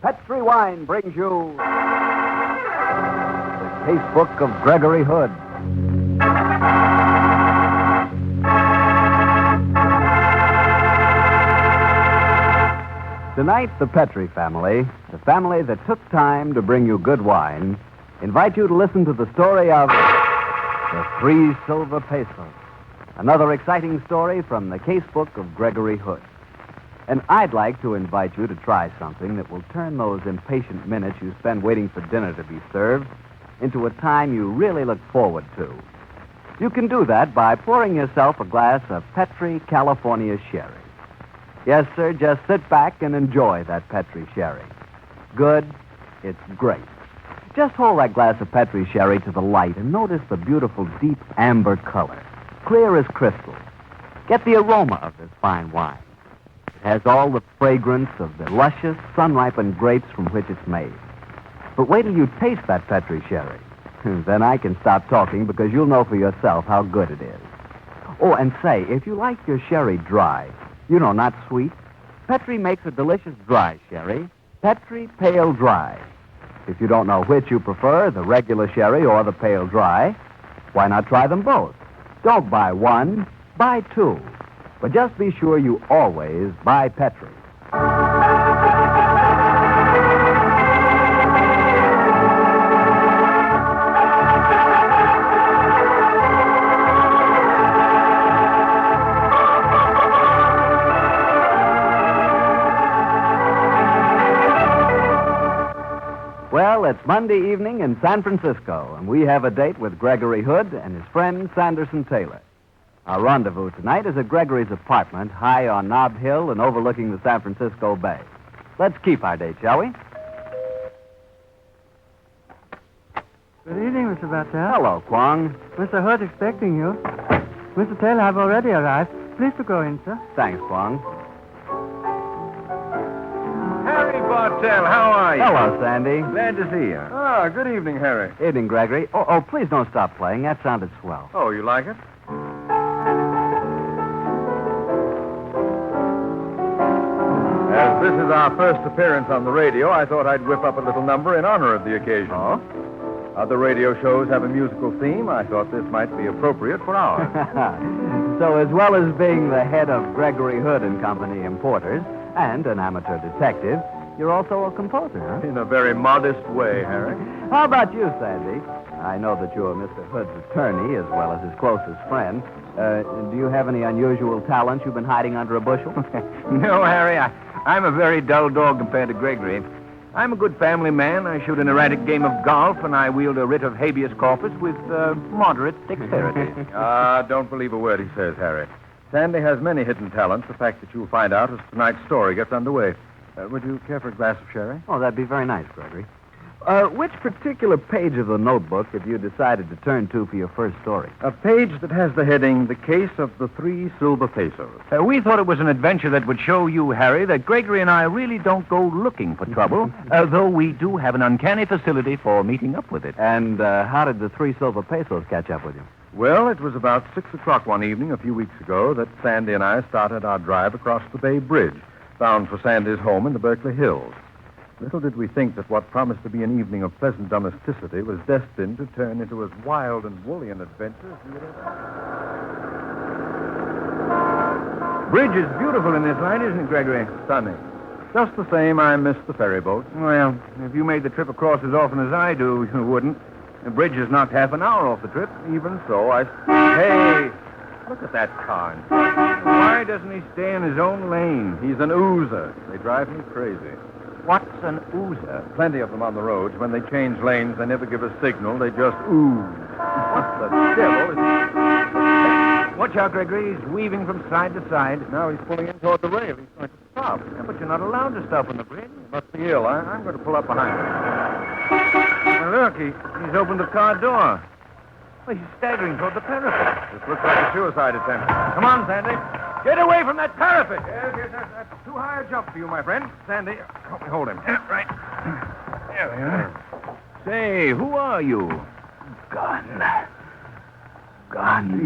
Petri Wine brings you the Casebook of Gregory Hood. Tonight, the Petri family, the family that took time to bring you good wine, invite you to listen to the story of the 3 Silver Pesos, another exciting story from the Casebook of Gregory Hood. And I'd like to invite you to try something that will turn those impatient minutes you spend waiting for dinner to be served into a time you really look forward to. You can do that by pouring yourself a glass of Petri California Sherry. Yes, sir, just sit back and enjoy that Petri Sherry. Good, it's great. Just hold that glass of Petri Sherry to the light and notice the beautiful deep amber color, clear as crystal. Get the aroma of this fine wine. It has all the fragrance of the luscious, sun-ripened grapes from which it's made. But wait till you taste that Petri Sherry. Then I can stop talking because you'll know for yourself how good it is. Oh, and say, if you like your sherry dry, not sweet, Petri makes a delicious dry sherry, Petri Pale Dry. If you don't know which you prefer, the regular sherry or the pale dry, why not try them both? Don't buy one, buy 2. But just be sure you always buy Petri. Well, it's Monday evening in San Francisco, and we have a date with Gregory Hood and his friend Sanderson Taylor. Our rendezvous tonight is at Gregory's apartment, high on Nob Hill and overlooking the San Francisco Bay. Let's keep our date, shall we? Good evening, Mr. Bartell. Hello, Kwong. Mr. Hood expecting you. Mr. Taylor, I've already arrived. Please to go in, sir. Thanks, Kwong. Harry Bartell, how are you? Hello, Sandy. Glad to see you. Ah, good evening, Harry. Evening, Gregory. Oh, please don't stop playing. That sounded swell. Oh, you like it? As this is our first appearance on the radio, I thought I'd whip up a little number in honor of the occasion. Oh? Other radio shows have a musical theme. I thought this might be appropriate for ours. So, as well as being the head of Gregory Hood and Company Importers and an amateur detective, you're also a composer, huh? In a very modest way, Harry. How about you, Sandy? I know that you're Mr. Hood's attorney as well as his closest friend. Do you have any unusual talents you've been hiding under a bushel? No, Harry. I'm a very dull dog compared to Gregory. I'm a good family man. I shoot an erratic game of golf, and I wield a writ of habeas corpus with moderate dexterity. Don't believe a word he says, Harry. Sandy has many hidden talents, the fact that you'll find out as tonight's story gets underway. Would you care for a glass of sherry? Oh, that'd be very nice, Gregory. Which particular page of the notebook have you decided to turn to for your first story? A page that has the heading, The Case of the 3 Silver Pesos. We thought it was an adventure that would show you, Harry, that Gregory and I really don't go looking for trouble, though we do have an uncanny facility for meeting up with it. And how did the 3 Silver Pesos catch up with you? Well, it was about 6 o'clock one evening a few weeks ago that Sandy and I started our drive across the Bay Bridge, bound for Sandy's home in the Berkeley Hills. Little did we think that what promised to be an evening of pleasant domesticity was destined to turn into as wild and woolly an adventure as we had ever. Bridge is beautiful in this light, isn't it, Gregory? Stunning. Just the same, I miss the ferry boat. Well, if you made the trip across as often as I do, you wouldn't. The bridge has knocked half an hour off the trip. Even so, Hey, look at that car. Why doesn't he stay in his own lane? He's an oozer. They drive me crazy. What's an oozer? Plenty of them on the roads. When they change lanes, they never give a signal. They just ooze. What the devil is... Watch out, Gregory. He's weaving from side to side. Now he's pulling in toward the rail. He's going to stop. Yeah, but you're not allowed to stop on the bridge. He must be ill. I'm going to pull up behind him. Well, look, he's opened the car door. Well, he's staggering toward the parapet. This looks like a suicide attempt. Come on, Sandy. Get away from that parapet. Yes, that's too high a jump for you, my friend. Sandy, help me hold him. Right. There we are. Say, who are you? Gun.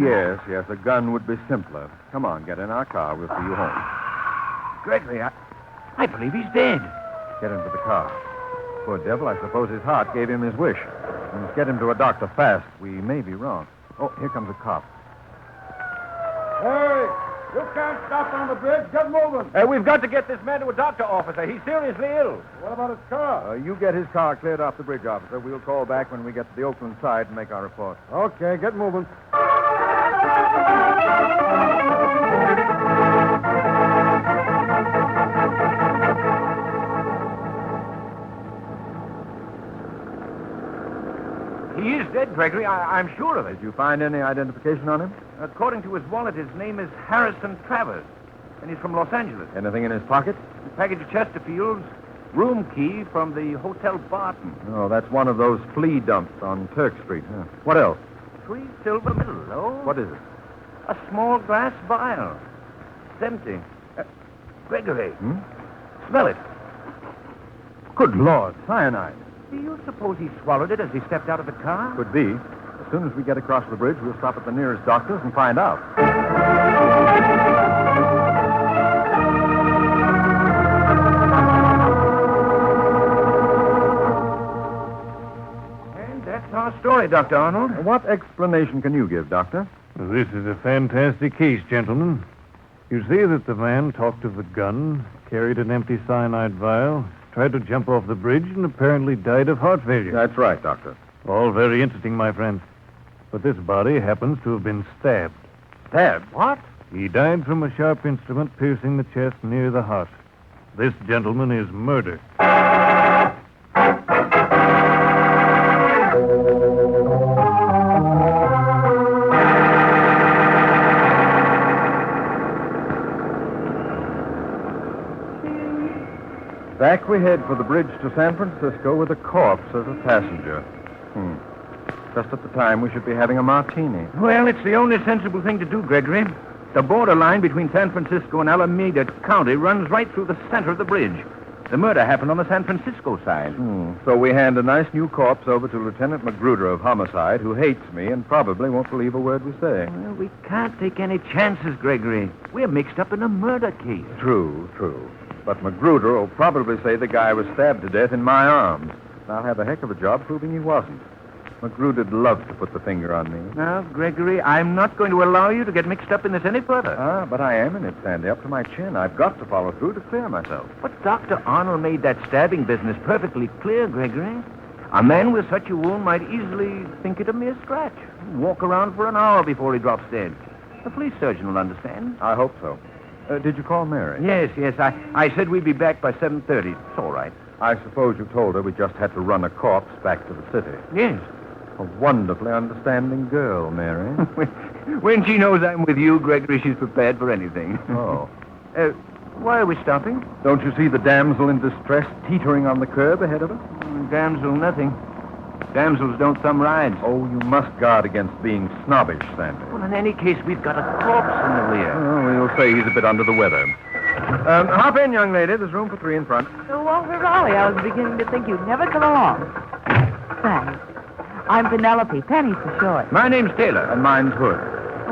Yes, a gun would be simpler. Come on, get in our car. We'll see you home. Gregory, I believe he's dead. Get into the car. Poor devil, I suppose his heart gave him his wish. We must get him to a doctor fast. We may be wrong. Oh, here comes a cop. Hey, you can't stop on the bridge. Get moving. We've got to get this man to a doctor, officer. He's seriously ill. What about his car? You get his car cleared off the bridge, officer. We'll call back when we get to the Oakland side and make our report. Okay, get moving. He is dead, Gregory. I'm sure of it. Did you find any identification on him? According to his wallet, his name is Harrison Travers, and he's from Los Angeles. Anything in his pocket? A package of Chesterfield's, room key from the Hotel Barton. Oh, that's one of those flea dumps on Turk Street. Huh? What else? 3 silver medals. Oh. What is it? A small glass vial. It's empty. Gregory. Smell it. Good Lord, cyanide. Do you suppose he swallowed it as he stepped out of the car? Could be. As soon as we get across the bridge, we'll stop at the nearest doctor's and find out. And that's our story, Dr. Arnold. What explanation can you give, Doctor? This is a fantastic case, gentlemen. You see that the man talked of the gun, carried an empty cyanide vial, tried to jump off the bridge, and apparently died of heart failure. That's right, Doctor. All very interesting, my friend. But this body happens to have been stabbed. Stabbed? What? He died from a sharp instrument piercing the chest near the heart. This gentleman is murder. Back we head for the bridge to San Francisco with a corpse as a passenger. Just at the time we should be having a martini. Well, it's the only sensible thing to do, Gregory. The borderline between San Francisco and Alameda County runs right through the center of the bridge. The murder happened on the San Francisco side. So we hand a nice new corpse over to Lieutenant Magruder of Homicide, who hates me and probably won't believe a word we say. Well, we can't take any chances, Gregory. We're mixed up in a murder case. True. But Magruder will probably say the guy was stabbed to death in my arms. I'll have a heck of a job proving he wasn't. Magruder'd love to put the finger on me. Now, Gregory, I'm not going to allow you to get mixed up in this any further. But I am in it, Sandy, up to my chin. I've got to follow through to clear myself. But Dr. Arnold made that stabbing business perfectly clear, Gregory. A man with such a wound might easily think it a mere scratch. Walk around for an hour before he drops dead. The police surgeon will understand. I hope so. Did you call Mary? Yes. I said we'd be back by 7:30. It's all right. I suppose you told her we just had to run a corpse back to the city. Yes. A wonderfully understanding girl, Mary. When she knows I'm with you, Gregory, she's prepared for anything. Oh. Why are we stopping? Don't you see the damsel in distress teetering on the curb ahead of us? Damsel, nothing. Damsels don't thumb rides. Oh, you must guard against being snobbish, Sandy. Well, in any case, we've got a corpse in the rear. Oh, we'll say he's a bit under the weather. Hop in, young lady. There's room for 3 in front. Oh, Walter Raleigh, I was beginning to think you'd never come along. Thanks. I'm Penelope, Penny for short. My name's Taylor. And mine's Hood.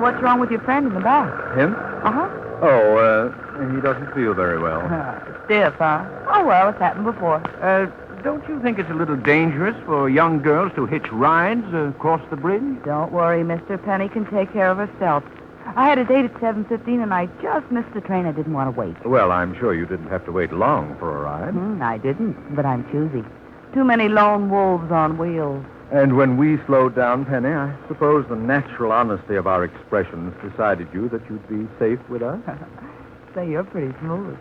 What's wrong with your friend in the back? Him? Uh-huh. Oh, he doesn't feel very well. Stiff, huh? Oh, well, it's happened before. Don't you think it's a little dangerous for young girls to hitch rides across the bridge? Don't worry, Mr. Penny can take care of herself. I had a date at 7:15, and I just missed the train. I didn't want to wait. Well, I'm sure you didn't have to wait long for a ride. I didn't, but I'm choosy. Too many lone wolves on wheels. And when we slowed down, Penny, I suppose the natural honesty of our expressions decided you that you'd be safe with us? Say, you're pretty smooth.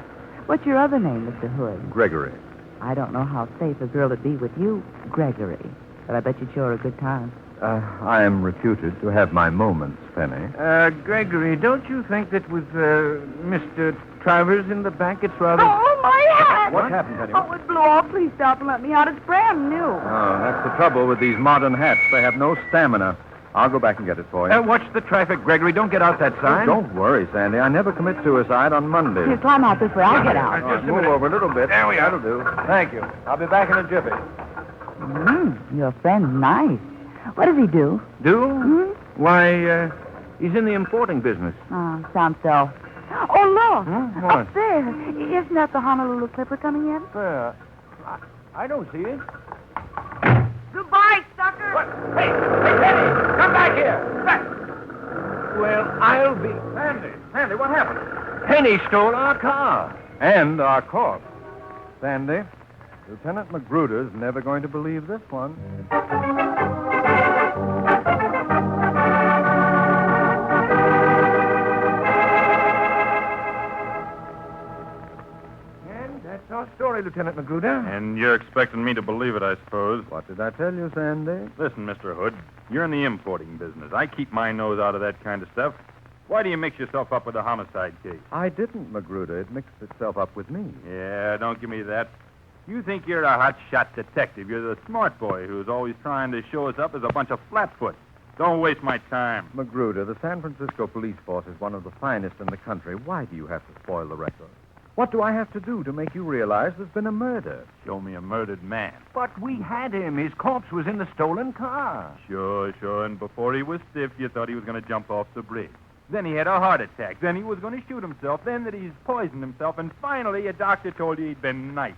What's your other name, Mr. Hood? Gregory. I don't know how safe a girl would be with you, Gregory, but I bet you'd show her a good time. I am reputed to have my moments, Penny. Gregory, don't you think that with Mr. Travers in the back, it's rather... Oh, my hat! What happened, Penny? Oh, it blew off. Please stop and let me out. It's brand new. Oh, that's the trouble with these modern hats. They have no stamina. I'll go back and get it for you. Watch the traffic, Gregory. Don't get out that sign. Don't worry, Sandy. I never commit suicide on Monday. Here, climb out this way. I'll get out. Just move over a little bit. There we are. That'll do. Thank you. I'll be back in a jiffy. Your friend's nice. What does he do? Do? Why, he's in the importing business. Oh, sounds so. Oh, look. What? Up there. Isn't that the Honolulu Clipper coming in? I don't see it. Goodbye, sucker! What? Hey, Penny! Come back here! Back! Well, I'll be... Sandy, what happened? Penny stole our car. And our corpse. Sandy, Lieutenant Magruder's never going to believe this one. And that's our story, Lieutenant Magruder. And you're expecting me to believe it, I suppose. What did I tell you, Sandy? Listen, Mr. Hood, you're in the importing business. I keep my nose out of that kind of stuff. Why do you mix yourself up with a homicide case? I didn't, Magruder. It mixed itself up with me. Yeah, don't give me that. You think you're a hot-shot detective. You're the smart boy who's always trying to show us up as a bunch of flatfoot. Don't waste my time. Magruder, the San Francisco police force is one of the finest in the country. Why do you have to spoil the record? What do I have to do to make you realize there's been a murder? Show me a murdered man. But we had him. His corpse was in the stolen car. Sure. And before he was stiff, you thought he was going to jump off the bridge. Then he had a heart attack. Then he was going to shoot himself. Then that he's poisoned himself. And finally, a doctor told you he'd been knifed.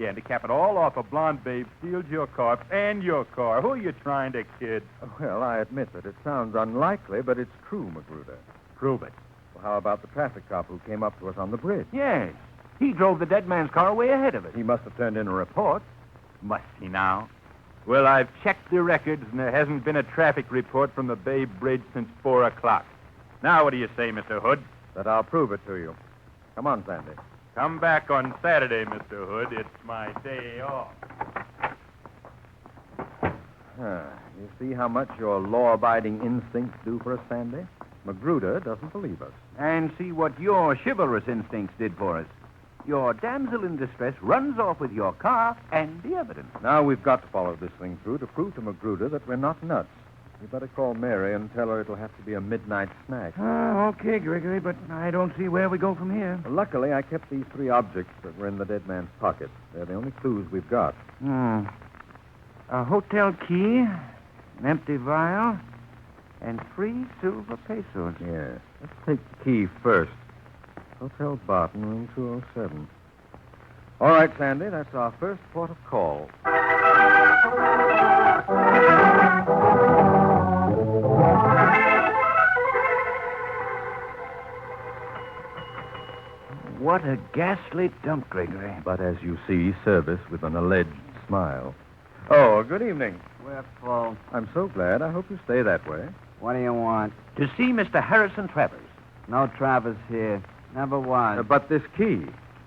Yeah, and to cap it all off, a blonde babe steals your corpse and your car. Who are you trying to kid? Well, I admit that it sounds unlikely, but it's true, Magruder. Prove it. Well, how about the traffic cop who came up to us on the bridge? Yes. He drove the dead man's car way ahead of it. He must have turned in a report. Must he now? Well, I've checked the records, and there hasn't been a traffic report from the Bay Bridge since 4 o'clock. Now, what do you say, Mr. Hood? That I'll prove it to you. Come on, Sandy. Come back on Saturday, Mr. Hood. It's my day off. You see how much your law-abiding instincts do for us, Sandy? Magruder doesn't believe us. And see what your chivalrous instincts did for us. Your damsel in distress runs off with your car and the evidence. Now we've got to follow this thing through to prove to Magruder that we're not nuts. You better call Mary and tell her it'll have to be a midnight snack. Okay, Gregory, but I don't see where we go from here. Well, luckily, I kept these 3 objects that were in the dead man's pocket. They're the only clues we've got. A hotel key, an empty vial, and 3 silver pesos. Yeah. Let's take the key first. Hotel Barton, room 207. All right, Sandy, that's our first port of call. What a ghastly dump, Gregory. But as you see, service with an alleged smile. Oh, good evening. We're full. I'm so glad. I hope you stay that way. What do you want? To see Mr. Harrison Travers. No Travers here. Never was. But this key.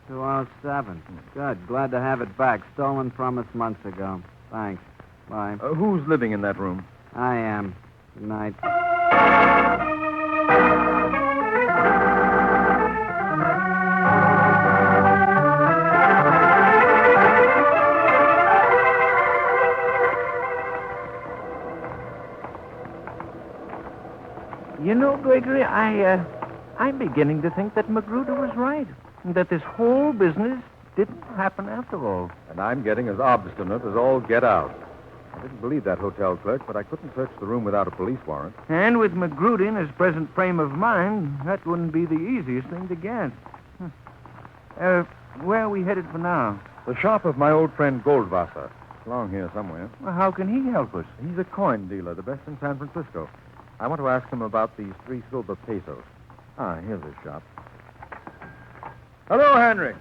207. Good. Glad to have it back. Stolen from us months ago. Thanks. Bye. Who's living in that room? I am. Good night. You know, Gregory, I'm beginning to think that Magruder was right. That this whole business didn't happen after all. And I'm getting as obstinate as all get out. I didn't believe that hotel clerk, but I couldn't search the room without a police warrant. And with Magruder in his present frame of mind, that wouldn't be the easiest thing to get. Where are we headed for now? The shop of my old friend Goldwasser. It's along here somewhere. Well, how can he help us? He's a coin dealer, the best in San Francisco. I want to ask him about these 3 silver pesos. Here's his shop. Hello, Henry.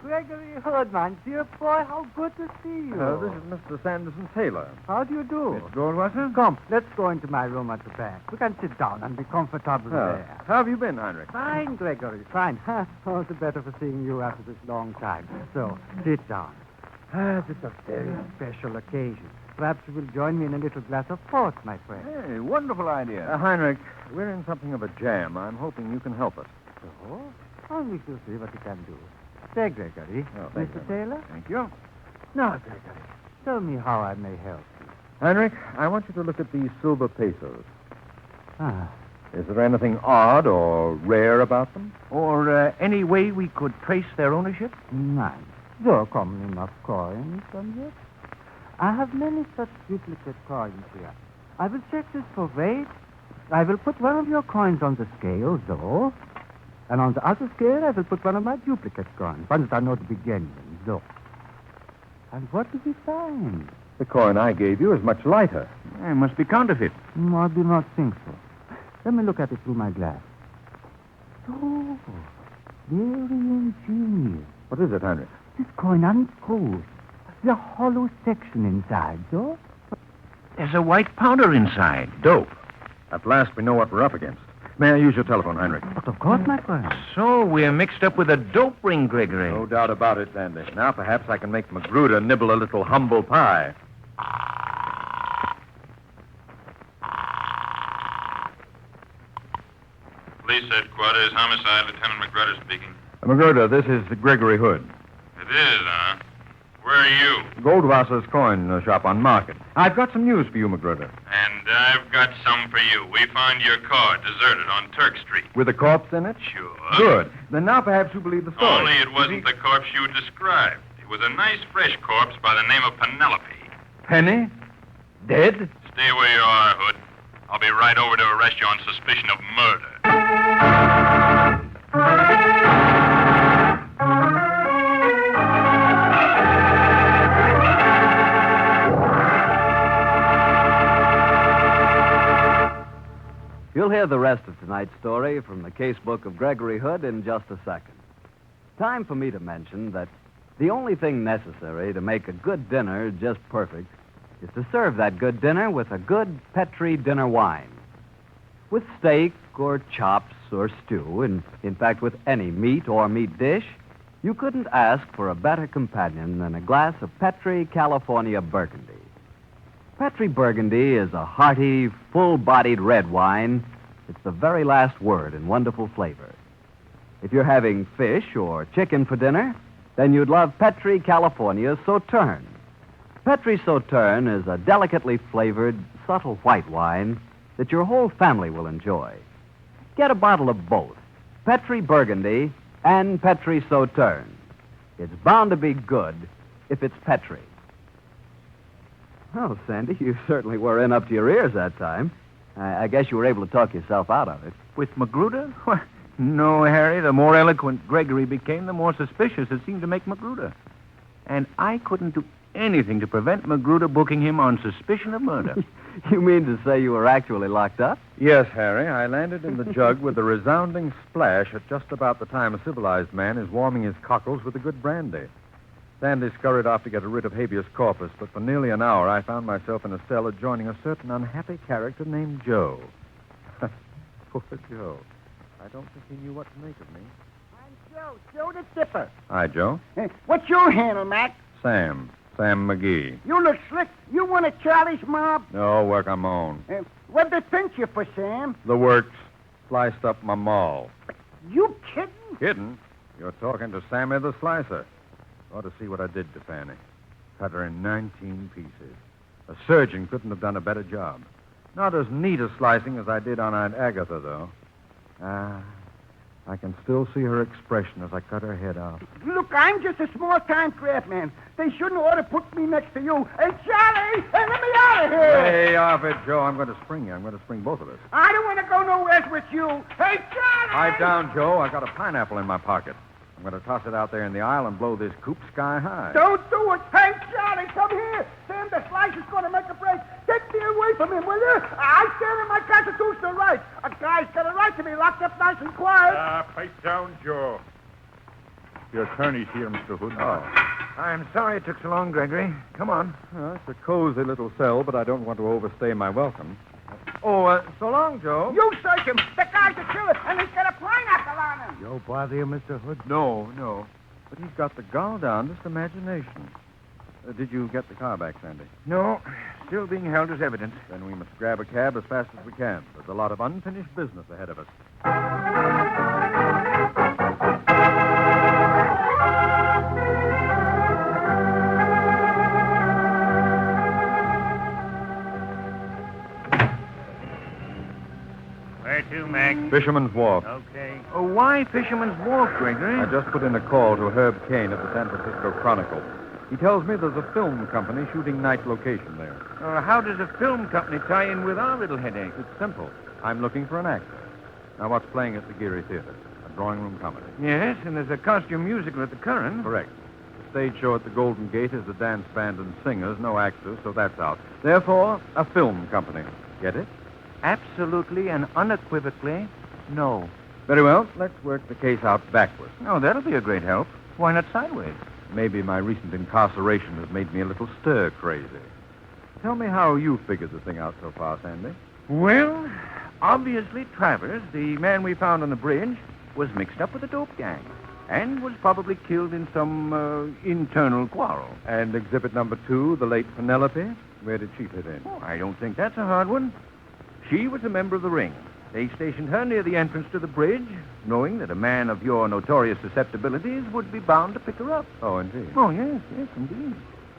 Gregory Hood, my dear boy, how good to see you. This is Mr. Sanderson Taylor. How do you do? Miss Goldwasser? Come, let's go into my room at the back. We can sit down and be comfortable there. How have you been, Heinrich? Fine, Gregory, fine. All the better for seeing you after this long time. So, sit down. This is a very special occasion. Perhaps you will join me in a little glass of port, my friend. Hey, wonderful idea. Heinrich, we're in something of a jam. I'm hoping you can help us. So, we shall see what we can do. There, Gregory. Thank Mr. you. Taylor? Thank you. Now, Gregory, tell me how I may help you. Heinrich, I want you to look at these silver pesos. Ah, Is there anything odd or rare about them? Or any way we could trace their ownership? nice. They're common enough coins, and yet I have many such duplicate coins here. I will check this for weight. I will put one of your coins on the scale, though. And on the other scale, I will put one of my duplicate coins, ones that I know to be genuine, though. And what did he find? The coin I gave you is much lighter. It must be counterfeit. I do not think so. Let me look at it through my glass. Oh, very ingenious. What is it, Henry? This coin unscrews. The hollow section inside, so? There's a white powder inside. Dope. At last we know what we're up against. May I use your telephone, Heinrich? But of course, my friend. So we're mixed up with a dope ring, Gregory. No doubt about it, Sandy. Now perhaps I can make Magruder nibble a little humble pie. Police headquarters, homicide, Lieutenant Magruder speaking. Magruder, this is Gregory Hood. It is, huh? Where are you? Goldwasser's coin shop on Market. I've got some news for you, Magruder. And I've got some for you. We found your car deserted on Turk Street. With a corpse in it? Sure. Good. Then now perhaps you believe the story. Only it wasn't the corpse you described. It was a nice, fresh corpse by the name of Penelope. Penny? Dead? Stay where you are, Hood. I'll be right over to arrest you on suspicion of murder. You'll hear the rest of tonight's story from the Casebook of Gregory Hood in just a second. Time for me to mention that the only thing necessary to make a good dinner just perfect is to serve that good dinner with a good Petri dinner wine. With steak or chops or stew, and in fact with any meat or meat dish, you couldn't ask for a better companion than a glass of Petri California Burgundy. Petri Burgundy is a hearty, full-bodied red wine. It's the very last word in wonderful flavor. If you're having fish or chicken for dinner, then you'd love Petri California Sauterne. Petri Sauterne is a delicately flavored, subtle white wine that your whole family will enjoy. Get a bottle of both, Petri Burgundy and Petri Sauterne. It's bound to be good if it's Petri. Oh, Sandy, you certainly were in up to your ears that time. I guess you were able to talk yourself out of it. With Magruder? Why, no, Harry. The more eloquent Gregory became, the more suspicious it seemed to make Magruder. And I couldn't do anything to prevent Magruder booking him on suspicion of murder. You mean to say you were actually locked up? Yes, Harry. I landed in the jug with a resounding splash at just about the time a civilized man is warming his cockles with a good brandy. Sandy scurried off to get rid of habeas corpus, but for nearly an hour I found myself in a cell adjoining a certain unhappy character named Joe. Poor Joe. I don't think he knew what to make of me. I'm Joe the Dipper. Hi, Joe. What's your handle, Mac? Sam McGee. You look slick. You one of Charlie's mob? No, work on my own. What'd they pinch you for, Sam? The works. Sliced up my maul. You kidding? Kidding? You're talking to Sammy the Slicer. Ought to see what I did to Fanny. Cut her in 19 pieces. A surgeon couldn't have done a better job. Not as neat a slicing as I did on Aunt Agatha, though. I can still see her expression as I cut her head off. Look, I'm just a small-time craftsman. They shouldn't ought to put me next to you. Hey, Charlie! Hey, let me out of here! Hey, off it, Joe. I'm going to spring you. I'm going to spring both of us. I don't want to go nowhere with you. Hey, Charlie! Pipe down, Joe. I got a pineapple in my pocket. I'm going to toss it out there in the aisle and blow this coop sky high. Don't do it. Hey, Charlie, come here. Sam the Slicer's going to make a break. Get me away from him, will you? I stand in my constitutional right. A guy's got a right to be locked up nice and quiet. Pipe down, Joe. Your attorney's here, Mr. Hood. Oh. I'm sorry it took so long, Gregory. Come on. It's a cozy little cell, but I don't want to overstay my welcome. Oh, so long, Joe. You search him. The guy's a killer, and he's got a pineapple on him. Joe bother you, Mr. Hood? No. But he's got the gall down, just imagination. Did you get the car back, Sandy? No, still being held as evidence. Then we must grab a cab as fast as we can. There's a lot of unfinished business ahead of us. Where to, Mac? Fisherman's Wharf. Okay. Why Fisherman's Wharf, Gregory? I just put in a call to Herb Kane at the San Francisco Chronicle. He tells me there's a film company shooting night location there. How does a film company tie in with our little headache? It's simple. I'm looking for an actor. Now, what's playing at the Geary Theater? A drawing room comedy. Yes, and there's a costume musical at the Curran. Correct. stage show at the Golden Gate is a dance band and singers, no actors, so that's out. Therefore, a film company. Get it? Absolutely and unequivocally, no. Very well. Let's work the case out backwards. Oh, that'll be a great help. Why not sideways? Maybe my recent incarceration has made me a little stir-crazy. Tell me how you figured the thing out so far, Sandy. Well, obviously Travers, the man we found on the bridge, was mixed up with the dope gang and was probably killed in some internal quarrel. And exhibit number 2, the late Penelope, where did she fit in? Oh, I don't think that's a hard one. She was a member of the ring. They stationed her near the entrance to the bridge, knowing that a man of your notorious susceptibilities would be bound to pick her up. Oh, indeed. Oh, yes, indeed.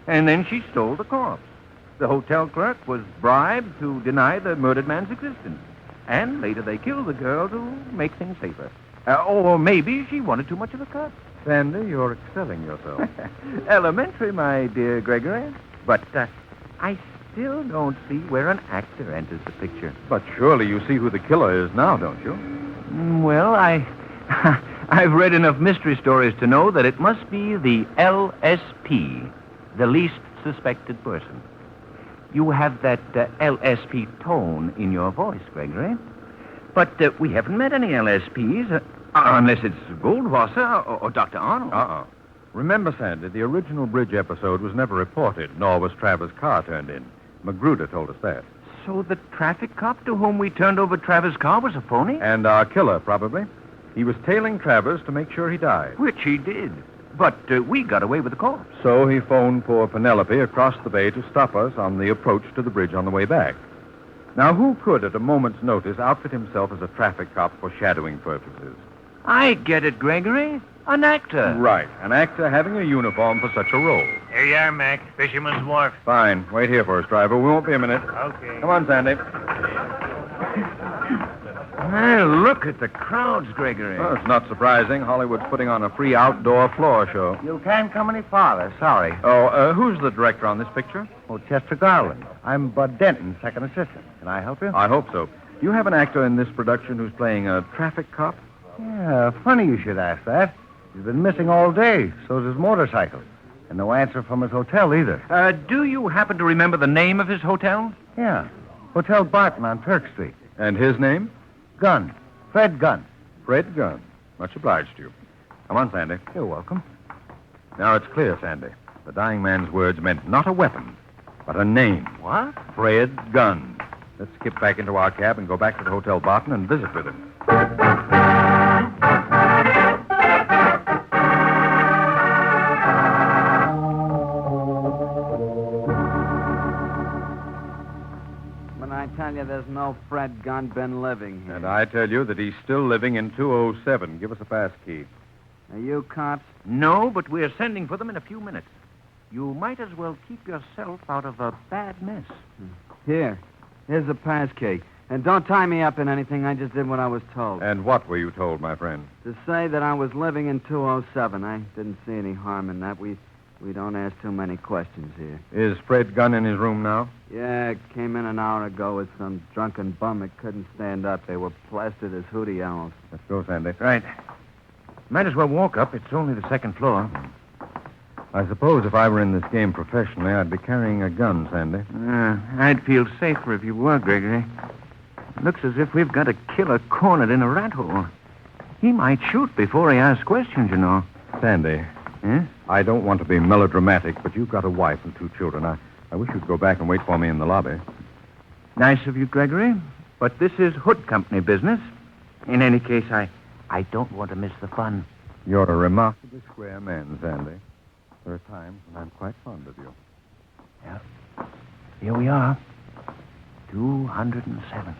And then she stole the corpse. The hotel clerk was bribed to deny the murdered man's existence. And later they killed the girl to make things safer. Or maybe she wanted too much of a cut. Sandy, you're excelling yourself. Elementary, my dear Gregory. But I still don't see where an actor enters the picture. But surely you see who the killer is now, don't you? Well, I've read enough mystery stories to know that it must be the LSP, the least suspected person. You have that LSP tone in your voice, Gregory. But we haven't met any LSPs, unless it's Goldwasser or Dr. Arnold. Remember, Sandy, the original bridge episode was never reported, nor was Travers' car turned in. Magruder told us that. So the traffic cop to whom we turned over Travers' car was a phony? And our killer, probably. He was tailing Travers to make sure he died. Which he did. But we got away with the corpse. So he phoned poor Penelope across the bay to stop us on the approach to the bridge on the way back. Now, who could, at a moment's notice, outfit himself as a traffic cop for shadowing purposes? I get it, Gregory. An actor. Right. An actor having a uniform for such a role. Here you are, Mac. Fisherman's Wharf. Fine. Wait here for us, driver. We won't be a minute. Okay. Come on, Sandy. Well, look at the crowds, Gregory. Well, it's not surprising. Hollywood's putting on a free outdoor floor show. You can't come any farther, sorry. Oh, who's the director on this picture? Oh, Chester Garland. I'm Bud Denton, second assistant. Can I help you? I hope so. Do you have an actor in this production who's playing a traffic cop? Yeah, funny you should ask that. He's been missing all day. So's his motorcycle. And no answer from his hotel either. Do you happen to remember the name of his hotel? Yeah. Hotel Barton on Turk Street. And his name? Gunn. Fred Gunn. Fred Gunn. Much obliged to you. Come on, Sandy. You're welcome. Now it's clear, Sandy. The dying man's words meant not a weapon, but a name. What? Fred Gunn. Let's skip back into our cab and go back to the Hotel Barton and visit with him. When I tell you there's no Fred Gunn been living here. And I tell you that he's still living in 207. Give us a pass key. Are you cops? No, but we're sending for them in a few minutes. You might as well keep yourself out of a bad mess. Here's the pass key. And don't tie me up in anything. I just did what I was told. And what were you told, my friend? To say that I was living in 207. I didn't see any harm in that. We don't ask too many questions here. Is Fred Gunn in his room now? Yeah, came in an hour ago with some drunken bum that couldn't stand up. They were plastered as hootie owls. Let's go, Sandy. Right. Might as well walk up. It's only the second floor. I suppose if I were in this game professionally, I'd be carrying a gun, Sandy. I'd feel safer if you were, Gregory. Looks as if we've got a killer cornered in a rat hole. He might shoot before he asks questions, you know. Sandy. Eh? I don't want to be melodramatic, but you've got a wife and 2 children. I wish you'd go back and wait for me in the lobby. Nice of you, Gregory. But this is Hood Company business. In any case, I don't want to miss the fun. You're a remarkably square man, Sandy. There are times when I'm quite fond of you. Yeah. Here we are. 207.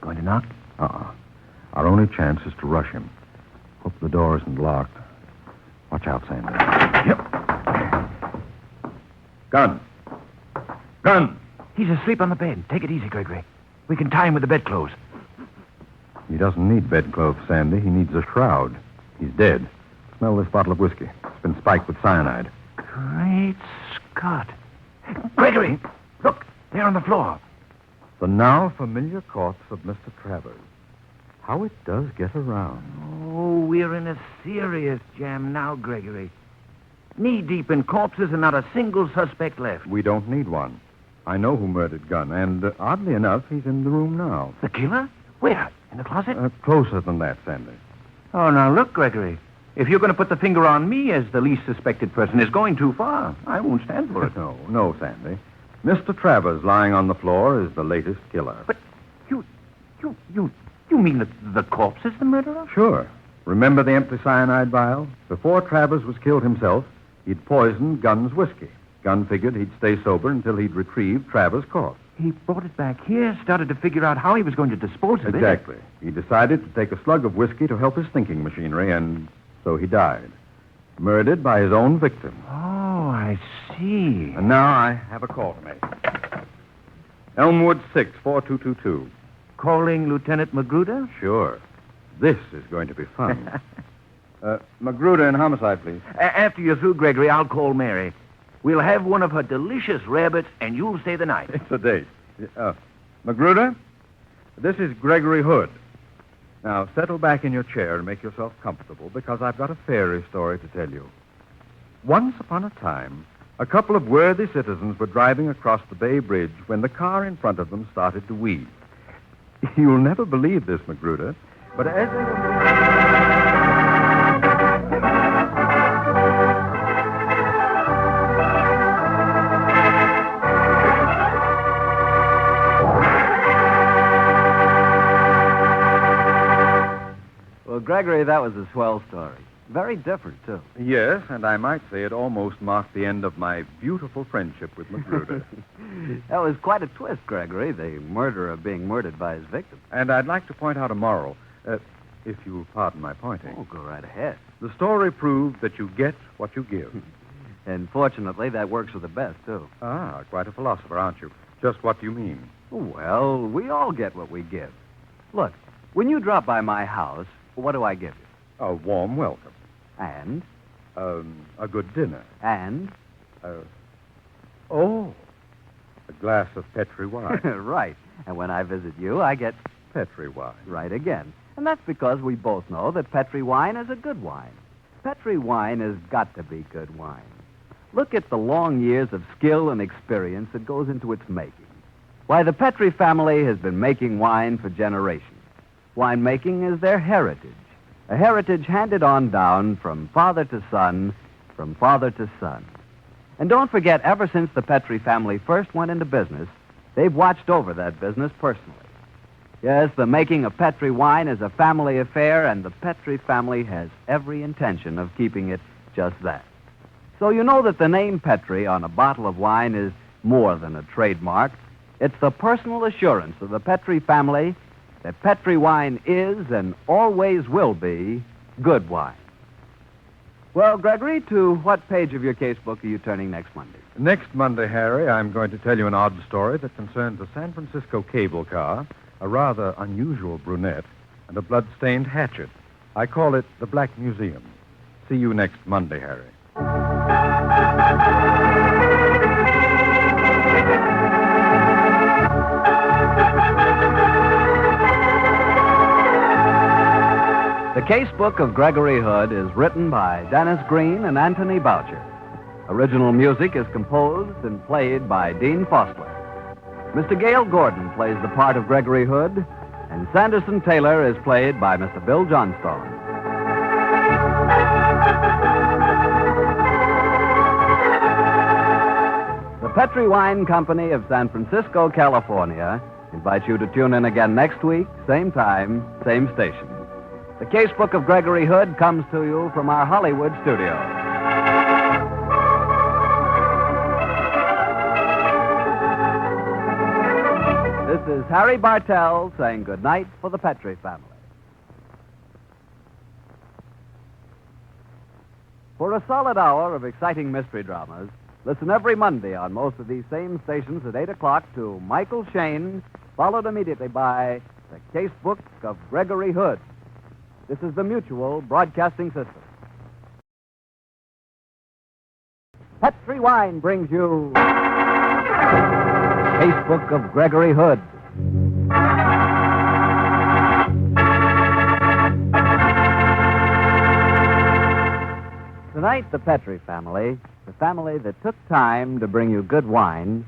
Going to knock? Our only chance is to rush him. Hope the door isn't locked. Watch out, Sandy. Yep. Gun. Gun. He's asleep on the bed. Take it easy, Gregory. We can tie him with the bedclothes. He doesn't need bedclothes, Sandy. He needs a shroud. He's dead. Smell this bottle of whiskey. It's been spiked with cyanide. Great Scott. Gregory, look, there on the floor. The now familiar corpse of Mr. Travers. How it does get around. Oh, we're in a serious jam now, Gregory. Knee-deep in corpses and not a single suspect left. We don't need one. I know who murdered Gunn, and oddly enough, he's in the room now. The killer? Where? In the closet? Closer than that, Sandy. Oh, now look, Gregory. If you're going to put the finger on me as the least suspected person, it's going too far. I won't stand for it. No, Sandy. Mr. Travers lying on the floor is the latest killer. But you mean the corpse is the murderer? Sure. Remember the empty cyanide vial? Before Travers was killed himself, he'd poisoned Gunn's whiskey. Gunn figured he'd stay sober until he'd retrieved Travers' corpse. He brought it back here, started to figure out how he was going to dispose of it. Exactly. He decided to take a slug of whiskey to help his thinking machinery, and so he died. Murdered by his own victim. Oh, I see. And now I have a call to make. Elmwood 6, 4222. Calling Lieutenant Magruder? Sure. This is going to be fun. Magruder in homicide, please. After you're through, Gregory, I'll call Mary. We'll have one of her delicious rabbits, and you'll stay the night. It's a date. Magruder, this is Gregory Hood. Now, settle back in your chair and make yourself comfortable, because I've got a fairy story to tell you. Once upon a time, a couple of worthy citizens were driving across the Bay Bridge when the car in front of them started to weave. You'll never believe this, Magruder, but as they were... Well, Gregory, that was a swell story. Very different, too. Yes, and I might say it almost marked the end of my beautiful friendship with Magruder. That was quite a twist, Gregory, the murderer being murdered by his victim. And I'd like to point out a moral, if you'll pardon my pointing. Oh, go right ahead. The story proved that you get what you give. And fortunately, that works for the best, too. Ah, quite a philosopher, aren't you? Just what do you mean? Well, we all get what we give. Look, when you drop by my house, what do I give you? A warm welcome. And? A good dinner. And? A glass of Petri wine. Right. And when I visit you, I get... Petri wine. Right again. And that's because we both know that Petri wine is a good wine. Petri wine has got to be good wine. Look at the long years of skill and experience that goes into its making. Why, the Petri family has been making wine for generations. Winemaking is their heritage. A heritage handed on down from father to son, from father to son. And don't forget, ever since the Petri family first went into business, they've watched over that business personally. Yes, the making of Petri wine is a family affair, and the Petri family has every intention of keeping it just that. So you know that the name Petri on a bottle of wine is more than a trademark. It's the personal assurance of the Petri family that Petri wine is and always will be good wine. Well, Gregory, to what page of your casebook are you turning next Monday? Next Monday, Harry, I'm going to tell you an odd story that concerns a San Francisco cable car, a rather unusual brunette, and a blood-stained hatchet. I call it the Black Museum. See you next Monday, Harry. The Casebook of Gregory Hood is written by Dennis Green and Anthony Boucher. Original music is composed and played by Dean Fossler. Mr. Gale Gordon plays the part of Gregory Hood, and Sanderson Taylor is played by Mr. Bill Johnstone. The Petri Wine Company of San Francisco, California, invites you to tune in again next week, same time, same station. The Casebook of Gregory Hood comes to you from our Hollywood studio. This is Harry Bartell saying good night for the Petri family. For a solid hour of exciting mystery dramas, listen every Monday on most of these same stations at 8 o'clock to Michael Shane, followed immediately by the Casebook of Gregory Hood. This is the Mutual Broadcasting System. Petri Wine brings you Casebook of Gregory Hood. Tonight, the Petrie family, the family that took time to bring you good wine,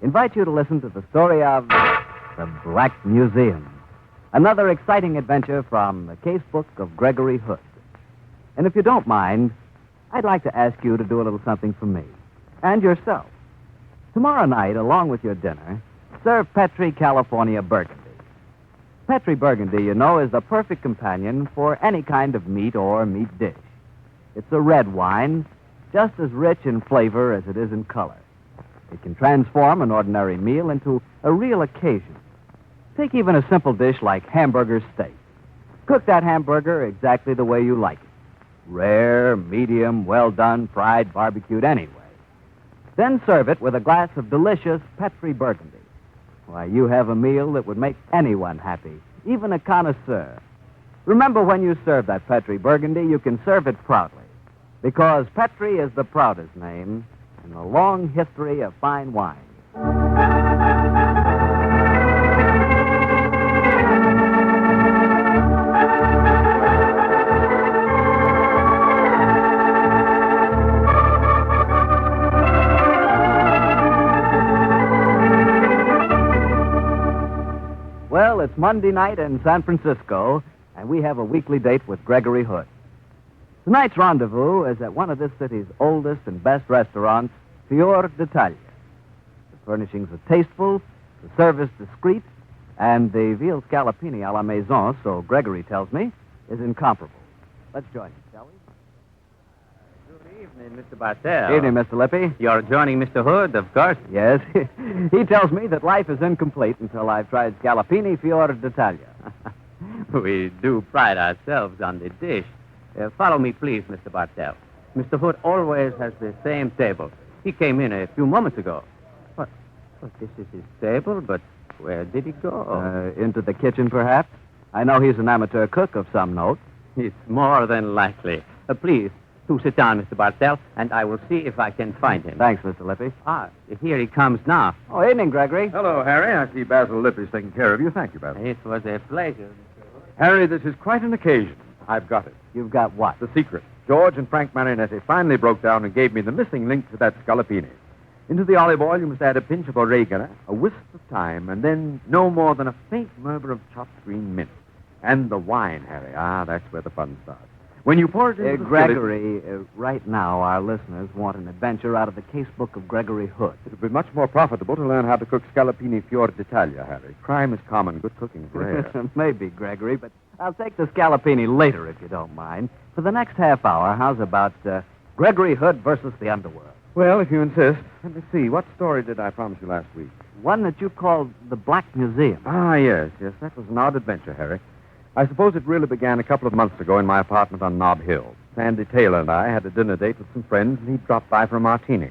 invite you to listen to the story of the Black Museum, another exciting adventure from the Casebook of Gregory Hood. And if you don't mind, I'd like to ask you to do a little something for me and yourself. Tomorrow night, along with your dinner, serve Petrie California Burgundy. Petrie Burgundy, you know, is the perfect companion for any kind of meat or meat dish. It's a red wine, just as rich in flavor as it is in color. It can transform an ordinary meal into a real occasion. Take even a simple dish like hamburger steak. Cook that hamburger exactly the way you like it. Rare, medium, well done, fried, barbecued, anyway. Then serve it with a glass of delicious Petrie Burgundy. Why, you have a meal that would make anyone happy, even a connoisseur. Remember, when you serve that Petrie Burgundy, you can serve it proudly, because Petrie is the proudest name in the long history of fine wine. Well, it's Monday night in San Francisco, and we have a weekly date with Gregory Hood. Tonight's rendezvous is at one of this city's oldest and best restaurants, Fior d'Italia. The furnishings are tasteful, the service discreet, and the veal scallopini a la maison, so Gregory tells me, is incomparable. Let's join him, shall we? Good evening, Mr. Bartell. Evening, Mr. Lippy. You're joining Mr. Hood, of course. Yes. He tells me that life is incomplete until I've tried scallopini Fior d'Italia. We do pride ourselves on the dish. Follow me, please, Mr. Bartell. Mr. Hood always has the same table. He came in a few moments ago. What? This is his table, but where did he go? Into the kitchen, perhaps? I know he's an amateur cook of some note. It's more than likely. Please, do sit down, Mr. Bartell, and I will see if I can find him. Thanks, Mr. Lippy. Here he comes now. Oh, evening, Gregory. Hello, Harry. I see Basil Lippy's taking care of you. Thank you, Basil. It was a pleasure. Harry, this is quite an occasion. I've got it. You've got what? The secret. George and Frank Marinetti finally broke down and gave me the missing link to that scallopini. Into the olive oil, you must add a pinch of oregano, a wisp of thyme, and then no more than a faint murmur of chopped green mint. And the wine, Harry. That's where the fun starts. When you pour it into the Gregory, right now our listeners want an adventure out of the Casebook of Gregory Hood. It'll be much more profitable to learn how to cook scallopini Fior d'Italia, Harry. Crime is common, good cooking is rare. Maybe, Gregory, but I'll take the scallopini later if you don't mind. For the next half hour, how's about Gregory Hood versus the underworld? Well, if you insist. Let me see. What story did I promise you last week? One that you called the Black Museum. Yes. That was an odd adventure, Harry. I suppose it really began a couple of months ago in my apartment on Nob Hill. Sandy Taylor and I had a dinner date with some friends, and he dropped by for a martini.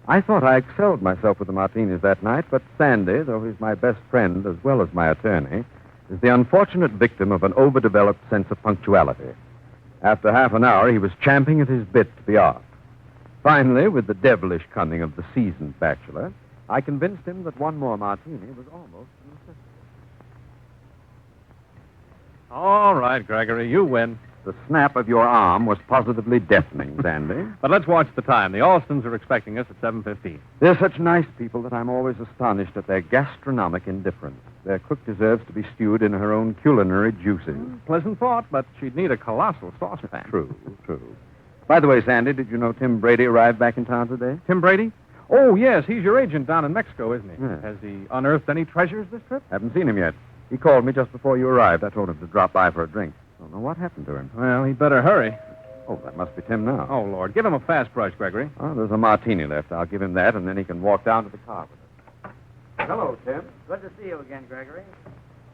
I thought I excelled myself with the martinis that night, but Sandy, though he's my best friend as well as my attorney, is the unfortunate victim of an overdeveloped sense of punctuality. After half an hour, he was champing at his bit to be off. Finally, with the devilish cunning of the seasoned bachelor, I convinced him that one more martini was almost a necessity. All right, Gregory, you win. The snap of your arm was positively deafening, Sandy. But let's watch the time. The Alstons are expecting us at 7:15. They're such nice people that I'm always astonished at their gastronomic indifference. Their cook deserves to be stewed in her own culinary juices. Pleasant thought, but she'd need a colossal saucepan. True. By the way, Sandy, did you know Tim Brady arrived back in town today? Tim Brady? Oh, yes, he's your agent down in Mexico, isn't he? Yeah. Has he unearthed any treasures this trip? Haven't seen him yet. He called me just before you arrived. I told him to drop by for a drink. Don't know what happened to him. Well, he'd better hurry. Oh, that must be Tim now. Oh, Lord, give him a fast brush, Gregory. Oh, there's a martini left. I'll give him that, and then he can walk down to the car with us. Hello, Tim. Good to see you again, Gregory.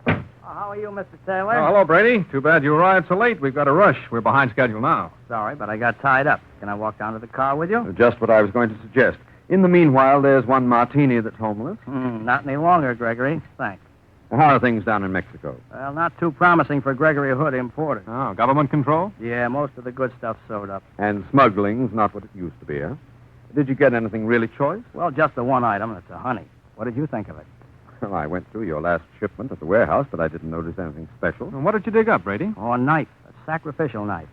How are you, Mr. Taylor? Oh, hello, Brady. Too bad you arrived so late. We've got to rush. We're behind schedule now. Sorry, but I got tied up. Can I walk down to the car with you? Just what I was going to suggest. In the meanwhile, there's one martini that's homeless. Not any longer, Gregory. Thanks. How are things down in Mexico? Well, not too promising for Gregory Hood imported. Oh, government control? Yeah, most of the good stuff's sewed up. And smuggling's not what it used to be, huh? Did you get anything really choice? Well, just the one item. It's a honey. What did you think of it? Well, I went through your last shipment at the warehouse, but I didn't notice anything special. And what did you dig up, Brady? Oh, a knife. A sacrificial knife.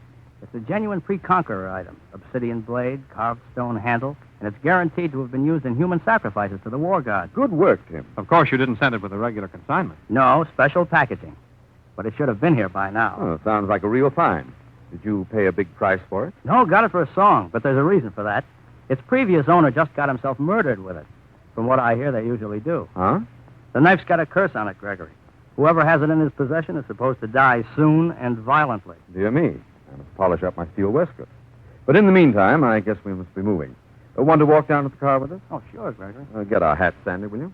It's a genuine pre-conqueror item. Obsidian blade, carved stone handle, and it's guaranteed to have been used in human sacrifices to the war gods. Good work, Tim. Of course, you didn't send it with a regular consignment. No, special packaging. But it should have been here by now. Oh, sounds like a real find. Did you pay a big price for it? No, got it for a song, but there's a reason for that. Its previous owner just got himself murdered with it. From what I hear, they usually do. Huh? The knife's got a curse on it, Gregory. Whoever has it in his possession is supposed to die soon and violently. Dear me. I must polish up my steel waistcoat. But in the meantime, I guess we must be moving. Want to walk down to the car with us? Oh, sure, Gregory. Get our hats, Sandy, will you?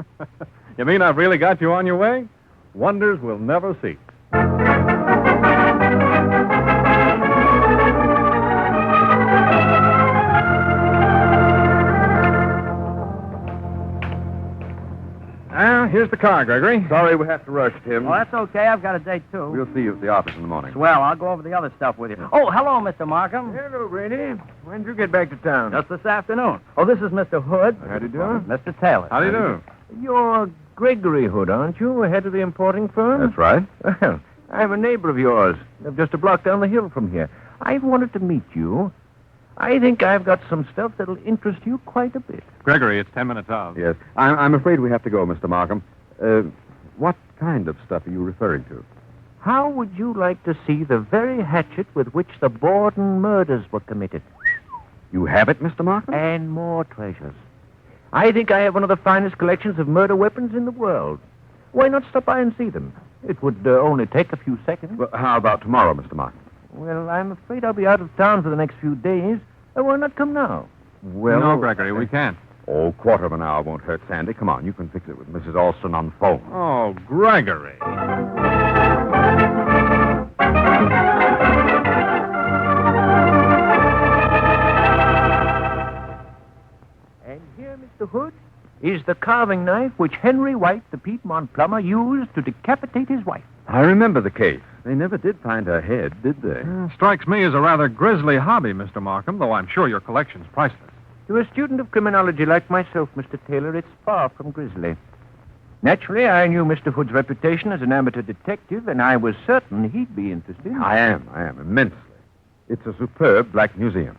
You mean I've really got you on your way? Wonders will never cease. Here's the car, Gregory. Sorry we have to rush, Tim. Oh, that's okay. I've got a date, too. We'll see you at the office in the morning. Swell. I'll go over the other stuff with you. Oh, hello, Mr. Markham. Hello, Brady. When did you get back to town? Just this afternoon. Oh, this is Mr. Hood. How do you do? Mr. Taylor. How do you do? You're Gregory Hood, aren't you? Head of the importing firm? That's right. Well, I'm a neighbor of yours. Just a block down the hill from here. I've wanted to meet you. I think I've got some stuff that'll interest you quite a bit. Gregory, it's 10 minutes out. Yes. I'm afraid we have to go, Mr. Markham. What kind of stuff are you referring to? How would you like to see the very hatchet with which the Borden murders were committed? You have it, Mr. Markham? And more treasures. I think I have one of the finest collections of murder weapons in the world. Why not stop by and see them? It would only take a few seconds. Well, how about tomorrow, Mr. Markham? Well, I'm afraid I'll be out of town for the next few days. Why not come now? Well, No, Gregory, we can't. Oh, quarter of an hour won't hurt, Sandy. Come on, you can fix it with Mrs. Alston on the phone. Oh, Gregory. And here, Mr. Hood, is the carving knife which Henry White, the Piedmont plumber, used to decapitate his wife. I remember the case. They never did find her head, did they? Strikes me as a rather grisly hobby, Mr. Markham, though I'm sure your collection's priceless. To a student of criminology like myself, Mr. Taylor, it's far from grisly. Naturally, I knew Mr. Hood's reputation as an amateur detective, and I was certain he'd be interested. I am immensely. It's a superb black museum.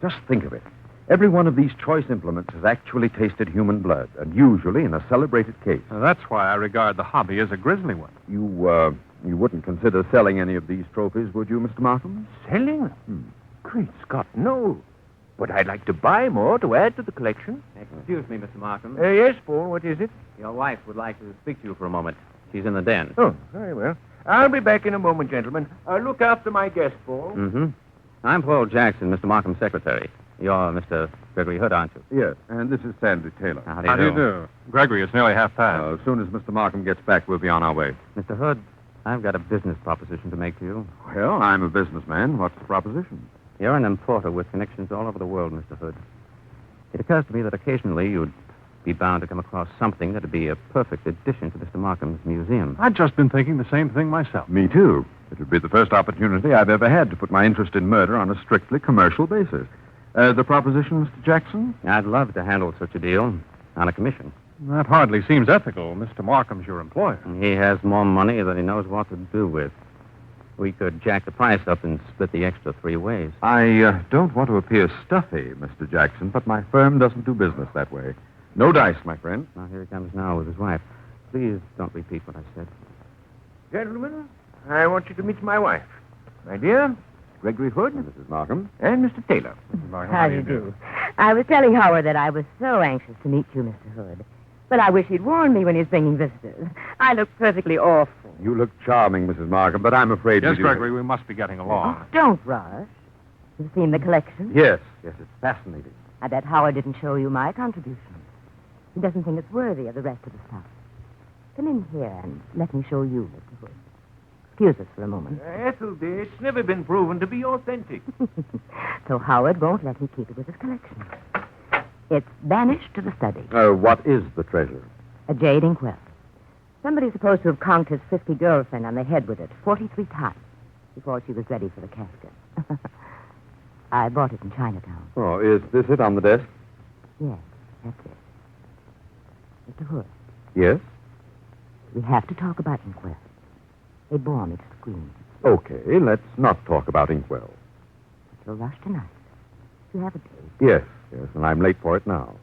Just think of it. Every one of these choice implements has actually tasted human blood, and usually in a celebrated case. That's why I regard the hobby as a grisly one. You wouldn't consider selling any of these trophies, would you, Mr. Markham? Selling them? Great Scott, no. But I'd like to buy more to add to the collection. Excuse me, Mr. Markham. Yes, Paul, what is it? Your wife would like to speak to you for a moment. She's in the den. Oh, very well. I'll be back in a moment, gentlemen. Look after my guest, Paul. Mm-hmm. I'm Paul Jackson, Mr. Markham's secretary. You're Mr. Gregory Hood, aren't you? Yes, and this is Sandy Taylor. How How do you do? Gregory, it's nearly half past. As soon as Mr. Markham gets back, we'll be on our way. Mr. Hood, I've got a business proposition to make to you. Well, I'm a businessman. What's the proposition? You're an importer with connections all over the world, Mr. Hood. It occurs to me that occasionally you'd be bound to come across something that'd be a perfect addition to Mr. Markham's museum. I've just been thinking the same thing myself. Me, too. It would be the first opportunity I've ever had to put my interest in murder on a strictly commercial basis. The proposition, Mr. Jackson? I'd love to handle such a deal on a commission. That hardly seems ethical. Mr. Markham's your employer. He has more money than he knows what to do with. We could jack the price up and split the extra 3 ways. I don't want to appear stuffy, Mr. Jackson, but my firm doesn't do business that way. No dice, my friend. Now, here he comes now with his wife. Please don't repeat what I said. Gentlemen, I want you to meet my wife. My dear, Gregory Hood. Mrs. Markham. And Mr. Taylor. How do you do? I was telling Howard that I was so anxious to meet you, Mr. Hood. But I wish he'd warned me when he was bringing visitors. I look perfectly awful. You look charming, Mrs. Markham, but I'm afraid Yes, we do... Gregory, we must be getting along. Don't rush. You've seen the collection? Yes, it's fascinating. I bet Howard didn't show you my contribution. He doesn't think it's worthy of the rest of the stuff. Come in here and let me show you, Mr. Hood. Excuse us for a moment. Ethelby, it's never been proven to be authentic. So Howard won't let me keep it with his collection. It's banished to the study. What is the treasure? A jade inkwell. Somebody's supposed to have conked his 50 girlfriend on the head with it 43 times before she was ready for the casket. I bought it in Chinatown. Oh, is this it on the desk? Yes, that's it. Mr. Hood, Yes? we have to talk about inkwells. They bore me to scream. Okay, let's not talk about inkwell. You'll rush tonight. You have a date. Yes, and I'm late for it now.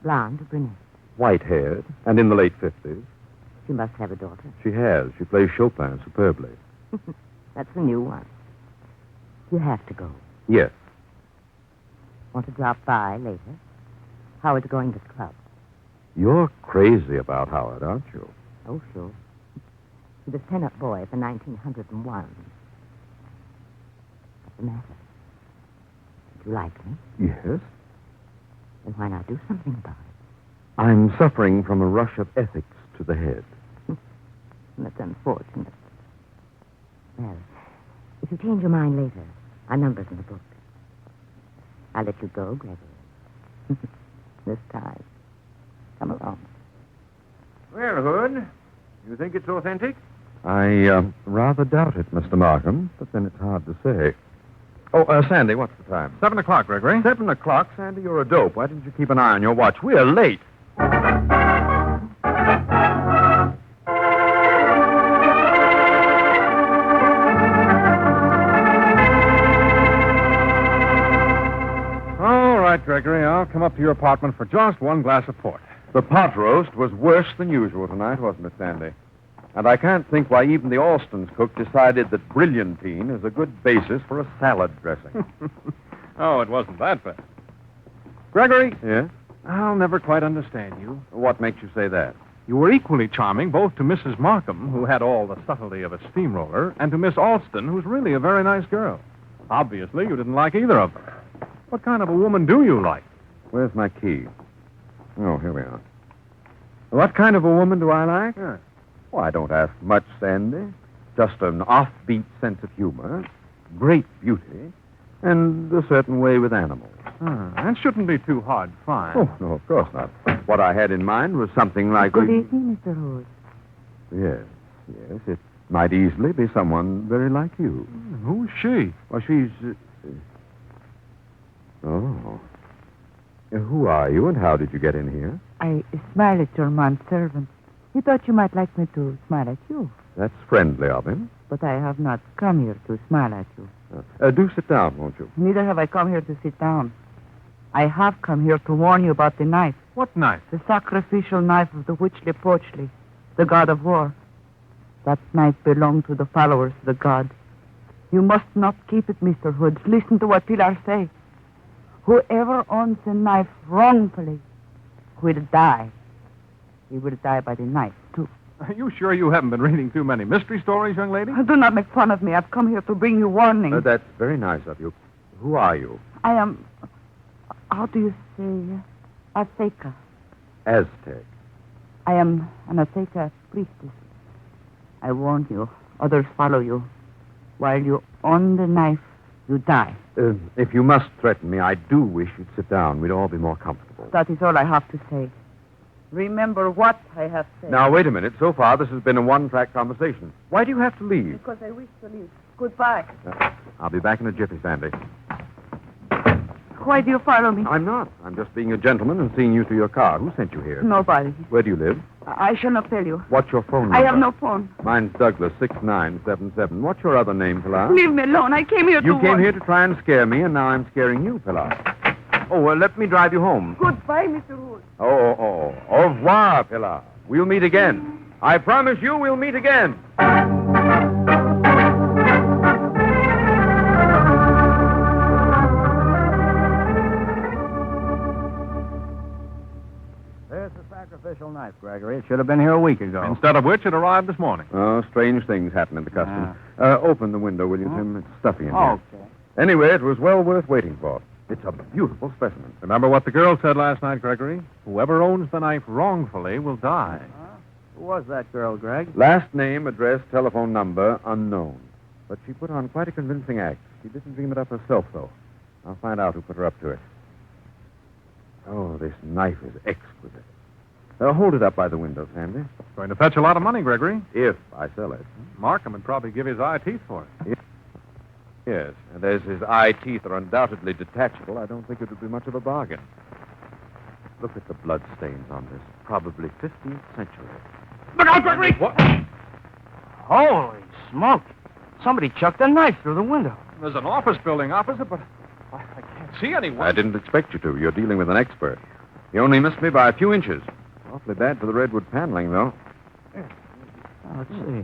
Blonde or brunette? White-haired, and in the late 50s. She must have a daughter. She has. She plays Chopin superbly. That's a new one. You have to go. Yes. Want to drop by later? Howard's going to the club. You're crazy about Howard, aren't you? Oh, sure. He was pen-up boy for 1901. What's the matter? Do you like me? Yes. Then why not do something about it? I'm suffering from a rush of ethics to the head. That's unfortunate. Well, if you change your mind later, our number's in the book. I'll let you go, Gregory. This time. Come along. Well, Hood, you think it's authentic? I rather doubt it, Mr. Markham, but then it's hard to say. Oh, Sandy, what's the time? 7 o'clock, Gregory. 7 o'clock? Sandy, you're a dope. Why didn't you keep an eye on your watch? We're late. All right, Gregory. I'll come up to your apartment for just one glass of port. The pot roast was worse than usual tonight, wasn't it, Sandy? And I can't think why even the Alston's cook decided that brilliantine is a good basis for a salad dressing. Oh, it wasn't that bad. Gregory, Yes? I'll never quite understand you. What makes you say that? You were equally charming both to Mrs. Markham, who had all the subtlety of a steamroller, and to Miss Alston, who's really a very nice girl. Obviously, you didn't like either of them. What kind of a woman do you like? Where's my key? Oh, here we are. What kind of a woman do I like? Yeah. Well, I don't ask much, Sandy. Just an offbeat sense of humor, great beauty, and a certain way with animals. That shouldn't be too hard to find. Oh, no, of course not. What I had in mind was something like... Good evening, Mr. Hood. Yes, it might easily be someone very like you. Who's she? Well, she's... Oh. Who are you, and how did you get in here? I smile at your manservant. He thought you might like me to smile at you. That's friendly of him. But I have not come here to smile at you. Do sit down, won't you? Neither have I come here to sit down. I have come here to warn you about the knife. What knife? The sacrificial knife of the Witchley Porchley, the god of war. That knife belonged to the followers of the god. You must not keep it, Mr. Hood. Listen to what Pilar say. Whoever owns a knife wrongfully will die. He will die by the knife, too. Are you sure you haven't been reading too many mystery stories, young lady? Do not make fun of me. I've come here to bring you warning. That's very nice of you. Who are you? I am... How do you say? Azteca. Aztec. I am an Azteca priestess. I warn you. Others follow you. While you own the knife, you die. If you must threaten me, I do wish you'd sit down. We'd all be more comfortable. That is all I have to say. Remember what I have said. Now, wait a minute. So far, this has been a one-track conversation. Why do you have to leave? Because I wish to leave. Goodbye. I'll be back in a jiffy, Sandy. Why do you follow me? I'm not. I'm just being a gentleman and seeing you to your car. Who sent you here? Nobody. Where do you live? I shall not tell you. What's your phone number? I have no phone. Mine's Douglas, 6977. What's your other name, Pilar? Leave me alone. I came here to You came warn... here to try and scare me, and now I'm scaring you, Pilar. Oh, well, let me drive you home. Goodbye, Mr. Wood. Oh. Au revoir, Pilar. We'll meet again. I promise you we'll meet again. There's the sacrificial knife, Gregory. It should have been here a week ago. Instead of which, it arrived this morning. Oh, strange things happen in the customs. Open the window, will you, Tim? It's stuffy in here. Okay. Anyway, it was well worth waiting for. It's a beautiful specimen. Remember what the girl said last night, Gregory? Whoever owns the knife wrongfully will die. Who was that girl, Greg? Last name, address, telephone number, unknown. But she put on quite a convincing act. She didn't dream it up herself, though. I'll find out who put her up to it. Oh, this knife is exquisite. Hold it up by the window, Sandy. It's going to fetch a lot of money, Gregory. If I sell it. Markham would probably give his eye teeth for it. Yes, and as his eye teeth are undoubtedly detachable, I don't think it would be much of a bargain. Look at the blood stains on this. Probably 15th century. Look out, Gregory! What? Holy smoke. Somebody chucked a knife through the window. There's an office building opposite, but I can't see anyone. I didn't expect you to. You're dealing with an expert. You only missed me by a few inches. Awfully bad for the redwood paneling, though. Let's see.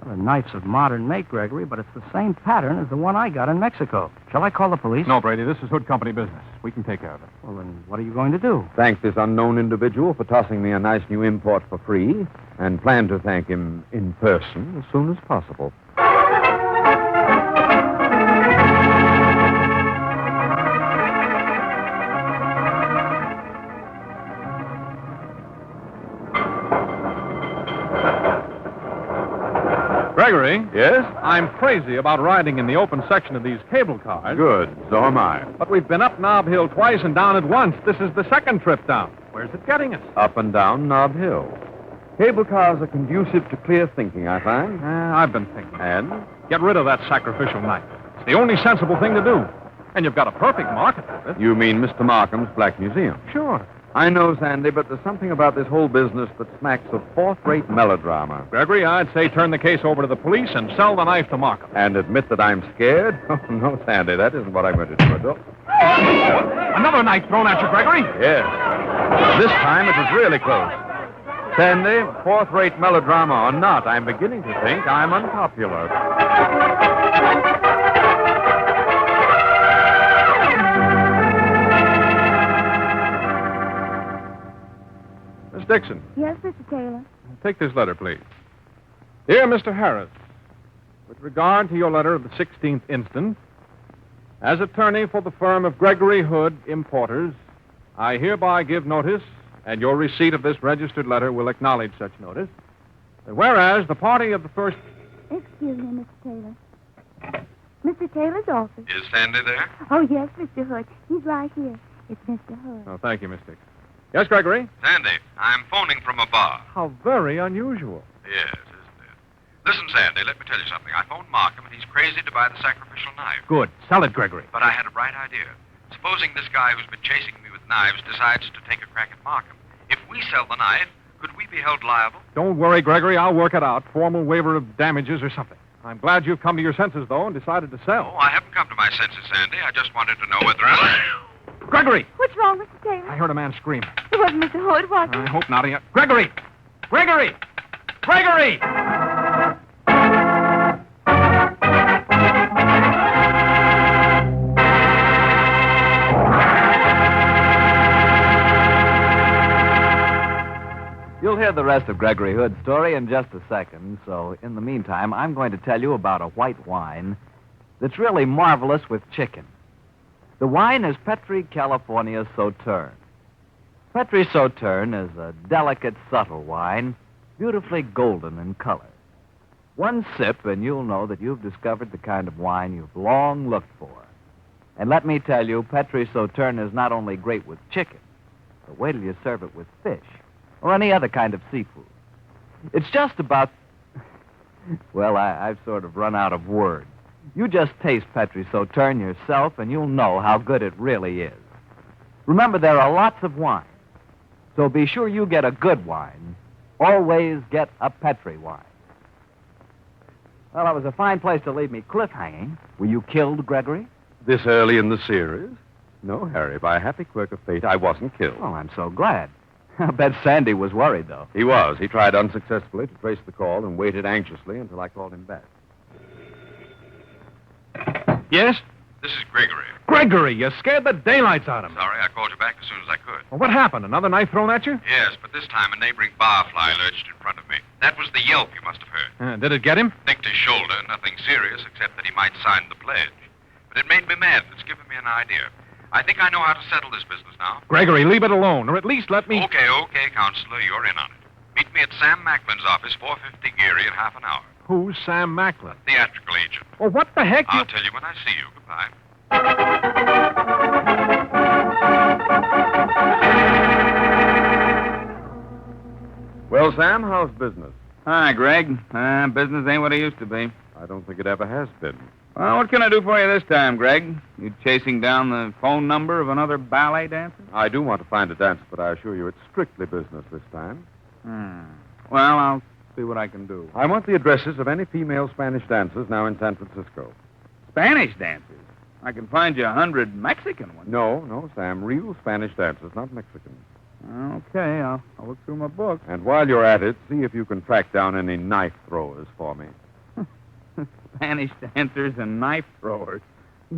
Well, the knife's of modern make, Gregory, but it's the same pattern as the one I got in Mexico. Shall I call the police? No, Brady, this is Hood Company business. We can take care of it. Well, then what are you going to do? Thank this unknown individual for tossing me a nice new import for free, and plan to thank him in person as soon as possible. Gregory? Yes? I'm crazy about riding in the open section of these cable cars. Good. So am I. But we've been up Knob Hill twice and down it once. This is the second trip down. Where's it getting us? Up and down Knob Hill. Cable cars are conducive to clear thinking, I find. I've been thinking. And? Get rid of that sacrificial knife. It's the only sensible thing to do. And you've got a perfect market for it. You mean Mr. Markham's Black Museum? Sure. I know, Sandy, but there's something about this whole business that smacks of fourth-rate melodrama. Gregory, I'd say turn the case over to the police and sell the knife to Markham. And admit that I'm scared? Oh, no, Sandy, that isn't what I'm going to do. Another knife thrown at you, Gregory? Yes. This time it was really close. Sandy, fourth-rate melodrama or not, I'm beginning to think I'm unpopular. Miss Dixon, Yes, Mr. Taylor. take this letter, please. Dear Mr. Harris, with regard to your letter of the 16th instant, as attorney for the firm of Gregory Hood, Importers, I hereby give notice, and your receipt of this registered letter will acknowledge such notice, that whereas the party of the first... Excuse me, Mr. Taylor. Mr. Taylor's office. Is Sandy there? Oh, yes, Mr. Hood. He's right here. It's Mr. Hood. Oh, thank you, Miss Dixon. Yes, Gregory? Sandy, I'm phoning from a bar. How very unusual. Yes, isn't it? Listen, Sandy, let me tell you something. I phoned Markham, and he's crazy to buy the sacrificial knife. Good. Sell it, Gregory. But I had a bright idea. Supposing this guy who's been chasing me with knives decides to take a crack at Markham. If we sell the knife, could we be held liable? Don't worry, Gregory. I'll work it out. Formal waiver of damages or something. I'm glad you've come to your senses, though, and decided to sell. Oh, I haven't come to my senses, Sandy. I just wanted to know whether I... Gregory! What's wrong, Mr. Taylor? I heard a man scream. It wasn't Mr. Hood, was it? I hope not. Gregory! Gregory! Gregory! You'll hear the rest of Gregory Hood's story in just a second, so in the meantime, I'm going to tell you about a white wine that's really marvelous with chicken. The wine is Petri California Sauterne. Petri Sauterne is a delicate, subtle wine, beautifully golden in color. One sip, and you'll know that you've discovered the kind of wine you've long looked for. And let me tell you, Petri Sauterne is not only great with chicken, but wait till you serve it with fish or any other kind of seafood. It's just about... Well, I've sort of run out of words. You just taste Petri Sauterne yourself, and you'll know how good it really is. Remember, there are lots of wines, so be sure you get a good wine. Always get a Petri wine. Well, that was a fine place to leave me cliffhanging. Were you killed, Gregory? This early in the series? No, Harry. By a happy quirk of fate, I wasn't killed. Oh, I'm so glad. I bet Sandy was worried, though. He was. He tried unsuccessfully to trace the call and waited anxiously until I called him back. Yes? This is Gregory. Gregory, you scared the daylights out of me. Sorry, I called you back as soon as I could. Well, what happened? Another knife thrown at you? Yes, but this time a neighboring barfly lurched in front of me. That was the yelp you must have heard. Did it get him? Nicked his shoulder, nothing serious except that he might sign the pledge. But it made me mad. It's given me an idea. I think I know how to settle this business now. Gregory, leave it alone, or at least let me... Okay, Counselor, you're in on it. Meet me at Sam Macklin's office, 450 Geary, in half an hour. Who's Sam Macklin? Theatrical agent. Well, what the heck? I'll tell you when I see you. Goodbye. Well, Sam, how's business? Hi, Greg. Business ain't what it used to be. I don't think it ever has been. Well, what can I do for you this time, Greg? You chasing down the phone number of another ballet dancer? I do want to find a dancer, but I assure you it's strictly business this time. Well, I'll see what I can do. I want the addresses of any female Spanish dancers now in San Francisco. Spanish dancers? I can find you 100 Mexican ones. No, Sam. Real Spanish dancers, not Mexican. Okay, I'll look through my book. And while you're at it, see if you can track down any knife throwers for me. Spanish dancers and knife throwers.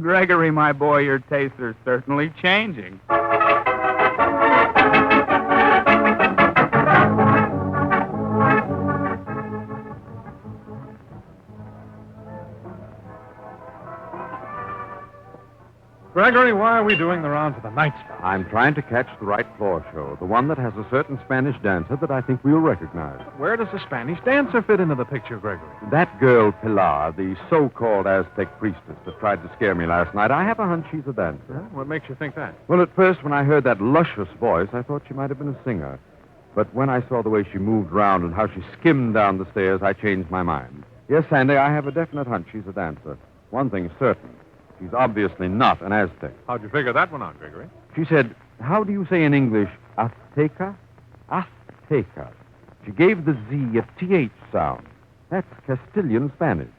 Gregory, my boy, your tastes are certainly changing. Gregory, why are we doing the rounds of the night spot? I'm trying to catch the right floor show, the one that has a certain Spanish dancer that I think we'll recognize. Where does the Spanish dancer fit into the picture, Gregory? That girl, Pilar, the so-called Aztec priestess that tried to scare me last night, I have a hunch she's a dancer. What makes you think that? Well, at first, when I heard that luscious voice, I thought she might have been a singer. But when I saw the way she moved round and how she skimmed down the stairs, I changed my mind. Yes, Sandy, I have a definite hunch she's a dancer. One thing's certain. She's obviously not an Aztec. How'd you figure that one out, Gregory? She said, how do you say in English, Azteca? Azteca. She gave the Z a TH sound. That's Castilian Spanish.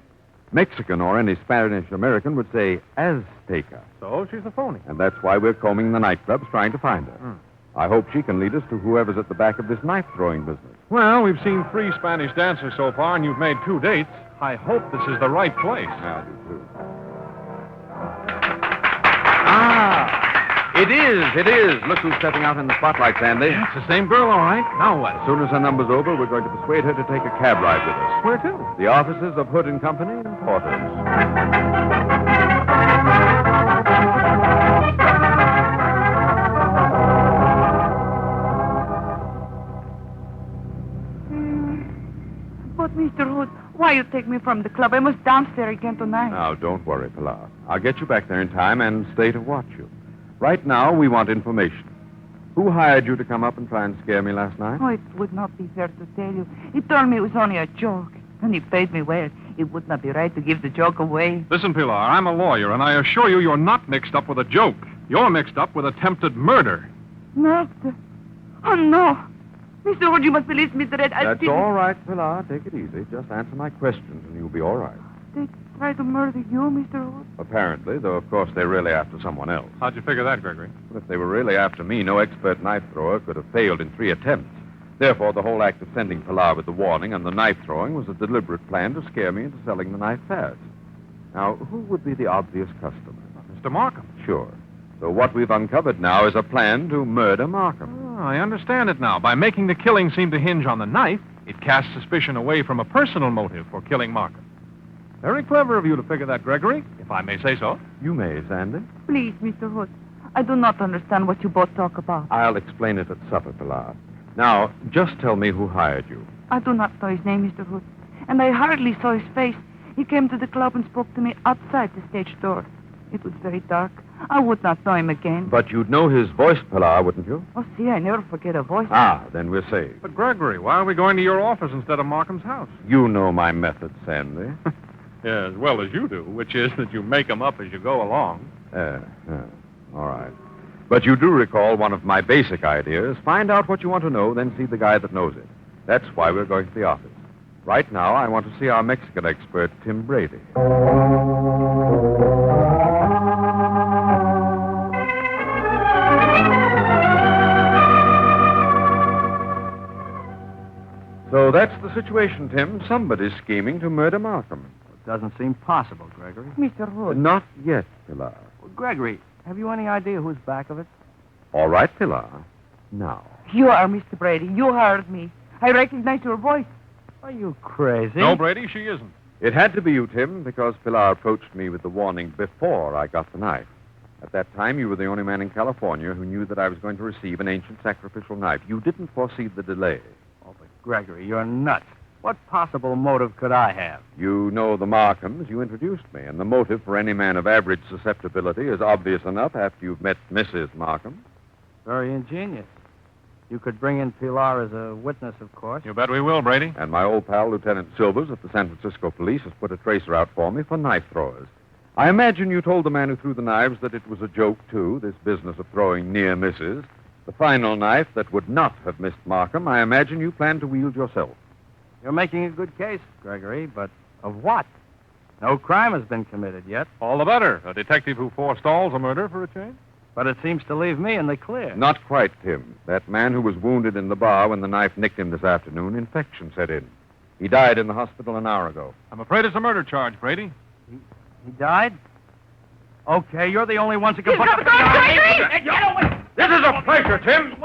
Mexican or any Spanish American would say Azteca. So she's a phony. And that's why we're combing the nightclubs trying to find her. I hope she can lead us to whoever's at the back of this knife-throwing business. Well, we've seen 3 Spanish dancers so far, and you've made 2 dates. I hope this is the right place. I do, too. It is. Look who's stepping out in the spotlight, Sandy. It's the same girl, all right. Now what? As soon as her number's over, we're going to persuade her to take a cab ride with us. Where to? The offices of Hood and Company and Porters. But, Mr. Hood, why you take me from the club? I must dance there again tonight. Now, don't worry, Pilar. I'll get you back there in time and stay to watch you. Right now, we want information. Who hired you to come up and try and scare me last night? Oh, it would not be fair to tell you. He told me it was only a joke, and he paid me well. It would not be right to give the joke away. Listen, Pilar, I'm a lawyer, and I assure you you're not mixed up with a joke. You're mixed up with attempted murder. Murder? Oh, no. Mr. Hood, you must release me to that. That's all right, Pilar. Take it easy. Just answer my questions, and you'll be all right. They tried to murder you, Mr. Hood? Apparently, though, of course, they're really after someone else. How'd you figure that, Gregory? Well, if they were really after me, no expert knife thrower could have failed in 3 attempts. Therefore, the whole act of sending Pilar with the warning and the knife throwing was a deliberate plan to scare me into selling the knife fast. Now, who would be the obvious customer? Mr. Markham. Sure. So what we've uncovered now is a plan to murder Markham. Oh, I understand it now. By making the killing seem to hinge on the knife, it casts suspicion away from a personal motive for killing Markham. Very clever of you to figure that, Gregory, if I may say so. You may, Sandy. Please, Mr. Hood. I do not understand what you both talk about. I'll explain it at supper, Pilar. Now, just tell me who hired you. I do not know his name, Mr. Hood. And I hardly saw his face. He came to the club and spoke to me outside the stage door. It was very dark. I would not know him again. But you'd know his voice, Pilar, wouldn't you? Oh, see, I never forget a voice. Then we're saved. But, Gregory, why are we going to your office instead of Markham's house? You know my method, Sandy. Yeah, as well as you do, which is that you make them up as you go along. All right. But you do recall one of my basic ideas. Find out what you want to know, then see the guy that knows it. That's why we're going to the office. Right now, I want to see our Mexican expert, Tim Brady. So that's the situation, Tim. Somebody's scheming to murder Markham. It doesn't seem possible, Gregory. Mr. Hood. Not yet, Pilar. Well, Gregory, have you any idea who's back of it? All right, Pilar. Now. You are Mr. Brady. You heard me. I recognize your voice. Are you crazy? No, Brady, she isn't. It had to be you, Tim, because Pilar approached me with the warning before I got the knife. At that time, you were the only man in California who knew that I was going to receive an ancient sacrificial knife. You didn't foresee the delay. Oh, but Gregory, you're nuts. What possible motive could I have? You know the Markhams. You introduced me, and the motive for any man of average susceptibility is obvious enough after you've met Mrs. Markham. Very ingenious. You could bring in Pilar as a witness, of course. You bet we will, Brady. And my old pal, Lieutenant Silvers, of the San Francisco Police, has put a tracer out for me for knife throwers. I imagine you told the man who threw the knives that it was a joke, too, this business of throwing near misses. The final knife that would not have missed Markham, I imagine you planned to wield yourself. You're making a good case, Gregory, but of what? No crime has been committed yet, All the better. A detective who forestalls a murder for a change. but it seems to leave me in the clear. Not quite, Tim. That man who was wounded in the bar when the knife nicked him this afternoon, infection set in. He died in the hospital an hour ago. I'm afraid it's a murder charge, Brady. He died? Okay, you're the only ones who can put up... This is a pleasure, Tim.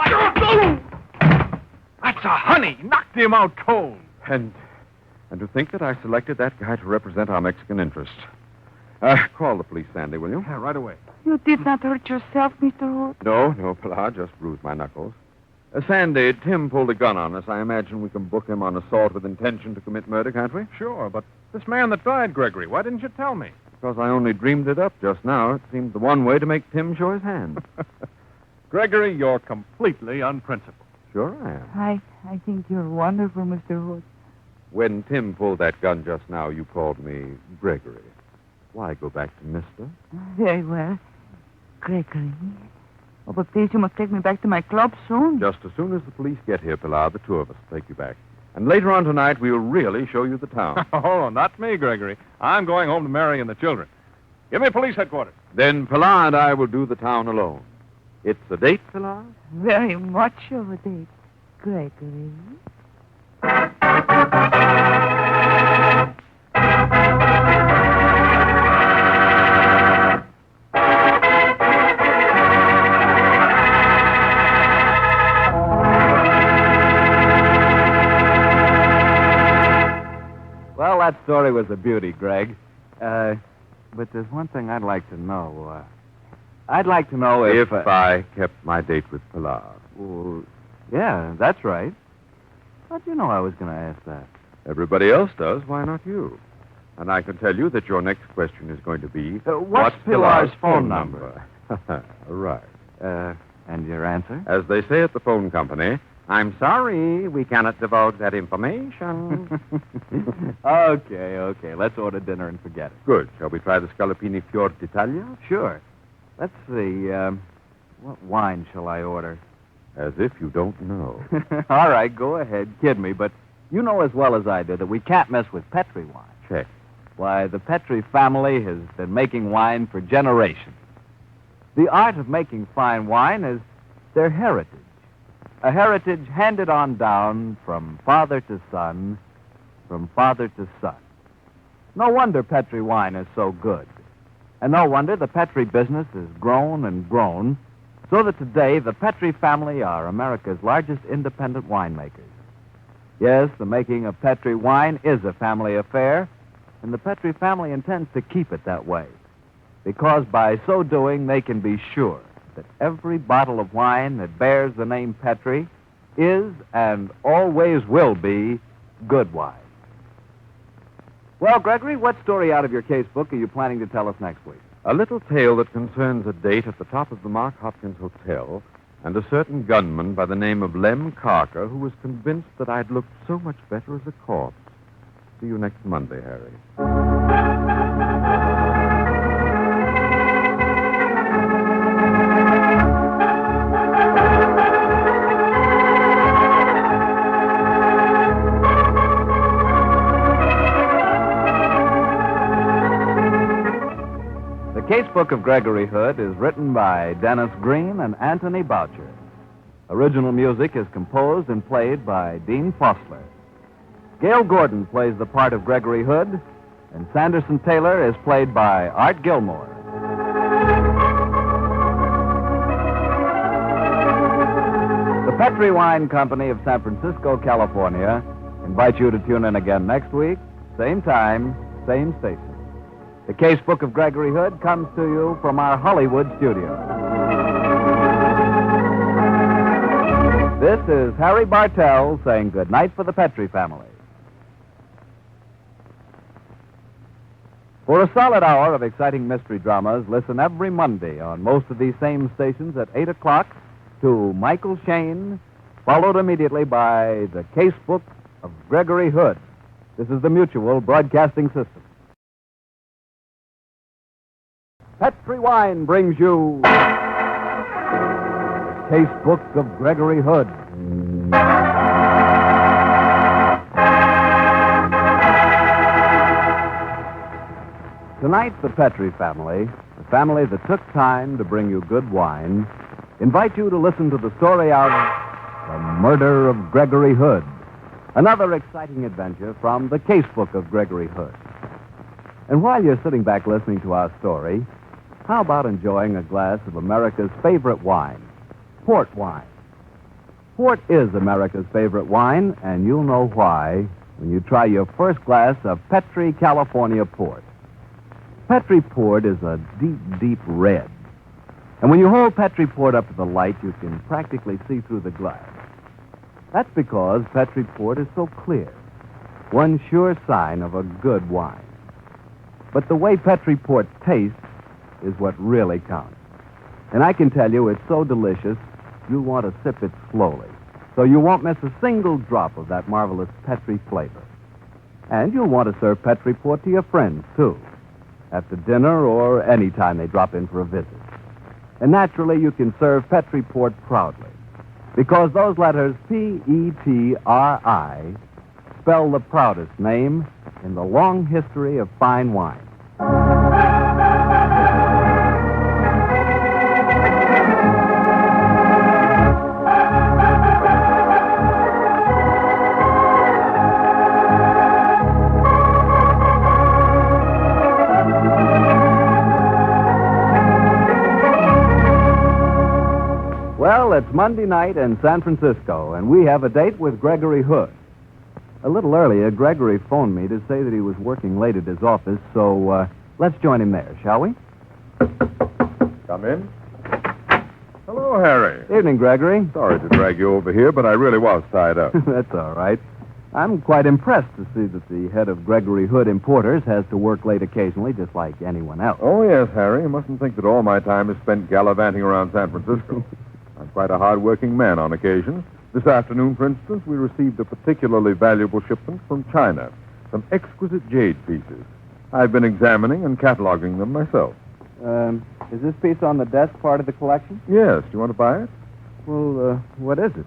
That's a honey. Knocked him out cold. And to think that I selected that guy to represent our Mexican interests. Call the police, Sandy, will you? Yeah, right away. You did not hurt yourself, Mr. Hood. No, Pilar, just bruised my knuckles. Sandy, Tim pulled a gun on us. I imagine we can book him on assault with intention to commit murder, can't we? Sure, but this man that died, Gregory, why didn't you tell me? Because I only dreamed it up just now. It seemed the one way to make Tim show his hand. Gregory, you're completely unprincipled. Sure I am. I think you're wonderful, Mr. Hood. When Tim pulled that gun just now, you called me Gregory. Why go back to Mister? Very well. Gregory. Oh, but please, you must take me back to my club soon. Just as soon as the police get here, Pilar, the two of us will take you back. And later on tonight, we'll really show you the town. Oh, not me, Gregory. I'm going home to Mary and the children. Give me police headquarters. Then Pilar and I will do the town alone. It's a date, Pilar? Very much of a date, Gregory. Well, that story was a beauty, Greg. But there's one thing I'd like to know. I'd like to know if I kept my date with Pilar. Well, yeah, that's right. How'd you know I was going to ask that? Everybody else does. Why not you? And I can tell you that your next question is going to be... What's Pilar's phone number? Right. And your answer? As they say at the phone company, I'm sorry, we cannot divulge that information. Okay. Let's order dinner and forget it. Good. Shall we try the Scalapini Fior d'Italia? Sure. Let's see. What wine shall I order? As if you don't know. All right, go ahead. Kid me, but you know as well as I do that we can't mess with Petri wine. Check. Why, the Petri family has been making wine for generations. The art of making fine wine is their heritage. A heritage handed on down from father to son, from father to son. No wonder Petri wine is so good. And no wonder the Petri business has grown and grown, so that today the Petri family are America's largest independent winemakers. Yes, the making of Petri wine is a family affair, and the Petri family intends to keep it that way, because by so doing they can be sure that every bottle of wine that bears the name Petri is and always will be good wine. Well, Gregory, what story out of your case book are you planning to tell us next week? A little tale that concerns a date at the top of the Mark Hopkins Hotel and a certain gunman by the name of Lem Carker who was convinced that I'd looked so much better as a corpse. See you next Monday, Harry. The Casebook of Gregory Hood is written by Dennis Green and Anthony Boucher. Original music is composed and played by Dean Fossler. Gail Gordon plays the part of Gregory Hood, and Sanderson Taylor is played by Art Gilmore. The Petri Wine Company of San Francisco, California, invites you to tune in again next week, same time, same station. The Casebook of Gregory Hood comes to you from our Hollywood studio. This is Harry Bartell saying good night for the Petri family. For a solid hour of exciting mystery dramas, listen every Monday on most of these same stations at 8 o'clock to Michael Shane, followed immediately by the Casebook of Gregory Hood. This is the Mutual Broadcasting System. Petri Wine brings you Casebook of Gregory Hood. Tonight, the Petrie family, the family that took time to bring you good wine, invite you to listen to the story of The Murder of Gregory Hood, another exciting adventure from the Casebook of Gregory Hood. And while you're sitting back listening to our story, how about enjoying a glass of America's favorite wine, port wine? Port is America's favorite wine, and you'll know why when you try your first glass of Petrie California Port. Petrie Port is a deep, deep red. And when you hold Petrie Port up to the light, you can practically see through the glass. That's because Petrie Port is so clear, one sure sign of a good wine. But the way Petrie Port tastes is what really counts. And I can tell you it's so delicious, you'll want to sip it slowly, so you won't miss a single drop of that marvelous Petrie flavor. And you'll want to serve Petrie Port to your friends, too, after dinner or any time they drop in for a visit. And naturally, you can serve Petrie Port proudly, because those letters Petri spell the proudest name in the long history of fine wine. Well, it's Monday night in San Francisco, and we have a date with Gregory Hood. A little earlier, Gregory phoned me to say that he was working late at his office, so let's join him there, shall we? Come in. Hello, Harry. Evening, Gregory. Sorry to drag you over here, but I really was tied up. That's all right. I'm quite impressed to see that the head of Gregory Hood Importers has to work late occasionally, just like anyone else. Oh, yes, Harry. You mustn't think that all my time is spent gallivanting around San Francisco. I'm quite a hard-working man on occasion. This afternoon, for instance, we received a particularly valuable shipment from China, some exquisite jade pieces. I've been examining and cataloging them myself. Is this piece on the desk part of the collection? Yes. Do you want to buy it? Well, what is it?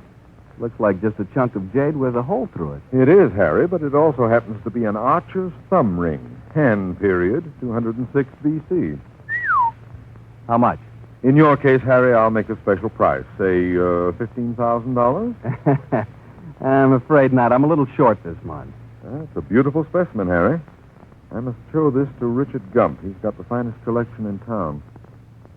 Looks like just a chunk of jade with a hole through it. It is, Harry, but it also happens to be an archer's thumb ring, Han period, 206 B.C. How much? In your case, Harry, I'll make a special price. Say, $15,000? I'm afraid not. I'm a little short this month. It's a beautiful specimen, Harry. I must show this to Richard Gump. He's got the finest collection in town.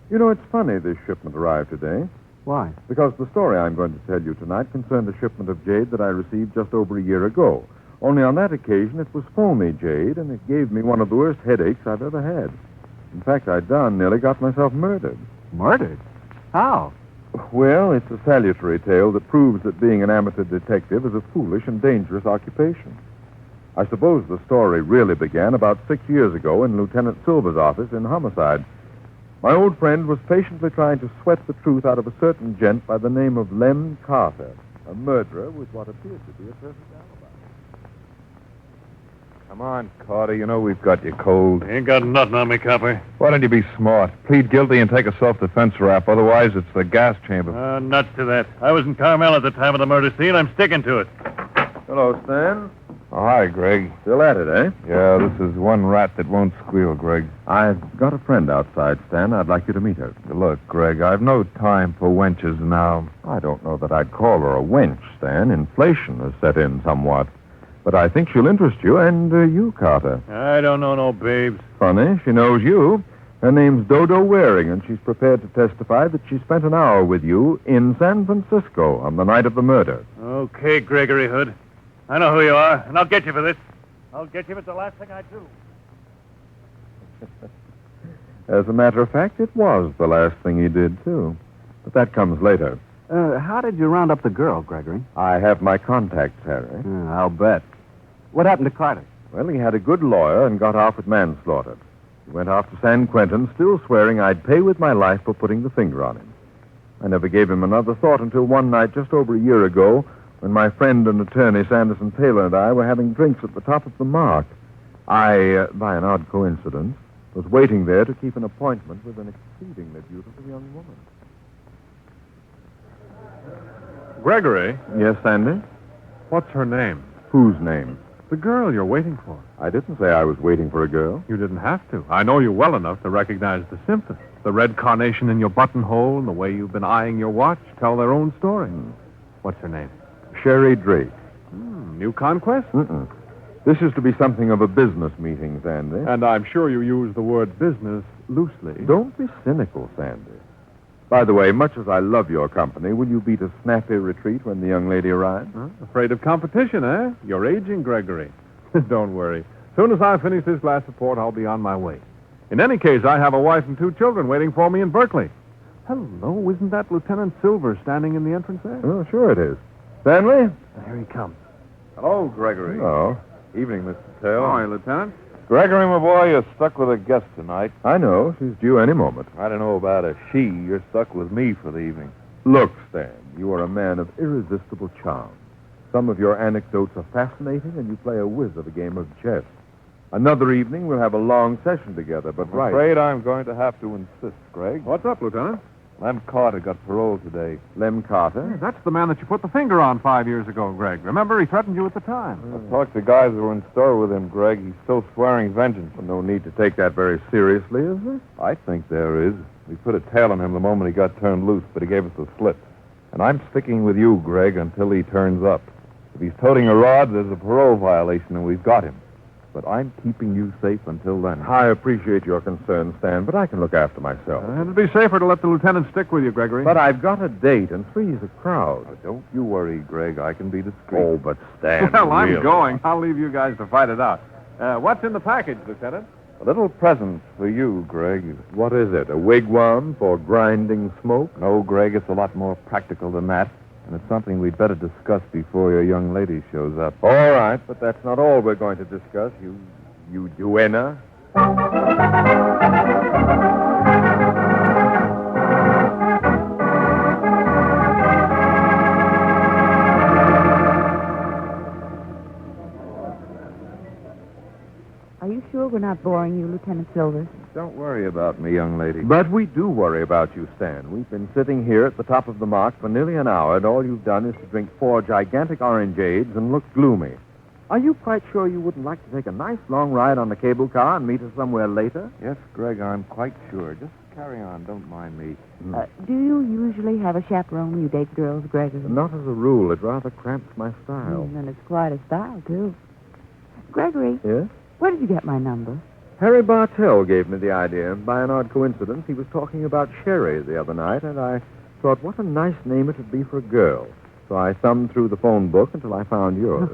You know, it's funny this shipment arrived today. Why? Because the story I'm going to tell you tonight concerned a shipment of jade that I received just over a year ago. Only on that occasion, it was foamy jade, and it gave me one of the worst headaches I've ever had. In fact, I darn nearly got myself murdered. Murdered? How? Well, it's a salutary tale that proves that being an amateur detective is a foolish and dangerous occupation. I suppose the story really began about 6 years ago in Lieutenant Silver's office in homicide. My old friend was patiently trying to sweat the truth out of a certain gent by the name of Lem Carter, a murderer with what appeared to be a perfect alibi. Come on, Carter. You know we've got you cold. Ain't got nothing on me, copper. Why don't you be smart? Plead guilty and take a self-defense rap. Otherwise, it's the gas chamber. Nuts to that. I was in Carmel at the time of the murder scene. I'm sticking to it. Hello, Stan. Oh, hi, Greg. Still at it, eh? Yeah, this is one rat that won't squeal, Greg. I've got a friend outside, Stan. I'd like you to meet her. Look, Greg, I've no time for wenches now. I don't know that I'd call her a wench, Stan. Inflation has set in somewhat. But I think she'll interest you, and you, Carter. I don't know no babes. Funny, she knows you. Her name's Dodo Waring, and she's prepared to testify that she spent an hour with you in San Francisco on the night of the murder. Okay, Gregory Hood. I know who you are, and I'll get you for this. I'll get you if it's the last thing I do. As a matter of fact, it was the last thing he did, too. But that comes later. How did you round up the girl, Gregory? I have my contacts, Harry. I'll bet. What happened to Carter? Well, he had a good lawyer and got off with manslaughter. He went off to San Quentin, still swearing I'd pay with my life for putting the finger on him. I never gave him another thought until one night just over a year ago when my friend and attorney, Sanderson Taylor, and I were having drinks at the top of the Mark. I, by an odd coincidence, was waiting there to keep an appointment with an exceedingly beautiful young woman. Gregory? Yes, Sandy? What's her name? Whose name? The girl you're waiting for. I didn't say I was waiting for a girl. You didn't have to. I know you well enough to recognize the symptoms. The red carnation in your buttonhole and the way you've been eyeing your watch tell their own story. What's her name? Sherry Drake. New conquest? Mm-mm. This is to be something of a business meeting, Sandy. And I'm sure you use the word business loosely. Don't be cynical, Sandy. By the way, much as I love your company, will you beat a snappy retreat when the young lady arrives? Afraid of competition, eh? You're aging, Gregory. Don't worry. As soon as I finish this last report, I'll be on my way. In any case, I have a wife and 2 children waiting for me in Berkeley. Hello, isn't that Lieutenant Silver standing in the entrance there? Oh, sure it is. Stanley? Here he comes. Hello, Gregory. Oh. Evening, Mr. Tail. Hi, Lieutenant. Gregory, my boy, you're stuck with a guest tonight. I know. She's due any moment. I don't know about a she. You're stuck with me for the evening. Look, Stan, you are a man of irresistible charm. Some of your anecdotes are fascinating, and you play a whiz of a game of chess. Another evening, we'll have a long session together, but I'm afraid I'm going to have to insist, Greg. What's up, Lieutenant? Lem Carter got parole today. Lem Carter? That's the man that you put the finger on 5 years ago, Greg. Remember, he threatened you at the time. I talked to guys who were in store with him, Greg. He's still swearing vengeance. Well, no need to take that very seriously, is there? I think there is. We put a tail on him the moment he got turned loose, but he gave us the slip. And I'm sticking with you, Greg, until he turns up. If he's toting a rod, there's a parole violation, and we've got him. But I'm keeping you safe until then. I appreciate your concern, Stan, but I can look after myself. It'd be safer to let the lieutenant stick with you, Gregory. But I've got a date, and 3's a crowd. Don't you worry, Greg. I can be discreet. Oh, but Stan, Well, I'm really. going. I'll leave you guys to fight it out. What's in the package, Lieutenant? A little present for you, Greg. What is it, a wigwam for grinding smoke? No, Greg, it's a lot more practical than that. And it's something we'd better discuss before your young lady shows up. All right, but that's not all we're going to discuss. You duenna. Are you sure we're not boring you, Lieutenant Silver? Don't worry about me, young lady. But we do worry about you, Stan. We've been sitting here at the top of the mark for nearly an hour, and all you've done is to drink 4 gigantic orangeades and look gloomy. Are you quite sure you wouldn't like to take a nice long ride on the cable car and meet us somewhere later? Yes, Greg, I'm quite sure. Just carry on. Don't mind me. Do you usually have a chaperone when you date girls, Gregory? Not as a rule. It rather cramps my style. And it's quite a style, too. Gregory, Yes? where did you get my number? Harry Bartell gave me the idea. By an odd coincidence, he was talking about Sherry the other night, and I thought what a nice name it would be for a girl. So I thumbed through the phone book until I found yours.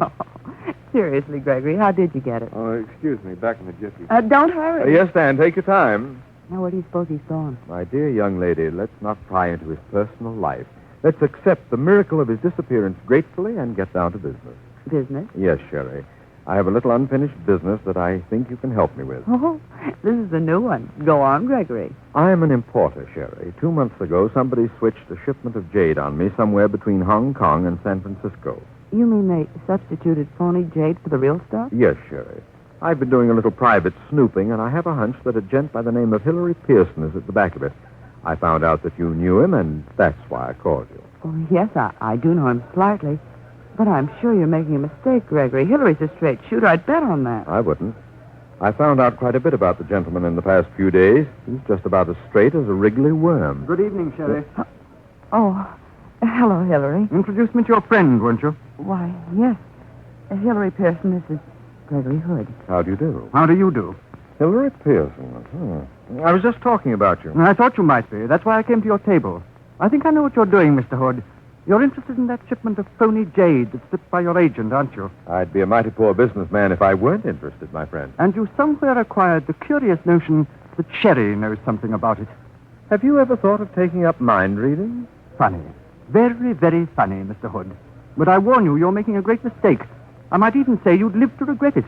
Seriously, Gregory, how did you get it? Oh, excuse me. Back in the jiffy. Don't hurry. Yes, Stan, take your time. Now, where do you suppose he's gone? My dear young lady, let's not pry into his personal life. Let's accept the miracle of his disappearance gratefully and get down to business. Business? Yes, Sherry. I have a little unfinished business that I think you can help me with. Oh, this is a new one. Go on, Gregory. I am an importer, Sherry. 2 months ago, somebody switched a shipment of jade on me somewhere between Hong Kong and San Francisco. You mean they substituted phony jade for the real stuff? Yes, Sherry. I've been doing a little private snooping, and I have a hunch that a gent by the name of Hilary Pearson is at the back of it. I found out that you knew him, and that's why I called you. Oh, yes, I do know him slightly. But I'm sure you're making a mistake, Gregory. Hillary's a straight shooter. I'd bet on that. I wouldn't. I found out quite a bit about the gentleman in the past few days. He's just about as straight as a wriggly worm. Good evening, Sherry. Oh, hello, Hillary. Introduced me to your friend, weren't you? Why, yes. Hillary Pearson, this is Gregory Hood. How do you do? How do you do? Hilary Pearson. I was just talking about you. I thought you might be. That's why I came to your table. I think I know what you're doing, Mr. Hood. You're interested in that shipment of phony jade that slipped by your agent, aren't you? I'd be a mighty poor businessman if I weren't interested, my friend. And you somewhere acquired the curious notion that Sherry knows something about it. Have you ever thought of taking up mind reading? Funny. Very, very funny, Mr. Hood. But I warn you, you're making a great mistake. I might even say you'd live to regret it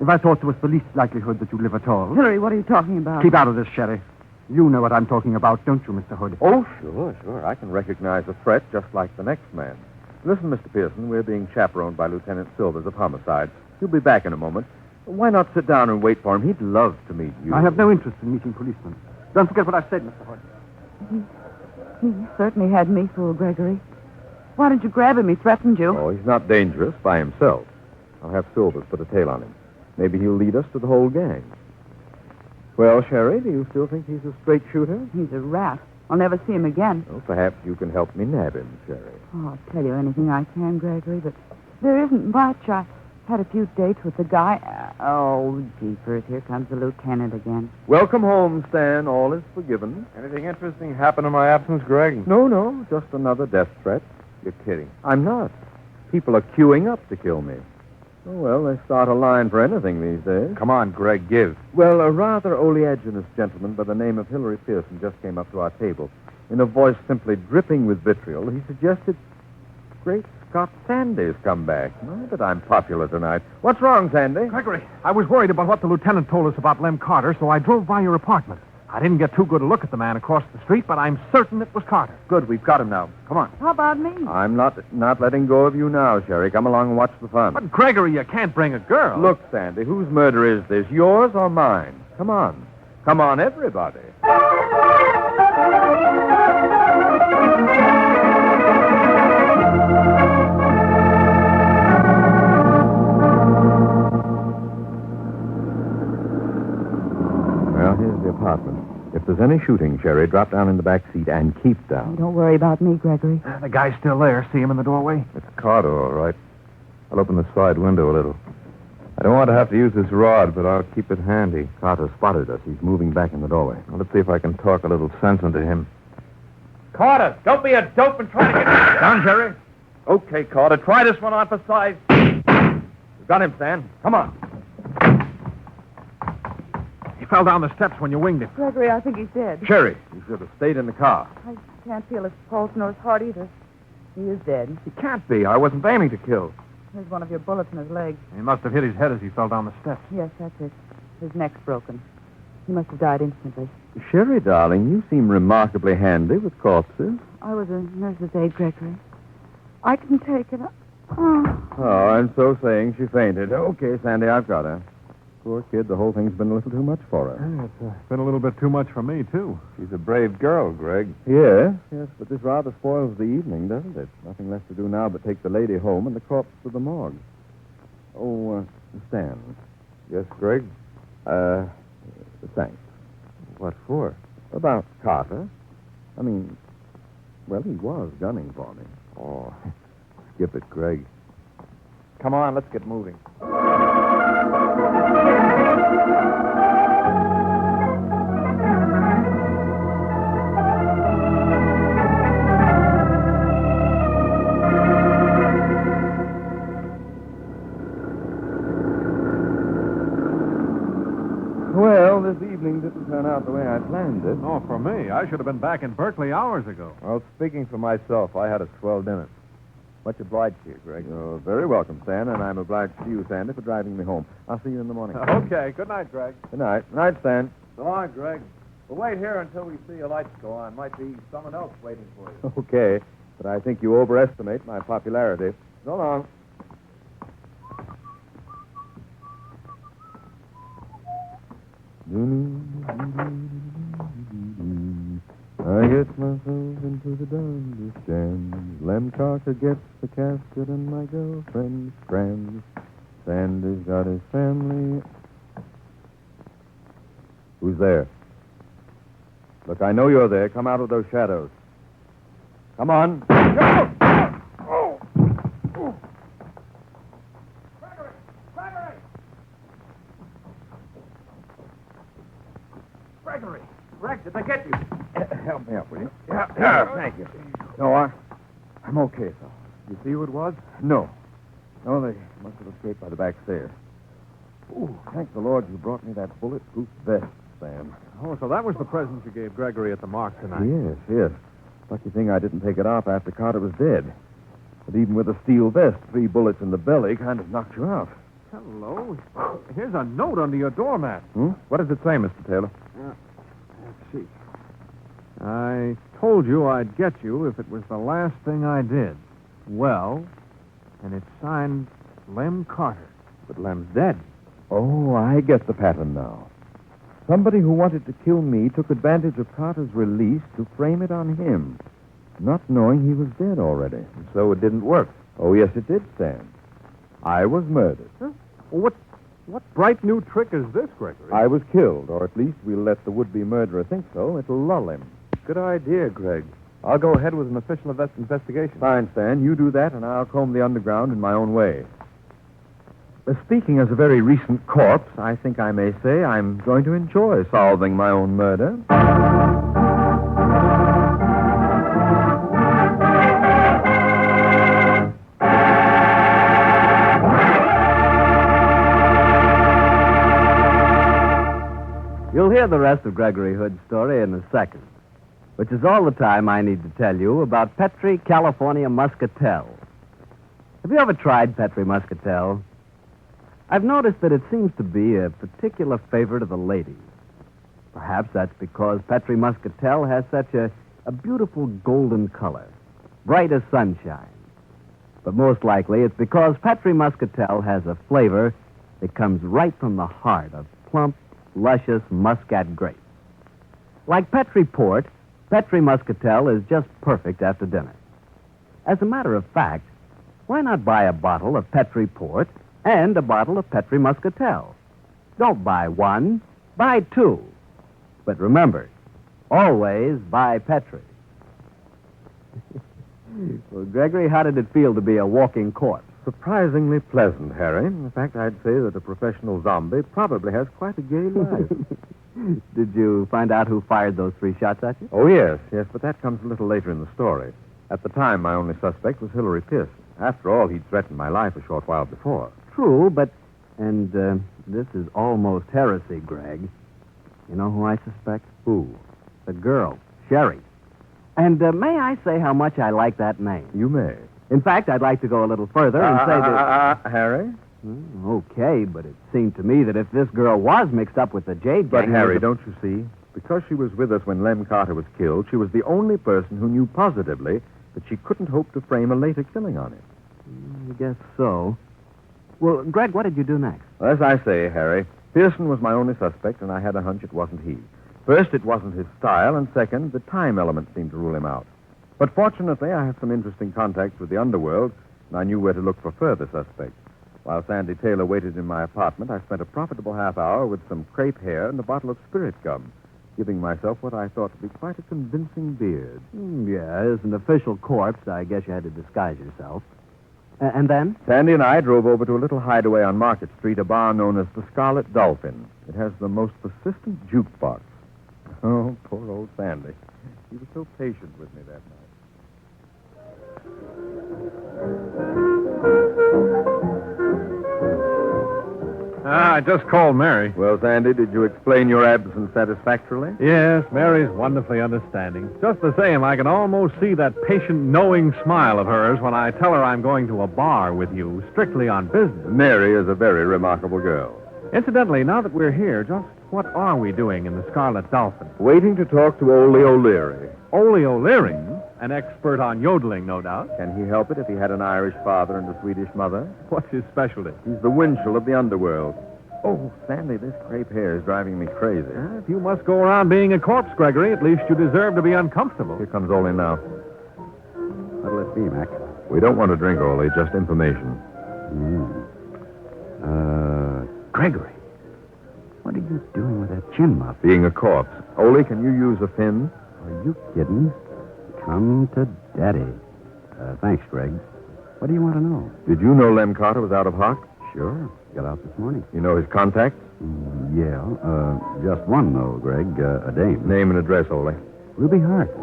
if I thought there was the least likelihood that you'd live at all. Hillary, what are you talking about? Keep out of this, Sherry. You know what I'm talking about, don't you, Mr. Hood? Oh, sure. I can recognize a threat just like the next man. Listen, Mr. Pearson, we're being chaperoned by Lieutenant Silvers of Homicide. He'll be back in a moment. Why not sit down and wait for him? He'd love to meet you. I have no interest in meeting policemen. Don't forget what I said, Mr. Hood. He certainly had me fooled, Gregory. Why didn't you grab him? He threatened you. Oh, he's not dangerous by himself. I'll have Silvers put a tail on him. Maybe he'll lead us to the whole gang. Well, Sherry, do you still think he's a straight shooter? He's a rat. I'll never see him again. Well, perhaps you can help me nab him, Sherry. Oh, I'll tell you anything I can, Gregory, but there isn't much. I had a few dates with the guy. Oh, jeepers, here comes the lieutenant again. Welcome home, Stan. All is forgiven. Anything interesting happen in my absence, Greg? No, just another death threat. You're kidding. I'm not. People are queuing up to kill me. Oh, well, they start a line for anything these days. Come on, Greg, give. Well, a rather oleaginous gentleman by the name of Hilary Pearson just came up to our table. In a voice simply dripping with vitriol, he suggested, Great Scott, Sandy's come back. My, but I'm popular tonight. What's wrong, Sandy? Gregory, I was worried about what the lieutenant told us about Lem Carter, so I drove by your apartment. I didn't get too good a look at the man across the street, but I'm certain it was Carter. Good, we've got him now. Come on. How about me? I'm not letting go of you now, Sherry. Come along and watch the fun. But, Gregory, you can't bring a girl. Look, Sandy, whose murder is this, yours or mine? Come on. Come on, everybody. Well, here's the apartment. If there's any shooting, Sherry, drop down in the back seat and keep down. Don't worry about me, Gregory. The guy's still there. See him in the doorway? It's Carter, all right. I'll open the side window a little. I don't want to have to use this rod, but I'll keep it handy. Carter spotted us. He's moving back in the doorway. Well, let's see if I can talk a little sense into him. Carter, don't be a dope and try to get Down, Sherry. Okay, Carter, try this one on for size. You've got him, Stan. Come on. He fell down the steps when you winged him. Gregory, I think he's dead. Sherry, you should have stayed in the car. I can't feel his pulse nor his heart either. He is dead. He can't be. I wasn't aiming to kill. There's one of your bullets in his leg. He must have hit his head as he fell down the steps. Yes, that's it. His neck's broken. He must have died instantly. Sherry, darling, you seem remarkably handy with corpses. I was a nurse's aide, Gregory. I can take it. Oh. Oh, and so saying, she fainted. Okay, Sandy, I've got her. Poor kid, the whole thing's been a little too much for her. It's been a little bit too much for me, too. She's a brave girl, Greg. Yes, but this rather spoils the evening, doesn't it? Nothing left to do now but take the lady home and the corpse to the morgue. Oh, Stan. Yes, Greg? Thanks. What for? About Carter. I mean, well, he was gunning for me. Oh, skip it, Greg. Come on, let's get moving. Well, this evening didn't turn out the way I planned it. Oh, for me. I should have been back in Berkeley hours ago. Well, speaking for myself, I had a swell dinner. Much obliged to you, Greg. You're very welcome, Stan, and I'm obliged to you, Sandy, for driving me home. I'll see you in the morning. Okay. Good night, Greg. Good night. Good night, Stan. So long, Greg. We'll wait here until we see your lights go on. Might be someone else waiting for you. Okay, but I think you overestimate my popularity. So long. I get myself into the dungeon stand. Lem Carter gets the casket and my girlfriend's friends. Sandy's got his family. Who's there? Look, I know you're there. Come out of those shadows. Come on. Gregory. Greg, did they get you? Help me up, will you? Yeah, thank you. No, I'm okay, though. You see who it was? No, they must have escaped by the back stairs. Ooh, thank the Lord you brought me that bulletproof vest, Sam. Oh, so that was the present you gave Gregory at the mark tonight. Yes. Lucky thing I didn't take it off after Carter was dead. But even with a steel vest, 3 bullets in the belly kind of knocked you out. Hello. Here's a note under your doormat. What does it say, Mr. Taylor? Let's see. I told you I'd get you if it was the last thing I did. Well, and it's signed Lem Carter. But Lem's dead. Oh, I get the pattern now. Somebody who wanted to kill me took advantage of Carter's release to frame it on him, not knowing he was dead already. So it didn't work. Oh, yes, it did, Stan. I was murdered. What bright new trick is this, Gregory? I was killed, or at least we'll let the would-be murderer think so. It'll lull him. Good idea, Greg. I'll go ahead with an official investigation. Fine, Stan. You do that, and I'll comb the underground in my own way. Speaking as a very recent corpse, I think I may say I'm going to enjoy solving my own murder. You'll hear the rest of Gregory Hood's story in a second, which is all the time I need to tell you about Petri California Muscatel. Have you ever tried Petri Muscatel? I've noticed that it seems to be a particular favorite of the ladies. Perhaps that's because Petri Muscatel has such a beautiful golden color, bright as sunshine. But most likely it's because Petri Muscatel has a flavor that comes right from the heart of plump, luscious Muscat grapes. Like Petri Port, Petri Muscatel is just perfect after dinner. As a matter of fact, why not buy a bottle of Petri Port and a bottle of Petri Muscatel? Don't buy one, buy two. But remember, always buy Petri. Well, Gregory, how did it feel to be a walking corpse? Surprisingly pleasant, Harry. In fact, I'd say that a professional zombie probably has quite a gay life. Did you find out who fired those 3 shots at you? Oh, yes, but that comes a little later in the story. At the time, my only suspect was Hilary Pierce. After all, he'd threatened my life a short while before. True, but... And this is almost heresy, Greg. You know who I suspect? Who? The girl, Sherry. And may I say how much I like that name? You may. In fact, I'd like to go a little further and say that... Harry? Okay, but it seemed to me that if this girl was mixed up with the Jade But, gang... Harry, don't you see? Because she was with us when Lem Carter was killed, she was the only person who knew positively that she couldn't hope to frame a later killing on him. I guess so. Well, Greg, what did you do next? Well, as I say, Harry, Pearson was my only suspect, and I had a hunch it wasn't he. First, it wasn't his style, and second, the time element seemed to rule him out. But fortunately, I have some interesting contacts with the underworld, and I knew where to look for further suspects. While Sandy Taylor waited in my apartment, I spent a profitable half hour with some crepe hair and a bottle of spirit gum, giving myself what I thought to be quite a convincing beard. Yeah, as an official corpse, I guess you had to disguise yourself. And then? Sandy and I drove over to a little hideaway on Market Street, a bar known as the Scarlet Dolphin. It has the most persistent jukebox. Oh, poor old Sandy. He was so patient with me that night. I just called Mary. Well, Sandy, did you explain your absence satisfactorily? Yes, Mary's wonderfully understanding. Just the same, I can almost see that patient, knowing smile of hers when I tell her I'm going to a bar with you, strictly on business. Mary is a very remarkable girl. Incidentally, now that we're here, just what are we doing in the Scarlet Dolphin? Waiting to talk to Ole O'Leary. Ole O'Leary? An expert on yodeling, no doubt. Can he help it if he had an Irish father and a Swedish mother? What's his specialty? He's the Winchell of the underworld. Oh, Sandy, this crepe hair is driving me crazy. If you must go around being a corpse, Gregory, at least you deserve to be uncomfortable. Here comes Ole now. What'll it be, Mac? We don't want to drink, Ole, just information. Gregory, what are you doing with that chin muff? Being a corpse. Ole, can you use a fin? Are you kidding? Come to Daddy. Thanks, Greg. What do you want to know? Did you know Lem Carter was out of hock? Sure. Got out this morning. You know his contacts? Yeah. Just one, though, Greg. A dame. Name and address, Ole. Ruby Hart.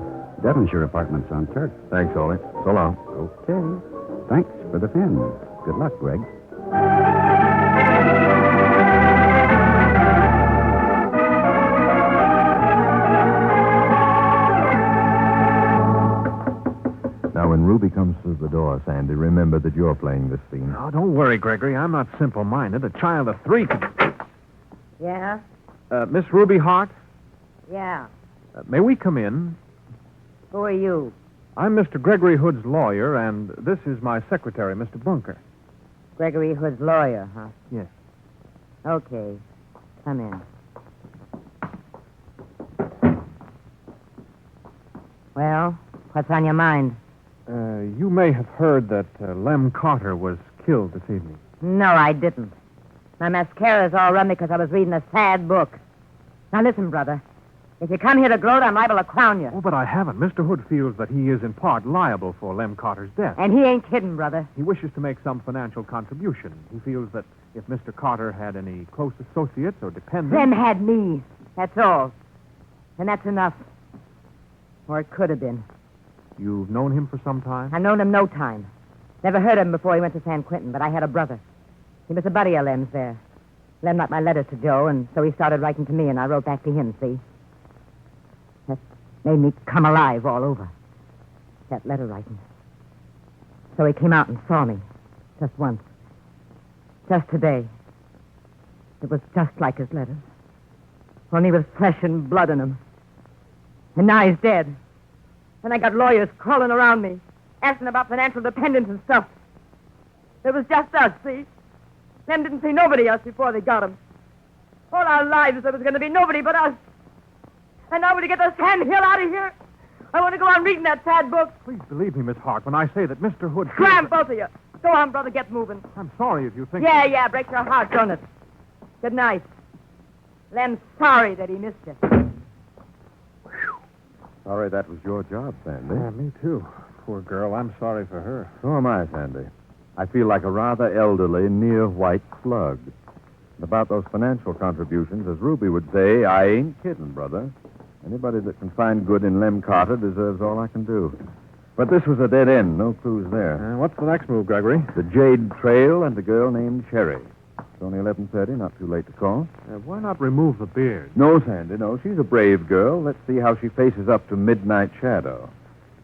Devonshire Apartments on Turk. Thanks, Ole. So long. Okay. Thanks for the fin. Good luck, Greg. Now, when Ruby comes through the door, Sandy, remember that you're playing this scene. Oh, don't worry, Gregory. I'm not simple-minded. A child of 3 can... Yeah? Miss Ruby Hart, Yeah. may we come in? Who are you? I'm Mr. Gregory Hood's lawyer, and this is my secretary, Mr. Bunker. Gregory Hood's lawyer, huh? Yes. Okay. Come in. Well, what's on your mind? You may have heard that Lem Carter was killed this evening. No, I didn't. My mascara's all run because I was reading a sad book. Now listen, brother. If you come here to gloat, I'm liable to crown you. Oh, but I haven't. Mr. Hood feels that he is in part liable for Lem Carter's death. And he ain't kidding, brother. He wishes to make some financial contribution. He feels that if Mr. Carter had any close associates or dependents... Lem had me. That's all. And that's enough. Or it could have been. You've known him for some time? I've known him no time. Never heard of him before he went to San Quentin, but I had a brother. He was a buddy of Lem's there. Lem got my letters to Joe, and so he started writing to me, and I wrote back to him, see? That made me come alive all over. That letter writing. So he came out and saw me. Just once. Just today. It was just like his letters. Only with flesh and blood in them. And now he's dead. And I got lawyers crawling around me, asking about financial dependence and stuff. It was just us, see? Them didn't see nobody else before they got him. All our lives there was going to be nobody but us. And now when you get the sand hill out of here, I want to go on reading that sad book. Please believe me, Miss Hart, when I say that Mr. Hood... Scram, both of you. Go on, brother, get moving. I'm sorry if you think... Yeah, breaks your heart, don't it? Good night. Lem's sorry that he missed you. Sorry that was your job, Sandy. Yeah, me too. Poor girl, I'm sorry for her. So am I, Sandy. I feel like a rather elderly, near-white slug. And about those financial contributions, as Ruby would say, I ain't kidding, brother. Anybody that can find good in Lem Carter deserves all I can do. But this was a dead end. No clues there. What's the next move, Gregory? The Jade Trail and a girl named Cherry. It's only 11:30, not too late to call. Why not remove the beard? No, Sandy, no. She's a brave girl. Let's see how she faces up to Midnight Shadow.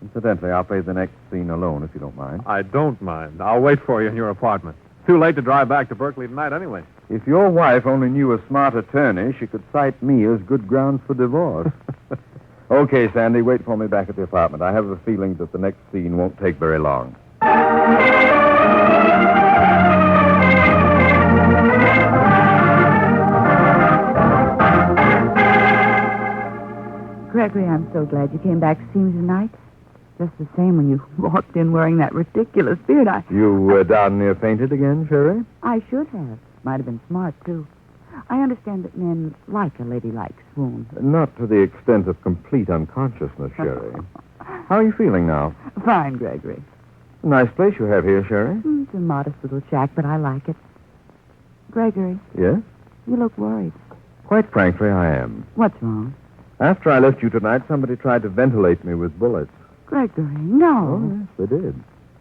Incidentally, I'll play the next scene alone, if you don't mind. I don't mind. I'll wait for you in your apartment. Too late to drive back to Berkeley tonight anyway. If your wife only knew a smart attorney, she could cite me as good grounds for divorce. Okay, Sandy, wait for me back at the apartment. I have a feeling that the next scene won't take very long. Gregory, I'm so glad you came back to see me tonight. Just the same when you walked in wearing that ridiculous beard. You down near fainted again, Sherry? I should have. Might have been smart, too. I understand that men like a ladylike swoon. Not to the extent of complete unconsciousness, Sherry. How are you feeling now? Fine, Gregory. Nice place you have here, Sherry. It's a modest little shack, but I like it. Gregory. Yes? You look worried. Quite frankly, I am. What's wrong? After I left you tonight, somebody tried to ventilate me with bullets. Gregory, no. Oh, yes, they did.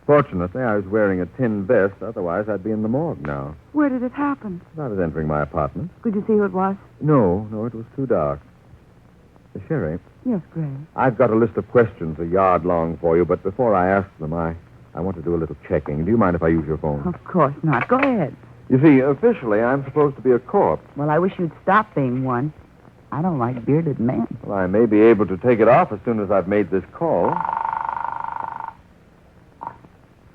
Fortunately, I was wearing a tin vest. Otherwise, I'd be in the morgue now. Where did it happen? I was entering my apartment. Could you see who it was? No, it was too dark. Sherry. Yes, Gray. I've got a list of questions a yard long for you, but before I ask them, I want to do a little checking. Do you mind if I use your phone? Of course not. Go ahead. You see, officially, I'm supposed to be a corpse. Well, I wish you'd stop being one. I don't like bearded men. Well, I may be able to take it off as soon as I've made this call.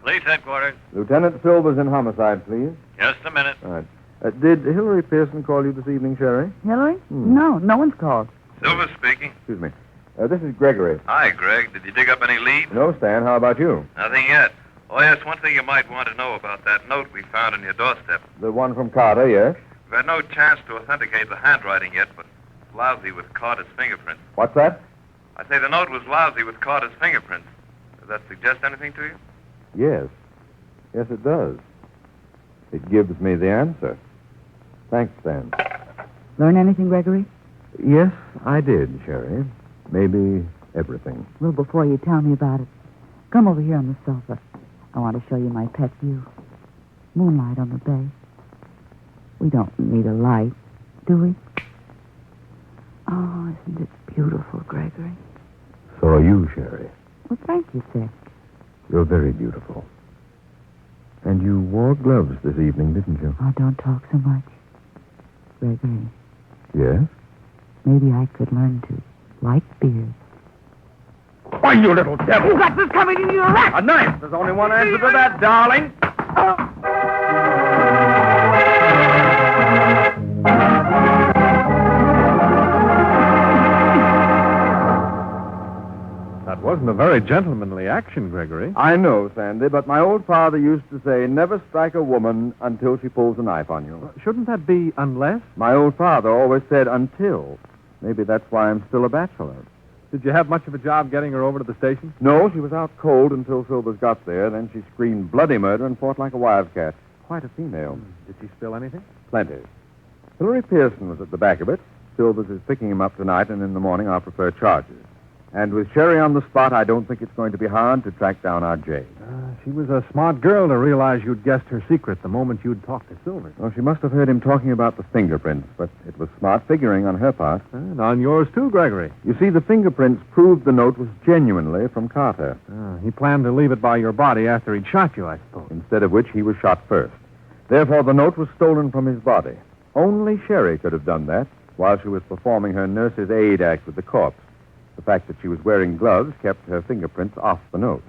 Police headquarters. Lieutenant Silver's in homicide, please. Just a minute. All right. Did Hillary Pearson call you this evening, Sherry? Hillary? No one's called. Silver speaking. Excuse me. This is Gregory. Hi, Greg. Did you dig up any leads? No, Stan. How about you? Nothing yet. Oh, yes, one thing you might want to know about that note we found on your doorstep. The one from Carter, yes? We've had no chance to authenticate the handwriting yet, but it's lousy with Carter's fingerprints. What's that? I say the note was lousy with Carter's fingerprints. Does that suggest anything to you? Yes. Yes, it does. It gives me the answer. Thanks, Stan. Learn anything, Gregory? Yes, I did, Sherry. Maybe everything. Well, before you tell me about it, come over here on the sofa. I want to show you my pet view. Moonlight on the bay. We don't need a light, do we? Oh, isn't it beautiful, Gregory? So are you, Sherry. Well, thank you, Seth. You're very beautiful. And you wore gloves this evening, didn't you? Oh, don't talk so much. Gregory, Yes? maybe I could learn to like beards. Why, you little devil! What's this coming in your rack? A knife! There's only one answer to that, darling. That Wasn't a very gentlemanly action, Gregory. I know, Sandy, but my old father used to say, never strike a woman until she pulls a knife on you. Shouldn't that be unless? My old father always said until. Maybe that's why I'm still a bachelor. Did you have much of a job getting her over to the station? No, she was out cold until Silvers got there. Then she screamed bloody murder and fought like a wildcat. Quite a female. Did she spill anything? Plenty. Hilary Pearson was at the back of it. Silvers is picking him up tonight, and in the morning I'll prepare charges. And with Sherry on the spot, I don't think it's going to be hard to track down our Jade. She was a smart girl to realize you'd guessed her secret the moment you'd talked to Silvers. Well, she must have heard him talking about the fingerprints, but it was smart figuring on her part. And on yours, too, Gregory. You see, the fingerprints proved the note was genuinely from Carter. He planned to leave it by your body after he'd shot you, I suppose. Instead of which he was shot first. Therefore, the note was stolen from his body. Only Sherry could have done that while she was performing her nurse's aid act with the corpse. The fact that she was wearing gloves kept her fingerprints off the note.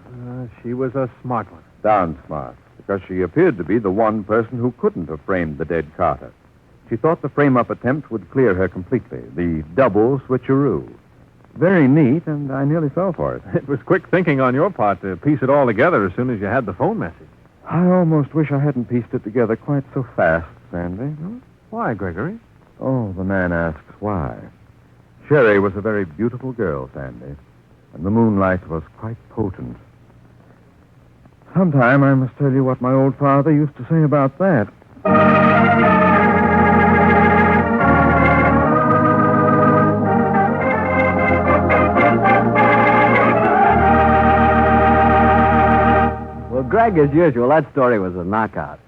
She was a smart one. Darn smart, because she appeared to be the one person who couldn't have framed the dead Carter. She thought the frame-up attempt would clear her completely, the double switcheroo. Very neat, and I nearly fell for it. It was quick thinking on your part to piece it all together as soon as you had the phone message. I almost wish I hadn't pieced it together quite so fast, Sandy. Why, Gregory? Oh, the man asks why. Sherry was a very beautiful girl, Sandy, and the moonlight was quite potent. Sometime I must tell you what my old father used to say about that. Well, Greg, as usual, that story was a knockout.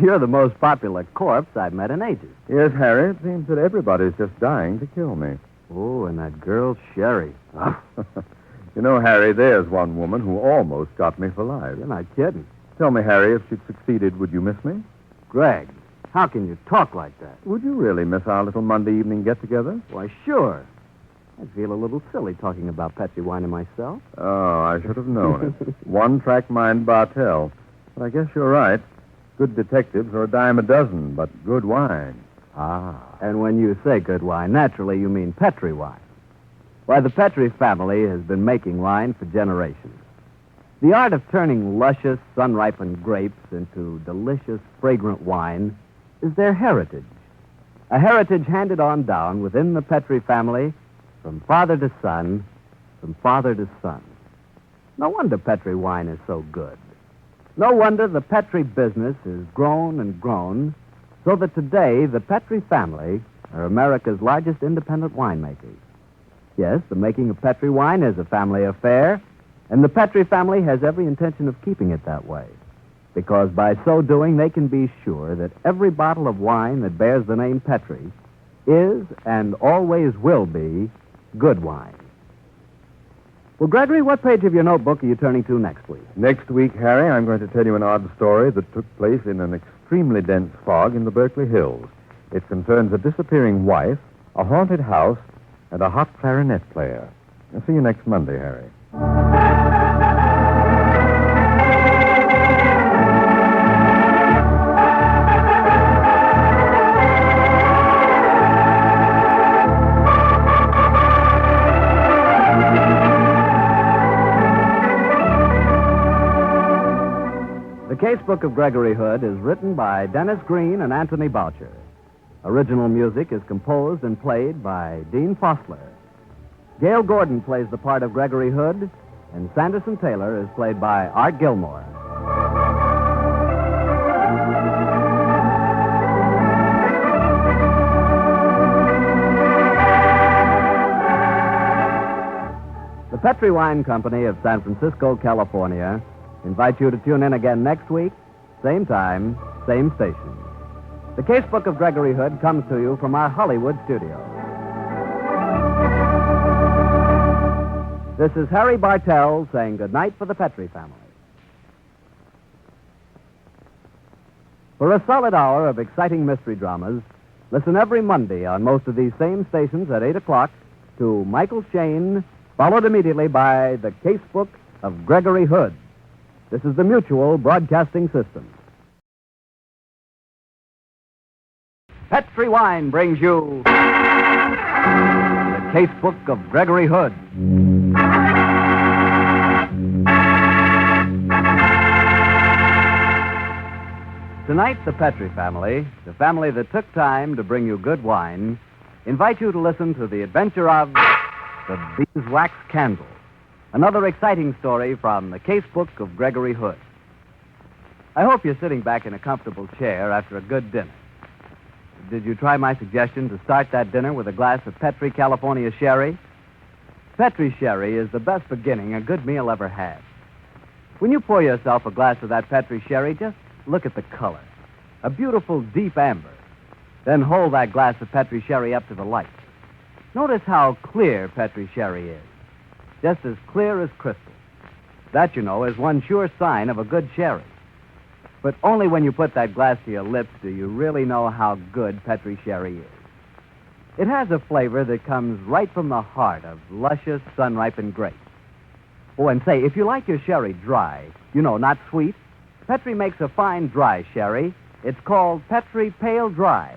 You're the most popular corpse I've met in ages. Yes, Harry, it seems that everybody's just dying to kill me. Oh, and that girl, Sherry. You know, Harry, there's one woman who almost got me for life. You're not kidding. Tell me, Harry, if she'd succeeded, would you miss me? Greg, how can you talk like that? Would you really miss our little Monday evening get-together? Why, sure. I'd feel a little silly talking about Petri wine and myself. Oh, I should have known it. One-track mind Bartell. But I guess you're right. Good detectives are a dime a dozen, but good wine. And when you say good wine, naturally you mean Petri wine. Why, the Petri family has been making wine for generations. The art of turning luscious, sun-ripened grapes into delicious, fragrant wine is their heritage. A heritage handed on down within the Petri family from father to son, from father to son. No wonder Petri wine is so good. No wonder the Petri business has grown and grown, so that today the Petri family are America's largest independent winemakers. Yes, the making of Petri wine is a family affair, and the Petri family has every intention of keeping it that way, because by so doing they can be sure that every bottle of wine that bears the name Petri is and always will be good wine. Well, Gregory, what page of your notebook are you turning to next week? Next week, Harry, I'm going to tell you an odd story that took place in an extremely dense fog in the Berkeley Hills. It concerns a disappearing wife, a haunted house, and a hot clarinet player. I'll see you next Monday, Harry. The Casebook of Gregory Hood is written by Dennis Green and Anthony Boucher. Original music is composed and played by Dean Fosler. Gail Gordon plays the part of Gregory Hood, and Sanderson Taylor is played by Art Gilmore. The Petri Wine Company of San Francisco, California, invite you to tune in again next week, same time, same station. The Casebook of Gregory Hood comes to you from our Hollywood studio. This is Harry Bartell saying goodnight for the Petri family. For a solid hour of exciting mystery dramas, listen every Monday on most of these same stations at 8 o'clock to Michael Shane, followed immediately by the Casebook of Gregory Hood. This is the Mutual Broadcasting System. Petri Wine brings you the Casebook of Gregory Hood. Tonight, the Petrie family, the family that took time to bring you good wine, invite you to listen to the adventure of the Beeswax Candle, another exciting story from the Casebook of Gregory Hood. I hope you're sitting back in a comfortable chair after a good dinner. Did you try my suggestion to start that dinner with a glass of Petrie California sherry? Petrie sherry is the best beginning a good meal ever had. When you pour yourself a glass of that Petrie sherry, just look at the color. A beautiful deep amber. Then hold that glass of Petrie sherry up to the light. Notice how clear Petrie sherry is. Just as clear as crystal. That, you know, is one sure sign of a good sherry. But only when you put that glass to your lips do you really know how good Petrie sherry is. It has a flavor that comes right from the heart of luscious, sun-ripened grapes. Oh, and say, if you like your sherry dry, you know, not sweet, Petrie makes a fine dry sherry. It's called Petrie Pale Dry.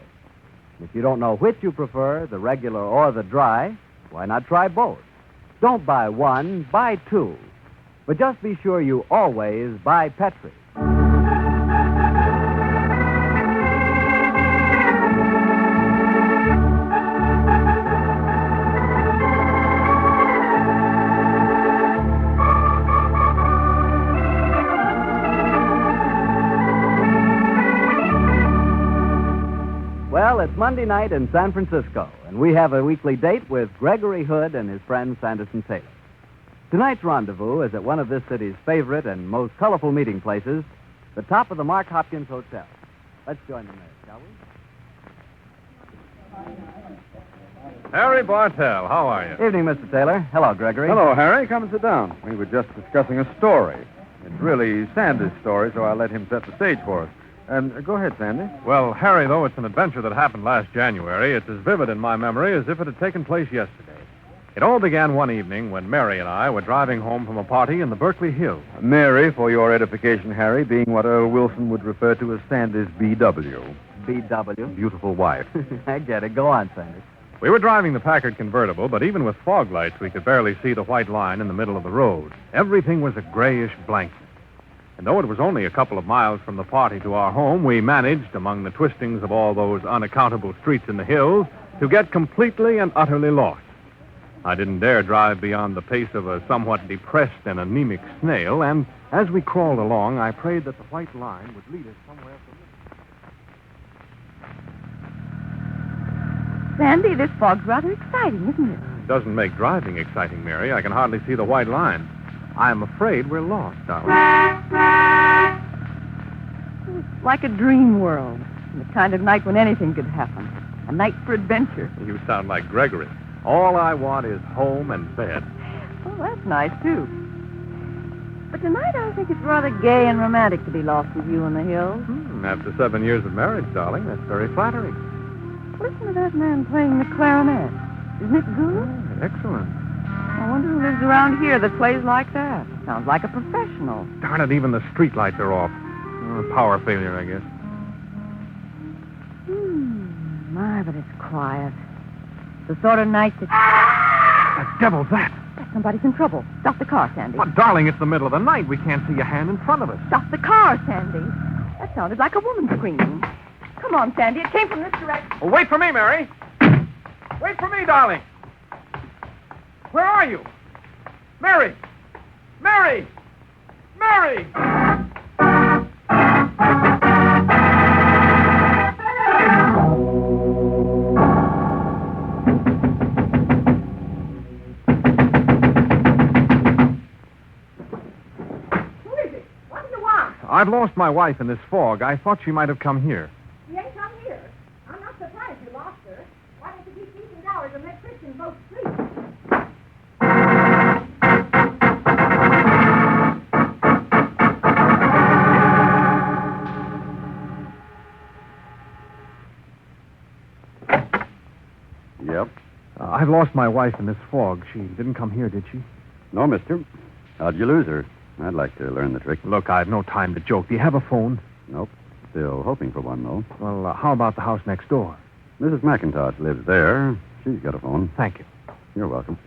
If you don't know which you prefer, the regular or the dry, why not try both? Don't buy one, buy two. But just be sure you always buy Petrie. Well, it's Monday night in San Francisco, and we have a weekly date with Gregory Hood and his friend Sanderson Taylor. Tonight's rendezvous is at one of this city's favorite and most colorful meeting places, the top of the Mark Hopkins Hotel. Let's join them there, shall we? Harry Bartell, how are you? Evening, Mr. Taylor. Hello, Gregory. Hello, Harry. Come and sit down. We were just discussing a story. It's really Sandy's story, so I'll let him set the stage for us. And go ahead, Sandy. Well, Harry, though it's an adventure that happened last January, it's as vivid in my memory as if it had taken place yesterday. It all began one evening when Mary and I were driving home from a party in the Berkeley Hills. Mary, for your edification, Harry, being what Earl Wilson would refer to as Sandy's B.W. B.W.? Beautiful wife. I get it. Go on, Sandy. We were driving the Packard convertible, but even with fog lights, we could barely see the white line in the middle of the road. Everything was a grayish blanket. And though it was only a couple of miles from the party to our home, we managed, among the twistings of all those unaccountable streets in the hills, to get completely and utterly lost. I didn't dare drive beyond the pace of a somewhat depressed and anemic snail, and as we crawled along, I prayed that the white line would lead us somewhere familiar. Sandy, this fog's rather exciting, isn't it? It doesn't make driving exciting, Mary. I can hardly see the white line. I'm afraid we're lost, darling. It's like a dream world. The kind of night when anything could happen. A night for adventure. You sound like Gregory. All I want is home and bed. Oh, that's nice, too. But tonight I think it's rather gay and romantic to be lost with you in the hills. After 7 years of marriage, darling, that's very flattering. Listen to that man playing the clarinet. Isn't it good? Excellent. I wonder who lives around here that plays like that. Sounds like a professional. Darn it, even the street lights are off. Power failure, I guess. My, but it's quiet. The sort of night that... The devil's that? Somebody's in trouble. Stop the car, Sandy. But, darling, it's the middle of the night. We can't see a hand in front of us. Stop the car, Sandy. That sounded like a woman screaming. Come on, Sandy. It came from this direction. Oh, wait for me, Mary. Wait for me, darling. Where are you? Mary! Mary! Mary! Who is it? What do you want? I've lost my wife in this fog. I thought she might have come here. She ain't come here. I'm not surprised you lost her. Why don't you keep decent hours and let Christian both sleep? Yep. I've lost my wife in this fog. She didn't come here, did she? No, mister. How'd you lose her? I'd like to learn the trick. Look, I've no time to joke. Do you have a phone? Nope. Still hoping for one, though. Well, how about the house next door? Mrs. McIntosh lives there. She's got a phone. Thank you. You're welcome.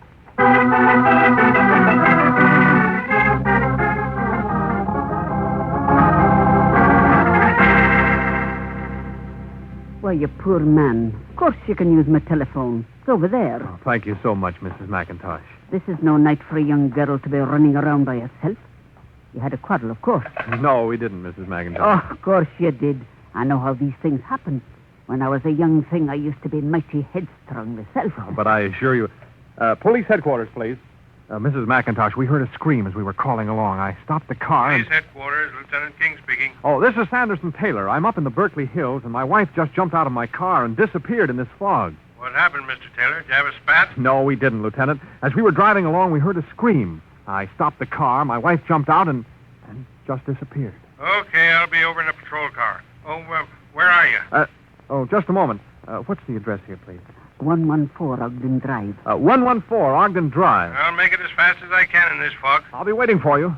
Why, you poor man. Of course you can use my telephone. It's over there. Oh, thank you so much, Mrs. McIntosh. This is no night for a young girl to be running around by herself. You had a quarrel, of course. No, we didn't, Mrs. McIntosh. Oh, of course you did. I know how these things happen. When I was a young thing, I used to be mighty headstrong myself. Oh, but I assure you... police headquarters, please. Mrs. McIntosh, we heard a scream as we were crawling along. I stopped the car Police headquarters, Lieutenant King speaking. Oh, this is Sanderson Taylor. I'm up in the Berkeley Hills, and my wife just jumped out of my car and disappeared in this fog. What happened, Mr. Taylor? Did you have a spat? No, we didn't, Lieutenant. As we were driving along, we heard a scream. I stopped the car, my wife jumped out, and just disappeared. Okay, I'll be over in a patrol car. Oh, where are you? Just a moment. What's the address here, please? 114 Ogden Drive. 114 Ogden Drive. I'll make it as fast as I can in this fog. I'll be waiting for you.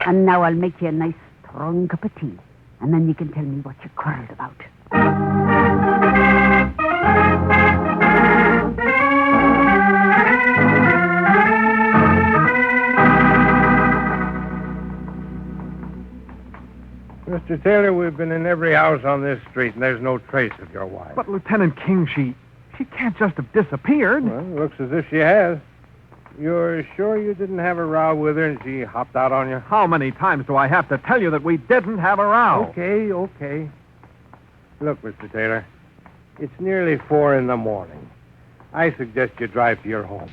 And now I'll make you a nice, strong cup of tea. And then you can tell me what you quarreled about. Mr. Taylor, we've been in every house on this street, and there's no trace of your wife. But, Lieutenant King, she can't just have disappeared. Well, it looks as if she has. You're sure you didn't have a row with her and she hopped out on you? How many times do I have to tell you that we didn't have a row? Okay. Look, Mr. Taylor, it's nearly 4 in the morning. I suggest you drive to your home.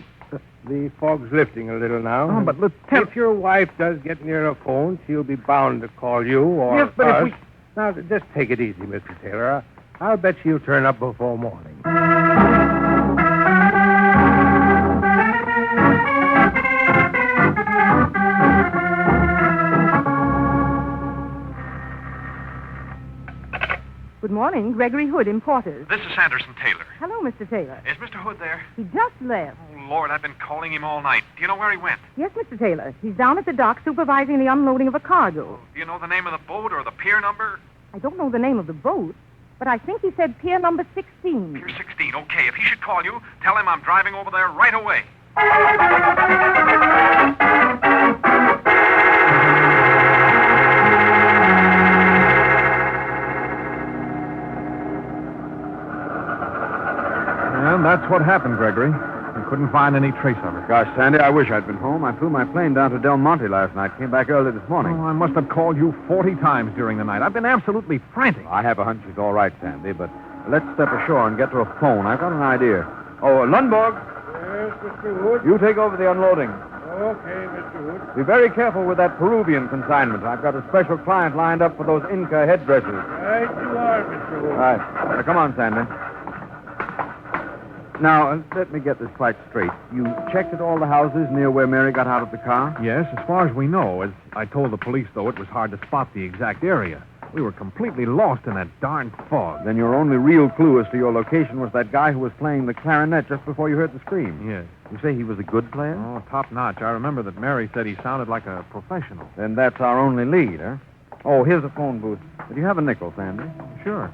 The fog's lifting a little now. Oh, but Lieutenant... If your wife does get near a phone, she'll be bound to call you or Yes, but us. if we... Now, just take it easy, Mr. Taylor. I'll bet she'll turn up before morning. Good morning, Gregory Hood, importers. This is Sanderson Taylor. Hello, Mr. Taylor. Is Mr. Hood there? He just left. Oh, Lord, I've been calling him all night. Do you know where he went? Yes, Mr. Taylor. He's down at the dock supervising the unloading of a cargo. Do you know the name of the boat or the pier number? I don't know the name of the boat, but I think he said pier number 16. Pier 16, okay. If he should call you, tell him I'm driving over there right away. And that's what happened, Gregory. We couldn't find any trace of her. Gosh, Sandy, I wish I'd been home. I flew my plane down to Del Monte last night. Came back early this morning. Oh, I must have called you 40 times during the night. I've been absolutely frantic. I have a hunch she's all right, Sandy, but let's step ashore and get to a phone. I've got an idea. Oh, Lundborg. Yes, Mr. Hood? You take over the unloading. Okay, Mr. Hood. Be very careful with that Peruvian consignment. I've got a special client lined up for those Inca headdresses. Right you are, Mr. Hood. All right. Now, come on, Sandy. Now, let me get this quite straight. You checked at all the houses near where Mary got out of the car? Yes, as far as we know. As I told the police, though, it was hard to spot the exact area. We were completely lost in that darn fog. Then your only real clue as to your location was that guy who was playing the clarinet just before you heard the scream. Yes. You say he was a good player? Oh, top notch. I remember that Mary said he sounded like a professional. Then that's our only lead, huh? Oh, here's a phone booth. Do you have a nickel, Sandy? Sure.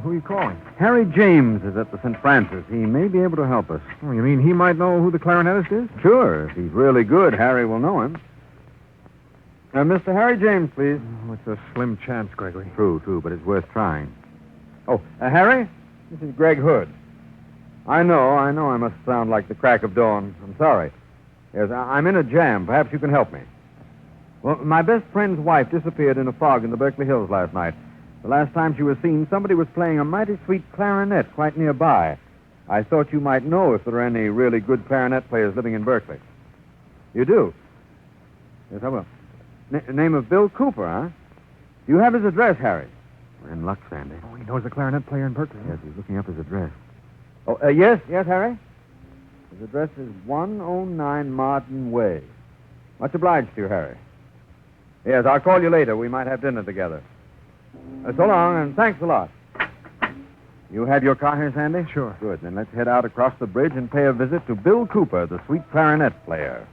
Who are you calling? Harry James is at the St. Francis. He may be able to help us. Oh, you mean he might know who the clarinetist is? Sure. If he's really good, Harry will know him. Mr. Harry James, please. Oh, it's a slim chance, Gregory. True, but it's worth trying. Oh, Harry? This is Greg Hood. I know I must sound like the crack of dawn. I'm sorry. Yes, I'm in a jam. Perhaps you can help me. Well, my best friend's wife disappeared in a fog in the Berkeley Hills last night. The last time she was seen, somebody was playing a mighty sweet clarinet quite nearby. I thought you might know if there are any really good clarinet players living in Berkeley. You do? Yes, I will. Name of Bill Cooper, huh? Do you have his address, Harry? We're in luck, Sandy. Oh, he knows a clarinet player in Berkeley. Yes, he's looking up his address. Oh, yes, Harry? His address is 109 Martin Way. Much obliged to you, Harry. Yes, I'll call you later. We might have dinner together. So long, and thanks a lot. You have your car here, Sandy? Sure. Good. Then let's head out across the bridge and pay a visit to Bill Cooper, the sweet clarinet player.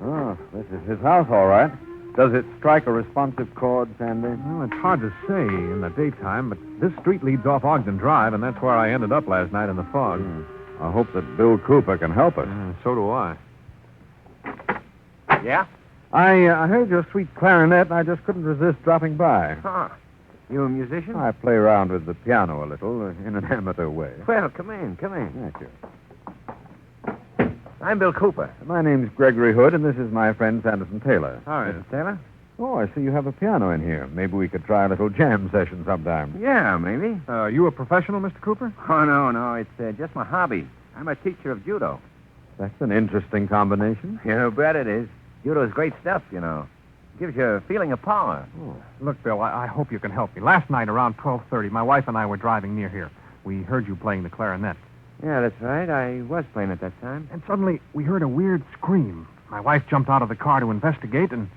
Oh, this is his house, all right. Does it strike a responsive chord, Sandy? Well, it's hard to say in the daytime, but this street leads off Ogden Drive, and that's where I ended up last night in the fog. I hope that Bill Cooper can help us. So do I. Yeah? I heard your sweet clarinet, and I just couldn't resist dropping by. Huh. You a musician? I play around with the piano a little, in an amateur way. Well, come in, come in. Thank you. I'm Bill Cooper. My name's Gregory Hood, and this is my friend Sanderson Taylor. All right, Mr. Taylor. Oh, I see you have a piano in here. Maybe we could try a little jam session sometime. Yeah, maybe. You a professional, Mr. Cooper? Oh, no. It's just my hobby. I'm a teacher of judo. That's an interesting combination. You bet it is. Judo's great stuff, you know. Gives you a feeling of power. Oh. Look, Bill, I hope you can help me. Last night around 12:30, my wife and I were driving near here. We heard you playing the clarinet. Yeah, that's right. I was playing at that time. And suddenly, we heard a weird scream. My wife jumped out of the car to investigate, and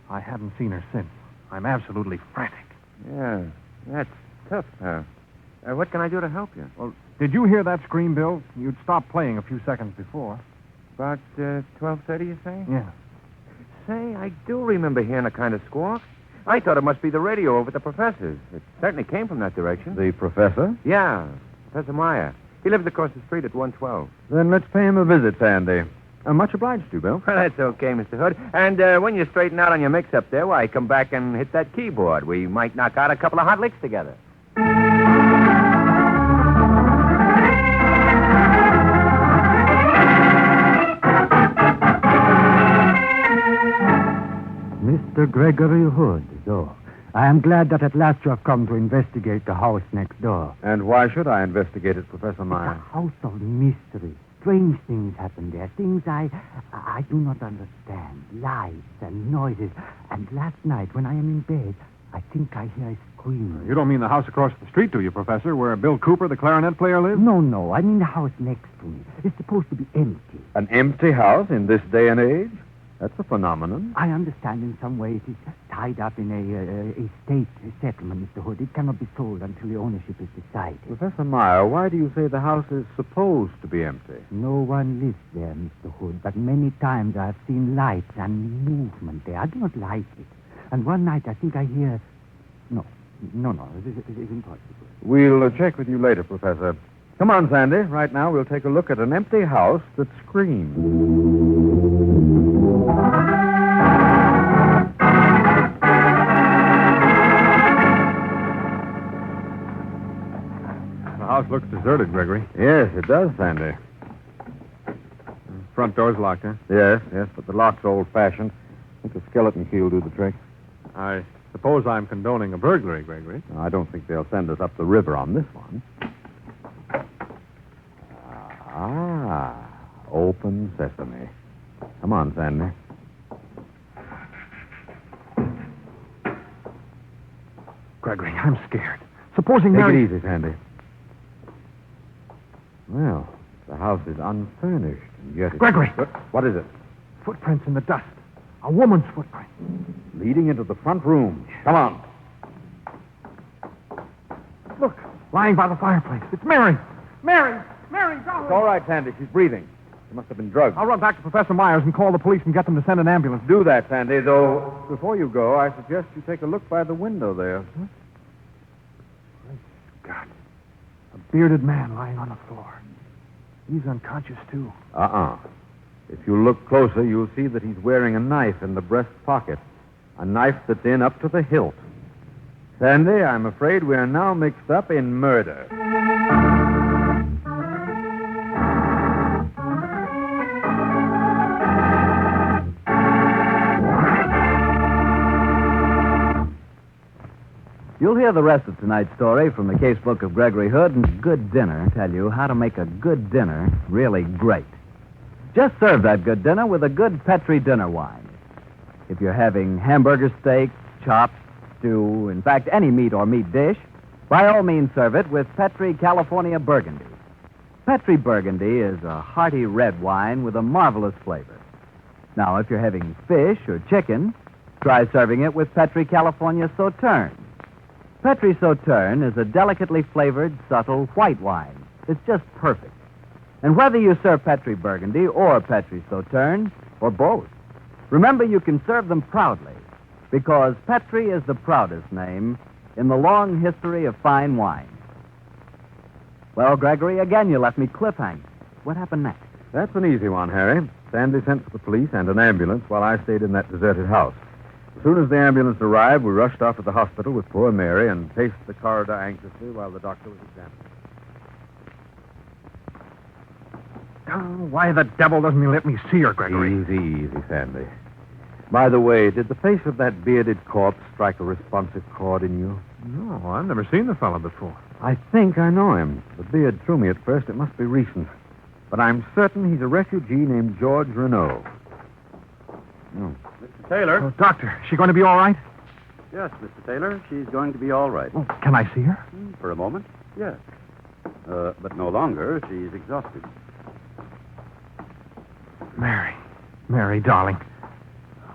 I haven't seen her since. I'm absolutely frantic. Yeah, that's tough, pal. What can I do to help you? Well, did you hear that scream, Bill? You'd stopped playing a few seconds before. About 12:30, you say? Yeah. Say, I do remember hearing a kind of squawk. I thought it must be the radio over at the professor's. It certainly came from that direction. The professor? Yeah, Professor Meyer. He lives across the street at 112. Then let's pay him a visit, Sandy. Much obliged to you, Bill. Well, that's okay, Mr. Hood. And when you straighten out on your mix-up there, why, come back and hit that keyboard. We might knock out a couple of hot licks together. Mr. Gregory Hood, though. I am glad that at last you have come to investigate the house next door. And why should I investigate it, Professor Meyer? It's a house of mystery. Strange things happen there. Things I do not understand. Lights and noises. And last night, when I am in bed, I think I hear a scream. You don't mean the house across the street, do you, Professor, where Bill Cooper, the clarinet player, lives? No. I mean the house next to me. It's supposed to be empty. An empty house in this day and age? That's a phenomenon. I understand in some way it is tied up in a state settlement, Mr. Hood. It cannot be sold until the ownership is decided. Professor Meyer, why do you say the house is supposed to be empty? No one lives there, Mr. Hood, but many times I have seen lights and movement there. I do not like it. And one night I think I hear... No, it is impossible. We'll check with you later, Professor. Come on, Sandy. Right now we'll take a look at an empty house that screams. The house looks deserted, Gregory. Yes, it does, Sandy. Front door's locked, huh? Yes, but the lock's old-fashioned. I think a skeleton key will do the trick. I suppose I'm condoning a burglary, Gregory. I don't think they'll send us up the river on this one. Open sesame. Come on, Sandy. Gregory, I'm scared. Supposing Take Mary... it easy, Sandy. Well, the house is unfurnished, and yet... Gregory! What is it? Footprints in the dust. A woman's footprint. Leading into the front room. Come on. Look, lying by the fireplace. It's Mary. Mary, darling. It's all right, Sandy. She's breathing. She must have been drugged. I'll run back to Professor Myers and call the police and get them to send an ambulance. Do that, Sandy, though. Before you go, I suggest you take a look by the window there. Huh? God. A bearded man lying on the floor. He's unconscious, too. If you look closer, you'll see that he's wearing a knife in the breast pocket. A knife that's in up to the hilt. Sandy, I'm afraid we're now mixed up in murder. You'll hear the rest of tonight's story from the Casebook of Gregory Hood, and Good Dinner tell you how to make a good dinner really great. Just serve that good dinner with a good Petri dinner wine. If you're having hamburger steak, chops, stew, in fact, any meat or meat dish, by all means serve it with Petri California Burgundy. Petri Burgundy is a hearty red wine with a marvelous flavor. Now, if you're having fish or chicken, try serving it with Petri California Sauterne. Petri Sauterne is a delicately flavored, subtle white wine. It's just perfect. And whether you serve Petri Burgundy or Petri Sauterne, or both, remember you can serve them proudly, because Petri is the proudest name in the long history of fine wine. Well, Gregory, again you left me cliffhanging. What happened next? That's an easy one, Harry. Sandy sent for the police and an ambulance while I stayed in that deserted house. As soon as the ambulance arrived, we rushed off to the hospital with poor Mary and paced the corridor anxiously while the doctor was examining. Oh, why the devil doesn't he let me see her, Gregory? Easy, Sandy. By the way, did the face of that bearded corpse strike a responsive chord in you? No, I've never seen the fellow before. I think I know him. The beard threw me at first. It must be recent. But I'm certain he's a refugee named George Renault. Mr. Taylor? Oh, doctor, is she going to be all right? Yes, Mr. Taylor, she's going to be all right. Oh, can I see her? For a moment, yes. But no longer. She's exhausted. Mary, darling.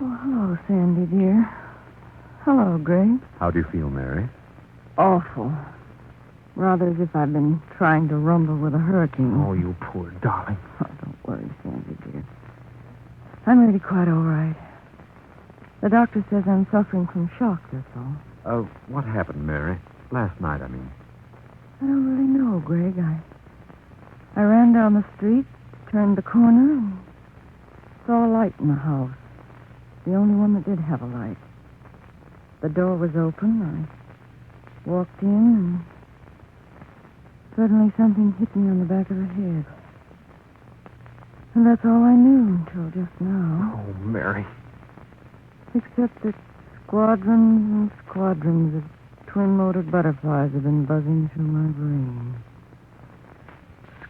Oh, hello, Sandy, dear. Hello, Greg. How do you feel, Mary? Awful. Rather as if I've been trying to rumble with a hurricane. Oh, you poor darling. Oh, don't worry, Sandy, dear. I'm really quite all right. The doctor says I'm suffering from shock, that's all. What happened, Mary? Last night, I mean. I don't really know, Greg. I ran down the street, turned the corner, and saw a light in the house. The only one that did have a light. The door was open. I walked in, and suddenly something hit me on the back of the head. And that's all I knew until just now. Oh, Mary. Except that squadrons and squadrons of twin-motored butterflies have been buzzing through my brain.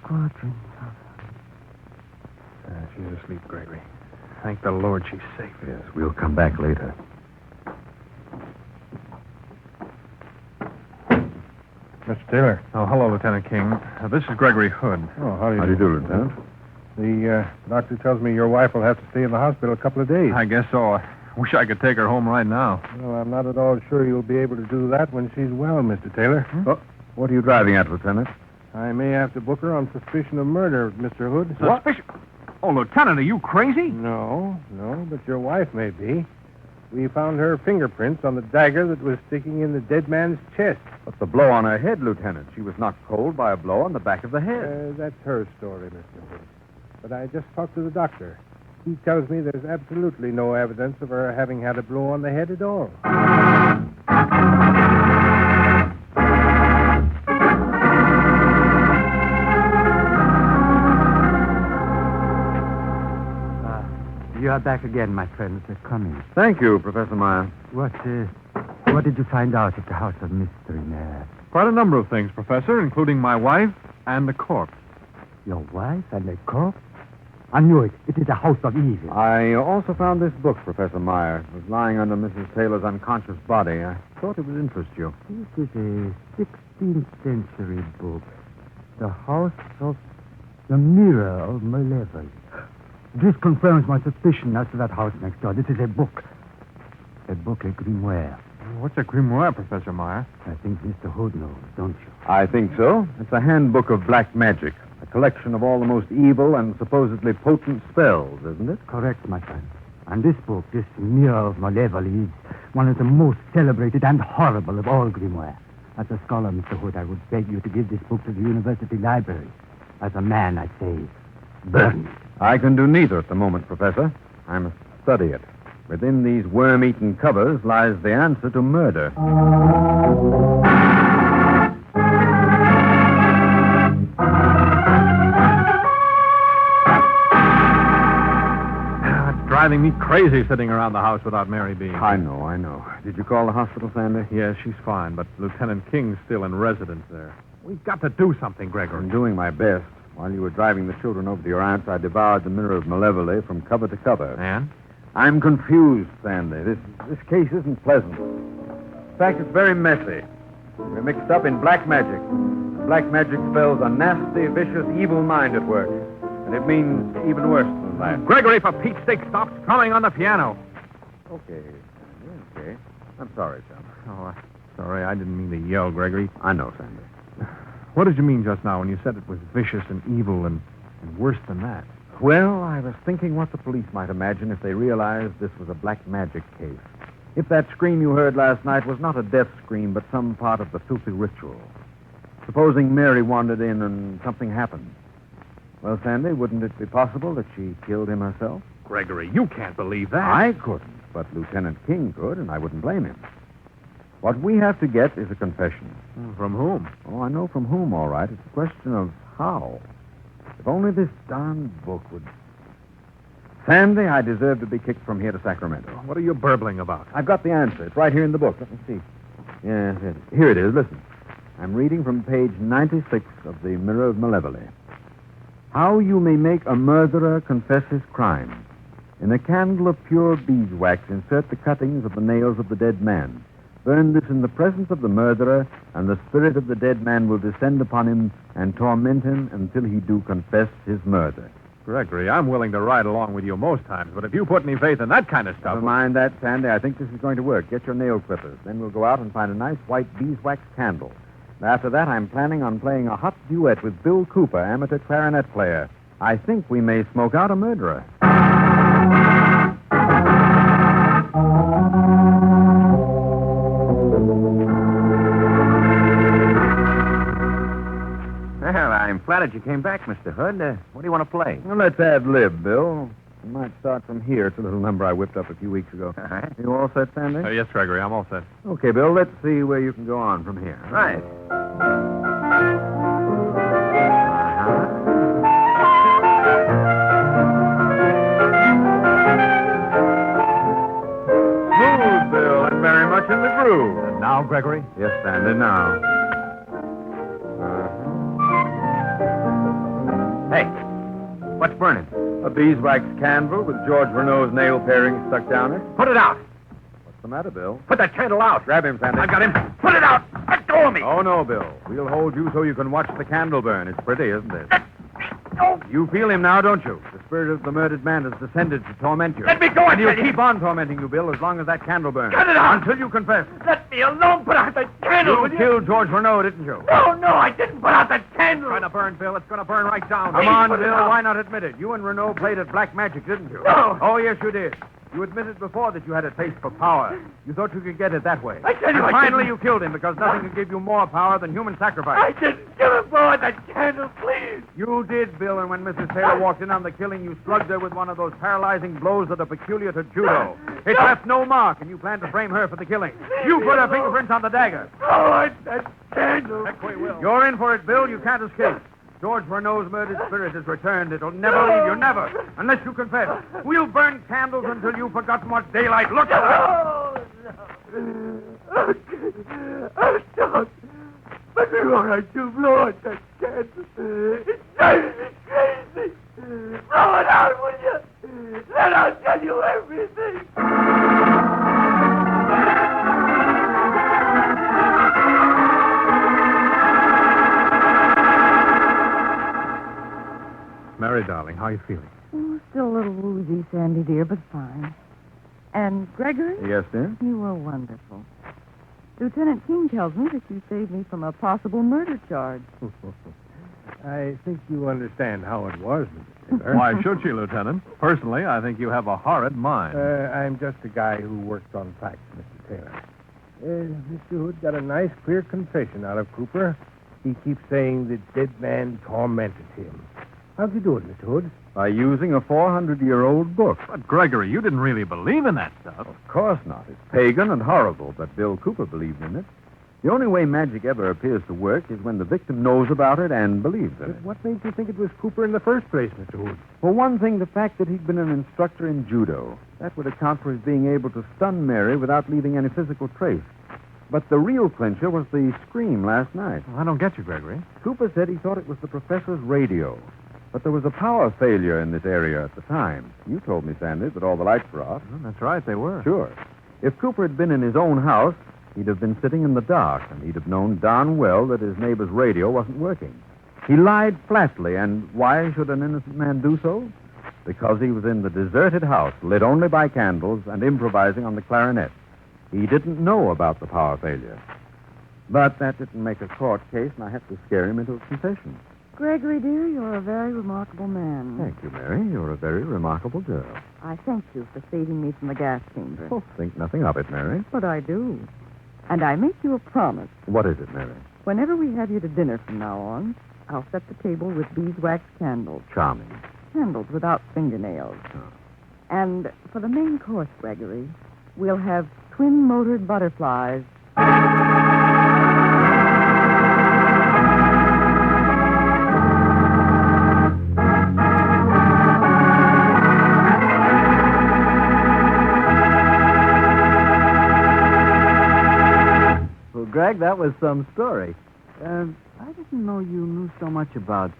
Squadrons of them. She's asleep, Gregory. Thank the Lord she's safe. Yes, we'll come back later. Mr. Taylor. Oh, hello, Lieutenant King. This is Gregory Hood. Oh, how do you How do you do, Lieutenant? The doctor tells me your wife will have to stay in the hospital a couple of days. I guess so. I wish I could take her home right now. Well, I'm not at all sure you'll be able to do that when she's well, Mr. Taylor. Oh, what are you driving at, Lieutenant? I may have to book her on suspicion of murder, Mr. Hood. Suspicion? Oh, Lieutenant, are you crazy? No, but your wife may be. We found her fingerprints on the dagger that was sticking in the dead man's chest. But the blow on her head, Lieutenant. She was knocked cold by a blow on the back of the head. That's her story, Mr. Hood. But I just talked to the doctor. He tells me there's absolutely no evidence of her having had a blow on the head at all. You are back again, my friends. Come in. Thank you, Professor Meyer. What did you find out at the House of Mystery, Mayor? Quite a number of things, Professor, including my wife and the corpse. Your wife and the corpse? I knew it. It is a house of evil. I also found this book, Professor Meyer. It was lying under Mrs. Taylor's unconscious body. I thought it would interest you. This is a 16th century book. The House of the Mirror of Malevolence. This confirms my suspicion as to that house next door. This is a book. A grimoire. What's a grimoire, Professor Meyer? I think Mr. Hood knows, don't you? I think so. It's a handbook of black magic. A collection of all the most evil and supposedly potent spells, isn't it? Correct, my friend. And this book, this Mirror of Malevolence, is one of the most celebrated and horrible of all grimoire. As a scholar, Mr. Hood, I would beg you to give this book to the university library. As a man, I say, burn it. I can do neither at the moment, Professor. I must study it. Within these worm-eaten covers lies the answer to murder. It's driving me crazy sitting around the house without Mary being here. I know. Did you call the hospital, Sandy? Yes, she's fine, but Lieutenant King's still in residence there. We've got to do something, Gregory. I'm doing my best. While you were driving the children over to your aunt's, I devoured the Mirror of Malevolence from cover to cover. And? I'm confused, Sandy. This case isn't pleasant. In fact, it's very messy. We're mixed up in black magic. And black magic spells a nasty, vicious, evil mind at work. And it means even worse than that. Gregory, for Pete's sake, stop strumming on the piano. Okay, Sandy, okay. I'm sorry, son. Oh, sorry, I didn't mean to yell, Gregory. I know, Sandy. What did you mean just now when you said it was vicious and evil and worse than that? Well, I was thinking what the police might imagine if they realized this was a black magic case. If that scream you heard last night was not a death scream, but some part of the filthy ritual. Supposing Mary wandered in and something happened. Well, Sandy, wouldn't it be possible that she killed him herself? Gregory, you can't believe that. I couldn't, but Lieutenant King could, and I wouldn't blame him. What we have to get is a confession. From whom? Oh, I know from whom, all right. It's a question of how. If only this darn book would... Sandy, I deserve to be kicked from here to Sacramento. What are you burbling about? I've got the answer. It's right here in the book. Let me see. Yes, here it is. Listen. I'm reading from page 96 of the Mirror of Malevolence. How you may make a murderer confess his crime. In a candle of pure beeswax, insert the cuttings of the nails of the dead man. Burn this in the presence of the murderer, and the spirit of the dead man will descend upon him and torment him until he do confess his murder. Gregory, I'm willing to ride along with you most times, but if you put any faith in that kind of stuff... Never mind that, Sandy. I think this is going to work. Get your nail clippers. Then we'll go out and find a nice white beeswax candle. And after that, I'm planning on playing a hot duet with Bill Cooper, amateur clarinet player. I think we may smoke out a murderer. Well, I'm flattered you came back, Mr. Hood. What do you want to play? Well, let's ad lib, Bill. We might start from here. It's a little number I whipped up a few weeks ago. All right. You all set, Sandy? Yes, Gregory, I'm all set. Okay, Bill, let's see where you can go on from here. Right. Smooth, Bill, and very much in the groove. And now, Gregory? Yes, Sandy, now. Hey, what's burning? A beeswax candle with George Renault's nail paring stuck down it. Put it out. What's the matter, Bill? Put that candle out. Grab him, Sandy. I've got him. Put it out. Let go of me. Oh, no, Bill. We'll hold you so you can watch the candle burn. It's pretty, isn't it? No. You feel him now, don't you? The spirit of the murdered man has descended to torment you. Let me go. And he'll keep on tormenting you, Bill, as long as that candle burns. Cut it out. Until you confess. Let me alone. Put out that candle. You killed George Renault, didn't you? No, I didn't put out that candle. It's going to burn, Bill. It's going to burn right down. Come on, put it Bill. out. Why not admit it? You and Renault played at black magic, didn't you? No. Oh, yes, you did. You admitted before that you had a taste for power. You thought you could get it that way. I tell you, and I finally didn't. you killed him because nothing could give you more power than human sacrifice. I didn't kill him, boy. That candle, please. You did, Bill, and when Mrs. Taylor walked in on the killing, you slugged her with one of those paralyzing blows that are peculiar to judo. It left no mark, and you planned to frame her for the killing. You put her fingerprints on the dagger. Oh, that candle. Heck, we will. You're in for it, Bill. You can't escape. George Renault's murdered spirit has returned. It'll never leave you, never, unless you confess. We'll burn candles until you've forgotten what daylight looks like. Oh, no. Okay. Don't. But before I do blow out that candle, it's driving me crazy. Blow it out, will you? Then I'll tell you everything. Mary, darling, how are you feeling? Oh, still a little woozy, Sandy, dear, but fine. And Gregory? Yes, dear? You were wonderful. Lieutenant King tells me that you saved me from a possible murder charge. I think you understand how it was, Mr. Taylor. Why should she, Lieutenant? Personally, I think you have a horrid mind. I'm just a guy who worked on facts, Mr. Taylor. Mr. Hood got a nice, clear confession out of Cooper. He keeps saying the dead man tormented him. How'd you do it, Mr. Hood? By using a 400-year-old book. But, Gregory, you didn't really believe in that stuff. Of course not. It's pagan and horrible, but Bill Cooper believed in it. The only way magic ever appears to work is when the victim knows about it and believes in it. What made you think it was Cooper in the first place, Mr. Hood? For one thing, the fact that he'd been an instructor in judo. That would account for his being able to stun Mary without leaving any physical trace. But the real clincher was the scream last night. Well, I don't get you, Gregory. Cooper said he thought it was the professor's radio. But there was a power failure in this area at the time. You told me, Sandy, that all the lights were off. Well, that's right, they were. Sure. If Cooper had been in his own house, he'd have been sitting in the dark, and he'd have known darn well that his neighbor's radio wasn't working. He lied flatly, and why should an innocent man do so? Because he was in the deserted house, lit only by candles, and improvising on the clarinet. He didn't know about the power failure. But that didn't make a court case, and I had to scare him into a confession. Gregory, dear, you're a very remarkable man. Thank you, Mary. You're a very remarkable girl. I thank you for saving me from the gas chamber. Oh, think nothing of it, Mary. But I do. And I make you a promise. What is it, Mary? Whenever we have you to dinner from now on, I'll set the table with beeswax candles. Charming. Candles without fingernails. And for the main course, Gregory, we'll have twin-motored butterflies. Well, Greg, that was some story. I didn't know you knew so much about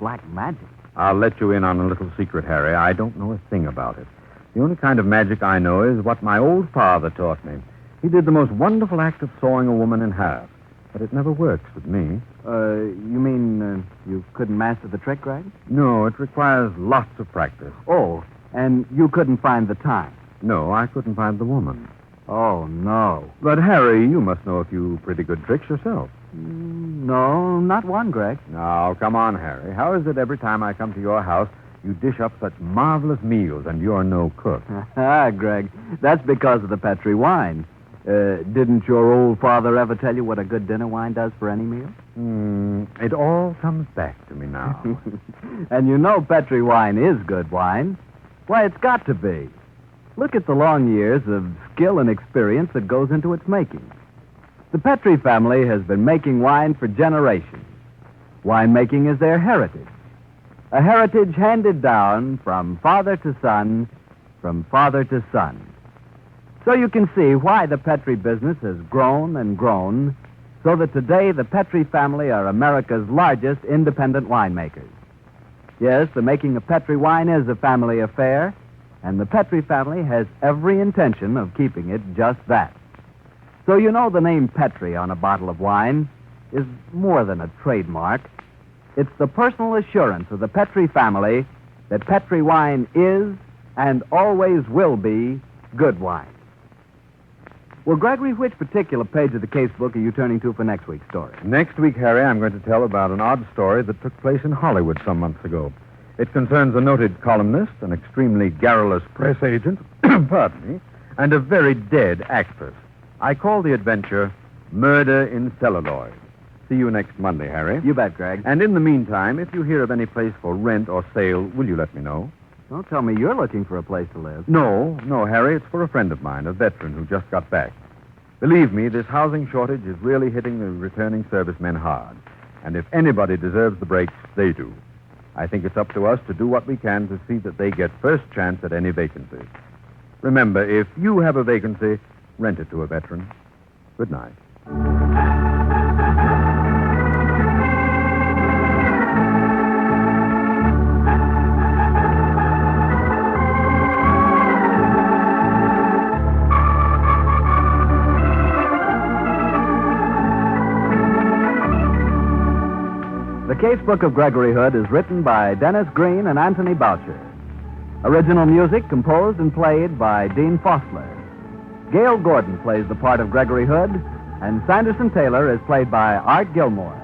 black magic. I'll let you in on a little secret, Harry. I don't know a thing about it. The only kind of magic I know is what my old father taught me. He did the most wonderful act of sawing a woman in half. But it never works with me. You mean you couldn't master the trick, Greg? No, it requires lots of practice. Oh, and you couldn't find the time? No, I couldn't find the woman. Oh, no. But, Harry, you must know a few pretty good tricks yourself. No, not one, Greg. Now, come on, Harry. How is it every time I come to your house, you dish up such marvelous meals and you're no cook? Greg, that's because of the Petri wine. Didn't your old father ever tell you what a good dinner wine does for any meal? It all comes back to me now. And you know Petri wine is good wine. Why, it's got to be. Look at the long years of skill and experience that goes into its making. The Petri family has been making wine for generations. Winemaking is their heritage. A heritage handed down from father to son, from father to son. So you can see why the Petri business has grown and grown, so that today the Petri family are America's largest independent winemakers. Yes, the making of Petri wine is a family affair, and the Petri family has every intention of keeping it just that. So you know the name Petri on a bottle of wine is more than a trademark. It's the personal assurance of the Petri family that Petri wine is and always will be good wine. Well, Gregory, which particular page of the casebook are you turning to for next week's story? Next week, Harry, I'm going to tell about an odd story that took place in Hollywood some months ago. It concerns a noted columnist, an extremely garrulous press agent, pardon me, and a very dead actress. I call the adventure Murder in Celluloid. See you next Monday, Harry. You bet, Greg. And in the meantime, if you hear of any place for rent or sale, will you let me know? Don't tell me you're looking for a place to live. No, Harry, it's for a friend of mine, a veteran who just got back. Believe me, this housing shortage is really hitting the returning servicemen hard. And if anybody deserves the breaks, they do. I think it's up to us to do what we can to see that they get first chance at any vacancy. Remember, if you have a vacancy, rent it to a veteran. Good night. The Casebook of Gregory Hood is written by Dennis Green and Anthony Boucher. Original music composed and played by Dean Fossler. Gail Gordon plays the part of Gregory Hood, and Sanderson Taylor is played by Art Gilmore.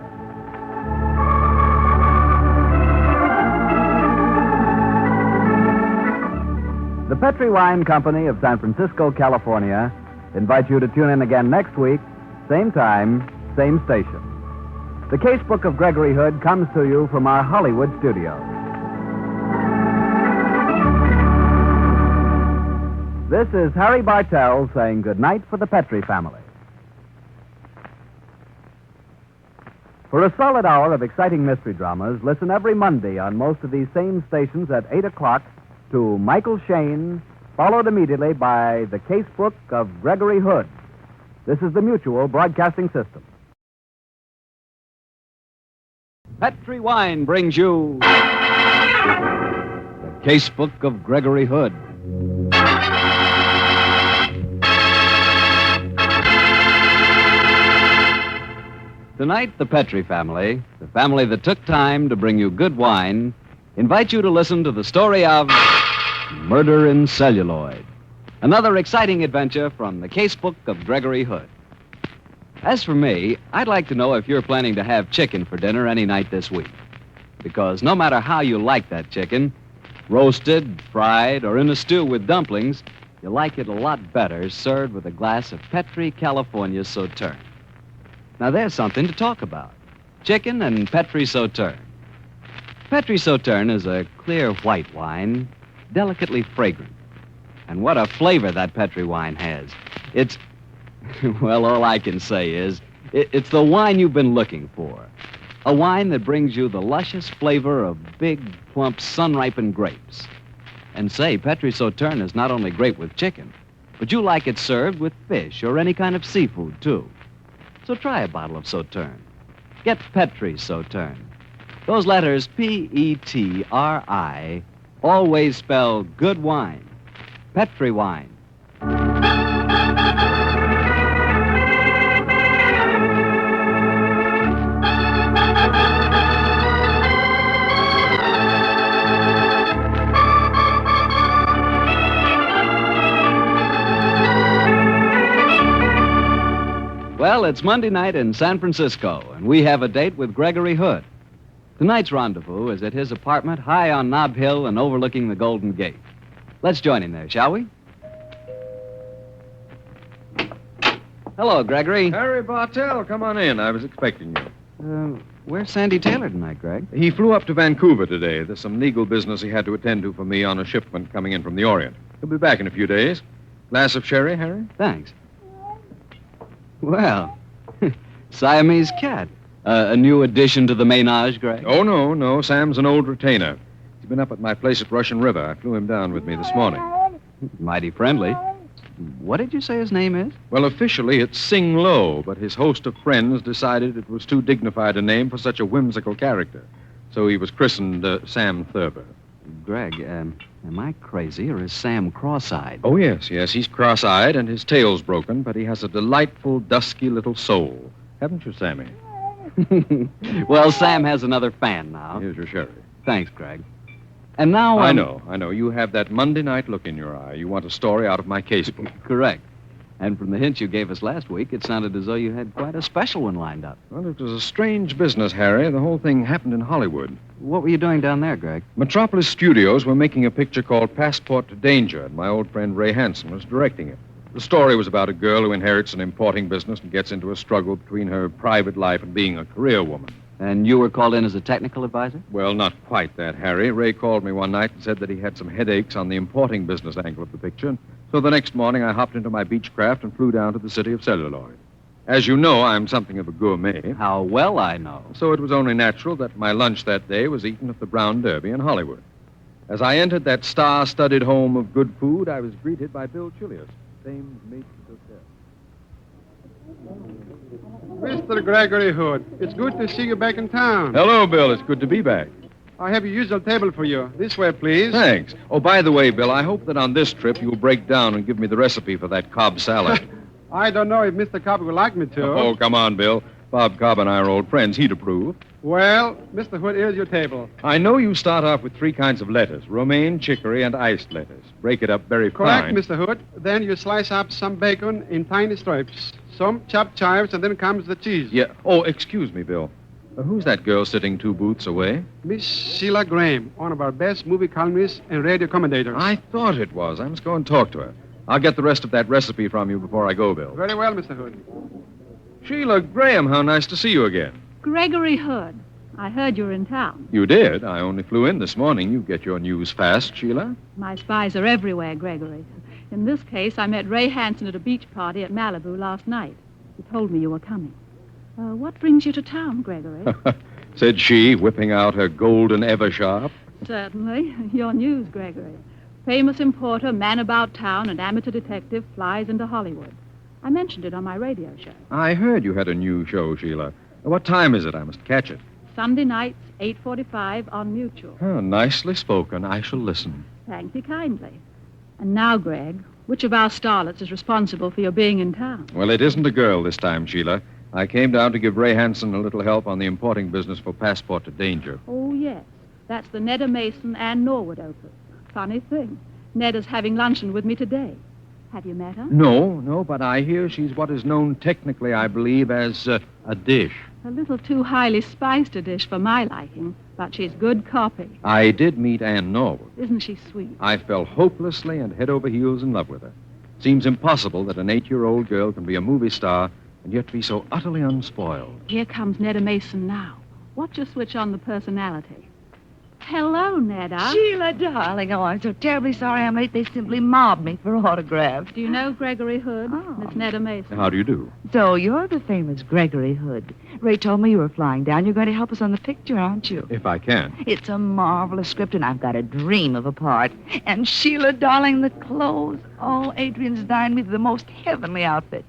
The Petri Wine Company of San Francisco, California, invites you to tune in again next week, same time, same station. The Casebook of Gregory Hood comes to you from our Hollywood studios. This is Harry Bartell saying good night for the Petri family. For a solid hour of exciting mystery dramas, listen every Monday on most of these same stations at 8 o'clock to Michael Shayne, followed immediately by the Casebook of Gregory Hood. This is the Mutual Broadcasting System. Petri Wine brings you the Casebook of Gregory Hood. Tonight, the Petri family, the family that took time to bring you good wine, invite you to listen to the story of Murder in Celluloid, another exciting adventure from the Casebook of Gregory Hood. As for me, I'd like to know if you're planning to have chicken for dinner any night this week. Because no matter how you like that chicken, roasted, fried, or in a stew with dumplings, you like it a lot better served with a glass of Petri California Sauterne. Now, there's something to talk about. chicken and Petri Sauterne. Petri Sauterne is a clear white wine, delicately fragrant. And what a flavor that Petri wine has. It's, well, all I can say is, it's the wine you've been looking for. A wine that brings you the luscious flavor of big, plump, sun-ripened grapes. And say, Petri Sauterne is not only great with chicken, but you like it served with fish or any kind of seafood, too. So try a bottle of Sauterne. Get Petri Sauterne. Those letters, Petri, always spell good wine. Petri wine. Well, it's Monday night in San Francisco, and we have a date with Gregory Hood. Tonight's rendezvous is at his apartment high on Nob Hill and overlooking the Golden Gate. Let's join him there, shall we? Hello, Gregory. Harry Bartell, come on in. I was expecting you. Where's Sandy Taylor tonight, Greg? He flew up to Vancouver today. There's some legal business he had to attend to for me on a shipment coming in from the Orient. He'll be back in a few days. Glass of sherry, Harry? Thanks. Well, Siamese cat. A new addition to the ménage, Greg? Oh, no. Sam's an old retainer. He's been up at my place at Russian River. I flew him down with me this morning. Mighty friendly. What did you say his name is? Well, officially it's Sing Lo, but his host of friends decided it was too dignified a name for such a whimsical character. So he was christened Sam Thurber. Greg, am I crazy or is Sam cross-eyed? Oh, yes. He's cross-eyed and his tail's broken, but he has a delightful, dusky little soul. Haven't you, Sammy? Well, Sam has another fan now. Here's your sherry. Thanks, Greg. And now... I know. You have that Monday night look in your eye. You want a story out of my casebook. Correct. And from the hints you gave us last week, it sounded as though you had quite a special one lined up. Well, it was a strange business, Harry. The whole thing happened in Hollywood. What were you doing down there, Greg? Metropolis Studios were making a picture called Passport to Danger, and my old friend Ray Hansen was directing it. The story was about a girl who inherits an importing business and gets into a struggle between her private life and being a career woman. And you were called in as a technical advisor? Well, not quite that, Harry. Ray called me one night and said that he had some headaches on the importing business angle of the picture. So the next morning, I hopped into my Beechcraft and flew down to the city of Celluloid. As you know, I'm something of a gourmet. How well I know. So it was only natural that my lunch that day was eaten at the Brown Derby in Hollywood. As I entered that star-studded home of good food, I was greeted by Bill Chilius, famed maitre d'hotel. Mr. Gregory Hood, it's good to see you back in town. Hello, Bill. It's good to be back. I have your usual table for you. This way, please. Thanks. Oh, by the way, Bill, I hope that on this trip you'll break down and give me the recipe for that Cobb salad. I don't know if Mr. Cobb would like me to. Oh, come on, Bill. Bob Cobb and I are old friends. He'd approve. Well, Mr. Hood, here's your table. I know you start off with 3 kinds of lettuce, romaine, chicory, and iced lettuce. Break it up very Correct, fine. Mr. Hood. Then you slice up some bacon in tiny strips, some chopped chives, and then comes the cheese. Yeah. Oh, excuse me, Bill. Who's that girl sitting 2 booths away? Miss Sheila Graham, one of our best movie columnists and radio commentators. I thought it was. I must go and talk to her. I'll get the rest of that recipe from you before I go, Bill. Very well, Mr. Hood. Sheila Graham, how nice to see you again. Gregory Hood. I heard you were in town. You did. I only flew in this morning. You get your news fast, Sheila. My spies are everywhere, Gregory. In this case, I met Ray Hansen at a beach party at Malibu last night. He told me you were coming. What brings you to town, Gregory? Said she, whipping out her golden Eversharp. Certainly. Your news, Gregory. Famous importer, man about town, and amateur detective flies into Hollywood. I mentioned it on my radio show. I heard you had a new show, Sheila. What time is it? I must catch it. Sunday nights, 8:45 on Mutual. Oh, nicely spoken. I shall listen. Thank you kindly. And now, Greg, which of our starlets is responsible for your being in town? Well, it isn't a girl this time, Sheila. I came down to give Ray Hansen a little help on the importing business for Passport to Danger. Oh, yes. That's the Neda Mason and Norwood opus. Funny thing. Neda's having luncheon with me today. Have you met her? No, but I hear she's what is known technically, I believe, as a dish. A little too highly spiced a dish for my liking, but she's good copy. I did meet Ann Norwood. Isn't she sweet? I fell hopelessly and head over heels in love with her. Seems impossible that an 8-year-old girl can be a movie star and yet be so utterly unspoiled. Here comes Netta Mason now. Watch her switch on the personality. Hello, Netta. Sheila, darling. Oh, I'm so terribly sorry I'm late. They simply mobbed me for autographs. Do you know Gregory Hood? Oh. Miss Netta Mason. How do you do? So you're the famous Gregory Hood. Ray told me you were flying down. You're going to help us on the picture, aren't you? If I can. It's a marvelous script, and I've got a dream of a part. And Sheila, darling, the clothes. Oh, Adrian's designed me the most heavenly outfits.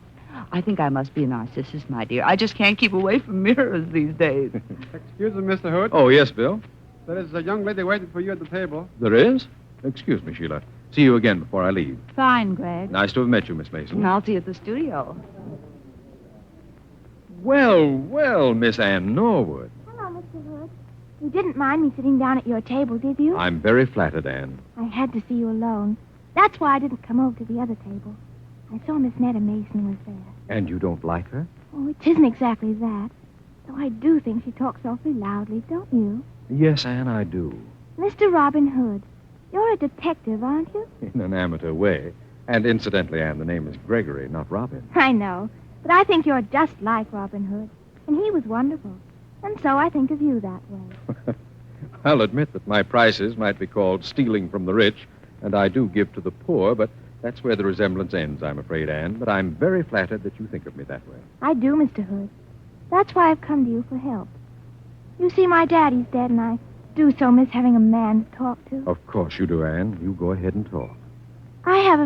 I think I must be a narcissist, my dear. I just can't keep away from mirrors these days. Excuse me, Mr. Hood. Oh, yes, Bill? There is a young lady waiting for you at the table. There is? Excuse me, Sheila. See you again before I leave. Fine, Greg. Nice to have met you, Miss Mason. I'll see you at the studio. Well, Miss Ann Norwood. Hello, Mr. Hood. You didn't mind me sitting down at your table, did you? I'm very flattered, Ann. I had to see you alone. That's why I didn't come over to the other table. I saw Miss Netta Mason was there. And you don't like her? Oh, it isn't exactly that. Though I do think she talks awfully loudly, don't you? Yes, Ann, I do. Mr. Robin Hood, you're a detective, aren't you? In an amateur way. And incidentally, Ann, the name is Gregory, not Robin. I know, but I think you're just like Robin Hood. And he was wonderful. And so I think of you that way. I'll admit that my prices might be called stealing from the rich, and I do give to the poor, but that's where the resemblance ends, I'm afraid, Ann. But I'm very flattered that you think of me that way. I do, Mr. Hood. That's why I've come to you for help. You see, my daddy's dead, and I do so miss having a man to talk to. Of course you do, Ann. You go ahead and talk. I have a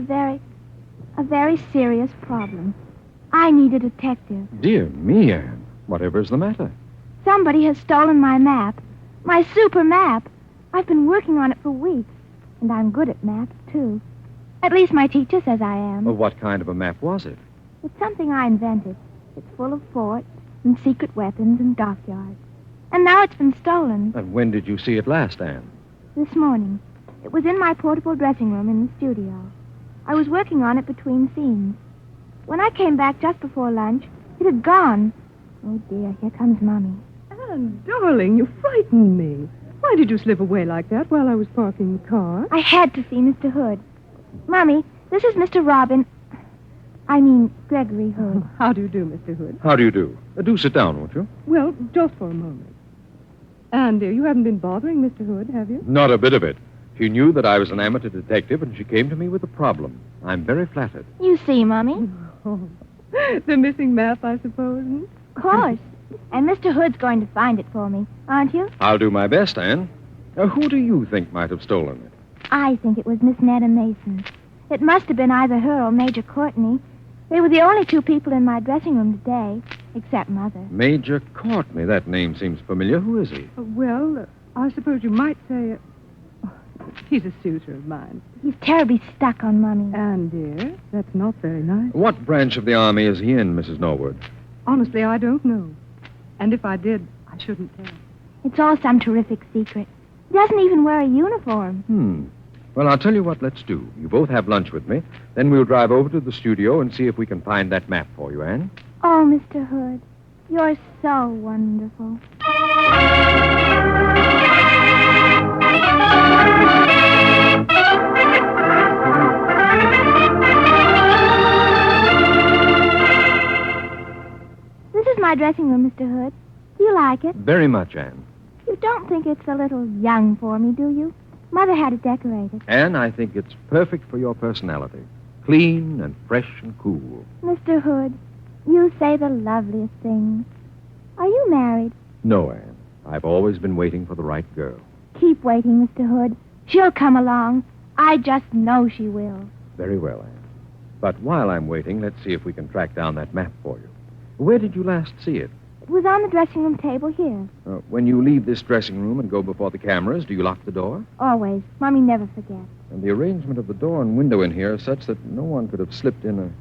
very serious problem. I need a detective. Dear me, Ann. Whatever's the matter? Somebody has stolen my map. My super map. I've been working on it for weeks. And I'm good at maps, too. At least my teacher says I am. Well, what kind of a map was it? It's something I invented. It's full of forts and secret weapons and dockyards. And now it's been stolen. And when did you see it last, Ann? This morning. It was in my portable dressing room in the studio. I was working on it between scenes. When I came back just before lunch, it had gone. Oh, dear, here comes Mommy. Anne, darling, you frightened me. Why did you slip away like that while I was parking the car? I had to see Mr. Hood. Mommy, this is Mr. Gregory Hood. How do you do, Mr. Hood? How do you do? Do sit down, won't you? Well, just for a moment. And you haven't been bothering Mr. Hood, have you? Not a bit of it. She knew that I was an amateur detective, and she came to me with a problem. I'm very flattered. You see, Mommy? Oh, the missing map, I suppose. Of course. And Mr. Hood's going to find it for me, aren't you? I'll do my best, Ann. Who do you think might have stolen it? I think it was Miss Netta Mason. It must have been either her or Major Courtney. They were the only two people in my dressing room today, except Mother. Major Courtney. That name seems familiar. Who is he? Well, I suppose you might say he's a suitor of mine. He's terribly stuck on Mommy. Anne, dear, that's not very nice. What branch of the Army is he in, Mrs. Norwood? Honestly, I don't know. And if I did, I shouldn't tell. It's all some terrific secret. He doesn't even wear a uniform. Well, I'll tell you what let's do. You both have lunch with me. Then we'll drive over to the studio and see if we can find that map for you, Ann. Oh, Mr. Hood, you're so wonderful. This is my dressing room, Mr. Hood. Do you like it? Very much, Ann. You don't think it's a little young for me, do you? Mother had it decorated. Ann, I think it's perfect for your personality. Clean and fresh and cool. Mr. Hood, you say the loveliest things. Are you married? No, Ann. I've always been waiting for the right girl. Keep waiting, Mr. Hood. She'll come along. I just know she will. Very well, Ann. But while I'm waiting, let's see if we can track down that map for you. Where did you last see it? It was on the dressing room table here. When you leave this dressing room and go before the cameras, do you lock the door? Always. Mommy never forgets. And the arrangement of the door and window in here is such that no one could have slipped in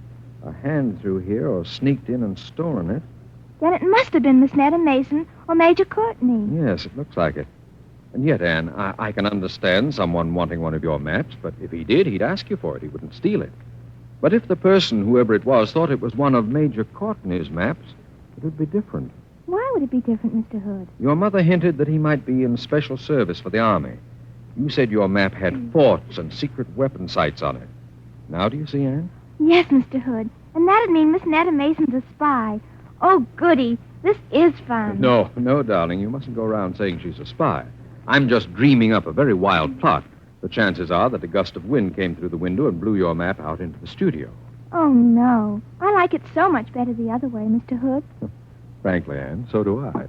a hand through here or sneaked in and stolen it. Then it must have been Miss Netta Mason or Major Courtney. Yes, it looks like it. And yet, Ann, I can understand someone wanting one of your maps, but if he did, he'd ask you for it. He wouldn't steal it. But if the person, whoever it was, thought it was one of Major Courtney's maps, it would be different. Why would it be different, Mr. Hood? Your mother hinted that he might be in special service for the Army. You said your map had forts and secret weapon sites on it. Now do you see, Ann? Yes, Mr. Hood. And that'd mean Miss Netta Mason's a spy. Oh, goody. This is fun. No, darling. You mustn't go around saying she's a spy. I'm just dreaming up a very wild plot. The chances are that a gust of wind came through the window and blew your map out into the studio. Oh, no. I like it so much better the other way, Mr. Hood. Frankly, Anne, so do I.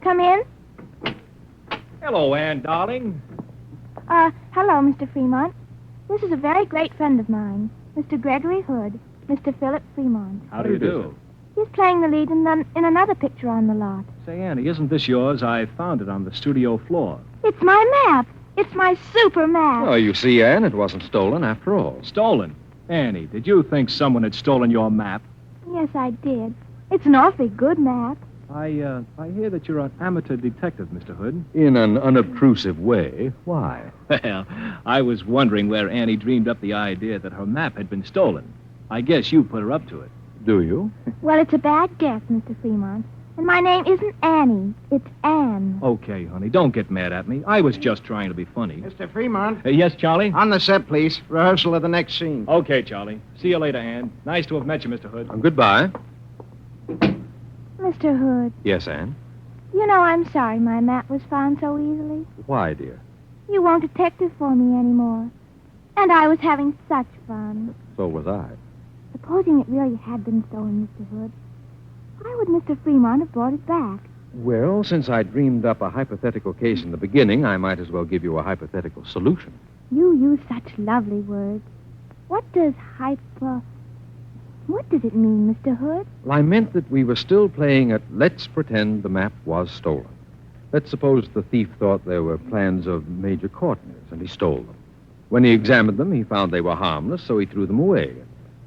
Come in. Hello, Anne, darling. Hello, Mr. Fremont. This is a very great friend of mine, Mr. Gregory Hood, Mr. Philip Fremont. How do you do? He's playing the lead in another picture on the lot. Say, Annie, isn't this yours? I found it on the studio floor. It's my map. It's my super map. Oh, you see, Anne, it wasn't stolen after all. Stolen? Annie, did you think someone had stolen your map? Yes, I did. It's an awfully good map. I hear that you're an amateur detective, Mr. Hood. In an unobtrusive way. Why? Well, I was wondering where Annie dreamed up the idea that her map had been stolen. I guess you put her up to it. Do you? Well, it's a bad guess, Mr. Fremont. And my name isn't Annie. It's Anne. Okay, honey, don't get mad at me. I was just trying to be funny. Mr. Fremont. Yes, Charlie? On the set, please. Rehearsal of the next scene. Okay, Charlie. See you later, Anne. Nice to have met you, Mr. Hood. Goodbye. Mr. Hood, Yes, Anne? you know I'm sorry my map was found so easily. Why, dear? You weren't detective for me anymore. And I was having such fun. So was I. Supposing it really had been stolen, Mr. Hood, why would Mr. Fremont have brought it back? Well, since I dreamed up a hypothetical case in the beginning, I might as well give you a hypothetical solution. You use such lovely words. What does What does it mean, Mr. Hood? Well, I meant that we were still playing at let's pretend the map was stolen. Let's suppose the thief thought there were plans of Major Courtney's, and he stole them. When he examined them, he found they were harmless, so he threw them away.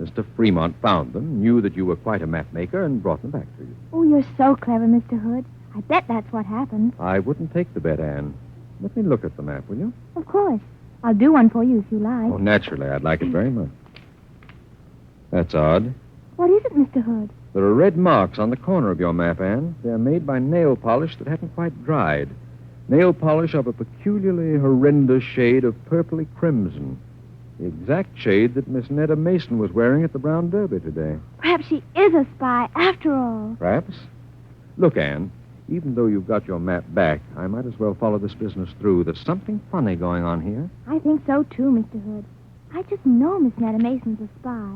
Mr. Fremont found them, knew that you were quite a map maker, and brought them back to you. Oh, you're so clever, Mr. Hood. I bet that's what happened. I wouldn't take the bet, Anne. Let me look at the map, will you? Of course. I'll do one for you if you like. Oh, naturally. I'd like it very much. That's odd. What is it, Mr. Hood? There are red marks on the corner of your map, Anne. They're made by nail polish that hasn't quite dried. Nail polish of a peculiarly horrendous shade of purpley crimson. The exact shade that Miss Netta Mason was wearing at the Brown Derby today. Perhaps she is a spy after all. Perhaps. Look, Anne, even though you've got your map back, I might as well follow this business through. There's something funny going on here. I think so, too, Mr. Hood. I just know Miss Netta Mason's a spy.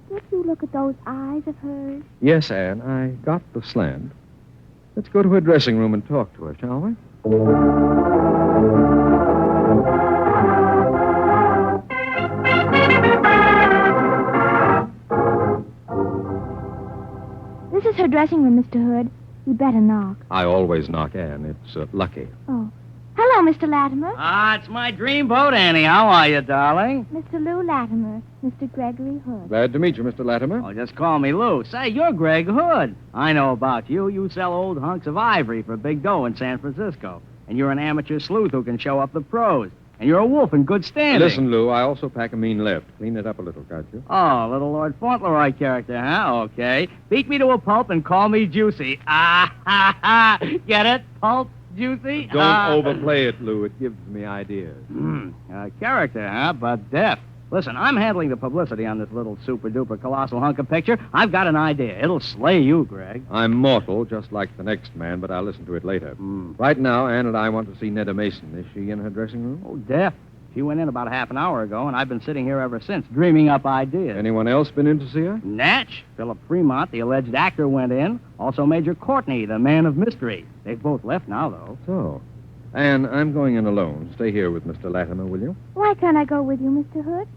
Did you look at those eyes of hers? Yes, Anne, I got the slant. Let's go to her dressing room and talk to her, shall we? This is her dressing room, Mr. Hood. You better knock. I always knock, Anne. It's lucky. Oh. Hello, Mr. Latimer. It's my dreamboat, Annie. How are you, darling? Mr. Lou Latimer. Mr. Gregory Hood. Glad to meet you, Mr. Latimer. Oh, just call me Lou. Say, you're Greg Hood. I know about you. You sell old hunks of ivory for big dough in San Francisco. And you're an amateur sleuth who can show up the pros. And you're a wolf in good standing. Listen, Lou, I also pack a mean left. Clean it up a little, can't you? Oh, little Lord Fauntleroy character, huh? Okay. Beat me to a pulp and call me Juicy. Ah, ha, ha. Get it? Pulp, Juicy? Don't overplay it, Lou. It gives me ideas. Character, huh? But deaf. Listen, I'm handling the publicity on this little super-duper colossal hunk of picture. I've got an idea. It'll slay you, Greg. I'm mortal, just like the next man, but I'll listen to it later. Right now, Anne and I want to see Netta Mason. Is she in her dressing room? Oh, deaf. She went in about half an hour ago, and I've been sitting here ever since, dreaming up ideas. Anyone else been in to see her? Natch. Philip Fremont, the alleged actor, went in. Also Major Courtney, the man of mystery. They've both left now, though. So, Anne, I'm going in alone. Stay here with Mr. Latimer, will you? Why can't I go with you, Mr. Hood?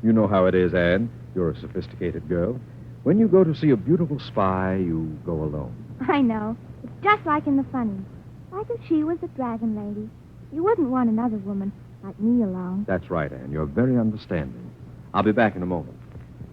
You know how it is, Anne. You're a sophisticated girl. When you go to see a beautiful spy, you go alone. I know. It's just like in the funnies. Like if she was a dragon lady. You wouldn't want another woman like me along. That's right, Anne. You're very understanding. I'll be back in a moment.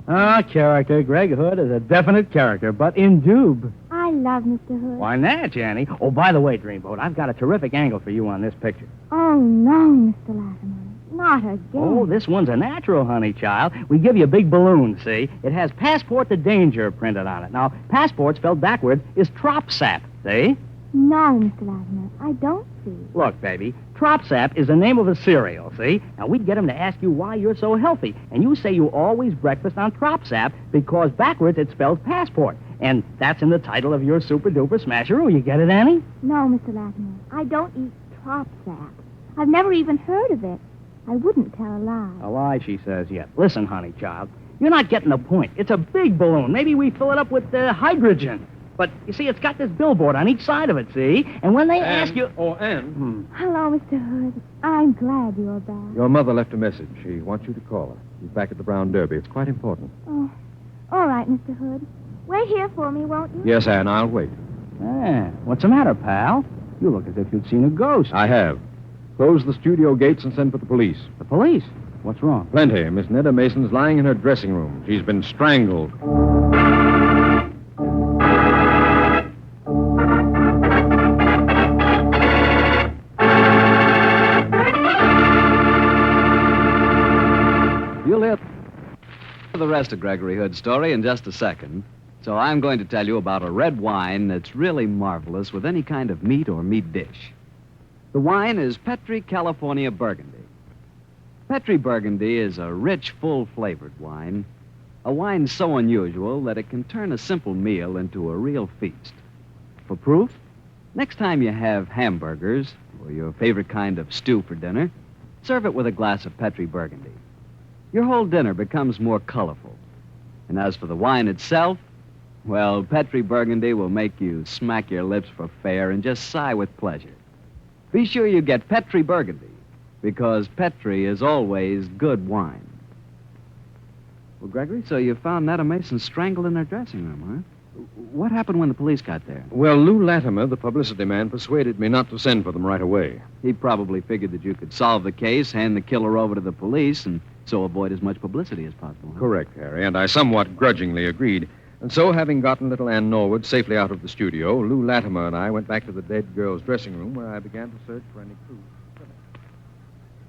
Character. Greg Hood is a definite character, but in dube. I love Mr. Hood. Why, Natch, Annie. Oh, by the way, Dreamboat, I've got a terrific angle for you on this picture. Oh, no, Mr. Latimer. Not again. Oh, this one's a natural, honey child. We give you a big balloon, see? It has Passport to Danger printed on it. Now, passport spelled backwards is Tropsap, see? No, Mr. Latimer, I don't see. Look, baby, Trop Sap is the name of a cereal, see? Now, we'd get him to ask you why you're so healthy. And you say you always breakfast on Trop Sap because backwards it spells passport. And that's in the title of your super-duper smasheroo. You get it, Annie? No, Mr. Latimer. I don't eat Trop Sap. I've never even heard of it. I wouldn't tell a lie. A lie, she says, yet. Listen, honey child, you're not getting the point. It's a big balloon. Maybe we fill it up with hydrogen. But, you see, it's got this billboard on each side of it, see? And when they ask you... Oh, Ann. Hello, Mr. Hood. I'm glad you're back. Your mother left a message. She wants you to call her. She's back at the Brown Derby. It's quite important. Oh, all right, Mr. Hood. Wait here for me, won't you? Yes, Ann, I'll wait. What's the matter, pal? You look as if you'd seen a ghost. I have. Close the studio gates and send for the police. The police? What's wrong? Plenty. Miss Netta Mason's lying in her dressing room. She's been strangled. You'll hear the rest of Gregory Hood's story in just a second. So I'm going to tell you about a red wine that's really marvelous with any kind of meat or meat dish. The wine is Petri California Burgundy. Petri Burgundy is a rich, full-flavored wine, a wine so unusual that it can turn a simple meal into a real feast. For proof, next time you have hamburgers or your favorite kind of stew for dinner, serve it with a glass of Petri Burgundy. Your whole dinner becomes more colorful. And as for the wine itself, well, Petri Burgundy will make you smack your lips for fair and just sigh with pleasure. Be sure you get Petri Burgundy, because Petri is always good wine. Well, Gregory, so you found Netta Mason strangled in her dressing room, huh? What happened when the police got there? Well, Lou Latimer, the publicity man, persuaded me not to send for them right away. He probably figured that you could solve the case, hand the killer over to the police, and so avoid as much publicity as possible. Huh? Correct, Harry, and I somewhat grudgingly agreed. And so, having gotten little Ann Norwood safely out of the studio, Lou Latimer and I went back to the dead girl's dressing room where I began to search for any clues.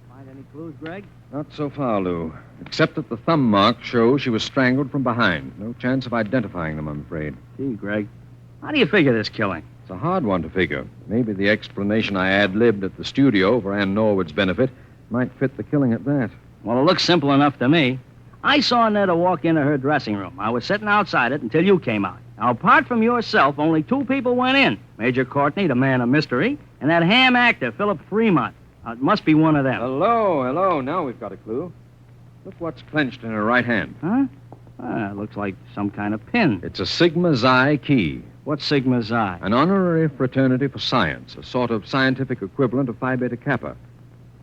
Find any clues, Greg? Not so far, Lou. Except that the thumb marks show she was strangled from behind. No chance of identifying them, I'm afraid. Gee, Greg, how do you figure this killing? It's a hard one to figure. Maybe the explanation I ad-libbed at the studio for Ann Norwood's benefit might fit the killing at that. Well, it looks simple enough to me. I saw Netta walk into her dressing room. I was sitting outside it until you came out. Now, apart from yourself, only two people went in. Major Courtney, the man of mystery, and that ham actor, Philip Fremont. It must be one of them. Hello. Now we've got a clue. Look what's clenched in her right hand. Huh? It looks like some kind of pin. It's a Sigma Xi key. What's Sigma Xi? An honorary fraternity for science, a sort of scientific equivalent of Phi Beta Kappa.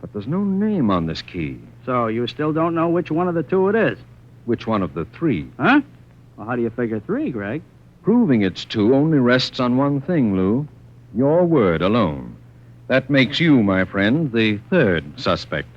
But there's no name on this key. So you still don't know which one of the two it is? Which one of the three? Huh? Well, how do you figure three, Greg? Proving it's two only rests on one thing, Lou. Your word alone. That makes you, my friend, the third suspect.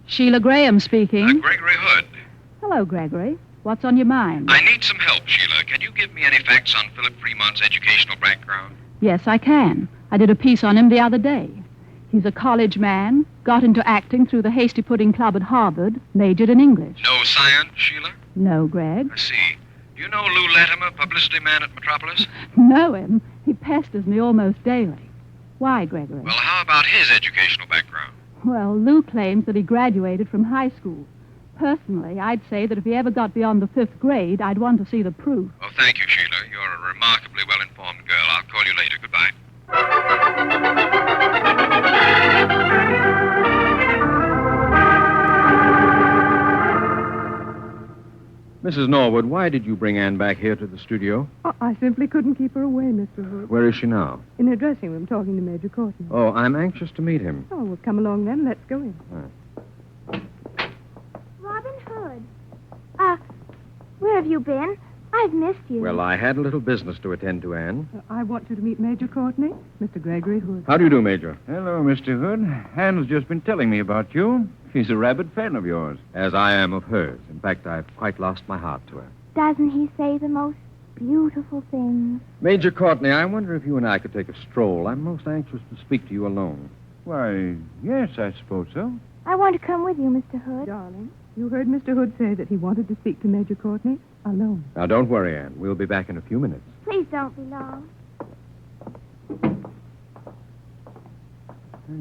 Sheila Graham speaking. Gregory Hood. Hello, Gregory. What's on your mind? I need some help, Sheila. Can you give me any facts on Philip Fremont's educational background? Yes, I can. I did a piece on him the other day. He's a college man, got into acting through the Hasty Pudding Club at Harvard, majored in English. No science, Sheila? No, Greg. I see. Do you know Lou Latimer, publicity man at Metropolis? Know him. He pesters me almost daily. Why, Gregory? Well, how about his educational background? Well, Lou claims that he graduated from high school. Personally, I'd say that if he ever got beyond the 5th grade, I'd want to see the proof. Oh, thank you, Sheila. You're a remarkably well-informed girl. I'll call you later. Goodbye. Mrs. Norwood, why did you bring Ann back here to the studio? Oh, I simply couldn't keep her away, Mr. Hood. Where is she now? In her dressing room, talking to Major Courtney. Oh, I'm anxious to meet him. Oh, well, come along then. Let's go in. Robin Hood. Where have you been? I've missed you. Well, I had a little business to attend to, Ann. I want you to meet Major Courtney, Mr. Gregory Hood. How do you do, Major? Hello, Mr. Hood. Ann's just been telling me about you. She's a rabid fan of yours. As I am of hers. In fact, I've quite lost my heart to her. Doesn't he say the most beautiful things? Major Courtney, I wonder if you and I could take a stroll. I'm most anxious to speak to you alone. Why, yes, I suppose so. I want to come with you, Mr. Hood. Darling, you heard Mr. Hood say that he wanted to speak to Major Courtney alone. Now, don't worry, Anne. We'll be back in a few minutes. Please don't be long.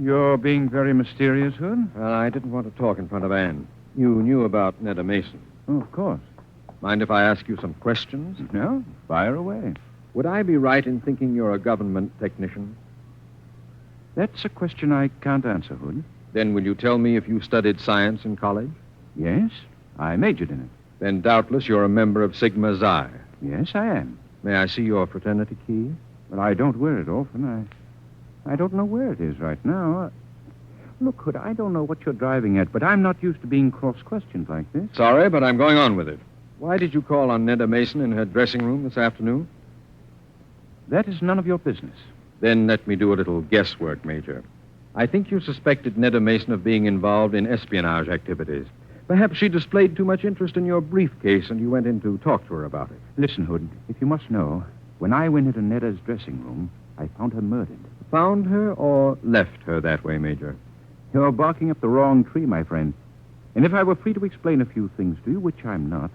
You're being very mysterious, Hood. Well, I didn't want to talk in front of Anne. You knew about Netta Mason. Oh, of course. Mind if I ask you some questions? No, fire away. Would I be right in thinking you're a government technician? That's a question I can't answer, Hood. Then will you tell me if you studied science in college? Yes, I majored in it. Then doubtless you're a member of Sigma Xi. Yes, I am. May I see your fraternity key? But I don't wear it often. I don't know where it is right now. Look, Hood, I don't know what you're driving at, but I'm not used to being cross-questioned like this. Sorry, but I'm going on with it. Why did you call on Netta Mason in her dressing room this afternoon? That is none of your business. Then let me do a little guesswork, Major. I think you suspected Netta Mason of being involved in espionage activities. Perhaps she displayed too much interest in your briefcase and you went in to talk to her about it. Listen, Hood, if you must know, when I went into Netta's dressing room, I found her murdered. Found her or left her that way, Major? You're barking up the wrong tree, my friend. And if I were free to explain a few things to you, which I'm not,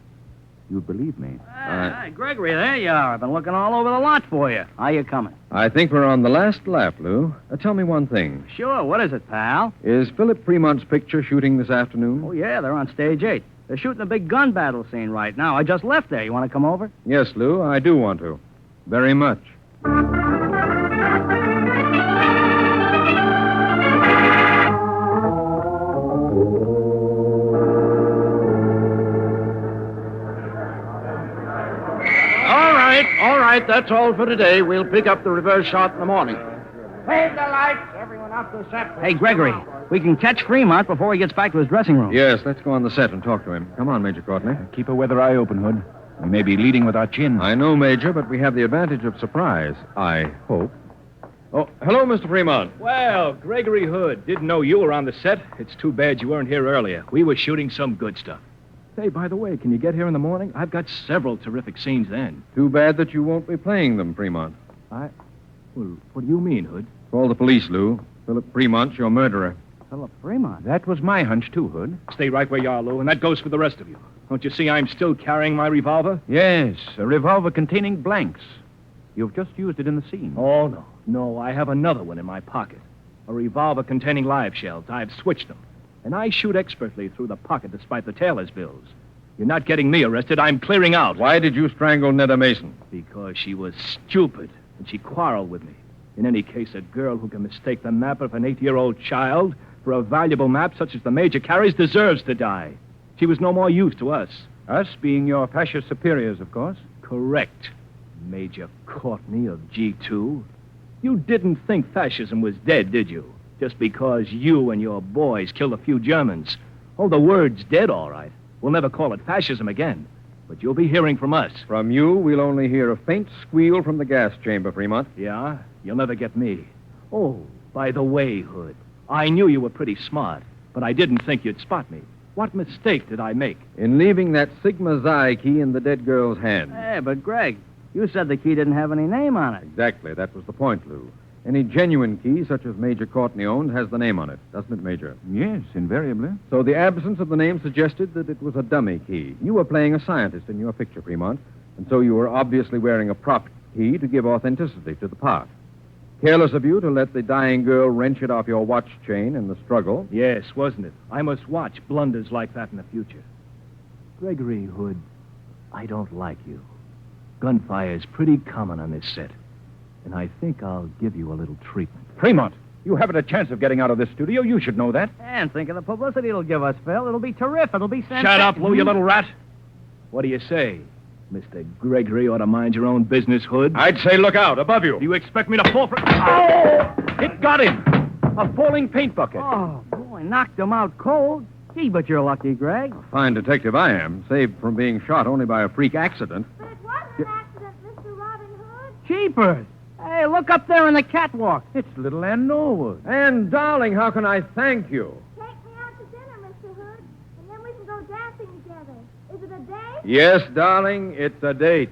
you'd believe me. Hey, Gregory, there you are. I've been looking all over the lot for you. How you coming? I think we're on the last lap, Lou. Tell me one thing. Sure. What is it, pal? Is Philip Fremont's picture shooting this afternoon? Oh, yeah, they're on stage 8. They're shooting a big gun battle scene right now. I just left there. You want to come over? Yes, Lou, I do want to. Very much. All right, that's all for today. We'll pick up the reverse shot in the morning. Fade the lights. Everyone off the set. Hey, Gregory, we can catch Fremont before he gets back to his dressing room. Yes, let's go on the set and talk to him. Come on, Major Courtney. Keep a weather eye open, Hood. We may be leading with our chin. I know, Major, but we have the advantage of surprise. I hope. Oh, hello, Mr. Fremont. Well, Gregory Hood. Didn't know you were on the set. It's too bad you weren't here earlier. We were shooting some good stuff. Hey, by the way, can you get here in the morning? I've got several terrific scenes then. Too bad that you won't be playing them, Fremont. Well, what do you mean, Hood? Call the police, Lou. Philip Fremont's your murderer. Philip Fremont? That was my hunch, too, Hood. Stay right where you are, Lou, and that goes for the rest of you. Don't you see I'm still carrying my revolver? Yes, a revolver containing blanks. You've just used it in the scene. Oh, no. No, I have another one in my pocket. A revolver containing live shells. I've switched them. And I shoot expertly through the pocket despite the tailor's bills. You're not getting me arrested. I'm clearing out. Why did you strangle Netta Mason? Because she was stupid, and she quarreled with me. In any case, a girl who can mistake the map of an 8-year-old child for a valuable map such as the Major carries deserves to die. She was no more use to us. Us being your fascist superiors, of course. Correct. Major Courtney of G2. You didn't think fascism was dead, did you? Just because you and your boys killed a few Germans. Oh, the word's dead, all right. We'll never call it fascism again. But you'll be hearing from us. From you, we'll only hear a faint squeal from the gas chamber, Fremont. Yeah? You'll never get me. Oh, by the way, Hood, I knew you were pretty smart, but I didn't think you'd spot me. What mistake did I make? In leaving that Sigma Xi key in the dead girl's hand. Hey, but Greg, you said the key didn't have any name on it. Exactly. That was the point, Lou. Any genuine key, such as Major Courtney owned, has the name on it, doesn't it, Major? Yes, invariably. So the absence of the name suggested that it was a dummy key. You were playing a scientist in your picture, Fremont, and so you were obviously wearing a prop key to give authenticity to the part. Careless of you to let the dying girl wrench it off your watch chain in the struggle. Yes, wasn't it? I must watch blunders like that in the future. Gregory Hood, I don't like you. Gunfire's pretty common on this set. And I think I'll give you a little treatment. Fremont, you haven't a chance of getting out of this studio. You should know that. And think of the publicity it'll give us, Phil. It'll be terrific. It'll be sensational. Shut up, Lou, you little rat. What do you say? Mr. Gregory ought to mind your own business, Hood. I'd say look out, above you. Do you expect me to fall for... Oh! It got him. A falling paint bucket. Oh, boy, knocked him out cold. Gee, but you're lucky, Greg. A fine detective I am, saved from being shot only by a freak accident. But it wasn't an accident, Mr. Robin Hood. Jeepers. Hey, look up there in the catwalk. It's little Ann Norwood. And, darling, how can I thank you? Take me out to dinner, Mr. Hood, and then we can go dancing together. Is it a date? Yes, darling, it's a date.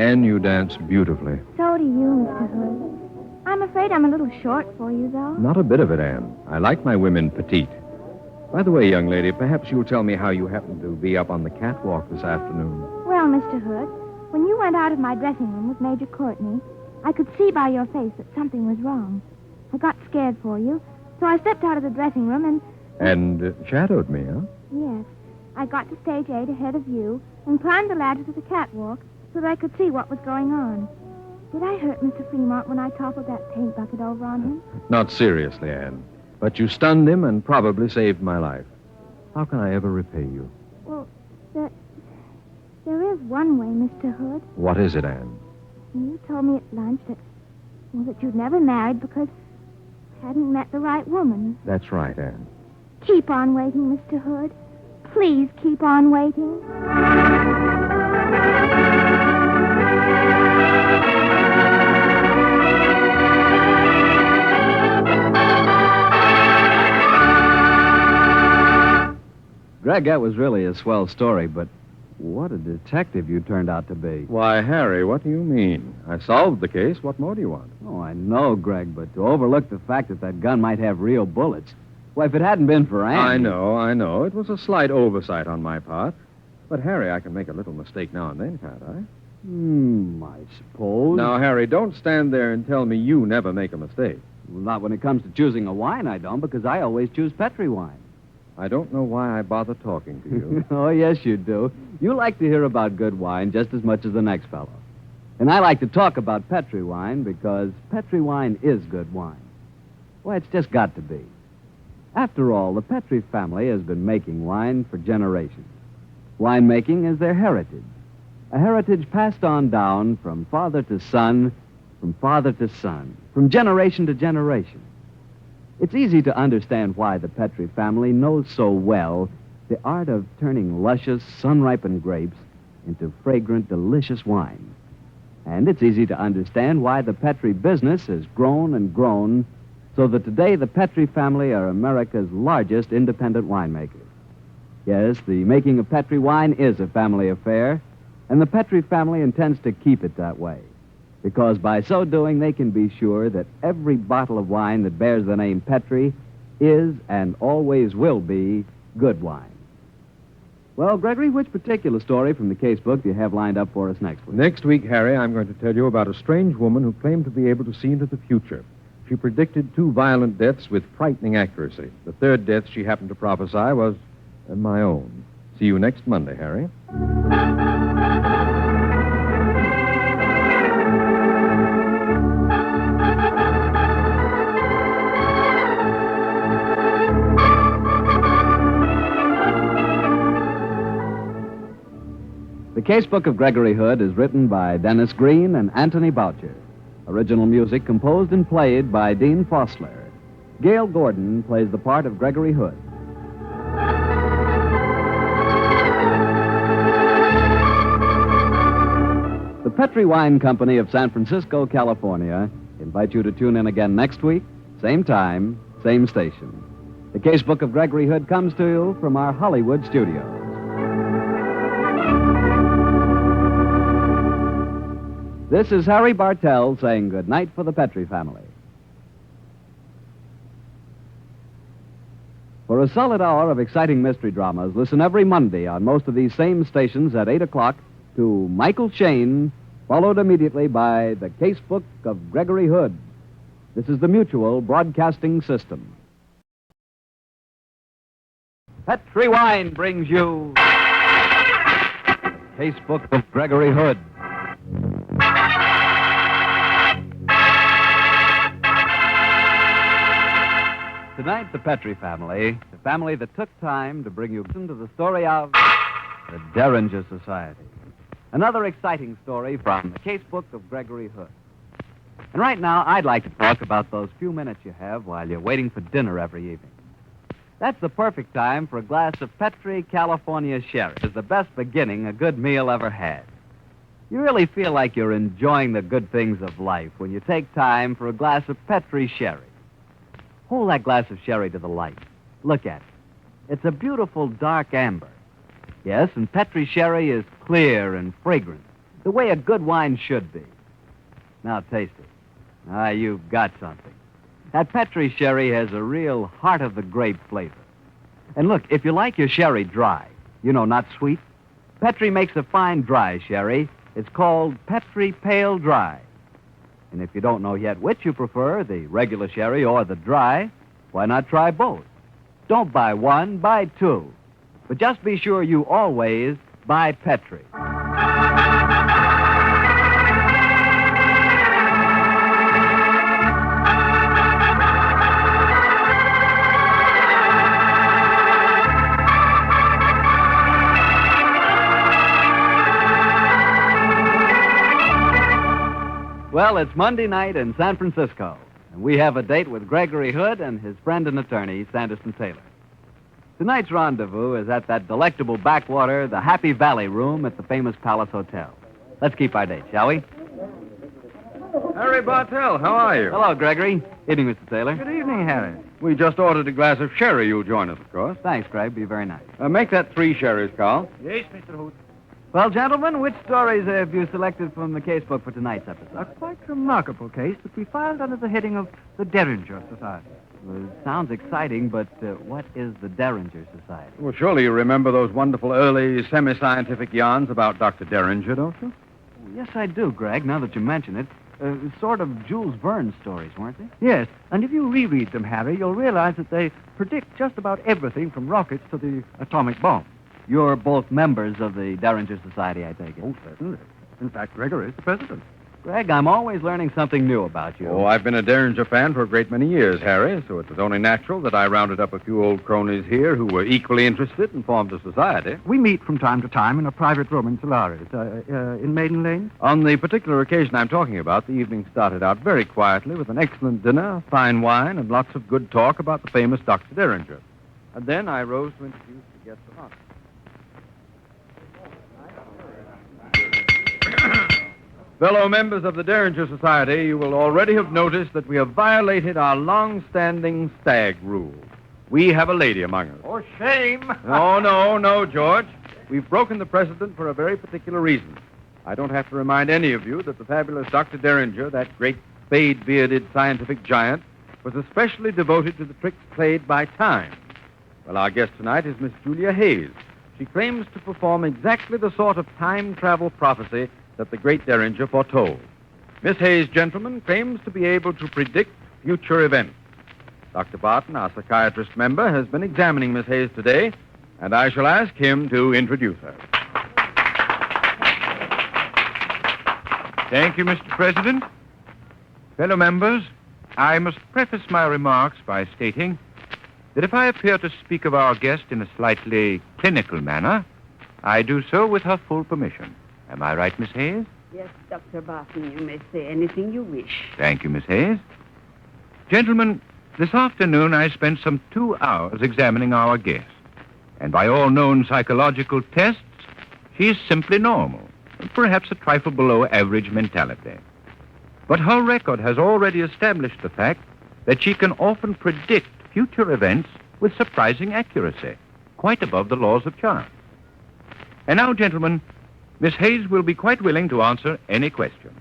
Anne, you dance beautifully. So do you, Mr. Hood. I'm afraid I'm a little short for you, though. Not a bit of it, Anne. I like my women petite. By the way, young lady, perhaps you'll tell me how you happened to be up on the catwalk this afternoon. Well, Mr. Hood, when you went out of my dressing room with Major Courtney, I could see by your face that something was wrong. I got scared for you, so I stepped out of the dressing room and... And shadowed me, huh? Yes. I got to stage 8 ahead of you and climbed the ladder to the catwalk so that I could see what was going on. Did I hurt Mr. Fremont when I toppled that paint bucket over on him? Not seriously, Anne. But you stunned him and probably saved my life. How can I ever repay you? Well, there is one way, Mr. Hood. What is it, Anne? You told me at lunch that you'd never married because you hadn't met the right woman. That's right, Anne. Keep on waiting, Mr. Hood. Please keep on waiting. Greg, that was really a swell story, but what a detective you turned out to be. Why, Harry, what do you mean? I solved the case. What more do you want? Oh, I know, Greg, but to overlook the fact that gun might have real bullets. Why, if it hadn't been for Anne... I know. It was a slight oversight on my part. But, Harry, I can make a little mistake now and then, can't I? I suppose. Now, Harry, don't stand there and tell me you never make a mistake. Well, not when it comes to choosing a wine, I don't, because I always choose Petri wine. I don't know why I bother talking to you. Oh, yes, you do. You like to hear about good wine just as much as the next fellow. And I like to talk about Petri wine because Petri wine is good wine. Why, it's just got to be. After all, the Petri family has been making wine for generations. Winemaking is their heritage, a heritage passed on down from father to son, from father to son, from generation to generation. It's easy to understand why the Petri family knows so well the art of turning luscious, sun-ripened grapes into fragrant, delicious wine. And it's easy to understand why the Petri business has grown and grown so that today the Petri family are America's largest independent winemakers. Yes, the making of Petri wine is a family affair, and the Petri family intends to keep it that way, because by so doing they can be sure that every bottle of wine that bears the name Petri is and always will be good wine. Well, Gregory, which particular story from the case book do you have lined up for us next week? Next week, Harry, I'm going to tell you about a strange woman who claimed to be able to see into the future. She predicted 2 violent deaths with frightening accuracy. The third death she happened to prophesy was my own. See you next Monday, Harry. The Casebook of Gregory Hood is written by Dennis Green and Anthony Boucher. Original music composed and played by Dean Fossler. Gail Gordon plays the part of Gregory Hood. The Petri Wine Company of San Francisco, California, invite you to tune in again next week, same time, same station. The Casebook of Gregory Hood comes to you from our Hollywood studios. This is Harry Bartell saying good night for the Petri family. For a solid hour of exciting mystery dramas, listen every Monday on most of these same stations at 8 o'clock to Michael Shane, followed immediately by the Casebook of Gregory Hood. This is the Mutual Broadcasting System. Petri Wine brings you Casebook of Gregory Hood. Tonight, the Petri family, the family that took time to bring you into the story of the Derringer Society. Another exciting story from the Casebook of Gregory Hood. And right now, I'd like to talk about those few minutes you have while you're waiting for dinner every evening. That's the perfect time for a glass of Petri California Sherry. It's the best beginning a good meal ever had. You really feel like you're enjoying the good things of life when you take time for a glass of Petri Sherry. Hold that glass of sherry to the light. Look at it. It's a beautiful dark amber. Yes, and Petri sherry is clear and fragrant, The way a good wine should be. Now taste it. Ah, you've got something. That Petri sherry has a real heart of the grape flavor. And look, if you like your sherry dry, not sweet, Petri makes a fine dry sherry. It's called Petri Pale Dry. And if you don't know yet which you prefer, the regular sherry or the dry, why not try both? Don't buy one, buy two. But just be sure you always buy Petri. Well, it's Monday night in San Francisco, and we have a date with Gregory Hood and his friend and attorney, Sanderson Taylor. Tonight's rendezvous is at that delectable backwater, the Happy Valley Room at the famous Palace Hotel. Let's keep our date, shall we? Harry Bartell, how are you? Hello, Gregory. Evening, Mr. Taylor. Good evening, Harry. We just ordered a glass of sherry. You'll join us, of course. Thanks, Greg. Be very nice. Make that 3 sherries, Carl. Yes, Mr. Hood. Well, gentlemen, which stories have you selected from the casebook for tonight's episode? A quite remarkable case that we filed under the heading of the Derringer Society. Well, it sounds exciting, but what is the Derringer Society? Well, surely you remember those wonderful early semi-scientific yarns about Dr. Derringer, don't you? Yes, I do, Greg, now that you mention it. Sort of Jules Verne stories, weren't they? Yes, and if you reread them, Harry, you'll realize that they predict just about everything from rockets to the atomic bomb. You're both members of the Derringer Society, I take it. Oh, certainly. In fact, Gregory is the president. Greg, I'm always learning something new about you. Oh, I've been a Derringer fan for a great many years, Harry, so it was only natural that I rounded up a few old cronies here who were equally interested and formed a society. We meet from time to time in a private room in Solaris, in Maiden Lane. On the particular occasion I'm talking about, the evening started out very quietly with an excellent dinner, fine wine, and lots of good talk about the famous Dr. Derringer. And then I rose to introduce the guests of honor. Fellow members of the Derringer Society, you will already have noticed that we have violated our long-standing stag rule. We have a lady among us. Oh, shame. No, George. We've broken the precedent for a very particular reason. I don't have to remind any of you that the fabulous Dr. Derringer, that great spade-bearded scientific giant, was especially devoted to the tricks played by time. Well, our guest tonight is Miss Julia Hayes. She claims to perform exactly the sort of time-travel prophecy that the great Derringer foretold. Miss Hayes, gentlemen, claims to be able to predict future events. Dr. Barton, our psychiatrist member, has been examining Miss Hayes today, and I shall ask him to introduce her. Thank you, Mr. President. Fellow members, I must preface my remarks by stating that if I appear to speak of our guest in a slightly clinical manner, I do so with her full permission. Am I right, Miss Hayes? Yes, Dr. Barton, you may say anything you wish. Thank you, Miss Hayes. Gentlemen, this afternoon I spent some 2 hours examining our guest. And by all known psychological tests, she is simply normal, perhaps a trifle below average mentality. But her record has already established the fact that she can often predict future events with surprising accuracy, quite above the laws of chance. And now, gentlemen, Miss Hayes will be quite willing to answer any question.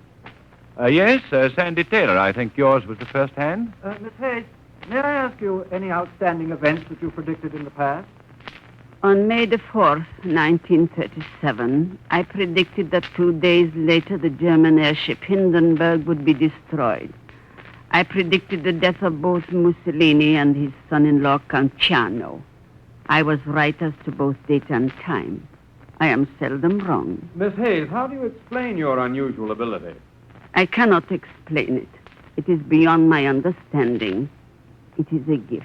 Yes, Sandy Taylor, I think yours was the first hand. Miss Hayes, may I ask you any outstanding events that you predicted in the past? On May the 4th, 1937, I predicted that 2 days later the German airship Hindenburg would be destroyed. I predicted the death of both Mussolini and his son-in-law Count Ciano. I was right as to both date and time. I am seldom wrong. Miss Hayes, how do you explain your unusual ability? I cannot explain it. It is beyond my understanding. It is a gift.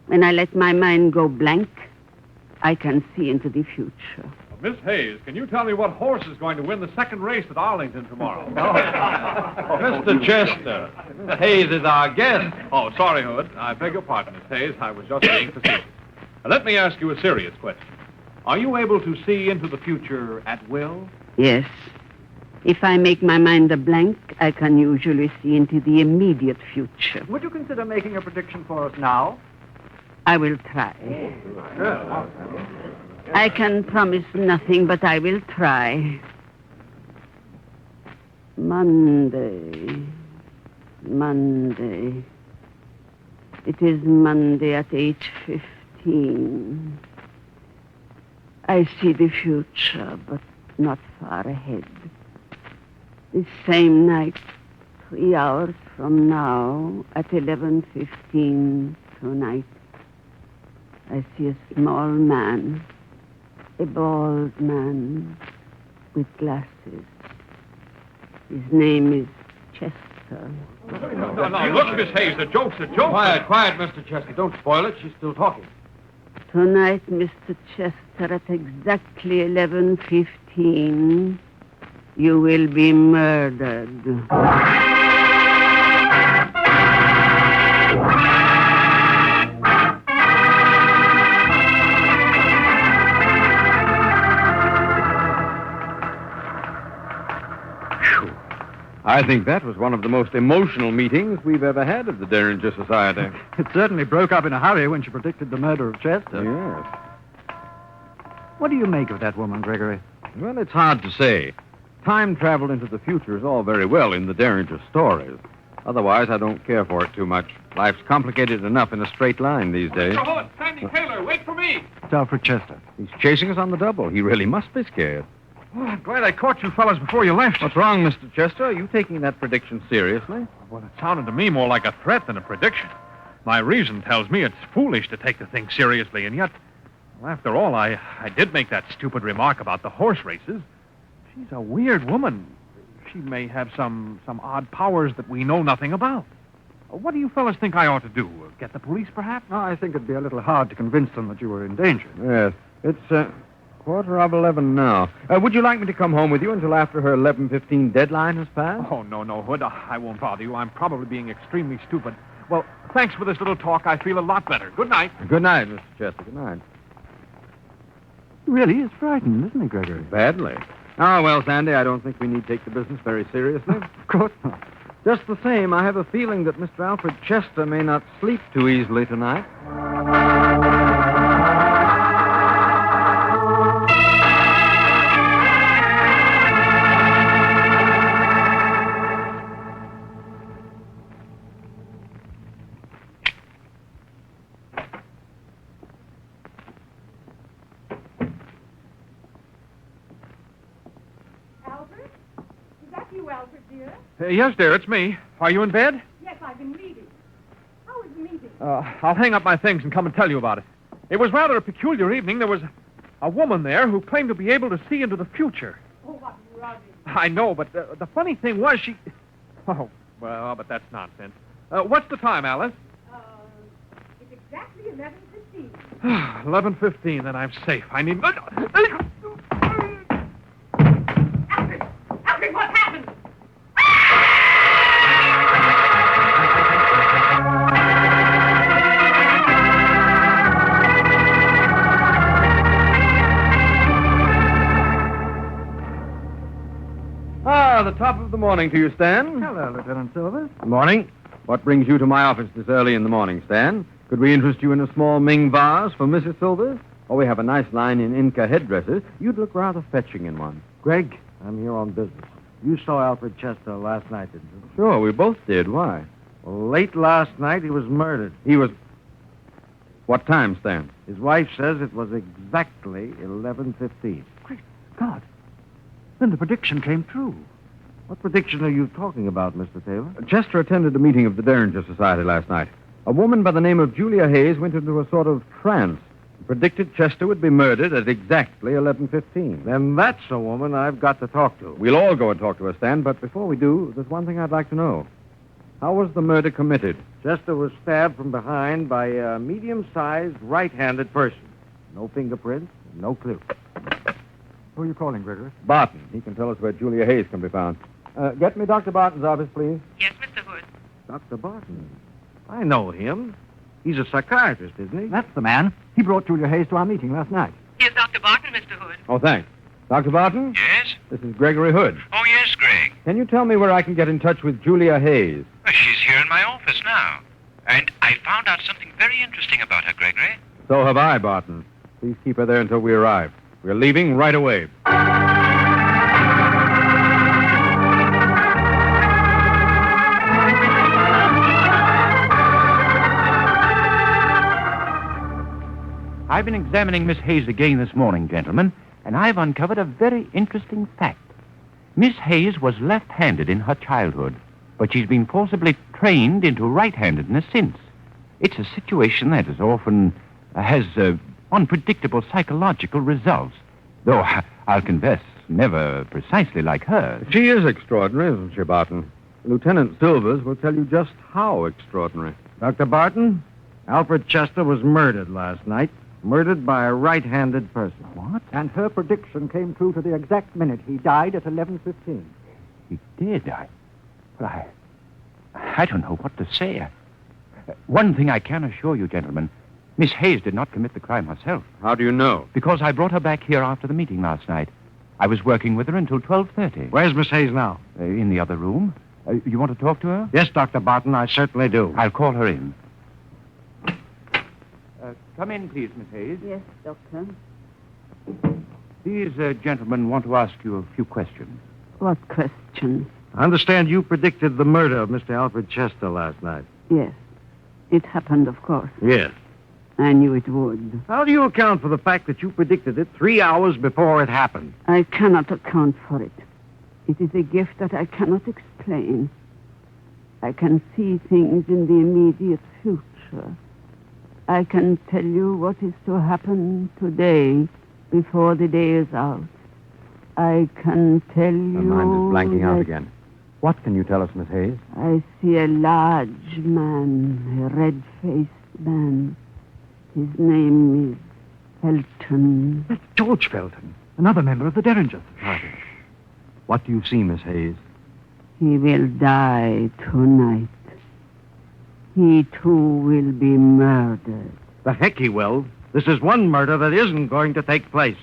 When I let my mind go blank, I can see into the future. Miss Hayes, can you tell me what horse is going to win the second race at Arlington tomorrow? Mr. Chester, Miss Hayes is our guest. Oh, sorry, Hood. I beg your pardon, Miss Hayes. I was just being facetious. Let me ask you a serious question. Are you able to see into the future at will? Yes. If I make my mind a blank, I can usually see into the immediate future. Would you consider making a prediction for us now? I will try. I can promise nothing, but I will try. Monday. It is Monday at 8:15. I see the future, but not far ahead. This same night, 3 hours from now, at 11:15 tonight, I see a small man, a bald man with glasses. His name is Chester. No, look, Miss Hayes, the joke's a joke. Quiet, Mr. Chester. Don't spoil it. She's still talking. Tonight, Mr. Chester, at exactly 11:15, you will be murdered. I think that was one of the most emotional meetings we've ever had of the Derringer Society. It certainly broke up in a hurry when she predicted the murder of Chester. Yes. What do you make of that woman, Gregory? Well, it's hard to say. Time travel into the future is all very well in the Derringer stories. Otherwise, I don't care for it too much. Life's complicated enough in a straight line these days. Mr. Hood, Sandy Taylor, wait for me. It's Alfred Chester. He's chasing us on the double. He really must be scared. Oh, I'm glad I caught you fellas before you left. What's wrong, Mr. Chester? Are you taking that prediction seriously? Well, it sounded to me more like a threat than a prediction. My reason tells me it's foolish to take the thing seriously, and yet, well, after all, I did make that stupid remark about the horse races. She's a weird woman. She may have some odd powers that we know nothing about. What do you fellas think I ought to do? Get the police, perhaps? No, I think it'd be a little hard to convince them that you were in danger. Yes. It's 11:15 now. Would you like me to come home with you until after her 11:15 deadline has passed? Oh, no, Hood. I won't bother you. I'm probably being extremely stupid. Well, thanks for this little talk. I feel a lot better. Good night. Good night, Mr. Chester. Good night. He really is frightened, isn't he, Gregory? Badly. Oh, well, Sandy, I don't think we need take the business very seriously. Of course not. Just the same, I have a feeling that Mr. Alfred Chester may not sleep too easily tonight. Yes, dear, it's me. Are you in bed? Yes, I've been reading. How was the meeting? I'll hang up my things and come and tell you about it. It was rather a peculiar evening. There was a woman there who claimed to be able to see into the future. Oh, what rubbish. I know, but the funny thing was she... Oh, well, but that's nonsense. What's the time, Alice? It's exactly 11:15. 11:15, then I'm safe. I need... Alfred, what happened? The top of the morning to you, Stan. Hello, Lieutenant Silvers. Good morning. What brings you to my office this early in the morning, Stan? Could we interest you in a small Ming vase for Mrs. Silvers? Oh, we have a nice line in Inca headdresses. You'd look rather fetching in one. Greg, I'm here on business. You saw Alfred Chester last night, didn't you? Sure, we both did. Why? Well, late last night, he was murdered. He was... What time, Stan? His wife says it was exactly 11:15. Great God. Then the prediction came true. What prediction are you talking about, Mr. Taylor? Chester attended a meeting of the Derringer Society last night. A woman by the name of Julia Hayes went into a sort of trance and predicted Chester would be murdered at exactly 11:15. Then that's a woman I've got to talk to. We'll all go and talk to her, Stan, but before we do, there's one thing I'd like to know. How was the murder committed? Chester was stabbed from behind by a medium-sized right-handed person. No fingerprints, no clue. Who are you calling, Gregory? Barton. He can tell us where Julia Hayes can be found. Get me Dr. Barton's office, please. Yes, Mr. Hood. Dr. Barton. I know him. He's a psychiatrist, isn't he? That's the man. He brought Julia Hayes to our meeting last night. Here's Dr. Barton, Mr. Hood. Oh, thanks. Dr. Barton? Yes? This is Gregory Hood. Oh, yes, Greg. Can you tell me where I can get in touch with Julia Hayes? Well, she's here in my office now. And I found out something very interesting about her, Gregory. So have I, Barton. Please keep her there until we arrive. We're leaving right away. I've been examining Miss Hayes again this morning, gentlemen, and I've uncovered a very interesting fact. Miss Hayes was left-handed in her childhood, but she's been forcibly trained into right-handedness since. It's a situation that is often has unpredictable psychological results, though I'll confess, never precisely like her. She is extraordinary, isn't she, Barton? Lieutenant Silvers will tell you just how extraordinary. Dr. Barton, Alfred Chester was murdered last night. Murdered by a right-handed person. What? And her prediction came true to the exact minute. He died at 11:15. He did? I don't know what to say. One thing I can assure you, gentlemen, Miss Hayes did not commit the crime herself. How do you know? Because I brought her back here after the meeting last night. I was working with her until 12:30. Where's Miss Hayes now? In the other room. You want to talk to her? Yes, Dr. Barton, I certainly do. I'll call her in. Come in, please, Miss Hayes. Yes, Doctor. These gentlemen want to ask you a few questions. What questions? I understand you predicted the murder of Mr. Alfred Chester last night. Yes. It happened, of course. Yes. I knew it would. How do you account for the fact that you predicted it 3 hours before it happened? I cannot account for it. It is a gift that I cannot explain. I can see things in the immediate future. I can tell you what is to happen today before the day is out. I can tell you... Her mind is blanking out that again. What can you tell us, Miss Hayes? I see a large man, a red-faced man. His name is Felton. That's George Felton, another member of the Derringer Society. What do you see, Miss Hayes? He will die tonight. He, too, will be murdered. The heck he will. This is one murder that isn't going to take place.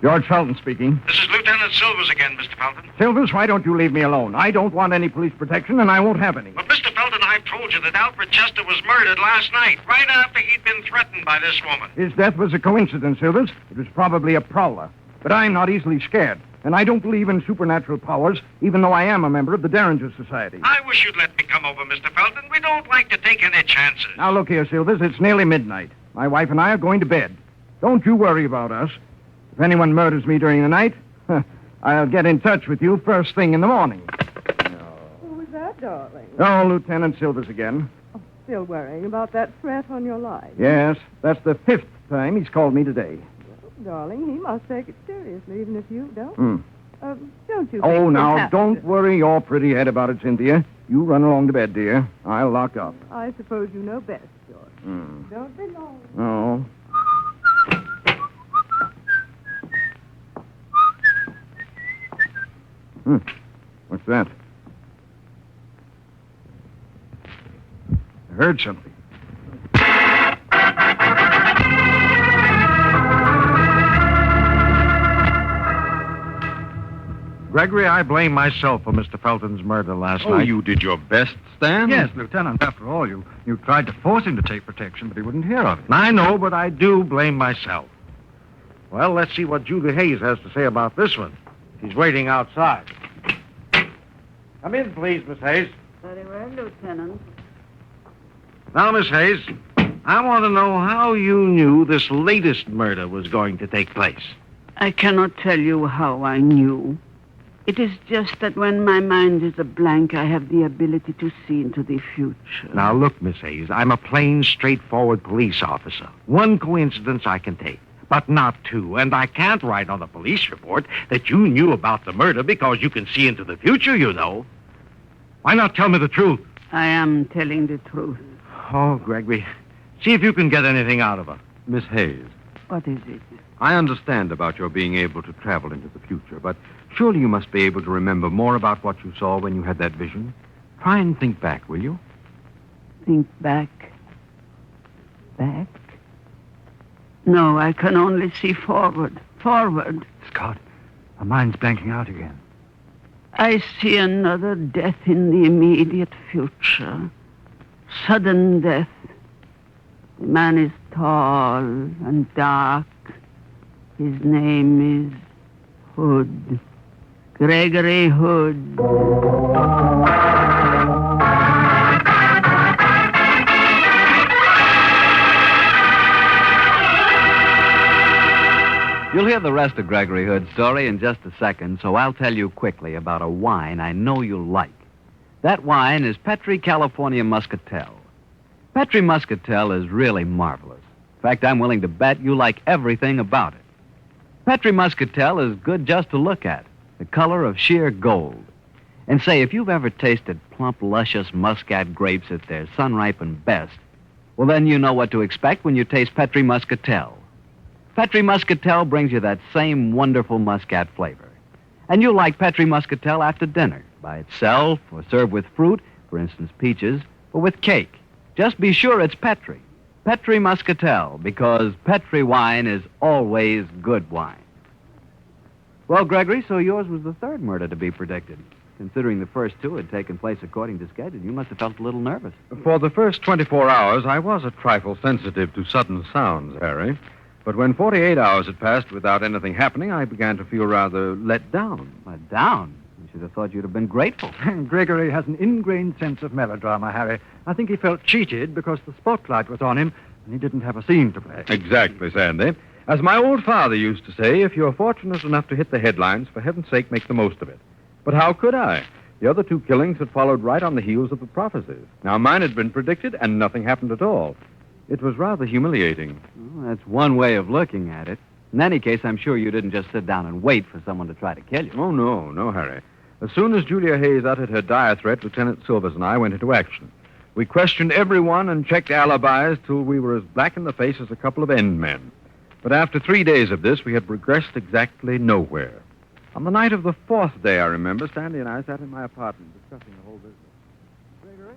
George Felton speaking. This is Lieutenant Silvers again, Mr. Felton. Silvers, why don't you leave me alone? I don't want any police protection, and I won't have any. But, Mr. Felton, I've told you that Alfred Chester was murdered last night, right after he'd been threatened by this woman. His death was a coincidence, Silvers. It was probably a prowler. But I'm not easily scared, and I don't believe in supernatural powers, even though I am a member of the Derringer Society. I wish you'd let me come over, Mr. Felton. We don't like to take any chances. Now, look here, Silvers. It's nearly midnight. My wife and I are going to bed. Don't you worry about us. If anyone murders me during the night, I'll get in touch with you first thing in the morning. Who was that, darling? Oh, Lieutenant Silvers again. Still worrying about that threat on your life. Yes, that's the 5th time he's called me today. Darling, he must take it seriously, even if you don't. Don't you think Oh, now, perhaps don't worry your pretty head about it, Cynthia. You run along to bed, dear. I'll lock up. I suppose you know best, George. Don't be long. Oh. What's that? I heard something. Gregory, I blame myself for Mr. Felton's murder last night. You did your best, Stan? Yes, Lieutenant. After all, you tried to force him to take protection, but he wouldn't hear of it. I know, but I do blame myself. Well, let's see what Julie Hayes has to say about this one. She's waiting outside. Come in, please, Miss Hayes. Very well, Lieutenant. Now, Miss Hayes, I want to know how you knew this latest murder was going to take place. I cannot tell you how I knew. It is just that when my mind is a blank, I have the ability to see into the future. Now, look, Miss Hayes, I'm a plain, straightforward police officer. One coincidence I can take, but not two. And I can't write on the police report that you knew about the murder because you can see into the future, you know. Why not tell me the truth? I am telling the truth. Oh, Gregory, see if you can get anything out of her. Miss Hayes, What is it? I understand about your being able to travel into the future, but surely you must be able to remember more about what you saw when you had that vision. Try and think back, will you? Think back. Back? No, I can only see forward. Forward. Scott, my mind's blanking out again. I see another death in the immediate future. Sudden death. The man is tall and dark. His name is Hood. Gregory Hood. You'll hear the rest of Gregory Hood's story in just a second, so I'll tell you quickly about a wine I know you'll like. That wine is Petri California Muscatel. Petri Muscatel is really marvelous. In fact, I'm willing to bet you like everything about it. Petri Muscatel is good just to look at, the color of sheer gold. And say, if you've ever tasted plump, luscious Muscat grapes at their sun-ripened best, well, then you know what to expect when you taste Petri Muscatel. Petri Muscatel brings you that same wonderful Muscat flavor. And you'll like Petri Muscatel after dinner, by itself, or served with fruit, for instance, peaches, or with cake. Just be sure it's Petri. Petri Muscatel, because Petri wine is always good wine. Well, Gregory, so yours was the third murder to be predicted. Considering the first two had taken place according to schedule, you must have felt a little nervous. For the first 24 hours, I was a trifle sensitive to sudden sounds, Harry. But when 48 hours had passed without anything happening, I began to feel rather let down. Let down? You should have thought you'd have been grateful. Gregory has an ingrained sense of melodrama, Harry. I think he felt cheated because the spotlight was on him and he didn't have a scene to play. Exactly, Sandy. As my old father used to say, if you're fortunate enough to hit the headlines, for heaven's sake, make the most of it. But how could I? The other two killings had followed right on the heels of the prophecies. Now, mine had been predicted, and nothing happened at all. It was rather humiliating. Well, that's one way of looking at it. In any case, I'm sure you didn't just sit down and wait for someone to try to kill you. Oh, no, Harry. As soon as Julia Hayes uttered her dire threat, Lieutenant Silvers and I went into action. We questioned everyone and checked alibis till we were as black in the face as a couple of end men. But after 3 days of this, we had progressed exactly nowhere. On the night of the fourth day, I remember, Sandy and I sat in my apartment discussing the whole business. Gregory,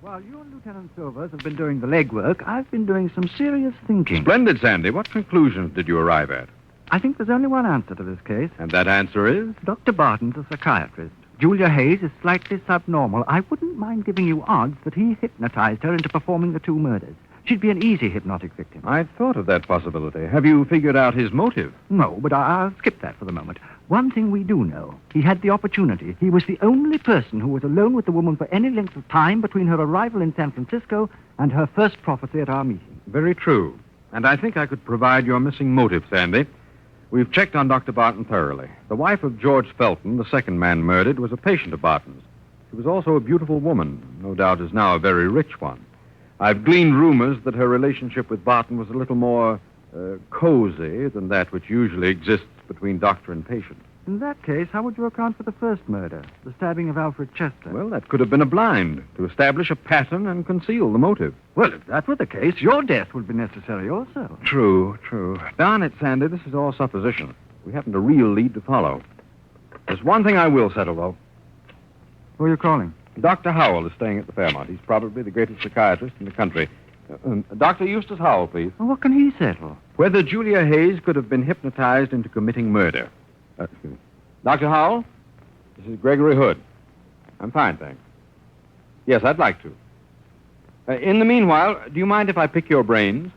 while you and Lieutenant Silvers have been doing the legwork, I've been doing some serious thinking. Splendid, Sandy. What conclusions did you arrive at? I think there's only one answer to this case. And that answer is? Dr. Barton's a psychiatrist. Julia Hayes is slightly subnormal. I wouldn't mind giving you odds that he hypnotized her into performing the two murders. She'd be an easy hypnotic victim. I'd thought of that possibility. Have you figured out his motive? No, but I'll skip that for the moment. One thing we do know. He had the opportunity. He was the only person who was alone with the woman for any length of time between her arrival in San Francisco and her first prophecy at our meeting. Very true. And I think I could provide your missing motive, Sandy. We've checked on Dr. Barton thoroughly. The wife of George Felton, the second man murdered, was a patient of Barton's. She was also a beautiful woman, no doubt is now a very rich one. I've gleaned rumors that her relationship with Barton was a little more cozy than that which usually exists between doctor and patient. In that case, how would you account for the first murder, the stabbing of Alfred Chester? Well, that could have been a blind, to establish a pattern and conceal the motive. Well, if that were the case, your death would be necessary also. True. Darn it, Sandy, this is all supposition. We haven't a real lead to follow. There's one thing I will settle, though. Who are you calling? Dr. Howell is staying at the Fairmont. He's probably the greatest psychiatrist in the country. Dr. Eustace Howell, please. Well, what can he settle? Whether Julia Hayes could have been hypnotized into committing murder. Excuse me. Dr. Howell, this is Gregory Hood. I'm fine, thanks. Yes, I'd like to. In the meanwhile, do you mind if I pick your brains?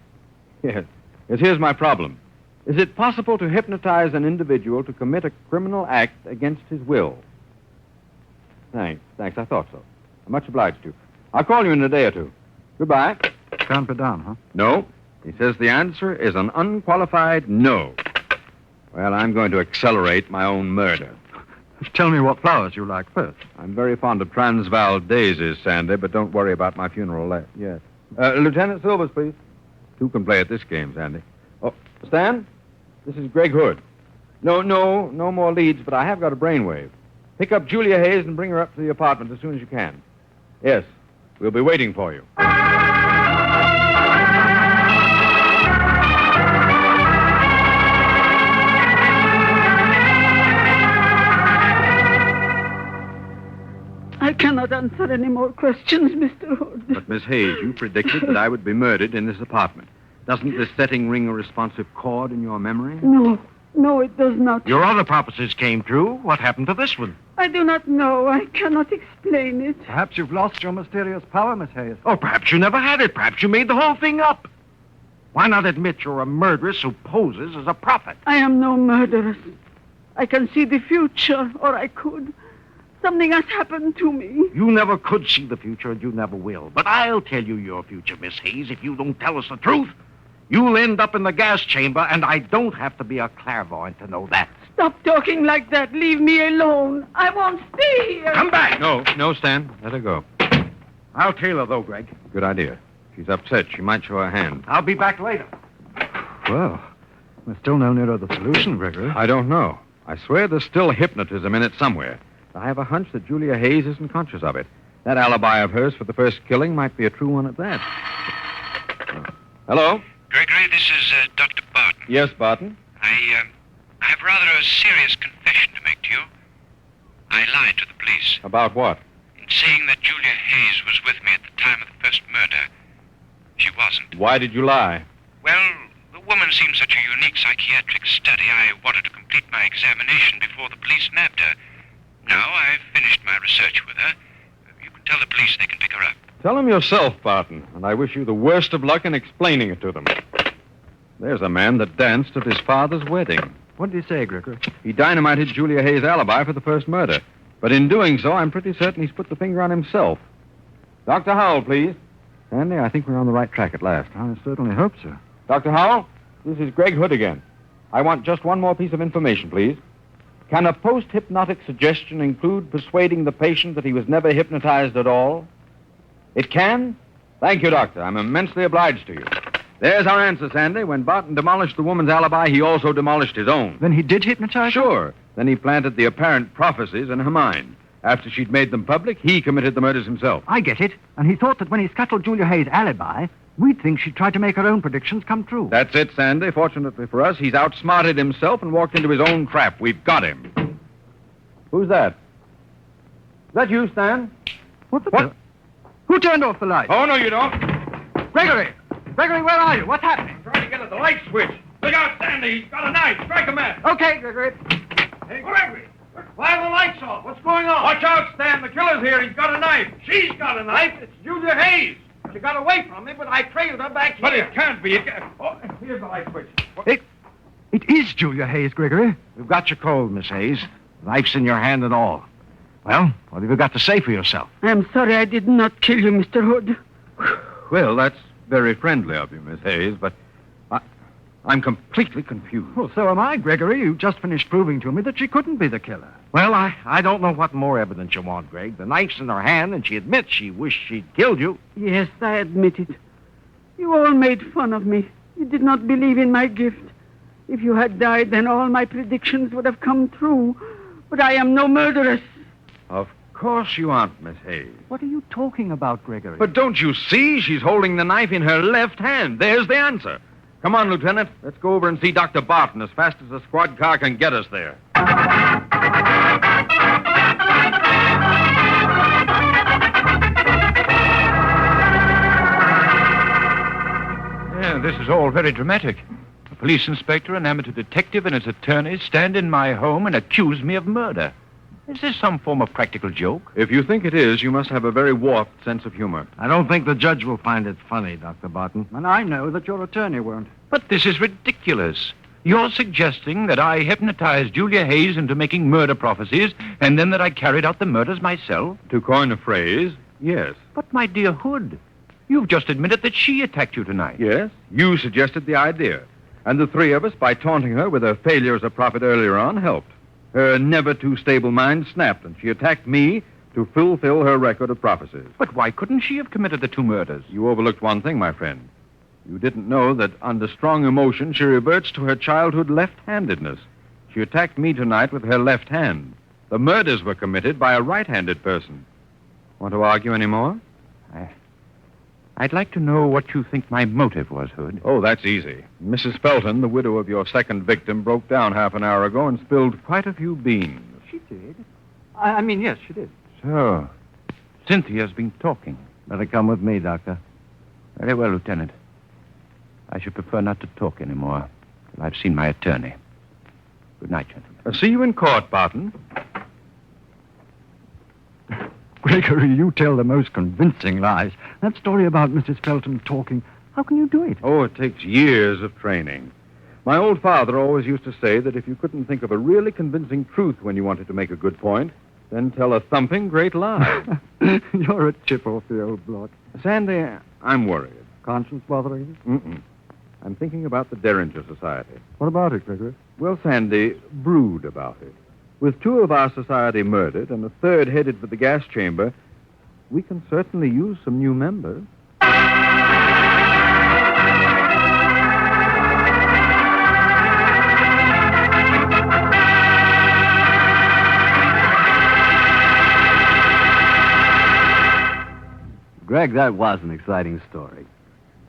Yes. Here's my problem. Is it possible to hypnotize an individual to commit a criminal act against his will? Thanks. I thought so. I'm much obliged to you. I'll call you in a day or two. Goodbye. Can't be done, huh? No. He says the answer is an unqualified no. Well, I'm going to accelerate my own murder. Tell me what flowers you like first. I'm very fond of Transvaal daisies, Sandy, but don't worry about my funeral. Yes. Lieutenant Silvers, please. Two can play at this game, Sandy. Oh, Stan, this is Greg Hood. No more leads, but I have got a brainwave. Pick up Julia Hayes and bring her up to the apartment as soon as you can. Yes, we'll be waiting for you. I cannot answer any more questions, Mr. Hood. But, Miss Hayes, you predicted that I would be murdered in this apartment. Doesn't this setting ring a responsive chord in your memory? No, it does not. Your other prophecies came true. What happened to this one? I do not know. I cannot explain it. Perhaps you've lost your mysterious power, Miss Hayes. Oh, perhaps you never had it. Perhaps you made the whole thing up. Why not admit you're a murderess who poses as a prophet? I am no murderess. I can see the future, or I could. Something has happened to me. You never could see the future, and you never will. But I'll tell you your future, Miss Hayes, if you don't tell us the truth. You'll end up in the gas chamber, and I don't have to be a clairvoyant to know that. Stop talking like that. Leave me alone. I won't stay here. Come back! No, Stan. Let her go. I'll tail her, though, Greg. Good idea. She's upset. She might show her hand. I'll be back later. Well, we're still no nearer the solution, Gregory. I don't know. I swear there's still hypnotism in it somewhere. I have a hunch that Julia Hayes isn't conscious of it. That alibi of hers for the first killing might be a true one at that. Hello? Gregory, this is Dr. Barton. Yes, Barton? I have rather a serious confession to make to you. I lied to the police. About what? In saying that Julia Hayes was with me at the time of the first murder. She wasn't. Why did you lie? Well, the woman seemed such a unique psychiatric study, I wanted to complete my examination before the police nabbed her. Now I've finished my research with her. You can tell the police they can pick her up. Tell them yourself, Barton, and I wish you the worst of luck in explaining it to them. There's a man that danced at his father's wedding. What did he say, Gregory? He dynamited Julia Hayes' alibi for the first murder. But in doing so, I'm pretty certain he's put the finger on himself. Dr. Howell, please. Sandy, I think we're on the right track at last. I certainly hope so. Dr. Howell, this is Greg Hood again. I want just one more piece of information, please. Can a post-hypnotic suggestion include persuading the patient that he was never hypnotized at all? It can? Thank you, Doctor. I'm immensely obliged to you. There's our answer, Sandy. When Barton demolished the woman's alibi, he also demolished his own. Then he did hypnotize her? Sure. Then he planted the apparent prophecies in her mind. After she'd made them public, he committed the murders himself. I get it. And he thought that when he scuttled Julia Hayes' alibi, we'd think she'd tried to make her own predictions come true. That's it, Sandy. Fortunately for us, he's outsmarted himself and walked into his own trap. We've got him. Who's that? Is that you, Stan? What? Who turned off the light? Oh, no, you don't. Gregory! Gregory, where are you? What's happening? I'm trying to get at the light switch. Look out, Sandy. He's got a knife. Strike a match. Okay, Gregory. Hey, Gregory. Why are the lights off? What's going on? Watch out, Stan. The killer's here. He's got a knife. She's got a knife. It's Julia Hayes. She got away from me, but I trailed her back here. But it can't be. Oh, here's the light switch. It is Julia Hayes, Gregory. We've got you cold, Miss Hayes. Knife's in your hand and all. Well, what have you got to say for yourself? I'm sorry I did not kill you, Mr. Hood. Well, that's very friendly of you, Miss Hayes, but I'm completely confused. Well, so am I, Gregory. You just finished proving to me that she couldn't be the killer. Well, I don't know what more evidence you want, Greg. The knife's in her hand, and she admits she wished she'd killed you. Yes, I admit it. You all made fun of me. You did not believe in my gift. If you had died, then all my predictions would have come true. But I am no murderess. Of course you aren't, Miss Hayes. What are you talking about, Gregory? But don't you see? She's holding the knife in her left hand. There's the answer. Come on, Lieutenant. Let's go over and see Dr. Barton as fast as the squad car can get us there. Yeah, this is all very dramatic. A police inspector, an amateur detective, and his attorneys stand in my home and accuse me of murder. Is this some form of practical joke? If you think it is, you must have a very warped sense of humor. I don't think the judge will find it funny, Dr. Barton. And I know that your attorney won't. But this is ridiculous. You're suggesting that I hypnotized Julia Hayes into making murder prophecies, and then that I carried out the murders myself? To coin a phrase, yes. But, my dear Hood, you've just admitted that she attacked you tonight. Yes, you suggested the idea. And the three of us, by taunting her with her failure as a prophet earlier on, helped. Her never-too-stable mind snapped, and she attacked me to fulfill her record of prophecies. But why couldn't she have committed the two murders? You overlooked one thing, my friend. You didn't know that under strong emotion, she reverts to her childhood left-handedness. She attacked me tonight with her left hand. The murders were committed by a right-handed person. Want to argue any more? I'd like to know what you think my motive was, Hood. Oh, that's easy. Mrs. Felton, the widow of your second victim, broke down half an hour ago and spilled quite a few beans. She did? I mean, yes, she did. So, Cynthia's been talking. Better come with me, Doctor. Very well, Lieutenant. I should prefer not to talk anymore till I've seen my attorney. Good night, gentlemen. See you in court, Barton. Gregory, you tell the most convincing lies. That story about Mrs. Felton talking, how can you do it? Oh, it takes years of training. My old father always used to say that if you couldn't think of a really convincing truth when you wanted to make a good point, then tell a thumping great lie. You're a chip off the old block. Sandy, I'm worried. Conscience bothering you? Mm-mm. I'm thinking about the Derringer Society. What about it, Gregory? Well, Sandy, brood about it. With 2 of our society murdered and a 3rd headed for the gas chamber, we can certainly use some new members. Greg, that was an exciting story.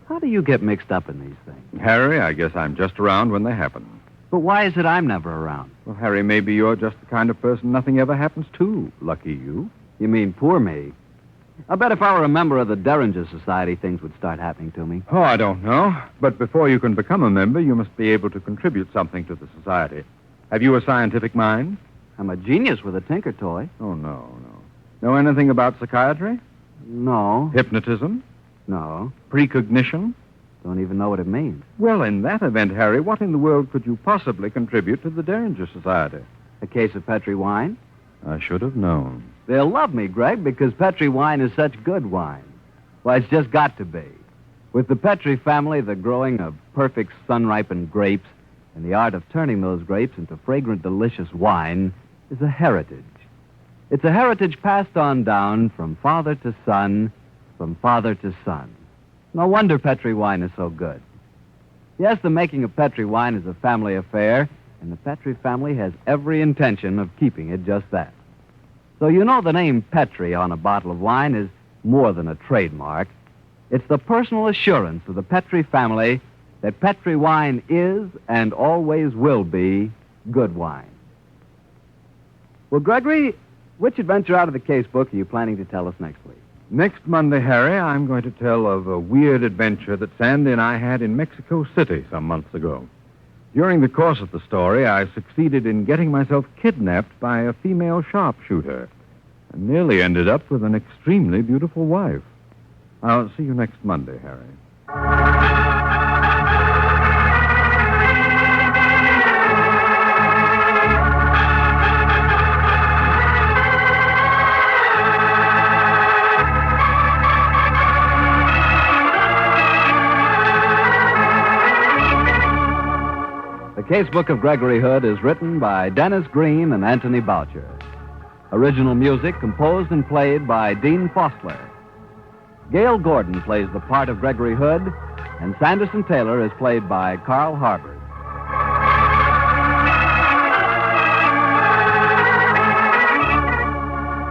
How do you get mixed up in these things? Harry, I guess I'm just around when they happen. But why is it I'm never around? Well, Harry, maybe you're just the kind of person nothing ever happens to. Lucky you. You mean poor me? I bet if I were a member of the Derringer Society, things would start happening to me. Oh, I don't know. But before you can become a member, you must be able to contribute something to the society. Have you a scientific mind? I'm a genius with a tinker toy. Oh, no. Know anything about psychiatry? No. Hypnotism? No. Precognition? Don't even know what it means. Well, in that event, Harry, what in the world could you possibly contribute to the Derringer Society? A case of Petri wine? I should have known. They'll love me, Greg, because Petri wine is such good wine. Why, it's just got to be. With the Petri family, the growing of perfect sun-ripened grapes and the art of turning those grapes into fragrant, delicious wine is a heritage. It's a heritage passed on down from father to son, from father to son. No wonder Petri wine is so good. Yes, the making of Petri wine is a family affair, and the Petri family has every intention of keeping it just that. So you know the name Petri on a bottle of wine is more than a trademark. It's the personal assurance of the Petri family that Petri wine is and always will be good wine. Well, Gregory, which adventure out of the casebook are you planning to tell us next week? Next Monday, Harry, I'm going to tell of a weird adventure that Sandy and I had in Mexico City some months ago. During the course of the story, I succeeded in getting myself kidnapped by a female sharpshooter and nearly ended up with an extremely beautiful wife. I'll see you next Monday, Harry. The Casebook of Gregory Hood is written by Dennis Green and Anthony Boucher. Original music composed and played by Dean Fostler. Gail Gordon plays the part of Gregory Hood, and Sanderson Taylor is played by Carl Harbord.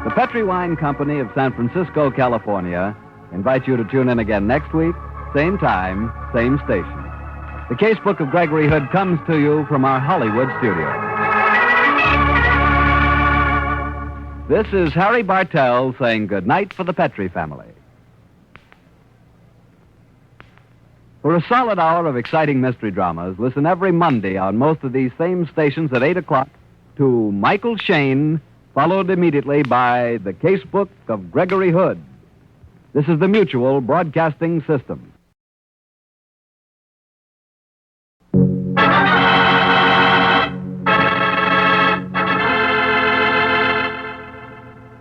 The Petri Wine Company of San Francisco, California, invites you to tune in again next week, same time, same station. The Casebook of Gregory Hood comes to you from our Hollywood studio. This is Harry Bartell saying good night for the Petri family. For a solid hour of exciting mystery dramas, listen every Monday on most of these same stations at 8 o'clock to Michael Shane, followed immediately by the Casebook of Gregory Hood. This is the Mutual Broadcasting System.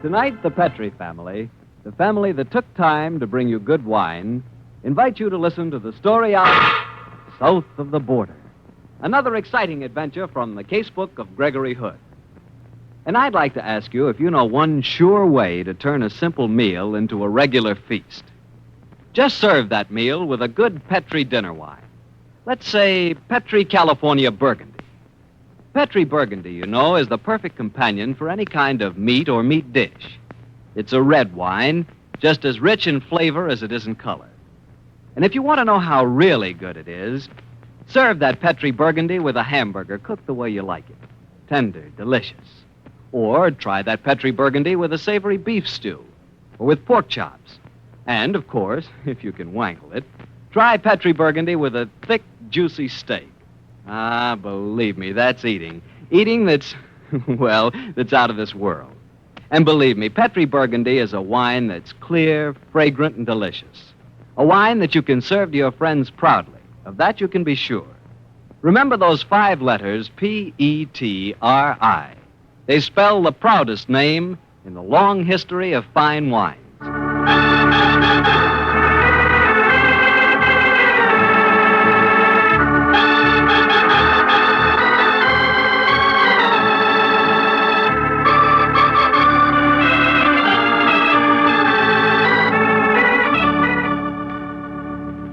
Tonight, the Petri family, the family that took time to bring you good wine, invite you to listen to the story of South of the Border, another exciting adventure from the Casebook of Gregory Hood. And I'd like to ask you if you know one sure way to turn a simple meal into a regular feast. Just serve that meal with a good Petri dinner wine. Let's say Petri California Burgundy. Petri Burgundy, you know, is the perfect companion for any kind of meat or meat dish. It's a red wine, just as rich in flavor as it is in color. And if you want to know how really good it is, serve that Petri Burgundy with a hamburger cooked the way you like it. Tender, delicious. Or try that Petri Burgundy with a savory beef stew, or with pork chops. And, of course, if you can wangle it, try Petri Burgundy with a thick, juicy steak. Ah, believe me, that's eating. Eating that's, well, that's out of this world. And believe me, Petri Burgundy is a wine that's clear, fragrant, and delicious. A wine that you can serve to your friends proudly. Of that you can be sure. Remember those 5 letters, P-E-T-R-I. They spell the proudest name in the long history of fine wines.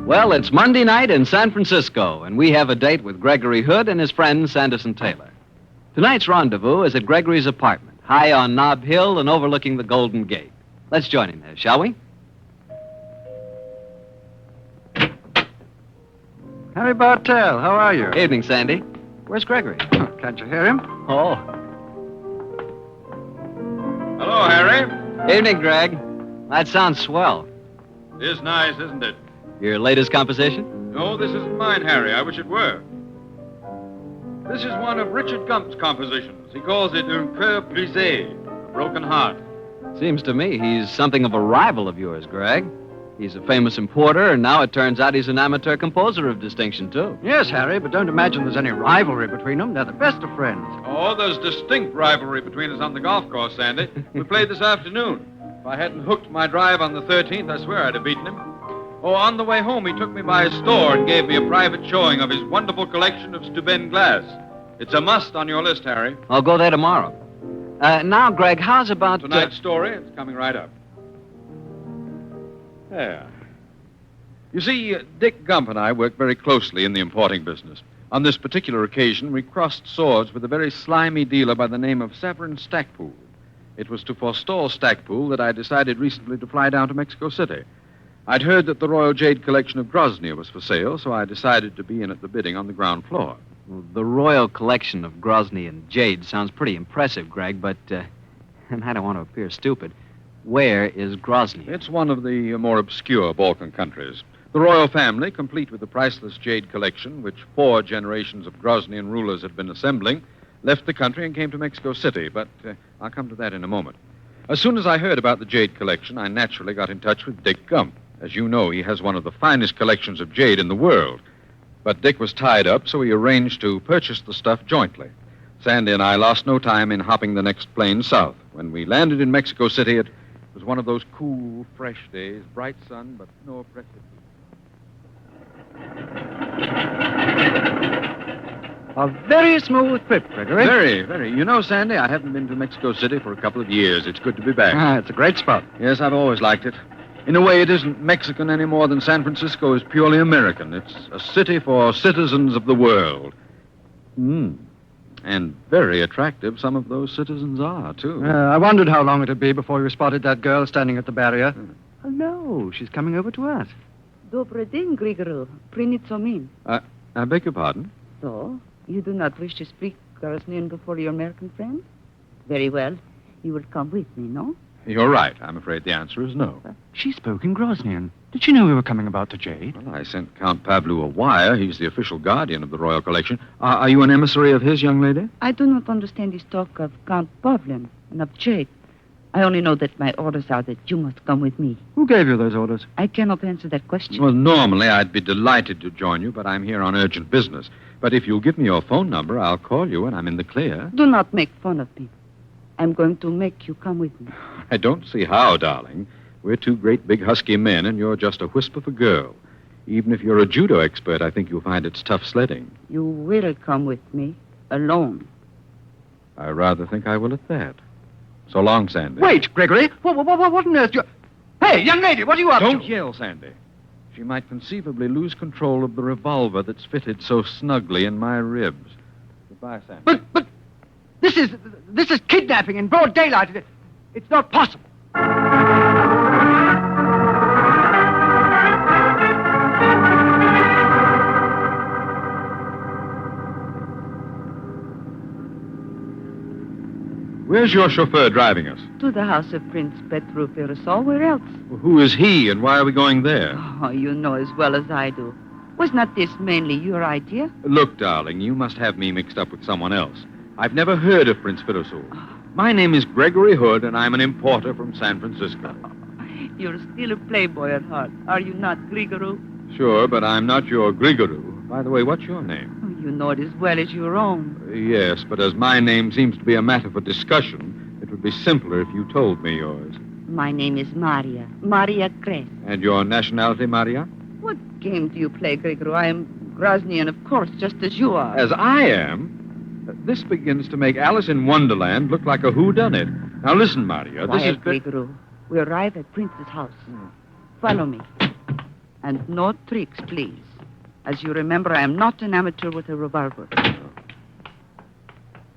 Well, it's Monday night in San Francisco, and we have a date with Gregory Hood and his friend Sanderson Taylor. Tonight's rendezvous is at Gregory's apartment, high on Nob Hill and overlooking the Golden Gate. Let's join him there, shall we? Harry Bartell, how are you? Evening, Sandy. Where's Gregory? Oh, can't you hear him? Oh. Hello, Harry. Evening, Greg. That sounds swell. Is nice, isn't it? Your latest composition? No, this isn't mine, Harry. I wish it were. This is one of Richard Gump's compositions. He calls it Un cœur brisé, a broken heart. Seems to me he's something of a rival of yours, Greg. He's a famous importer, and now it turns out he's an amateur composer of distinction, too. Yes, Harry, but don't imagine there's any rivalry between them. They're the best of friends. Oh, there's distinct rivalry between us on the golf course, Sandy. We played this afternoon. If I hadn't hooked my drive on the 13th, I swear I'd have beaten him. Oh, on the way home, he took me by his store and gave me a private showing of his wonderful collection of Steuben glass. It's a must on your list, Harry. I'll go there tomorrow. Now, Greg, how's about... Tonight's story, it's coming right up. There. You see, Dick Gump and I work very closely in the importing business. On this particular occasion, we crossed swords with a very slimy dealer by the name of Severin Stackpool. It was to forestall Stackpool that I decided recently to fly down to Mexico City. I'd heard that the Royal Jade collection of Grosvenor was for sale, so I decided to be in at the bidding on the ground floor. Well, the Royal collection of Grosvenor and Jade sounds pretty impressive, Greg, but, and I don't want to appear stupid, where is Grosvenor? It's one of the more obscure Balkan countries. The royal family, complete with the priceless Jade collection, which 4 generations of Grosnian rulers had been assembling, left the country and came to Mexico City, but I'll come to that in a moment. As soon as I heard about the Jade collection, I naturally got in touch with Dick Gump. As you know, he has one of the finest collections of jade in the world. But Dick was tied up, so he arranged to purchase the stuff jointly. Sandy and I lost no time in hopping the next plane south. When we landed in Mexico City, it was one of those cool, fresh days, bright sun, but no oppressive heat. A very smooth trip, Gregory. Very, very. You know, Sandy, I haven't been to Mexico City for a couple of years. It's good to be back. It's a great spot. Yes, I've always liked it. In a way, it isn't Mexican any more than San Francisco is purely American. It's a city for citizens of the world. And very attractive some of those citizens are, too. I wondered how long it'd be before you spotted that girl standing at the barrier. Hello, she's coming over to us. Добрый день, Gregory. Принitsomim. I beg your pardon? So, you do not wish to speak Grosnian before your American friend? Very well. You will come with me, no? You're right. I'm afraid the answer is no. She spoke in Grosnian. Did she know we were coming about the Jade? Well, I sent Count Pablo a wire. He's the official guardian of the royal collection. Are you an emissary of his, young lady? I do not understand this talk of Count Pavlin and of Jade. I only know that my orders are that you must come with me. Who gave you those orders? I cannot answer that question. Well, normally I'd be delighted to join you, but I'm here on urgent business. But if you'll give me your phone number, I'll call you when I'm in the clear. Do not make fun of me. I'm going to make you come with me. I don't see how, darling. We're 2 great big husky men, and you're just a wisp of a girl. Even if you're a judo expert, I think you'll find it's tough sledding. You will come with me, alone. I rather think I will at that. So long, Sandy. Wait, Gregory. What on earth do you... Hey, young lady, what are you up Don't to? yell, Sandy. She might conceivably lose control of the revolver that's fitted so snugly in my ribs. Goodbye, Sandy. But this is kidnapping in broad daylight. It's not possible. Where's your chauffeur driving us? To the house of Prince Petru Firasol. Where else? Who is he, and why are we going there? Oh, you know as well as I do. Was not this mainly your idea? Look, darling, you must have me mixed up with someone else. I've never heard of Prince Firasol. My name is Gregory Hood, and I'm an importer from San Francisco. You're still a playboy at heart, are you not, Gregory? Sure, but I'm not your Grigoru. By the way, what's your name? Oh, You know it as well as your own. Yes, but as my name seems to be a matter for discussion, it would be simpler if you told me yours. My name is Maria Crest. And your nationality, Maria? What game do you play, Gregory? I am Groznian, of course, just as you are. As I am? This begins to make Alice in Wonderland look like a whodunit. Now listen, Maria, this is... Gregory. We arrive at Prince's house. Follow me. And no tricks, please. As you remember, I am not an amateur with a revolver.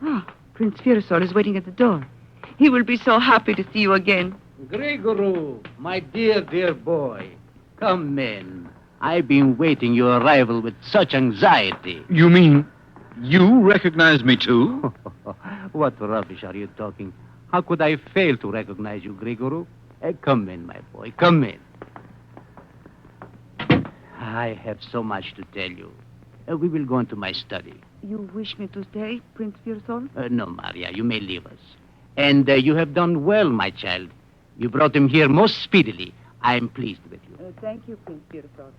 Oh, Prince Firasol is waiting at the door. He will be so happy to see you again. Gregory, my dear boy. Come in. I've been waiting your arrival with such anxiety. You mean you recognize me, too? What rubbish are you talking? How could I fail to recognize you, Gregory? Come in, my boy, come in. I have so much to tell you. We will go into my study. You wish me to stay, Prince Firasol? No, Maria, you may leave us. And you have done well, my child. You brought him here most speedily. I am pleased with you. Thank you, Prince Firasol.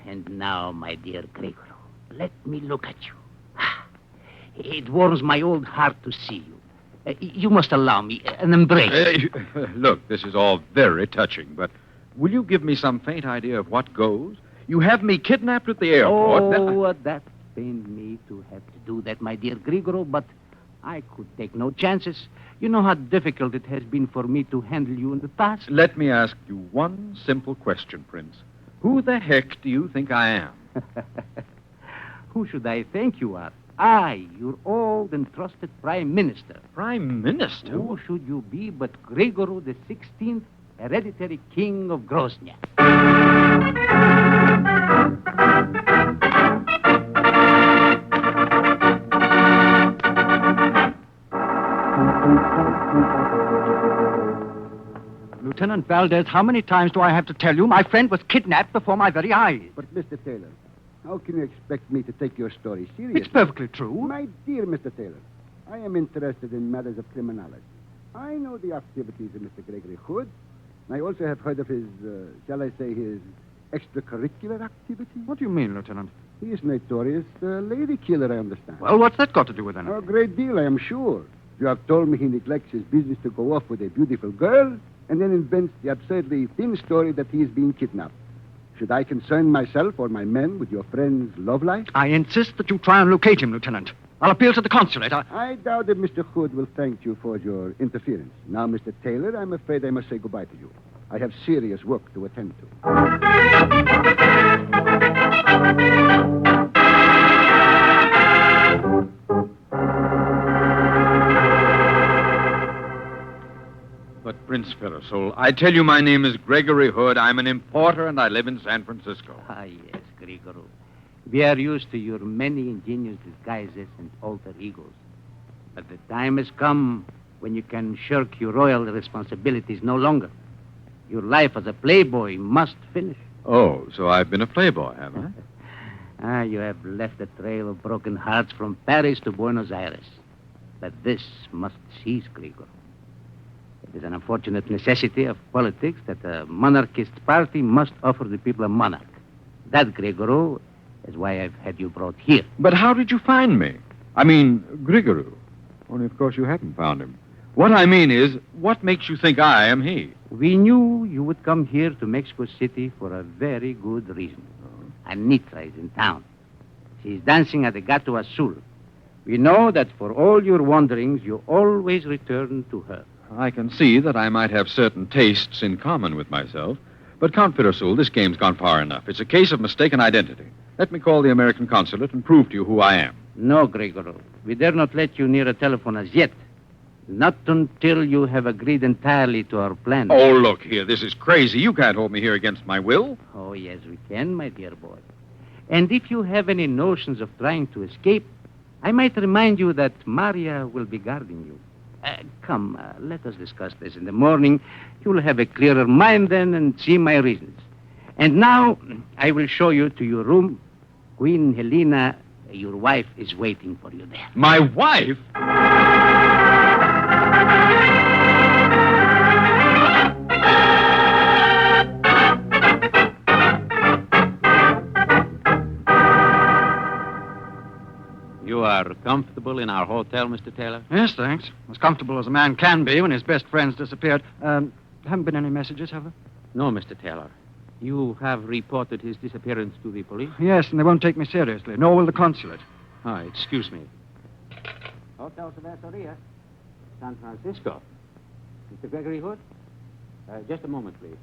And now, my dear Gregory, let me look at you. It warms my old heart to see you. You must allow me an embrace. Look, this is all very touching, but will you give me some faint idea of what goes? You have me kidnapped at the airport. Oh, that pained me to have to do that, my dear Grigoro, but I could take no chances. You know how difficult it has been for me to handle you in the past. Let me ask you one simple question, Prince. Who the heck do you think I am? Who should I think you are? I, your old and trusted Prime Minister. Prime Minister? Who should you be but Gregory the 16th, hereditary king of Groznia? Lieutenant Valdez, how many times do I have to tell you my friend was kidnapped before my very eyes? But, Mr. Taylor, how can you expect me to take your story seriously? It's perfectly true. My dear Mr. Taylor, I am interested in matters of criminology. I know the activities of Mr. Gregory Hood. I also have heard of his, shall I say, his extracurricular activities. What do you mean, Lieutenant? He is notorious lady killer, I understand. Well, what's that got to do with anything? A great deal, I am sure. You have told me he neglects his business to go off with a beautiful girl and then invents the absurdly thin story that he is being kidnapped. Should I concern myself or my men with your friend's love life? I insist that you try and locate him, Lieutenant. I'll appeal to the consulate. I doubt that Mr. Hood will thank you for your interference. Now, Mr. Taylor, I'm afraid I must say goodbye to you. I have serious work to attend to. But, Prince Firasol, I tell you my name is Gregory Hood. I'm an importer, and I live in San Francisco. Yes, Gregory. We are used to your many ingenious disguises and alter egos. But the time has come when you can shirk your royal responsibilities no longer. Your life as a playboy must finish. Oh, so I've been a playboy, have I? You have left a trail of broken hearts from Paris to Buenos Aires. But this must cease, Gregory. It is an unfortunate necessity of politics that a monarchist party must offer the people a monarch. That, Gregory, is why I've had you brought here. But how did you find me? I mean, Gregory. Only, of course, you haven't found him. What I mean is, what makes you think I am he? We knew you would come here to Mexico City for a very good reason. Anitra is in town. She's dancing at the Gato Azul. We know that for all your wanderings, you always return to her. I can see that I might have certain tastes in common with myself. But, Count Firasol, this game's gone far enough. It's a case of mistaken identity. Let me call the American consulate and prove to you who I am. No, Gregory. We dare not let you near a telephone as yet. Not until you have agreed entirely to our plan. Oh, look here. This is crazy. You can't hold me here against my will. Oh, yes, we can, my dear boy. And if you have any notions of trying to escape, I might remind you that Maria will be guarding you. Come, let us discuss this in the morning. You'll have a clearer mind then and see my reasons. And now, I will show you to your room. Queen Helena, your wife, is waiting for you there. My wife? are comfortable in our hotel, Mr. Taylor? Yes, thanks. As comfortable as a man can be when his best friends disappeared. Haven't been any messages, have there? No, Mr. Taylor. You have reported his disappearance to the police? Yes, and they won't take me seriously, nor will the consulate. Excuse me. Hotel Cerveceria, San Francisco. Mr. Gregory Hood? Just a moment, please.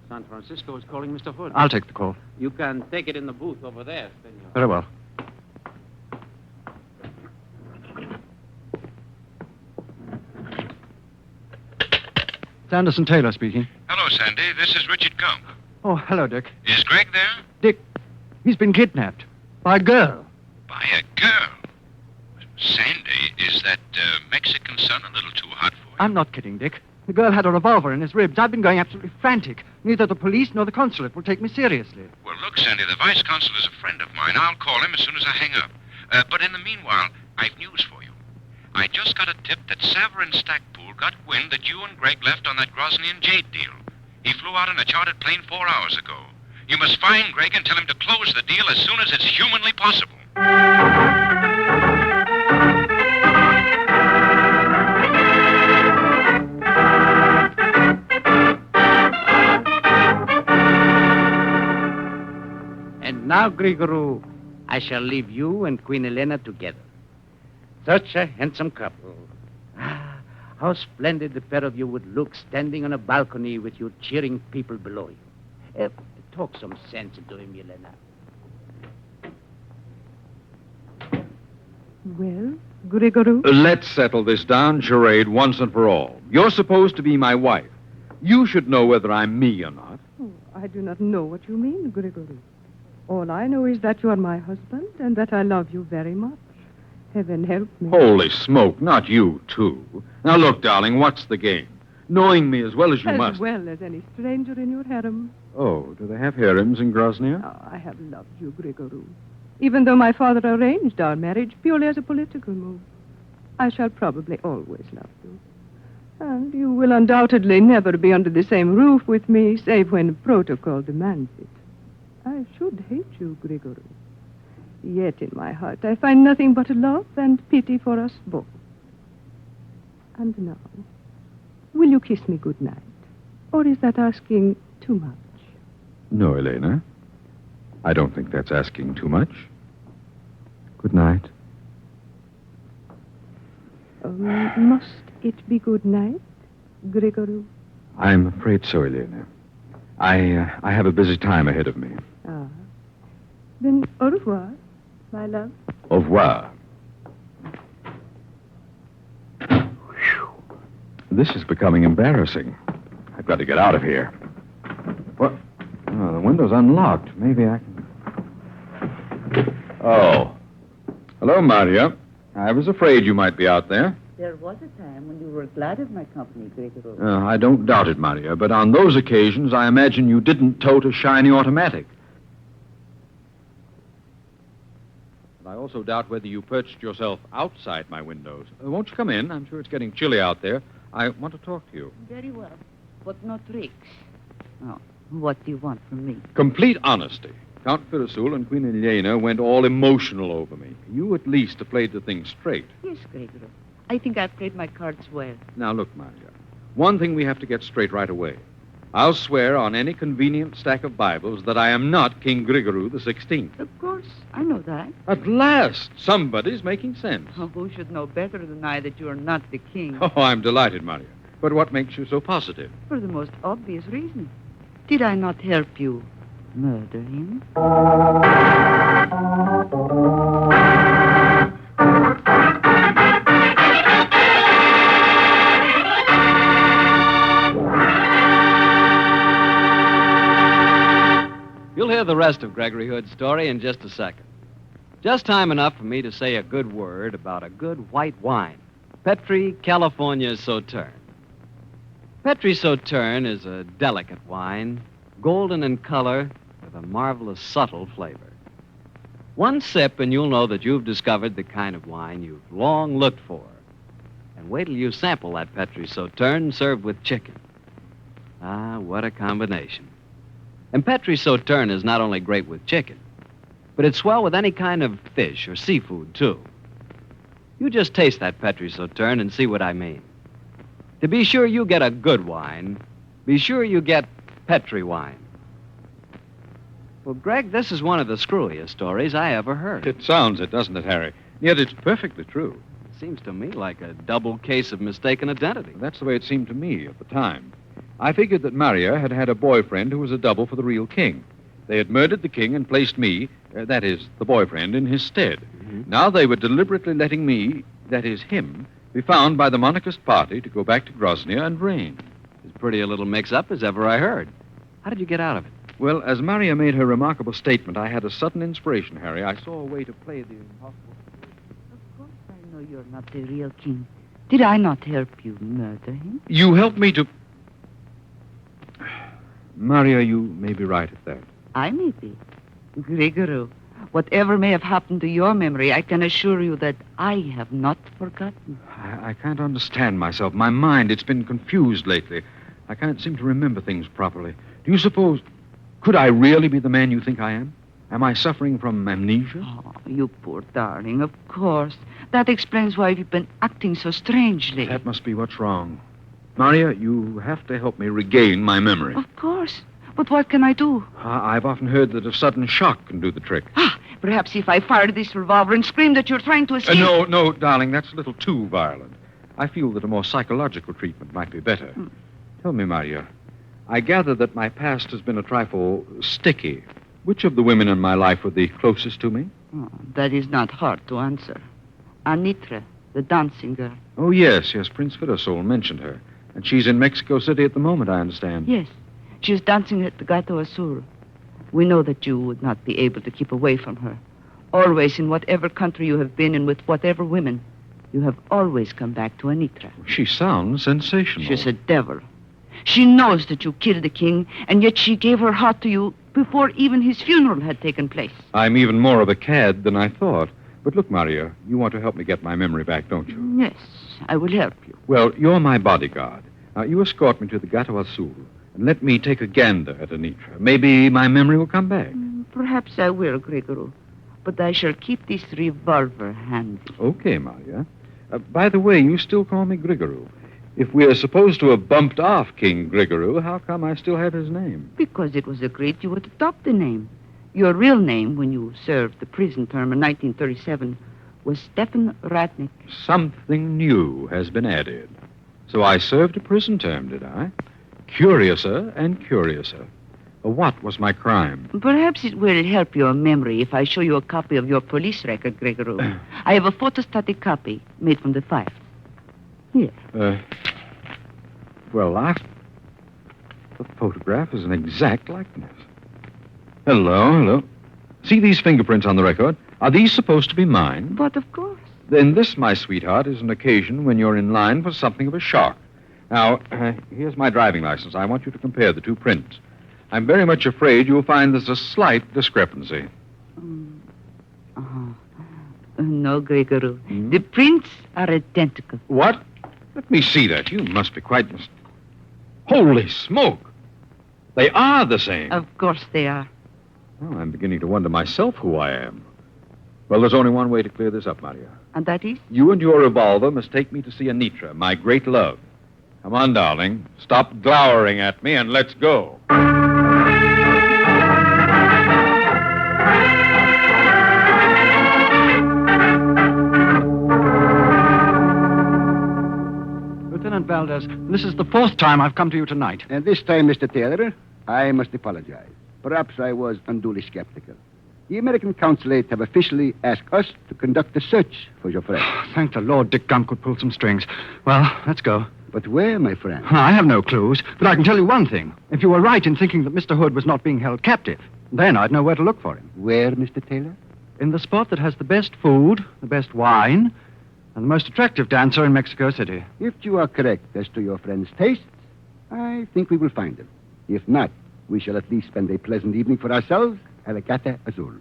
San Francisco is calling Mr. Hood. I'll take the call. You can take it in the booth over there, senor. Very well. It's Anderson Taylor speaking. Hello, Sandy. This is Richard Gump. Oh, hello, Dick. Is Greg there? Dick, he's been kidnapped by a girl. By a girl? Sandy, is that Mexican sun a little too hot for you? I'm not kidding, Dick. The girl had a revolver in his ribs. I've been going absolutely frantic. Neither the police nor the consulate will take me seriously. Well, look, Sandy, the vice consul is a friend of mine. I'll call him as soon as I hang up. But in the meanwhile, I've news for you. I just got a tip that Severin Stackpool got wind that you and Greg left on that Grosnian Jade deal. He flew out in a chartered plane 4 hours ago. You must find Greg and tell him to close the deal as soon as it's humanly possible. And now, Grigorou, I shall leave you and Queen Elena together. Such a handsome couple. Ah, how splendid the pair of you would look standing on a balcony with your cheering people below you. Talk some sense into him, Elena. Well, Grigorou? Let's settle this down, charade, once and for all. You're supposed to be my wife. You should know whether I'm me or not. Oh, I do not know what you mean, Grigorou. All I know is that you are my husband and that I love you very much. Heaven help me. Holy smoke, not you, too. Now, look, darling, what's the game? Knowing me as well as you must. As well as any stranger in your harem. Oh, do they have harems in Grosnia? Oh, I have loved you, Grigorou. Even though my father arranged our marriage purely as a political move. I shall probably always love you. And you will undoubtedly never be under the same roof with me, save when protocol demands it. I should hate you, Grigorou. Yet in my heart I find nothing but love and pity for us both. And now, will you kiss me good night? Or is that asking too much? No, Elena. I don't think that's asking too much. Good night. Must it be good night, Grigorou? I'm afraid so, Elena. I have a busy time ahead of me. Ah. Then au revoir, my love. Au revoir. This is becoming embarrassing. I've got to get out of here. What? Oh, the window's unlocked. Maybe I can... Oh. Hello, Maria. I was afraid you might be out there. There was a time when you were glad of my company, Grigorou. I don't doubt it, Maria, but on those occasions, I imagine you didn't tote a shiny automatic. But I also doubt whether you perched yourself outside my windows. Won't you come in? I'm sure it's getting chilly out there. I want to talk to you. Very well, but no tricks. Oh, what do you want from me? Complete honesty. Count Firusul and Queen Elena went all emotional over me. You at least have played the thing straight. Yes, Grigorou. I think I've played my cards well. Now, look, Maria. One thing we have to get straight right away. I'll swear on any convenient stack of Bibles that I am not King Grigorou the 16th. Of course, I know that. At last, somebody's making sense. Oh, who should know better than I that you are not the king? Oh, I'm delighted, Maria. But what makes you so positive? For the most obvious reason. Did I not help you murder him? You'll hear the rest of Gregory Hood's story in just a second. Just time enough for me to say a good word about a good white wine, Petri California Sauterne. Petri Sauterne is a delicate wine, golden in color, with a marvelous subtle flavor. One sip and you'll know that you've discovered the kind of wine you've long looked for. And wait till you sample that Petri Sauterne served with chicken. Ah, what a combination. And Petri Sauterne is not only great with chicken, but it's swell with any kind of fish or seafood, too. You just taste that Petri Sauterne and see what I mean. To be sure you get a good wine, be sure you get Petri wine. Well, Greg, this is one of the screwiest stories I ever heard. It sounds it, doesn't it, Harry? Yet it's perfectly true. It seems to me like a double case of mistaken identity. That's the way it seemed to me at the time. I figured that Maria had had a boyfriend who was a double for the real king. They had murdered the king and placed me, that is, the boyfriend, in his stead. Mm-hmm. Now they were deliberately letting me, that is, him, be found by the monarchist party to go back to Grozny and reign. As pretty a little mix-up as ever I heard. How did you get out of it? Well, as Maria made her remarkable statement, I had a sudden inspiration, Harry. I saw a way to play the impossible. Of course I know you're not the real king. Did I not help you murder him? You helped me to... Maria, you may be right at that. I may be. Gregory, whatever may have happened to your memory, I can assure you that I have not forgotten. I can't understand myself. My mind, it's been confused lately. I can't seem to remember things properly. Do you suppose... Could I really be the man you think I am? Am I suffering from amnesia? Oh, you poor darling, of course. That explains why you've been acting so strangely. That must be what's wrong. Maria, you have to help me regain my memory. Of course. But what can I do? I've often heard that a sudden shock can do the trick. Perhaps if I fired this revolver and screamed that you're trying to escape... No, darling, that's a little too violent. I feel that a more psychological treatment might be better. Tell me, Maria, I gather that my past has been a trifle sticky. Which of the women in my life were the closest to me? Oh, that is not hard to answer. Anitra, the dancing girl. Oh, yes, Prince Fiddlesole mentioned her. And she's in Mexico City at the moment, I understand. Yes, she's dancing at the Gato Azul. We know that you would not be able to keep away from her. Always, in whatever country you have been and with whatever women, you have always come back to Anitra. She sounds sensational. She's a devil. She knows that you killed the king, and yet she gave her heart to you before even his funeral had taken place. I'm even more of a cad than I thought. But look, Maria, you want to help me get my memory back, don't you? Yes, I will help you. Well, you're my bodyguard. Now, you escort me to the Gato Azul and let me take a gander at Anitra. Maybe my memory will come back. Perhaps I will, Gregory. But I shall keep this revolver handy. Okay, Maria. By the way, you still call me Gregory. If we're supposed to have bumped off King Gregory, how come I still have his name? Because it was agreed you would adopt the name. Your real name, when you served the prison term in 1937, was Stefan Ratnik. Something new has been added. So I served a prison term, did I? Curiouser and curiouser. What was my crime? Perhaps it will help your memory if I show you a copy of your police record, Gregory. I have a photostatic copy made from the file. Here. The photograph is an exact likeness. Hello. See these fingerprints on the record? Are these supposed to be mine? But of course. Then this, my sweetheart, is an occasion when you're in line for something of a shock. Now, here's my driving license. I want you to compare the two prints. I'm very much afraid you'll find there's a slight discrepancy. No, Gregory. The prints are identical. What? Let me see that. You must be quite... Holy smoke! They are the same. Of course they are. Oh, I'm beginning to wonder myself who I am. Well, there's only one way to clear this up, Maria. And that is? You and your revolver must take me to see Anitra, my great love. Come on, darling. Stop glowering at me and let's go. Lieutenant Valdez, this is the fourth time I've come to you tonight. And this time, Mr. Taylor, I must apologize. Perhaps I was unduly skeptical. The American consulate have officially asked us to conduct a search for your friend. Thank the Lord Dick Gump could pull some strings. Well, let's go. But where, my friend? I have no clues, but I can tell you one thing. If you were right in thinking that Mr. Hood was not being held captive, then I'd know where to look for him. Where, Mr. Taylor? In the spot that has the best food, the best wine, and the most attractive dancer in Mexico City. If you are correct as to your friend's tastes, I think we will find him. If not, we shall at least spend a pleasant evening for ourselves at the Gato Azul.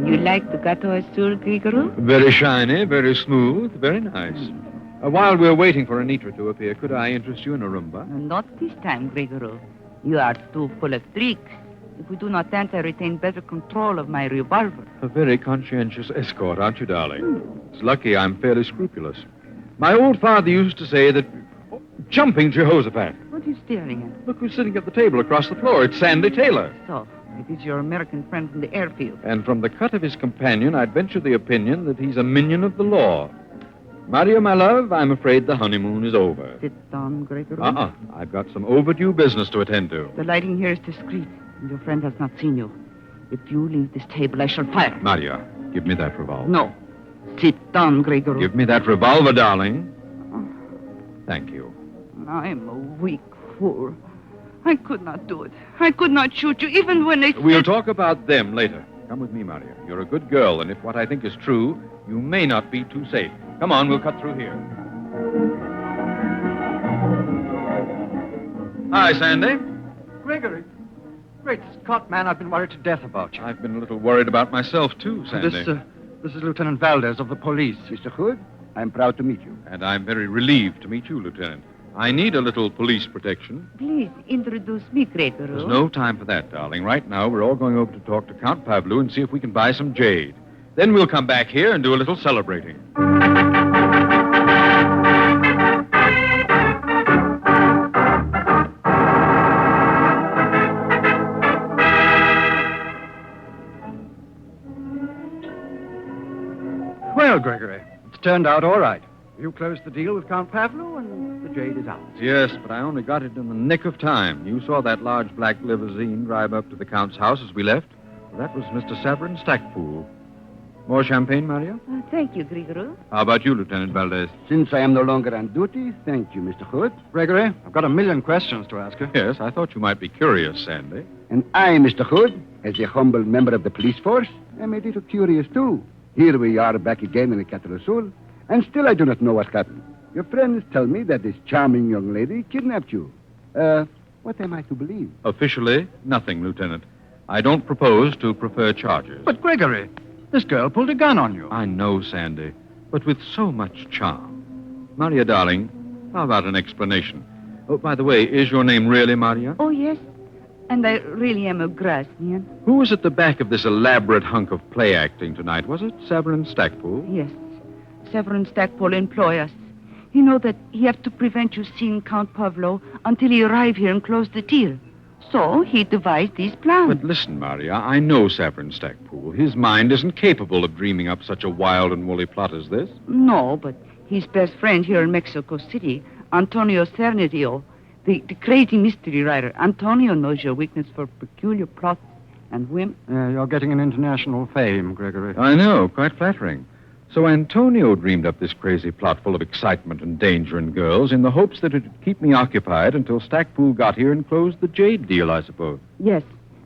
You like the Gato Azul, Gregory? Very shiny, very smooth, very nice. While we're waiting for Anitra to appear, could I interest you in a Roomba? Not this time, Gregory. You are too full of tricks. If we do not dance, I retain better control of my revolver. A very conscientious escort, aren't you, darling? It's lucky I'm fairly scrupulous. My old father used to say that... Oh, jumping Jehoshaphat! What are you staring at? Look who's sitting at the table across the floor. It's Sandy Taylor. So, it is your American friend from the airfield. And from the cut of his companion, I'd venture the opinion that he's a minion of the law. Maria, my love, I'm afraid the honeymoon is over. Sit down, Gregory. I've got some overdue business to attend to. The lighting here is discreet, and your friend has not seen you. If you leave this table, I shall fire. Maria, give me that revolver. No. Sit down, Gregory. Give me that revolver, darling. Thank you. I'm a weak fool. I could not do it. I could not shoot you, even when they said... We'll talk about them later. Come with me, Maria. You're a good girl, and if what I think is true, you may not be too safe. Come on, we'll cut through here. Hi, Sandy. Gregory. Great Scott, man, I've been worried to death about you. I've been a little worried about myself, too, Sandy. This is Lieutenant Valdez of the police. Mr. Hood, I'm proud to meet you. And I'm very relieved to meet you, Lieutenant. I need a little police protection. Please introduce me, Gregory. There's no time for that, darling. Right now, we're all going over to talk to Count Pavlou and see if we can buy some jade. Then we'll come back here and do a little celebrating. Well, Gregory, it's turned out all right. You closed the deal with Count Pavlou, and the jade is ours. Yes, but I only got it in the nick of time. You saw that large black limousine drive up to the Count's house as we left. That was Mr. Severin Stackpool. More champagne, Maria? Thank you, Gregory. How about you, Lieutenant Valdez? Since I am no longer on duty, thank you, Mr. Hood. Gregory, I've got a million questions to ask you. Yes, I thought you might be curious, Sandy. And I, Mr. Hood, as a humble member of the police force, am a little curious, too. Here we are back again in the Capital Sul, and still I do not know what happened. Your friends tell me that this charming young lady kidnapped you. What am I to believe? Officially, nothing, Lieutenant. I don't propose to prefer charges. But, Gregory, this girl pulled a gun on you. I know, Sandy, but with so much charm. Maria, darling, how about an explanation? Oh, by the way, is your name really Maria? Oh, yes. And I really am a Grasnian. Who was at the back of this elaborate hunk of play acting tonight? Was it Severin Stackpool? Yes. Severin Stackpool employ us. He know that he have to prevent you seeing Count Pavlou until he arrive here and close the deal. So he devised these plans. But listen, Maria, I know Severin Stackpool. His mind isn't capable of dreaming up such a wild and woolly plot as this. No, but his best friend here in Mexico City, Antonio Cernidio, the crazy mystery writer. Antonio knows your weakness for peculiar plots and whim. You're getting an international fame, Gregory. I know, quite flattering. So Antonio dreamed up this crazy plot full of excitement and danger and girls in the hopes that it would keep me occupied until Stackpool got here and closed the jade deal, I suppose. Yes.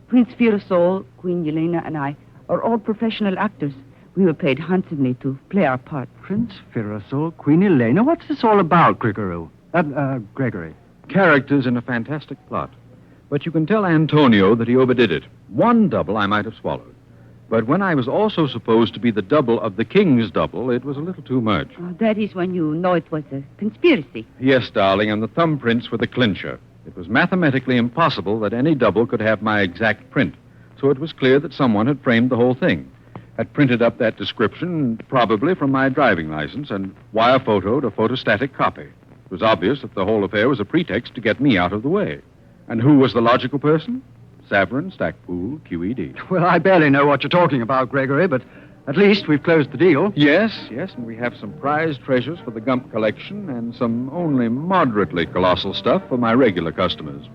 Prince Firasol, Queen Yelena, and I are all professional actors. We were paid handsomely to play our part. Prince Firasol, Queen Elena? What's this all about, Gregory? Gregory. Characters in a fantastic plot. But you can tell Antonio that he overdid it. One double I might have swallowed. But when I was also supposed to be the double of the king's double, it was a little too much. That is when you know it was a conspiracy. Yes, darling, and the thumbprints were the clincher. It was mathematically impossible that any double could have my exact print. So it was clear that someone had framed the whole thing. Had printed up that description, probably from my driving license, and wire photoed a photostatic copy. It was obvious that the whole affair was a pretext to get me out of the way. And who was the logical person? Severin Stackpool, QED. Well, I barely know what you're talking about, Gregory, but at least we've closed the deal. Yes, and we have some prized treasures for the Gump collection and some only moderately colossal stuff for my regular customers.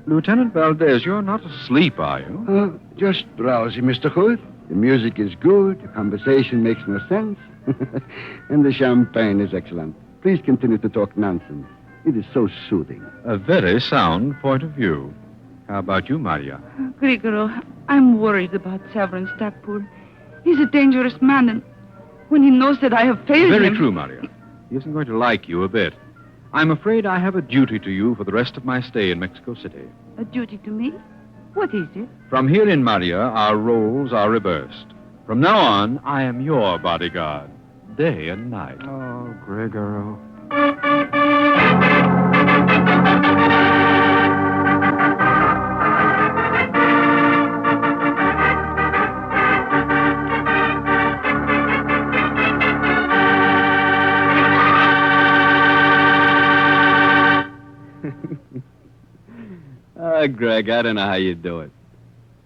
Lieutenant Valdez, you're not asleep, are you? Just drowsy, Mr. Hood. The music is good, the conversation makes no sense, and the champagne is excellent. Please continue to talk nonsense. It is so soothing. A very sound point of view. How about you, Maria? Gregory, I'm worried about Severin Stackpool. He's a dangerous man, and when he knows that I have failed him... Very true, Maria. He isn't going to like you a bit. I'm afraid I have a duty to you for the rest of my stay in Mexico City. A duty to me? What is it? From here in, Maria, our roles are reversed. From now on, I am your bodyguard. day and night. Oh, Gregory. Greg, I don't know how you do it.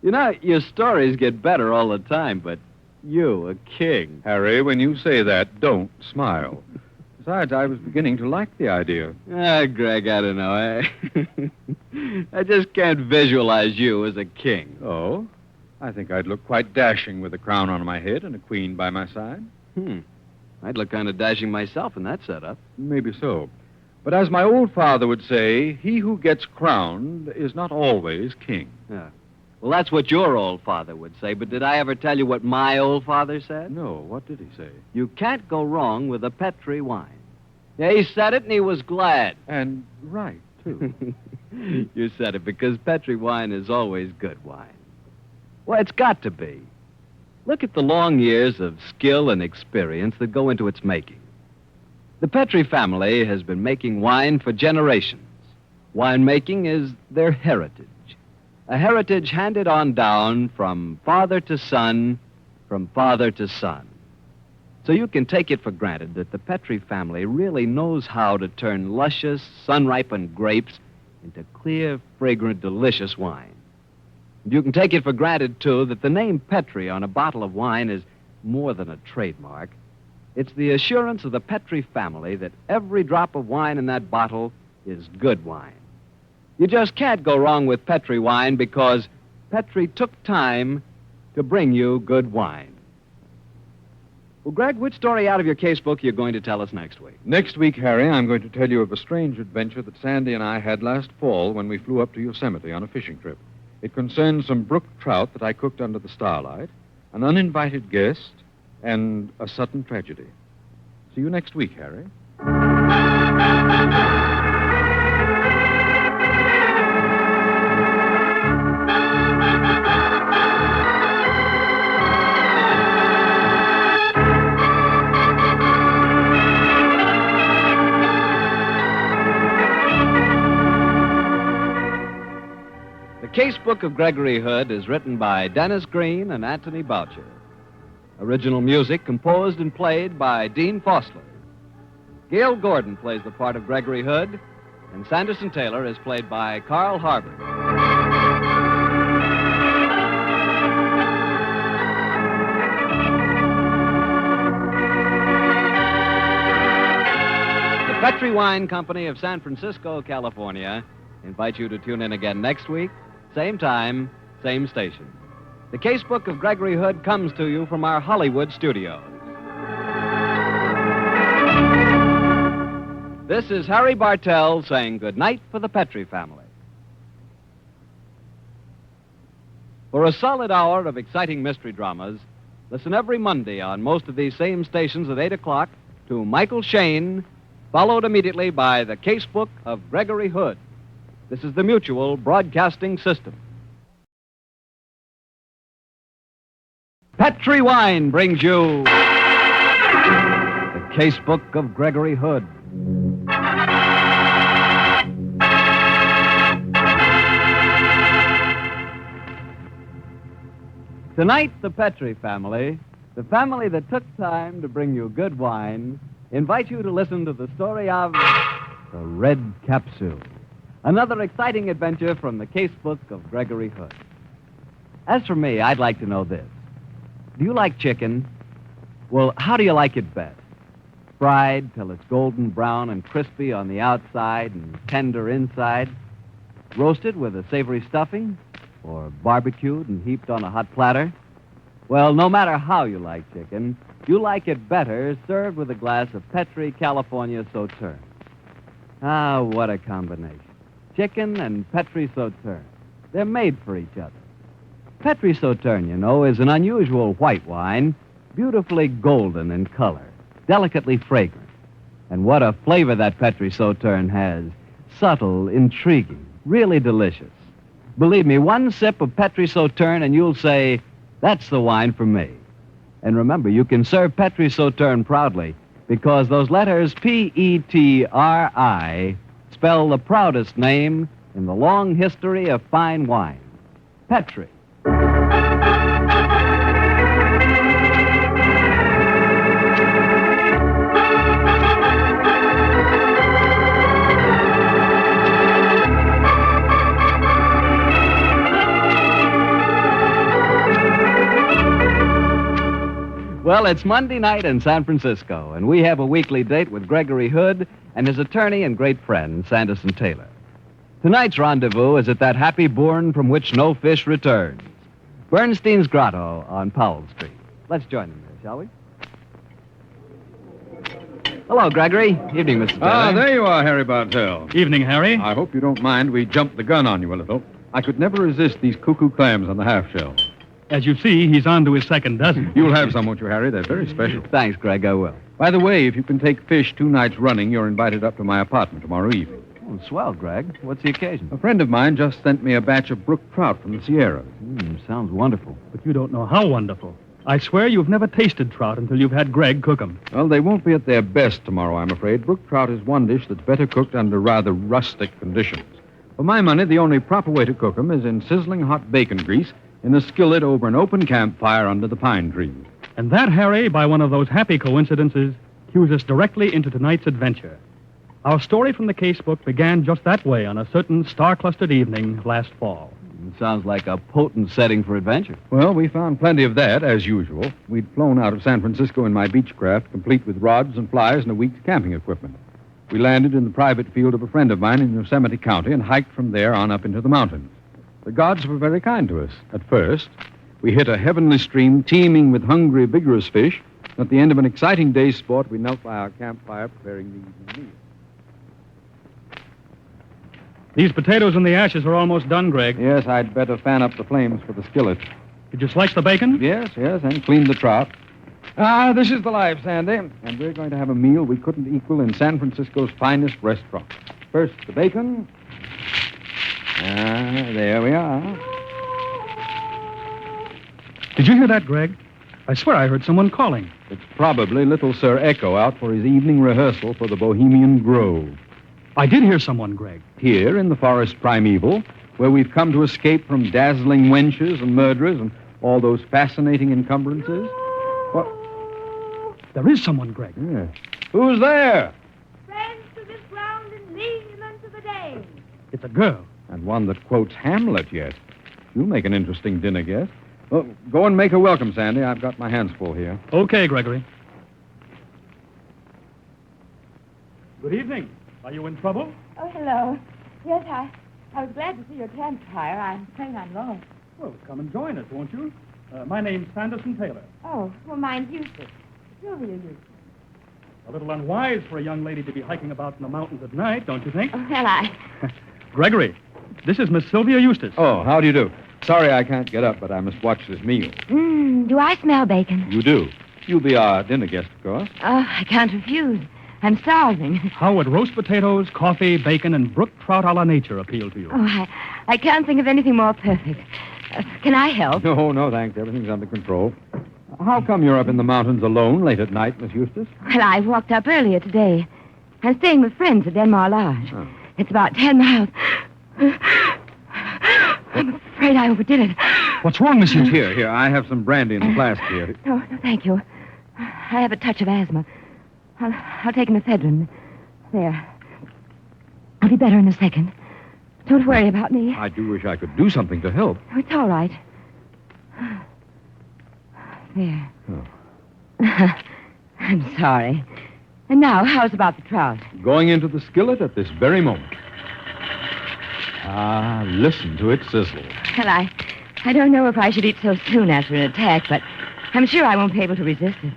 You know, your stories get better all the time, but you, a king. Harry, when you say that, don't smile. Besides, I was beginning to like the idea. Greg, I don't know. I just can't visualize you as a king. Oh? I think I'd look quite dashing with a crown on my head and a queen by my side. I'd look kind of dashing myself in that setup. Maybe so. But as my old father would say, he who gets crowned is not always king. Yeah. Well, that's what your old father would say, but did I ever tell you what my old father said? No, what did he say? You can't go wrong with a Petri wine. Yeah, he said it and he was glad. And right, too. You said it because Petri wine is always good wine. Well, it's got to be. Look at the long years of skill and experience that go into its making. The Petri family has been making wine for generations. Winemaking is their heritage. A heritage handed on down from father to son, from father to son. So you can take it for granted that the Petri family really knows how to turn luscious, sun-ripened grapes into clear, fragrant, delicious wine. And you can take it for granted, too, that the name Petri on a bottle of wine is more than a trademark. It's the assurance of the Petri family that every drop of wine in that bottle is good wine. You just can't go wrong with Petri wine because Petri took time to bring you good wine. Well, Greg, which story out of your casebook are you going to tell us next week? Next week, Harry, I'm going to tell you of a strange adventure that Sandy and I had last fall when we flew up to Yosemite on a fishing trip. It concerns some brook trout that I cooked under the starlight, an uninvited guest, and a sudden tragedy. See you next week, Harry. The Casebook of Gregory Hood is written by Dennis Green and Anthony Boucher. Original music composed and played by Dean Fossler. Gail Gordon plays the part of Gregory Hood, and Sanderson Taylor is played by Carl Harbert. The Petri Wine Company of San Francisco, California, invites you to tune in again next week, same time, same station. The Casebook of Gregory Hood comes to you from our Hollywood studios. This is Harry Bartell saying good night for the Petri family. For a solid hour of exciting mystery dramas, listen every Monday on most of these same stations at 8 o'clock to Michael Shayne, followed immediately by the Casebook of Gregory Hood. This is the Mutual Broadcasting System. Petri Wine brings you the Casebook of Gregory Hood. Tonight, the Petri family, the family that took time to bring you good wine, invite you to listen to the story of the Red Capsule. Another exciting adventure from the Casebook of Gregory Hood. As for me, I'd like to know this. Do you like chicken? Well, how do you like it best? Fried till it's golden brown and crispy on the outside and tender inside? Roasted with a savory stuffing? Or barbecued and heaped on a hot platter? Well, no matter how you like chicken, you like it better served with a glass of Petri California Sauterne. Ah, what a combination. Chicken and Petri Sauterne. They're made for each other. Petri Sauterne, you know, is an unusual white wine, beautifully golden in color, delicately fragrant. And what a flavor that Petri Sauterne has. Subtle, intriguing, really delicious. Believe me, one sip of Petri Sauterne and you'll say, that's the wine for me. And remember, you can serve Petri Sauterne proudly because those letters Petri spell the proudest name in the long history of fine wine. Petri. Well, it's Monday night in San Francisco, and we have a weekly date with Gregory Hood and his attorney and great friend, Sanderson Taylor. Tonight's rendezvous is at that happy bourne from which no fish returns, Bernstein's Grotto on Powell Street. Let's join them there, shall we? Hello, Gregory. Evening, Mr. Taylor. Ah, there you are, Harry Bartell. Evening, Harry. I hope you don't mind we jumped the gun on you a little. I could never resist these cuckoo clams on the half shell. As you see, he's on to his second dozen. You'll have some, won't you, Harry? They're very special. Thanks, Greg. I will. By the way, if you can take fish 2 nights running, you're invited up to my apartment tomorrow evening. Oh, swell, Greg. What's the occasion? A friend of mine just sent me a batch of brook trout from the Sierras. Sounds wonderful. But you don't know how wonderful. I swear you've never tasted trout until you've had Greg cook them. Well, they won't be at their best tomorrow, I'm afraid. Brook trout is one dish that's better cooked under rather rustic conditions. For my money, the only proper way to cook them is in sizzling hot bacon grease in a skillet over an open campfire under the pine trees. And that, Harry, by one of those happy coincidences, cues us directly into tonight's adventure. Our story from the casebook began just that way on a certain star-clustered evening last fall. It sounds like a potent setting for adventure. Well, we found plenty of that, as usual. We'd flown out of San Francisco in my Beechcraft, complete with rods and flies and a week's camping equipment. We landed in the private field of a friend of mine in Yosemite County and hiked from there on up into the mountains. The gods were very kind to us. At first, we hit a heavenly stream teeming with hungry, vigorous fish. At the end of an exciting day's sport, we knelt by our campfire preparing the evening meal. These potatoes in the ashes are almost done, Greg. Yes, I'd better fan up the flames for the skillet. Did you slice the bacon? Yes, and clean the trout. Ah, this is the life, Sandy. And we're going to have a meal we couldn't equal in San Francisco's finest restaurant. First, the bacon. There we are. Did you hear that, Greg? I swear I heard someone calling. It's probably little Sir Echo out for his evening rehearsal for the Bohemian Grove. I did hear someone, Greg. Here in the forest primeval, where we've come to escape from dazzling wenches and murderers and all those fascinating encumbrances. What? There is someone, Greg. Yeah. Who's there? Friends to this ground and lineaments of the day. It's a girl. And one that quotes Hamlet yet. You'll make an interesting dinner guest. Well, go and make her welcome, Sandy. I've got my hands full here. Okay, Gregory. Good evening. Are you in trouble? Oh, hello. Yes, I was glad to see your campfire. I'm afraid I'm lost. Well, come and join us, won't you? My name's Sanderson Taylor. Oh, well, mine's Eustace. Sylvia Eustace. A little unwise for a young lady to be hiking about in the mountains at night, don't you think? Oh, well, Gregory, this is Miss Sylvia Eustace. Oh, how do you do? Sorry I can't get up, but I must watch this meal. Do I smell bacon? You do. You'll be our dinner guest, of course. Oh, I can't refuse. I'm starving. How would roast potatoes, coffee, bacon, and brook trout a la nature appeal to you? Oh, I can't think of anything more perfect. Can I help? No, thanks. Everything's under control. How come you're up in the mountains alone late at night, Miss Eustace? Well, I walked up earlier today. I'm staying with friends at Denmark Lodge. Oh. It's about 10 miles. I'm afraid I overdid it. What's wrong, Miss Eustace? Here. I have some brandy in the flask here. No, thank you. I have a touch of asthma. I'll take an ephedrine. There. I'll be better in a second. Don't worry about me. I do wish I could do something to help. Oh, it's all right. There. Oh. I'm sorry. And now, how's about the trout? Going into the skillet at this very moment. Ah, listen to it sizzle. Well, I don't know if I should eat so soon after an attack, but I'm sure I won't be able to resist it.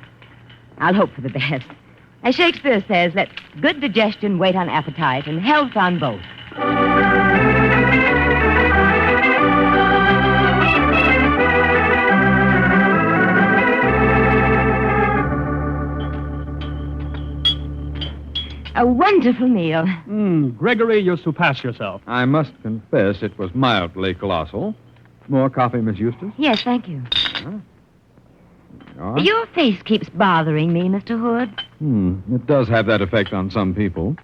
I'll hope for the best. As Shakespeare says, let good digestion wait on appetite and health on both. A wonderful meal. Gregory, you surpass yourself. I must confess it was mildly colossal. More coffee, Miss Eustace? Yes, thank you. Oh? Your face keeps bothering me, Mr. Hood. It does have that effect on some people.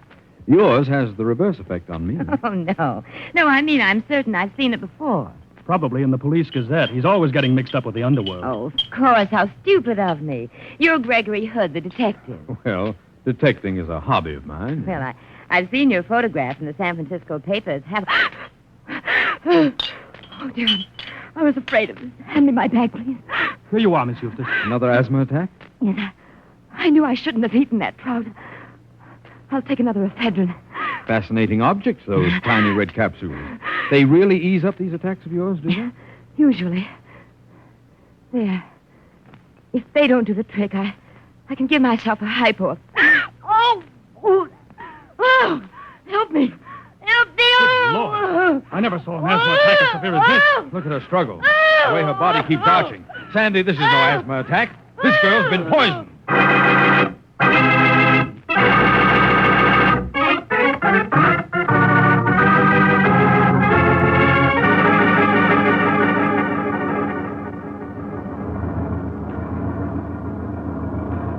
Yours has the reverse effect on me. Oh, no. No, I mean, I'm certain I've seen it before. Probably in the Police Gazette. He's always getting mixed up with the underworld. Oh, of course. How stupid of me. You're Gregory Hood, the detective. Well, detecting is a hobby of mine. Well, I've seen your photograph in the San Francisco papers. Oh, dear. I was afraid of this. Hand me my bag, please. Here you are, Miss Eustace. Another asthma attack? Yes, I knew I shouldn't have eaten that trout. I'll take another ephedrine. Fascinating objects, those tiny red capsules. They really ease up these attacks of yours, do they? Usually. There. If they don't do the trick, I can give myself a hypo. Oh! Help me! Help me! Lord. I never saw an asthma attack as severe as this. Look at her struggle. The way her body keeps arching. Sandy, this is no asthma attack. This girl's been poisoned.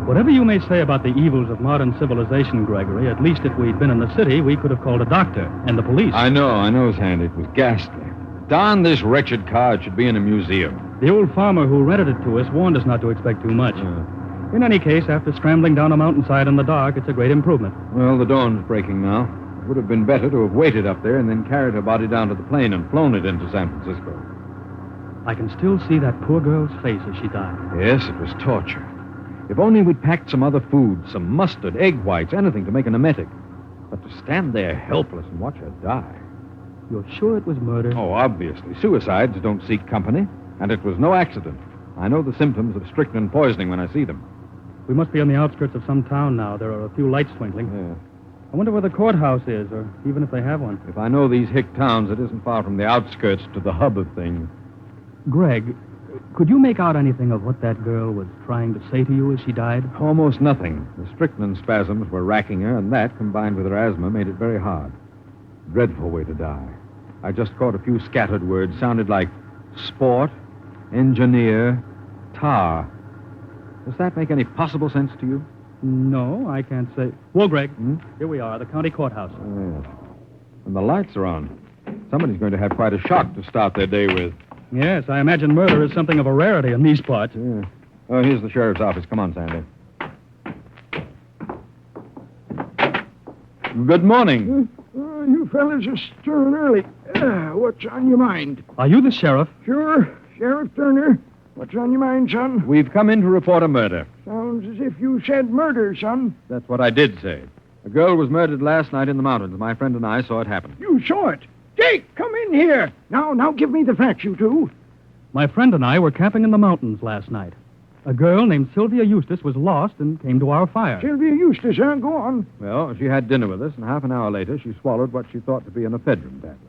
Whatever you may say about the evils of modern civilization, Gregory, at least if we'd been in the city, we could have called a doctor and the police. I know, Sandy. It was ghastly. Darn this wretched car. It should be in a museum. The old farmer who rented it to us warned us not to expect too much. In any case, after scrambling down a mountainside in the dark, it's a great improvement. Well, the dawn's breaking now. It would have been better to have waited up there and then carried her body down to the plane and flown it into San Francisco. I can still see that poor girl's face as she died. Yes, it was torture. If only we'd packed some other food, some mustard, egg whites, anything to make an emetic. But to stand there helpless and watch her die. You're sure it was murder? Oh, obviously. Suicides don't seek company, and it was no accident. I know the symptoms of strychnine poisoning when I see them. We must be on the outskirts of some town now. There are a few lights twinkling. Yeah. I wonder where the courthouse is, or even if they have one. If I know these hick towns, it isn't far from the outskirts to the hub of things. Greg, could you make out anything of what that girl was trying to say to you as she died? Almost nothing. The strychnine spasms were racking her, and that, combined with her asthma, made it very hard. Dreadful way to die. I just caught a few scattered words. Sounded like sport, engineer, tar. Does that make any possible sense to you? No, I can't say. Well, Greg, here we are, the county courthouse. Oh, yes. And the lights are on. Somebody's going to have quite a shock to start their day with. Yes, I imagine murder is something of a rarity in these parts. Yeah. Oh, here's the sheriff's office. Come on, Sandy. Good morning. You fellas are stirring early. What's on your mind? Are you the sheriff? Sure. Sheriff Turner. What's on your mind, son? We've come in to report a murder. Sounds as if you said murder, son. That's what I did say. A girl was murdered last night in the mountains. My friend and I saw it happen. You saw it. Jake, come in here. Now give me the facts, you two. My friend and I were camping in the mountains last night. A girl named Sylvia Eustace was lost and came to our fire. Sylvia Eustace, huh? Go on. Well, she had dinner with us, and half an hour later, she swallowed what she thought to be an ephedrine tablet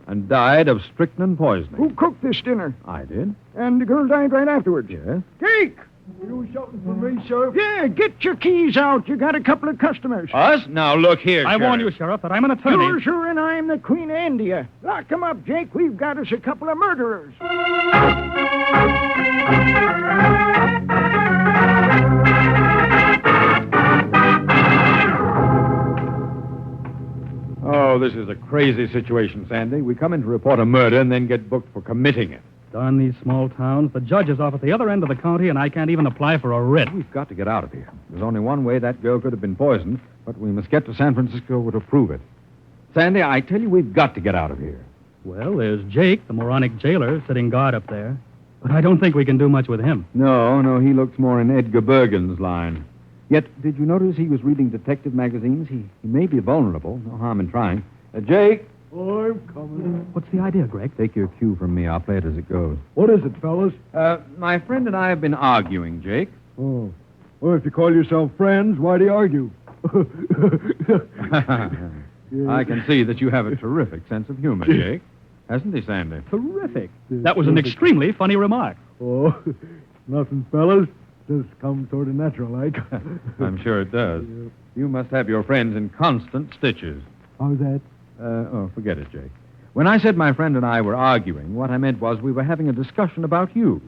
and died of strychnine poisoning. Who cooked this dinner? I did. And the girl died right afterwards? Yes. Jake! You something for me, Sheriff? Yeah, get your keys out. You got a couple of customers. Us? Now, look here, I warn you, Sheriff, that I'm an attorney. Sure, and I'm the Queen of India. Lock 'em up, Jake. We've got us a couple of murderers. Oh, this is a crazy situation, Sandy. We come in to report a murder and then get booked for committing it. Darn these small towns. The judge is off at the other end of the county, and I can't even apply for a writ. We've got to get out of here. There's only one way that girl could have been poisoned, but we must get to San Francisco to prove it. Sandy, I tell you, we've got to get out of here. Well, there's Jake, the moronic jailer, sitting guard up there. But I don't think we can do much with him. No, he looks more in Edgar Bergen's line. Yet, did you notice he was reading detective magazines? He may be vulnerable. No harm in trying. Jake? I'm coming. What's the idea, Greg? Take your cue from me. I'll play it as it goes. What is it, fellas? My friend and I have been arguing, Jake. Oh. Well, if you call yourself friends, why do you argue? I can see that you have a terrific sense of humor, Jake. Hasn't he, Sandy? Terrific. That was an extremely funny remark. Oh, nothing, fellas. Just comes sort of natural like. I'm sure it does. You must have your friends in constant stitches. How's that? Forget it, Jake. When I said my friend and I were arguing, what I meant was we were having a discussion about you.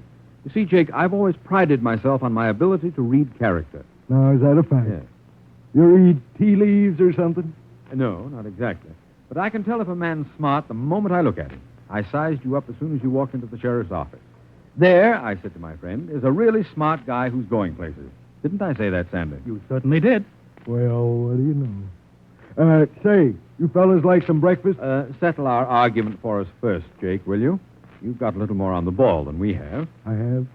You see, Jake, I've always prided myself on my ability to read character. Now, is that a fact? Yes. You read tea leaves or something? No, not exactly. But I can tell if a man's smart the moment I look at him. I sized you up as soon as you walked into the sheriff's office. There, I said to my friend, is a really smart guy who's going places. Didn't I say that, Sandy? You certainly did. Well, what do you know? Say, you fellas like some breakfast? Settle our argument for us first, Jake, will you? You've got a little more on the ball than we have. I have.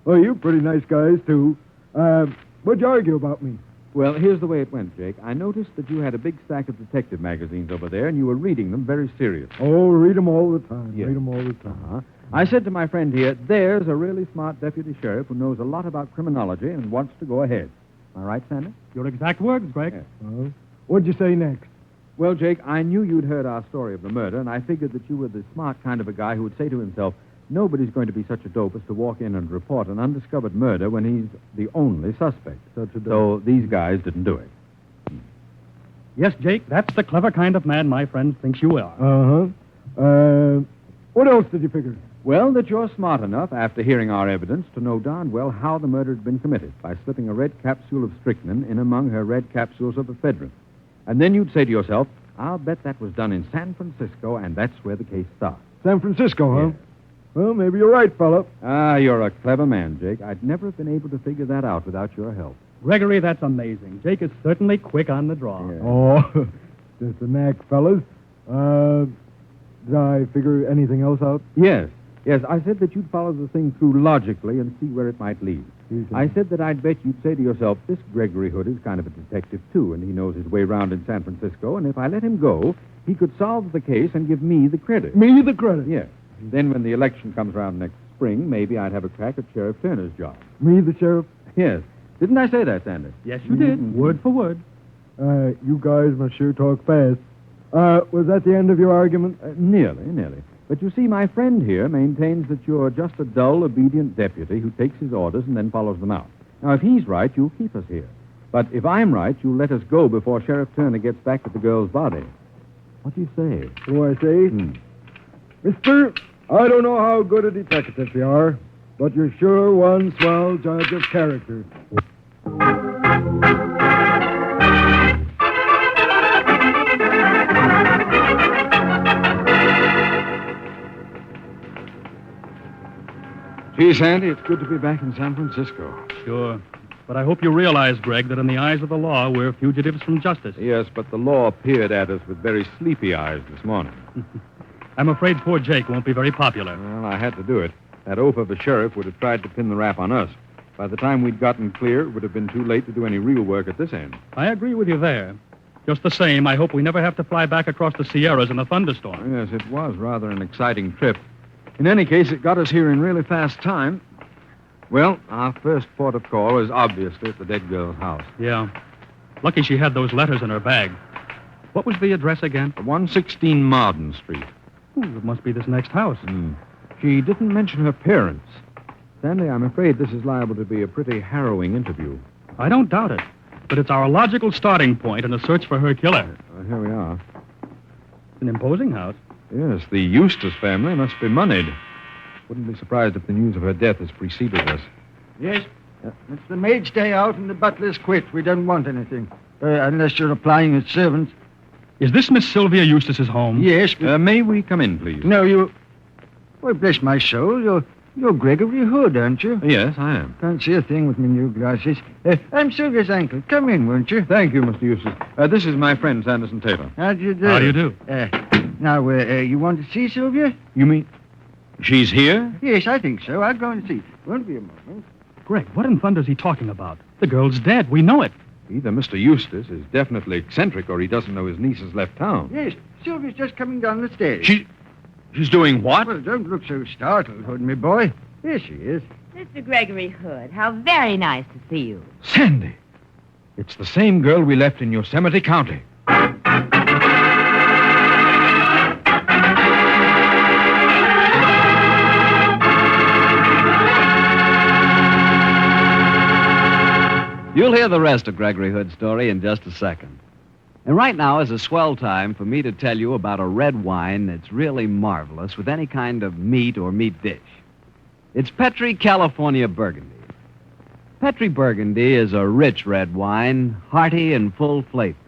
Well, you're pretty nice guys, too. What'd you argue about me? Well, here's the way it went, Jake. I noticed that you had a big stack of detective magazines over there, and you were reading them very seriously. Oh, read them all the time. Yes. Read them all the time. Uh-huh. I said to my friend here, there's a really smart deputy sheriff who knows a lot about criminology and wants to go ahead. Am I right, Sandy? Your exact words, Greg. Yes. What'd you say next? Well, Jake, I knew you'd heard our story of the murder, and I figured that you were the smart kind of a guy who would say to himself, nobody's going to be such a dope as to walk in and report an undiscovered murder when he's the only suspect. So these guys didn't do it. Yes, Jake, that's the clever kind of man my friend thinks you are. What else did you figure? Well, that you're smart enough, after hearing our evidence, to know darn well how the murder had been committed by slipping a red capsule of strychnine in among her red capsules of ephedrine. And then you'd say to yourself, I'll bet that was done in San Francisco, and that's where the case starts. San Francisco, huh? Yes. Well, maybe you're right, fella. Ah, you're a clever man, Jake. I'd never have been able to figure that out without your help. Gregory, that's amazing. Jake is certainly quick on the draw. Yeah. Oh, just a knack, fellas. Did I figure anything else out? Yes. Yes, I said that you'd follow the thing through logically and see where it might lead. I said that I'd bet you'd say to yourself, this Gregory Hood is kind of a detective, too, and he knows his way around in San Francisco, and if I let him go, he could solve the case and give me the credit. Me the credit? Yes. Then when the election comes around next spring, maybe I'd have a crack at Sheriff Turner's job. Me the sheriff? Yes. Didn't I say that, Sanders? Yes, you did. Word for word. You guys must sure talk fast. Was that the end of your argument? Nearly. But you see, my friend here maintains that you're just a dull, obedient deputy who takes his orders and then follows them out. Now, if he's right, you'll keep us here. But if I'm right, you'll let us go before Sheriff Turner gets back with the girl's body. What do you say? What do I say? Mister, I don't know how good a detective you are, but you're sure one swell judge of character. Gee, Sandy, it's good to be back in San Francisco. Sure. But I hope you realize, Greg, that in the eyes of the law, we're fugitives from justice. Yes, but the law peered at us with very sleepy eyes this morning. I'm afraid poor Jake won't be very popular. Well, I had to do it. That oaf of a sheriff would have tried to pin the rap on us. By the time we'd gotten clear, it would have been too late to do any real work at this end. I agree with you there. Just the same, I hope we never have to fly back across the Sierras in a thunderstorm. Yes, it was rather an exciting trip. In any case, it got us here in really fast time. Well, our first port of call is obviously at the dead girl's house. Yeah. Lucky she had those letters in her bag. What was the address again? 116 Marden Street. Ooh, it must be this next house. She didn't mention her parents. Stanley, I'm afraid this is liable to be a pretty harrowing interview. I don't doubt it. But it's our logical starting point in a search for her killer. Here we are. An imposing house. Yes, the Eustace family must be moneyed. Wouldn't be surprised if the news of her death has preceded us. Yes. It's the maid's day out and the butler's quit. We don't want anything. Unless you're applying as servants. Is this Miss Sylvia Eustace's home? Yes. May we come in, please? No, you... Well, bless my soul, you're Gregory Hood, aren't you? Yes, I am. Can't see a thing with my new glasses. I'm Sylvia's uncle. Come in, won't you? Thank you, Mr. Eustace. This is my friend, Sanderson Taylor. How do you do? How do you do? Now, you want to see Sylvia? You mean she's here? Yes, I think so. I'll go and see. Won't be a moment. Greg, what in thunder is he talking about? The girl's dead. We know it. Either Mr. Eustace is definitely eccentric or he doesn't know his niece has left town. Yes, Sylvia's just coming down the stairs. She's doing what? Well, don't look so startled, Hood, my boy. Here she is. Mr. Gregory Hood, how very nice to see you. Sandy! It's the same girl we left in Yosemite County. You'll hear the rest of Gregory Hood's story in just a second. And right now is a swell time for me to tell you about a red wine that's really marvelous with any kind of meat or meat dish. It's Petri California Burgundy. Petri Burgundy is a rich red wine, hearty and full flavor.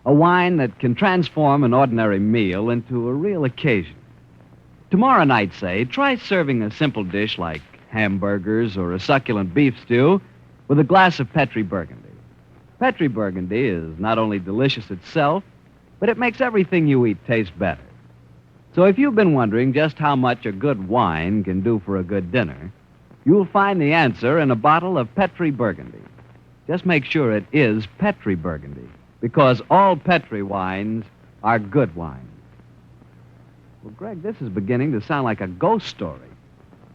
A wine that can transform an ordinary meal into a real occasion. Tomorrow night, say, try serving a simple dish like hamburgers or a succulent beef stew with a glass of Petri Burgundy. Petri Burgundy is not only delicious itself, but it makes everything you eat taste better. So if you've been wondering just how much a good wine can do for a good dinner, you'll find the answer in a bottle of Petri Burgundy. Just make sure it is Petri Burgundy, because all Petri wines are good wines. Well, Greg, this is beginning to sound like a ghost story.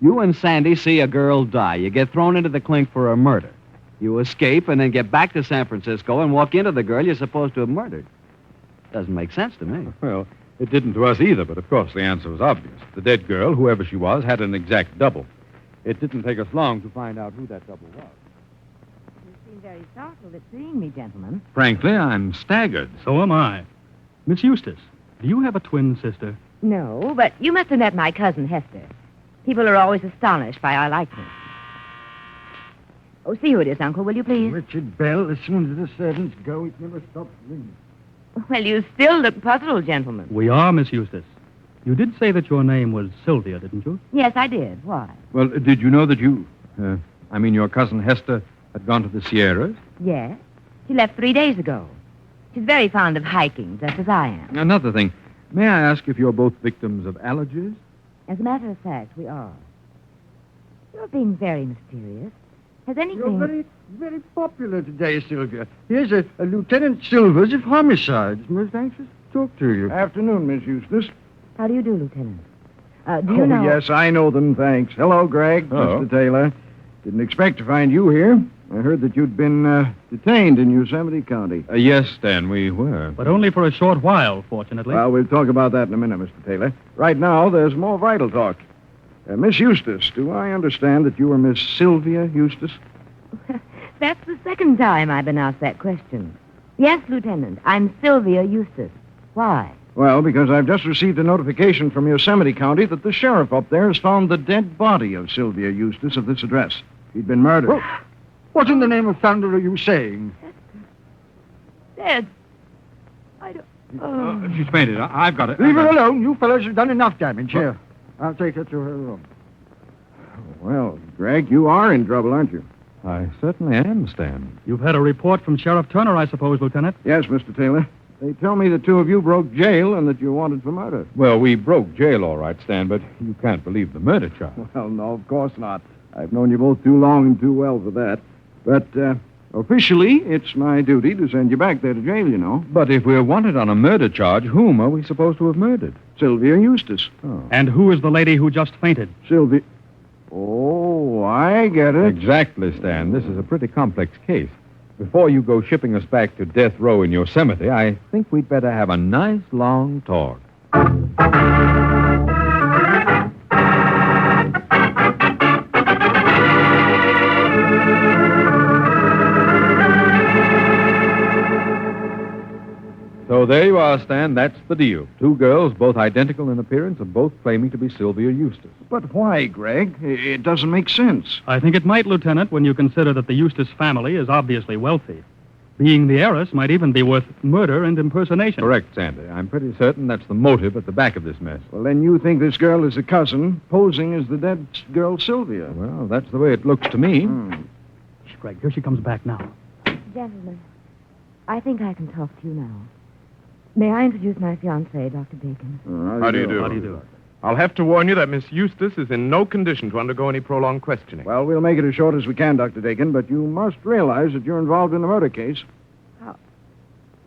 You and Sandy see a girl die. You get thrown into the clink for a murder. You escape and then get back to San Francisco and walk into the girl you're supposed to have murdered. Doesn't make sense to me. Well, it didn't to us either, but of course the answer was obvious. The dead girl, whoever she was, had an exact double. It didn't take us long to find out who that double was. You seem very startled at seeing me, gentlemen. Frankly, I'm staggered. So am I. Miss Eustace, do you have a twin sister? No, but you must have met my cousin, Hester. People are always astonished by our likeness. Oh, see who it is, Uncle, will you please? Richard Bell, as soon as the servants go, it never stops ringing. Well, you still look puzzled, gentlemen. We are, Miss Eustace. You did say that your name was Sylvia, didn't you? Yes, I did. Why? Well, did you know that your cousin Hester had gone to the Sierras? Yes. She left 3 days ago. She's very fond of hiking, just as I am. Another thing. May I ask if you're both victims of allergies? As a matter of fact, we are. You're being very mysterious. Has anything... You're very, very popular today, Sylvia. Here's a Lieutenant Silvers of Homicides. Most anxious to talk to you. Afternoon, Miss Eustace. How do you do, Lieutenant? Do you know... Yes, I know them, thanks. Hello, Greg. Hello. Mr. Taylor. Didn't expect to find you here. I heard that you'd been detained in Yosemite County. Yes, Stan, we were. But only for a short while, fortunately. Well, we'll talk about that in a minute, Mr. Taylor. Right now, there's more vital talk. Miss Eustace, do I understand that you are Miss Sylvia Eustace? That's the second time I've been asked that question. Yes, Lieutenant, I'm Sylvia Eustace. Why? Well, because I've just received a notification from Yosemite County that the sheriff up there has found the dead body of Sylvia Eustace of this address. He'd been murdered. Oh, what in the name of thunder are you saying? Dead. I don't... She's fainted. I've got it. Leave her alone. You fellows have done enough damage. Here, I'll take her to her room. Well, Greg, you are in trouble, aren't you? I certainly am, Stan. You've had a report from Sheriff Turner, I suppose, Lieutenant? Yes, Mr. Taylor. They tell me the two of you broke jail and that you're wanted for murder. Well, we broke jail, all right, Stan, but you can't believe the murder charge. Well, no, of course not. I've known you both too long and too well for that. But officially, it's my duty to send you back there to jail, you know. But if we're wanted on a murder charge, whom are we supposed to have murdered? Sylvia Eustace. Oh. And who is the lady who just fainted? Sylvia... Oh, I get it. Exactly, Stan. This is a pretty complex case. Before you go shipping us back to death row in Yosemite, I think we'd better have a nice long talk. So there you are, Stan. That's the deal. Two girls, both identical in appearance, and both claiming to be Sylvia Eustace. But why, Greg? It doesn't make sense. I think it might, Lieutenant, when you consider that the Eustace family is obviously wealthy. Being the heiress might even be worth murder and impersonation. Correct, Sandy. I'm pretty certain that's the motive at the back of this mess. Well, then you think this girl is a cousin, posing as the dead girl Sylvia. Well, that's the way it looks to me. Shh, Greg, here she comes back now. Gentlemen, I think I can talk to you now. May I introduce my fiancé, Dr. Bacon? How do you do? How do you do? I'll have to warn you that Miss Eustace is in no condition to undergo any prolonged questioning. Well, we'll make it as short as we can, Dr. Dakin, but you must realize that you're involved in the murder case.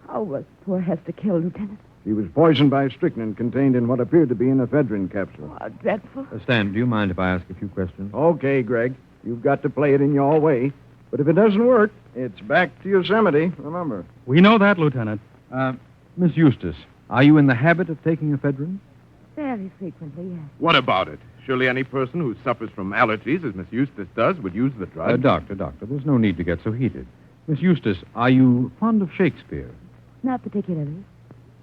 How was poor Hester killed, Lieutenant? She was poisoned by strychnine contained in what appeared to be an ephedrine capsule. Oh, dreadful. Stan, do you mind if I ask a few questions? Okay, Greg. You've got to play it in your way. But if it doesn't work, it's back to Yosemite, remember. We know that, Lieutenant. Miss Eustace, are you in the habit of taking ephedrine? Very frequently, yes. What about it? Surely any person who suffers from allergies, as Miss Eustace does, would use the drug. Doctor, there's no need to get so heated. Miss Eustace, are you fond of Shakespeare? Not particularly.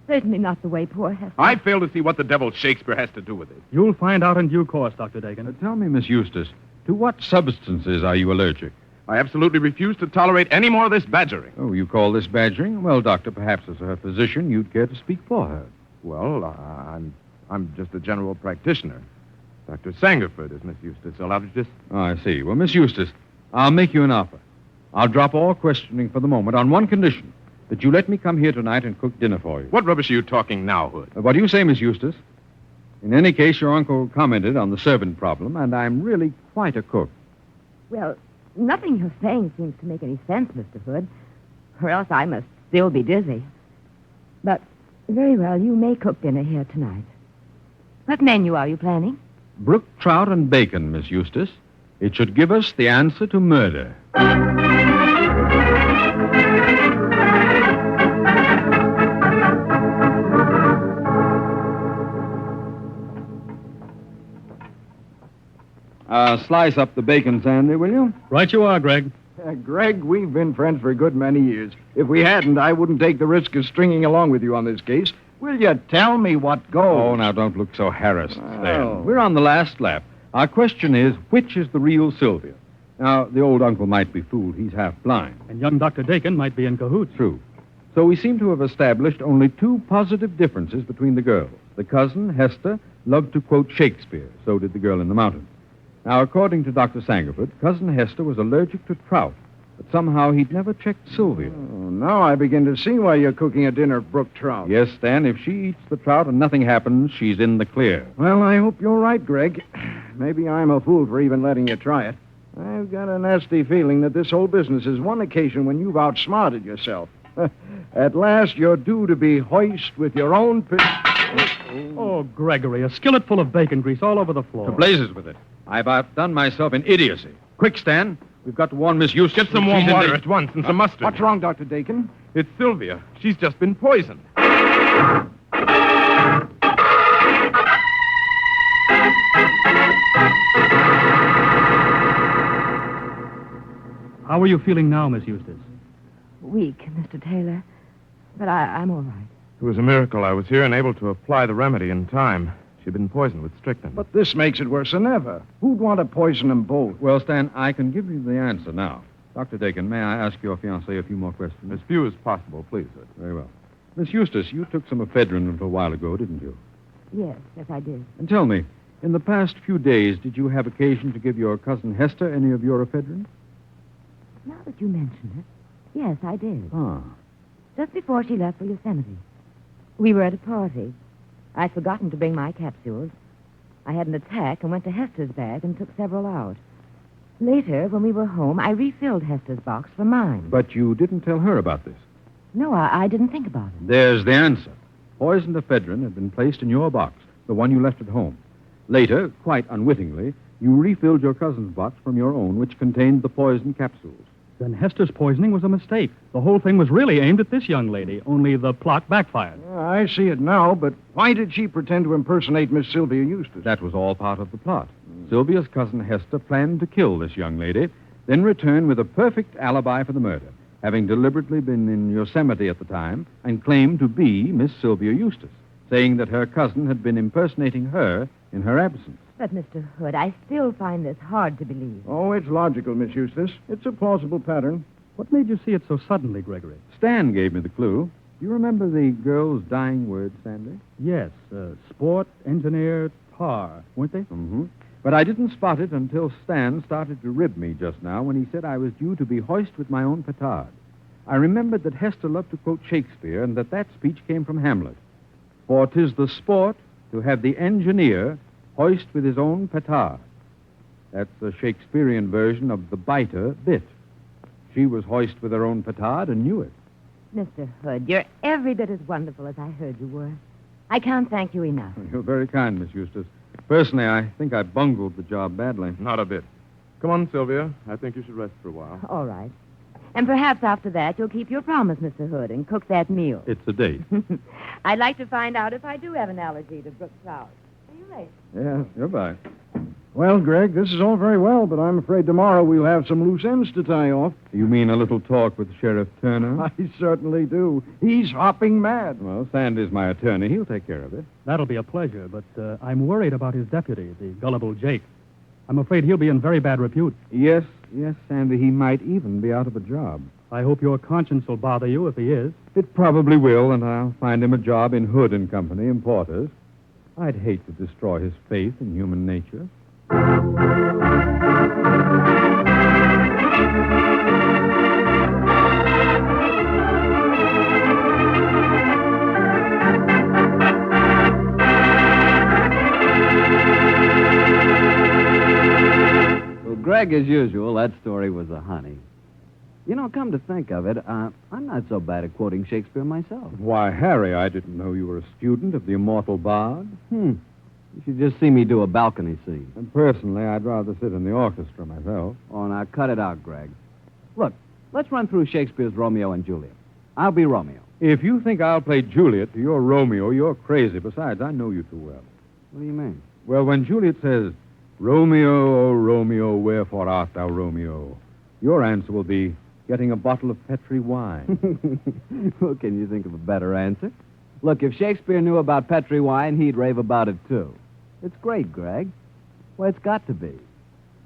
Certainly not the way poor Hester... I fail to see what the devil Shakespeare has to do with it. You'll find out in due course, Dr. Dakin. Tell me, Miss Eustace, to what substances are you allergic? I absolutely refuse to tolerate any more of this badgering. Oh, you call this badgering? Well, Doctor, perhaps as her physician, you'd care to speak for her. Well, I'm just a general practitioner. Dr. Sangerford is Miss Eustace, allergist. Oh, I see. Well, Miss Eustace, I'll make you an offer. I'll drop all questioning for the moment on one condition, that you let me come here tonight and cook dinner for you. What rubbish are you talking now, Hood? What do you say, Miss Eustace? In any case, your uncle commented on the servant problem, and I'm really quite a cook. Well, nothing you're saying seems to make any sense, Mr. Hood, or else I must still be dizzy. But, very well, you may cook dinner here tonight. What menu are you planning? Brook trout and bacon, Miss Eustace. It should give us the answer to murder. Slice up the bacon, Sandy, will you? Right you are, Greg. Greg, we've been friends for a good many years. If we hadn't, I wouldn't take the risk of stringing along with you on this case. Will you tell me what goes? Oh, now don't look so harassed, Stan. We're on the last lap. Our question is, which is the real Sylvia? Now, the old uncle might be fooled. He's half blind. And young Dr. Dakin might be in cahoots. True. So we seem to have established only two positive differences between the girls. The cousin, Hester, loved to quote Shakespeare. So did the girl in the mountains. Now, according to Dr. Sangerford, Cousin Hester was allergic to trout, but somehow he'd never checked Sylvia. Oh, now I begin to see why you're cooking a dinner of brook trout. Yes, Stan, if she eats the trout and nothing happens, she's in the clear. Well, I hope you're right, Greg. Maybe I'm a fool for even letting you try it. I've got a nasty feeling that this whole business is one occasion when you've outsmarted yourself. At last, you're due to be hoist with your own... Oh, Gregory, a skillet full of bacon grease all over the floor. To blazes with it. I've outdone myself in idiocy. Quick, Stan. We've got to warn Miss Eustace. Get some warm water at once and some mustard. What's wrong, Dr. Dakin? It's Sylvia. She's just been poisoned. How are you feeling now, Miss Eustace? Weak, Mr. Taylor. But I'm all right. It was a miracle I was here and able to apply the remedy in time. She'd been poisoned with strychnine. But this makes it worse than ever. Who'd want to poison them both? Well, Stan, I can give you the answer now. Dr. Dakin, may I ask your fiancée a few more questions? As few as possible, please, sir. Very well. Miss Eustace, you took some ephedrine a little while ago, didn't you? Yes, I did. And tell me, in the past few days, did you have occasion to give your cousin Hester any of your ephedrine? Now that you mention it, yes, I did. Ah. Just before she left for Yosemite. We were at a party. I'd forgotten to bring my capsules. I had an attack and went to Hester's bag and took several out. Later, when we were home, I refilled Hester's box for mine. But you didn't tell her about this. No, I didn't think about it. There's the answer. Poisoned ephedrine had been placed in your box, the one you left at home. Later, quite unwittingly, you refilled your cousin's box from your own, which contained the poison capsules. Then Hester's poisoning was a mistake. The whole thing was really aimed at this young lady, only the plot backfired. I see it now, but why did she pretend to impersonate Miss Sylvia Eustace? That was all part of the plot. Sylvia's cousin Hester planned to kill this young lady, then return with a perfect alibi for the murder, having deliberately been in Yosemite at the time and claimed to be Miss Sylvia Eustace, saying that her cousin had been impersonating her in her absence. But, Mr. Hood, I still find this hard to believe. Oh, it's logical, Miss Eustace. It's a plausible pattern. What made you see it so suddenly, Gregory? Stan gave me the clue. Do you remember the girl's dying words, Sandy? Yes, sport, engineer, tar, weren't they? Mm-hmm. But I didn't spot it until Stan started to rib me just now when he said I was due to be hoist with my own petard. I remembered that Hester loved to quote Shakespeare and that speech came from Hamlet. For 'tis the sport to have the engineer hoist with his own petard. That's the Shakespearean version of the biter bit. She was hoist with her own petard and knew it. Mr. Hood, you're every bit as wonderful as I heard you were. I can't thank you enough. You're very kind, Miss Eustace. Personally, I think I bungled the job badly. Not a bit. Come on, Sylvia. I think you should rest for a while. All right. And perhaps after that, you'll keep your promise, Mr. Hood, and cook that meal. It's a date. I'd like to find out if I do have an allergy to brook trout. Are you late? Yeah, goodbye. Well, Greg, this is all very well, but I'm afraid tomorrow we'll have some loose ends to tie off. You mean a little talk with Sheriff Turner? I certainly do. He's hopping mad. Well, Sandy's my attorney. He'll take care of it. That'll be a pleasure, but I'm worried about his deputy, the gullible Jake. I'm afraid he'll be in very bad repute. Yes, Sandy. He might even be out of a job. I hope your conscience will bother you if he is. It probably will, and I'll find him a job in Hood and Company, importers. I'd hate to destroy his faith in human nature. Well, Greg, as usual, that story was a honey. You know, come to think of it, I'm not so bad at quoting Shakespeare myself. Why, Harry, I didn't know you were a student of the immortal bard. You should just see me do a balcony scene. And personally, I'd rather sit in the orchestra myself. Oh, now cut it out, Greg. Look, let's run through Shakespeare's Romeo and Juliet. I'll be Romeo. If you think I'll play Juliet to your Romeo, you're crazy. Besides, I know you too well. What do you mean? Well, when Juliet says, Romeo, oh Romeo, wherefore art thou Romeo? Your answer will be, getting a bottle of Petri wine. Well, can you think of a better answer? Look, if Shakespeare knew about Petri wine, he'd rave about it, too. It's great, Greg. Well, it's got to be.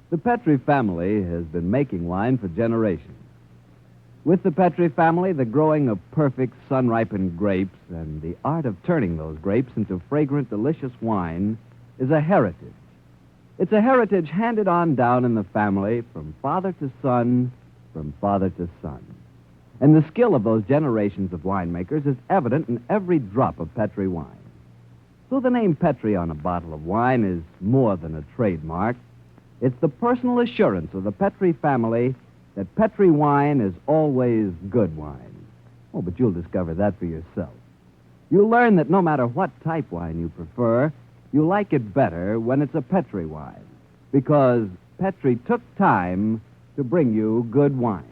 The Petri family has been making wine for generations. With the Petri family, the growing of perfect sun-ripened grapes and the art of turning those grapes into fragrant, delicious wine is a heritage. It's a heritage handed on down in the family from father to son, from father to son. And the skill of those generations of winemakers is evident in every drop of Petri wine. So the name Petri on a bottle of wine is more than a trademark. It's the personal assurance of the Petri family that Petri wine is always good wine. Oh, but you'll discover that for yourself. You'll learn that no matter what type wine you prefer, you like it better when it's a Petri wine, because Petri took time to bring you good wine.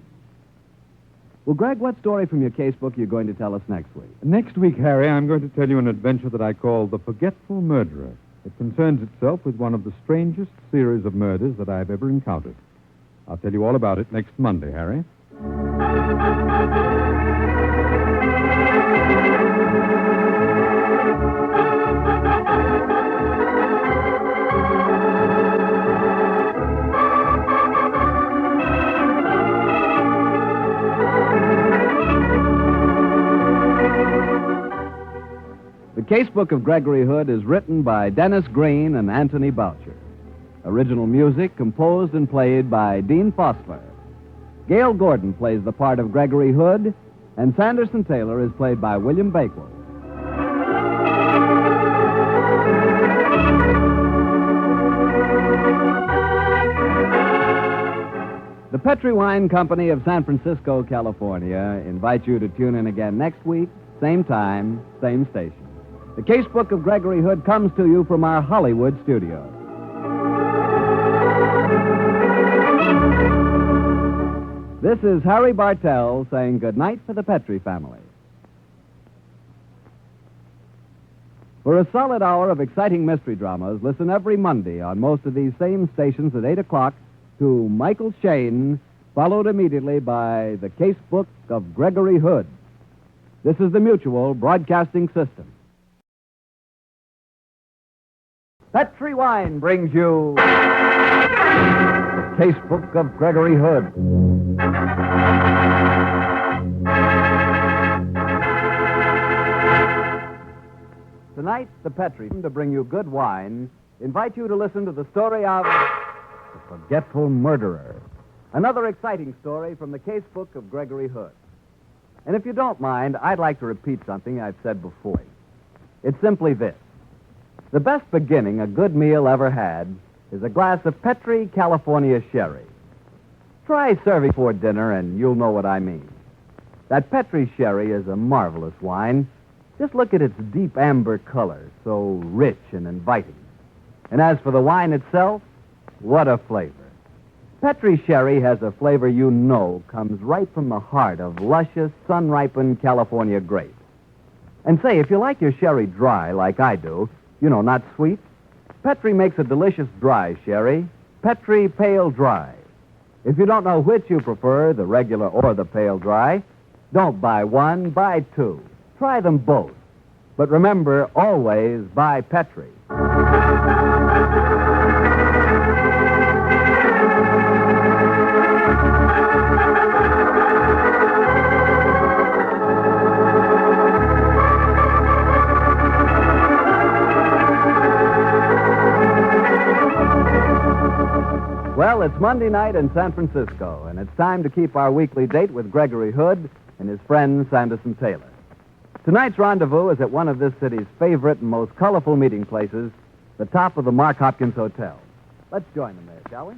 Well, Greg, what story from your casebook are you going to tell us next week? Next week, Harry, I'm going to tell you an adventure that I call The Forgetful Murderer. It concerns itself with one of the strangest series of murders that I've ever encountered. I'll tell you all about it next Monday, Harry. The Casebook of Gregory Hood is written by Dennis Green and Anthony Boucher. Original music composed and played by Dean Fosler. Gail Gordon plays the part of Gregory Hood, and Sanderson Taylor is played by William Bakewell. The Petri Wine Company of San Francisco, California, invites you to tune in again next week, same time, same station. The Casebook of Gregory Hood comes to you from our Hollywood studio. This is Harry Bartell saying goodnight for the Petri family. For a solid hour of exciting mystery dramas, listen every Monday on most of these same stations at 8 o'clock to Michael Shane, followed immediately by the Casebook of Gregory Hood. This is the Mutual Broadcasting System. Petri Wine brings you the Casebook of Gregory Hood. Tonight, the Petri, to bring you good wine, invite you to listen to the story of The Forgetful Murderer. Another exciting story from the Casebook of Gregory Hood. And if you don't mind, I'd like to repeat something I've said before. It's simply this. The best beginning a good meal ever had is a glass of Petri California sherry. Try serving for dinner and you'll know what I mean. That Petri sherry is a marvelous wine. Just look at its deep amber color, so rich and inviting. And as for the wine itself, what a flavor. Petri sherry has a flavor you know comes right from the heart of luscious, sun-ripened California grapes. And say, if you like your sherry dry like I do, you know, not sweet, Petri makes a delicious dry sherry, Petri Pale Dry. If you don't know which you prefer, the regular or the pale dry, don't buy one, buy two. Try them both. But remember, always buy Petri. Well, it's Monday night in San Francisco, and it's time to keep our weekly date with Gregory Hood and his friend Sanderson Taylor. Tonight's rendezvous is at one of this city's favorite and most colorful meeting places, the top of the Mark Hopkins Hotel. Let's join them there, shall we?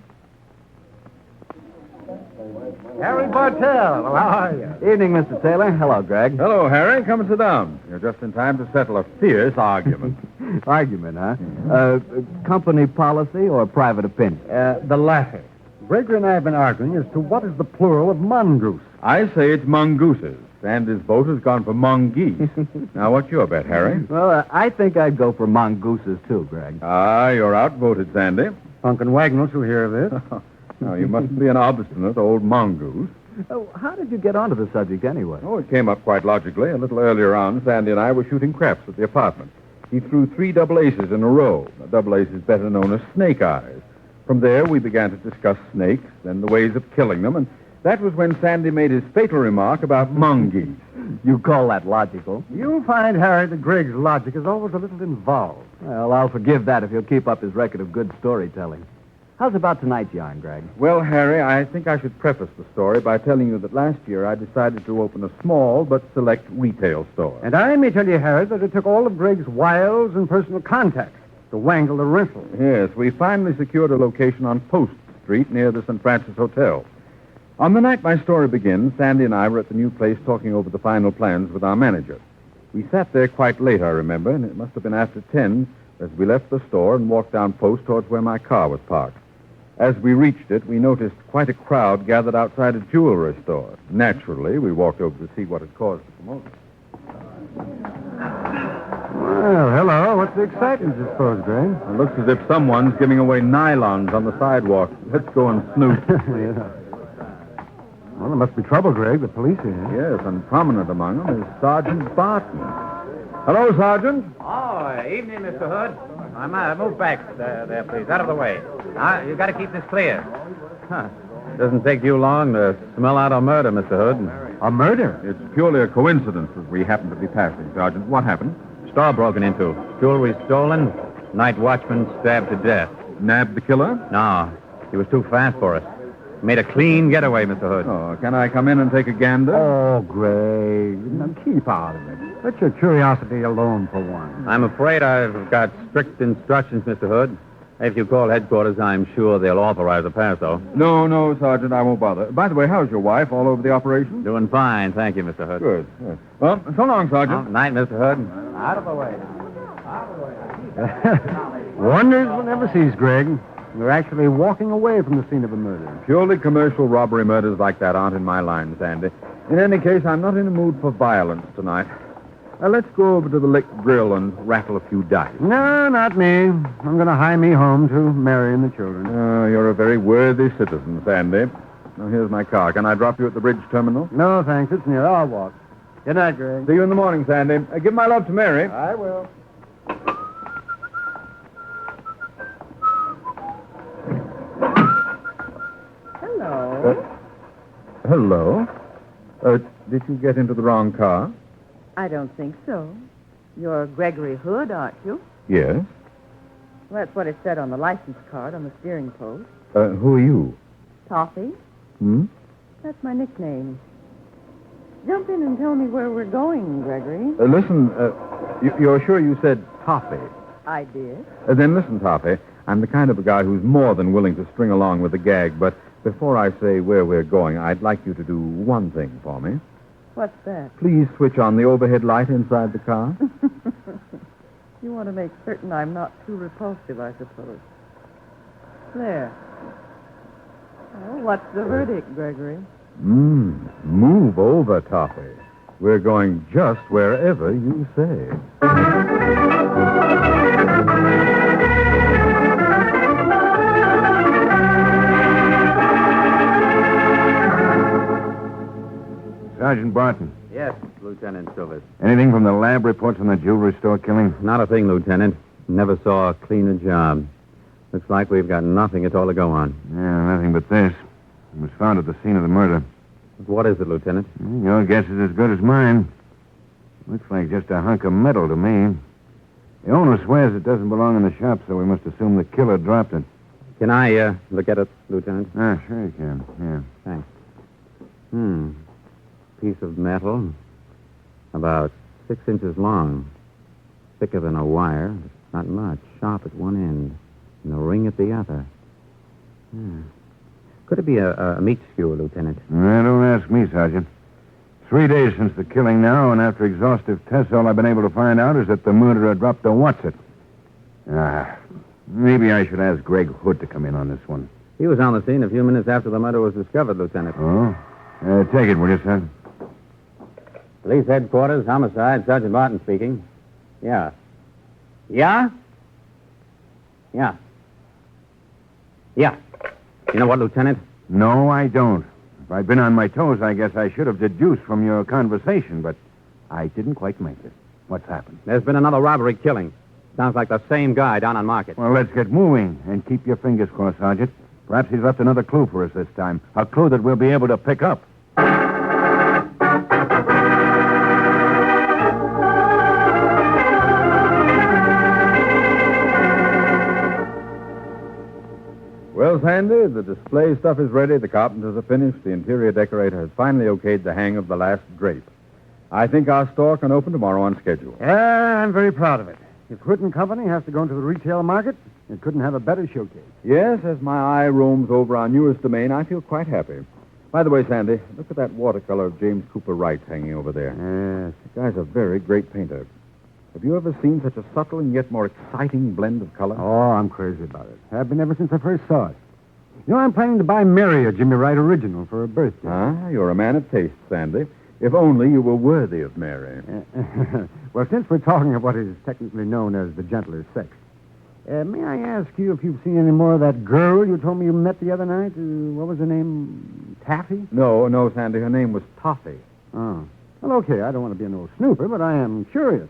Harry Bartell, well, how are you? Evening, Mr. Taylor. Hello, Greg. Hello, Harry. Come and sit down. You're just in time to settle a fierce argument. Argument, huh? Company policy or private opinion? The latter. Gregory and I have been arguing as to what is the plural of mongoose. I say it's mongooses, and his boat has gone for mongeese. Now, what's your bet, Harry? Well, I think I'd go for mongooses, too, Greg. Ah, you're outvoted, Sandy. Funk and Wagnalls will hear of this. Now, you mustn't be an obstinate old mongoose. Oh, how did you get onto the subject anyway? Oh, it came up quite logically. A little earlier on, Sandy and I were shooting craps at the apartment. He threw 3 double aces in a row. A double ace is better known as snake eyes. From there, we began to discuss snakes, then the ways of killing them, and that was when Sandy made his fatal remark about mongoose. You call that logical? You'll find, Harry, that Greg's logic is always a little involved. Well, I'll forgive that if he'll keep up his record of good storytelling. How's about tonight's yarn, Greg? Well, Harry, I think I should preface the story by telling you that last year I decided to open a small but select retail store. And I may tell you, Harry, that it took all of Greg's wiles and personal contacts to wangle the rental. Yes, we finally secured a location on Post Street near the St. Francis Hotel. On the night my story begins, Sandy and I were at the new place talking over the final plans with our manager. We sat there quite late, I remember, and it must have been after 10 as we left the store and walked down Post towards where my car was parked. As we reached it, we noticed quite a crowd gathered outside a jewelry store. Naturally, we walked over to see what had caused the commotion. Well, hello. What's the excitement, I suppose, Greg? It looks as if someone's giving away nylons on the sidewalk. Let's go and snoop. Yeah. Well, there must be trouble, Greg. The police are here. Yes, and prominent among them is Sergeant Barton. Hello, Sergeant. Oh, evening, Mr. Hood. Move back there, please. Out of the way. Now, you got to keep this clear. Huh. Doesn't take you long to smell out a murder, Mr. Hood. A murder? It's purely a coincidence that we happen to be passing, Sergeant. What happened? Store broken into. Jewelry stolen. Night watchman stabbed to death. Nabbed the killer? No. He was too fast for us. Made a clean getaway, Mr. Hood. Oh, can I come in and take a gander? Oh, Greg. Now, keep out of it. Let your curiosity alone for one. I'm afraid I've got strict instructions, Mr. Hood. If you call headquarters, I'm sure they'll authorize a pass, though. No, Sergeant, I won't bother. By the way, how's your wife? All over the operation? Doing fine, thank you, Mr. Hood. Good. Well, so long, Sergeant. Night, Mr. Hood. Out of the way. Out of the way. Wonders one never sees, Greg. We're actually walking away from the scene of a murder. Purely commercial robbery murders like that aren't in my line, Sandy. In any case, I'm not in a mood for violence tonight. Let's go over to the Lick Grill and rattle a few dice. No, not me. I'm going to hie me home to Mary and the children. You're a very worthy citizen, Sandy. Now, here's my car. Can I drop you at the bridge terminal? No, thanks. It's near. I'll walk. Good night, Greg. See you in the morning, Sandy. Give my love to Mary. I will. Hello. Did you get into the wrong car? I don't think so. You're Gregory Hood, aren't you? Yes. Well, that's what it said on the license card on the steering post. Who are you? Toffee? Hmm? That's my nickname. Jump in and tell me where we're going, Gregory. Listen, you're sure you said Toffee? I did. Then listen, Toffee. I'm the kind of a guy who's more than willing to string along with a gag, but before I say where we're going, I'd like you to do one thing for me. What's that? Please switch on the overhead light inside the car. You want to make certain I'm not too repulsive, I suppose. There. Well, what's the verdict, Gregory? Move over, Toffee. We're going just wherever you say. Lieutenant Silvers. Anything from the lab reports on the jewelry store killing? Not a thing, Lieutenant. Never saw a cleaner job. Looks like we've got nothing at all to go on. Yeah, nothing but this. It was found at the scene of the murder. What is it, Lieutenant? Your guess is as good as mine. Looks like just a hunk of metal to me. The owner swears it doesn't belong in the shop, so we must assume the killer dropped it. Can I look at it, Lieutenant? Ah, sure you can. Yeah. Thanks. Piece of metal, about 6 inches long. Thicker than a wire, but not much. Sharp at one end, and a ring at the other. Could it be a meat skewer, Lieutenant? Don't ask me, Sergeant. 3 days since the killing now, and after exhaustive tests, all I've been able to find out is that the murderer dropped the what's-it. Maybe I should ask Greg Hood to come in on this one. He was on the scene a few minutes after the murder was discovered, Lieutenant. Oh? Take it, will you, sir? Police headquarters, homicide, Sergeant Martin speaking. Yeah. Yeah? Yeah. Yeah. You know what, Lieutenant? No, I don't. If I'd been on my toes, I guess I should have deduced from your conversation, but I didn't quite make it. What's happened? There's been another robbery killing. Sounds like the same guy down on Market. Well, let's get moving and keep your fingers crossed, Sergeant. Perhaps he's left another clue for us this time. A clue that we'll be able to pick up. Well, Sandy, the display stuff is ready. The carpenters are finished. The interior decorator has finally okayed the hang of the last drape. I think our store can open tomorrow on schedule. Yeah, I'm very proud of it. If Hood and Company has to go into the retail market, it couldn't have a better showcase. Yes, as my eye roams over our newest domain, I feel quite happy. By the way, Sandy, look at that watercolor of James Cooper Wright's hanging over there. Yes. The guy's a very great painter. Have you ever seen such a subtle and yet more exciting blend of color? Oh, I'm crazy about it. Have been ever since I first saw it. You know, I'm planning to buy Mary a Jimmy Wright original for her birthday. Ah, you're a man of taste, Sandy. If only you were worthy of Mary. Well, since we're talking of what is technically known as the gentler sex, may I ask you if you've seen any more of that girl you told me you met the other night? What was her name? Taffy? No, Sandy. Her name was Toffee. Oh. Well, okay, I don't want to be an old snooper, but I am curious.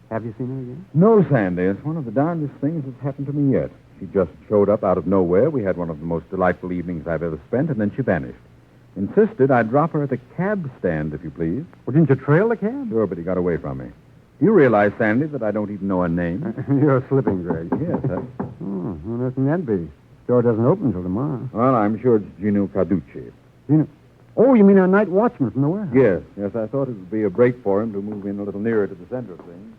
Have you seen her again? No, Sandy. It's one of the darndest things that's happened to me yet. She just showed up out of nowhere. We had one of the most delightful evenings I've ever spent, and then she vanished. Insisted I'd drop her at the cab stand, if you please. Well, didn't you trail the cab? Sure, but he got away from me. Do you realize, Sandy, that I don't even know her name? You're slipping, Greg. Yes, sir. Oh, well, how can that be? Store doesn't open until tomorrow. Well, I'm sure it's Gino Carducci. Gino? Oh, you mean our night watchman from the warehouse? Yes, I thought it would be a break for him to move in a little nearer to the center of things.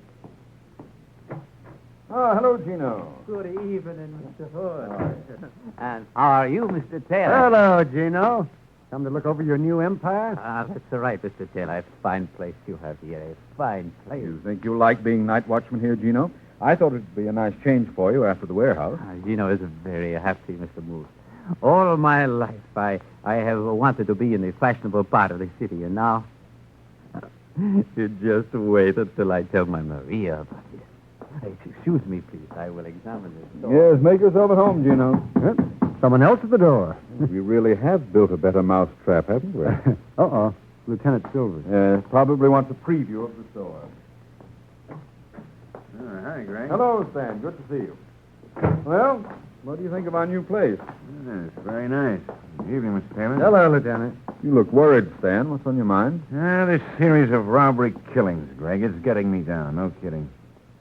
Oh, hello, Gino. Good evening, Mr. Hood. And how are you, Mr. Taylor? Hello, Gino. Come to look over your new empire? That's all right, Mr. Taylor. A fine place you have here. A fine place. You think you like being night watchman here, Gino? I thought it'd be a nice change for you after the warehouse. Gino is very happy, Mr. Moose. All my life, I have wanted to be in the fashionable part of the city, and now... You just wait until I tell my Maria about it. Excuse me, please. I will examine this door. Yes, make yourself at home, Gino. Someone else at the door. We really have built a better mousetrap, haven't we? Uh-oh. Lieutenant Silvers. Probably wants a preview of the store. Hi, Greg. Hello, Stan. Good to see you. Well, what do you think of our new place? It's very nice. Good evening, Mr. Taylor. Hello, Lieutenant. You look worried, Stan. What's on your mind? This series of robbery killings, Greg, it's getting me down. No kidding.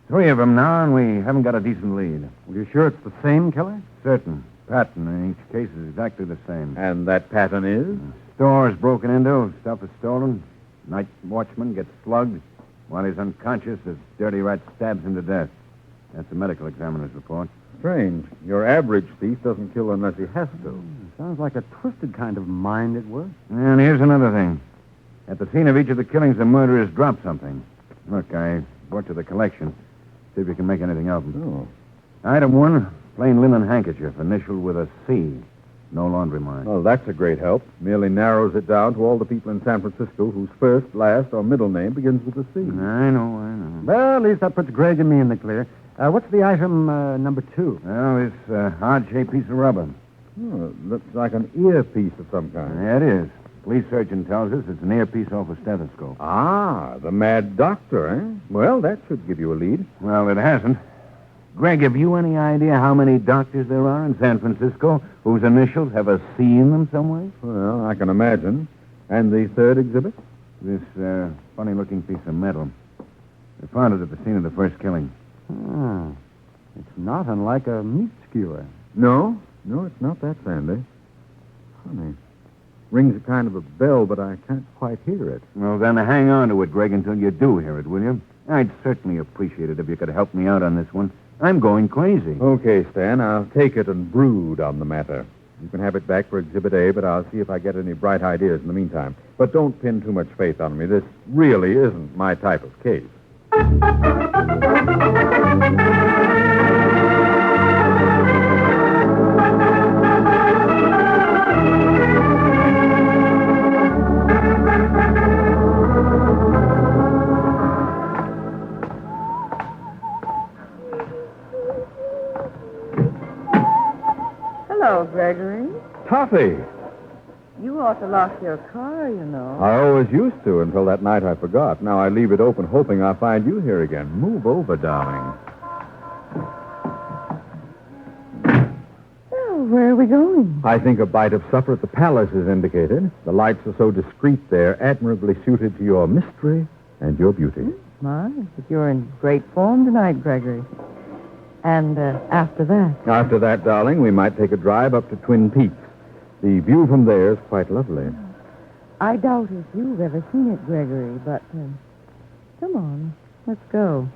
3 of them now, and we haven't got a decent lead. Are you sure it's the same killer? Certain. Pattern in each case is exactly the same. And that pattern is? Store is broken into, stuff is stolen. Night watchman gets slugged. While he's unconscious, this dirty rat stabs him to death. That's the medical examiner's report. Strange. Your average thief doesn't kill unless he has to. Sounds like a twisted kind of mind at work. And here's another thing. At the scene of each of the killings, the murderers dropped something. Look, I brought you the collection. See if you can make anything of them. Oh. Item 1, plain linen handkerchief, initialed with a C. No laundry mark. Well, that's a great help. Merely narrows it down to all the people in San Francisco whose first, last, or middle name begins with a C. I know. Well, at least that puts Greg and me in the clear. What's the item number 2? Well, this odd-shaped piece of rubber. Oh, it looks like an earpiece of some kind. Yeah, it is. Police surgeon tells us it's an earpiece off a stethoscope. Ah, the mad doctor, eh? Well, that should give you a lead. Well, it hasn't. Greg, have you any idea how many doctors there are in San Francisco whose initials have a C in them somewhere? Well, I can imagine. And the third exhibit? This funny-looking piece of metal. They found it at the scene of the first killing. Ah, it's not unlike a meat skewer. No, it's not that, Sandy. Funny. Rings a kind of a bell, but I can't quite hear it. Well, then hang on to it, Greg, until you do hear it, will you? I'd certainly appreciate it if you could help me out on this one. I'm going crazy. Okay, Stan, I'll take it and brood on the matter. You can have it back for Exhibit A, but I'll see if I get any bright ideas in the meantime. But don't pin too much faith on me. This really isn't my type of case. Hello, Gregory. Toffee! You ought to lock your car, you know. I always used to until that night I forgot. Now I leave it open hoping I'll find you here again. Move over, darling. Well, where are we going? I think a bite of supper at the palace is indicated. The lights are so discreet there, admirably suited to your mystery and your beauty. My, but you're in great form tonight, Gregory. And after that? After that, darling, we might take a drive up to Twin Peaks. The view from there is quite lovely. I doubt if you've ever seen it, Gregory, but come on, let's go.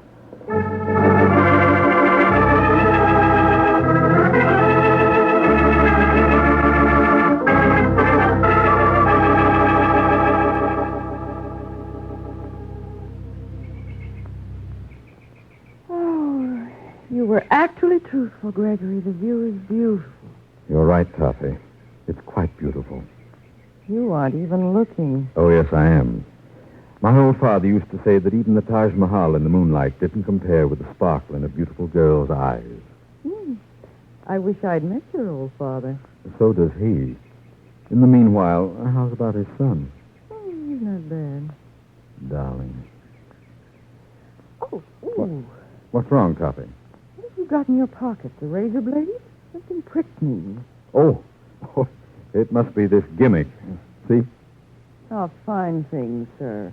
Oh, you were actually truthful, Gregory. The view is beautiful. You're right, Toffee. It's quite beautiful. You aren't even looking. Oh, yes, I am. My old father used to say that even the Taj Mahal in the moonlight didn't compare with the sparkle in a beautiful girl's eyes. I wish I'd met your old father. So does he. In the meanwhile, how's about his son? He's not bad. Darling. Oh, ooh. What's wrong, Toffee? What have you got in your pocket? The razor blade? Something pricked me. Oh, it must be this gimmick. See? Oh, fine things, sir.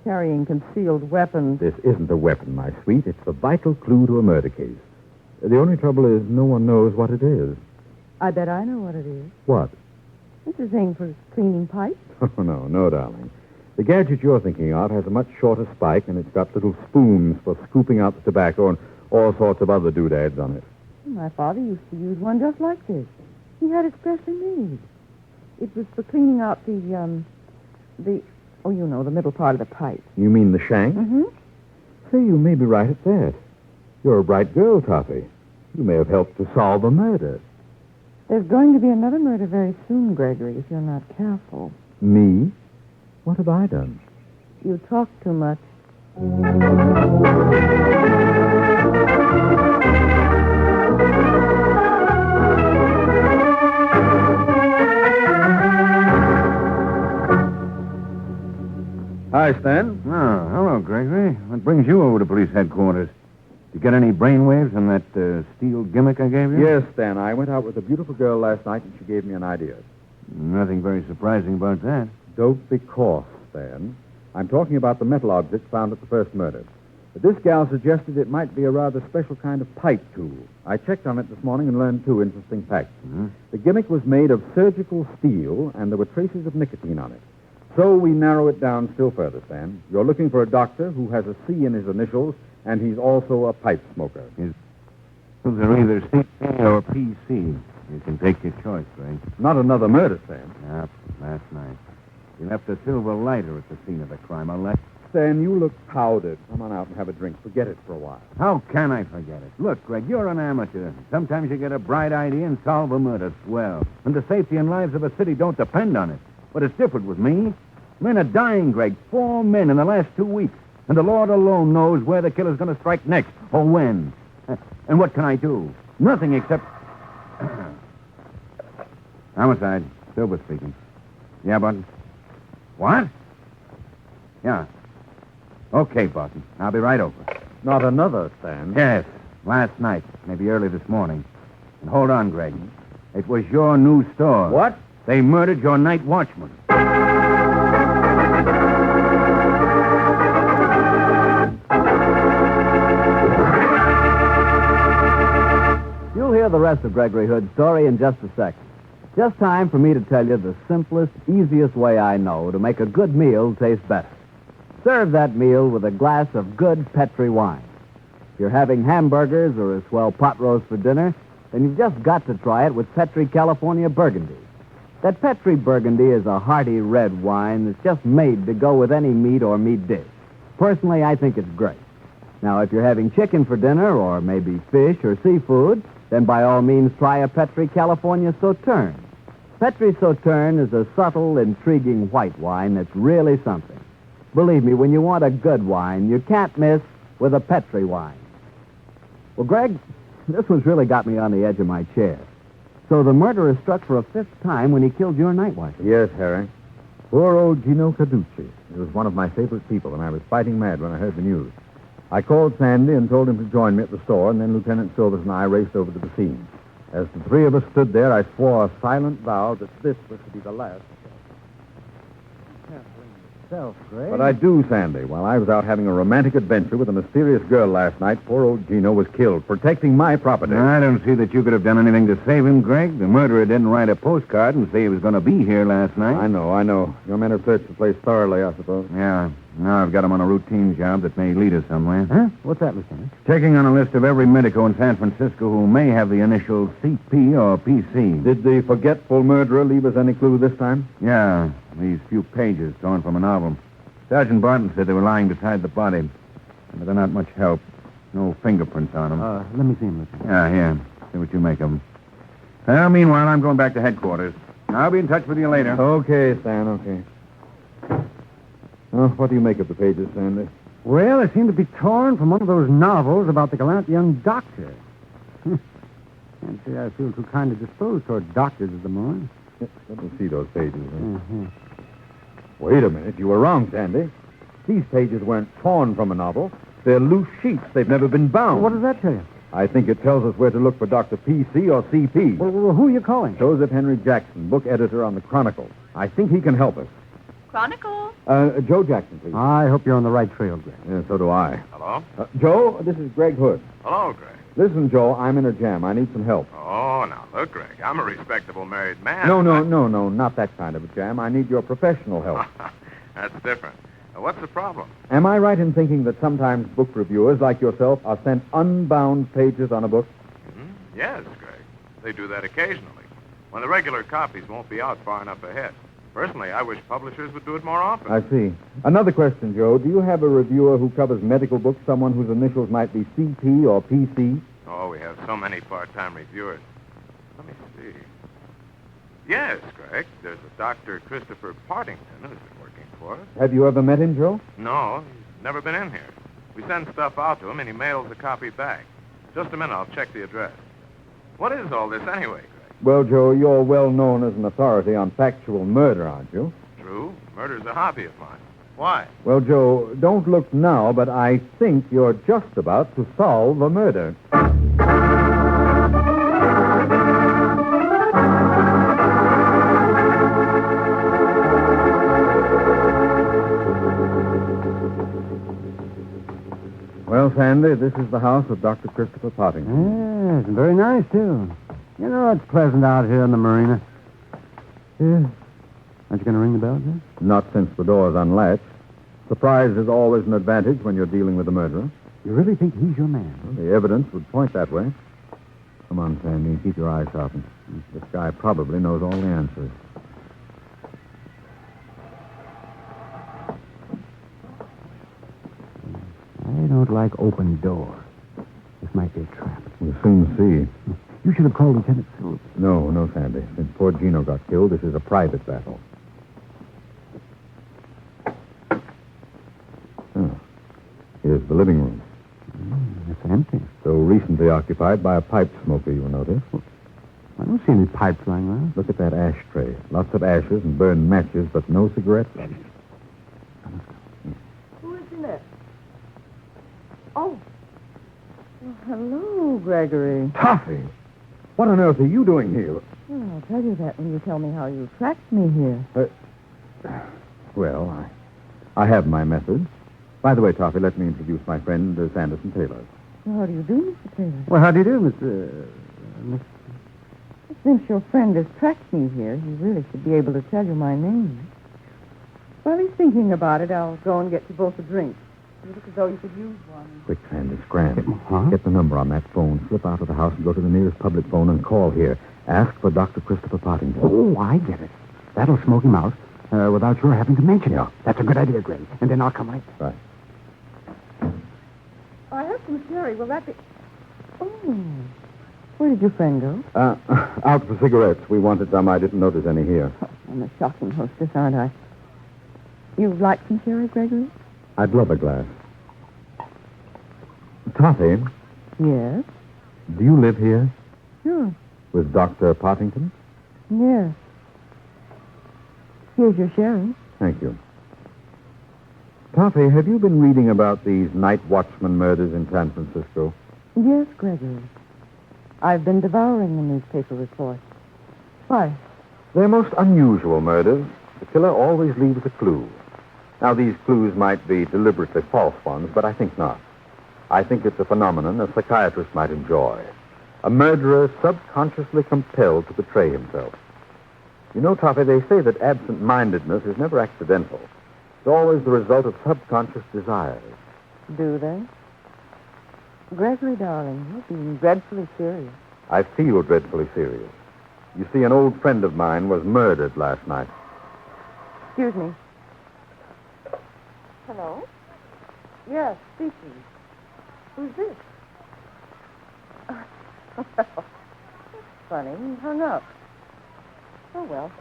Carrying concealed weapons. This isn't a weapon, my sweet. It's the vital clue to a murder case. The only trouble is no one knows what it is. I bet I know what it is. What? It's a thing for cleaning pipes. Oh, no, darling. The gadget you're thinking of has a much shorter spike, and it's got little spoons for scooping out the tobacco and all sorts of other doodads on it. My father used to use one just like this. He had it specially made. It was for cleaning out the middle part of the pipe. You mean the shank? Mm-hmm. Say, you may be right at that. You're a bright girl, Toffee. You may have helped to solve a murder. There's going to be another murder very soon, Gregory, if you're not careful. Me? What have I done? You talk too much. Hi, Stan. Oh, hello, Gregory. What brings you over to police headquarters? Did you get any brainwaves from that steel gimmick I gave you? Yes, Stan. I went out with a beautiful girl last night, and she gave me an idea. Nothing very surprising about that. Don't be coarse, Stan. I'm talking about the metal object found at the first murder. But this gal suggested it might be a rather special kind of pipe tool. I checked on it this morning and learned two interesting facts. Mm-hmm. The gimmick was made of surgical steel, and there were traces of nicotine on it. So we narrow it down still further, Stan. You're looking for a doctor who has a C in his initials, and he's also a pipe smoker. Those are either CP or PC. You can take your choice, Greg. Not another murder, Stan. Yep, last night. He left a silver lighter at the scene of the crime. Stan, you look powdered. Come on out and have a drink. Forget it for a while. How can I forget it? Look, Greg, you're an amateur. Sometimes you get a bright idea and solve a murder. Swell. And the safety and lives of a city don't depend on it. But it's different with me. Men are dying, Greg. 4 men in the last 2 weeks. And the Lord alone knows where the killer's going to strike next or when. And what can I do? Nothing except... Homicide. Silver speaking. Yeah, Button? What? Yeah. Okay, Barton. I'll be right over. Not another, Stan. Yes, last night, maybe early this morning. And hold on, Greg. It was your new store. What? They murdered your night watchman. You'll hear the rest of Gregory Hood's story in just a second. Just time for me to tell you the simplest, easiest way I know to make a good meal taste better. Serve that meal with a glass of good Petri wine. If you're having hamburgers or a swell pot roast for dinner, then you've just got to try it with Petri California Burgundy. That Petri Burgundy is a hearty red wine that's just made to go with any meat or meat dish. Personally, I think it's great. Now, if you're having chicken for dinner or maybe fish or seafood, then by all means try a Petri California Sauterne. Petri Sauterne is a subtle, intriguing white wine that's really something. Believe me, when you want a good wine, you can't miss with a Petri wine. Well, Greg, this one's really got me on the edge of my chair. So the murderer struck for a fifth time when he killed your night watch. Yes, Harry. Poor old Gino Caducci. He was one of my favorite people, and I was fighting mad when I heard the news. I called Sandy and told him to join me at the store, and then Lieutenant Silvers and I raced over to the scene. As the three of us stood there, I swore a silent vow that this was to be the last. Greg. But I do, Sandy. While I was out having a romantic adventure with a mysterious girl last night, poor old Gino was killed, protecting my property. I don't see that you could have done anything to save him, Greg. The murderer didn't write a postcard and say he was going to be here last night. I know. Your men have searched the place thoroughly, I suppose. Yeah. Now I've got him on a routine job that may lead us somewhere. Huh? What's that, Lieutenant? Checking on a list of every medico in San Francisco who may have the initials CP or PC. Did the forgetful murderer leave us any clue this time? Yeah. These few pages torn from a novel. Sergeant Barton said they were lying beside the body. But they're not much help. No fingerprints on them. Let me see him, Lieutenant. Yeah, here. See what you make of them. Well, meanwhile, I'm going back to headquarters. I'll be in touch with you later. Okay, Stan, okay. Oh, what do you make of the pages, Sandy? Well, they seem to be torn from one of those novels about the gallant young doctor. Can't say I feel too kindly disposed toward doctors at the moment. Let me see those pages. Mm-hmm. Wait a minute. You were wrong, Sandy. These pages weren't torn from a novel. They're loose sheets. They've never been bound. What does that tell you? I think it tells us where to look for Dr. PC or CP. Well, who are you calling? Joseph Henry Jackson, book editor on the Chronicle. I think he can help us. Chronicle? Joe Jackson, please. I hope you're on the right trail, Greg. Yeah, so do I. Hello? Joe, this is Greg Hood. Hello, Greg. Listen, Joe, I'm in a jam. I need some help. Oh, now, look, Greg, I'm a respectable married man. No, not that kind of a jam. I need your professional help. That's different. What's the problem? Am I right in thinking that sometimes book reviewers like yourself are sent unbound pages on a book? Mm-hmm. Yes, Greg. They do that occasionally, when the regular copies won't be out far enough ahead. Personally, I wish publishers would do it more often. I see. Another question, Joe. Do you have a reviewer who covers medical books, someone whose initials might be CP or PC? Oh, we have so many part-time reviewers. Let me see. Yes, Greg. There's a Dr. Christopher Partington who's been working for us. Have you ever met him, Joe? No, he's never been in here. We send stuff out to him, and he mails a copy back. Just a minute, I'll check the address. What is all this anyway, Greg? Well, Joe, you're well known as an authority on factual murder, aren't you? True. Murder's a hobby of mine. Why? Well, Joe, don't look now, but I think you're just about to solve a murder. Well, Sandy, this is the house of Dr. Christopher Partington. Yes, very nice, too. You know, it's pleasant out here in the marina. Yeah. Aren't you going to ring the bell, Joe? Not since the door's unlatched. Surprise is always an advantage when you're dealing with a murderer. You really think he's your man? Well, the evidence would point that way. Come on, Sandy, keep your eyes sharpened. This guy probably knows all the answers. I don't like open doors. This might be a trap. We'll soon see. You should have called Lieutenant Silver. No, Sandy. Since poor Gino got killed, this is a private battle. Oh. Here's the living room. It's empty. So recently occupied by a pipe smoker, you'll notice. I don't see any pipes lying around. Look at that ashtray. Lots of ashes and burned matches, but no cigarettes. Oh, Gregory. Toffee! What on earth are you doing here? Well, I'll tell you that when you tell me how you tracked me here. Well, I have my methods. By the way, Toffee, let me introduce my friend, Sanderson Taylor. Well, how do you do, Mr. Taylor? Well, how do you do, Miss... Since your friend has tracked me here, he really should be able to tell you my name. While he's thinking about it, I'll go and get you both a drink. You look as though you could use one. Quick, Sandy, scram. Get the number on that phone, slip out of the house and go to the nearest public phone and call here. Ask for Dr. Christopher Pottington. Oh, I get it. That'll smoke him out without your having to mention it. That's a good idea, Greg. And then I'll come right back. Right. I have some sherry. Will that be... Oh. Where did your friend go? Out for cigarettes. We wanted some. I didn't notice any here. Oh, I'm a shocking hostess, aren't I? You'd like some sherry, Gregory? I'd love a glass. Toffee, Yes. do you live here Sure. with Dr. Pottington? Yes. Here's your sherry. Thank you. Toffee, have you been reading about these night watchman murders in San Francisco? Yes, Gregory. I've been devouring the newspaper reports. Why? They're most unusual murders. The killer always leaves a clue. Now, these clues might be deliberately false ones, but I think not. I think it's a phenomenon a psychiatrist might enjoy. A murderer subconsciously compelled to betray himself. You know, Toffee, they say that absent-mindedness is never accidental. It's always the result of subconscious desires. Do they? Gregory, darling, you're being dreadfully serious. I feel dreadfully serious. You see, an old friend of mine was murdered last night. Excuse me. Hello? Yes, speaking. Who's this? That's funny. He hung up. Oh, well.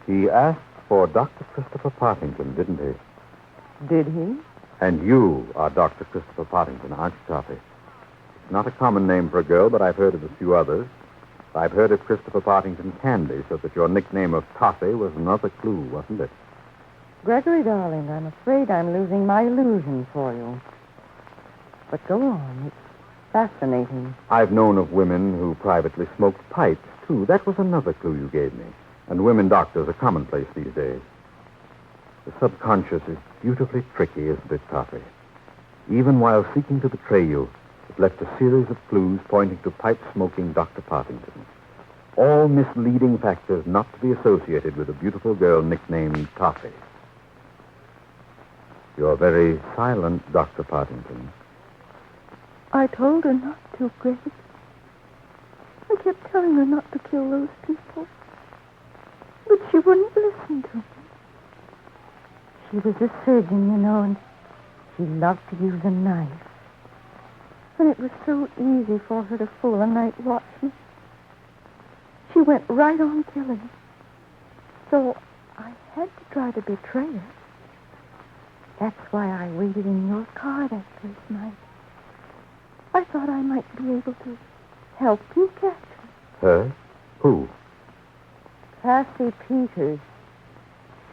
He asked for Dr. Christopher Pottington, didn't he? Did he? And you are Dr. Christopher Pottington, aren't you, Toffee? It's not a common name for a girl, but I've heard of a few others. I've heard of Christopher Pottington Candy, so that your nickname of Toffee was another clue, wasn't it? Gregory, darling, I'm afraid I'm losing my illusion for you. But go on. It's fascinating. I've known of women who privately smoked pipes, too. That was another clue you gave me. And women doctors are commonplace these days. The subconscious is beautifully tricky, isn't it, Toffee? Even while seeking to betray you, it left a series of clues pointing to pipe-smoking Dr. Pottington. All misleading factors not to be associated with a beautiful girl nicknamed Toffee. You're very silent, Dr. Pottington. I told her not to, Greg. I kept telling her not to kill those people. But she wouldn't listen to me. She was a surgeon, you know, and she loved to use a knife. And it was so easy for her to fool a night watchman. She went right on killing. So I had to try to betray her. That's why I waited in your car that first night. I thought I might be able to help you catch her. Her? Who? Cassie Peters.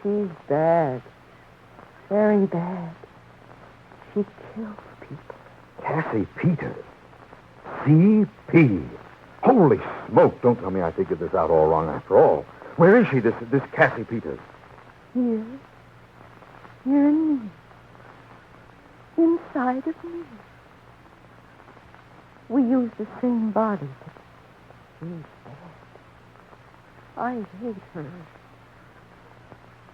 She's bad. Very bad. She kills people. Cassie Peters. C.P. Holy smoke, don't tell me I figured this out all wrong after all. Where is she, this Cassie Peters? Here. Here in me. Inside of me. We use the same body, but she's bad. I hate her.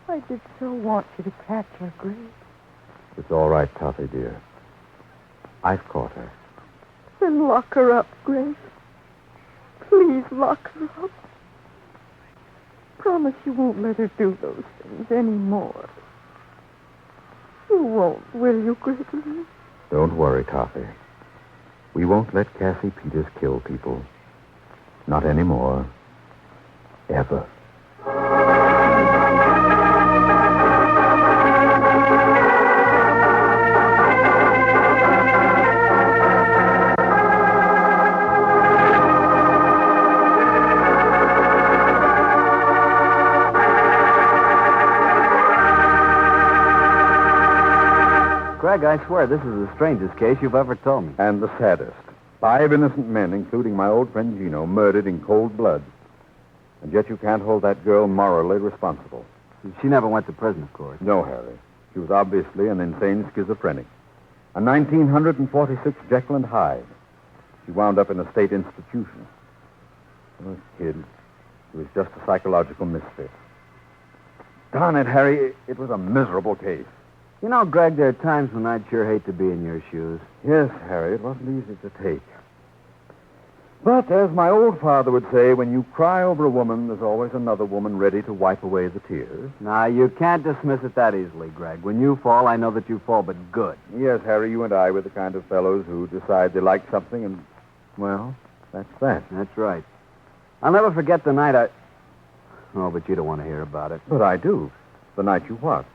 I did so want you to catch her, Grace. It's all right, Toffee, dear. I've caught her. Then lock her up, Grace. Please lock her up. Promise you won't let her do those things anymore. You won't, will you, Gregory? Don't worry, Toffee. We won't let Cassie Peters kill people. Not anymore. Ever. Greg, I swear this is the strangest case you've ever told me. And the saddest. 5 innocent men, including my old friend Gino, murdered in cold blood. And yet you can't hold that girl morally responsible. She never went to prison, of course. No, Harry. She was obviously an insane schizophrenic. A 1946 Jekyll and Hyde. She wound up in a state institution. Oh, kid. She was just a psychological misfit. Darn it, Harry. It was a miserable case. You know, Greg, there are times when I'd sure hate to be in your shoes. Yes, Harry. It wasn't easy to take. But as my old father would say, when you cry over a woman, there's always another woman ready to wipe away the tears. Now, you can't dismiss it that easily, Greg. When you fall, I know that you fall, but good. Yes, Harry, you and I were the kind of fellows who decide they like something and, well, that's that. That's right. I'll never forget the night I... Oh, but you don't want to hear about it. But I do. The night you what?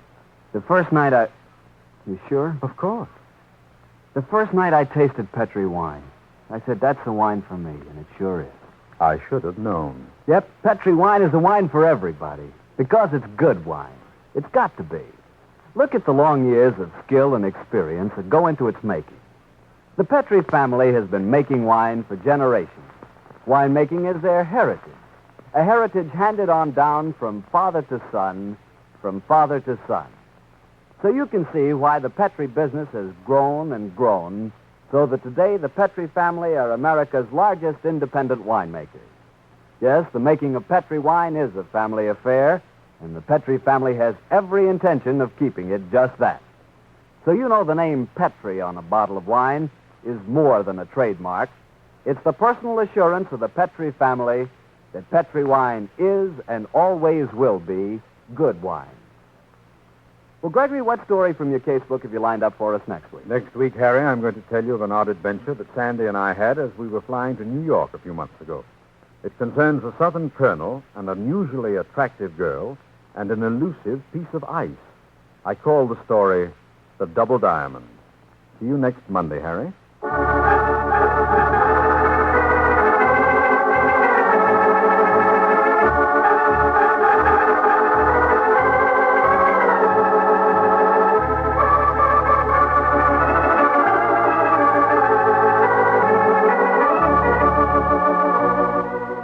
The first night I... You sure? Of course. The first night I tasted Petri wine. I said, that's the wine for me, and it sure is. I should have known. Yep, Petri wine is the wine for everybody. Because it's good wine. It's got to be. Look at the long years of skill and experience that go into its making. The Petri family has been making wine for generations. Winemaking is their heritage. A heritage handed on down from father to son, from father to son. So you can see why the Petri business has grown and grown, so that today the Petri family are America's largest independent winemakers. Yes, the making of Petri wine is a family affair, and the Petri family has every intention of keeping it just that. So you know the name Petri on a bottle of wine is more than a trademark. It's the personal assurance of the Petri family that Petri wine is and always will be good wine. Well, Gregory, what story from your casebook have you lined up for us next week? Next week, Harry, I'm going to tell you of an odd adventure that Sandy and I had as we were flying to New York a few months ago. It concerns a Southern colonel, an unusually attractive girl, and an elusive piece of ice. I call the story The Double Diamond. See you next Monday, Harry.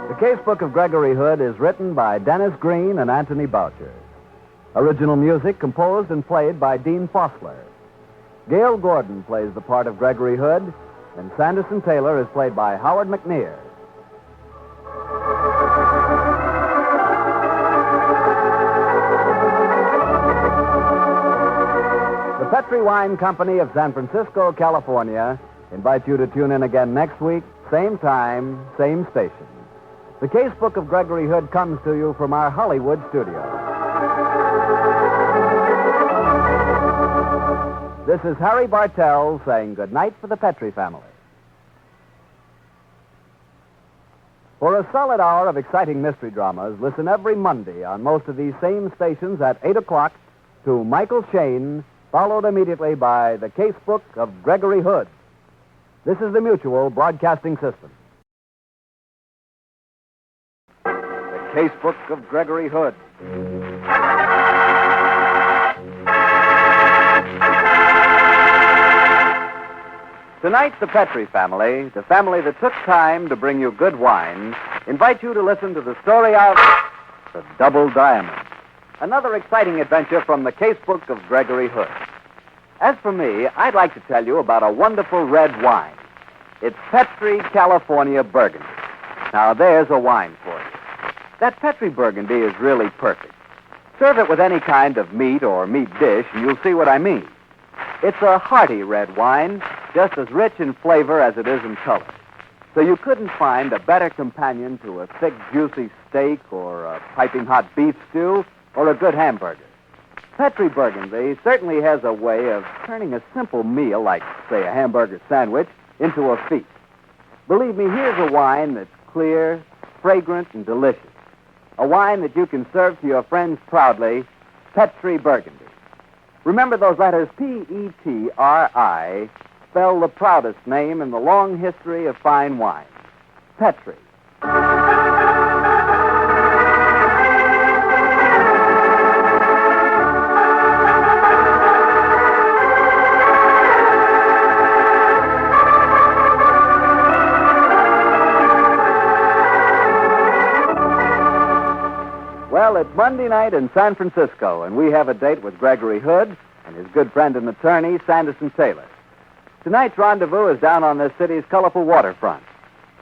The Casebook of Gregory Hood is written by Dennis Green and Anthony Boucher. Original music composed and played by Dean Fossler. Gail Gordon plays the part of Gregory Hood, and Sanderson Taylor is played by Howard McNear. The Petri Wine Company of San Francisco, California, invites you to tune in again next week, same time, same station. The Casebook of Gregory Hood comes to you from our Hollywood studio. This is Harry Bartell saying good night for the Petri family. For a solid hour of exciting mystery dramas, listen every Monday on most of these same stations at 8 o'clock to Michael Shane, followed immediately by the Casebook of Gregory Hood. This is the Mutual Broadcasting System. The Casebook of Gregory Hood. Tonight, the Petri family, the family that took time to bring you good wine, invite you to listen to the story of The Double Diamond, another exciting adventure from the Casebook of Gregory Hood. As for me, I'd like to tell you about a wonderful red wine. It's Petri California Burgundy. Now, there's a wine for you. That Petri Burgundy is really perfect. Serve it with any kind of meat or meat dish, and you'll see what I mean. It's a hearty red wine, just as rich in flavor as it is in color. So you couldn't find a better companion to a thick, juicy steak or a piping hot beef stew or a good hamburger. Petri Burgundy certainly has a way of turning a simple meal, like, say, a hamburger sandwich, into a feast. Believe me, here's a wine that's clear, fragrant, and delicious. A wine that you can serve to your friends proudly, Petri Burgundy. Remember those letters P-E-T-R-I spell the proudest name in the long history of fine wine. Petri. Well, it's Monday night in San Francisco, and we have a date with Gregory Hood and his good friend and attorney, Sanderson Taylor. Tonight's rendezvous is down on this city's colorful waterfront.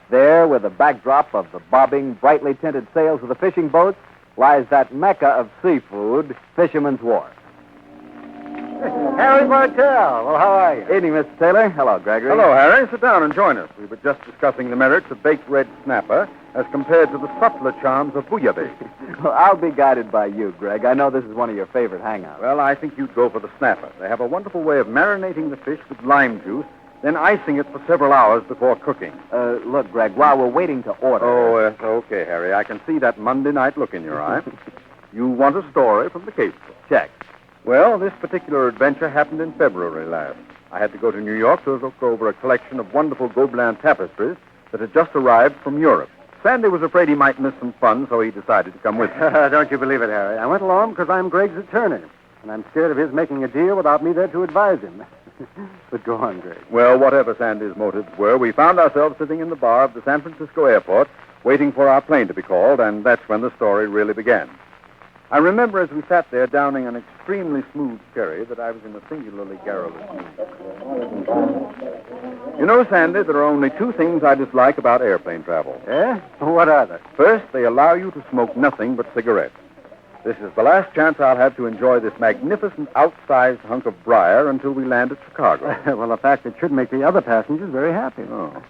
There, with a backdrop of the bobbing, brightly tinted sails of the fishing boats, lies that mecca of seafood, Fisherman's Wharf. Harry Martell. Well, how are you? Evening, Mr. Taylor. Hello, Gregory. Hello, Harry. Sit down and join us. We were just discussing the merits of baked red snapper as compared to the subtler charms of bouillabaisse. Well, I'll be guided by you, Greg. I know this is one of your favorite hangouts. Well, I think you'd go for the snapper. They have a wonderful way of marinating the fish with lime juice, then icing it for several hours before cooking. Look, Greg, while we're waiting to order... Oh, okay, Harry. I can see that Monday night look in your eye. You want a story from the Casebook. Check. Well, this particular adventure happened in February last. I had to go to New York to look over a collection of wonderful Gobelin tapestries that had just arrived from Europe. Sandy was afraid he might miss some fun, so he decided to come with me. Don't you believe it, Harry. I went along because I'm Greg's attorney, and I'm scared of his making a deal without me there to advise him. But go on, Greg. Well, whatever Sandy's motives were, we found ourselves sitting in the bar of the San Francisco airport, waiting for our plane to be called, and that's when the story really began. I remember as we sat there downing an extremely smooth sherry that I was in a singularly garrulous mood. You know, Sandy, there are only two things I dislike about airplane travel. Eh? What are they? First, they allow you to smoke nothing but cigarettes. This is the last chance I'll have to enjoy this magnificent outsized hunk of briar until we land at Chicago. Well, a fact that should make the other passengers very happy. Oh.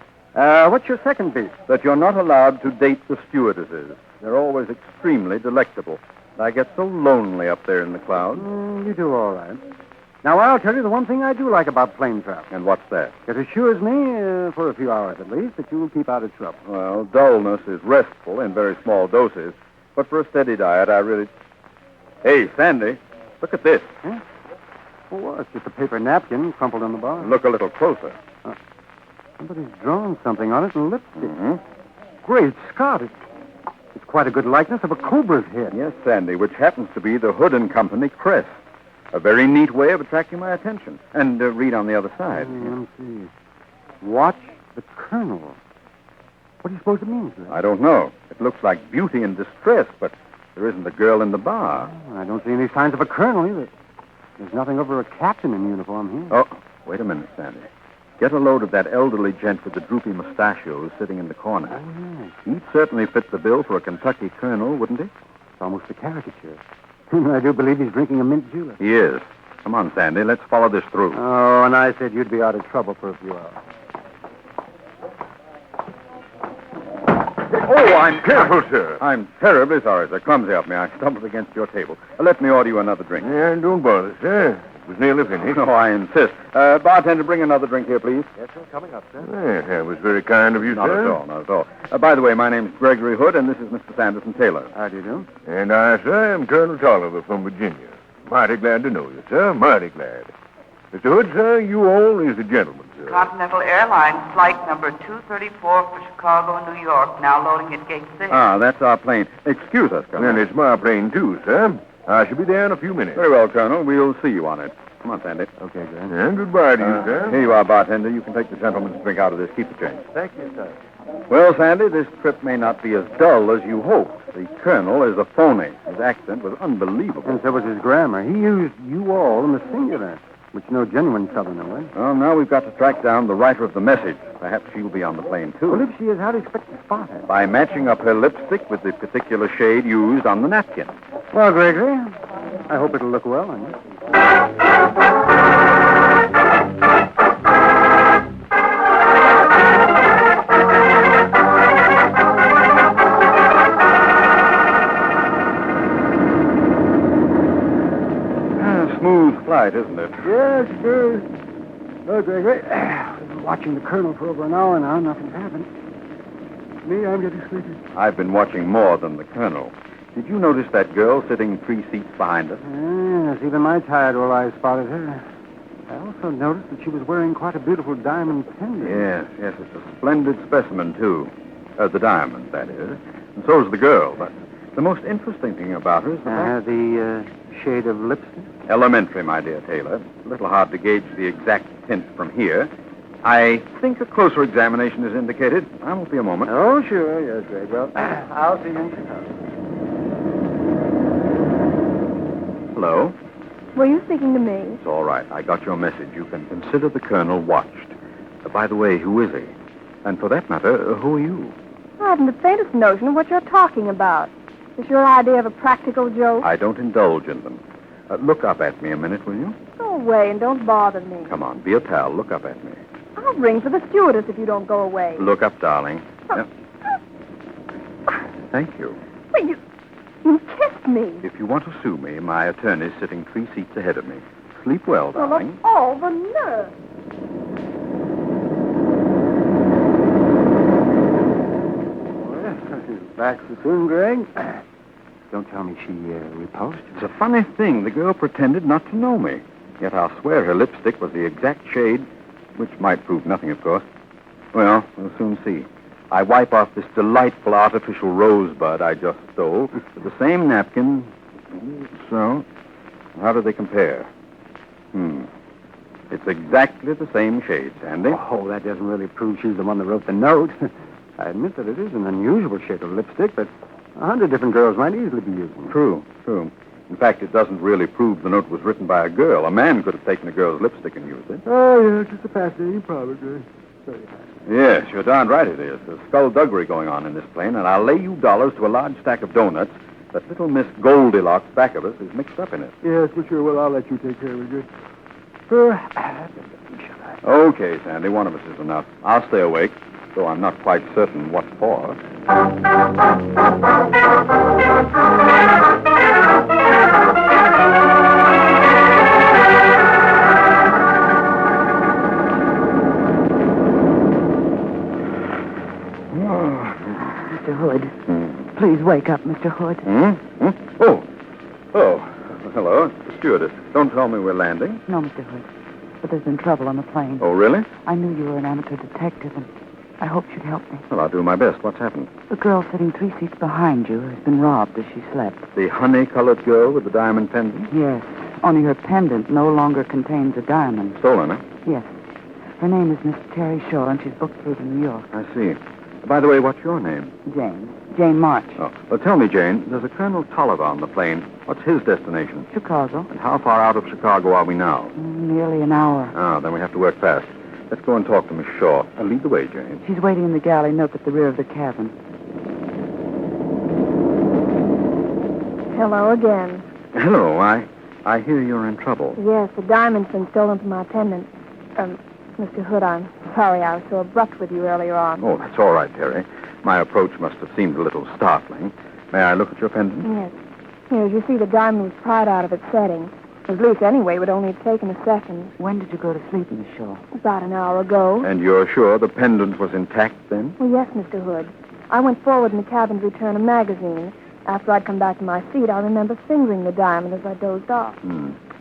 What's your second piece? That you're not allowed to date the stewardesses. They're always extremely delectable. I get so lonely up there in the clouds. You do all right. Now, I'll tell you the one thing I do like about plane travel. And what's that? It assures me, for a few hours at least, that you will keep out of trouble. Well, dullness is restful in very small doses. But for a steady diet, I really... Hey, Sandy, look at this. Huh? Well, it's just a paper napkin crumpled on the bar. Look a little closer. Somebody's drawn something on it and lifted it. Great Scott, it's quite a good likeness of a cobra's head. Yes, Sandy, which happens to be the Hood and Company crest. A very neat way of attracting my attention. And read on the other side. Let me see. Watch the Colonel. What do you suppose it means, Greg? I don't know. It looks like beauty in distress, but there isn't a girl in the bar. I don't see any signs of a colonel either. There's nothing over a captain in uniform here. Oh, wait a minute, Sandy. Get a load of that elderly gent with the droopy mustachios sitting in the corner. Oh, yes. He'd certainly fit the bill for a Kentucky colonel, wouldn't he? It's almost a caricature. I do believe he's drinking a mint julep. He is. Come on, Sandy. Let's follow this through. Oh, and I said you'd be out of trouble for a few hours. Oh, I'm careful, sir. I'm terribly sorry, sir. Clumsy of me. I stumbled against your table. Let me order you another drink. Yeah, don't bother, sir. It was nearly finished. No, I insist. Bartender, bring another drink here, please. Yes, sir. Coming up, sir. That was very kind of you, Not sir. at all, not at all. By the way, my name's Gregory Hood, and this is Mr. Sanderson Taylor. How do you do? And I, sir, am Colonel Tolliver from Virginia. Mighty glad to know you, sir. Mighty glad. Mr. Hood, sir, you all is a gentleman, sir. Continental Airlines flight number 234 for Chicago and New York, now loading at gate 6. Ah, that's our plane. Excuse us, Colonel. And it's my plane, too, sir. I shall be there in a few minutes. Very well, Colonel. We'll see you on it. Come on, Sandy. Okay, Greg. And goodbye to you, sir. Here you are, bartender. You can take the gentleman's drink out of this. Keep the change. Thank you, sir. Well, Sandy, this trip may not be as dull as you hoped. The colonel is a phony. His accent was unbelievable. And so was his grammar. He used you all in the singular, which no genuine Southerner would. Well, now we've got to track down the writer of the message. Perhaps she'll be on the plane, too. Well, if she is, how do you expect to spot her? By matching up her lipstick with the particular shade used on the napkin. Well, Gregory, I hope it'll look well on you. Smooth flight, isn't it? Yes, sure. Oh, Gregory, I've been watching the Colonel for over an hour now. Nothing's happened. Me, I'm getting sleepy. I've been watching more than the colonel. Did you notice that girl sitting 3 seats behind us? Yes, even my tired old eyes spotted her. I also noticed that she was wearing quite a beautiful diamond pendant. Yes, it's a splendid specimen, too. The diamond, that is. And so is the girl. But the most interesting thing about her is the shade of lipstick? Elementary, my dear Taylor. A little hard to gauge the exact tint from here. I think a closer examination is indicated. I won't be a moment. Oh, sure. Yes, Greg. Well, I'll see you in Chicago. Hello? Were you speaking to me? It's all right. I got your message. You can consider the colonel watched. By the way, who is he? And for that matter, who are you? I haven't the faintest notion of what you're talking about. Is your idea of a practical joke? I don't indulge in them. Look up at me a minute, will you? Go away and don't bother me. Come on, be a pal. Look up at me. I'll ring for the stewardess if you don't go away. Look up, darling. Thank you. Well, you kissed me. If you want to sue me, my attorney's sitting 3 seats ahead of me. Sleep well, Well, darling. of all the nerve. Back so soon, Greg? Don't tell me she repulsed you. It's a funny thing. The girl pretended not to know me. Yet I'll swear her lipstick was the exact shade, which might prove nothing, of course. Well, we'll soon see. I wipe off this delightful artificial rosebud I just stole with the same napkin. So, how do they compare? It's exactly the same shade, Sandy. Oh, that doesn't really prove she's the one that wrote the note. I admit that it is an unusual shade of lipstick that 100 different girls might easily be using. True. In fact, it doesn't really prove the note was written by a girl. A man could have taken a girl's lipstick and used it. Oh, yeah, just a fascinating problem. Yes, you're darn right it is. There's skullduggery going on in this plane, and I'll lay you dollars to a large stack of donuts that little Miss Goldilocks back of us is mixed up in it. Yes, for sure. Well, I'll let you take care of it. Okay, Sandy, one of us is enough. I'll stay awake, though I'm not quite certain what for. Mr. Hood. Please wake up, Mr. Hood. Oh, hello, the stewardess. Don't tell me we're landing. No, Mr. Hood. But there's been trouble on the plane. Oh, really? I knew you were an amateur detective, and I hoped you'd help me. Well, I'll do my best. What's happened? The girl sitting 3 seats behind you has been robbed as she slept. The honey-colored girl with the diamond pendant? Yes. Only her pendant no longer contains a diamond. Stolen, huh? Yes. Her name is Miss Terry Shaw, and she's booked through to New York. I see. By the way, what's your name? Jane. Jane March. Oh, well, tell me, Jane, there's a Colonel Tolliver on the plane. What's his destination? Chicago. And how far out of Chicago are we now? Nearly an hour. Ah, then we have to work fast. Let's go and talk to Miss Shaw. Lead the way, Jane. She's waiting in the galley nook at the rear of the cabin. Hello again. Hello, I hear you're in trouble. Yes, the diamond's been stolen from my pendant. Mr. Hood, I'm sorry I was so abrupt with you earlier on. Oh, that's all right, Terry. My approach must have seemed a little startling. May I look at your pendant? Yes. Here, as you see, the diamond was pried out of its setting. It was loose anyway. It would only have taken a second. When did you go to sleep, Miss Shaw? About an hour ago. And you're sure the pendant was intact then? Well, yes, Mr. Hood. I went forward in the cabin to return a magazine. After I'd come back to my seat, I remember fingering the diamond as I dozed off.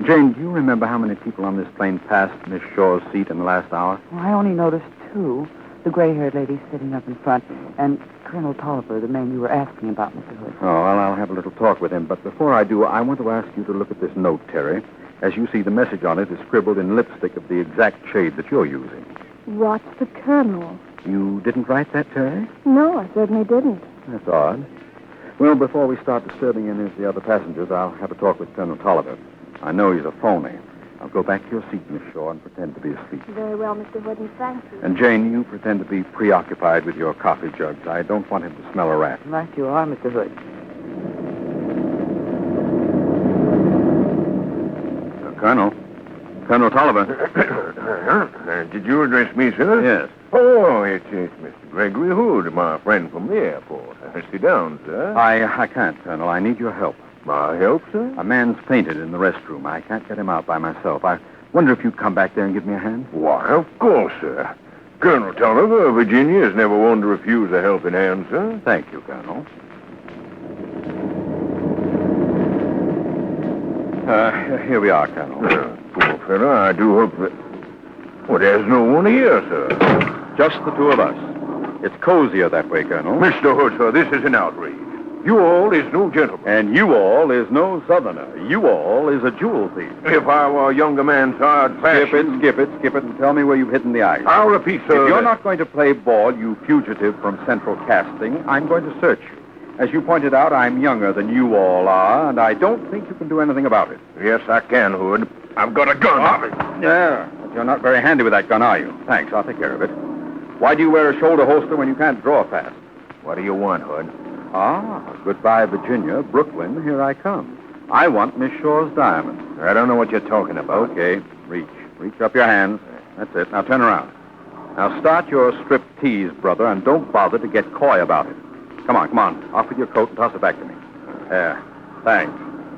Jane, do you remember how many people on this plane passed Miss Shaw's seat in the last hour? Well, I only noticed 2. The gray-haired lady sitting up in front, and Colonel Tolliver, the man you were asking about, Mr. Hood. Oh, well, I'll have a little talk with him. But before I do, I want to ask you to look at this note, Terry. As you see, the message on it is scribbled in lipstick of the exact shade that you're using. What's the Colonel? You didn't write that, Terry? No, I certainly didn't. That's odd. Well, before we start disturbing any of the other passengers, I'll have a talk with Colonel Tolliver. I know he's a phony. I'll go back to your seat, Miss Shaw, and pretend to be asleep. Very well, Mr. Hood, and thank you. And, Jane, you pretend to be preoccupied with your coffee jugs. I don't want him to smell a rat. Right you are, Mr. Hood. Colonel Tolliver. Did you address me, sir? Yes. Oh, it's Mr. Gregory Hood, my friend from the airport. Sit down, sir. I can't, Colonel. I need your help. My help, sir? A man's fainted in the restroom. I can't get him out by myself. I wonder if you'd come back there and give me a hand? Why, of course, sir. Colonel Tolliver, Virginia, is never one to refuse a helping hand, sir. Thank you, Colonel. Here we are, Colonel. Poor fellow, I do hope that... Well, there's no one here, sir. Just the 2 of us. It's cozier that way, Colonel. Mr. Hood, sir, this is an outrage. You all is no gentleman. And you all is no southerner. You all is a jewel thief. If I were a younger man, sir, I'd fashion... Skip it, and tell me where you've hidden the ice. I'll repeat, sir. If you're not going to play ball, you fugitive from Central Casting, I'm going to search you. As you pointed out, I'm younger than you all are, and I don't think you can do anything about it. Yes, I can, Hood. I've got a gun. Yeah, but you're not very handy with that gun, are you? Thanks, I'll take care of it. Why do you wear a shoulder holster when you can't draw fast? What do you want, Hood? Ah, goodbye, Virginia. Brooklyn, here I come. I want Miss Shore's diamond. I don't know what you're talking about. Okay, reach. Reach up your hands. That's it. Now turn around. Now start your strip tease, brother, and don't bother to get coy about it. Come on. Off with your coat and toss it back to me. There. Thanks.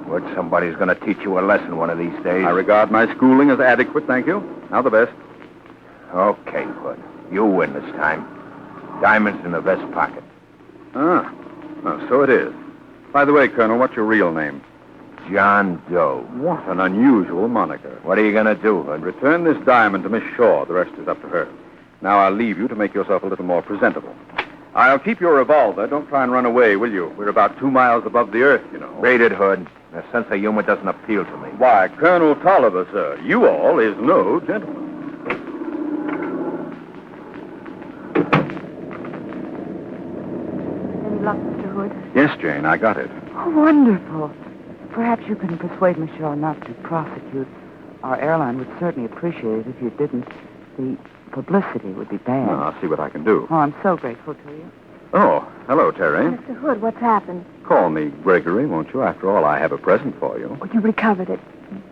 Hood, somebody's going to teach you a lesson one of these days. I regard my schooling as adequate, thank you. Now the best. Okay, Hood. You win this time. Diamonds in the vest pocket. Ah. Oh, so it is. By the way, Colonel, what's your real name? John Doe. What an unusual moniker. What are you going to do, Hood? Return this diamond to Miss Shore. The rest is up to her. Now I'll leave you to make yourself a little more presentable. I'll keep your revolver. Don't try and run away, will you? We're about 2 miles above the earth, you know. Read it, Hood. A sense of humor doesn't appeal to me. Why, Colonel Tolliver, sir, you all is no gentleman. Any luck, Mr. Hood? Yes, Jane, I got it. Oh, wonderful. Perhaps you can persuade Miss Shaw not to prosecute. Our airline would certainly appreciate it if you didn't. The publicity would be bad. No, I'll see what I can do. Oh, I'm so grateful to you. Oh, hello, Terry. Mr. Hood, what's happened? Call me Gregory, won't you? After all, I have a present for you. Oh, you recovered it,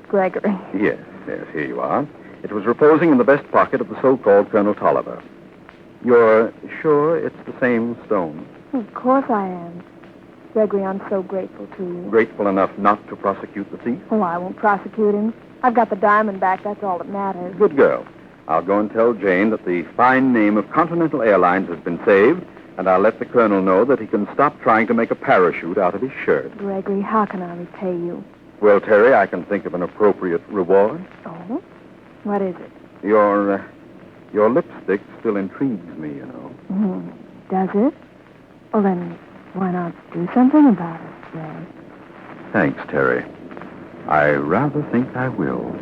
Gregory. Yes, here you are. It was reposing in the vest pocket of the so-called Colonel Tolliver. You're sure it's the same stone? Of course I am. Gregory, I'm so grateful to you. Grateful enough not to prosecute the thief? Oh, I won't prosecute him. I've got the diamond back. That's all that matters. Good girl. I'll go and tell Jane that the fine name of Continental Airlines has been saved, and I'll let the Colonel know that he can stop trying to make a parachute out of his shirt. Gregory, how can I repay you? Well, Terry, I can think of an appropriate reward. Oh? What is it? Your lipstick still intrigues me, you know. Does it? Well, then, why not do something about it, Ray? Thanks, Terry. I rather think I will.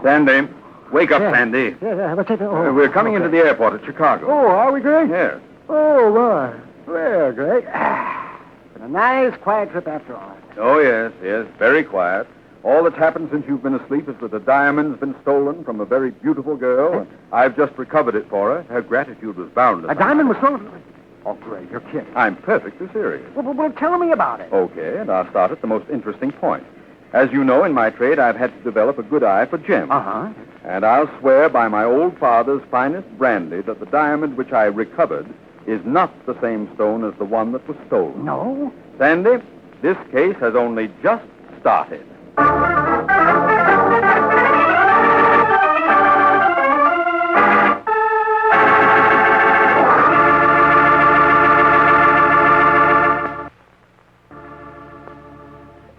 Sandy. Wake up, Sandy. Yeah, what's that? Oh, We're coming into the airport at Chicago. Oh, are we, Greg? Yes. Oh, boy. Well, Greg. Been a nice, quiet trip after all. Oh, yes. Very quiet. All that's happened since you've been asleep is that a diamond's been stolen from a very beautiful girl. I've just recovered it for her. Her gratitude was boundless. A diamond was stolen? Oh, Greg, you're kidding. I'm perfectly serious. Well, tell me about it. Okay, and I'll start at the most interesting point. As you know, in my trade, I've had to develop a good eye for gems. Uh-huh. And I'll swear by my old father's finest brandy that the diamond which I recovered is not the same stone as the one that was stolen. No? Sandy, this case has only just started.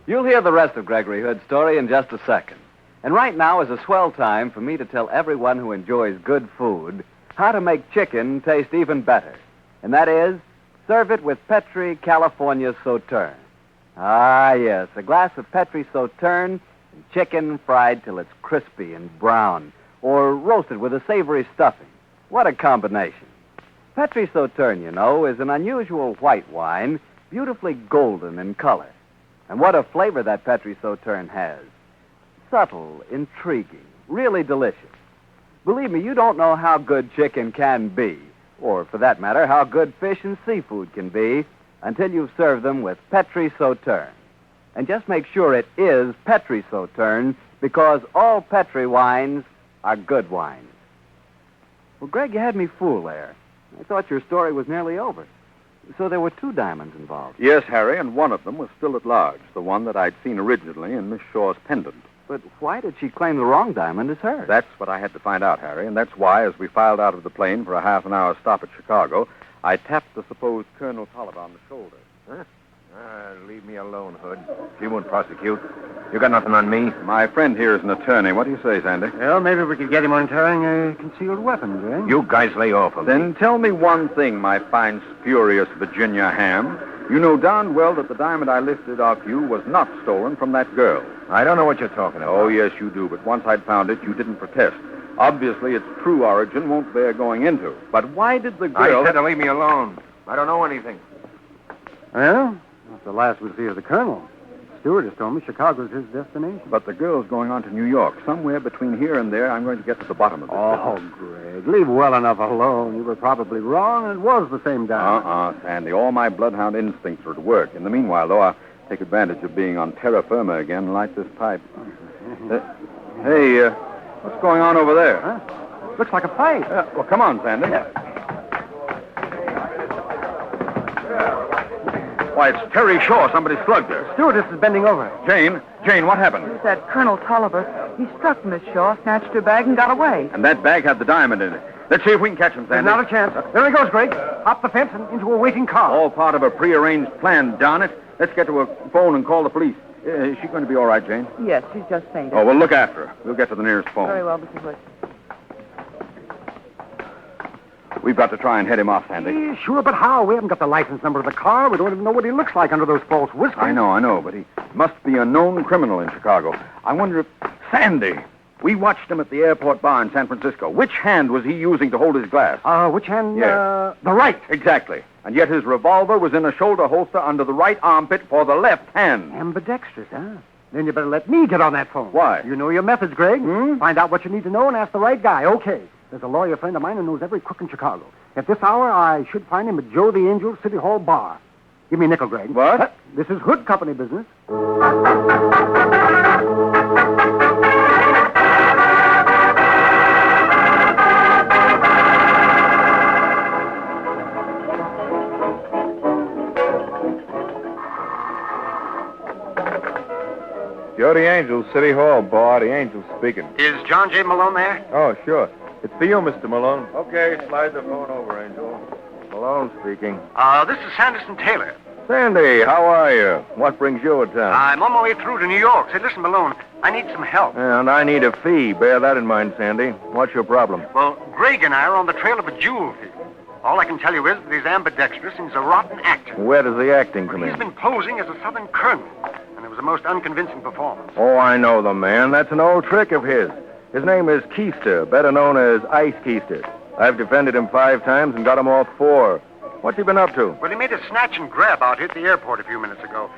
You'll hear the rest of Gregory Hood's story in just a second. And right now is a swell time for me to tell everyone who enjoys good food how to make chicken taste even better. And that is, serve it with Petri California Sauterne. Ah, yes, a glass of Petri Sauterne and chicken fried till it's crispy and brown, or roasted with a savory stuffing. What a combination. Petri Sauterne, you know, is an unusual white wine, beautifully golden in color. And what a flavor that Petri Sauterne has. Subtle, intriguing, really delicious. Believe me, you don't know how good chicken can be, or for that matter, how good fish and seafood can be, until you've served them with Petri Sauterne. And just make sure it is Petri Sauterne, because all Petri wines are good wines. Well, Greg, you had me fooled there. I thought your story was nearly over. So there were 2 diamonds involved. Yes, Harry, and one of them was still at large, the one that I'd seen originally in Miss Shore's pendant. But why did she claim the wrong diamond as hers? That's what I had to find out, Harry, and that's why, as we filed out of the plane for a half-an-hour stop at Chicago, I tapped the supposed Colonel Tolliver on the shoulder. Huh? Leave me alone, Hood. She won't prosecute. You got nothing on me? My friend here is an attorney. What do you say, Sandy? Well, maybe we could get him on carrying a concealed weapon, Jane. You guys lay off of me. Then tell me one thing, my fine, spurious Virginia ham. You know darn well that the diamond I lifted off you was not stolen from that girl. I don't know what you're talking about. Oh, yes, you do. But once I'd found it, you didn't protest. Obviously, its true origin won't bear going into. But why did the girl... I said to leave me alone. I don't know anything. Well, that's the last we'll see of the Colonel. Stewart has told me Chicago's his destination. But the girl's going on to New York. Somewhere between here and there, I'm going to get to the bottom of this. Oh, Greg, leave well enough alone. You were probably wrong, and it was the same diamond. Sandy. All my bloodhound instincts are at work. In the meanwhile, though, I'll take advantage of being on terra firma again and light this pipe. Hey, what's going on over there? Huh? Looks like a fight. Well, come on, Sandy. Why, it's Terry Shaw. Somebody slugged her. Stewardess is bending over. Jane, what happened? It's that Colonel Tolliver. He struck Miss Shaw, snatched her bag, and got away. And that bag had the diamond in it. Let's see if we can catch him, Sandy. There's not a chance. There he goes, Greg. Hop the fence and into a waiting car. All part of a prearranged plan, darn it. Let's get to a phone and call the police. Is she going to be all right, Jane? Yes, she's just fainted. Oh, well, look after her. We'll get to the nearest phone. Very well, Mr. Hood. We've got to try and head him off, Sandy. Yeah, sure, but how? We haven't got the license number of the car. We don't even know what he looks like under those false whiskers. I know, but he must be a known criminal in Chicago. I wonder if... Sandy! We watched him at the airport bar in San Francisco. Which hand was he using to hold his glass? Which hand? Yes. The right. Exactly. And yet his revolver was in a shoulder holster under the right armpit for the left hand. Ambidextrous, huh? Then you better let me get on that phone. Why? You know your methods, Greg. Find out what you need to know and ask the right guy. Okay. There's a lawyer friend of mine who knows every crook in Chicago. At this hour, I should find him at Joe the Angel's City Hall bar. Give me a nickel, Greg. What? This is Hood Company business. Joe the Angel's City Hall, bar. The Angel's speaking. Is John J. Malone there? Oh, sure. It's for you, Mr. Malone. Okay, slide the phone over, Angel. Malone speaking. This is Sanderson Taylor. Sandy, how are you? What brings you to town? I'm on my way through to New York. Say, listen, Malone, I need some help. And I need a fee. Bear that in mind, Sandy. What's your problem? Well, Greg and I are on the trail of a jewel thief. All I can tell you is that he's ambidextrous and he's a rotten actor. Where does the acting come He's in? been posing as a Southern colonel, and it was a most unconvincing performance. Oh, I know the man. That's an old trick of his. His name is Keister, better known as Ice Keister. I've defended him 5 times and got him off 4. What's he been up to? Well, he made a snatch and grab out here at the airport a few minutes ago.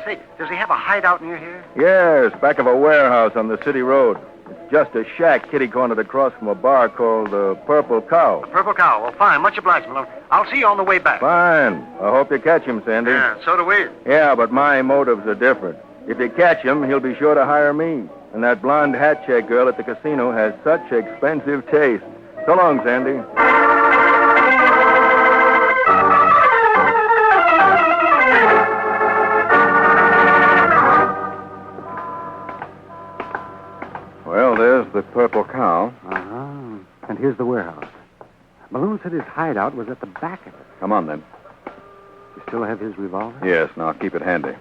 Say, does he have a hideout near here? Yes, back of a warehouse on the city road. It's just a shack kitty-cornered across from a bar called the Purple Cow. The Purple Cow. Well, fine. Much obliged, Malone. I'll see you on the way back. Fine. I hope you catch him, Sandy. Yeah, so do we. Yeah, but my motives are different. If you catch him, he'll be sure to hire me. And that blonde hat check girl at the casino has such expensive taste. So long, Sandy. Well, there's the Purple Cow. And here's the warehouse. Malone said his hideout was at the back of it. Come on, then. You still have his revolver? Yes, now keep it handy.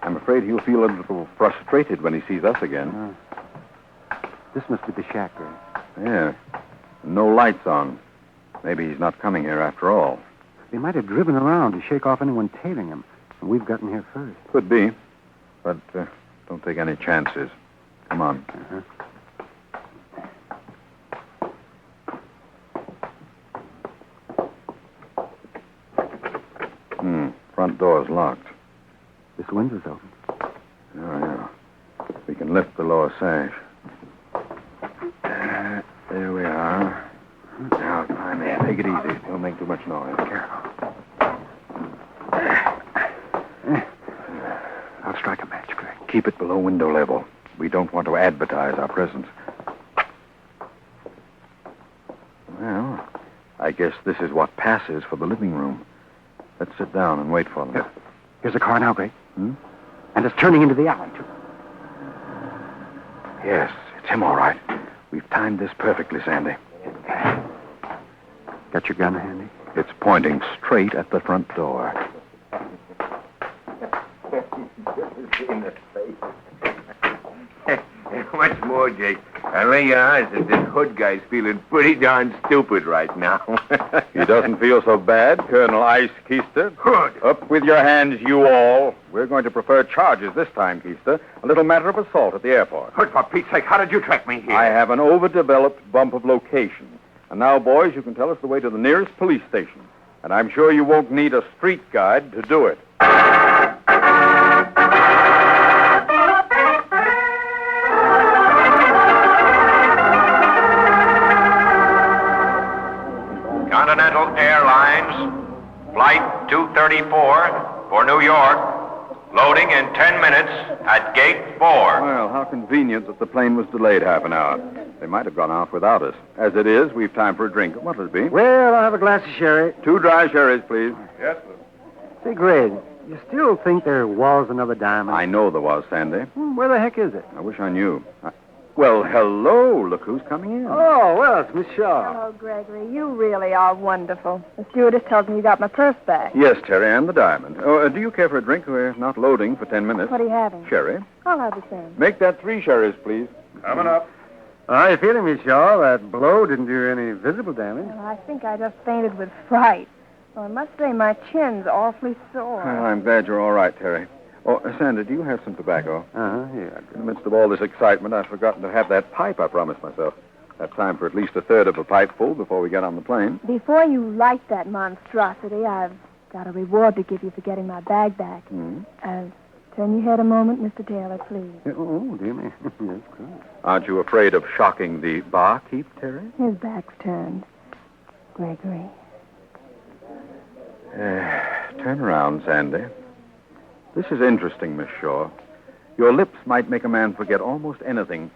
I'm afraid he'll feel a little frustrated when he sees us again. This must be the shack, Greg. Yeah. No lights on. Maybe he's not coming here after all. They might have driven around to shake off anyone tailing him. And we've gotten here first. Could be. But don't take any chances. Come on. Front door's locked. This window's open. Oh, yeah. We can lift the lower sash. There we are. Now, climb in. Take it easy. Don't make too much noise. Careful. I'll strike a match, Greg. Keep it below window level. We don't want to advertise our presence. Well, I guess this is what passes for the living room. Let's sit down and wait for them. Here's a car now, Greg. And it's turning into the alley, too. Yes, it's him, all right. We've timed this perfectly, Sandy. Got your gun handy? It's pointing straight at the front door. Much more, Jake. I lay your eyes that this Hood guy's feeling pretty darn stupid right now. He doesn't feel so bad, Colonel Ice Keister. Hood! Up with your hands, you all. We're going to prefer charges this time, Keister. A little matter of assault at the airport. Hood, for Pete's sake, how did you track me here? I have an overdeveloped bump of location. And now, boys, you can tell us the way to the nearest police station. And I'm sure you won't need a street guide to do it. Continental Airlines, Flight 234 for New York, loading in 10 minutes at Gate 4. Well, how convenient that the plane was delayed half an hour. They might have gone off without us. As it is, we've time for a drink. What'll it be? Well, I'll have a glass of sherry. 2 dry sherries, please. Yes, sir. Say, Greg, you still think there was another diamond? I know there was, Sandy. Where the heck is it? I wish I knew. Well, hello. Look who's coming in. Oh, well, it's Miss Shaw. Hello, Gregory. You really are wonderful. The stewardess tells me you got my purse back. Yes, Terry, and the diamond. Oh, do you care for a drink? We're not loading for 10 minutes. What are you having? Sherry. I'll have the same. Make that 3 sherries, please. Coming up. How you feeling, Miss Shaw? That blow didn't do any visible damage. Well, I think I just fainted with fright. Well, I must say my chin's awfully sore. Well, I'm glad you're all right, Terry. Oh, Sandy, do you have some tobacco? Yeah. In the midst of all this excitement, I've forgotten to have that pipe I promised myself. Have time for at least a third of a pipe full before we get on the plane. Before you light that monstrosity, I've got a reward to give you for getting my bag back. Turn your head a moment, Mr. Taylor, please. Oh, dear me. Yes, good. Aren't you afraid of shocking the barkeep, Terry? His back's turned. Gregory. Turn around, Sandy. This is interesting, Miss Shaw. Your lips might make a man forget almost anything,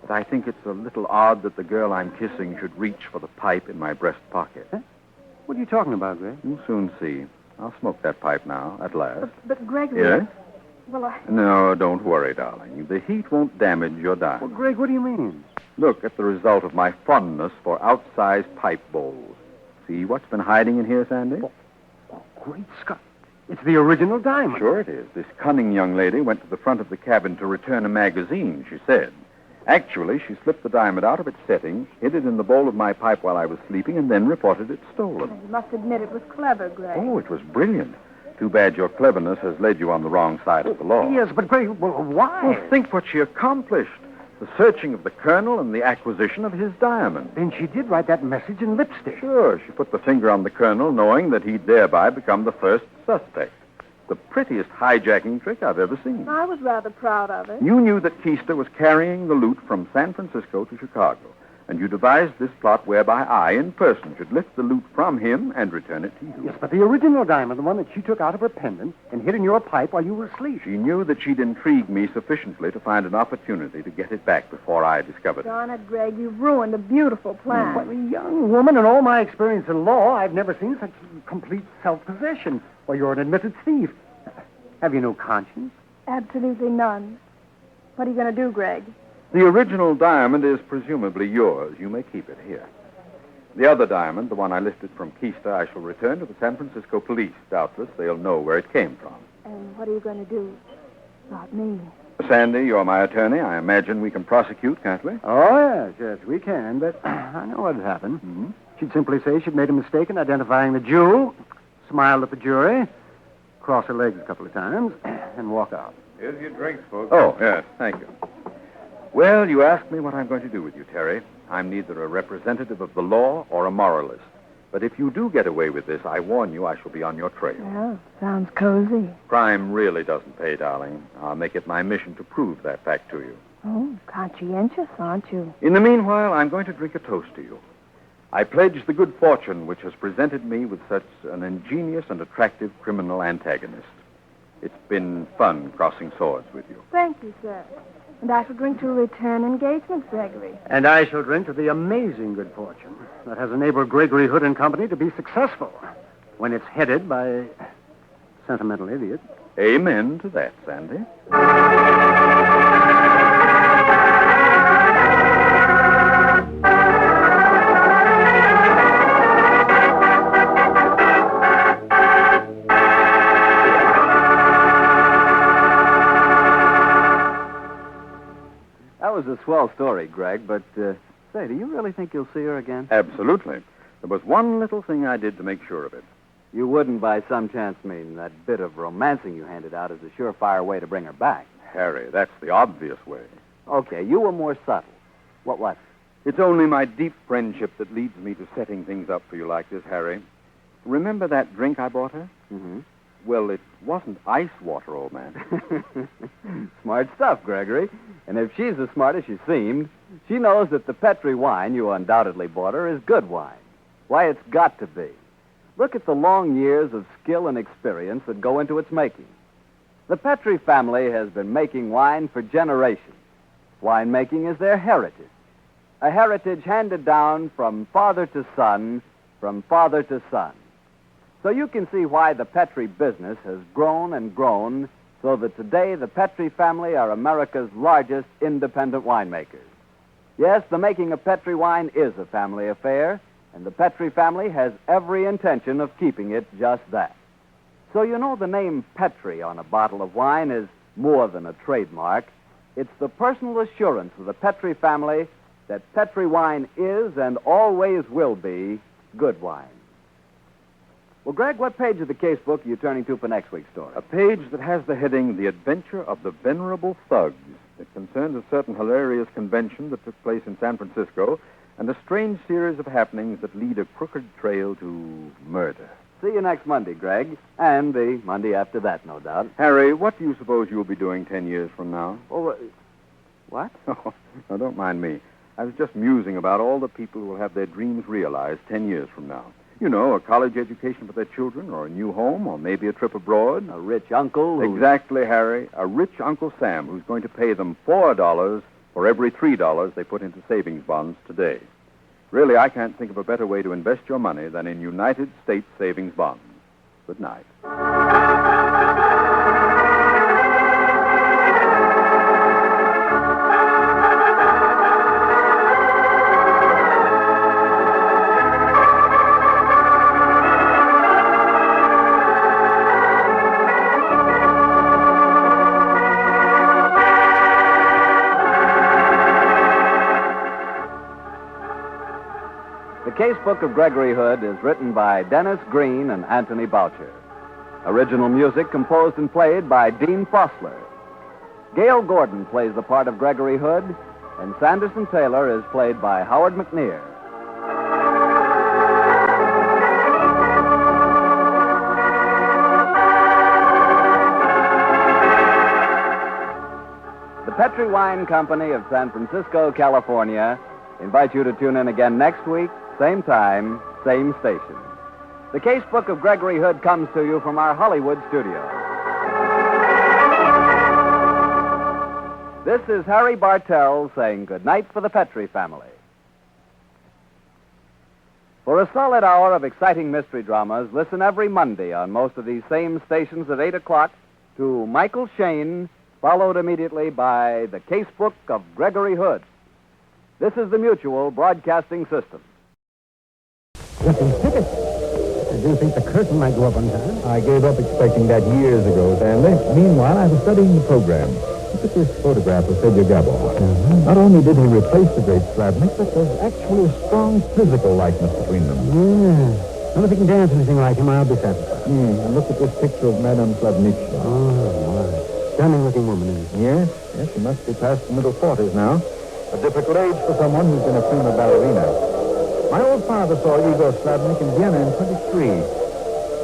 but I think it's a little odd that the girl I'm kissing should reach for the pipe in my breast pocket. Huh? What are you talking about, Greg? You'll soon see. I'll smoke that pipe now, at last. But Gregory... Yes? Well, No, don't worry, darling. The heat won't damage your diamond. Well, Greg, what do you mean? Look at the result of my fondness for outsized pipe bowls. See what's been hiding in here, Sandy? Oh, great Scott. It's the original diamond. Sure it is. This cunning young lady went to the front of the cabin to return a magazine, she said. Actually, she slipped the diamond out of its setting, hid it in the bowl of my pipe while I was sleeping, and then reported it stolen. you must admit it was clever, Greg. Oh, it was brilliant. Too bad your cleverness has led you on the wrong side of the law. Yes, but Greg, well, why? Well, think what she accomplished. The searching of the colonel and the acquisition of his diamond. Then she did write that message in lipstick. Sure, she put the finger on the colonel, knowing that he'd thereby become the first suspect. The prettiest hijacking trick I've ever seen. I was rather proud of it. You knew that Keister was carrying the loot from San Francisco to Chicago, and you devised this plot whereby I, in person, should lift the loot from him and return it to you. Yes, but the original diamond, the one that she took out of her pendant and hid in your pipe while you were asleep. She knew that she'd intrigued me sufficiently to find an opportunity to get it back before I discovered it. Darn it, Greg, you've ruined a beautiful plan. Well, young woman, in all my experience in law, I've never seen such complete self-possession. Well, you're an admitted thief. Have you no conscience? Absolutely none. What are you going to do, Greg? The original diamond is presumably yours. You may keep it here. The other diamond, the one I lifted from Keister, I shall return to the San Francisco police. Doubtless they'll know where it came from. And what are you going to do? Not me. Sandy, you're my attorney. I imagine we can prosecute, can't we? Oh, yes, we can, but I know what'd happen. Mm-hmm. She'd simply say she'd made a mistake in identifying the jewel, smiled at the jury, cross her legs a couple of times, and walk out. Here's your drinks, folks. Oh, yes, thank you. Well, you asked me what I'm going to do with you, Terry. I'm neither a representative of the law or a moralist. But if you do get away with this, I warn you I shall be on your trail. Well, sounds cozy. Crime really doesn't pay, darling. I'll make it my mission to prove that fact to you. Oh, conscientious, aren't you? In the meanwhile, I'm going to drink a toast to you. I pledge the good fortune which has presented me with such an ingenious and attractive criminal antagonist. It's been fun crossing swords with you. Thank you, sir. And I shall drink to a return engagement, Gregory. And I shall drink to the amazing good fortune that has enabled Gregory Hood and Company to be successful when it's headed by a sentimental idiot. Amen to that, Sandy. That was a swell story, Greg, but, say, do you really think you'll see her again? Absolutely. There was one little thing I did to make sure of it. You wouldn't by some chance mean that bit of romancing you handed out as a surefire way to bring her back. Harry, that's the obvious way. Okay, you were more subtle. What? It's only my deep friendship that leads me to setting things up for you like this, Harry. Remember that drink I bought her? Mm-hmm. Well, it wasn't ice water, old man. Smart stuff, Gregory. And if she's as smart as she seemed, she knows that the Petri wine you undoubtedly bought her is good wine. Why, it's got to be. Look at the long years of skill and experience that go into its making. The Petri family has been making wine for generations. Winemaking is their heritage. A heritage handed down from father to son, from father to son. So you can see why the Petri business has grown and grown, so that today the Petri family are America's largest independent winemakers. Yes, the making of Petri wine is a family affair, and the Petri family has every intention of keeping it just that. So you know the name Petri on a bottle of wine is more than a trademark. It's the personal assurance of the Petri family that Petri wine is and always will be good wine. Well, Greg, what page of the case book are you turning to for next week's story? A page that has the heading, The Adventure of the Venerable Thugs. It concerns a certain hilarious convention that took place in San Francisco and a strange series of happenings that lead a crooked trail to murder. See you next Monday, Greg, and the Monday after that, no doubt. Harry, what do you suppose you'll be doing 10 years from now? Oh, what? Oh, no, don't mind me. I was just musing about all the people who will have their dreams realized 10 years from now. You know, a college education for their children, or a new home, or maybe a trip abroad. A rich uncle Exactly, Harry. A rich Uncle Sam who's going to pay them $4 for every $3 they put into savings bonds today. Really, I can't think of a better way to invest your money than in United States savings bonds. Good night. The Casebook of Gregory Hood is written by Dennis Green and Anthony Boucher. Original music composed and played by Dean Fossler. Gail Gordon plays the part of Gregory Hood, and Sanderson Taylor is played by Howard McNear. The Petri Wine Company of San Francisco, California, invite you to tune in again next week, same time, same station. The Casebook of Gregory Hood comes to you from our Hollywood studio. This is Harry Bartell saying goodnight for the Petri family. For a solid hour of exciting mystery dramas, listen every Monday on most of these same stations at 8 o'clock to Michael Shayne, followed immediately by The Casebook of Gregory Hood. This is the Mutual Broadcasting System. Listen, ticket. I do think the curtain might go up on time. I gave up expecting that years ago, Stanley. Meanwhile, I was studying the program. Look at this photograph of Fedor Gabor. Not only did he replace the great Slavnik, but there's actually a strong physical likeness between them. Yeah. Well, if he can dance anything like him, I'll be satisfied. And look at this picture of Madame Slavnik. Oh, my. Stunning-looking woman, isn't she? Yes, she must be past the middle 40s now. A difficult age for someone who's been a prima ballerina. My old father saw Igor Slavnik in Vienna in 23.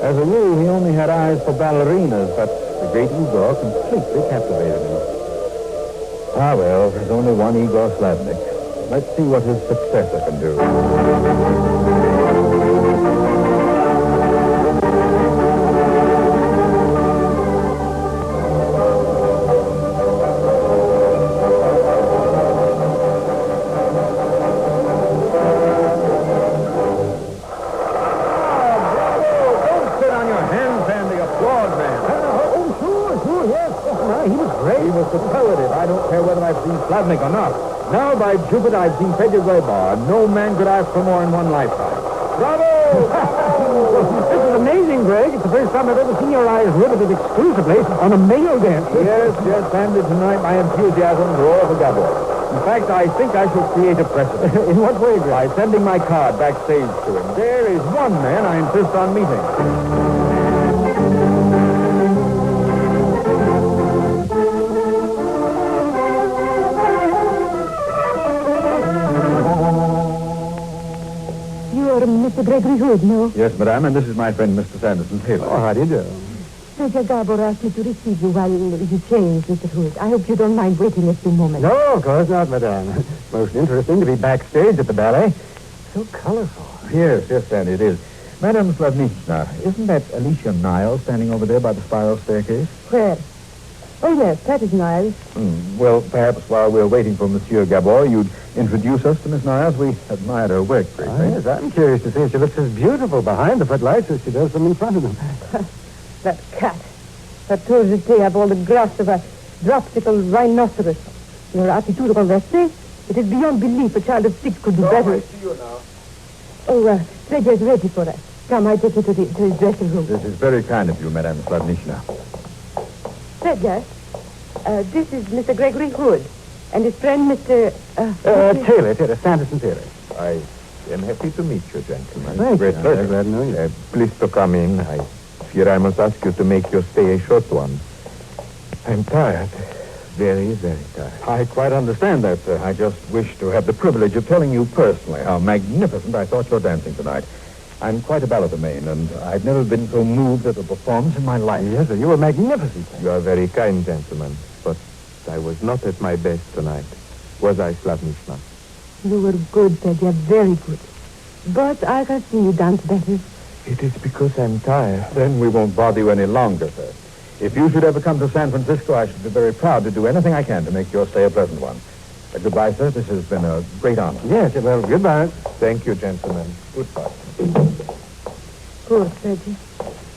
As a rule, he only had eyes for ballerinas, but the great Igor completely captivated him. Ah, well, there's only one Igor Slavnik. Let's see what his successor can do. Slavnik or not. Now, by Jupiter, I've seen Fedor Gabor. No man could ask for more in one lifetime. Bravo! This is amazing, Greg. It's the first time I've ever seen your eyes riveted exclusively on a male dancer. Yes, and tonight my enthusiasm grew for Gabor. In fact, I think I shall create a precedent. In what way, Greg? By sending my card backstage to him. There is one man I insist on meeting. Mr. Gregory Hood, no? Yes, madame, and this is my friend, Mr. Sanderson Taylor. Oh, how do you do? Major Garbo asked me to receive you while you change, Mr. Hood. I hope you don't mind waiting a few moments. No, of course not, madame. Most interesting to be backstage at the ballet. So colorful. Yes, Sandy, it is. Madame Slavnichna, isn't that Alicia Niles standing over there by the spiral staircase? Where? Oh, yes, that is Niles. Well, perhaps while we're waiting for Monsieur Gabor, you'd introduce us to Miss Niles. We admired her work greatly. Yes, I'm curious to see if she looks as beautiful behind the footlights as she does from in front of them. That cat. That touriste have all the grass of a dropsical rhinoceros. Your attitude of arresting? It is beyond belief a child of 6 could do better. I see you now. Oh, Freddy is ready for us. Come, I take you to his dressing room. This is very kind of you, Madame Slavnichna. Freddy, this is Mr. Gregory Hood and his friend, Mr. Taylor, Sanderson Taylor. I am happy to meet you, gentlemen. Thank Great you. pleasure. I'm glad to know you. Please to come in. I fear I must ask you to make your stay a short one. I'm tired. Very, very tired. I quite understand that, sir. I just wish to have the privilege of telling you personally how magnificent I thought your dancing tonight. I'm quite a ballet-main, and I've never been so moved at a performance in my life. Yes, sir, you were magnificent. You are very kind, gentlemen, but I was not at my best tonight. Was I, Slavnichna? You were good, Freddy, very good. But I can see you dance better. It is because I'm tired. Then we won't bother you any longer, sir. If you should ever come to San Francisco, I should be very proud to do anything I can to make your stay a pleasant one. Goodbye, sir. This has been a great honor. Yes, well, goodbye. Thank you, gentlemen. Goodbye. Poor Freddy.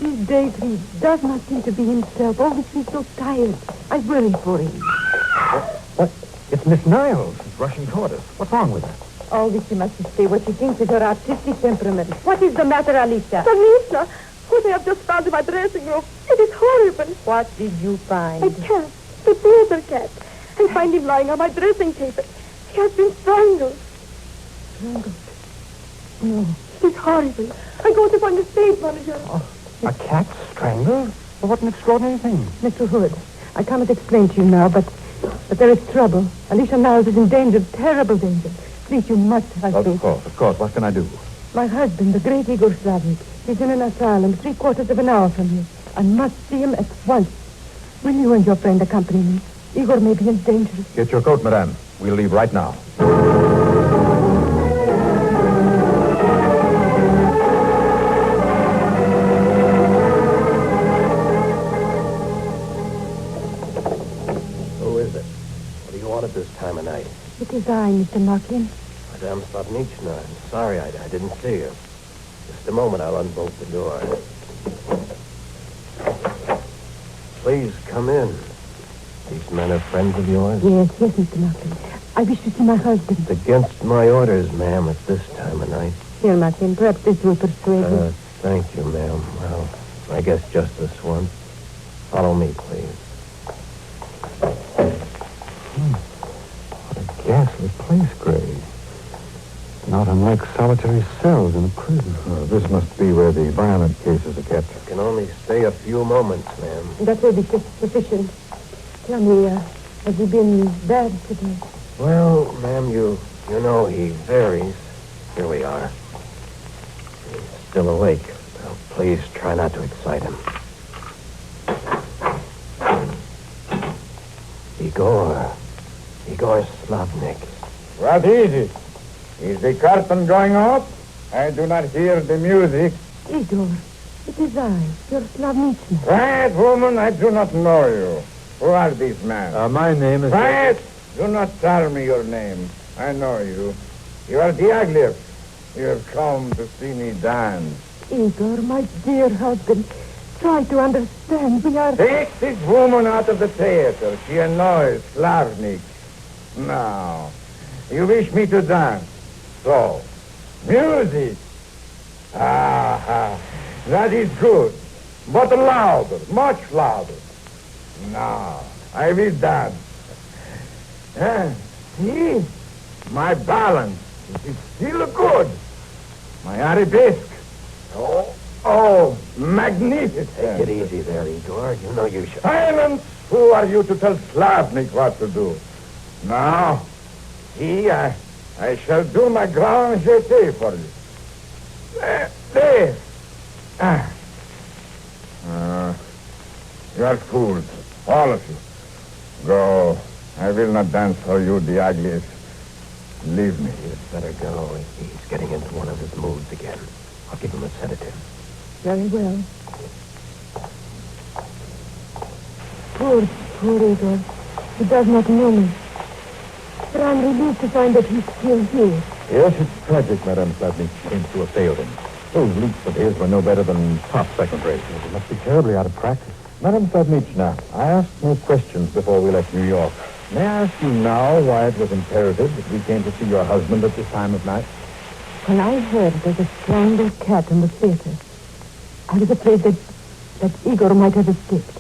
These days he does not seem to be himself. Always seems so tired. I worry for him. What? It's Miss Niles. She's rushing toward us. What's wrong with her? Always she must say what she thinks is her artistic temperament. What is the matter, Alicia? Alicia, what I have just found in my dressing room. It is horrible. What did you find? A cat. The theater cat. I find him lying on my dressing table. He has been strangled. Strangled? No. It's horrible. I go to find the stage manager. Oh, a cat strangled? Well, what an extraordinary thing. Mr. Hood, I cannot explain to you now, but there is trouble. Alicia Niles is in danger, terrible danger. Please, you must help me. Of course. What can I do? My husband, the great Igor Slavnik, is in an asylum 3/4 of an hour from here. I must see him at once. Will you and your friend accompany me? Igor may be in danger. Get your coat, madame. We'll leave right now. Who is it? What do you want at this time of night? It is I, Mr. Markin. Madame Slavnichna. I'm sorry I didn't see you. Just a moment, I'll unbolt the door. Please, come in. These men are friends of yours? Yes, Mr. Markin. I wish to see my husband. It's against my orders, ma'am, at this time of night. Here, Martin, perhaps this will persuade you. Thank you, ma'am. Well, I guess just this once. Follow me, please. What a ghastly place, Gray. Not unlike solitary cells in a prison. This must be where the violent cases are kept. I can only stay a few moments, ma'am. That will be sufficient. Tell me, has he been bad today? Well, ma'am, you know he varies. Here we are. He's still awake. Now, please try not to excite him. Igor Slavnik. What is it? Is the curtain going up? I do not hear the music. Igor, it is I, your Slavnichna. Quiet, woman, I do not know you. Who are these men? My name is... Quiet! Do not tell me your name. I know you. You are Diaghilev. You have come to see me dance. Igor, my dear husband, try to understand. We are... Take this woman out of the theater. She annoys Slavnik. Now, you wish me to dance. So, music. That is good. But louder, much louder. Now, I will dance. See? My balance. It is still good. My arabesque. Oh, magnificent. Take it easy there, Igor. You know you should. Silence! Who are you to tell Slavnik what to do? Now, see, I shall do my grand jeté for you. There. You are fools, all of you. Go. I will not dance for you, the ugliest. Leave me. You'd better go. He's getting into one of his moods again. I'll give him a sedative. Very well. Poor Igor. He does not know me. But I'm relieved to find that he's still here. Yes, it's tragic, Madame Slavnik seems to have failed him. Those leaps of his were no better than top second rate. He must be terribly out of practice. Madame Slavnichna, I asked no questions before we left New York. May I ask you now why it was imperative that we came to see your husband at this time of night? When I heard there's a strangled cat in the theater, I was afraid that Igor might have escaped.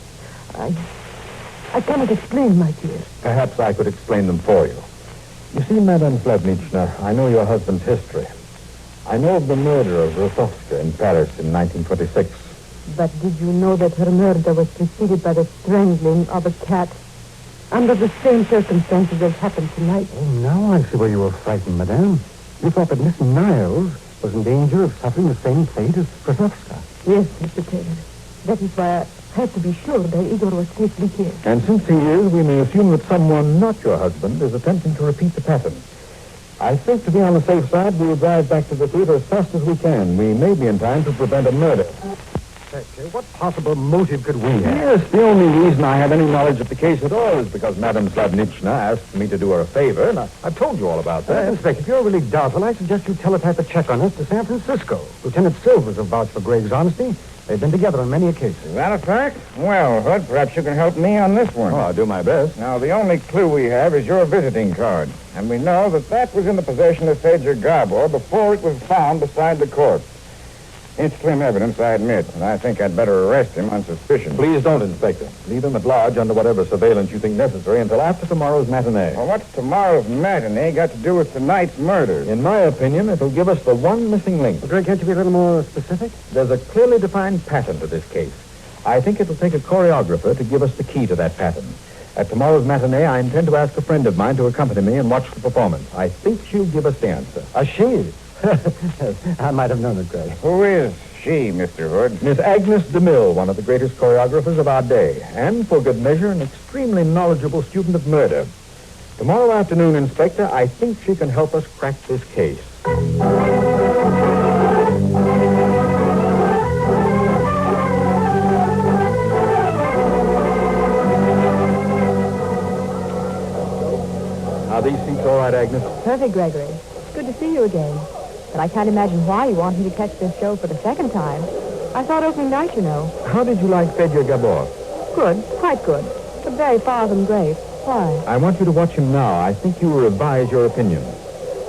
I cannot explain, my dear. Perhaps I could explain them for you. You see, Madame Slavnichna, I know your husband's history. I know of the murder of Rostovska in Paris in 1926. But did you know that her murder was preceded by the strangling of a cat under the same circumstances as happened tonight? Oh, now I see why you were frightened, madame. You thought that Miss Niles was in danger of suffering the same fate as Krasovska. Yes, Mr. Taylor. That is why I had to be sure that Igor was safely here. And since he is, we may assume that someone not your husband is attempting to repeat the pattern. I think to be on the safe side, we will drive back to the theater as fast as we can. We may be in time to prevent a murder. What possible motive could we have? Yes, the only reason I have any knowledge of the case at all is because Madame Slavnichna asked me to do her a favor, and I've told you all about that. Inspector, if you're really doubtful, I suggest you teletype a check on us to San Francisco. Lieutenant Silvers will vouch for Greg's honesty. They've been together on many occasions. Is that a fact? Well, Hood, perhaps you can help me on this one. Oh, I'll do my best. Now, the only clue we have is your visiting card. And we know that was in the possession of Fedor Gabor before it was found beside the corpse. It's slim evidence, I admit, and I think I'd better arrest him on suspicion. Please don't, Inspector. Leave him at large under whatever surveillance you think necessary until after tomorrow's matinee. Well, what's tomorrow's matinee got to do with tonight's murder? In my opinion, it'll give us the one missing link. Greg, can't you be a little more specific? There's a clearly defined pattern to this case. I think it'll take a choreographer to give us the key to that pattern. At tomorrow's matinee, I intend to ask a friend of mine to accompany me and watch the performance. I think she'll give us the answer. She? I might have known it, Greg. Who is she, Mr. Hood? Miss Agnes DeMille, one of the greatest choreographers of our day, and, for good measure, an extremely knowledgeable student of murder. Tomorrow afternoon, Inspector, I think she can help us crack this case. Are these seats all right, Agnes? Perfect, Gregory. It's good to see you again. But I can't imagine why you want me to catch this show for the second time. I thought opening night, you know. How did you like Fedor Gabor? Good, quite good. But very far from great. Why? I want you to watch him now. I think you will revise your opinion.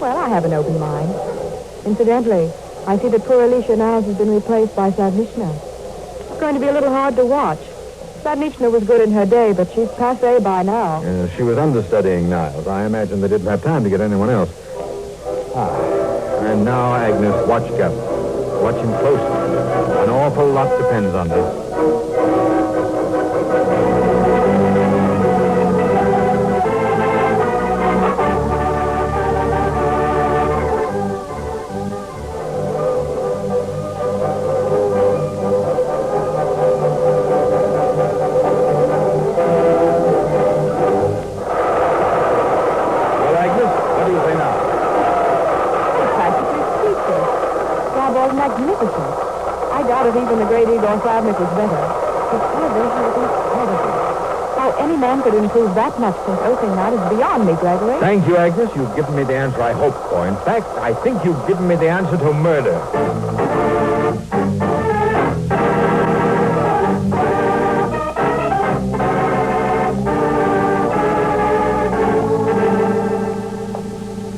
Well, I have an open mind. Incidentally, I see that poor Alicia Niles has been replaced by Slavnichna. It's going to be a little hard to watch. Slavnichna was good in her day, but she's passé by now. She was understudying Niles. I imagine they didn't have time to get anyone else. And now, Agnes, watch Gabor. Watch him closely. An awful lot depends on this. Even the great Igor Slavnik was better. His television was incredible. How any man could improve that much since opening night is beyond me, Gregory. Thank you, Agnes. You've given me the answer I hoped for. In fact, I think you've given me the answer to murder.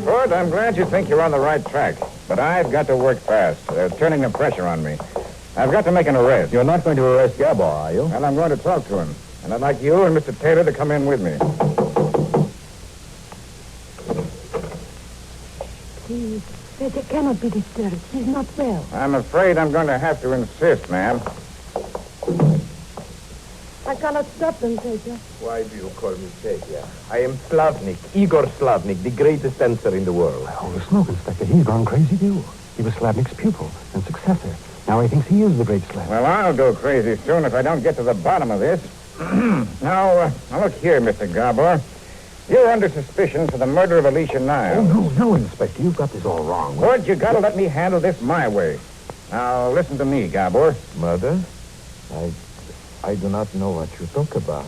Ford, I'm glad you think you're on the right track. But I've got to work fast. They're turning the pressure on me. I've got to make an arrest. You're not going to arrest Gabor, are you? Well, I'm going to talk to him. And I'd like you and Mr. Taylor to come in with me. Fedja cannot be disturbed. He's not well. I'm afraid I'm going to have to insist, ma'am. I cannot stop them, Fedja. Why do you call me Fedja? I am Slavnik, Igor Slavnik, the greatest dancer in the world. Holy smoke, Inspector. He's gone crazy, too. He was Slavnik's pupil and successor. Now he thinks he is the great Slav. Well, I'll go crazy soon if I don't get to the bottom of this. Now look here, Mr. Gabor. You're under suspicion for the murder of Alicia Niles. Oh, no, Inspector. You've got this all wrong. Hood, you gotta let me handle this my way. Now, listen to me, Gabor. Mother? I do not know what you talk about.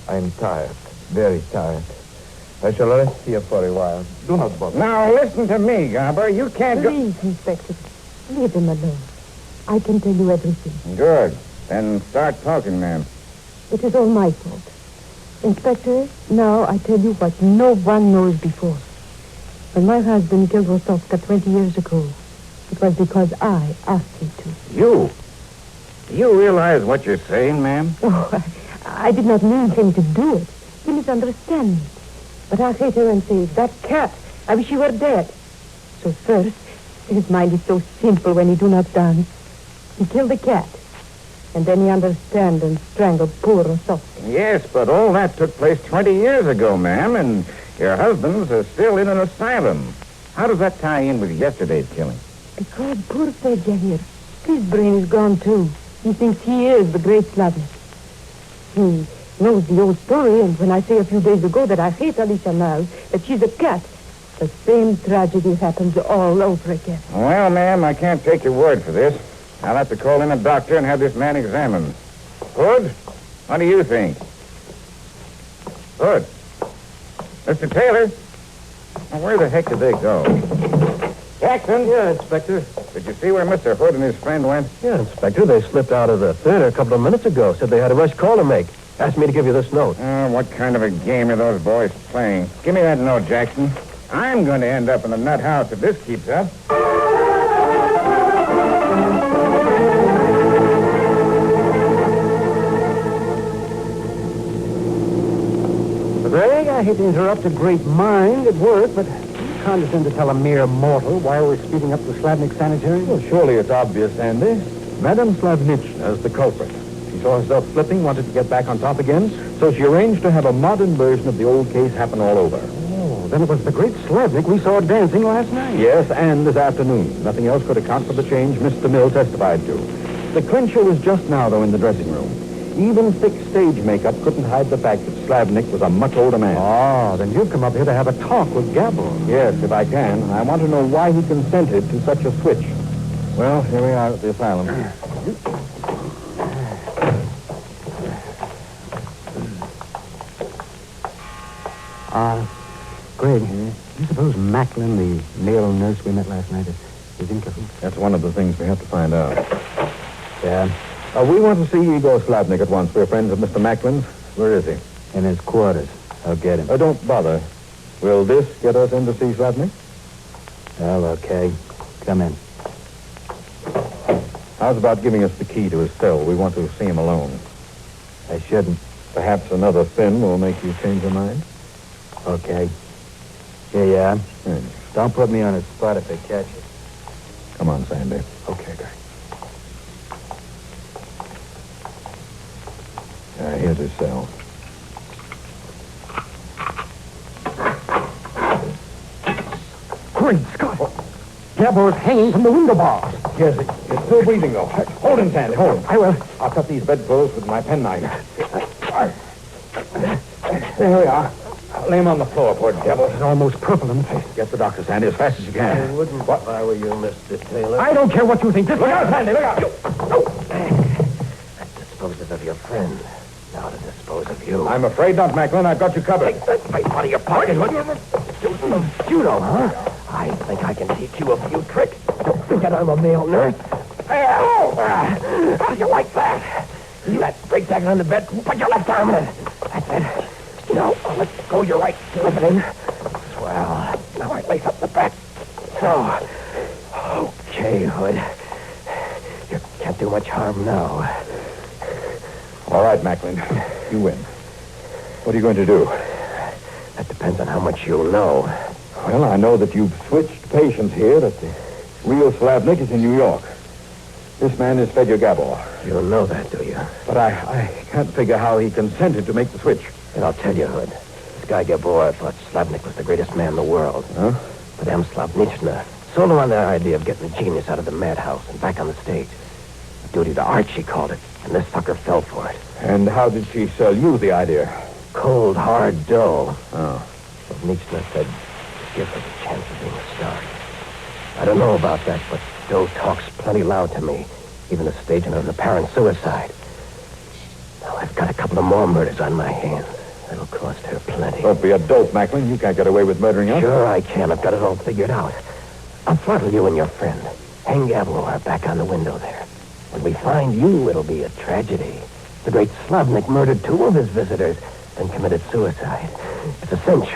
I'm tired, very tired. I shall rest here for a while. Do not bother. Now, listen to me, Gabor. You can't go... Please, Inspector. Leave him alone. I can tell you everything. Good. Then start talking, ma'am. It is all my fault. Inspector, now I tell you what no one knows before. When my husband killed Rostovka 20 years ago, it was because I asked him to. You? Do you realize what you're saying, ma'am? Oh, I did not mean him to do it. You misunderstand me. But I hate her and say, that cat, I wish he were dead. So first, his mind is so simple when he do not dance. He killed the cat. And then he understand and strangled poor Rostovka. Yes, but all that took place 20 years ago, ma'am, and your husband's still in an asylum. How does that tie in with yesterday's killing? Because poor Fedja here, his brain is gone too. He thinks he is the great Slavnik. He knows the old story, and when I say a few days ago that I hate Alicia Niles, that she's a cat, the same tragedy happens all over again. Well, ma'am, I can't take your word for this. I'll have to call in a doctor and have this man examined. Hood, what do you think? Hood. Mr. Taylor. Now, where the heck did they go? Jackson? Yeah, Inspector. Did you see where Mr. Hood and his friend went? Yeah, Inspector. They slipped out of the theater a couple of minutes ago. Said they had a rush call to make. Asked me to give you this note. What kind of a game are those boys playing? Give me that note, Jackson. I'm going to end up in the nut house if this keeps up. Greg, I hate to interrupt a great mind at work, but you condescend to tell a mere mortal why we're speeding up the Slavnik sanitarium? Well, surely it's obvious, Andy. Madame Slavnichna is the culprit. She saw herself slipping, wanted to get back on top again, so she arranged to have a modern version of the old case happen all over. Oh, then it was the great Slavnik we saw dancing last night. Yes, and this afternoon. Nothing else could account for the change Mr. Mill testified to. The clincher was just now, though, in the dressing room. Even thick stage makeup couldn't hide the fact that Slavnik was a much older man. Oh, then you've come up here to have a talk with Gabor. Yes, if I can. I want to know why he consented to such a switch. Well, here we are at the asylum. Greg, do you suppose Macklin, the male nurse we met last night, is in cahoots? That's one of the things we have to find out. Yeah. We want to see Igor Slavnik at once. We're friends of Mr. Macklin's. Where is he? In his quarters. I'll get him. Don't bother. Will this get us in to see Slavnik? Well, okay. Come in. How's about giving us the key to his cell? We want to see him alone. I shouldn't. Perhaps another fin will make you change your mind? Okay. Here you are. Don't put me on a spot if they catch you. Come on, Sandy. Okay, Greg. Here's his cell. Great Scott! Gabor's hanging from the window bars. Yes, he's still breathing, though. Hold him, Sandy, hold him. I will. I'll cut these bedclothes with my penknife. There we are. Lay him on the floor, poor devil. He's almost purple in the face. Get the doctor, Sandy, as fast as you can. I wouldn't if I were you, Mr. Taylor. I don't care what you think. Just Look out, Sandy, look out! That disposes of your friend. Now to dispose of you. I'm afraid not, Macklin. I've got you covered. Take that pipe out of your pocket. Judo, huh? I think I can teach you a few tricks. Don't forget I'm a male nurse. How do you like that? See that straight jacket on the bed? Put your left arm in it. That's it. Now, let's go your right. Slip it in. Swell. Now I lace up the back. So, okay, Hood. You can't do much harm now. All right, Macklin. You win. What are you going to do? That depends on how much you'll know. Well, I know that you've switched patients here, that the real Slavnik is in New York. This man is Fedor Gabor. You don't know that, do you? But I can't figure how he consented to make the switch. And I'll tell you, Hood. This guy Gabor thought Slavnik was the greatest man in the world. Huh? But Slavnichna sold him on the idea of getting the genius out of the madhouse and back on the stage. A duty to art, she called it. And this sucker fell for it. And how did she sell you the idea? Cold, hard dough. Oh. Slavnichna said, give her the chance of being a star. I don't know about that, but dough talks plenty loud to me. Even the staging of an apparent suicide. Now, I've got a couple of more murders on my hands. That'll cost her plenty. Don't be a dope, Macklin. You can't get away with murdering us. Sure I can. I've got it all figured out. I'll throttle you and your friend. Hang Gabor back on the window there. When we find you, it'll be a tragedy. The great Slavnik murdered 2 of his visitors, then committed suicide. It's a cinch.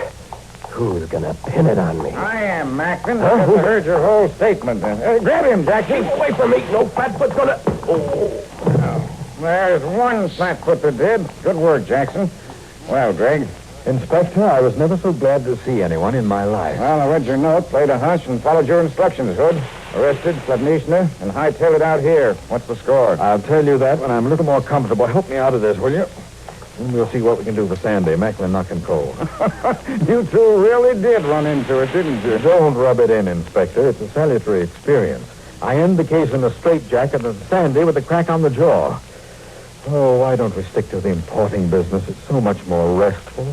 Who's gonna pin it on me? I am, Macklin. I just heard your whole statement. Grab him, Jackson. Keep away from me. No flatfoot's gonna... Oh. There's one flatfoot that did. Good work, Jackson. Well, Greg. Inspector, I was never so glad to see anyone in my life. Well, I read your note, played a hunch, and followed your instructions, Hood. Arrested Slavnichna and hightailed it out here. What's the score? I'll tell you that when I'm a little more comfortable. Help me out of this, will you? And we'll see what we can do for Sandy. Macklin knocking coal. You two really did run into it, didn't you? Don't rub it in, Inspector. It's a salutary experience. I end the case in a straitjacket and Sandy with a crack on the jaw. Oh, why don't we stick to the importing business? It's so much more restful.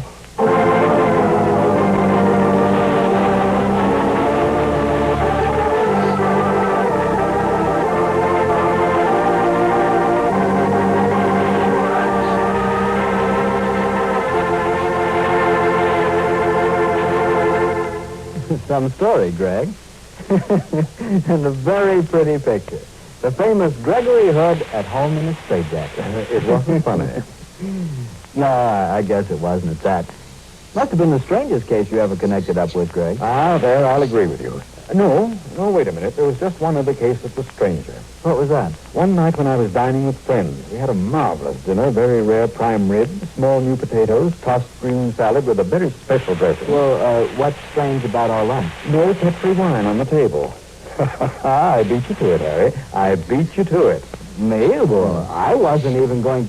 Some story, Greg. And a very pretty picture. The famous Gregory Hood at home in a straitjacket. It wasn't funny. No, I guess it wasn't at that. Must have been the strangest case you ever connected up with, Greg. There, I'll agree with you. No, wait a minute. There was just one other case that was stranger. What was that? One night when I was dining with friends, we had a marvelous dinner, very rare prime rib, small new potatoes, tossed green salad with a very special dressing. Well, what's strange about our lunch? No Petri wine on the table. I beat you to it, Harry. I beat you to it. Me? Well, I wasn't even going...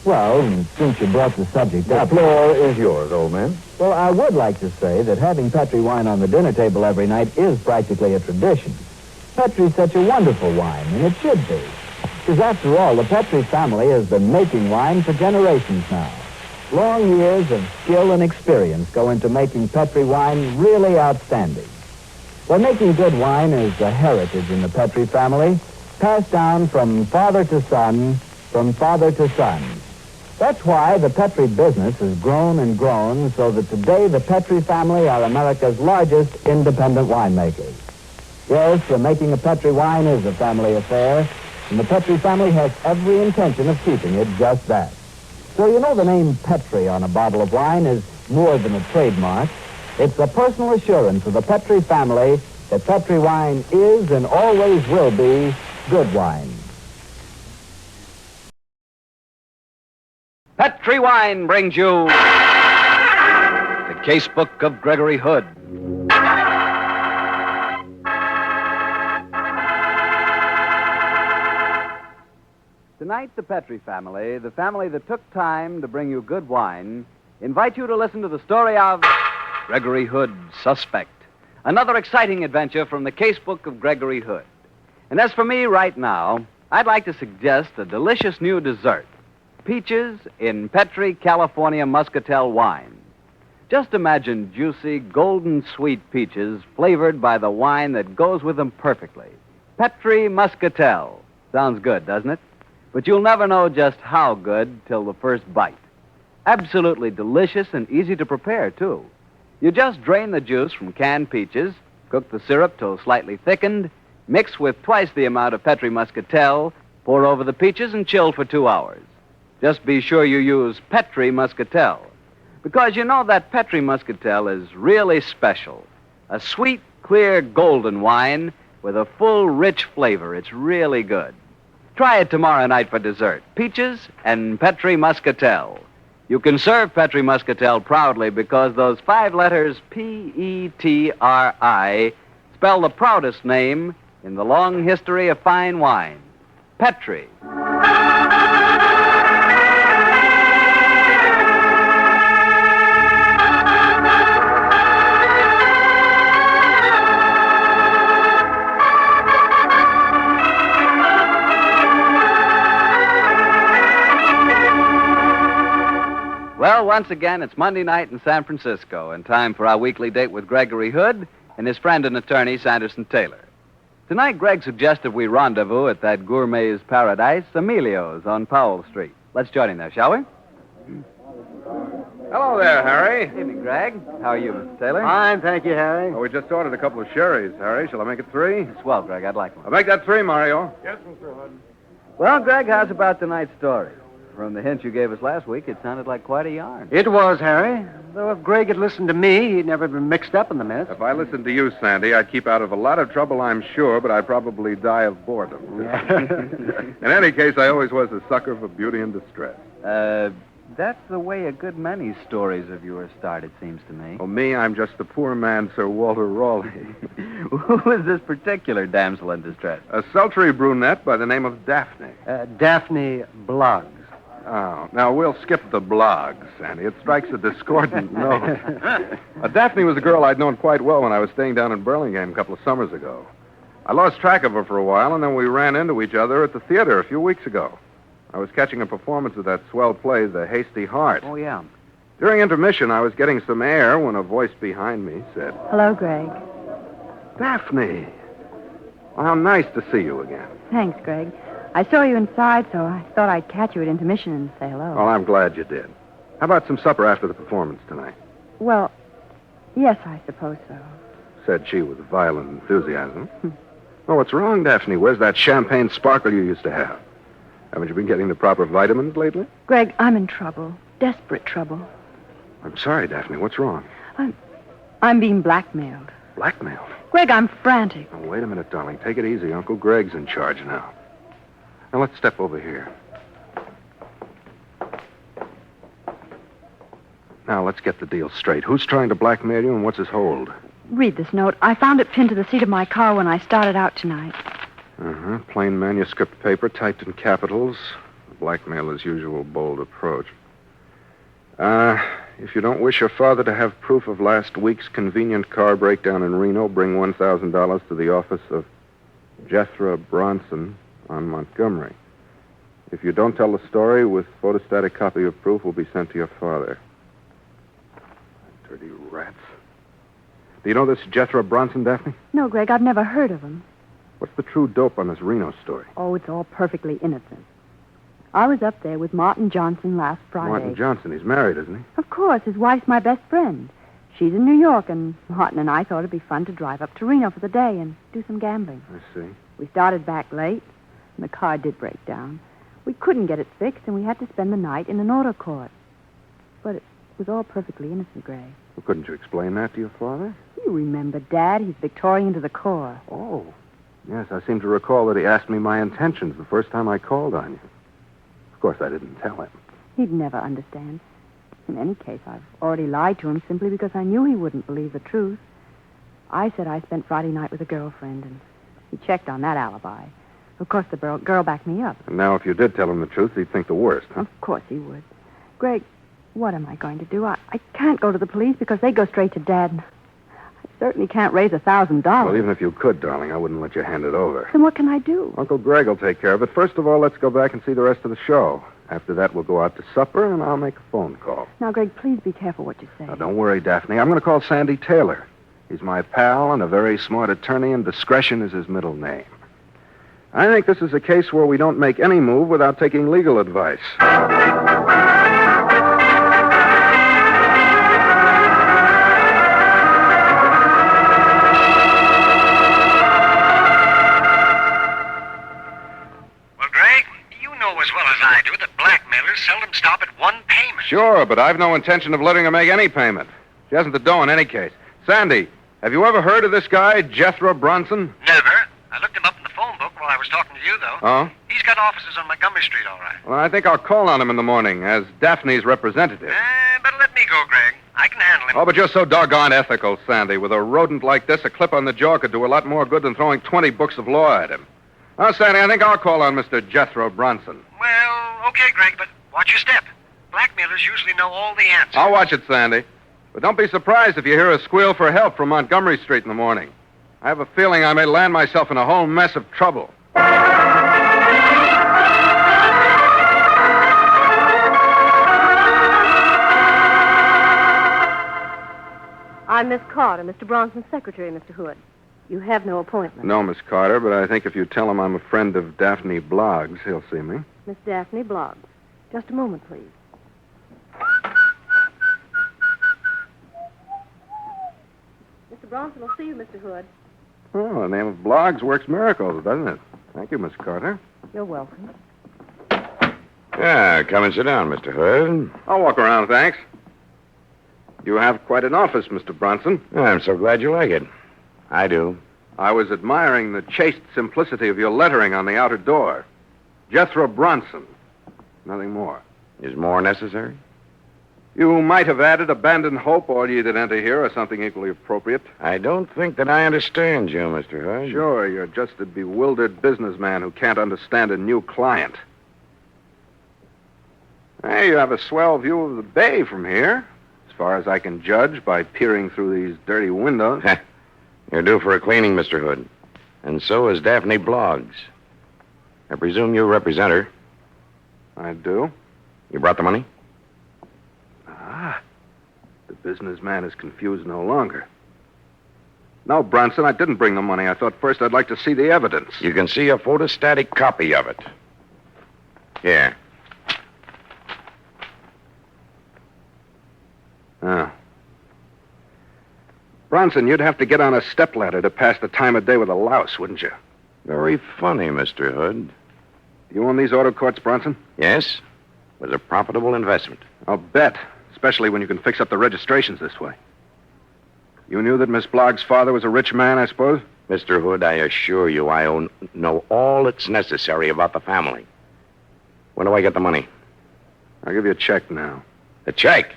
Well, since you brought the subject up... The floor is yours, old man. Well, I would like to say that having Petri wine on the dinner table every night is practically a tradition. Petri's such a wonderful wine, and it should be. Because after all, the Petri family has been making wine for generations now. Long years of skill and experience go into making Petri wine really outstanding. Well, making good wine is a heritage in the Petri family, passed down from father to son, from father to son. That's why the Petri business has grown and grown so that today the Petri family are America's largest independent winemakers. Yes, the making of Petri wine is a family affair, and the Petri family has every intention of keeping it just that. So you know the name Petri on a bottle of wine is more than a trademark. It's a personal assurance of the Petri family that Petri wine is and always will be good wine. Petri Wine brings you the Casebook of Gregory Hood. Tonight, the Petri family, the family that took time to bring you good wine, invite you to listen to the story of Gregory Hood, Suspect. Another exciting adventure from the Casebook of Gregory Hood. And as for me right now, I'd like to suggest a delicious new dessert. Peaches in Petri California Muscatel wine. Just imagine juicy, golden sweet peaches flavored by the wine that goes with them perfectly. Petri Muscatel. Sounds good, doesn't it? But you'll never know just how good till the first bite. Absolutely delicious and easy to prepare, too. You just drain the juice from canned peaches, cook the syrup till slightly thickened, mix with twice the amount of Petri Muscatel, pour over the peaches, and chill for 2 hours. Just be sure you use Petri Muscatel, because you know that Petri Muscatel is really special. A sweet, clear, golden wine with a full, rich flavor. It's really good. Try it tomorrow night for dessert. Peaches and Petri Muscatel. You can serve Petri Muscatel proudly because those 5 letters Petri spell the proudest name in the long history of fine wine. Petri. Well, once again, it's Monday night in San Francisco and time for our weekly date with Gregory Hood and his friend and attorney, Sanderson Taylor. Tonight, Greg suggested we rendezvous at that gourmet's paradise, Emilio's on Powell Street. Let's join him there, shall we? Hello there, Harry. Evening, Greg. How are you, Mr. Taylor? Fine, thank you, Harry. Oh, we just ordered a couple of sherries, Harry. Shall I make it 3? Swell, Greg. I'd like one. I'll make that 3, Mario. Yes, Mr. Hood. Well, Greg, how's about tonight's story? From the hint you gave us last week, it sounded like quite a yarn. It was, Harry. Though if Greg had listened to me, he'd never been mixed up in the mess. If I listened to you, Sandy, I'd keep out of a lot of trouble, I'm sure, but I'd probably die of boredom. In any case, I always was a sucker for beauty and distress. That's the way a good many stories of yours start, it seems to me. Well, me, I'm just the poor man, Sir Walter Raleigh. Who is this particular damsel in distress? A sultry brunette by the name of Daphne. Daphne Bloggs. Oh, now we'll skip the blogs, Sandy. It strikes a discordant note. Daphne was a girl I'd known quite well when I was staying down in Burlingame a couple of summers ago. I lost track of her for a while, and then we ran into each other at the theater a few weeks ago. I was catching a performance of that swell play, The Hasty Heart. Oh, yeah. During intermission, I was getting some air when a voice behind me said, Hello, Greg. Daphne. Well, how nice to see you again. Thanks, Greg. I saw you inside, so I thought I'd catch you at intermission and say hello. Well, I'm glad you did. How about some supper after the performance tonight? Well, yes, I suppose so. Said she with violent enthusiasm. Oh, what's wrong, Daphne? Where's that champagne sparkle you used to have? Haven't you been getting the proper vitamins lately? Greg, I'm in trouble. Desperate trouble. I'm sorry, Daphne. What's wrong? I'm being blackmailed. Blackmailed? Greg, I'm frantic. Oh, wait a minute, darling. Take it easy. Uncle Greg's in charge now. Now, let's step over here. Now, let's get the deal straight. Who's trying to blackmail you and what's his hold? Read this note. I found it pinned to the seat of my car when I started out tonight. Uh-huh. Plain manuscript paper typed in capitals. The blackmailer's usual bold approach. If you don't wish your father to have proof of last week's convenient car breakdown in Reno, bring $1,000 to the office of Jethro Bronson on Montgomery. If you don't tell the story, with photostatic copy of proof will be sent to your father. Dirty rats. Do you know this Jethro Bronson, Daphne? No, Greg, I've never heard of him. What's the true dope on this Reno story? Oh, it's all perfectly innocent. I was up there with Martin Johnson last Friday. Martin Johnson, he's married, isn't he? Of course, his wife's my best friend. She's in New York, and Martin and I thought it'd be fun to drive up to Reno for the day and do some gambling. I see. We started back late, and the car did break down. We couldn't get it fixed, and we had to spend the night in an auto court. But it was all perfectly innocent, Gray. Well, couldn't you explain that to your father? You remember, Dad. He's Victorian to the core. Oh. Yes, I seem to recall that he asked me my intentions the first time I called on you. Of course, I didn't tell him. He'd never understand. In any case, I've already lied to him simply because I knew he wouldn't believe the truth. I said I spent Friday night with a girlfriend, and he checked on that alibi. Of course, the girl backed me up. And now, if you did tell him the truth, he'd think the worst, huh? Of course he would. Greg, what am I going to do? I can't go to the police because they go straight to Dad. And I certainly can't raise $1,000. Well, even if you could, darling, I wouldn't let you hand it over. Then what can I do? Uncle Greg will take care of it. First of all, let's go back and see the rest of the show. After that, we'll go out to supper, and I'll make a phone call. Now, Greg, please be careful what you say. Now, don't worry, Daphne. I'm going to call Sandy Taylor. He's my pal and a very smart attorney, and discretion is his middle name. I think this is a case where we don't make any move without taking legal advice. As well as I do that blackmailers seldom stop at one payment. Sure, but I've no intention of letting her make any payment. She hasn't the dough in any case. Sandy, have you ever heard of this guy, Jethro Bronson? Never. I looked him up in the phone book while I was talking to you, though. Oh? He's got offices on Montgomery Street, all right. Well, I think I'll call on him in the morning as Daphne's representative. Better let me go, Greg. I can handle him. Oh, but you're so doggone ethical, Sandy. With a rodent like this, a clip on the jaw could do a lot more good than throwing 20 books of law at him. Oh, Sandy, I think I'll call on Mr. Jethro Bronson. Well, okay, Greg, but watch your step. Blackmailers usually know all the answers. I'll watch it, Sandy. But don't be surprised if you hear a squeal for help from Montgomery Street in the morning. I have a feeling I may land myself in a whole mess of trouble. I'm Miss Carter, Mr. Bronson's secretary, Mr. Hood. You have no appointment. No, Miss Carter, but I think if you tell him I'm a friend of Daphne Bloggs, he'll see me. Miss Daphne Bloggs. Just a moment, please. Mr. Bronson will see you, Mr. Hood. Oh, the name of Bloggs works miracles, doesn't it? Thank you, Miss Carter. You're welcome. Yeah, come and sit down, Mr. Hood. I'll walk around, thanks. You have quite an office, Mr. Bronson. I'm so glad you like it. I do. I was admiring the chaste simplicity of your lettering on the outer door. Jethro Bronson. Nothing more. Is more necessary? You might have added abandoned hope, all ye that enter here, or something equally appropriate. I don't think that I understand you, Mr. Hood. Sure, you're just a bewildered businessman who can't understand a new client. Hey, you have a swell view of the bay from here, as far as I can judge by peering through these dirty windows. You're due for a cleaning, Mr. Hood. And so is Daphne Bloggs. I presume you represent her. I do. You brought the money? Ah, the businessman is confused no longer. No, Bronson, I didn't bring the money. I thought first I'd like to see the evidence. You can see a photostatic copy of it. Here. Oh. Bronson, you'd have to get on a stepladder to pass the time of day with a louse, wouldn't you? Very funny, Mr. Hood. You own these auto courts, Bronson? Yes. It was a profitable investment. I'll bet, especially when you can fix up the registrations this way. You knew that Miss Bloggs' father was a rich man, I suppose? Mr. Hood, I assure you I know all that's necessary about the family. When do I get the money? I'll give you a check now. A check?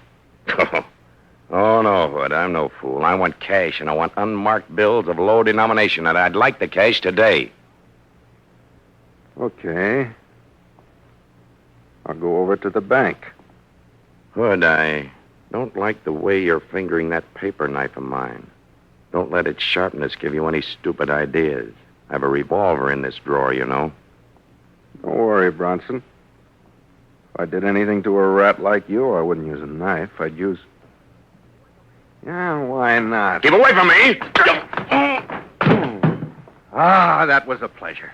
Oh, no, Hood, I'm no fool. I want cash, and I want unmarked bills of low denomination, and I'd like the cash today. Okay. I'll go over to the bank. Hood, I don't like the way you're fingering that paper knife of mine. Don't let its sharpness give you any stupid ideas. I have a revolver in this drawer, you know. Don't worry, Bronson. If I did anything to a rat like you, I wouldn't use a knife. I'd use... Yeah, why not? Keep away from me! Ah, that was a pleasure.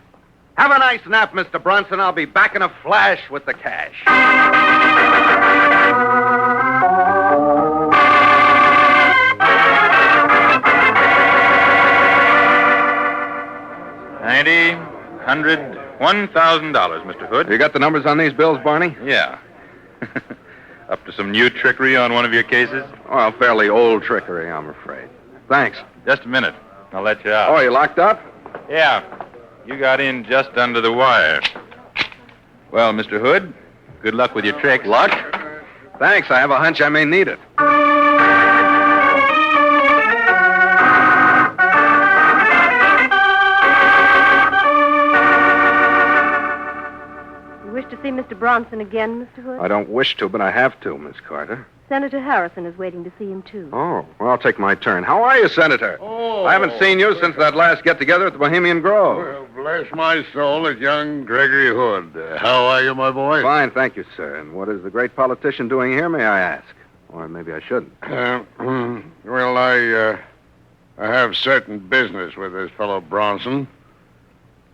Have a nice nap, Mr. Bronson. I'll be back in a flash with the cash. $90, $1,000, Mr. Hood. You got the numbers on these bills, Barney? Yeah. Up to some new trickery on one of your cases? Well, fairly old trickery, I'm afraid. Thanks. Just a minute. I'll let you out. Oh, you locked up? Yeah. You got in just under the wire. Well, Mr. Hood, good luck with your tricks. Luck? Thanks. I have a hunch I may need it. You wish to see Mr. Bronson again, Mr. Hood? I don't wish to, but I have to, Miss Carter. Senator Harrison is waiting to see him, too. Oh, well, I'll take my turn. How are you, Senator? Oh. I haven't seen you since that last get-together at the Bohemian Grove. Well, bless my soul, it's young Gregory Hood. How are you, my boy? Fine, thank you, sir. And what is the great politician doing here, may I ask? Or maybe I shouldn't. Well, I have certain business with this fellow Bronson.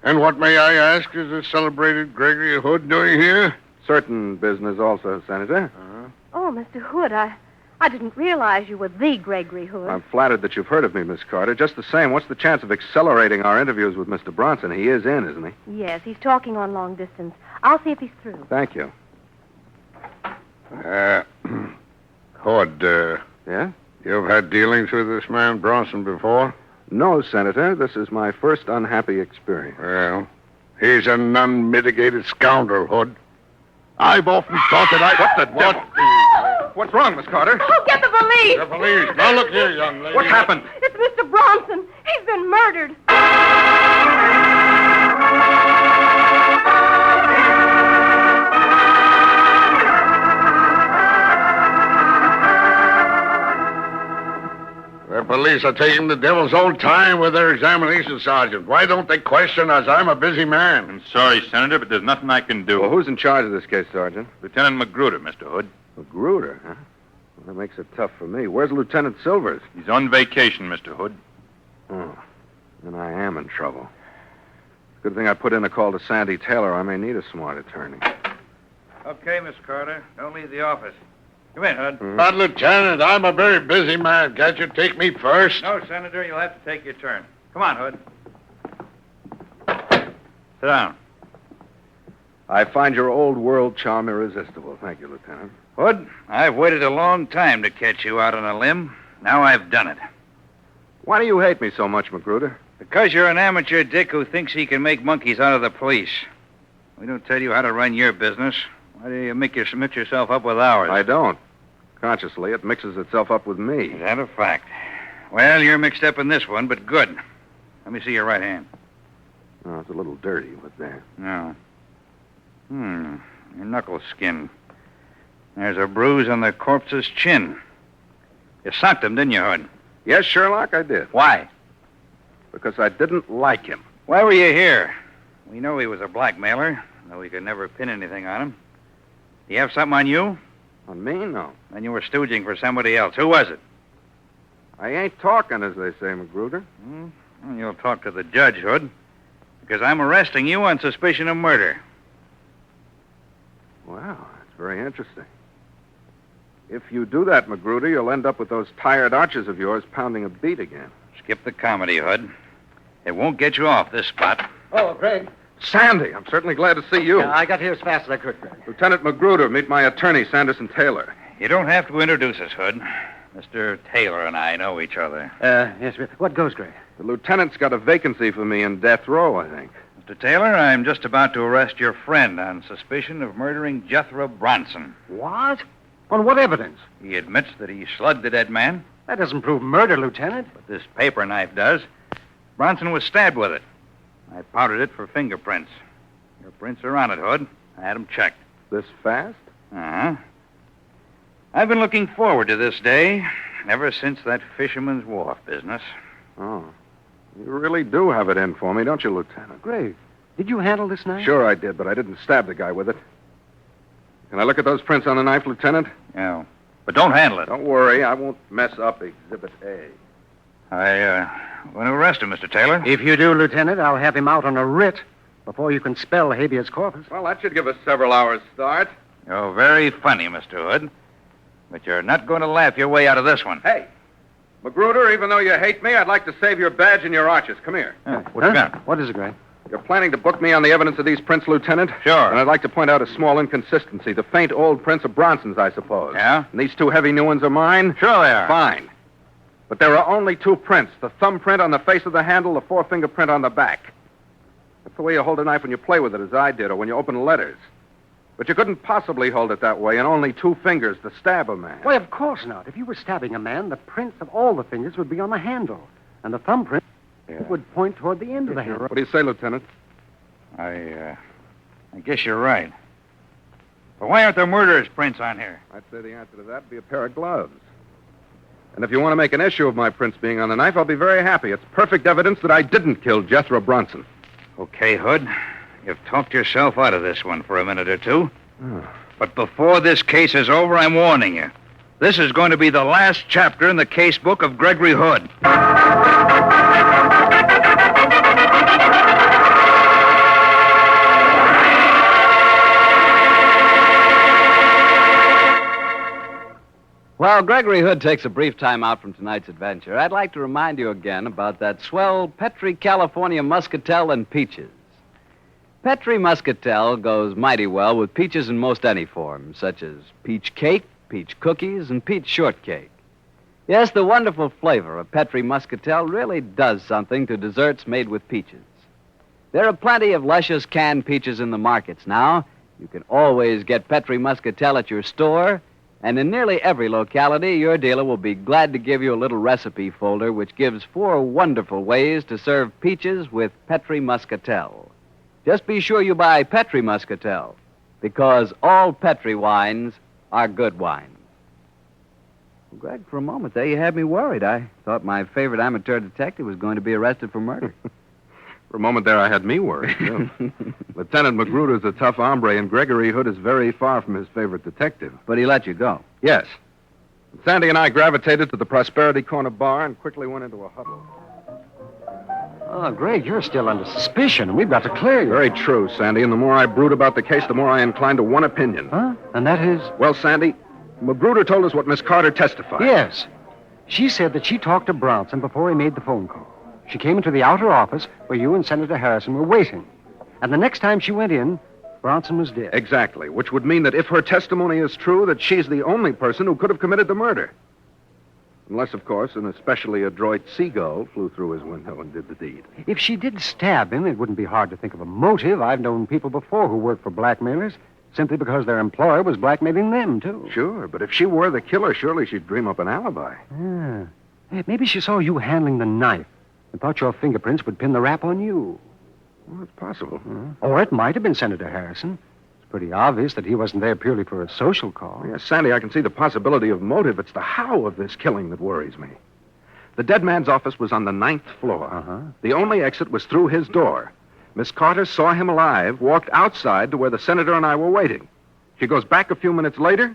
And what, may I ask, is the celebrated Gregory Hood doing here? Certain business also, Senator. Oh, Mr. Hood, I didn't realize you were the Gregory Hood. I'm flattered that you've heard of me, Miss Carter. Just the same, what's the chance of accelerating our interviews with Mr. Bronson? He is in, isn't he? Yes, he's talking on long distance. I'll see if he's through. Thank you. Hood, Yeah? you've had dealings with this man Bronson before? No, Senator. This is my first unhappy experience. Well, He's an unmitigated scoundrel, Hood. I've often thought that I... What the devil? What's wrong, Miss Carter? Oh, get the police! The police. Now, look here, young lady. What happened? It's Mr. Bronson. He's been murdered. The police are taking the devil's own time with their examination, Sergeant. Why don't they question us? I'm a busy man. I'm sorry, Senator, but there's nothing I can do. Well, who's in charge of this case, Sergeant? Lieutenant Magruder, Mr. Hood. Magruder, huh? Well, that makes it tough for me. Where's Lieutenant Silvers? He's on vacation, Mr. Hood. Oh, then I am in trouble. Good thing I put in a call to Sandy Taylor. I may need a smart attorney. Okay, Miss Carter. Don't leave the office. Come in, Hood. But, Lieutenant, I'm a very busy man. Can't you take me first? No, Senator, you'll have to take your turn. Come on, Hood. Sit down. I find your old world charm irresistible. Thank you, Lieutenant. Hood, I've waited a long time to catch you out on a limb. Now I've done it. Why do you hate me so much, Magruder? Because you're an amateur dick who thinks he can make monkeys out of the police. We don't tell you how to run your business. Why do you mix yourself up with ours? I don't. Consciously, it mixes itself up with me. Is that a fact? Well, you're mixed up in this one, but good. Let me see your right hand. Oh, it's a little dirty, but there. No. Your knuckle skin. There's a bruise on the corpse's chin. You socked him, didn't you, Hood? Yes, Sherlock, I did. Why? Because I didn't like him. Why were you here? We know he was a blackmailer, though we could never pin anything on him. Do you have something on you? On me? No. Then you were stooging for somebody else. Who was it? I ain't talking, as they say, Magruder. Well, you'll talk to the judge, Hood, because I'm arresting you on suspicion of murder. Wow, that's very interesting. If you do that, Magruder, you'll end up with those tired arches of yours pounding a beat again. Skip the comedy, Hood. It won't get you off this spot. Oh, Greg. Sandy, I'm certainly glad to see you. Yeah, I got here as fast as I could, Greg. Lieutenant Magruder, meet my attorney, Sanderson Taylor. You don't have to introduce us, Hood. Mr. Taylor and I know each other. Yes, what goes, Greg? The lieutenant's got a vacancy for me in death row, I think. Mr. Taylor, I'm just about to arrest your friend on suspicion of murdering Jethro Bronson. What? On what evidence? He admits that he slugged the dead man. That doesn't prove murder, Lieutenant. But this paper knife does. Bronson was stabbed with it. I powdered it for fingerprints. Your prints are on it, Hood. I had them checked. This fast? Uh-huh. I've been looking forward to this day ever since that fisherman's wharf business. Oh. You really do have it in for me, don't you, Lieutenant? Greg, did you handle this knife? Sure I did, but I didn't stab the guy with it. Can I look at those prints on the knife, Lieutenant? Yeah. But don't handle it. Don't worry. I won't mess up Exhibit A. I want to arrest him, Mr. Taylor. If you do, Lieutenant, I'll have him out on a writ before you can spell habeas corpus. Well, that should give us several hours' start. You're very funny, Mr. Hood. But you're not going to laugh your way out of this one. Hey, Magruder, even though you hate me, I'd like to save your badge and your arches. Come here. What you got? What is it, Greg? You're planning to book me on the evidence of these prints, Lieutenant? Sure. And I'd like to point out a small inconsistency. The faint old prints are Bronson's, I suppose. Yeah? And these two heavy new ones are mine? Sure they are. Fine. But there are only two prints. The thumbprint on the face of the handle, the forefinger print on the back. That's the way you hold a knife when you play with it, as I did, or when you open letters. But you couldn't possibly hold it that way, and only two fingers to stab a man. Why, of course not. If you were stabbing a man, the prints of all the fingers would be on the handle. And the thumbprint would point toward the end of the handle. What do you say, Lieutenant? I guess you're right. But why aren't there murderer's prints on here? I'd say the answer to that would be a pair of gloves. And if you want to make an issue of my prints being on the knife, I'll be very happy. It's perfect evidence that I didn't kill Jethro Bronson. Okay, Hood. You've talked yourself out of this one for a minute or two. But before this case is over, I'm warning you. This is going to be the last chapter in the Casebook of Gregory Hood. While Gregory Hood takes a brief time out from tonight's adventure, I'd like to remind you again about that swell Petri California Muscatel and peaches. Petri Muscatel goes mighty well with peaches in most any form, such as peach cake, peach cookies, and peach shortcake. Yes, the wonderful flavor of Petri Muscatel really does something to desserts made with peaches. There are plenty of luscious canned peaches in the markets now. You can always get Petri Muscatel at your store, and in nearly every locality, your dealer will be glad to give you a little recipe folder which gives 4 wonderful ways to serve peaches with Petri Muscatel. Just be sure you buy Petri Muscatel, because all Petri wines are good wines. Greg, for a moment there, you had me worried. I thought my favorite amateur detective was going to be arrested for murder. For a moment there, I had me worried, too. Lieutenant Magruder's a tough hombre, and Gregory Hood is very far from his favorite detective. But he let you go. Yes. Sandy and I gravitated to the Prosperity Corner bar and quickly went into a huddle. Oh, Greg, you're still under suspicion, and we've got to clear you. Very true, Sandy, and the more I brood about the case, the more I incline to one opinion. Huh? And that is? Well, Sandy, Magruder told us what Miss Carter testified. Yes. She said that she talked to Bronson before he made the phone call. She came into the outer office where you and Senator Harrison were waiting. And the next time she went in, Bronson was dead. Exactly, which would mean that if her testimony is true, that she's the only person who could have committed the murder. Unless, of course, an especially adroit seagull flew through his window and did the deed. If she did stab him, it wouldn't be hard to think of a motive. I've known people before who worked for blackmailers simply because their employer was blackmailing them, too. Sure, but if she were the killer, surely she'd dream up an alibi. Yeah. Maybe she saw you handling the knife and thought your fingerprints would pin the rap on you. Well, it's possible. Or it might have been Senator Harrison. It's pretty obvious that he wasn't there purely for a social call. Yes, Sandy, I can see the possibility of motive. It's the how of this killing that worries me. The dead man's office was on the 9th floor. The only exit was through his door. Miss Carter saw him alive, walked outside to where the senator and I were waiting. She goes back a few minutes later.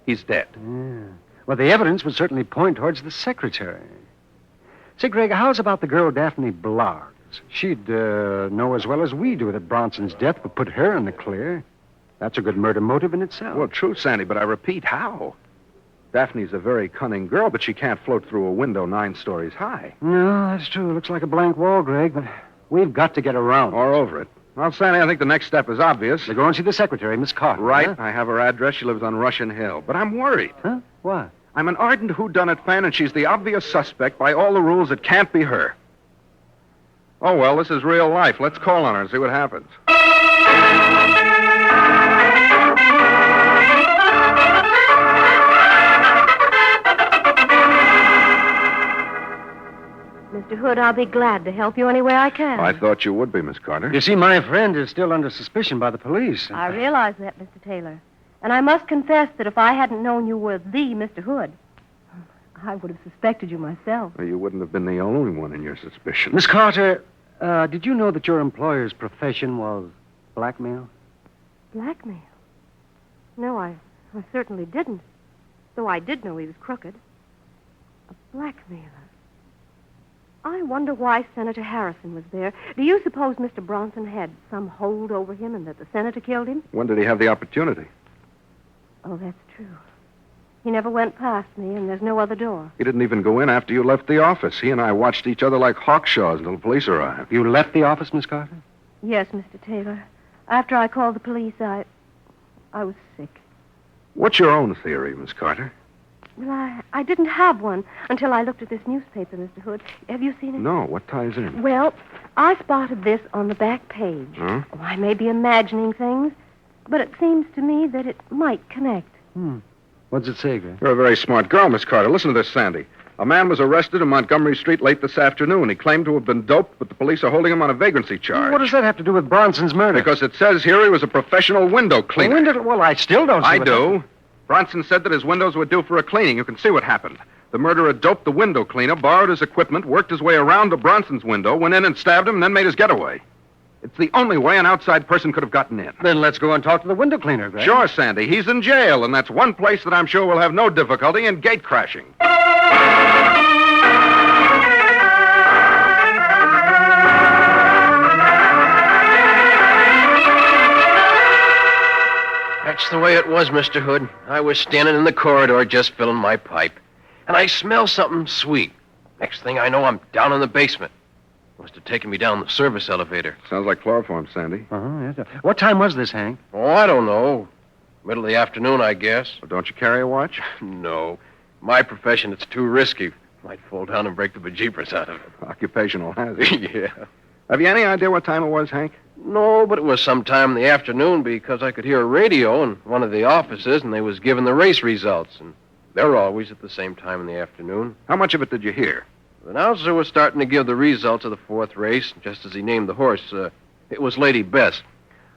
He's dead. Yeah. Well, the evidence would certainly point towards the secretary. Say, Greg, how's about the girl Daphne Blargs? She'd know as well as we do that Bronson's death would put her in the clear. That's a good murder motive in itself. Well, true, Sandy, but I repeat, how? Daphne's a very cunning girl, but she can't float through a window 9 stories high. No, that's true. Looks like a blank wall, Greg, but we've got to get around Or over it. Well, Sandy, I think the next step is obvious. To go and see the secretary, Miss Carter. Right. Huh? I have her address. She lives on Russian Hill. But I'm worried. Huh? What? I'm an ardent whodunit fan, and she's the obvious suspect. By all the rules, it can't be her. Oh, well, this is real life. Let's call on her and see what happens. Mr. Hood, I'll be glad to help you any way I can. I thought you would be, Miss Carter. You see, my friend is still under suspicion by the police. I realize that, Mr. Taylor. And I must confess that if I hadn't known you were the Mr. Hood, I would have suspected you myself. Well, you wouldn't have been the only one in your suspicion. Miss Carter, did you know that your employer's profession was blackmail? Blackmail? No, I certainly didn't. Though I did know he was crooked. A blackmailer. I wonder why Senator Harrison was there. Do you suppose Mr. Bronson had some hold over him and that the senator killed him? When did he have the opportunity? Oh, that's true. He never went past me, and there's no other door. He didn't even go in after you left the office. He and I watched each other like hawkshaws until the police arrived. You left the office, Miss Carter? Yes, Mr. Taylor. After I called the police, I was sick. What's your own theory, Miss Carter? Well, I didn't have one until I looked at this newspaper, Mr. Hood. Have you seen it? No, what ties in? Well, I spotted this on the back page. Huh? Oh, I may be imagining things, but it seems to me that it might connect. What does it say, Greg? You're a very smart girl, Miss Carter. Listen to this, Sandy. A man was arrested in Montgomery Street late this afternoon. He claimed to have been doped, but the police are holding him on a vagrancy charge. What does that have to do with Bronson's murder? Because it says here he was a professional window cleaner. Well, I still don't see I what do. Bronson said that his windows were due for a cleaning. You can see what happened. The murderer doped the window cleaner, borrowed his equipment, worked his way around to Bronson's window, went in and stabbed him, and then made his getaway. It's the only way an outside person could have gotten in. Then let's go and talk to the window cleaner, Greg. Sure, Sandy. He's in jail, and that's one place that I'm sure will have no difficulty in gate crashing. That's the way it was, Mr. Hood. I was standing in the corridor just filling my pipe, and I smell something sweet. Next thing I know, I'm down in the basement. Must have taken me down the service elevator. Sounds like chloroform, Sandy. Yes. What time was this, Hank? Oh, I don't know. Middle of the afternoon, I guess. Well, don't you carry a watch? No. My profession, it's too risky. Might fall down and break the bejeepers out of it. Occupational hazard. Yeah. Have you any idea what time it was, Hank? No, but it was sometime in the afternoon because I could hear a radio in one of the offices, and they was giving the race results, and they're always at the same time in the afternoon. How much of it did you hear? The announcer was starting to give the results of the fourth race, just as he named the horse. It was Lady Bess.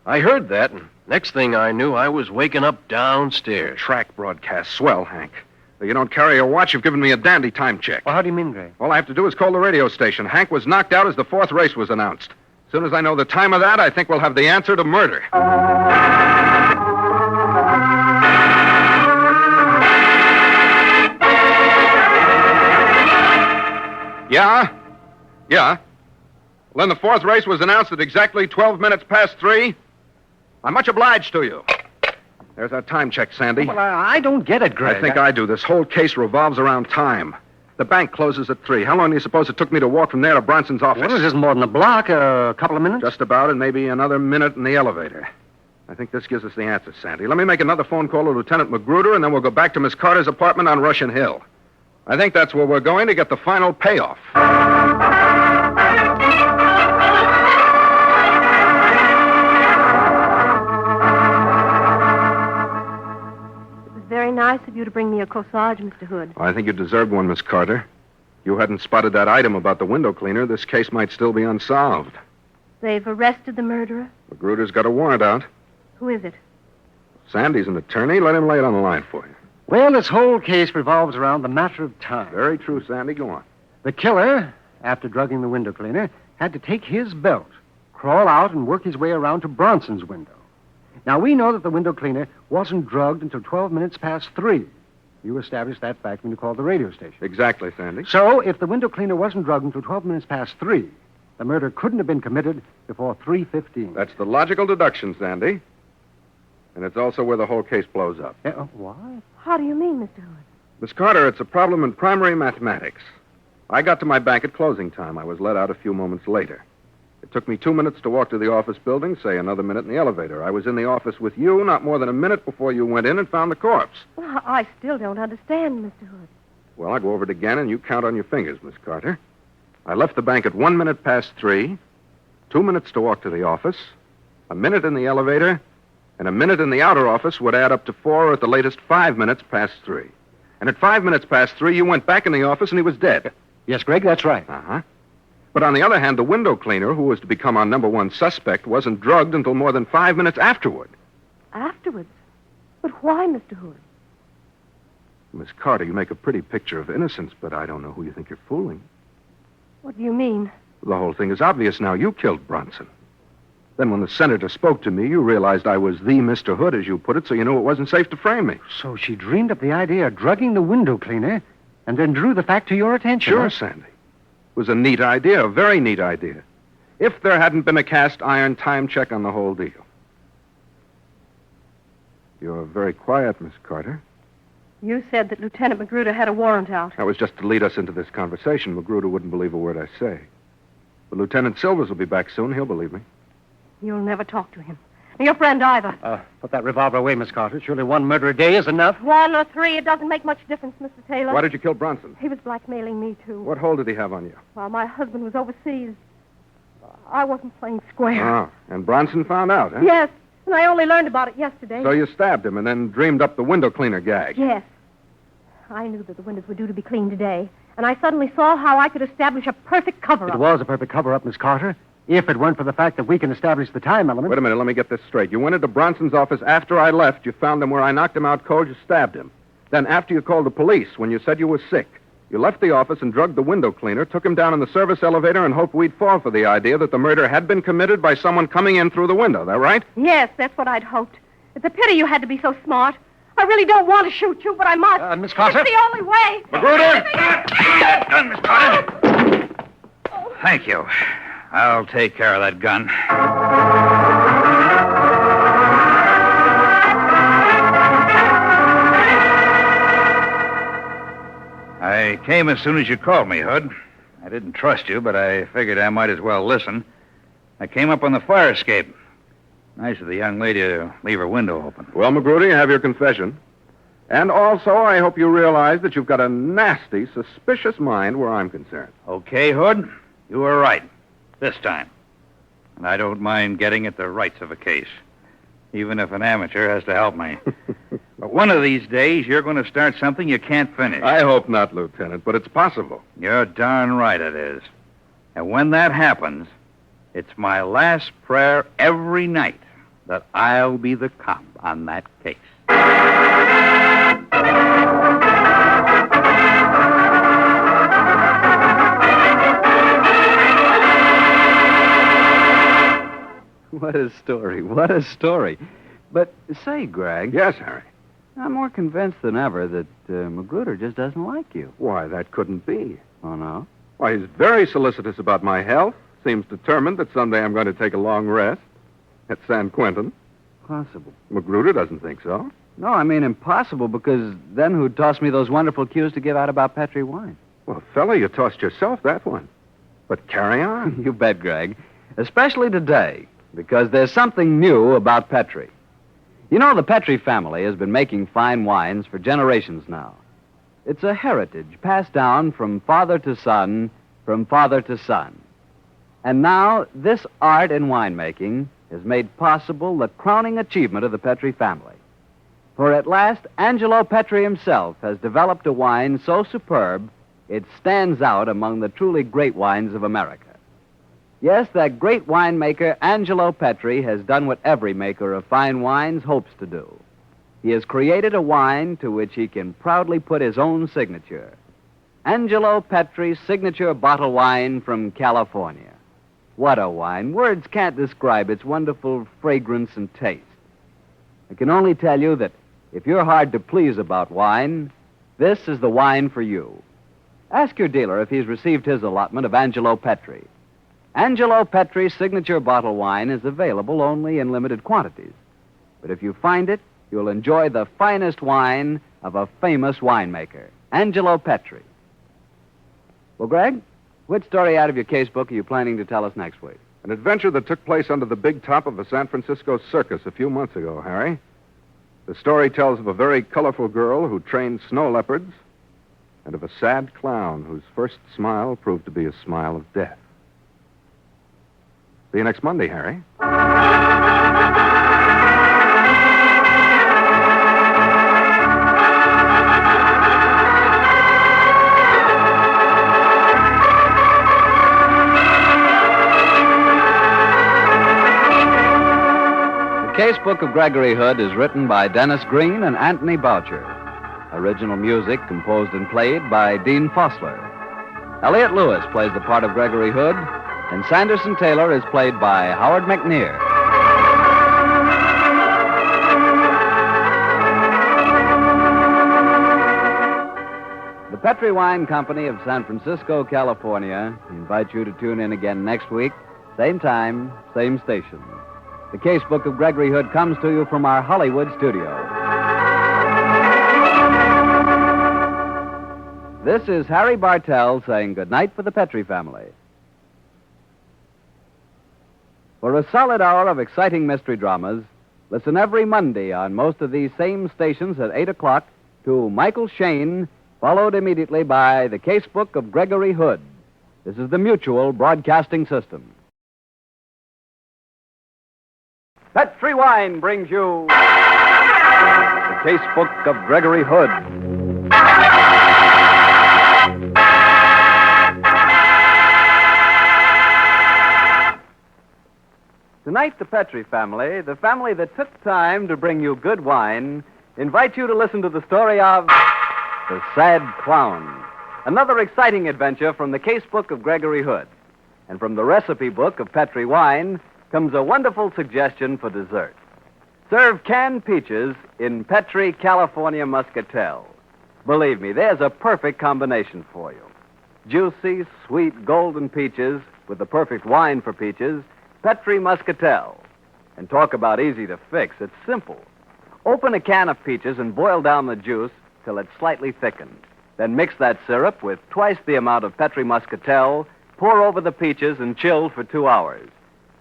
I heard that, and next thing I knew, I was waking up downstairs. Track broadcast. Swell, Hank. Though you don't carry a watch, you've given me a dandy time check. Well, how do you mean, Greg? All I have to do is call the radio station. Hank was knocked out as the fourth race was announced. As soon as I know the time of that, I think we'll have the answer to murder. Yeah? Yeah. Well, then the fourth race was announced at exactly 12 minutes past 3. I'm much obliged to you. There's our time check, Sandy. Well, I don't get it, Greg. I think I do. This whole case revolves around time. The bank closes at 3. How long do you suppose it took me to walk from there to Bronson's office? Well, it isn't more than a block, a couple of minutes. Just about, and maybe another minute in the elevator. I think this gives us the answer, Sandy. Let me make another phone call to Lieutenant Magruder, and then we'll go back to Miss Carter's apartment on Russian Hill. I think that's where we're going to get the final payoff. Very nice of you to bring me a corsage, Mr. Hood. I think you deserved one, Miss Carter. If you hadn't spotted that item about the window cleaner, this case might still be unsolved. They've arrested the murderer? Magruder's got a warrant out. Who is it? Sandy's an attorney. Let him lay it on the line for you. Well, this whole case revolves around the matter of time. Very true, Sandy. Go on. The killer, after drugging the window cleaner, had to take his belt, crawl out, and work his way around to Bronson's window. Now, we know that the window cleaner wasn't drugged until 12 minutes past 3. You established that fact when you called the radio station. Exactly, Sandy. So, if the window cleaner wasn't drugged until 12 minutes past 3, the murder couldn't have been committed before 3:15. That's the logical deduction, Sandy. And it's also where the whole case blows up. Why? How do you mean, Mr. Hood? Miss Carter, it's a problem in primary mathematics. I got to my bank at closing time. I was let out a few moments later. It took me 2 minutes to walk to the office building, say another minute in the elevator. I was in the office with you not more than a minute before you went in and found the corpse. Well, I still don't understand, Mr. Hood. Well, I'll go over it again, and you count on your fingers, Miss Carter. I left the bank at 1 minute past 3, 2 minutes to walk to the office, a minute in the elevator, and a minute in the outer office would add up to 4 or at the latest 5 minutes past 3. And at 5 minutes past 3, you went back in the office and he was dead. Yes, Greg, that's right. Uh-huh. But on the other hand, the window cleaner, who was to become our number one suspect, wasn't drugged until more than 5 minutes afterward. Afterwards? But why, Mr. Hood? Miss Carter, you make a pretty picture of innocence, but I don't know who you think you're fooling. What do you mean? The whole thing is obvious now. You killed Bronson. Then when the senator spoke to me, you realized I was the Mr. Hood, as you put it, so you knew it wasn't safe to frame me. So she dreamed up the idea of drugging the window cleaner and then drew the fact to your attention. Sure, Sandy. It was a neat idea, a very neat idea. If there hadn't been a cast iron time check on the whole deal. You're very quiet, Miss Carter. You said that Lieutenant Magruder had a warrant out. That was just to lead us into this conversation. Magruder wouldn't believe a word I say. But Lieutenant Silvers will be back soon. He'll believe me. You'll never talk to him. Your friend either. Put that revolver away, Miss Carter. Surely one murder a day is enough. 1 or 3, it doesn't make much difference, Mr. Taylor. Why did you kill Bronson? He was blackmailing me, too. What hold did he have on you? While my husband was overseas, I wasn't playing square. Oh, and Bronson found out, huh? Yes, and I only learned about it yesterday. So you stabbed him and then dreamed up the window cleaner gag. Yes. I knew that the windows were due to be cleaned today, and I suddenly saw how I could establish a perfect cover-up. It was a perfect cover-up, Miss Carter, if it weren't for the fact that we can establish the time element. Wait a minute, let me get this straight. You went into Bronson's office after I left. You found him where I knocked him out cold. You stabbed him. Then after you called the police, when you said you were sick, you left the office and drugged the window cleaner, took him down in the service elevator, and hoped we'd fall for the idea that the murder had been committed by someone coming in through the window. That right? Yes, that's what I'd hoped. It's a pity you had to be so smart. I really don't want to shoot you, but I must. Miss Carter? It's the only way. Magruder! Gun, Miss Carter. Thank you. I'll take care of that gun. I came as soon as you called me, Hood. I didn't trust you, but I figured I might as well listen. I came up on the fire escape. Nice of the young lady to leave her window open. Well, Magruder, you have your confession. And also, I hope you realize that you've got a nasty, suspicious mind where I'm concerned. Okay, Hood. You were right. This time. and I don't mind getting at the rights of a case, even if an amateur has to help me. But one of these days, you're going to start something you can't finish. I hope not, Lieutenant, but it's possible. You're darn right it is. And when that happens, it's my last prayer every night that I'll be the cop on that case. What a story. What a story. But say, Greg. Yes, Harry. I'm more convinced than ever that Magruder just doesn't like you. Why, that couldn't be. Oh, no? Why, he's very solicitous about my health. Seems determined that someday I'm going to take a long rest at San Quentin. Possible. Magruder doesn't think so. No, I mean impossible, because then who'd toss me those wonderful cues to give out about Petri wine? Well, fella, you tossed yourself that one. But carry on. You bet, Greg. Especially today, because there's something new about Petri. You know, the Petri family has been making fine wines for generations now. It's a heritage passed down from father to son, from father to son. And now, this art in winemaking has made possible the crowning achievement of the Petri family. For at last, Angelo Petri himself has developed a wine so superb, it stands out among the truly great wines of America. Yes, that great winemaker, Angelo Petri, has done what every maker of fine wines hopes to do. He has created a wine to which he can proudly put his own signature. Angelo Petri's signature bottle wine from California. What a wine. Words can't describe its wonderful fragrance and taste. I can only tell you that if you're hard to please about wine, this is the wine for you. Ask your dealer if he's received his allotment of Angelo Petri. Angelo Petri's signature bottle wine is available only in limited quantities. But if you find it, you'll enjoy the finest wine of a famous winemaker, Angelo Petri. Well, Greg, which story out of your casebook are you planning to tell us next week? An adventure that took place under the big top of a San Francisco circus a few months ago, Harry. The story tells of a very colorful girl who trained snow leopards and of a sad clown whose first smile proved to be a smile of death. See you next Monday, Harry. The Casebook of Gregory Hood is written by Dennis Green and Anthony Boucher. Original music composed and played by Dean Fossler. Elliot Lewis plays the part of Gregory Hood, and Sanderson Taylor is played by Howard McNear. The Petri Wine Company of San Francisco, California, invite you to tune in again next week, same time, same station. The Casebook of Gregory Hood comes to you from our Hollywood studio. This is Harry Bartell saying goodnight for the Petri family. For a solid hour of exciting mystery dramas, listen every Monday on most of these same stations at 8 o'clock to Michael Shayne, followed immediately by The Casebook of Gregory Hood. This is the Mutual Broadcasting System. Petri Wine brings you The Casebook of Gregory Hood. Tonight, the Petri family, the family that took time to bring you good wine, invite you to listen to the story of The Sad Clown. Another exciting adventure from the Casebook of Gregory Hood. And from the recipe book of Petri wine comes a wonderful suggestion for dessert. Serve canned peaches in Petri California Muscatel. Believe me, there's a perfect combination for you. Juicy, sweet, golden peaches with the perfect wine for peaches, Petri Muscatel. And talk about easy to fix. It's simple. Open a can of peaches and boil down the juice till it's slightly thickened. Then mix that syrup with twice the amount of Petri Muscatel, pour over the peaches, and chill for 2 hours.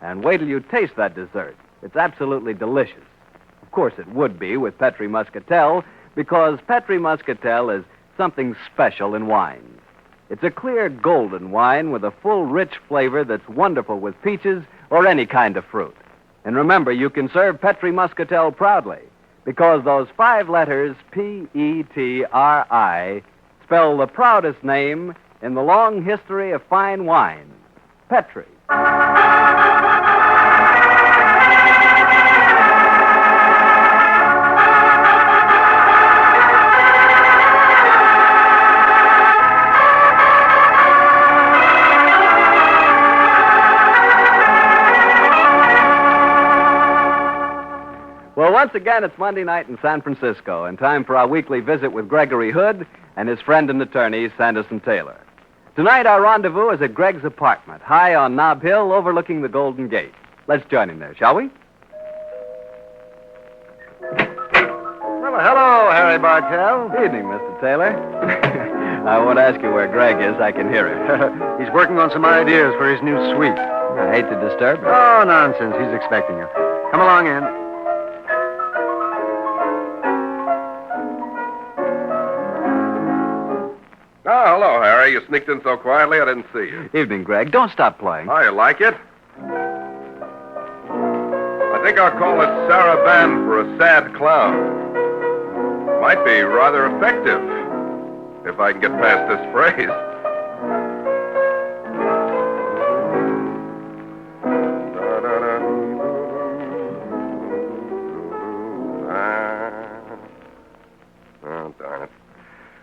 And wait till you taste that dessert. It's absolutely delicious. Of course, it would be with Petri Muscatel, because Petri Muscatel is something special in wines. It's a clear golden wine with a full, rich flavor that's wonderful with peaches or any kind of fruit. And remember, you can serve Petri Muscatel proudly, because those 5 letters, P-E-T-R-I, spell the proudest name in the long history of fine wine, Petri. Well, once again, it's Monday night in San Francisco, and time for our weekly visit with Gregory Hood and his friend and attorney, Sanderson Taylor. Tonight, our rendezvous is at Greg's apartment, high on Nob Hill, overlooking the Golden Gate. Let's join him there, shall we? Well, hello, Harry Bartell. Evening, Mr. Taylor. I won't ask you where Greg is. I can hear him. He's working on some ideas for his new suite. I hate to disturb him. Oh, nonsense. He's expecting you. Come along in. Oh, hello, Harry. You sneaked in so quietly I didn't see you. Evening, Greg. Don't stop playing. Oh, you like it? I think I'll call it Saraband for a sad clown. Might be rather effective, if I can get past this phrase. Oh, darn it.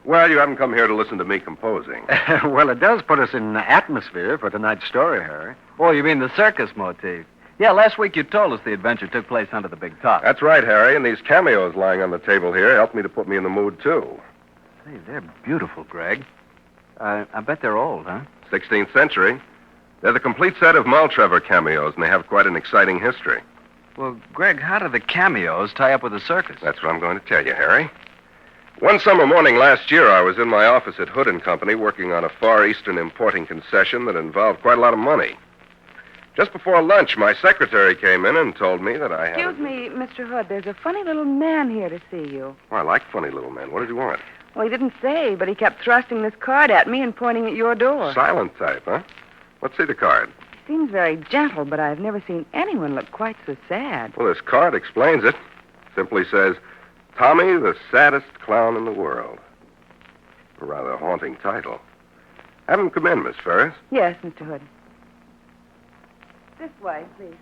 Well, you haven't come here to listen to me composing. Well, it does put us in the atmosphere for tonight's story, Harry. Oh, you mean the circus motif? Yeah, last week you told us the adventure took place under the big top. That's right, Harry, and these cameos lying on the table here helped me to put me in the mood, too. Say, they're beautiful, Greg. I bet they're old, huh? 16th century. They're the complete set of Maltrever cameos, and they have quite an exciting history. Well, Greg, how do the cameos tie up with the circus? That's what I'm going to tell you, Harry. One summer morning last year, I was in my office at Hood & Company working on a Far Eastern importing concession that involved quite a lot of money. Just before lunch, my secretary came in and told me that I had... Excuse me, Mr. Hood. There's a funny little man here to see you. Oh, I like funny little men. What did you want? Well, he didn't say, but he kept thrusting this card at me and pointing at your door. Silent type, huh? Let's see the card. Seems very gentle, but I've never seen anyone look quite so sad. Well, this card explains it. Simply says, Tommy, the saddest clown in the world. A rather haunting title. Have him come in, Miss Ferris. Yes, Mr. Hood. This way, please.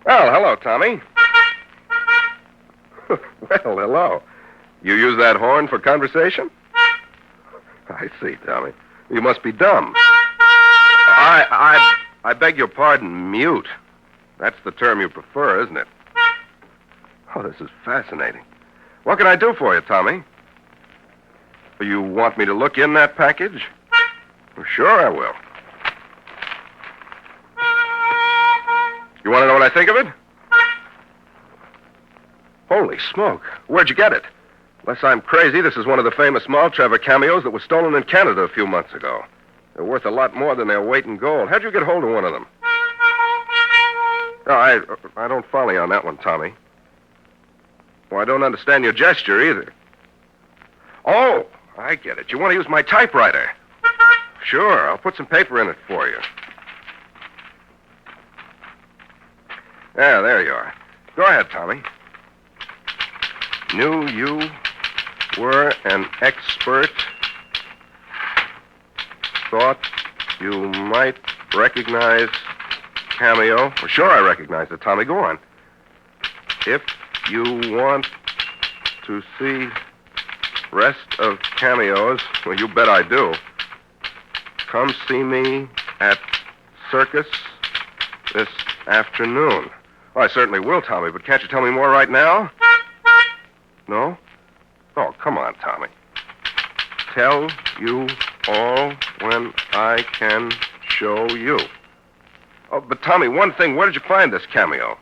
Well, hello, Tommy. Well, hello. You use that horn for conversation? I see, Tommy. You must be dumb. I beg your pardon, mute. That's the term you prefer, isn't it? Oh, this is fascinating. What can I do for you, Tommy? You want me to look in that package? Well, sure I will. You want to know what I think of it? Holy smoke. Where'd you get it? Unless I'm crazy, this is one of the famous Maltrever cameos that was stolen in Canada a few months ago. They're worth a lot more than their weight in gold. How'd you get hold of one of them? No, I don't follow you on that one, Tommy. Well, I don't understand your gesture either. Oh, I get it. You want to use my typewriter. Sure, I'll put some paper in it for you. Yeah, there you are. Go ahead, Tommy. Knew you were an expert. Thought you might recognize cameo. Well, sure I recognize it, Tommy. Go on. If you want to see rest of cameos, well, you bet I do. Come see me at Circus this afternoon. Well, I certainly will, Tommy, but can't you tell me more right now? No? Oh, come on, Tommy. Tell you all when I can show you. Oh, but Tommy, one thing, where did you find this cameo?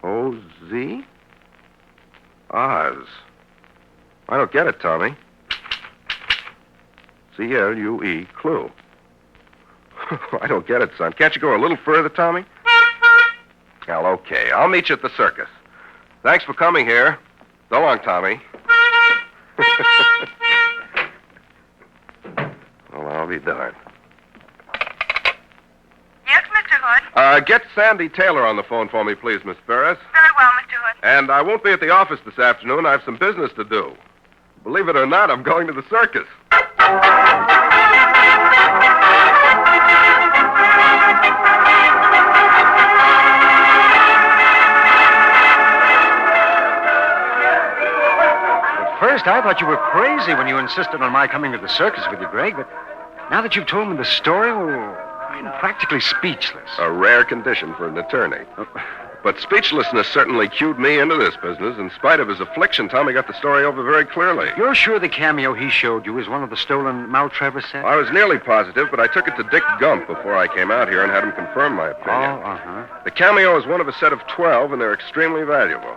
O-Z? Oz. I don't get it, Tommy. C-L-U-E, clue. I don't get it, son. Can't you go a little further, Tommy? Well, okay. I'll meet you at the circus. Thanks for coming here. So long, Tommy. I'll be darned. Yes, Mr. Hood? Get Sandy Taylor on the phone for me, please, Miss Ferris. Very well, Mr. Hood. And I won't be at the office this afternoon. I have some business to do. Believe it or not, I'm going to the circus. First, I thought you were crazy when you insisted on my coming to the circus with you, Greg, but now that you've told me the story, well, I'm practically speechless. A rare condition for an attorney. But speechlessness certainly cued me into this business. In spite of his affliction, Tommy got the story over very clearly. You're sure the cameo he showed you is one of the stolen Maltravers sets? I was nearly positive, but I took it to Dick Gump before I came out here and had him confirm my opinion. The cameo is one of a set of 12, and they're extremely valuable.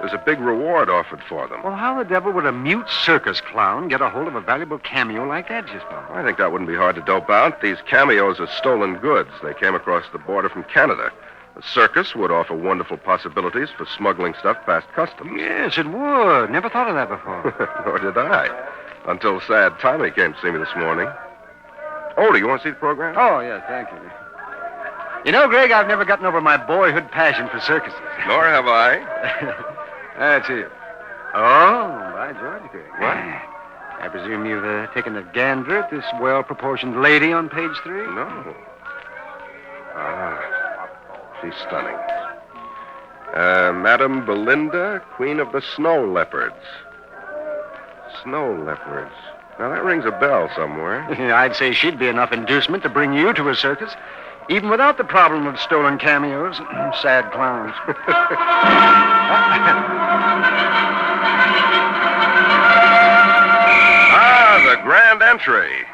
There's a big reward offered for them. Well, how the devil would a mute circus clown get a hold of a valuable cameo like that just now? I think that wouldn't be hard to dope out. These cameos are stolen goods. They came across the border from Canada. A circus would offer wonderful possibilities for smuggling stuff past customs. Yes, it would. Never thought of that before. Nor did I. Until sad Tommy came to see me this morning. Oh, do you want to see the program? Oh, yes, thank you. You know, Greg, I've never gotten over my boyhood passion for circuses. Nor have I. That's it. Oh, by George, Greg. What? I presume you've taken a gander at this well-proportioned lady on page 3? No. She's stunning. Madame Belinda, Queen of the Snow Leopards. Snow leopards. Now, that rings a bell somewhere. I'd say she'd be enough inducement to bring you to a circus, even without the problem of stolen cameos. Sad clowns. The grand entry.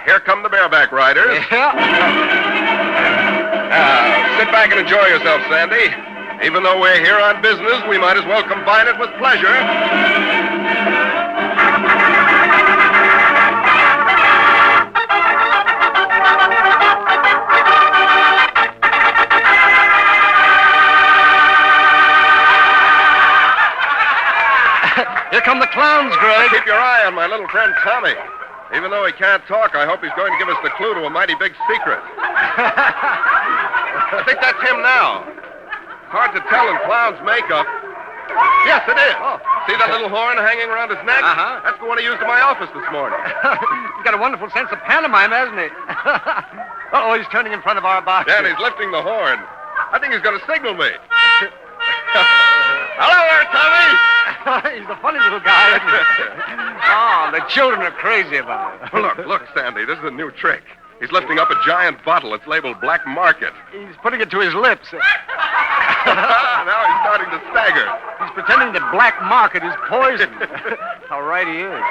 Here come the bareback riders. Sit back and enjoy yourself, Sandy. Even though we're here on business, we might as well combine it with pleasure. Here come the clowns, Greg. Keep your eye on my little friend Tommy. Even though he can't talk, I hope he's going to give us the clue to a mighty big secret. I think that's him now. Hard to tell in clown's makeup. Yes, it is. Oh. See that little horn hanging around his neck? Uh-huh. That's the one I used in my office this morning. He's got a wonderful sense of pantomime, hasn't he? Uh-oh, he's turning in front of our box. Yeah, and he's lifting the horn. I think he's going to signal me. Hello there, Tommy. He's a funny little guy, isn't he? Oh, the children are crazy about it. Look, Sandy, this is a new trick. He's lifting up a giant bottle. It's labeled Black Market. He's putting it to his lips. Now he's starting to stagger. He's pretending that Black Market is poison. How right he is.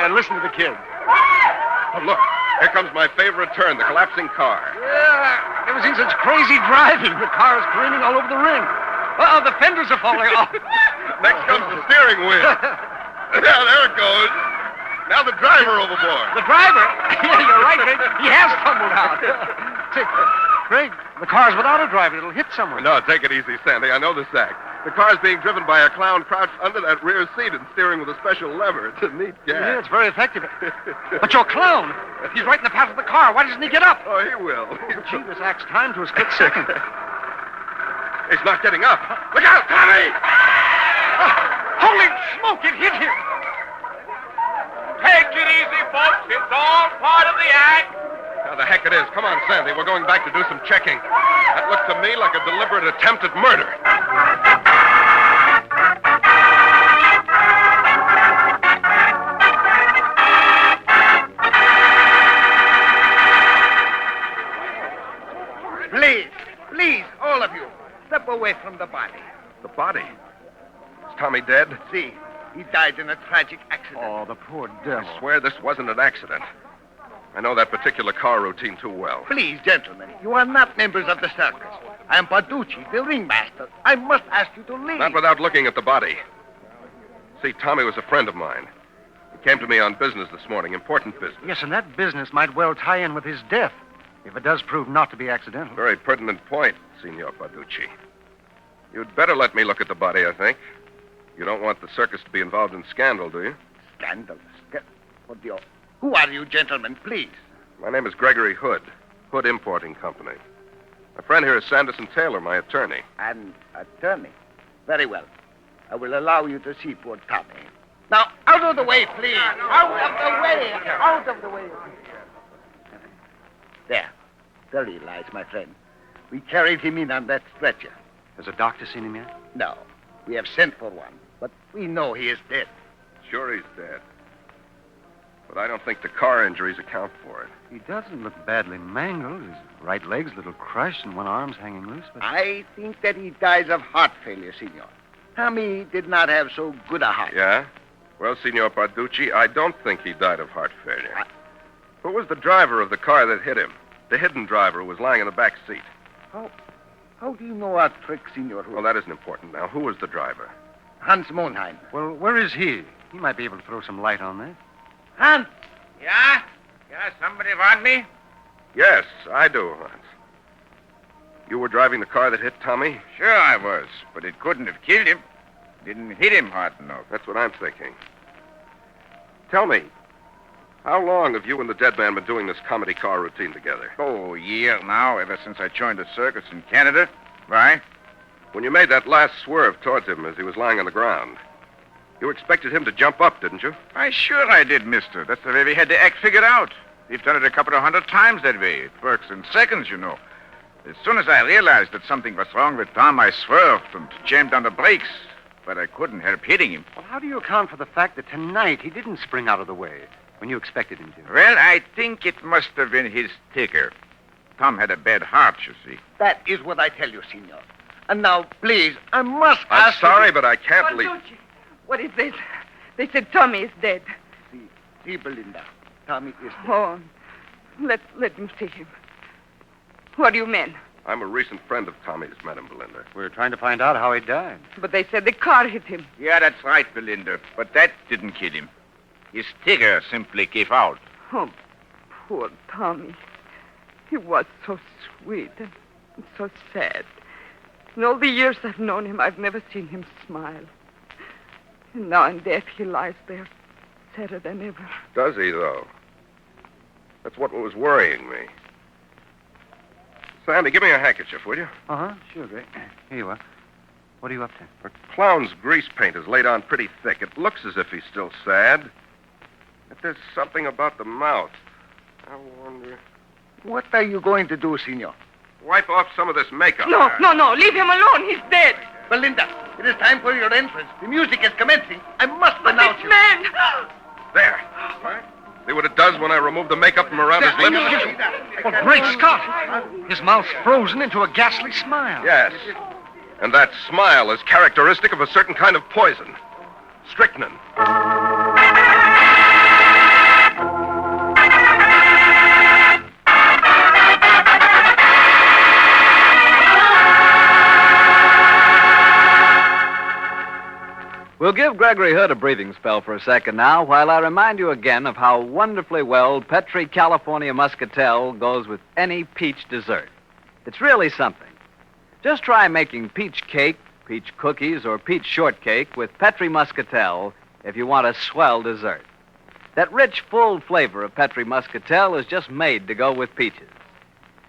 And listen to the kids. Oh, look. Here comes my favorite turn, the collapsing car. Yeah, never seen such crazy driving. The car is careening all over the ring. Uh-oh, the fenders are falling off. Next comes the steering wheel. Yeah, there it goes. Now the driver overboard. The driver? Yeah, you're right, Greg. He has tumbled out. Say, Greg, the car's without a driver. It'll hit someone. No, take it easy, Sandy. I know this act. The car's being driven by a clown crouched under that rear seat and steering with a special lever. It's a neat gag. Yeah, it's very effective. But your clown, he's right in the path of the car. Why doesn't he get up? Oh, he will. Gee, this act's timed to a split second. He's not getting up. Look out, Tommy! Holy smoke, it hit him. Take it easy, folks. It's all part of the act. Now, the heck it is. Come on, Sandy. We're going back to do some checking. That looks to me like a deliberate attempt at murder. Please, all of you, step away from the body. The body? Is Tommy dead? See, he died in a tragic accident. Oh, the poor devil. I swear this wasn't an accident. I know that particular car routine too well. Please, gentlemen, you are not members of the circus. I am Paducci, the ringmaster. I must ask you to leave. Not without looking at the body. See, Tommy was a friend of mine. He came to me on business this morning, important business. Yes, and that business might well tie in with his death, if it does prove not to be accidental. Very pertinent point, Signor Paducci. You'd better let me look at the body, I think. You don't want the circus to be involved in scandal, do you? Scandal? Who are you, gentlemen, please? My name is Gregory Hood, Hood Importing Company. My friend here is Sanderson Taylor, my attorney. An attorney? Very well. I will allow you to see poor Tommy. Now, out of the way, please. Out of the way. Out of the way. There. There he lies, my friend. We carried him in on that stretcher. Has a doctor seen him yet? No. We have sent for one, but we know he is dead. Sure he's dead. But I don't think the car injuries account for it. He doesn't look badly mangled. His right leg's a little crushed and one arm's hanging loose, but... I think that he dies of heart failure, Senor. Tommy did not have so good a heart. Yeah? Well, Senor Parducci, I don't think he died of heart failure. Who was the driver of the car that hit him? The hidden driver who was lying in the back seat. How do you know our trick, Senor? Well, that isn't important now. Who was the driver? Hans Monheim. Well, where is he? He might be able to throw some light on this. Hans! Yeah? Yeah, somebody want me? Yes, I do, Hans. You were driving the car that hit Tommy? Sure I was, but it couldn't have killed him. Didn't hit him hard enough. That's what I'm thinking. Tell me, how long have you and the dead man been doing this comedy car routine together? Oh, a year now, ever since I joined the circus in Canada. Why? When you made that last swerve towards him as he was lying on the ground, you expected him to jump up, didn't you? Why, sure I did, mister. That's the way we had the act figured out. We've done it a couple of 100 times that way. It works in seconds, you know. As soon as I realized that something was wrong with Tom, I swerved and jammed on the brakes. But I couldn't help hitting him. Well, how do you account for the fact that tonight he didn't spring out of the way when you expected him to? Well, I think it must have been his ticker. Tom had a bad heart, you see. That is what I tell you, Senor. And now, please, I must I'm ask sorry, you... but I can't leave. What is this? They said Tommy is dead. See, Belinda. Tommy is dead. Oh, let me see him. What do you mean? I'm a recent friend of Tommy's, Madam Belinda. We're trying to find out how he died. But they said the car hit him. Yeah, that's right, Belinda. But that didn't kill him. His ticker simply gave out. Oh, poor Tommy. He was so sweet and so sad. In all the years I've known him, I've never seen him smile. And now in death, he lies there, sadder than ever. Does he, though? That's what was worrying me. Sandy, give me a handkerchief, will you? Uh-huh, sure, Greg. Here you are. What are you up to? The clown's grease paint is laid on pretty thick. It looks as if he's still sad. But there's something about the mouth. I wonder... What are you going to do, Senor? Wipe off some of this makeup. No, leave him alone. He's dead. Belinda, it is time for your entrance. The music is commencing. I must announce you. Man! There. See what it does when I remove the makeup from around his lips? Oh, great Scott! His mouth's frozen into a ghastly smile. Yes. And that smile is characteristic of a certain kind of poison. Strychnine. We'll give Gregory Hood a breathing spell for a second now, while I remind you again of how wonderfully well Petri California Muscatel goes with any peach dessert. It's really something. Just try making peach cake, peach cookies, or peach shortcake with Petri Muscatel if you want a swell dessert. That rich, full flavor of Petri Muscatel is just made to go with peaches.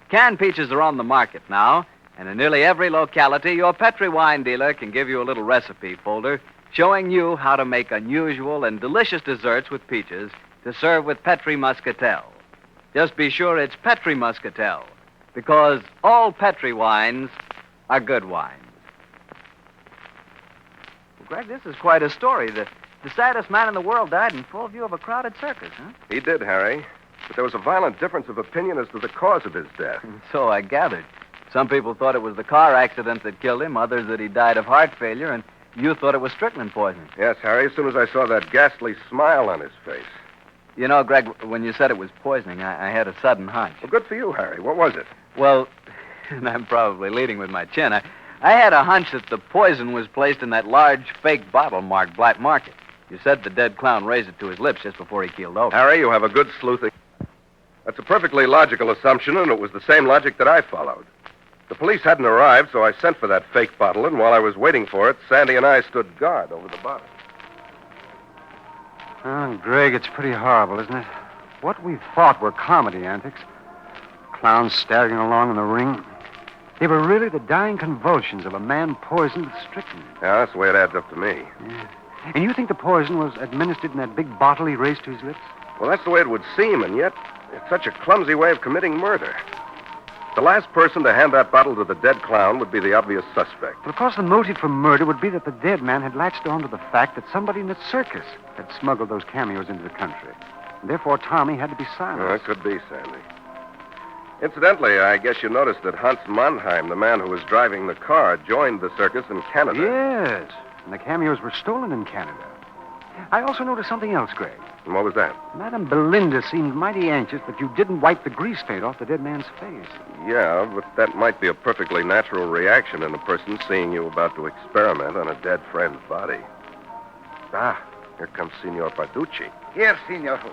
Canned peaches are on the market now, and in nearly every locality, your Petri wine dealer can give you a little recipe folder showing you how to make unusual and delicious desserts with peaches to serve with Petri Muscatel. Just be sure it's Petri Muscatel, because all Petri wines are good wines. Well, Greg, this is quite a story. The saddest man in the world died in full view of a crowded circus, huh? He did, Harry. But there was a violent difference of opinion as to the cause of his death. So I gathered. Some people thought it was the car accident that killed him, others that he died of heart failure, and you thought it was strychnine poisoning. Yes, Harry, as soon as I saw that ghastly smile on his face. You know, Greg, when you said it was poisoning, I had a sudden hunch. Well, good for you, Harry. What was it? Well, and I'm probably leading with my chin, I had a hunch that the poison was placed in that large fake bottle marked Black Market. You said the dead clown raised it to his lips just before he keeled over. Harry, you have a good sleuthing. That's a perfectly logical assumption, and it was the same logic that I followed. The police hadn't arrived, so I sent for that fake bottle, and while I was waiting for it, Sandy and I stood guard over the bottle. Oh, Greg, it's pretty horrible, isn't it? what we thought were comedy antics, clowns staggering along in the ring, they were really the dying convulsions of a man poisoned with strychnine. Yeah, that's the way it adds up to me. Yeah. And you think the poison was administered in that big bottle he raised to his lips? Well, that's the way it would seem, and yet it's such a clumsy way of committing murder. The last person to hand that bottle to the dead clown would be the obvious suspect. But of course, the motive for murder would be that the dead man had latched on to the fact that somebody in the circus had smuggled those cameos into the country. And therefore, Tommy had to be silenced. That could be, Sandy. Incidentally, I guess you noticed that Hans Mannheim, the man who was driving the car, joined the circus in Canada. Yes, and the cameos were stolen in Canada. I also noticed something else, Greg. And what was that? Madame Belinda seemed mighty anxious that you didn't wipe the grease paint off the dead man's face. Yeah, but that might be a perfectly natural reaction in a person seeing you about to experiment on a dead friend's body. Ah, here comes Signor Barducci. Here, Senor Hood.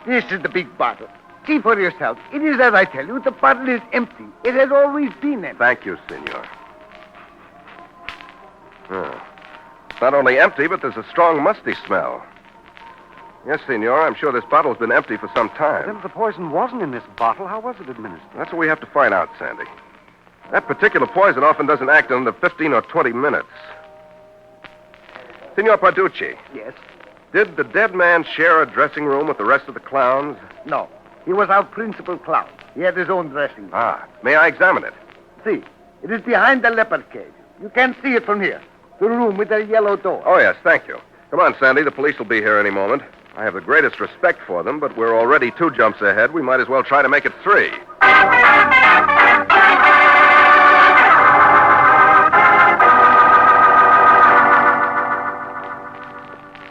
This is the big bottle. See for yourself. It is as I tell you. The bottle is empty. It has always been empty. Thank you, Signor. It's not only empty, but there's a strong musty smell. Yes, Senor, I'm sure this bottle's been empty for some time. Then if the poison wasn't in this bottle, how was it administered? That's what we have to find out, Sandy. That particular poison often doesn't act in under 15 or 20 minutes. Signor Barducci. Yes? Did the dead man share a dressing room with the rest of the clowns? No. He was our principal clown. He had his own dressing room. Ah, may I examine it? See, it is behind the leopard cage. You can't see it from here. The room with the yellow door. Oh, yes, thank you. Come on, Sandy. The police will be here any moment. I have the greatest respect for them, but we're already 2 jumps ahead. We might as well try to make it 3.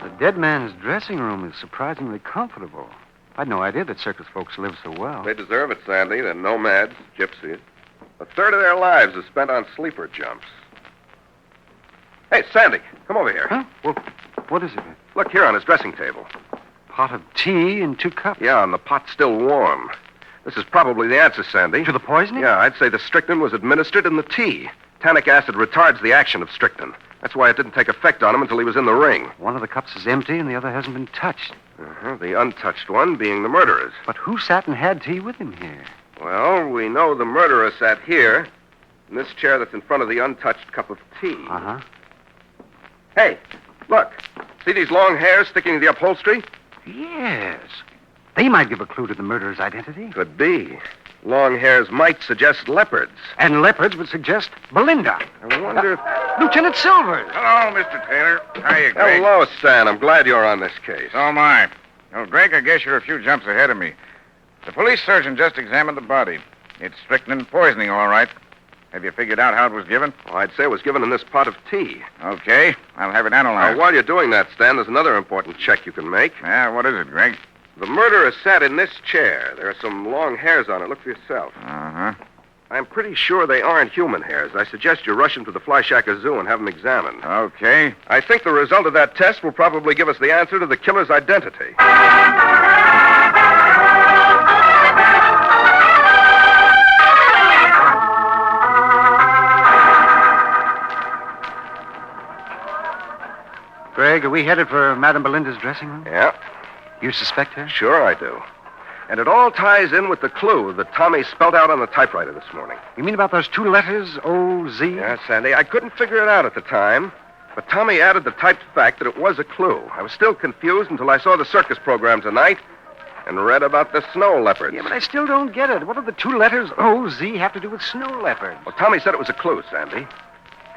The dead man's dressing room is surprisingly comfortable. I'd no idea that circus folks live so well. They deserve it, Sandy. They're nomads, gypsies. A third of their lives is spent on sleeper jumps. Hey, Sandy, come over here. Huh? Well, what is it? Look here on his dressing table. Pot of tea and 2 cups. Yeah, and the pot's still warm. This is probably the answer, Sandy. To the poisoning? Yeah, I'd say the strychnine was administered in the tea. Tannic acid retards the action of strychnine. That's why it didn't take effect on him until he was in the ring. One of the cups is empty and the other hasn't been touched. The untouched one being the murderer's. But who sat and had tea with him here? Well, we know the murderer sat here, in this chair that's in front of the untouched cup of tea. Uh-huh. Hey, look. See these long hairs sticking to the upholstery? Yes. They might give a clue to the murderer's identity. Could be. Long hairs might suggest leopards. And leopards would suggest Belinda. I wonder if... Lieutenant Silvers. Hello, Mr. Taylor. How are you, Greg? Hello, Stan. I'm glad you're on this case. So am I. Well, Greg, I guess you're a few jumps ahead of me. The police surgeon just examined the body. It's strychnine poisoning, all right. Have you figured out how it was given? Well, I'd say it was given in this pot of tea. Okay. I'll have it analyzed. Now, while you're doing that, Stan, there's another important check you can make. Yeah, what is it, Greg? The murderer sat in this chair. There are some long hairs on it. Look for yourself. Uh-huh. I'm pretty sure they aren't human hairs. I suggest you rush him to the Fleischacker Zoo and have them examined. Okay. I think the result of that test will probably give us the answer to the killer's identity. Greg, are we headed for Madame Belinda's dressing room? Yeah. You suspect her? Sure I do. And it all ties in with the clue that Tommy spelled out on the typewriter this morning. You mean about those 2 letters, O-Z? Yes, Sandy. I couldn't figure it out at the time, but Tommy added the typed fact that it was a clue. I was still confused until I saw the circus program tonight and read about the snow leopards. Yeah, but I still don't get it. What do the 2 letters O-Z have to do with snow leopards? Well, Tommy said it was a clue, Sandy.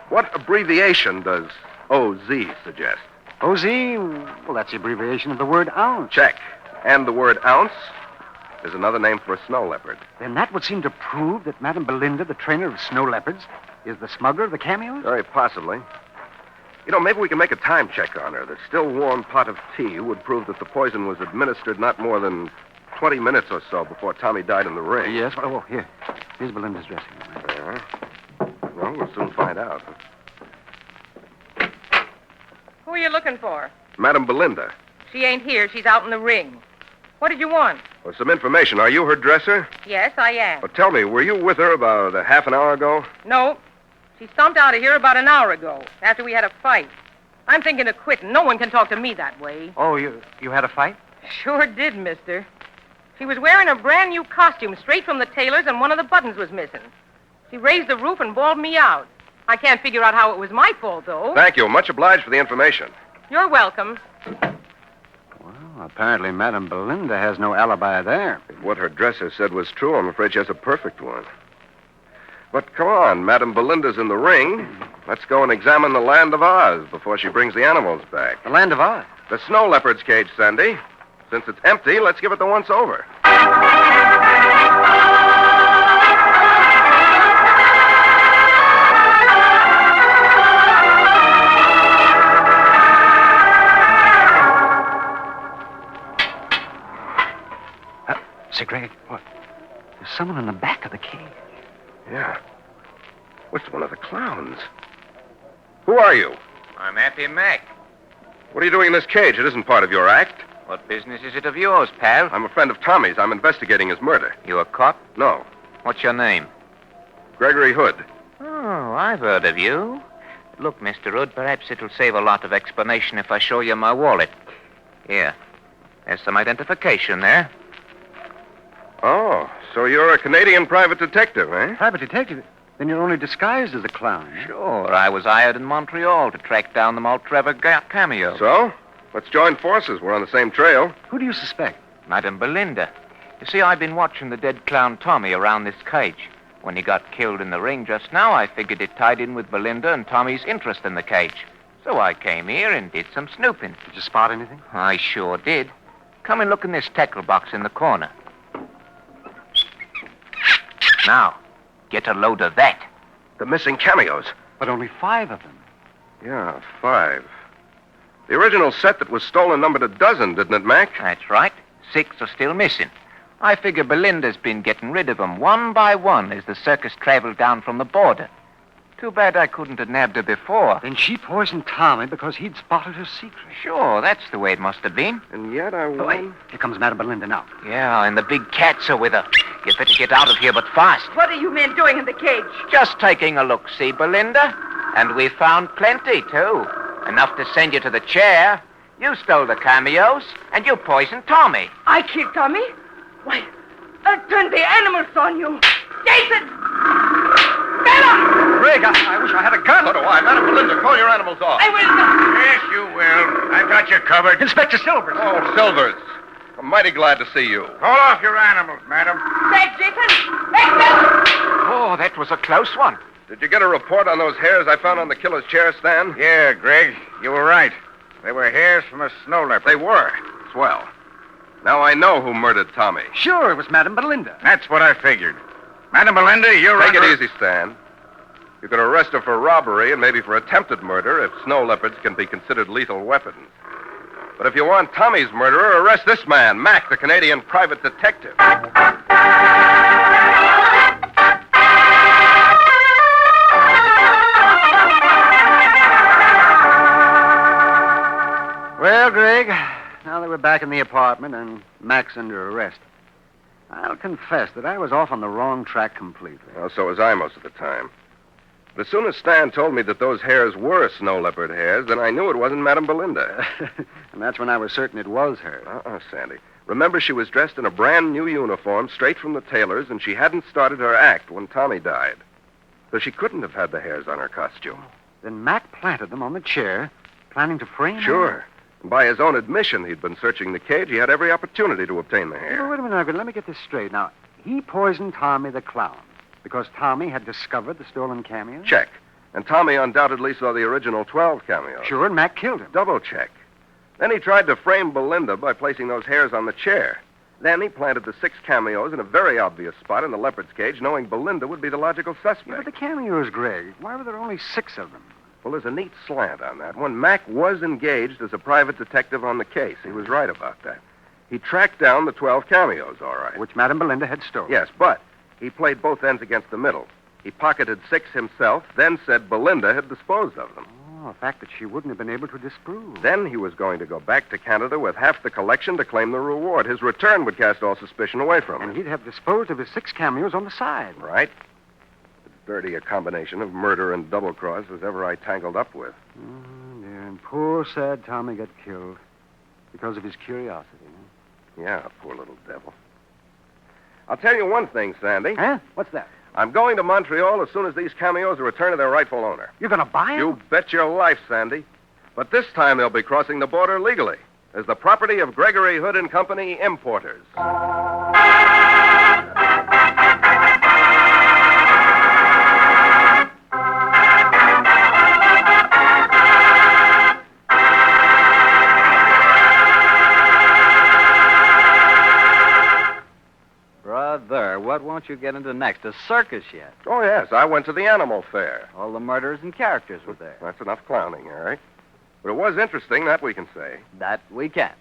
What abbreviation does O-Z suggest? O-Z? Well, that's the abbreviation of the word ounce. Check. And the word ounce is another name for a snow leopard. Then that would seem to prove that Madame Belinda, the trainer of snow leopards, is the smuggler of the cameos? Very possibly. You know, maybe we can make a time check on her. The still warm pot of tea would prove that the poison was administered not more than 20 minutes or so before Tommy died in the ring. Yes. Oh, here. Here's Belinda's dressing room. Well, we'll soon find out. Who are you looking for? Madame Belinda. She ain't here. She's out in the ring. What did you want? Well, some information. Are you her dresser? Yes, I am. Well, tell me, were you with her about a half an hour ago? No. She stomped out of here about an hour ago, after we had a fight. I'm thinking of quitting. No one can talk to me that way. Oh, you had a fight? Sure did, mister. She was wearing a brand new costume straight from the tailor's, and one of the buttons was missing. She raised the roof and bawled me out. I can't figure out how it was my fault, though. Thank you. Much obliged for the information. You're welcome. Well, apparently Madame Belinda has no alibi there. If what her dresser said was true, I'm afraid she has a perfect one. But come on, Madame Belinda's in the ring. Let's go and examine the Land of Oz before she brings the animals back. The Land of Oz? The snow leopard's cage, Sandy. Since it's empty, let's give it the once-over. Say, Greg, what? There's someone in the back of the cage. Yeah. What's one of the clowns? Who are you? I'm Happy Mac. What are you doing in this cage? It isn't part of your act. What business is it of yours, pal? I'm a friend of Tommy's. I'm investigating his murder. You a cop? No. What's your name? Gregory Hood. Oh, I've heard of you. Look, Mr. Hood, perhaps it'll save a lot of explanation if I show you my wallet. Here. There's some identification there. Oh, so you're a Canadian private detective, eh? Private detective? Then you're only disguised as a clown. Sure. I was hired in Montreal to track down the Maltrevor cameo. So? Let's join forces. We're on the same trail. Who do you suspect? Madame Belinda. You see, I've been watching the dead clown Tommy around this cage. When he got killed in the ring just now, I figured it tied in with Belinda and Tommy's interest in the cage. So I came here and did some snooping. Did you spot anything? I sure did. Come and look in this tackle box in the corner. Now, get a load of that. The missing cameos. But only 5 of them. Yeah, 5. The original set that was stolen numbered a dozen, didn't it, Mac? That's right. 6 are still missing. I figure Belinda's been getting rid of them one by one as the circus traveled down from the border. Too bad I couldn't have nabbed her before. Then she poisoned Tommy because he'd spotted her secret. Sure, that's the way it must have been. And yet I won. Wait, here comes Madame Belinda now. Yeah, and the big cats are with her. You better get out of here, but fast. What are you men doing in the cage? Just taking a look, see, Belinda? And we found plenty, too. Enough to send you to the chair. You stole the cameos, and you poisoned Tommy. I killed Tommy? Why, I turned the animals on you. Jason! Bella! Greg, I wish I had a gun. So do I. Madame Belinda, call your animals off. I will. Yes, you will. I've got you covered. Inspector Silvers. Oh, Silvers. I'm mighty glad to see you. Call off your animals, madam. Back, Jason! Back, Oh, that was a close one. Did you get a report on those hairs I found on the killer's chair stand? Yeah, Greg, you were right. They were hairs from a snow leopard. They were. Swell. Now I know who murdered Tommy. Sure, it was Madame Belinda. That's what I figured. Madame Belinda, you're Take it easy, Stan. You could arrest her for robbery and maybe for attempted murder if snow leopards can be considered lethal weapons. But if you want Tommy's murderer, arrest this man, Mac, the Canadian private detective. Well, Greg, now that we're back in the apartment and Mac's under arrest, I'll confess that I was off on the wrong track completely. Well, so was I most of the time. But as soon as Stan told me that those hairs were snow leopard hairs, then I knew it wasn't Madame Belinda. And that's when I was certain it was her. Sandy. Remember, she was dressed in a brand new uniform straight from the tailor's, and she hadn't started her act when Tommy died. So she couldn't have had the hairs on her costume. Then Mac planted them on the chair, planning to frame her? Sure. And by his own admission, he'd been searching the cage. He had every opportunity to obtain the hair. Well, wait a minute, Uncle. Let me get this straight. Now, he poisoned Tommy the clown because Tommy had discovered the stolen cameo? Check. And Tommy undoubtedly saw the original 12 cameos. Sure, and Mac killed him. Double check. Then he tried to frame Belinda by placing those hairs on the chair. Then he planted the 6 cameos in a very obvious spot in the leopard's cage, knowing Belinda would be the logical suspect. Yeah, but the cameos, Greg, why were there only 6 of them? Well, there's a neat slant on that one. Mac was engaged as a private detective on the case. He was right about that. He tracked down the 12 cameos, all right. Which Madame Belinda had stolen. Yes, but he played both ends against the middle. He pocketed 6 himself, then said Belinda had disposed of them. Oh, a fact that she wouldn't have been able to disprove. Then he was going to go back to Canada with half the collection to claim the reward. His return would cast all suspicion away from him. And he'd have disposed of his 6 cameos on the side. Right. As dirty a combination of murder and double-cross as ever I tangled up with. Oh, dear. And poor, sad Tommy got killed because of his curiosity. Yeah, poor little devil. I'll tell you one thing, Sandy. Huh? What's that? I'm going to Montreal as soon as these cameos are returned to their rightful owner. You're going to buy them? You bet your life, Sandy. But this time they'll be crossing the border legally as the property of Gregory Hood and Company importers. Brother, what won't you get into next? A circus yet? Oh, yes, I went to the animal fair. All the murderers and characters were there. That's enough clowning, Harry. But it was interesting, that we can say. That we can.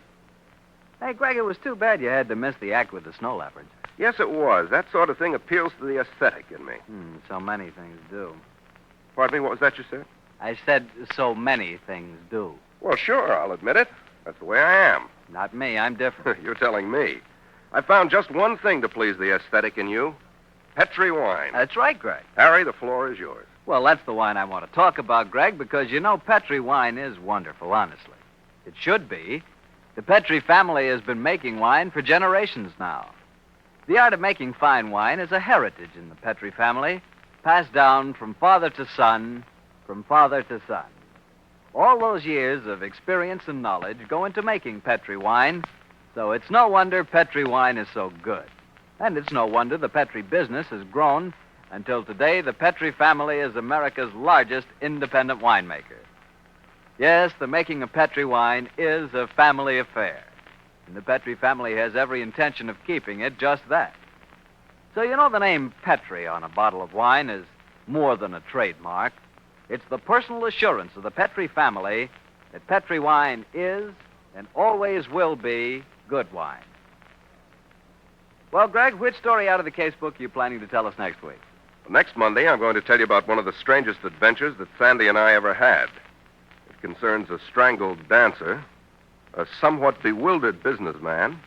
Hey, Greg, it was too bad you had to miss the act with the snow leopards. Yes, it was. That sort of thing appeals to the aesthetic in me. So many things do. Pardon me, what was that you said? I said so many things do. Well, sure, I'll admit it. That's the way I am. Not me, I'm different. You're telling me. I found just one thing to please the aesthetic in you. Petri wine. That's right, Greg. Harry, the floor is yours. Well, that's the wine I want to talk about, Greg, because you know Petri wine is wonderful, honestly. It should be. The Petri family has been making wine for generations now. The art of making fine wine is a heritage in the Petri family, passed down from father to son, from father to son. All those years of experience and knowledge go into making Petri wine, so it's no wonder Petri wine is so good. And it's no wonder the Petri business has grown until today the Petri family is America's largest independent winemaker. Yes, the making of Petri wine is a family affair. And the Petri family has every intention of keeping it just that. So you know the name Petri on a bottle of wine is more than a trademark. It's the personal assurance of the Petri family that Petri wine is and always will be good wine. Well, Greg, which story out of the casebook are you planning to tell us next week? Next Monday, I'm going to tell you about one of the strangest adventures that Sandy and I ever had. It concerns a strangled dancer, a somewhat bewildered businessman,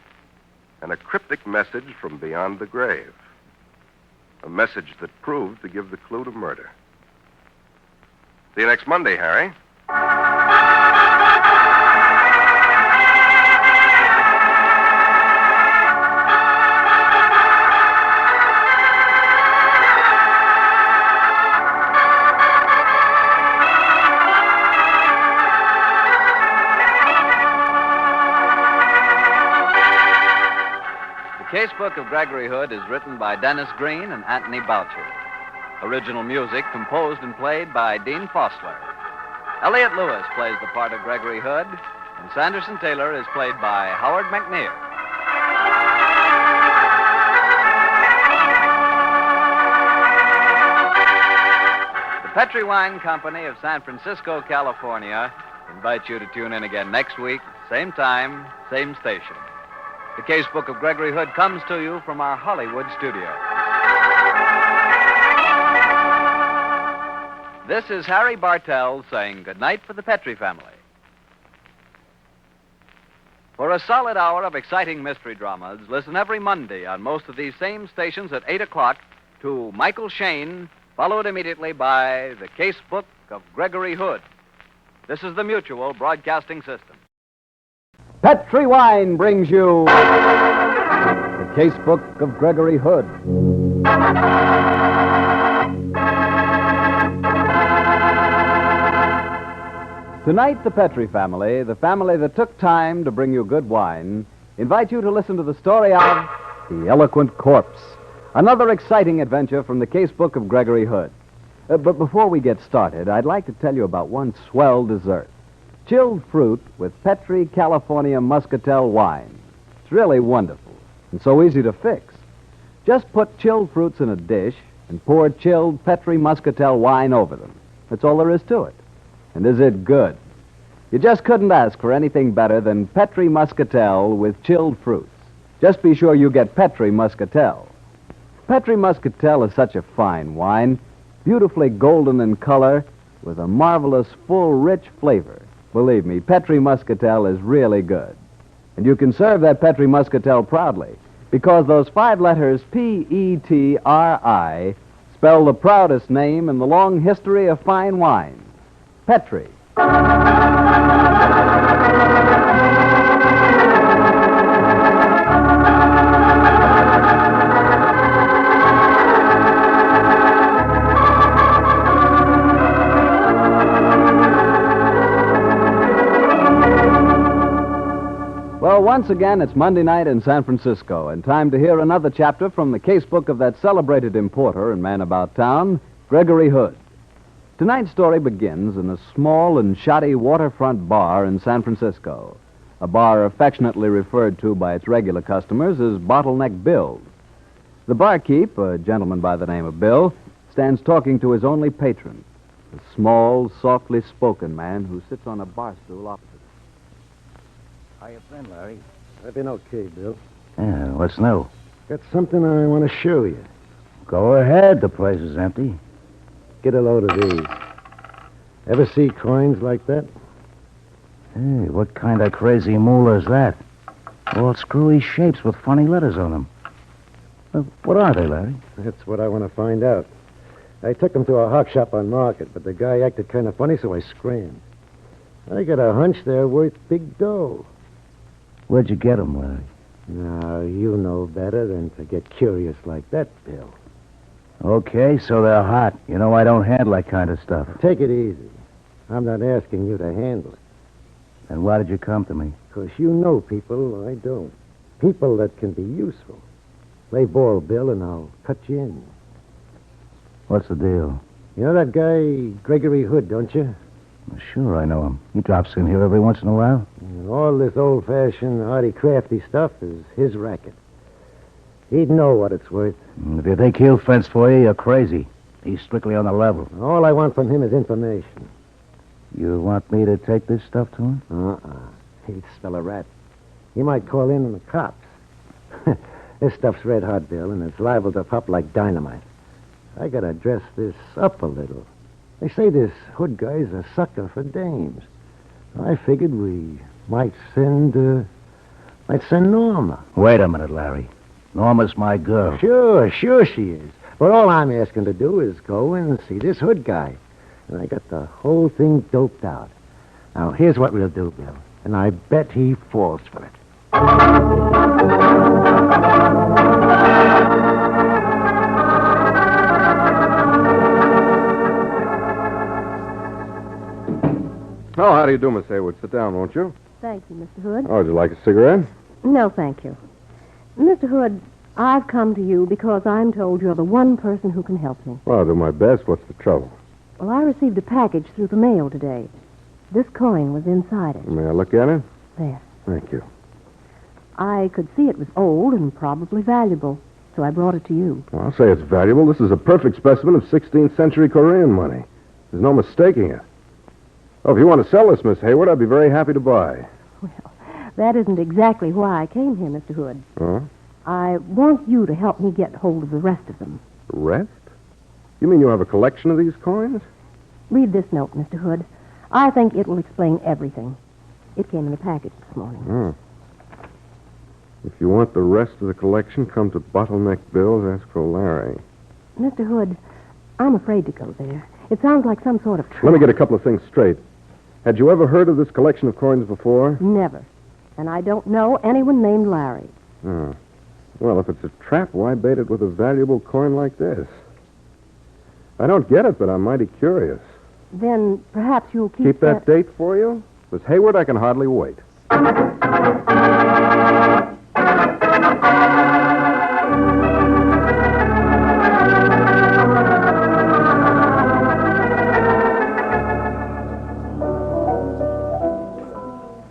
and a cryptic message from beyond the grave. A message that proved to give the clue to murder. See you next Monday, Harry. The Casebook of Gregory Hood is written by Dennis Green and Anthony Boucher. Original music composed and played by Dean Fossler. Elliot Lewis plays the part of Gregory Hood, and Sanderson Taylor is played by Howard McNear. The Petri Wine Company of San Francisco, California, invites you to tune in again next week, same time, same station. The Casebook of Gregory Hood comes to you from our Hollywood studio. This is Harry Bartell saying goodnight for the Petri family. For a solid hour of exciting mystery dramas, listen every Monday on most of these same stations at 8 o'clock to Michael Shayne, followed immediately by the Casebook of Gregory Hood. This is the Mutual Broadcasting System. Petri Wine brings you the Casebook of Gregory Hood. Tonight, the Petri family, the family that took time to bring you good wine, invite you to listen to the story of The Eloquent Corpse, another exciting adventure from the Casebook of Gregory Hood. But before we get started, I'd like to tell you about one swell dessert. Chilled fruit with Petri California Muscatel wine. It's really wonderful and so easy to fix. Just put chilled fruits in a dish and pour chilled Petri Muscatel wine over them. That's all there is to it. And is it good? You just couldn't ask for anything better than Petri Muscatel with chilled fruits. Just be sure you get Petri Muscatel. Petri Muscatel is such a fine wine, beautifully golden in color, with a marvelous, full, rich flavor. Believe me, Petri Muscatel is really good. And you can serve that Petri Muscatel proudly, because those 5 letters P-E-T-R-I spell the proudest name in the long history of fine wine. Petri. once again, it's Monday night in San Francisco, and time to hear another chapter from the casebook of that celebrated importer and man about town, Gregory Hood. Tonight's story begins in a small and shoddy waterfront bar in San Francisco, a bar affectionately referred to by its regular customers as Bottleneck Bill's. The barkeep, a gentleman by the name of Bill, stands talking to his only patron, a small, softly spoken man who sits on a bar stool opposite. How you been, Larry? I've been okay, Bill. Yeah, what's new? Got something I want to show you. Go ahead. The place is empty. Get a load of these. Ever see coins like that? Hey, what kind of crazy moolah is that? All screwy shapes with funny letters on them. What are they, Larry? That's what I want to find out. I took them to a hawk shop on Market, but the guy acted kind of funny, so I scrammed. I got a hunch they're worth big dough. Where'd you get them, Larry? Now, you know better than to get curious like that, Bill. Okay, so they're hot. You know I don't handle that kind of stuff. Take it easy. I'm not asking you to handle it. Then why did you come to me? Because you know people I don't. People that can be useful. Play ball, Bill, and I'll cut you in. What's the deal? You know that guy, Gregory Hood, don't you? Sure, I know him. He drops in here every once in a while. And all this old-fashioned, arty-crafty stuff is his racket. He'd know what it's worth. If you think he'll fence for you, you're crazy. He's strictly on the level. All I want from him is information. You want me to take this stuff to him? He'd smell a rat. He might call in the cops. This stuff's red hot, Bill, and it's liable to pop like dynamite. I gotta dress this up a little. They say this Hood guy's a sucker for dames. I figured we might send Norma. Wait a minute, Larry. Norma's my girl. Sure she is. But all I'm asking to do is go and see this Hood guy. And I got the whole thing doped out. Now, here's what we'll do, Bill. And I bet he falls for it. Oh, how do you do, Miss Hayward? Sit down, won't you? Thank you, Mr. Hood. Oh, would you like a cigarette? No, thank you. Mr. Hood, I've come to you because I'm told you're the one person who can help me. Well, I'll do my best. What's the trouble? Well, I received a package through the mail today. This coin was inside it. May I look at it? There. Thank you. I could see it was old and probably valuable, so I brought it to you. Well, I'll say it's valuable. This is a perfect specimen of 16th century Korean money. There's no mistaking it. Oh, if you want to sell this, Miss Hayward, I'd be very happy to buy. Well, that isn't exactly why I came here, Mr. Hood. Huh? I want you to help me get hold of the rest of them. Rest? You mean you have a collection of these coins? Read this note, Mr. Hood. I think it will explain everything. It came in the package this morning. Oh. If you want the rest of the collection, come to Bottleneck Bill's, ask for Larry. Mr. Hood, I'm afraid to go there. It sounds like some sort of trap. Let me get a couple of things straight. Had you ever heard of this collection of coins before? Never. And I don't know anyone named Larry. Oh. Well, if it's a trap, why bait it with a valuable coin like this? I don't get it, but I'm mighty curious. Then perhaps you'll Keep that date for you? Miss Hayward, I can hardly wait.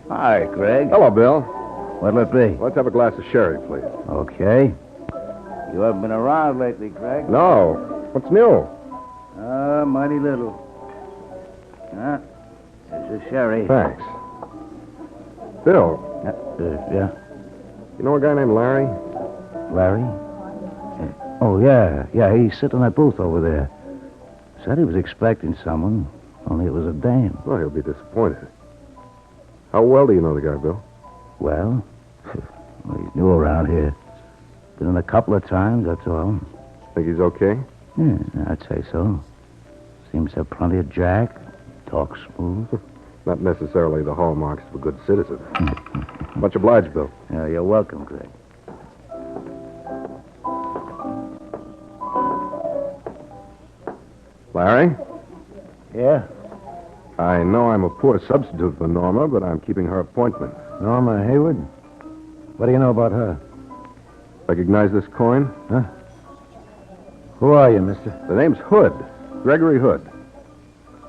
Hi, Greg. Hello, Bill. What'll it be? Let's have a glass of sherry, please. Okay. You haven't been around lately, Greg. No. What's new? Mighty little. Huh? Here's your sherry. Thanks. Bill. Yeah? You know a guy named Larry? Larry? Oh, yeah. Yeah, he's sitting in that booth over there. Said he was expecting someone, only it was a dame. Well, he'll be disappointed. How well do you know the guy, Bill? Well, he's new around here. Been in a couple of times, that's all. Think he's okay? Yeah, I'd say so. Seems to have plenty of jack. Talks smooth. Not necessarily the hallmarks of a good citizen. Much obliged, Bill. Yeah, you're welcome, Greg. Larry? Yeah? I know I'm a poor substitute for Norma, but I'm keeping her appointment. Norma Hayward? What do you know about her? Recognize this coin? Huh? Who are you, mister? The name's Hood. Gregory Hood.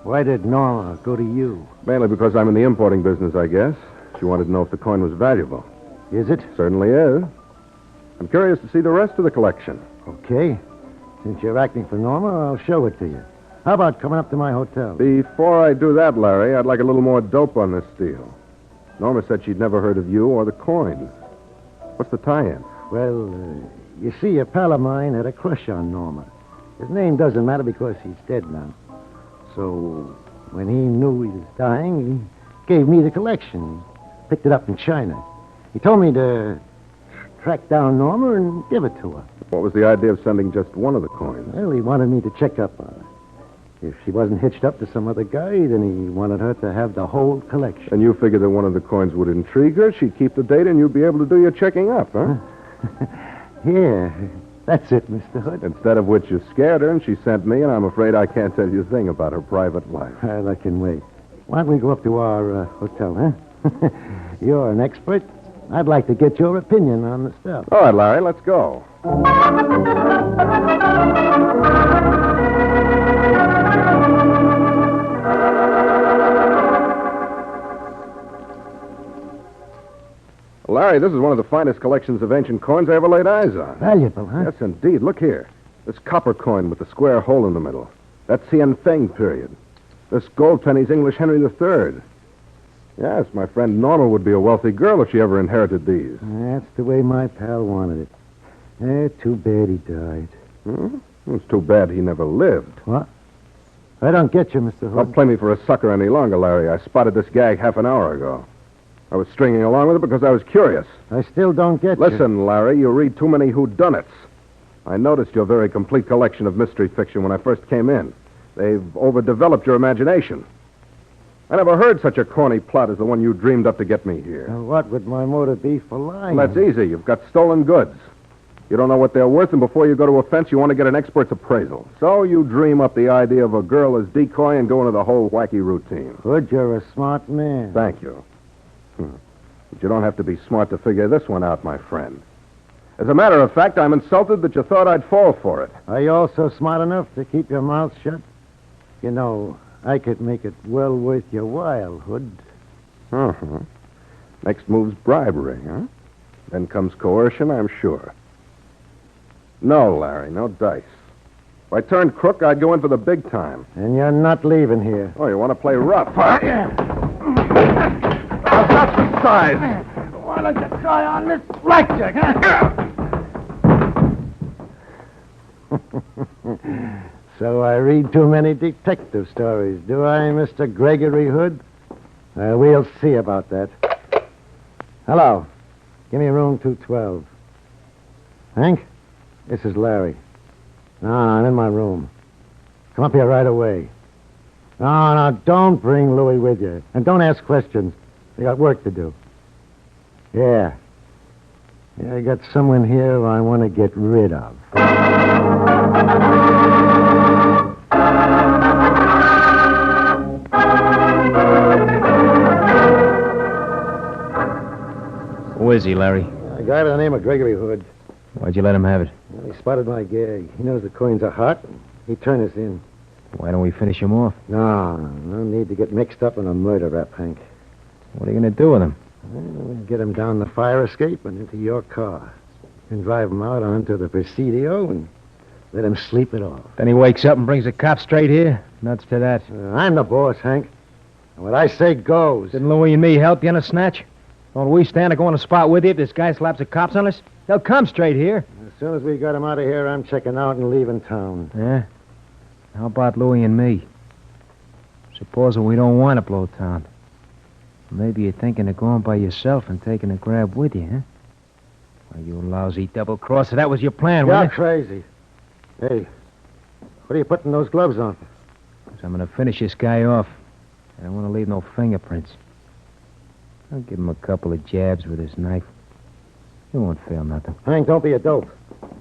Why did Norma go to you? Mainly because I'm in the importing business, I guess. She wanted to know if the coin was valuable. Is it? Certainly is. I'm curious to see the rest of the collection. Okay. Since you're acting for Norma, I'll show it to you. How about coming up to my hotel? Before I do that, Larry, I'd like a little more dope on this deal. Norma said she'd never heard of you or the coin. What's the tie-in? Well, you see, a pal of mine had a crush on Norma. His name doesn't matter because he's dead now. So, when he knew he was dying, he gave me the collection. Picked it up in China. He told me to track down Norma and give it to her. What was the idea of sending just one of the coins? Well, he wanted me to check up on her. If she wasn't hitched up to some other guy, then he wanted her to have the whole collection. And you figured that one of the coins would intrigue her, she'd keep the date, and you'd be able to do your checking up, huh? Yeah, that's it, Mr. Hood. Instead of which you scared her, and she sent me, and I'm afraid I can't tell you a thing about her private life. Well, I can wait. Why don't we go up to our hotel, huh? You're an expert. I'd like to get your opinion on the stuff. All right, Larry, let's go. Larry, this is one of the finest collections of ancient coins I ever laid eyes on. Valuable, huh? Yes, indeed. Look here. This copper coin with the square hole in the middle. That's Hien Feng period. This gold penny's English Henry III. Yes, my friend Norma would be a wealthy girl if she ever inherited these. That's the way my pal wanted it. Too bad he died. Hmm? It's too bad he never lived. What? I don't get you, Mr. Hood. Don't play me for a sucker any longer, Larry. I spotted this gag half an hour ago. I was stringing along with it because I was curious. I still don't get you. Listen, Larry, you read too many whodunits. I noticed your very complete collection of mystery fiction when I first came in. They've overdeveloped your imagination. I never heard such a corny plot as the one you dreamed up to get me here. Now, what would my motive be for lying? Well, that's easy. You've got stolen goods. You don't know what they're worth, and before you go to a fence, you want to get an expert's appraisal. So you dream up the idea of a girl as decoy and go into the whole wacky routine. Hood, you're a smart man. Thank you. But you don't have to be smart to figure this one out, my friend. As a matter of fact, I'm insulted that you thought I'd fall for it. Are you also smart enough to keep your mouth shut? You know, I could make it well worth your while, Hood. Uh-huh. Next move's bribery, huh? Then comes coercion, I'm sure. No, Larry, no dice. If I turned crook, I'd go in for the big time. And you're not leaving here. Oh, you want to play rough, huh? That's the size. Why don't you try on this blackjack, huh? So I read too many detective stories, do I, Mr. Gregory Hood? We'll see about that. Hello. Give me room 212. Hank? This is Larry. No, I'm in my room. Come up here right away. No, don't bring Louie with you. And don't ask questions. They got work to do. Yeah, I got someone here who I want to get rid of. Who is he, Larry? A guy by the name of Gregory Hood. Why'd you let him have it? Well, he spotted my gag. He knows the coins are hot. He turned us in. Why don't we finish him off? No need to get mixed up in a murder rap, Hank. What are you going to do with him? We'll get him down the fire escape and into your car. And drive him out onto the Presidio and let him sleep it off. Then he wakes up and brings the cops straight here? Nuts to that. I'm the boss, Hank. And what I say goes. Didn't Louie and me help you in a snatch? Don't we stand to go on the spot with you if this guy slaps the cops on us? They'll come straight here. As soon as we got him out of here, I'm checking out and leaving town. Yeah? How about Louie and me? Supposing we don't want to blow town. Maybe you're thinking of going by yourself and taking a grab with you, huh? Well, you lousy double-crosser. That was your plan, You're wasn't it? crazy. Hey, what are you putting those gloves on for? 'Cause I'm going to finish this guy off. I don't want to leave no fingerprints. I'll give him a couple of jabs with his knife. He won't feel nothing. Hank, don't be a dope.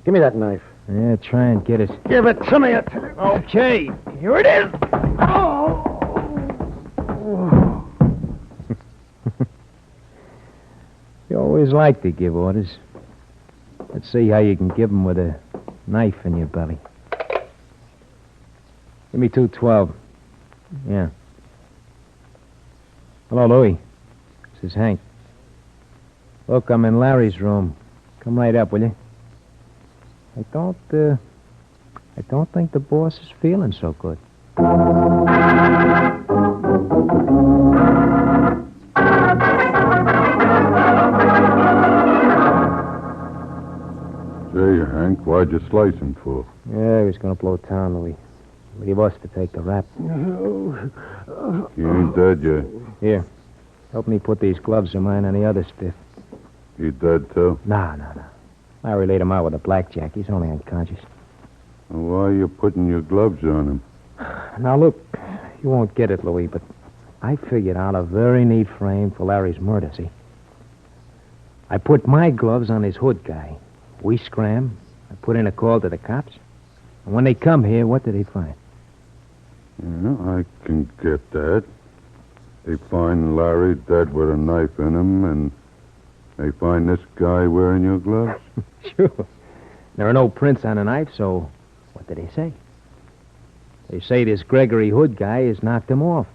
Give me that knife. Yeah, try and get it. Give it to me. Okay, here it is. You always always like to give orders. Let's see how you can give 'em with a knife in your belly. Give me 212. Yeah. Hello, Louie. This is Hank. Look, I'm in Larry's room. Come right up, will you? I don't think the boss is feeling so good. Say, Hank, why'd you slice him for? Yeah, he was going to blow town, Louie. Leave us to take the rap. He ain't dead yet. Here. Help me put these gloves of mine on the other stiff. He dead, too? No. Larry laid him out with a blackjack. He's only unconscious. Why are you putting your gloves on him? Now, look, you won't get it, Louie, but I figured out a very neat frame for Larry's murder, see? I put my gloves on his hood guy. We scram. I put in a call to the cops. And when they come here, what do they find? Yeah, I can get that. They find Larry dead with a knife in him, and they find this guy wearing your gloves? Sure. There are no prints on a knife, so what do they say? They say this Gregory Hood guy has knocked him off.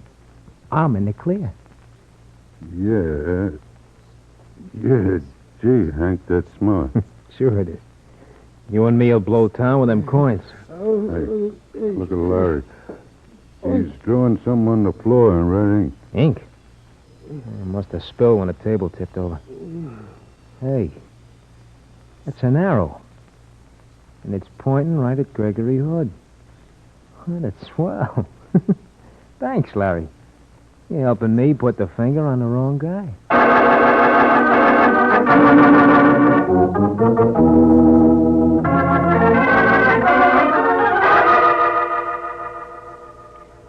I'm in the clear. Yeah. Yeah, gee, Hank, that's smart. Sure it is. You and me'll blow town with them coins. Hey, look at Larry. He's drawing something on the floor in red ink. Ink? Must have spilled when the table tipped over. Hey, that's an arrow. And it's pointing right at Gregory Hood. Oh, that's swell. Thanks, Larry. You're helping me put the finger on the wrong guy.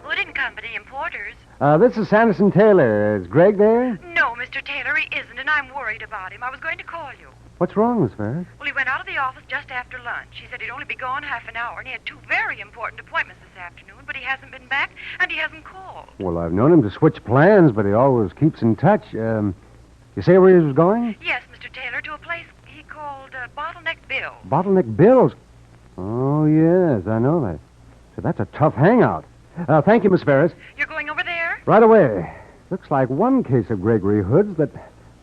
Wood and Company Importers. This is Sanderson Taylor. Is Greg there? No, Mr. Taylor, he isn't, and I'm worried about him. I was going to call you. What's wrong, Miss Ferris? Well, he went out of the office just after lunch. He said he'd only be gone half an hour, and he had 2 very important appointments this afternoon, but he hasn't been back, and he hasn't called. Well, I've known him to switch plans, but he always keeps in touch. You say where he was going? Yes, Mr. Taylor, to a place he called Bottleneck Bill. Bottleneck Bill's. Oh, yes, I know that. So that's a tough hangout. Thank you, Miss Ferris. You're going over there? Right away. Looks like one case of Gregory Hood's that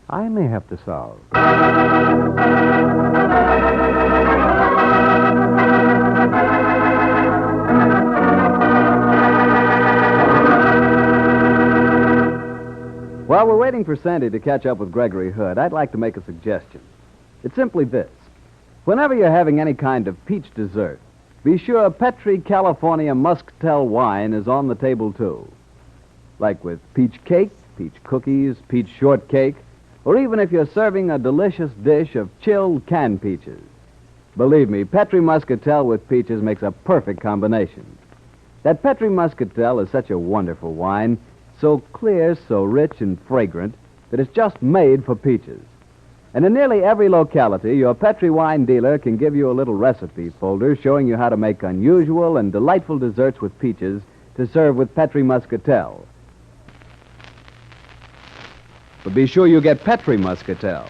I may have to solve. While we're waiting for Sandy to catch up with Gregory Hood, I'd like to make a suggestion. It's simply this. Whenever you're having any kind of peach dessert, be sure Petri California Muscatel wine is on the table, too. Like with peach cake, peach cookies, peach shortcake, or even if you're serving a delicious dish of chilled canned peaches. Believe me, Petri Muscatel with peaches makes a perfect combination. That Petri Muscatel is such a wonderful wine, so clear, so rich and fragrant, that it's just made for peaches. And in nearly every locality, your Petri wine dealer can give you a little recipe folder showing you how to make unusual and delightful desserts with peaches to serve with Petri Muscatel. But be sure you get Petri Muscatel,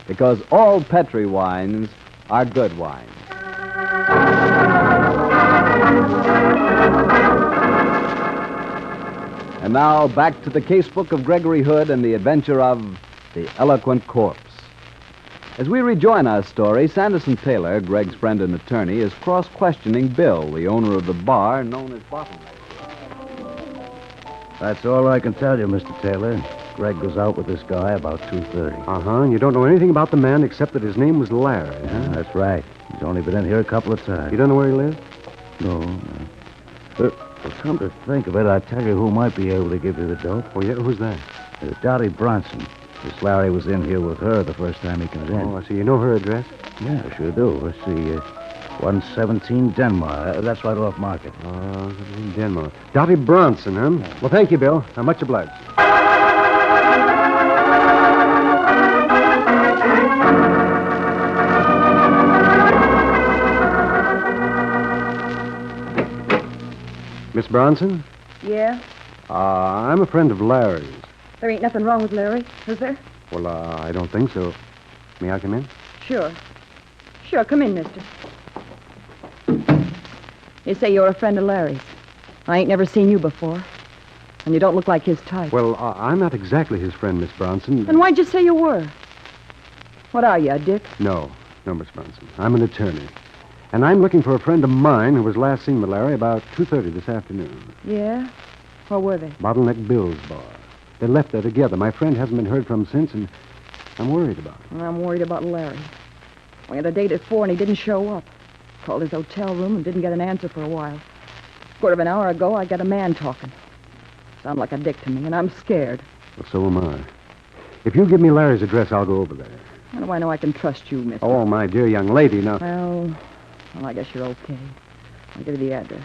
because all Petri wines are good wines. And now, back to the Casebook of Gregory Hood and the adventure of the Eloquent Corpse. As we rejoin our story, Sanderson Taylor, Greg's friend and attorney, is cross-questioning Bill, the owner of the bar known as Bottleneck. That's all I can tell you, Mr. Taylor. Greg goes out with this guy about 2:30. Uh-huh, and you don't know anything about the man except that his name was Larry, huh? Yeah, that's right. He's only been in here a couple of times. You don't know where he lives? No. Well, come to think of it, I'll tell you who might be able to give you the dope. Oh, yeah? Who's that? Dottie Bronson. This Larry was in here with her the first time he comes in. Oh, I see. You know her address? Yeah, I sure do. Let's see. 117 Denmark. That's right off Market. Denmark. Dottie Bronson, huh? Yeah. Well, thank you, Bill. I'm much obliged. Miss Bronson? Yeah? I'm a friend of Larry's. There ain't nothing wrong with Larry, is there? Well, I don't think so. May I come in? Sure. Sure, come in, mister. You say you're a friend of Larry's. I ain't never seen you before. And you don't look like his type. Well, I'm not exactly his friend, Miss Bronson. Then why'd you say you were? What are you, a dick? No, Miss Bronson. I'm an attorney. And I'm looking for a friend of mine who was last seen with Larry about 2:30 this afternoon. Yeah? Where were they? Bottleneck Bill's bar. They left there together. My friend hasn't been heard from since, and I'm worried about him. I'm worried about Larry. We had a date at 4 and he didn't show up. Called his hotel room and didn't get an answer for a while. Quarter of an hour ago, I got a man talking. Sound like a dick to me, and I'm scared. Well, so am I. If you give me Larry's address, I'll go over there. How do I know I can trust you, mister? Oh, my dear young lady, now... Well, I guess you're okay. I'll give you the address.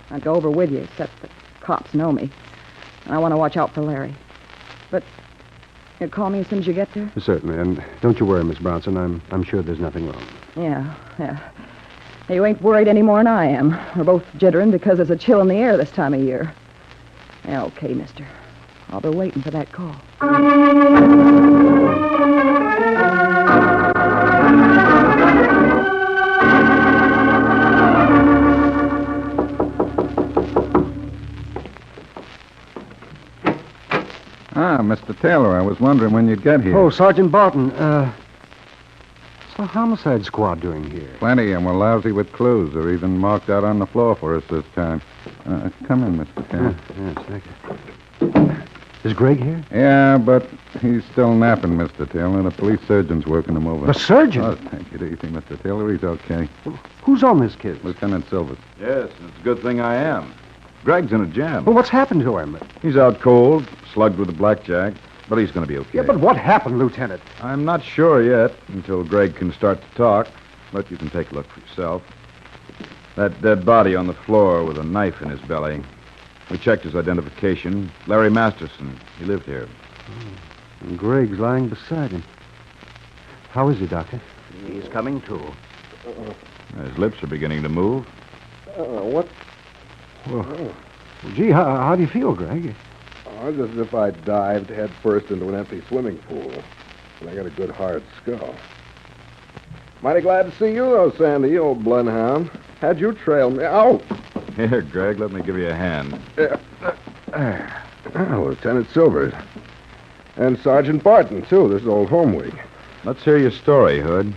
I'd go over with you, except the cops know me. And I want to watch out for Larry. But you'll call me as soon as you get there? Certainly, and don't you worry, Miss Bronson. I'm sure there's nothing wrong. Yeah. You ain't worried any more than I am. We're both jittering because there's a chill in the air this time of year. Yeah, okay, mister. I'll be waiting for that call. Mr. Taylor, I was wondering when you'd get here. Oh, Sergeant Barton, what's the homicide squad doing here? Plenty, and we're lousy with clues. They're even marked out on the floor for us this time. Come in, Mr. Taylor. Yes, thank you. Is Greg here? Yeah, but he's still napping, Mr. Taylor. The police surgeon's working him over. The surgeon? Oh, take it easy, Mr. Taylor. He's okay. Who's on this kid? Lieutenant Silvers. Yes, it's a good thing I am. Greg's in a jam. Well, what's happened to him? He's out cold, slugged with a blackjack, but he's going to be okay. Yeah, but what happened, Lieutenant? I'm not sure yet until Greg can start to talk, but you can take a look for yourself. That dead body on the floor with a knife in his belly. We checked his identification. Larry Masterson. He lived here. Oh, and Greg's lying beside him. How is he, Doctor? He's coming to. His lips are beginning to move. What? Well, gee, how do you feel, Greg? Oh, just as if I dived head first into an empty swimming pool. And I got a good hard skull. Mighty glad to see you, though, Sandy, you old bloodhound. How'd you trail me? Ow! Here, Greg, let me give you a hand. Lieutenant Silvers. And Sergeant Barton, too. This is old home week. Let's hear your story, Hood.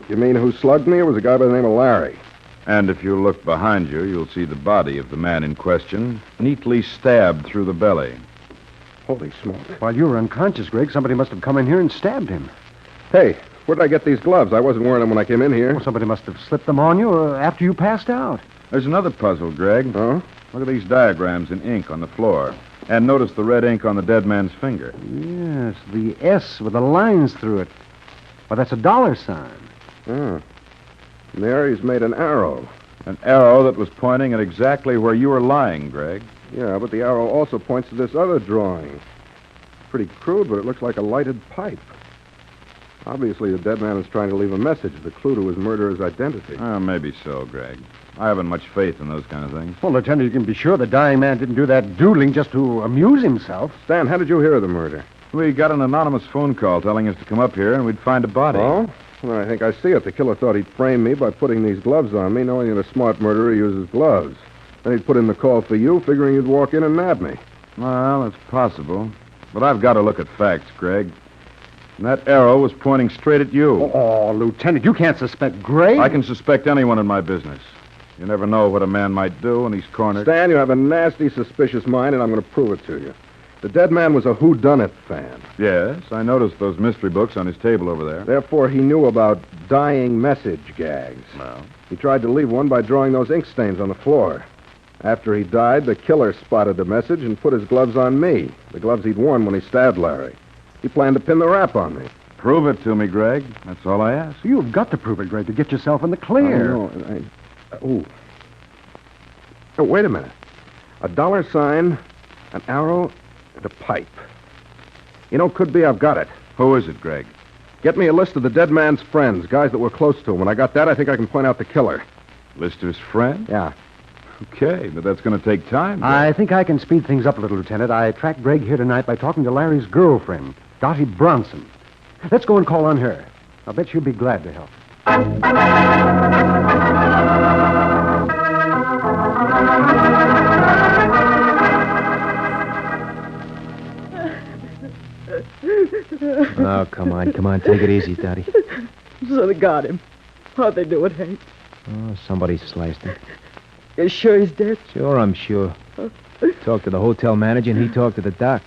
You mean who slugged me? It was a guy by the name of Larry. And if you look behind you, you'll see the body of the man in question, neatly stabbed through the belly. Holy smoke. While you were unconscious, Greg, somebody must have come in here and stabbed him. Hey, where did I get these gloves? I wasn't wearing them when I came in here. Well, somebody must have slipped them on you after you passed out. There's another puzzle, Greg. Oh? Look at these diagrams in ink on the floor. And notice the red ink on the dead man's finger. Yes, the S with the lines through it. Well, that's a dollar sign. Oh. And there he's made an arrow. An arrow that was pointing at exactly where you were lying, Greg. Yeah, but the arrow also points to this other drawing. Pretty crude, but it looks like a lighted pipe. Obviously, the dead man is trying to leave a message, the clue to his murderer's identity. Maybe so, Greg. I haven't much faith in those kind of things. Well, Lieutenant, you can be sure the dying man didn't do that doodling just to amuse himself. Stan, how did you hear of the murder? We got an anonymous phone call telling us to come up here and we'd find a body. Oh? Well, I think I see it. The killer thought he'd frame me by putting these gloves on me, knowing that a smart murderer uses gloves. Then he'd put in the call for you, figuring you'd walk in and nab me. Well, it's possible. But I've got to look at facts, Greg. And that arrow was pointing straight at you. Oh, Lieutenant, you can't suspect Greg. I can suspect anyone in my business. You never know what a man might do when he's cornered. Stan, you have a nasty, suspicious mind, and I'm going to prove it to you. The dead man was a whodunit fan. Yes, I noticed those mystery books on his table over there. Therefore, he knew about dying message gags. Well? He tried to leave one by drawing those ink stains on the floor. After he died, the killer spotted the message and put his gloves on me, the gloves he'd worn when he stabbed Larry. He planned to pin the rap on me. Prove it to me, Greg. That's all I ask. You've got to prove it, Greg, to get yourself in the clear. Oh, wait a minute. A dollar sign, an arrow, and a pipe. You know, could be I've got it. Who is it, Greg? Get me a list of the dead man's friends, guys that were close to him. When I got that, I think I can point out the killer. List of his friends? Yeah. Okay, but that's going to take time. Greg. I think I can speed things up a little, Lieutenant. I tracked Greg here tonight by talking to Larry's girlfriend, Dottie Bronson. Let's go and call on her. I'll bet you'll be glad to help. Oh, come on. Take it easy, Daddy. So they got him. How'd they do it, Hank? Oh, somebody sliced him. You sure he's dead? Sure, I'm sure. Talked to the hotel manager, and he talked to the doc.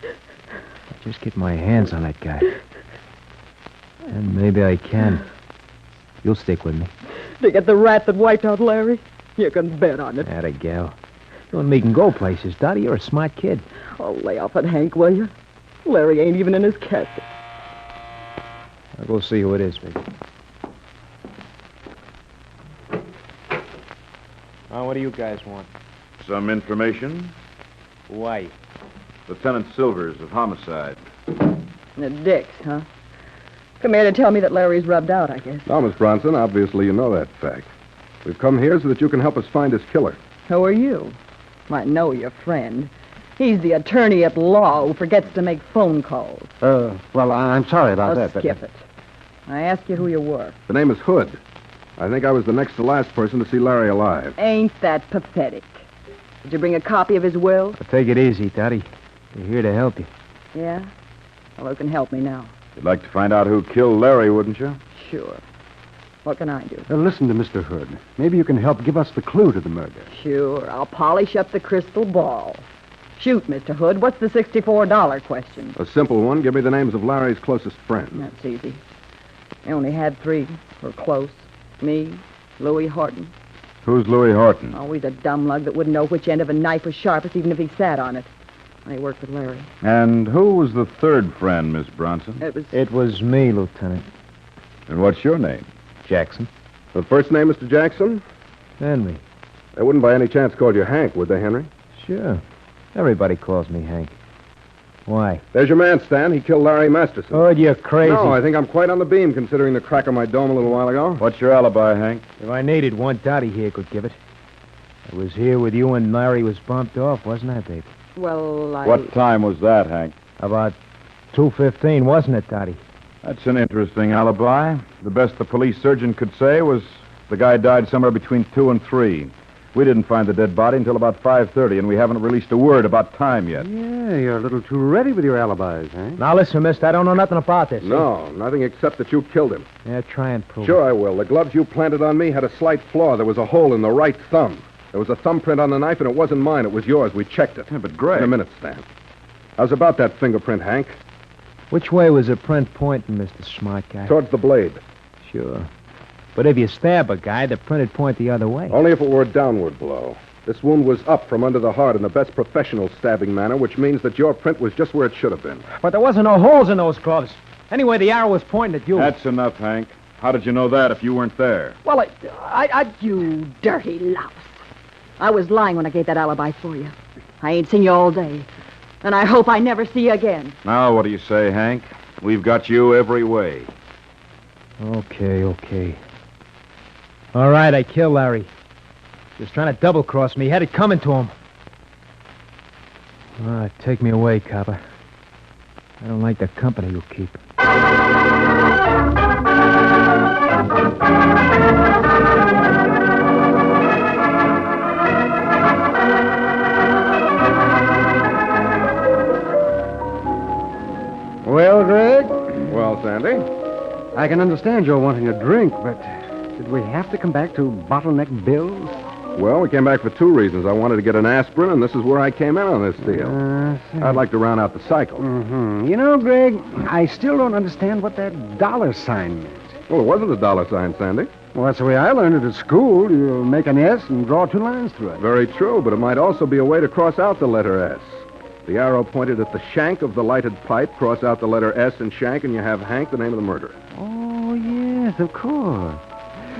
I'll just get my hands on that guy. And maybe I can. You'll stick with me. To get the rat that wiped out Larry? You can bet on it. Atta gal. You and me can go places, Dottie. You're a smart kid. Oh, lay off it, Hank, will you? Larry ain't even in his casket. I'll go see who it is, baby. Oh, what do you guys want? Some information? Why? Lieutenant Silvers of Homicide. The dicks, huh? Come here to tell me that Larry's rubbed out, I guess. Now, Miss Bronson, obviously you know that fact. We've come here so that you can help us find his killer. Who are you? I know your friend. He's the attorney at law who forgets to make phone calls. Well, I'm sorry about that. Skip it. I asked you who you were. The name is Hood. I think I was the next to last person to see Larry alive. Ain't that pathetic? Did you bring a copy of his will? But take it easy, Dottie. We're here to help you. Yeah? Well, who can help me now? You'd like to find out who killed Larry, wouldn't you? Sure. What can I do? Listen to Mr. Hood. Maybe you can help give us the clue to the murder. Sure. I'll polish up the crystal ball. Shoot, Mr. Hood. What's the $64 question? A simple one. Give me the names of Larry's closest friends. That's easy. I only had 3. We're close. Me, Louis Horton. Who's Louis Horton? Always a dumb lug that wouldn't know which end of a knife was sharpest even if he sat on it. I worked with Larry. And who was the third friend, Miss Bronson? It was me, Lieutenant. And what's your name? Jackson. The first name, Mr. Jackson? Henry. They wouldn't by any chance call you Hank, would they, Henry? Sure. Everybody calls me Hank. Why? There's your man, Stan. He killed Larry Masterson. Oh, you're crazy. No, I think I'm quite on the beam, considering the crack of my dome a little while ago. What's your alibi, Hank? If I needed one, Dottie here could give it. I was here with you when Larry was bumped off, wasn't I, baby? Well, What time was that, Hank? About 2:15, wasn't it, Dottie? That's an interesting alibi. The best the police surgeon could say was the guy died somewhere between 2 and 3. We didn't find the dead body until about 5:30, and we haven't released a word about time yet. Yeah, you're a little too ready with your alibis, eh? Now, listen, mister, I don't know nothing about this. No, nothing except that you killed him. Yeah, try and prove Sure I will. The gloves you planted on me had a slight flaw. There was a hole in the right thumb. There was a thumbprint on the knife, and it wasn't mine. It was yours. We checked it. Yeah, but Greg... In a minute, Stan. How's about that fingerprint, Hank? Which way was the print pointing, Mr. Smart Guy? Towards the blade. Sure. But if you stab a guy, the print would point the other way. Only if it were a downward blow. This wound was up from under the heart in the best professional stabbing manner, which means that your print was just where it should have been. But there wasn't no holes in those gloves. Anyway, the arrow was pointing at you. That's enough, Hank. How did you know that if you weren't there? Well, you dirty louse. I was lying when I gave that alibi for you. I ain't seen you all day. And I hope I never see you again. Now, what do you say, Hank? We've got you every way. Okay. All right, I killed Larry. He was trying to double-cross me. Had it coming to him. Take me away, copper. I don't like the company you keep. Well, Greg? Well, Sandy? I can understand you're wanting a drink, but did we have to come back to bottleneck bills? Well, we came back for 2 reasons. I wanted to get an aspirin, and this is where I came in on this deal. I'd like to round out the cycle. Mm-hmm. You know, Greg, I still don't understand what that dollar sign meant. Well, it wasn't a dollar sign, Sandy. Well, that's the way I learned it at school. You make an S and draw 2 lines through it. Very true, but it might also be a way to cross out the letter S. The arrow pointed at the shank of the lighted pipe. Cross out the letter S and shank, and you have Hank, the name of the murderer. Oh, yes, of course.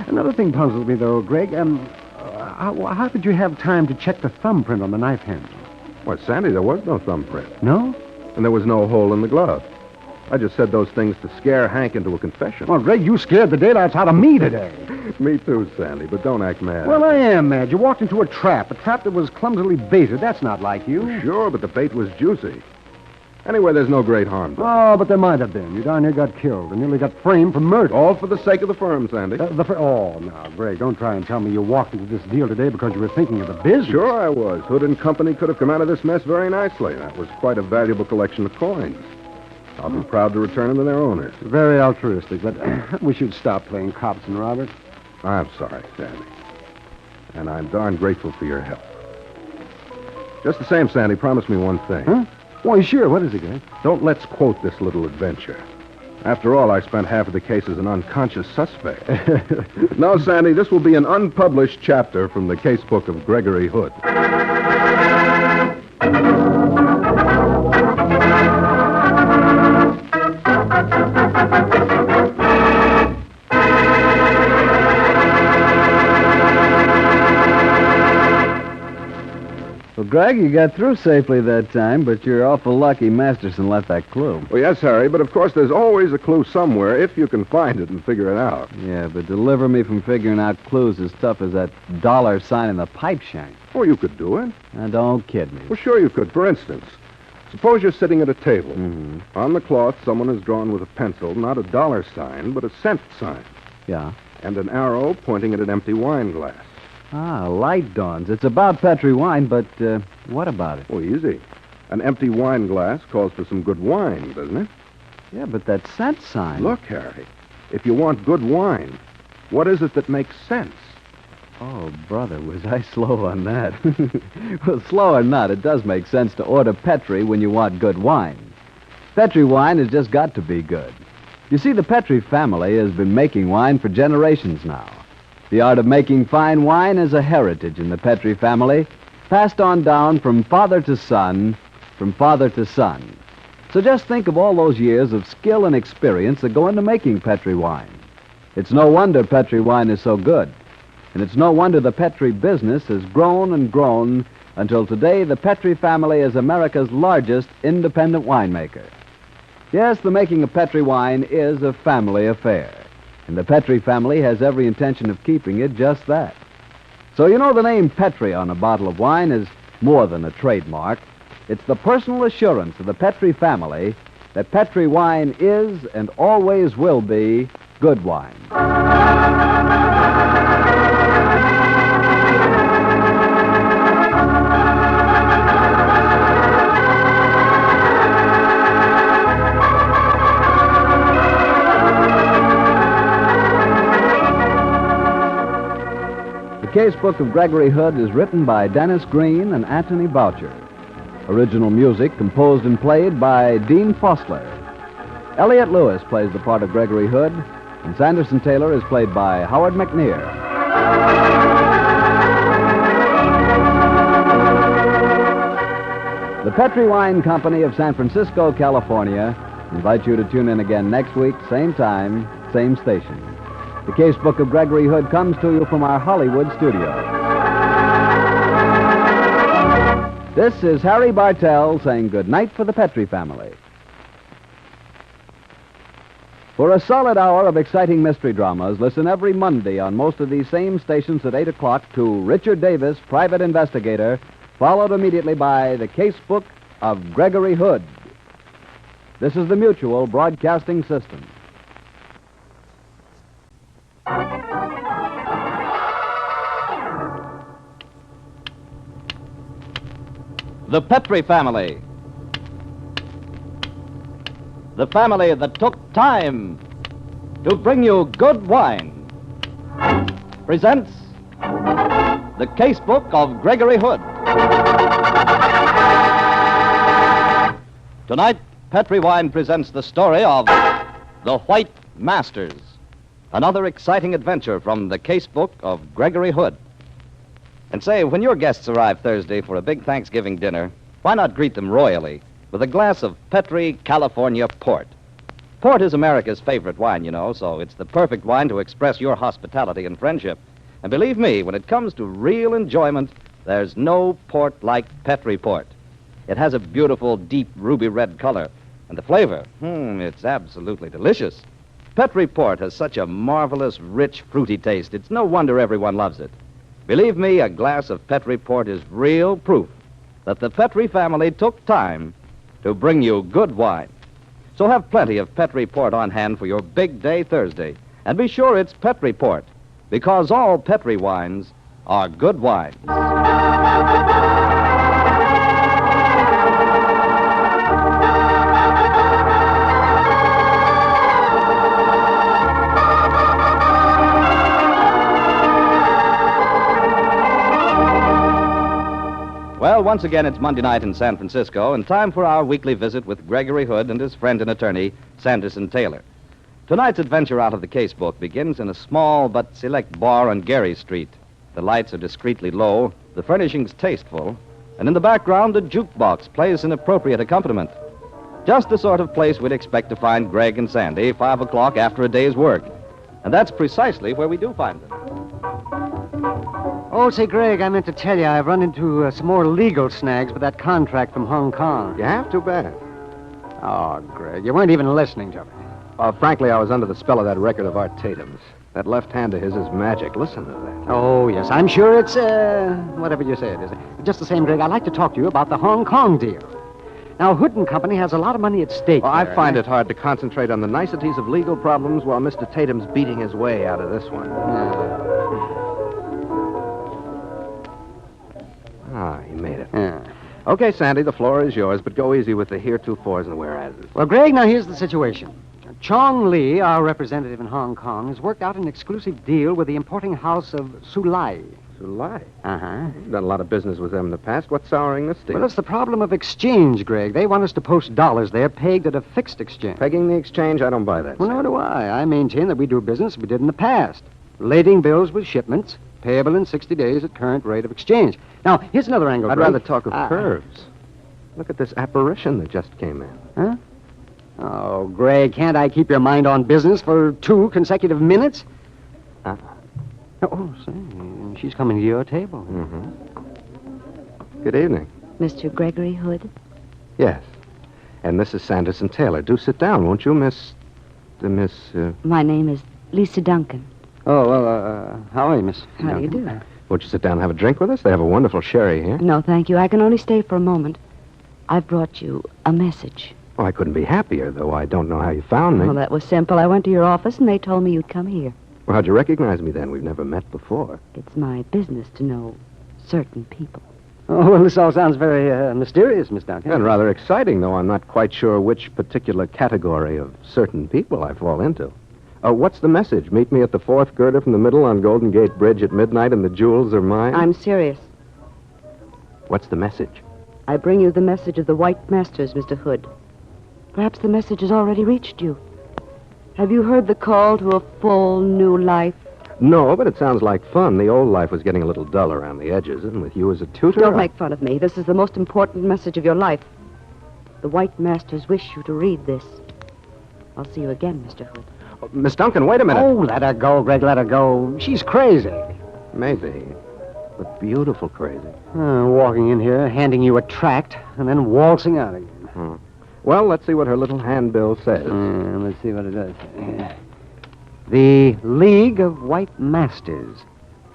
Another thing puzzles me, though, Greg. How did you have time to check the thumbprint on the knife handle? Why, Sandy, there was no thumbprint. No? And there was no hole in the glove. I just said those things to scare Hank into a confession. Well, Greg, you scared the daylights out of me today. Me too, Sandy, but don't act mad. Well, I am mad. You walked into a trap that was clumsily baited. That's not like you. Sure, but the bait was juicy. Anyway, there's no great harm done. Oh, but there might have been. You darn near got killed and nearly got framed for murder. All for the sake of the firm, Sandy. Oh, now, Greg, don't try and tell me you walked into this deal today because you were thinking of the business. Sure I was. Hood and Company could have come out of this mess very nicely. That was quite a valuable collection of coins. I'll be proud to return them to their owners. Very altruistic, but we should stop playing cops and robbers. I'm sorry, Sandy. And I'm darn grateful for your help. Just the same, Sandy, promise me one thing. Huh? Why, sure. What is it, Greg? Don't let's quote this little adventure. After all, I spent half of the case as an unconscious suspect. No, Sandy, this will be an unpublished chapter from the Casebook of Gregory Hood. Well, Greg, you got through safely that time, but you're awful lucky Masterson left that clue. Well, yes, Harry, but of course there's always a clue somewhere if you can find it and figure it out. Yeah, but deliver me from figuring out clues as tough as that dollar sign in the pipe shank. Oh, you could do it. Now, don't kid me. Well, sure you could. For instance, suppose you're sitting at a table. Mm-hmm. On the cloth, someone has drawn with a pencil not a dollar sign, but a cent sign. Yeah? And an arrow pointing at an empty wine glass. Ah, light dawns. It's about Petri wine, but what about it? Oh, easy. An empty wine glass calls for some good wine, doesn't it? Yeah, but that cent sign... Look, Harry, if you want good wine, what is it that makes sense? Oh, brother, was I slow on that? Well, slow or not, it does make sense to order Petri when you want good wine. Petri wine has just got to be good. You see, the Petri family has been making wine for generations now. The art of making fine wine is a heritage in the Petri family, passed on down from father to son, from father to son. So just think of all those years of skill and experience that go into making Petri wine. It's no wonder Petri wine is so good. And it's no wonder the Petri business has grown and grown until today the Petri family is America's largest independent winemaker. Yes, the making of Petri wine is a family affair. And the Petri family has every intention of keeping it just that. So you know the name Petri on a bottle of wine is more than a trademark. It's the personal assurance of the Petri family that Petri wine is and always will be good wine. The Casebook of Gregory Hood is written by Dennis Green and Anthony Boucher. Original music composed and played by Dean Fossler. Elliot Lewis plays the part of Gregory Hood, and Sanderson Taylor is played by Howard McNear. The Petri Wine Company of San Francisco, California, invites you to tune in again next week, same time, same station. The Casebook of Gregory Hood comes to you from our Hollywood studio. This is Harry Bartell saying good night for the Petri family. For a solid hour of exciting mystery dramas, listen every Monday on most of these same stations at 8 o'clock to Richard Davis, Private Investigator, followed immediately by the Casebook of Gregory Hood. This is the Mutual Broadcasting System. The Petri family. The family that took time to bring you good wine presents the Casebook of Gregory Hood. Tonight, Petri Wine presents the story of The White Masters, another exciting adventure from the Casebook of Gregory Hood. And say, when your guests arrive Thursday for a big Thanksgiving dinner, why not greet them royally with a glass of Petri California Port? Port is America's favorite wine, you know, so it's the perfect wine to express your hospitality and friendship. And believe me, when it comes to real enjoyment, there's no port like Petri Port. It has a beautiful, deep ruby red color, and the flavor, it's absolutely delicious. Petri Port has such a marvelous, rich, fruity taste. It's no wonder everyone loves it. Believe me, a glass of Petri Port is real proof that the Petri family took time to bring you good wine. So have plenty of Pet Report on hand for your big day Thursday. And be sure it's Pet Report, because all Petri wines are good wines. Well, once again, it's Monday night in San Francisco, and time for our weekly visit with Gregory Hood and his friend and attorney, Sanderson Taylor. Tonight's adventure out of the casebook begins in a small but select bar on Gary Street. The lights are discreetly low, the furnishings tasteful, and in the background, a jukebox plays an appropriate accompaniment. Just the sort of place we'd expect to find Greg and Sandy 5 o'clock after a day's work. And that's precisely where we do find them. Oh, say, Greg, I meant to tell you, I've run into some more legal snags with that contract from Hong Kong. You have? Too bad. Oh, Greg, you weren't even listening to me. Frankly, I was under the spell of that record of Art Tatum's. That left hand of his is magic. Listen to that. Oh, yes, I'm sure it's, whatever you say it is. Just the same, Greg, I'd like to talk to you about the Hong Kong deal. Now, Hood and Company has a lot of money at stake. Well, I find it hard to concentrate on the niceties of legal problems while Mr. Tatum's beating his way out of this one. He made it. Yeah. Okay, Sandy, the floor is yours, but go easy with the heretofores and the whereases. Well, Greg, now here's the situation. Chong Lee, our representative in Hong Kong, has worked out an exclusive deal with the importing house of Sulai. Sulai? Uh-huh. You've done a lot of business with them in the past. What's souring this deal? Well, it's the problem of exchange, Greg. They want us to post dollars there pegged at a fixed exchange. Pegging the exchange? I don't buy that. Well, nor do I. I maintain that we do business we did in the past. Lading bills with shipments, payable in 60 days at current rate of exchange. Now, here's another angle, I'd Greg. rather talk of curves. Look at this apparition that just came in. Huh? Oh, Greg, can't I keep your mind on business for 2 consecutive minutes? Oh, say, she's coming to your table. Mm-hmm. Good evening. Mr. Gregory Hood? Yes. And this is Sanderson Taylor. Do sit down, won't you, Miss... My name is Lisa Duncan. Oh, well, how are you, Miss? How do you do? Won't you sit down and have a drink with us? They have a wonderful sherry here. No, thank you. I can only stay for a moment. I've brought you a message. Oh, I couldn't be happier, though I don't know how you found me. Well, that was simple. I went to your office, and they told me you'd come here. Well, how'd you recognize me, then? We've never met before. It's my business to know certain people. Oh, well, this all sounds very mysterious, Miss Duncan. And rather exciting, though I'm not quite sure which particular category of certain people I fall into. What's the message? Meet me at the 4th girder from the middle on Golden Gate Bridge at midnight, and the jewels are mine? I'm serious. What's the message? I bring you the message of the White Masters, Mr. Hood. Perhaps the message has already reached you. Have you heard the call to a full new life? No, but it sounds like fun. The old life was getting a little dull around the edges, and with you as a tutor... Don't make fun of me. This is the most important message of your life. The White Masters wish you to read this. I'll see you again, Mr. Hood. Miss Duncan, wait a minute. Oh, let her go, Greg, let her go. She's crazy. Maybe, but beautiful crazy. Walking in here, handing you a tract, and then waltzing out again. Well, let's see what her little handbill says. Let's see what it does. The League of White Masters.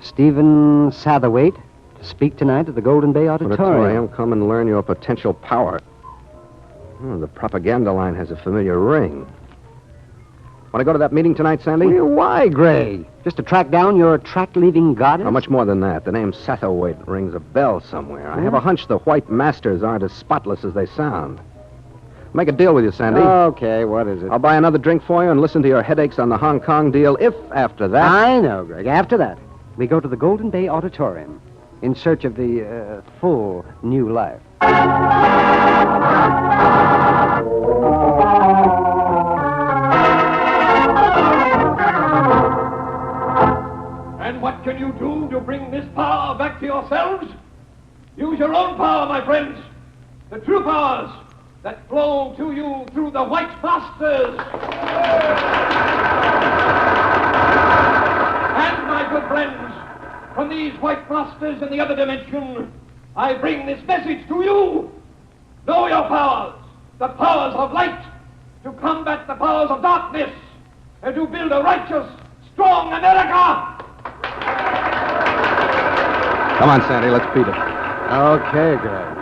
Stephen Satterthwaite to speak tonight at the Golden Bay Auditorium. Come and learn your potential power. The propaganda line has a familiar ring. Want to go to that meeting tonight, Sandy? Well, why, Greg? Just to track down your tract-leaving goddess? How much more than that? The name Satterthwaite rings a bell somewhere. I have a hunch the White Masters aren't as spotless as they sound. Make a deal with you, Sandy. Okay, what is it? I'll buy another drink for you and listen to your headaches on the Hong Kong deal if, after that... I know, Greg. After that, we go to the Golden Bay Auditorium in search of the full new life. And what can you do to bring this power back to yourselves? Use your own power, my friends. The true powers that flow to you through the White Masters. And, my good friends, from these White Masters in the other dimension, I bring this message to you. Know your powers, the powers of light, to combat the powers of darkness, and to build a righteous, strong America. Come on, Sandy, let's beat it. Okay, Greg.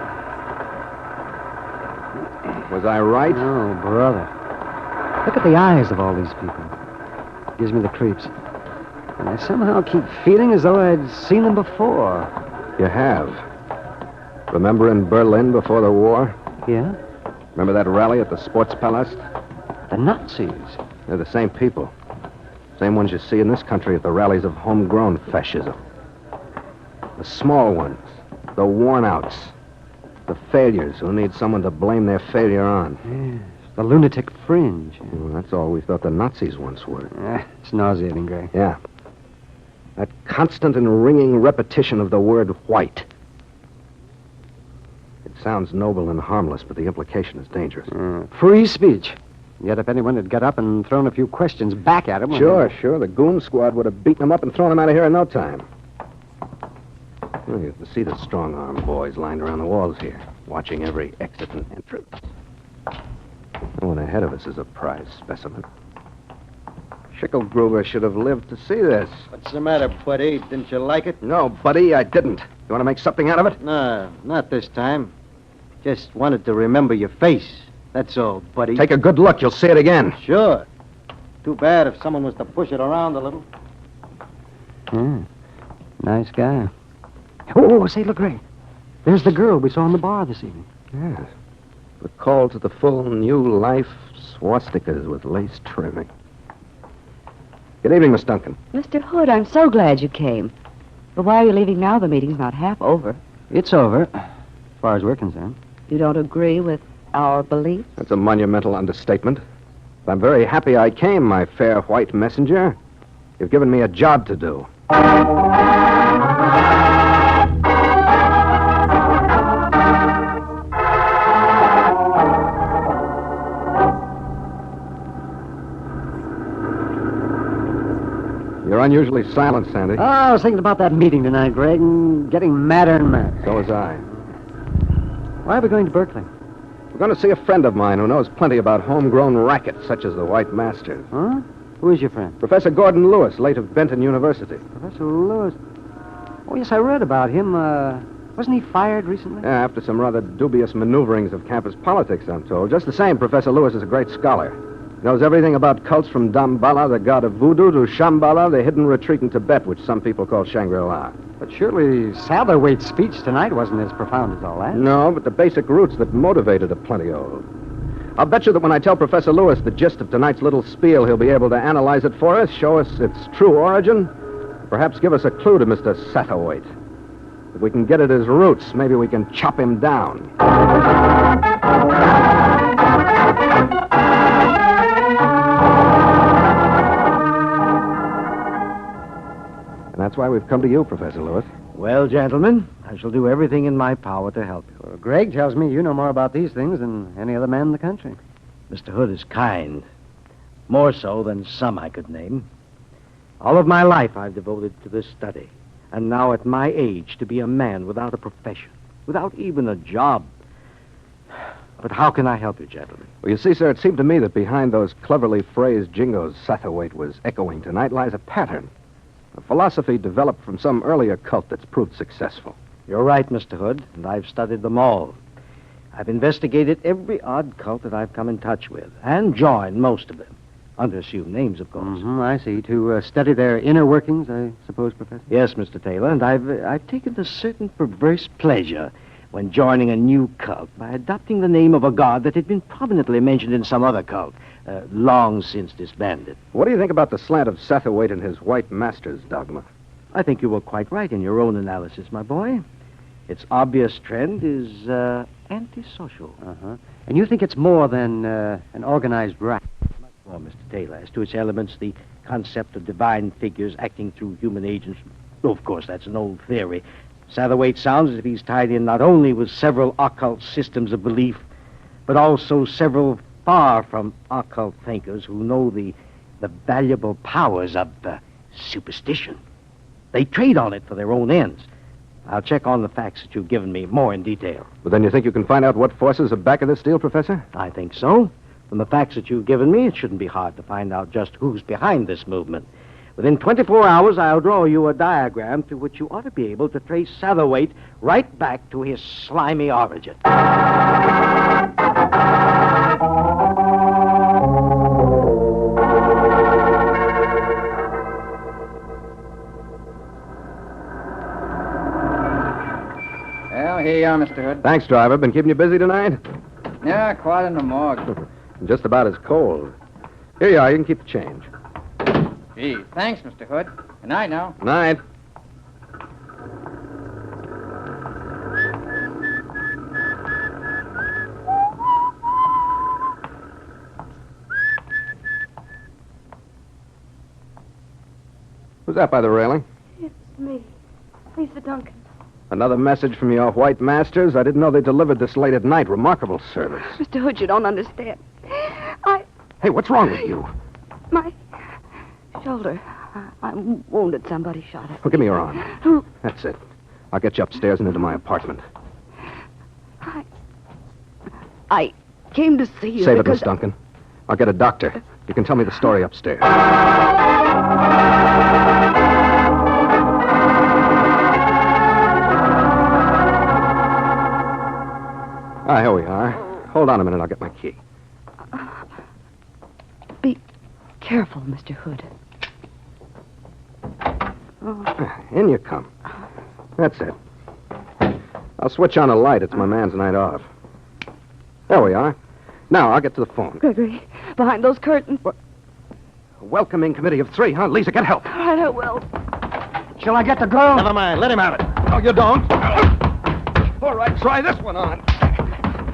Was I right? Oh, brother. Look at the eyes of all these people. Gives me the creeps. And I somehow keep feeling as though I'd seen them before. You have. Remember in Berlin before the war? Yeah? Remember that rally at the Sports Palace? The Nazis. They're the same people. Same ones you see in this country at the rallies of homegrown fascism. The small ones, the worn-outs, the failures who need someone to blame their failure on. Yes, the lunatic fringe. Well, that's all we thought the Nazis once were. It's nauseating, Greg. Yeah. That constant and ringing repetition of the word white. It sounds noble and harmless, but the implication is dangerous. Free speech. Yet if anyone had got up and thrown a few questions back at him... Sure. The goon squad would have beaten him up and thrown him out of here in no time. Well, you can see the strong-armed boys lined around the walls here, watching every exit and entrance. The one ahead of us is a prize specimen. Schickelgruber should have lived to see this. What's the matter, buddy? Didn't you like it? No, buddy, I didn't. You want to make something out of it? No, not this time. Just wanted to remember your face. That's all, buddy. Take a good look. You'll see it again. Sure. Too bad if someone was to push it around a little. Nice guy. Oh, say, look, Ray. There's the girl we saw in the bar this evening. Yes. The call to the full new life, swastikas with lace trimming. Good evening, Miss Duncan. Mr. Hood, I'm so glad you came. But why are you leaving now? The meeting's not half over. It's over, as far as we're concerned. You don't agree with our beliefs? That's a monumental understatement. I'm very happy I came, my fair white messenger. You've given me a job to do. You're unusually silent, Sandy. Oh, I was thinking about that meeting tonight, Greg, and getting madder and madder. So was I. Why are we going to Berkeley? We're going to see a friend of mine who knows plenty about homegrown rackets, such as the White Masters. Huh? Who is your friend? Professor Gordon Lewis, late of Benton University. Professor Lewis? Oh, yes, I read about him. Wasn't he fired recently? Yeah, after some rather dubious maneuverings of campus politics, I'm told. Just the same, Professor Lewis is a great scholar. He knows everything about cults from Damballa, the god of voodoo, to Shambhala, the hidden retreat in Tibet, which some people call Shangri-La. But surely Satterthwaite's speech tonight wasn't as profound as all that. No, but the basic roots that motivated are plenty old. I'll bet you that when I tell Professor Lewis the gist of tonight's little spiel, he'll be able to analyze it for us, show us its true origin, perhaps give us a clue to Mr. Satterthwaite. If we can get at his roots, maybe we can chop him down. And that's why we've come to you, Professor Lewis. Well, gentlemen, I shall do everything in my power to help you. Well, Greg tells me you know more about these things than any other man in the country. Mr. Hood is kind. More so than some I could name. All of my life I've devoted to this study. And now at my age, to be a man without a profession, without even a job. But how can I help you, gentlemen? Well, you see, sir, it seemed to me that behind those cleverly phrased jingles Satterthwaite was echoing tonight lies a pattern. A philosophy developed from some earlier cult that's proved successful. You're right, Mr. Hood, and I've studied them all. I've investigated every odd cult that I've come in touch with, and joined most of them. Under assumed names, of course. I see. To study their inner workings, I suppose, Professor? Yes, Mr. Taylor, and I've taken a certain perverse pleasure when joining a new cult by adopting the name of a god that had been prominently mentioned in some other cult, long since disbanded. What do you think about the slant of Satterthwaite and his White Masters dogma? I think you were quite right in your own analysis, my boy. Its obvious trend is antisocial. And you think it's more than an organized racket? Well, Mr. Taylor, as to its elements, the concept of divine figures acting through human agents, of course, that's an old theory. Satterthwaite sounds as if he's tied in not only with several occult systems of belief, but also several far from occult thinkers who know the valuable powers of superstition. They trade on it for their own ends. I'll check on the facts that you've given me more in detail. Well, then you think you can find out what forces are back of this deal, Professor? I think so. From the facts that you've given me, it shouldn't be hard to find out just who's behind this movement. Within 24 hours, I'll draw you a diagram through which you ought to be able to trace Satterthwaite right back to his slimy origin. are, Mr. Hood. Thanks, driver. Been keeping you busy tonight? Yeah, quite in the morgue. Just about as cold. Here you are. You can keep the change. Gee, thanks, Mr. Hood. Good night now. Night. Who's that by the railing? It's me, Lisa Duncan. Another message from your white masters? I didn't know they delivered this late at night. Remarkable service. Mr. Hood, you don't understand. Hey, what's wrong with you? My shoulder. I'm wounded. Somebody shot it. Oh, give me your arm. Who? That's it. I'll get you upstairs and into my apartment. I came to see you Save it, because Miss Duncan. I'll get a doctor. You can tell me the story upstairs. Here we are. Hold on a minute. I'll get my key. Be careful, Mr. Hood. In you come. That's it. I'll switch on a light. It's my man's night off. There we are. Now, I'll get to the phone. Gregory, behind those curtains. What? A welcoming committee of 3, huh? Lisa, get help. All right, I will. Shall I get the girl? Never mind. Let him have it. No, you don't. All right, try this one on.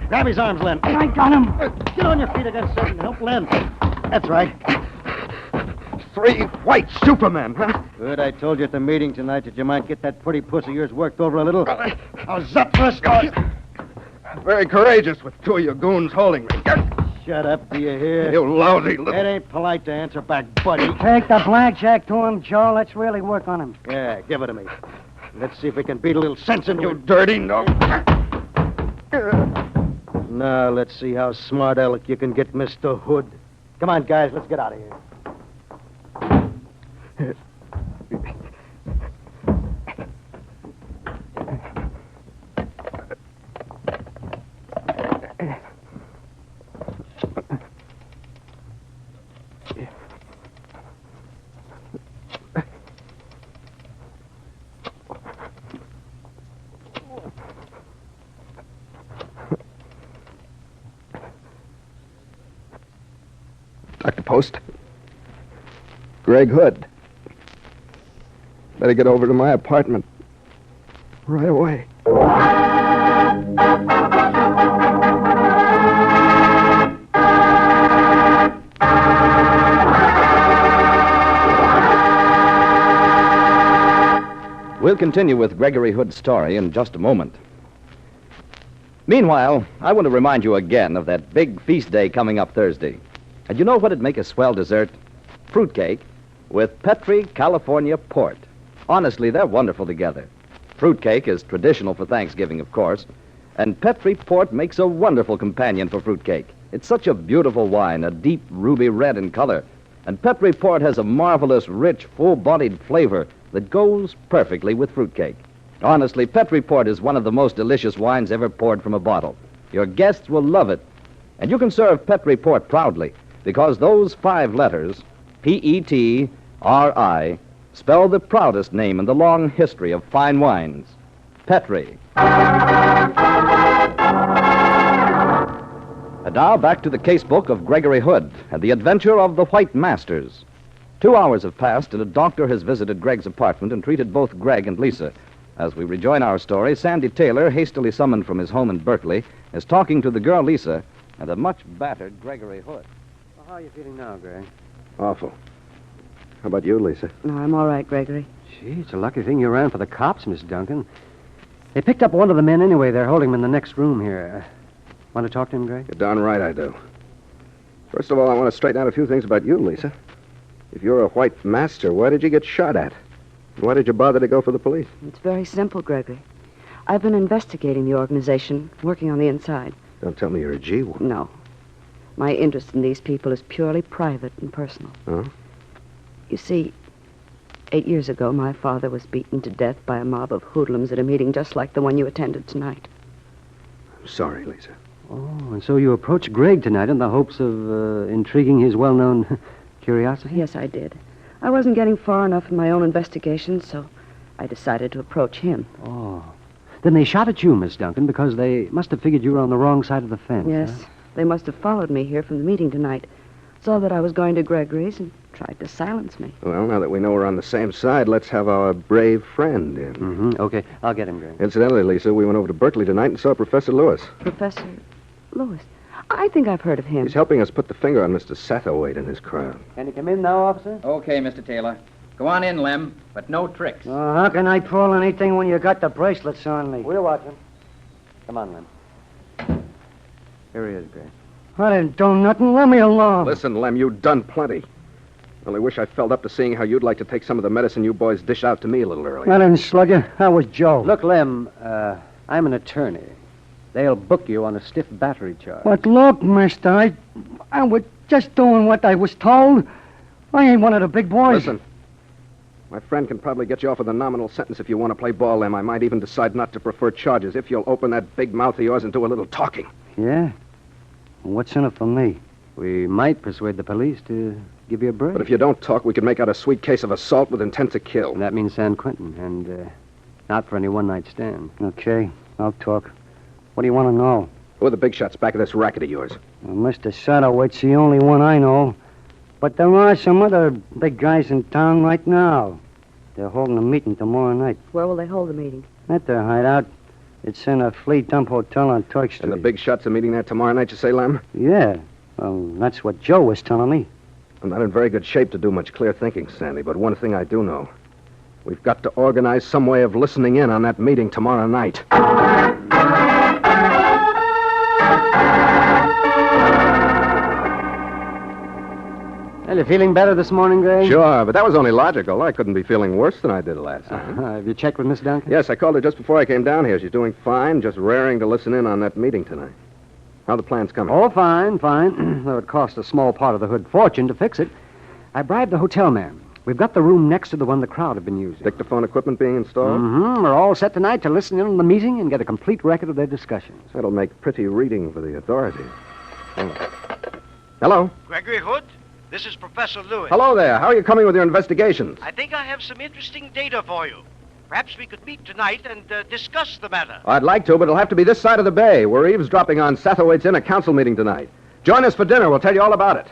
Grab his arms, Len. I got him. Get on your feet against him and help Len. That's right. 3 white supermen, huh? Good. I told you at the meeting tonight that you might get that pretty puss of yours worked over a little. How's that for a start? Very courageous with 2 of your goons holding me. Shut up, do you hear? You lousy little... It ain't polite to answer back, buddy. Take the blackjack to him, Joe. Let's really work on him. Yeah, give it to me. Let's see if we can beat a little sense into You dirty no. Now, let's see how smart aleck you can get Mr. Hood. Come on, guys, let's get out of here. Dr. Post. Greg Hood. Better get over to my apartment. Right away. We'll continue with Gregory Hood's story in just a moment. Meanwhile, I want to remind you again of that big feast day coming up Thursday. And you know what'd make a swell dessert? Fruitcake with Petri California port. Honestly, they're wonderful together. Fruitcake is traditional for Thanksgiving, of course, and Petri port makes a wonderful companion for fruitcake. It's such a beautiful wine, a deep ruby red in color, and Petri port has a marvelous, rich, full-bodied flavor that goes perfectly with fruitcake. Honestly, Petri port is one of the most delicious wines ever poured from a bottle. Your guests will love it, and you can serve Petri port proudly, because those 5 letters, P-E-T-R-I, spell the proudest name in the long history of fine wines, Petri. And now back to the casebook of Gregory Hood and the adventure of the White Masters. 2 hours have passed, and a doctor has visited Greg's apartment and treated both Greg and Lisa. As we rejoin our story, Sandy Taylor, hastily summoned from his home in Berkeley, is talking to the girl Lisa and a much battered Gregory Hood. Well, how are you feeling now, Greg? Awful. How about you, Lisa? No, I'm all right, Gregory. Gee, it's a lucky thing you ran for the cops, Miss Duncan. They picked up one of the men anyway. They're holding him in the next room here. Want to talk to him, Greg? You're darn right I do. First of all, I want to straighten out a few things about you, Lisa. If you're a white master, why did you get shot at? Why did you bother to go for the police? It's very simple, Gregory. I've been investigating the organization, working on the inside. Don't tell me you're a G-woman. No. My interest in these people is purely private and personal. Oh? You see, 8 years ago, my father was beaten to death by a mob of hoodlums at a meeting just like the one you attended tonight. I'm sorry, Lisa. Oh, and so you approached Greg tonight in the hopes of intriguing his well-known curiosity? Yes, I did. I wasn't getting far enough in my own investigation, so I decided to approach him. Oh. Then they shot at you, Miss Duncan, because they must have figured you were on the wrong side of the fence. Yes, huh? they must have followed me here from the meeting tonight. Saw that I was going to Gregory's and tried to silence me. Well, now that we know we're on the same side, let's have our brave friend in. Mm-hmm. Okay, I'll get him, Greg. Incidentally, Lisa, we went over to Berkeley tonight and saw Professor Lewis. Professor Lewis. I think I've heard of him. He's helping us put the finger on Mr. Satterwhite and his crowd. Can you come in now, officer? Okay, Mr. Taylor. Go on in, Lem, but no tricks. How can I pull anything when you got the bracelets on me? We'll watch him. Come on, Lem. Here he is, Greg. I didn't do nothing. Let me alone. Listen, Lem, you've done plenty. Only wish I felt up to seeing how you'd like to take some of the medicine you boys dish out to me a little earlier. I didn't slug you. That was Joe. Look, Lem, I'm an attorney. They'll book you on a stiff battery charge. But look, mister, I was just doing what I was told. I ain't one of the big boys. Listen, my friend can probably get you off with a nominal sentence if you want to play ball, Lem. I might even decide not to prefer charges if you'll open that big mouth of yours and do a little talking. Yeah? What's in it for me? We might persuade the police to give you a break. But if you don't talk, we could make out a sweet case of assault with intent to kill. And that means San Quentin, and not for any one-night stand. Okay, I'll talk. What do you want to know? Who are the big shots back of this racket of yours? Well, Mr. Satterwhite's the only one I know. But there are some other big guys in town right now. They're holding a meeting tomorrow night. Where will they hold the meeting? At their hideout. It's in a flea dump hotel on Turk Street. And the big shots are meeting there tomorrow night, you say, Lem? Yeah. Well, that's what Joe was telling me. I'm not in very good shape to do much clear thinking, Sandy, but one thing I do know. We've got to organize some way of listening in on that meeting tomorrow night. Well, you feeling better this morning, Greg? Sure, but that was only logical. I couldn't be feeling worse than I did last night. Have you checked with Miss Duncan? Yes, I called her just before I came down here. She's doing fine, just raring to listen in on that meeting tonight. How are the plans coming? Oh, fine. Though it cost a small part of the Hood fortune to fix it. I bribed the hotel man. We've got the room next to the one the crowd have been using. Dictaphone equipment being installed? Mm-hmm. We're all set tonight to listen in on the meeting and get a complete record of their discussions. That'll make pretty reading for the authorities. Hello? Gregory Hood, this is Professor Lewis. Hello there. How are you coming with your investigations? I think I have some interesting data for you. Perhaps we could meet tonight and discuss the matter. I'd like to, but it'll have to be this side of the bay. We're eavesdropping on Satterwhite's inner council meeting tonight. Join us for dinner. We'll tell you all about it.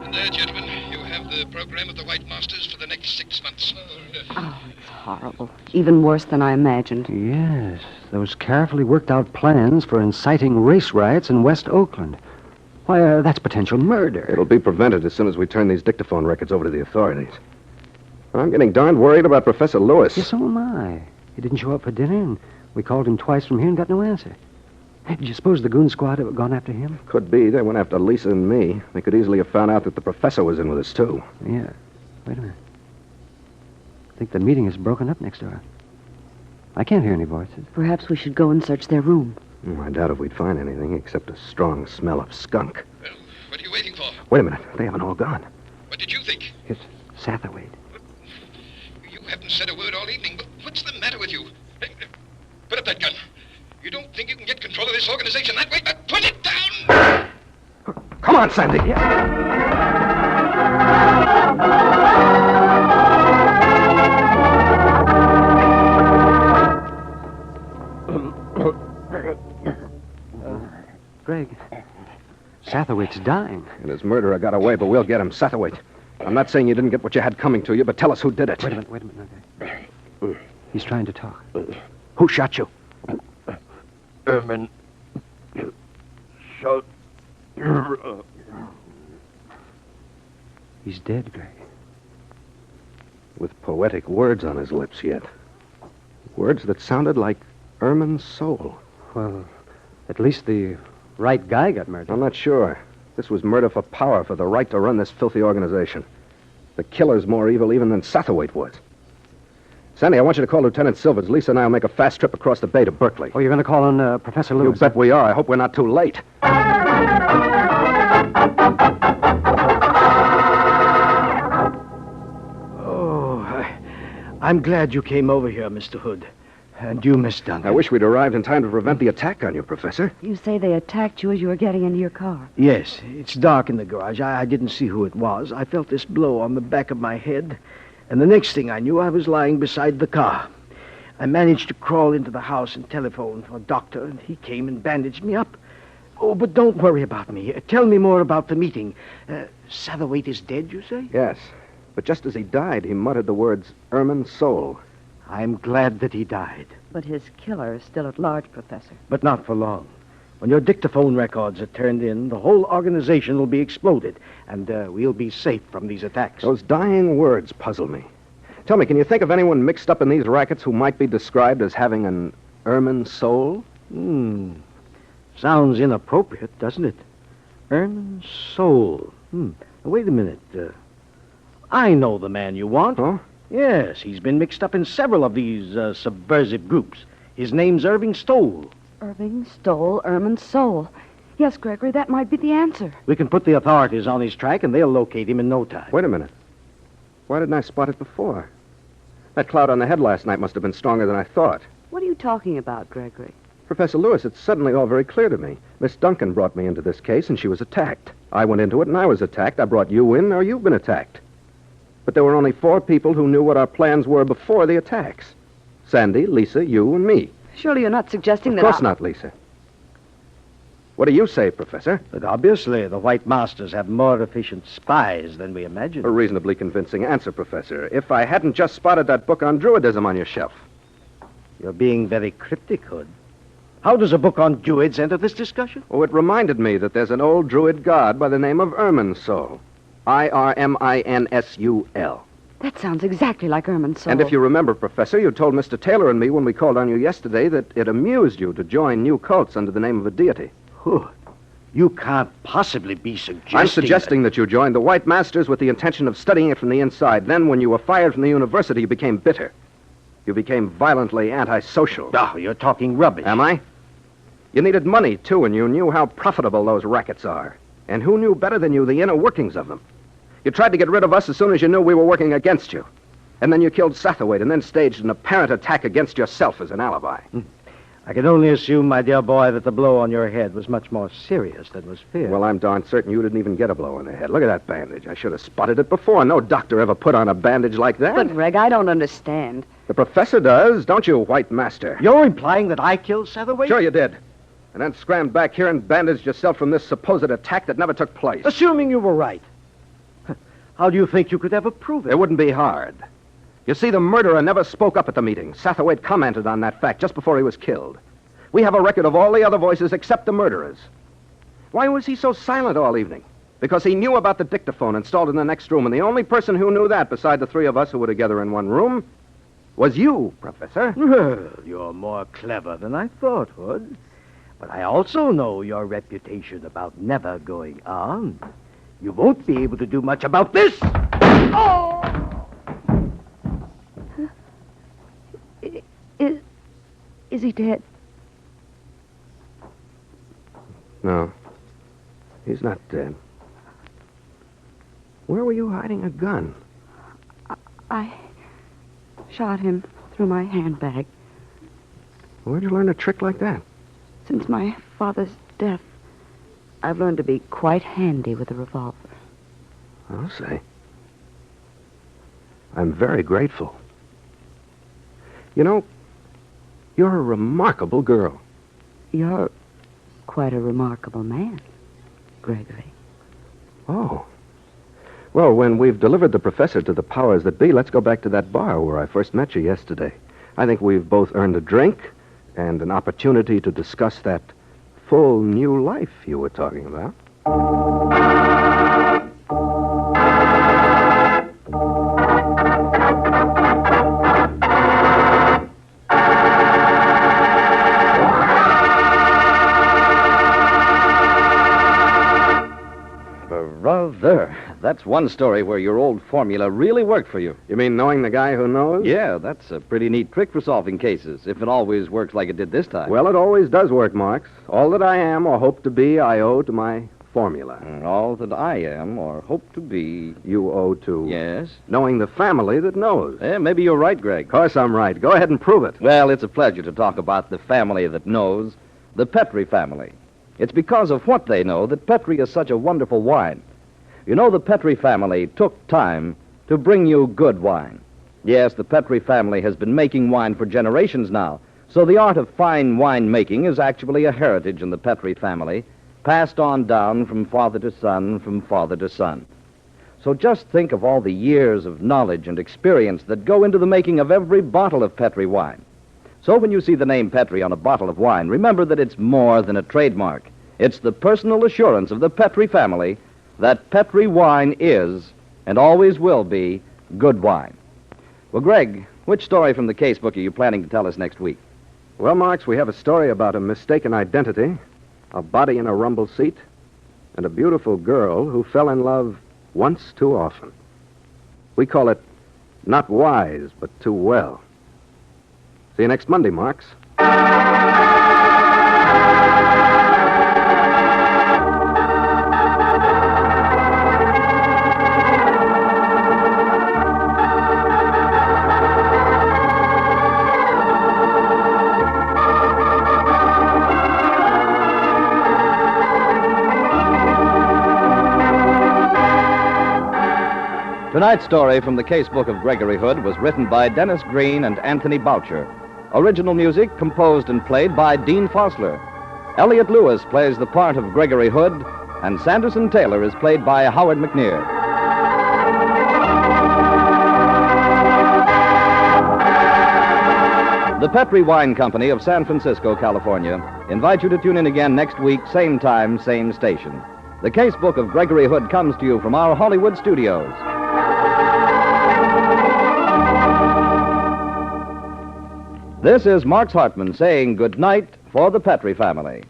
And there, gentlemen, you have the program of the White Masters for the next 6 months. Oh, it's horrible. Even worse than I imagined. Yes, those carefully worked out plans for inciting race riots in West Oakland. Why, that's potential murder. It'll be prevented as soon as we turn these dictaphone records over to the authorities. I'm getting darned worried about Professor Lewis. Yes, so am I. He didn't show up for dinner, and we called him twice from here and got no answer. Did you suppose the goon squad had gone after him? Could be. They went after Lisa and me. They could easily have found out that the professor was in with us, too. Yeah. Wait a minute. I think the meeting is broken up next door. I can't hear any voices. Perhaps we should go and search their room. I doubt if we'd find anything except a strong smell of skunk. Well, what are you waiting for? Wait a minute. They haven't all gone. What did you think? It's Satterwhite. You haven't said a word all evening. What's the matter with you? Put up that gun. You don't think you can get control of this organization that way? Put it down! Come on, Sandy. Greg, Satterwhite's dying. And his murderer got away, but we'll get him. Satterwhite. I'm not saying you didn't get what you had coming to you, but tell us who did it. Wait a minute. Okay. He's trying to talk. Who shot you? Erman. Shot. He's dead, Greg. With poetic words on his lips yet. Words that sounded like Erman's soul. Well, at least the right guy got murdered. I'm not sure. This was murder for power, for the right to run this filthy organization. The killer's more evil even than Satterwhite was. Sandy, I want you to call Lieutenant Silvers. Lisa and I will make a fast trip across the bay to Berkeley. Oh, you're going to call on Professor Lewis? You bet we are. I hope we're not too late. Oh, I'm glad you came over here, Mr. Hood. And you, Miss Duncan? I wish we'd arrived in time to prevent the attack on you, Professor. You say they attacked you as you were getting into your car. Yes, it's dark in the garage. I didn't see who it was. I felt this blow on the back of my head, and the next thing I knew, I was lying beside the car. I managed to crawl into the house and telephone for a doctor, and he came and bandaged me up. Oh, but don't worry about me. Tell me more about the meeting. Satterthwaite is dead, you say? Yes, but just as he died, he muttered the words, Ermine Soul. I'm glad that he died. But his killer is still at large, Professor. But not for long. When your dictaphone records are turned in, the whole organization will be exploded, and we'll be safe from these attacks. Those dying words puzzle me. Tell me, can you think of anyone mixed up in these rackets who might be described as having an Ermine Soul? Sounds inappropriate, doesn't it? Ermine Soul. Wait a minute. I know the man you want. Oh? Yes, he's been mixed up in several of these subversive groups. His name's Irving Stoll. Irving Stoll, Ermine Soul. Yes, Gregory, that might be the answer. We can put the authorities on his track, and they'll locate him in no time. Wait a minute. Why didn't I spot it before? That cloud on the head last night must have been stronger than I thought. What are you talking about, Gregory? Professor Lewis, it's suddenly all very clear to me. Miss Duncan brought me into this case, and she was attacked. I went into it, and I was attacked. I brought you in, or you've been attacked. But there were only 4 people who knew what our plans were before the attacks. Sandy, Lisa, you, and me. Surely you're not suggesting Of course not, Lisa. What do you say, Professor? But obviously, the White Masters have more efficient spies than we imagined. A reasonably convincing answer, Professor. If I hadn't just spotted that book on Druidism on your shelf. You're being very cryptic, Hood. How does a book on Druids enter this discussion? Oh, it reminded me that there's an old Druid god by the name of Ermine Soul. Irminsul. That sounds exactly like Ermine Soul. And if you remember, Professor, you told Mr. Taylor and me when we called on you yesterday that it amused you to join new cults under the name of a deity. You can't possibly be suggesting... I'm suggesting that you joined the White Masters with the intention of studying it from the inside. Then, when you were fired from the university, you became bitter. You became violently antisocial. Oh, you're talking rubbish. Am I? You needed money, too, and you knew how profitable those rackets are. And who knew better than you the inner workings of them? You tried to get rid of us as soon as you knew we were working against you. And then you killed Satterthwaite and then staged an apparent attack against yourself as an alibi. I can only assume, my dear boy, that the blow on your head was much more serious than was feared. Well, I'm darn certain you didn't even get a blow on the head. Look at that bandage. I should have spotted it before. No doctor ever put on a bandage like that. But, Greg, I don't understand. The professor does, don't you, White Master? You're implying that I killed Satterthwaite? Sure you did. And then scrammed back here and bandaged yourself from this supposed attack that never took place. Assuming you were right. How do you think you could ever prove it? It wouldn't be hard. You see, the murderer never spoke up at the meeting. Satterthwaite commented on that fact just before he was killed. We have a record of all the other voices except the murderer's. Why was he so silent all evening? Because he knew about the dictaphone installed in the next room, and the only person who knew that, beside the 3 of us who were together in one room, was you, Professor. Well, you're more clever than I thought, Hood. But I also know your reputation about never going on. You won't be able to do much about this. Oh! Is he dead? No. He's not dead. Where were you hiding a gun? I shot him through my handbag. Where'd you learn a trick like that? Since my father's death, I've learned to be quite handy with a revolver. I'll say. I'm very grateful. You know, you're a remarkable girl. You're quite a remarkable man, Gregory. Oh. Well, when we've delivered the professor to the powers that be, let's go back to that bar where I first met you yesterday. I think we've both earned a drink and an opportunity to discuss that full new life you were talking about. Brother, that's one story where your old formula really worked for you. You mean knowing the guy who knows? Yeah, that's a pretty neat trick for solving cases, if it always works like it did this time. Well, it always does work, Marks. All that I am or hope to be, I owe to my formula. All that I am or hope to be. You owe to. Yes? Knowing the family that knows. Maybe you're right, Greg. Of course I'm right. Go ahead and prove it. Well, it's a pleasure to talk about the family that knows, the Petri family. It's because of what they know that Petri is such a wonderful wine. You know, the Petri family took time to bring you good wine. Yes, the Petri family has been making wine for generations now, so the art of fine wine making is actually a heritage in the Petri family, passed on down from father to son, from father to son. So just think of all the years of knowledge and experience that go into the making of every bottle of Petri wine. So when you see the name Petri on a bottle of wine, remember that it's more than a trademark. It's the personal assurance of the Petri family that Petri wine is, and always will be, good wine. Well, Greg, which story from the casebook are you planning to tell us next week? Well, Marx, we have a story about a mistaken identity, a body in a rumble seat, and a beautiful girl who fell in love once too often. We call it not wise, but too well. See you next Monday, Marx. Tonight's story from the Casebook of Gregory Hood was written by Dennis Green and Anthony Boucher. Original music composed and played by Dean Fossler. Elliot Lewis plays the part of Gregory Hood, and Sanderson Taylor is played by Howard McNear. The Petri Wine Company of San Francisco, California, invite you to tune in again next week, same time, same station. The Casebook of Gregory Hood comes to you from our Hollywood studios. This is Marx Hartman saying good night for the Petri family.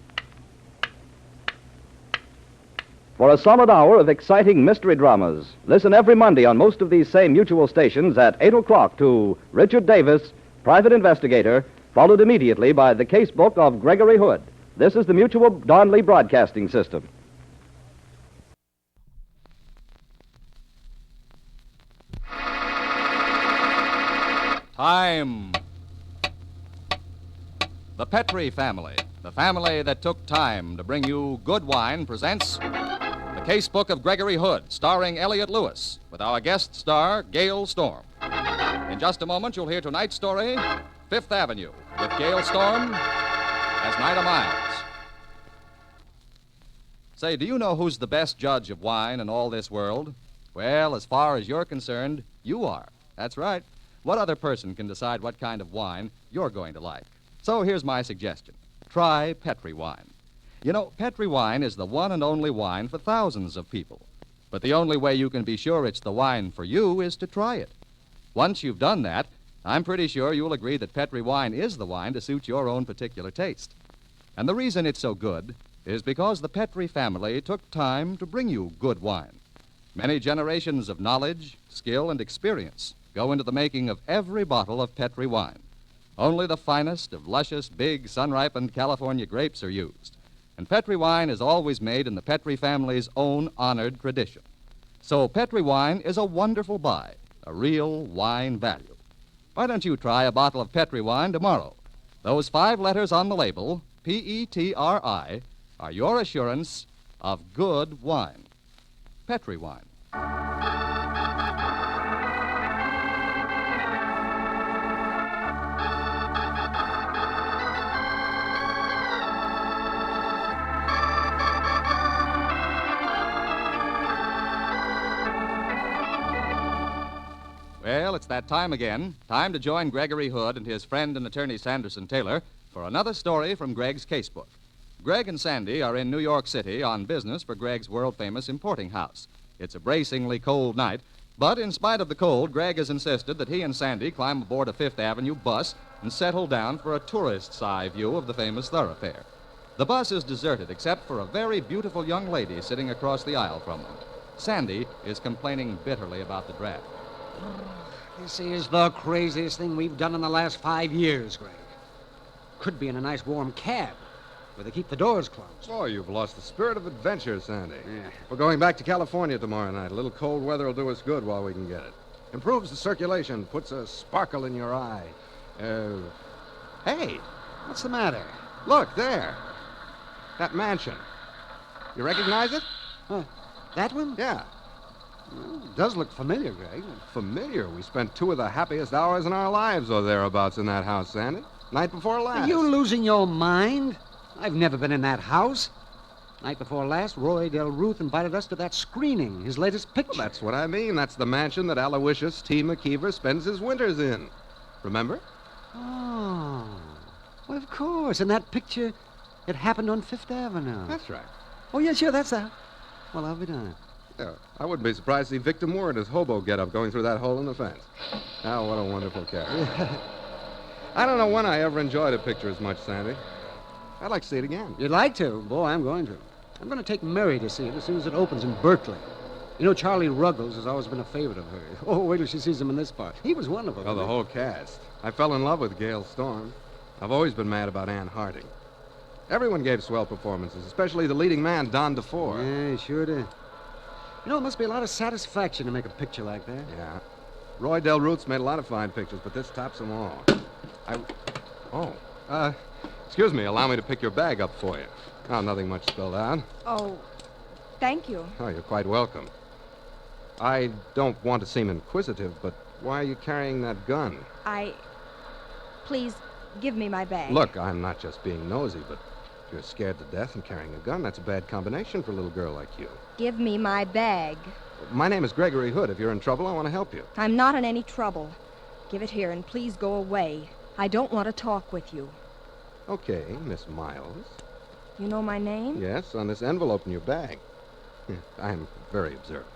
For a solid hour of exciting mystery dramas, listen every Monday on most of these same mutual stations at 8 o'clock to Richard Davis, Private Investigator, followed immediately by the Casebook of Gregory Hood. This is the Mutual Darnley Broadcasting System. Time. The Petri family, the family that took time to bring you good wine, presents The Casebook of Gregory Hood, starring Elliot Lewis, with our guest star, Gail Storm. In just a moment, you'll hear tonight's story, Fifth Avenue, with Gail Storm as Nida Miles. Say, do you know who's the best judge of wine in all this world? Well, as far as you're concerned, you are. That's right. What other person can decide what kind of wine you're going to like? So here's my suggestion. Try Petri wine. You know, Petri wine is the one and only wine for thousands of people. But the only way you can be sure it's the wine for you is to try it. Once you've done that, I'm pretty sure you'll agree that Petri wine is the wine to suit your own particular taste. And the reason it's so good is because the Petri family took time to bring you good wine. Many generations of knowledge, skill, and experience go into the making of every bottle of Petri wine. Only the finest of luscious, big, sun-ripened California grapes are used. And Petri wine is always made in the Petri family's own honored tradition. So Petri wine is a wonderful buy, a real wine value. Why don't you try a bottle of Petri wine tomorrow? Those 5 letters on the label, P-E-T-R-I, are your assurance of good wine. Petri wine. Well, it's that time again. Time to join Gregory Hood and his friend and attorney Sanderson Taylor for another story from Greg's casebook. Greg and Sandy are in New York City on business for Greg's world-famous importing house. It's a bracingly cold night, but in spite of the cold, Greg has insisted that he and Sandy climb aboard a Fifth Avenue bus and settle down for a tourist's eye view of the famous thoroughfare. The bus is deserted except for a very beautiful young lady sitting across the aisle from them. Sandy is complaining bitterly about the draft. This is the craziest thing we've done in the last 5 years, Greg. Could be in a nice warm cab. where they keep the doors closed. Oh, you've lost the spirit of adventure, Sandy. Yeah. We're going back to California tomorrow night. A little cold weather will do us good while we can get it. Improves the circulation, puts a sparkle in your eye. Hey, What's the matter? look, there. That mansion. You recognize it? That one? Yeah. Well, it does look familiar, Greg. Familiar. We spent 2 of the happiest hours in our lives or thereabouts in that house, Sandy. Night before last. Are you losing your mind? I've never been in that house. Night before last, Roy Del Ruth invited us to that screening, his latest picture. Well, that's what I mean. That's the mansion that Aloysius T. McKeever spends his winters in. Remember? Oh. Well, of course. In that picture, it happened on Fifth Avenue. That's right. Oh, yeah, sure, that's that. Well, I'll be darned. Yeah, I wouldn't be surprised to see Victor Moore in his hobo getup going through that hole in the fence. Oh, what a wonderful character. I don't know when I ever enjoyed a picture as much, Sandy. I'd like to see it again. You'd like to? Boy, I'm going to. I'm going to take Mary to see it as soon as it opens in Berkeley. You know, Charlie Ruggles has always been a favorite of hers. Oh, wait till she sees him in this part. He was wonderful. Oh, the whole cast. I fell in love with Gail Storm. I've always been mad about Ann Harding. Everyone gave swell performances, especially the leading man, Don DeFore. Yeah, he sure did. You know, it must be a lot of satisfaction to make a picture like that. Yeah. Roy Del Ruth's made a lot of fine pictures, but this tops them all. Excuse me, allow me to pick your bag up for you. Oh, nothing much spilled out. Oh, thank you. Oh, you're quite welcome. I don't want to seem inquisitive, but why are you carrying that gun? Please, give me my bag. Look, I'm not just being nosy, but if you're scared to death and carrying a gun, that's a bad combination for a little girl like you. Give me my bag. My name is Gregory Hood. If you're in trouble, I want to help you. I'm not in any trouble. Give it here and please go away. I don't want to talk with you. Okay, Miss Miles. You know my name? Yes, on this envelope in your bag. I'm very observant.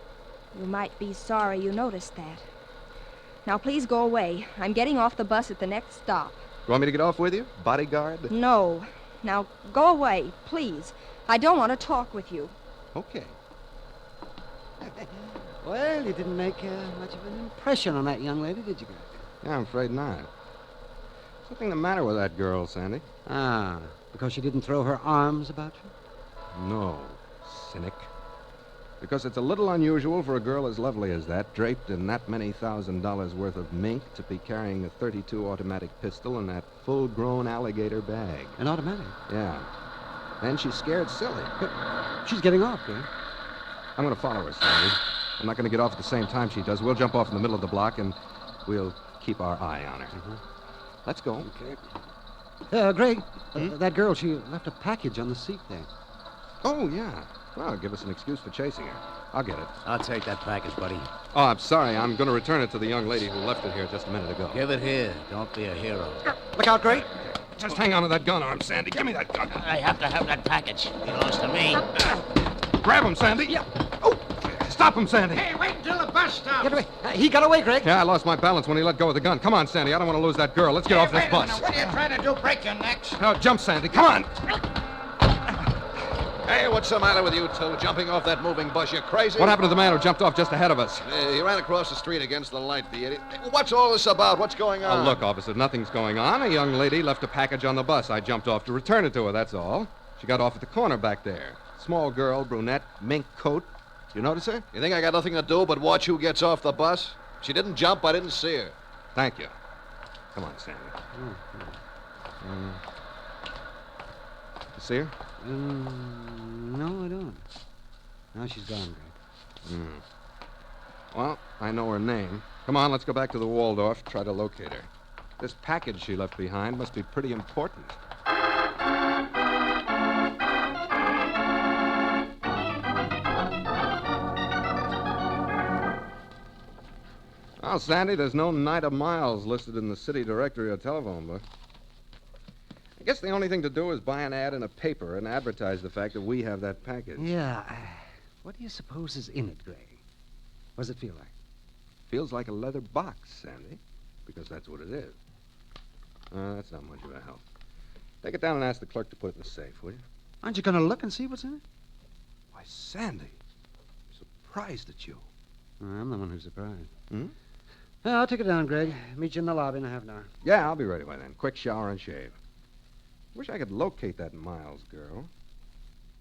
You might be sorry you noticed that. Now, please go away. I'm getting off the bus at the next stop. You want me to get off with you? Bodyguard? No. Now, go away, please. I don't want to talk with you. Okay. Well, you didn't make much of an impression on that young lady, did you, Greg? Yeah, I'm afraid not. Something the matter with that girl, Sandy. Ah, because she didn't throw her arms about you? No, cynic. Because it's a little unusual for a girl as lovely as that, draped in that many $1,000s worth of mink, to be carrying a .32 automatic pistol in that full-grown alligator bag. An automatic? Yeah. And she's scared silly. She's getting off, Greg. I'm going to follow her, Sandy. I'm not going to get off at the same time she does. We'll jump off in the middle of the block, and we'll keep our eye on her. Mm-hmm. Let's go. Okay. Greg, that girl, she left a package on the seat there. Oh, yeah. Well, give us an excuse for chasing her. I'll get it. I'll take that package, buddy. Oh, I'm sorry. I'm going to return it to the young lady who left it here just a minute ago. Give it here. Don't be a hero. Look out, Greg. Just hang on to that gun arm, Sandy. Give me that gun. I have to have that package. It belongs to me. Grab him, Sandy. Yeah. Oh, stop him, Sandy. Hey, wait until the bus stops. Get away. He got away, Greg. Yeah, I lost my balance when he let go of the gun. Come on, Sandy. I don't want to lose that girl. Let's get off this bus. What are you trying to do? Break your necks? Now, jump, Sandy. Come on. Hey, what's the matter with you two? Jumping off that moving bus, you crazy? What happened to the man who jumped off just ahead of us? He ran across the street against the light, the idiot. What's all this about? What's going on? Oh, look, officer, nothing's going on. A young lady left a package on the bus. I jumped off to return it to her, that's all. She got off at the corner back there. Small girl, brunette, mink coat. You notice her? You think I got nothing to do but watch who gets off the bus? She didn't jump. I didn't see her. Thank you. Come on, Sandy. You see her? No, I don't. Now she's gone, Greg. Well, I know her name. Come on, let's go back to the Waldorf, try to locate her. This package she left behind must be pretty important. Well, Sandy, there's no Night of Miles listed in the city directory or telephone book. I guess the only thing to do is buy an ad in a paper and advertise the fact that we have that package. Yeah. What do you suppose is in it, Greg? What does it feel like? Feels like a leather box, Sandy, because that's what it is. That's not much of a help. Take it down and ask the clerk to put it in the safe, will you? Aren't you going to look and see what's in it? Why, Sandy, I'm surprised at you. I'm the one who's surprised. Hmm? I'll take it down, Greg. Meet you in the lobby in a half an hour. Yeah, I'll be ready by then. Quick shower and shave. Wish I could locate that Miles girl.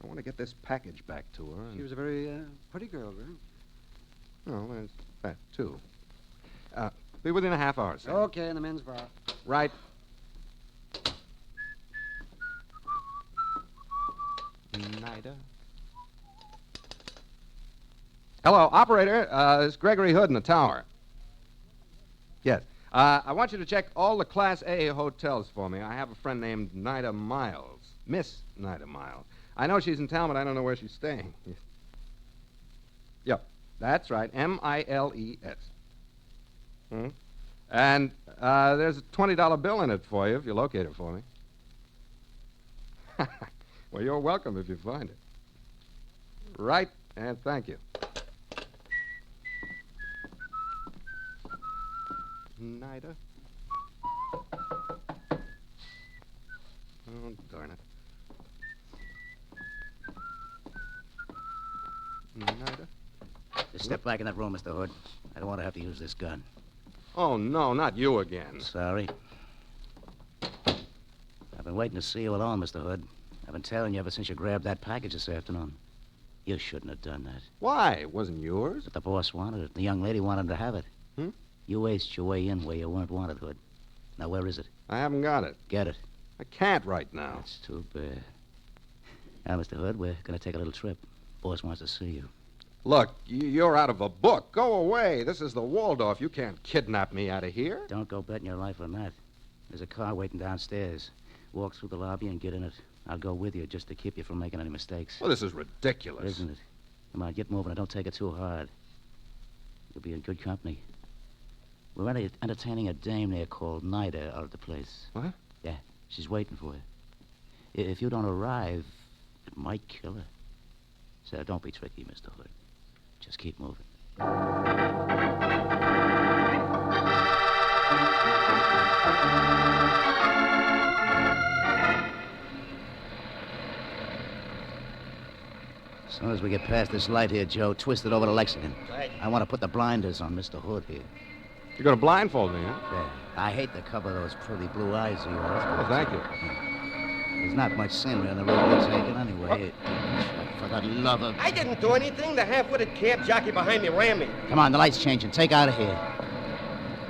I want to get this package back to her. She was a very pretty girl, Greg. Oh, there's that, too. Be within a half hour, sir. Okay, in the men's bar. Right. Nida. Hello, operator. It's Gregory Hood in the tower. Yes. I want you to check all the Class A hotels for me. I have a friend named Nida Miles. Miss Nida Miles. I know she's in town, but I don't know where she's staying. Yep, that's right. M-I-L-E-S. Hmm? And there's a $20 bill in it for you if you locate it for me. Well, you're welcome if you find it. Right, and thank you. Nida. Oh, darn it. Nida. Just step back in that room, Mr. Hood. I don't want to have to use this gun. Oh, no, not you again. Sorry. I've been waiting to see you alone, Mr. Hood. I've been telling you ever since you grabbed that package this afternoon. You shouldn't have done that. Why? It wasn't yours. But the boss wanted it. The young lady wanted to have it. Hmm? You aced your way in where you weren't wanted, Hood. Now, where is it? I haven't got it. Get it. I can't right now. That's too bad. Now, Mr. Hood, we're going to take a little trip. Boss wants to see you. Look, you're out of a book. Go away. This is the Waldorf. You can't kidnap me out of here. Don't go betting your life on that. There's a car waiting downstairs. Walk through the lobby and get in it. I'll go with you just to keep you from making any mistakes. Well, this is ridiculous. Isn't it? Come on, get moving and don't take it too hard. You'll be in good company. We're entertaining a dame there called Nida out at the place. What? Yeah, she's waiting for you. If you don't arrive, it might kill her. So don't be tricky, Mr. Hood. Just keep moving. As soon as we get past this light here, Joe, twist it over to Lexington. Right. I want to put the blinders on Mr. Hood here. You're going to blindfold me, huh? Yeah. I hate to cover those pretty blue eyes of yours. Well, thank you. There's not much scenery on the road we're taking anyway. For the love of... I didn't do anything. The half-witted cab jockey behind me ran me. Come on, the light's changing. Take out of here.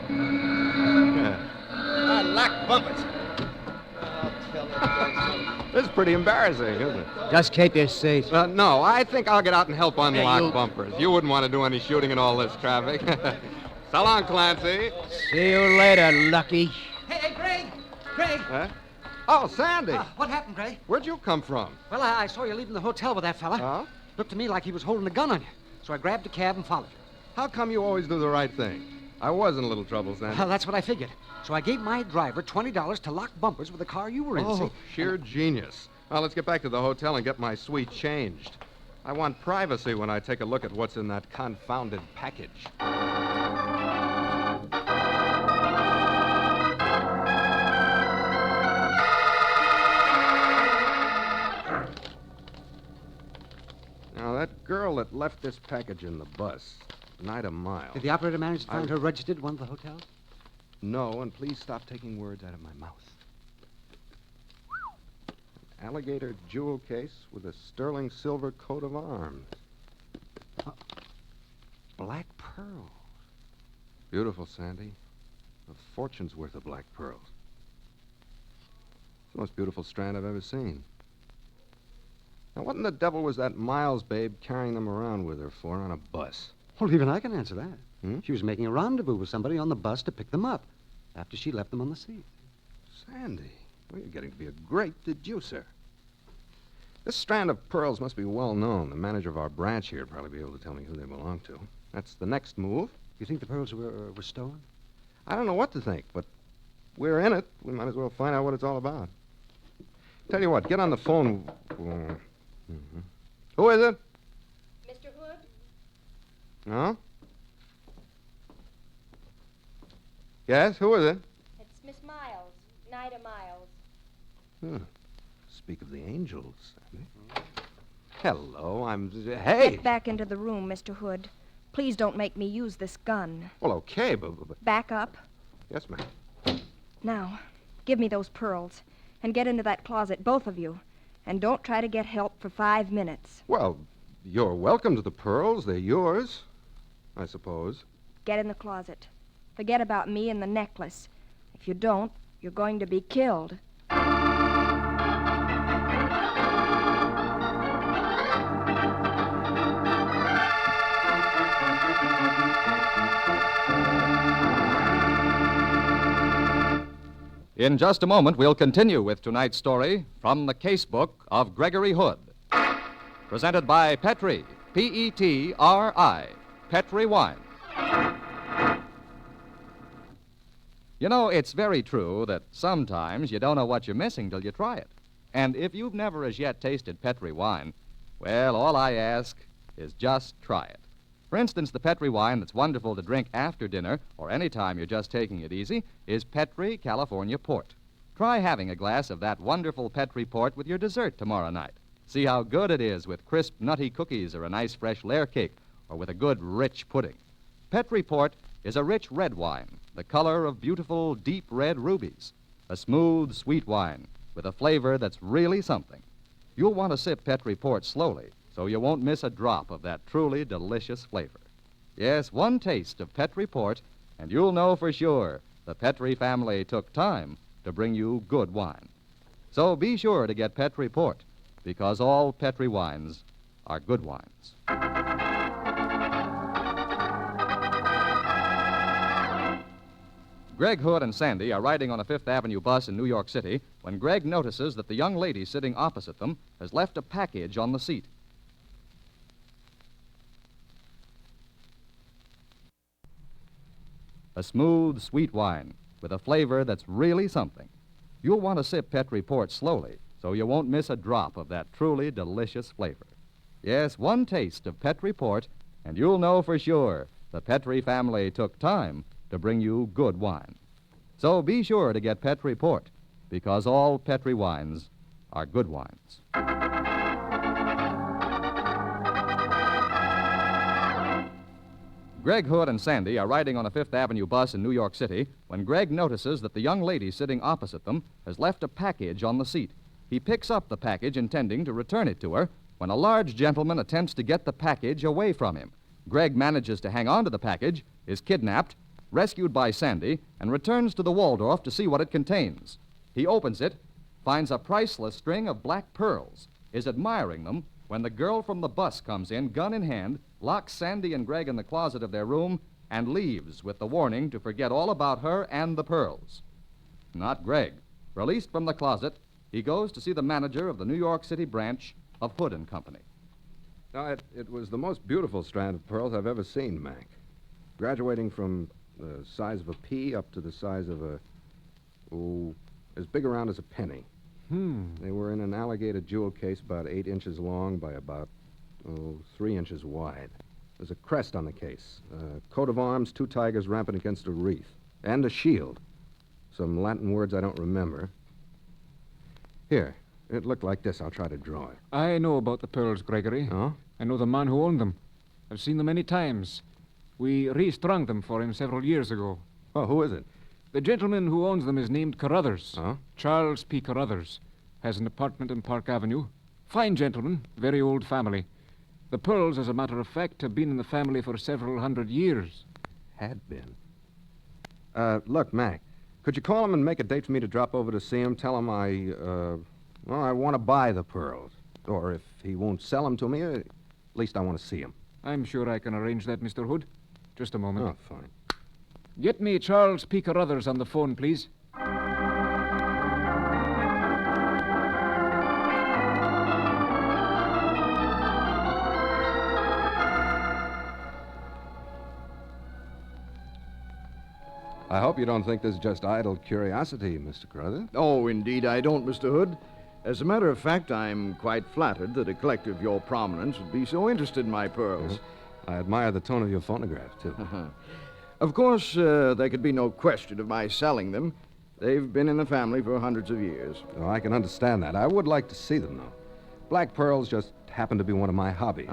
Yeah. Lock bumpers. I'll tell that This is pretty embarrassing, isn't it? Just keep your seat. No, I think I'll get out and help unlock you- bumpers. You wouldn't want to do any shooting in all this traffic. So long, Clancy. See you later, Lucky. Hey, Greg! Greg! Huh? Oh, Sandy. What happened, Greg? Where'd you come from? Well, I saw you leaving the hotel with that fella. Huh? Looked to me like he was holding a gun on you. So I grabbed a cab and followed you. How come you always do the right thing? I was in a little trouble, Sandy. Well, that's what I figured. So I gave my driver $20 to lock bumpers with the car you were in. Oh, see? sheer genius. Well, let's get back to the hotel and get my suite changed. I want privacy when I take a look at what's in that confounded package. Now, that girl that left this package in the bus, Nida Miles. Did the operator manage to find her registered at one of the hotels? No, and please stop taking words out of my mouth. An alligator jewel case with a sterling silver coat of arms. Black pearls. Beautiful, Sandy. A fortune's worth of black pearls. It's the most beautiful strand I've ever seen. Now, what in the devil was that Miles babe carrying them around with her for on a bus? Well, even I can answer that. Hmm? She was making a rendezvous with somebody on the bus to pick them up after she left them on the seat. Sandy, well, you're getting to be a great deducer. This strand of pearls must be well known. The manager of our branch here would probably be able to tell me who they belong to. That's the next move. You think the pearls were stolen? I don't know what to think, but we're in it. We might as well find out what it's all about. Tell you what, get on the phone. Mm-hmm. Who is it? Mr. Hood? No? Yes, who is it? It's Miss Miles, Nida Miles. Hmm. Speak of the angels. Hello, Hey! Get back into the room, Mr. Hood. Please don't make me use this gun. Well, okay, but... Back up. Yes, ma'am. Now, give me those pearls. And get into that closet, both of you. And don't try to get help for 5 minutes. Well, you're welcome to the pearls. They're yours, I suppose. Get in the closet. Forget about me and the necklace. If you don't, you're going to be killed. In just a moment, we'll continue with tonight's story from the Casebook of Gregory Hood. Presented by Petri, P-E-T-R-I, Petri Wine. You know, it's very true that sometimes you don't know what you're missing till you try it. And if you've never as yet tasted Petri wine, well, all I ask is just try it. For instance, the Petri wine that's wonderful to drink after dinner or any time you're just taking it easy is Petri California Port. Try having a glass of that wonderful Petri Port with your dessert tomorrow night. See how good it is with crisp, nutty cookies or a nice fresh layer cake or with a good, rich pudding. Petri Port is a rich red wine, the color of beautiful, deep red rubies. A smooth, sweet wine with a flavor that's really something. You'll want to sip Petri Port slowly so you won't miss a drop of that truly delicious flavor. Yes, one taste of Petri Port, and you'll know for sure the Petri family took time to bring you good wine. So be sure to get Petri Port, because all Petri wines are good wines. Greg Hood and Sandy are riding on a Fifth Avenue bus in New York City when Greg notices that the young lady sitting opposite them has left a package on the seat. A smooth, sweet wine with a flavor that's really something. You'll want to sip Petri Port slowly so you won't miss a drop of that truly delicious flavor. Yes, one taste of Petri Port, and you'll know for sure the Petri family took time to bring you good wine. So be sure to get Petri Port, because all Petri wines are good wines. Greg Hood and Sandy are riding on a Fifth Avenue bus in New York City when Greg notices that the young lady sitting opposite them has left a package on the seat. He picks up the package intending to return it to her when a large gentleman attempts to get the package away from him. Greg manages to hang on to the package, is kidnapped, rescued by Sandy, and returns to the Waldorf to see what it contains. He opens it, finds a priceless string of black pearls, is admiring them when the girl from the bus comes in, gun in hand, locks Sandy and Greg in the closet of their room, and leaves with the warning to forget all about her and the pearls. Not Greg. Released from the closet, he goes to see the manager of the New York City branch of Hood and Company. Now, it was the most beautiful strand of pearls I've ever seen, Mac. Graduating from the size of a pea up to the size of as big around as a penny. They were in an alligator jewel case about 8 inches long by about 3 inches wide. There's a crest on the case, a coat of arms, 2 tigers rampant against a wreath, and a shield. Some Latin words I don't remember. Here, it looked like this. I'll try to draw it. I know about the pearls, Gregory. Oh? I know the man who owned them. I've seen them many times. We restrung them for him several years ago. Oh, who is it? The gentleman who owns them is named Carruthers. Huh? Charles P. Carruthers. Has an apartment in Park Avenue. Fine gentleman, very old family. The pearls, as a matter of fact, have been in the family for several hundred years. Had been. Look, Mac, could you call him and make a date for me to drop over to see him? Tell him I want to buy the pearls. Or if he won't sell them to me, at least I want to see him. I'm sure I can arrange that, Mr. Hood. Just a moment. Oh, fine. Get me Charles P. Carruthers on the phone, please. I hope you don't think this is just idle curiosity, Mr. Carruthers. Oh, indeed I don't, Mr. Hood. As a matter of fact, I'm quite flattered that a collector of your prominence would be so interested in my pearls. I admire the tone of your phonograph, too. Of course, there could be no question of my selling them. They've been in the family for hundreds of years. Oh, I can understand that. I would like to see them, though. Black pearls just happen to be one of my hobbies.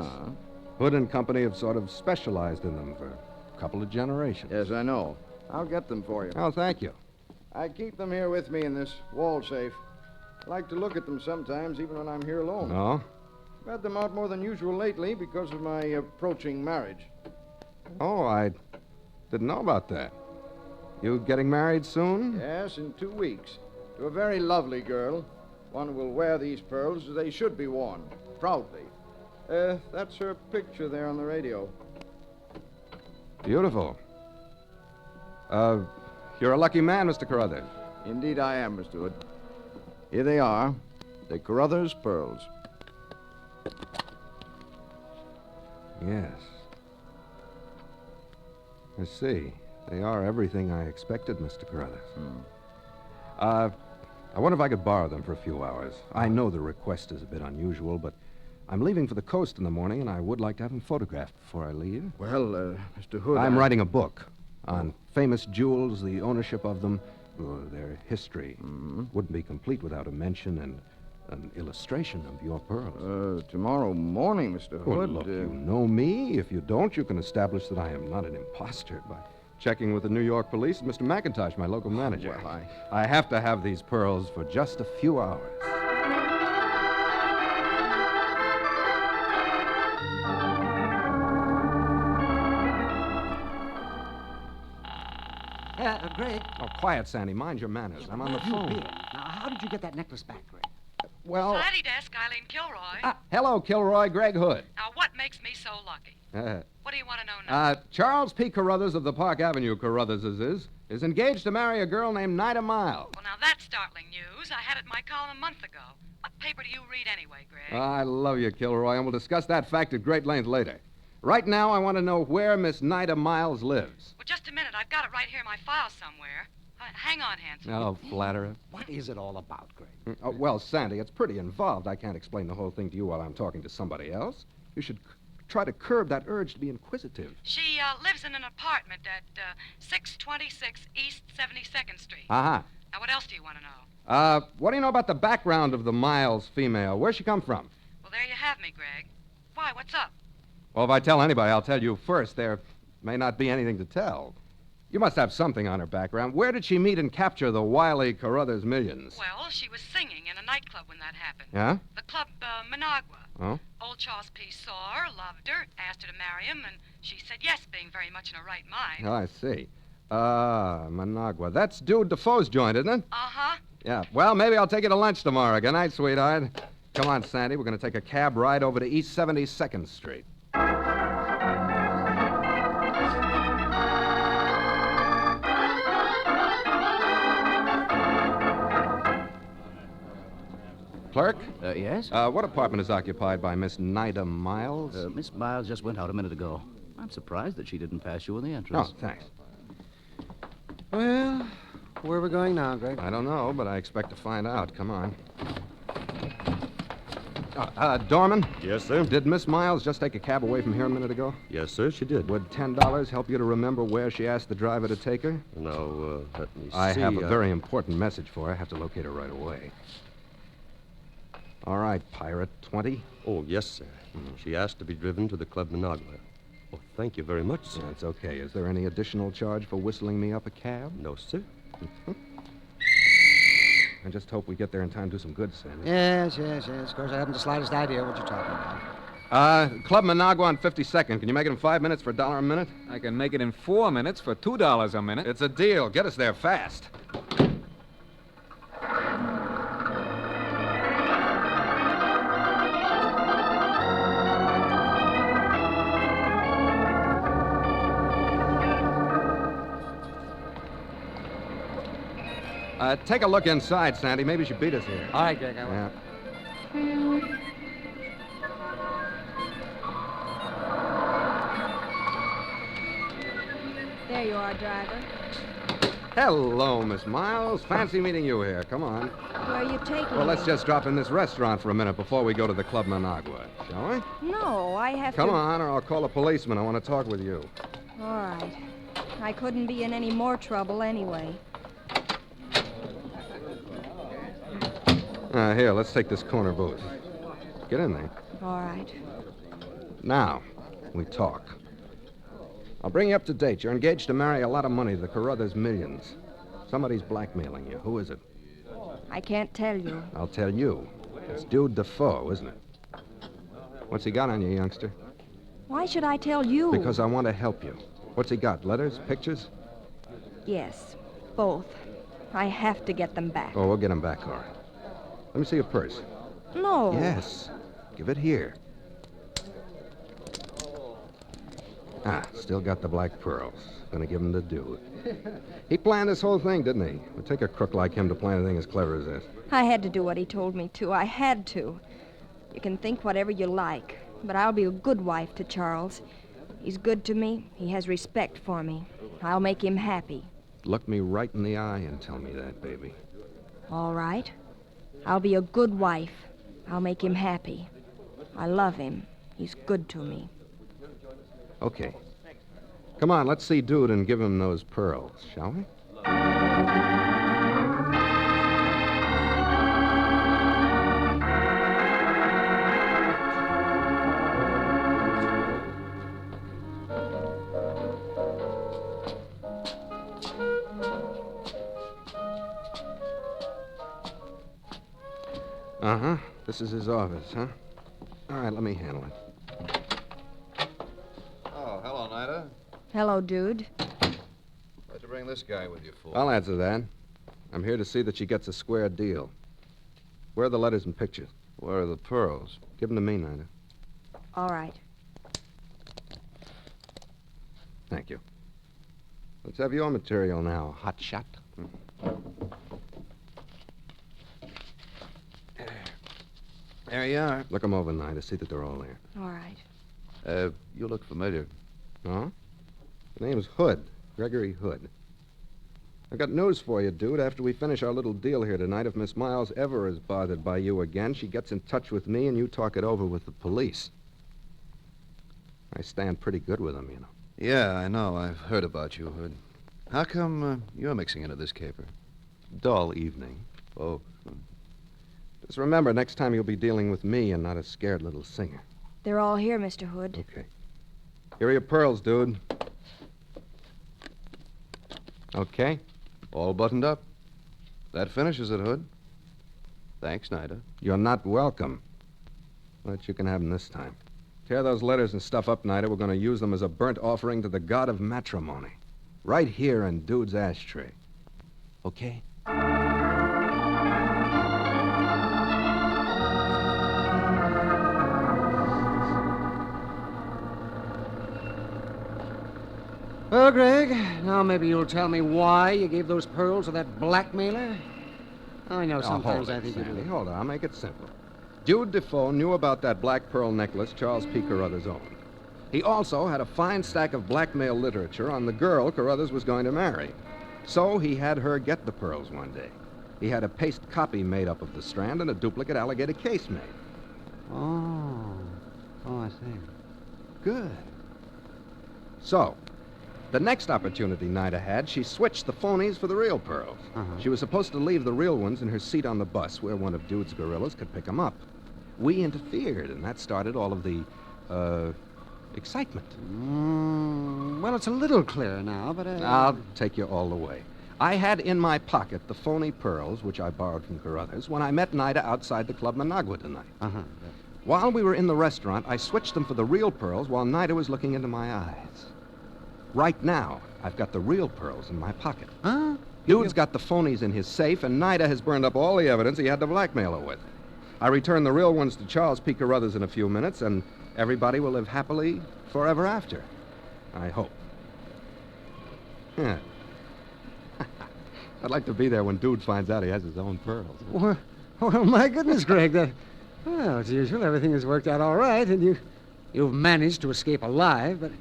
Hood and Company have sort of specialized in them for a couple of generations. Yes, I know. I'll get them for you. Oh, thank you. I keep them here with me in this wall safe. I like to look at them sometimes, even when I'm here alone. No? I've had them out more than usual lately because of my approaching marriage. Oh, I didn't know about that. You getting married soon? Yes, in 2 weeks. To a very lovely girl. One who will wear these pearls as they should be worn, proudly. That's her picture there on the radio. Beautiful. You're a lucky man, Mr. Carruthers. Indeed I am, Mr. Hood. Here they are, the Carruthers pearls. Yes. I see. They are everything I expected, Mr. Carruthers. I wonder if I could borrow them for a few hours. I know the request is a bit unusual, but I'm leaving for the coast in the morning, and I would like to have them photographed before I leave. Well, Mr. Hood... I'm writing a book on famous jewels, the ownership of them, their history. Wouldn't be complete without a mention and an illustration of your pearls. Tomorrow morning, Mr. Hood. Well, look, you know me. If you don't, you can establish that I am not an imposter by checking with the New York police and Mr. McIntosh, my local manager. Well, I have to have these pearls for just a few hours. Greg. Oh, quiet, Sandy. Mind your manners. I'm on the phone. Here. Now, how did you get that necklace back, Greg? Well... Society desk, Eileen Kilroy. Hello, Kilroy. Greg Hood. Now, what makes me so lucky? What do you want to know now? Charles P. Carruthers of the Park Avenue Carrutherses is engaged to marry a girl named Nida Miles. Well, now, that's startling news. I had it in my column a month ago. What paper do you read anyway, Greg? I love you, Kilroy, and we'll discuss that fact at great length later. Right now, I want to know where Miss Nida Miles lives. Well, just a minute. I've got it right here in my file somewhere. Hang on, Hanson. Oh, flatterer. What is it all about, Greg? Well, Sandy, it's pretty involved. I can't explain the whole thing to you while I'm talking to somebody else. You should try to curb that urge to be inquisitive. She lives in an apartment at 626 East 72nd Street. Uh-huh. Now, what else do you want to know? What do you know about the background of the Miles female? Where'd she come from? Well, there you have me, Greg. Why, what's up? Well, if I tell anybody, I'll tell you first. There may not be anything to tell. You must have something on her background. Where did she meet and capture the wily Carruthers millions? Well, she was singing in a nightclub when that happened. Yeah? The club Managua. Oh? Old Charles P. saw her, loved her, asked her to marry him, and she said yes, being very much in her right mind. Oh, I see. Managua. That's Dude Defoe's joint, isn't it? Uh-huh. Yeah. Well, maybe I'll take you to lunch tomorrow. Good night, sweetheart. Come on, Sandy. We're going to take a cab ride over to East 72nd Street. Clerk? Yes? What apartment is occupied by Miss Nida Miles? Miss Miles just went out a minute ago. I'm surprised that she didn't pass you in the entrance. Oh, thanks. Well, where are we going now, Greg? I don't know, but I expect to find out. Come on. Dorman? Yes, sir? Did Miss Miles just take a cab away from here a minute ago? Yes, sir, she did. Would $10 help you to remember where she asked the driver to take her? No, let me see. I have a very important message for her. I have to locate her right away. All right, Pirate 20. Oh, yes, sir. She asked to be driven to the Club Managua. Oh, thank you very much, sir. That's okay. Is there any additional charge for whistling me up a cab? No, sir. I just hope we get there in time to do some good, Sandy. Yes. Of course, I haven't the slightest idea what you're talking about. Club Managua on 52nd. Can you make it in 5 minutes for $1 a minute? I can make it in 4 minutes for $2 a minute. It's a deal. Get us there fast. Take a look inside, Sandy. Maybe she beat us here. All right, Greg, I will. Yeah. There you are, driver. Hello, Miss Miles. Fancy meeting you here. Come on. Where are you taking Well, me? let's just drop in this restaurant for a minute before we go to the Club Managua, shall we? No, I have Come to... on, or I'll call a policeman. I want to talk with you. All right. I couldn't be in any more trouble anyway. Here, let's take this corner booth. Get in there. All right. Now, we talk. I'll bring you up to date. You're engaged to marry a lot of money to the Carruthers millions. Somebody's blackmailing you. Who is it? I can't tell you. I'll tell you. It's Dude Defoe, isn't it? What's he got on you, youngster? Why should I tell you? Because I want to help you. What's he got? Letters? Pictures? Yes, both. I have to get them back. Oh, we'll get them back, all right. Let me see your purse. No. Yes. Give it here. Still got the black pearls. Gonna give them to Dude. He planned this whole thing, didn't he? It would take a crook like him to plan anything as clever as this. I had to do what he told me to. I had to. You can think whatever you like, but I'll be a good wife to Charles. He's good to me. He has respect for me. I'll make him happy. Look me right in the eye and tell me that, baby. All right. I'll be a good wife. I'll make him happy. I love him. He's good to me. Okay. Come on, let's see Dude and give him those pearls, shall we? Uh-huh. This is his office, huh? All right, let me handle it. Oh, hello, Nida. Hello, Dude. Why'd you bring this guy with you for? I'll answer that. I'm here to see that she gets a square deal. Where are the letters and pictures? Where are the pearls? Give them to me, Nida. All right. Thank you. Let's have your material now, hot shot. There you are. Look them over, Nida. See that they're all there. All right. You look familiar. Huh? The name's Hood. Gregory Hood. I've got news for you, Dude. After we finish our little deal here tonight, if Miss Miles ever is bothered by you again, she gets in touch with me and you talk it over with the police. I stand pretty good with them, you know. Yeah, I know. I've heard about you, Hood. How come you're mixing into this caper? Dull evening. Oh. Just remember, next time you'll be dealing with me and not a scared little singer. They're all here, Mr. Hood. Okay. Here are your pearls, Dude. Okay. All buttoned up. That finishes it, Hood. Thanks, Nida. You're not welcome. But you can have them this time. Tear those letters and stuff up, Nida. We're going to use them as a burnt offering to the god of matrimony. Right here in Dude's ashtray. Okay? Well, Greg, now maybe you'll tell me why you gave those pearls to that blackmailer? I know sometimes I think Sandy, hold on. I'll make it simple. Dude Defoe knew about that black pearl necklace Charles P. Carruthers owned. He also had a fine stack of blackmail literature on the girl Carruthers was going to marry. So he had her get the pearls one day. He had a paste copy made up of the strand and a duplicate alligator case made. Oh, I see. Good. So, the next opportunity Nida had, she switched the phonies for the real pearls. She was supposed to leave the real ones in her seat on the bus where one of Dude's gorillas could pick them up. We interfered, and that started all of the, excitement. Well, it's a little clearer now, but... I'll take you all the way. I had in my pocket the phony pearls, which I borrowed from Carruthers, when I met Nida outside the Club Managua tonight. While we were in the restaurant, I switched them for the real pearls while Nida was looking into my eyes. Right now, I've got the real pearls in my pocket. Huh? Dude's got the phonies in his safe, and Nida has burned up all the evidence he had to blackmail her with. I return the real ones to Charles P. Carruthers in a few minutes, and everybody will live happily forever after. I hope. Yeah. I'd like to be there when Dude finds out he has his own pearls. Well, my goodness, Greg, well, as usual, everything has worked out all right, and you've managed to escape alive, but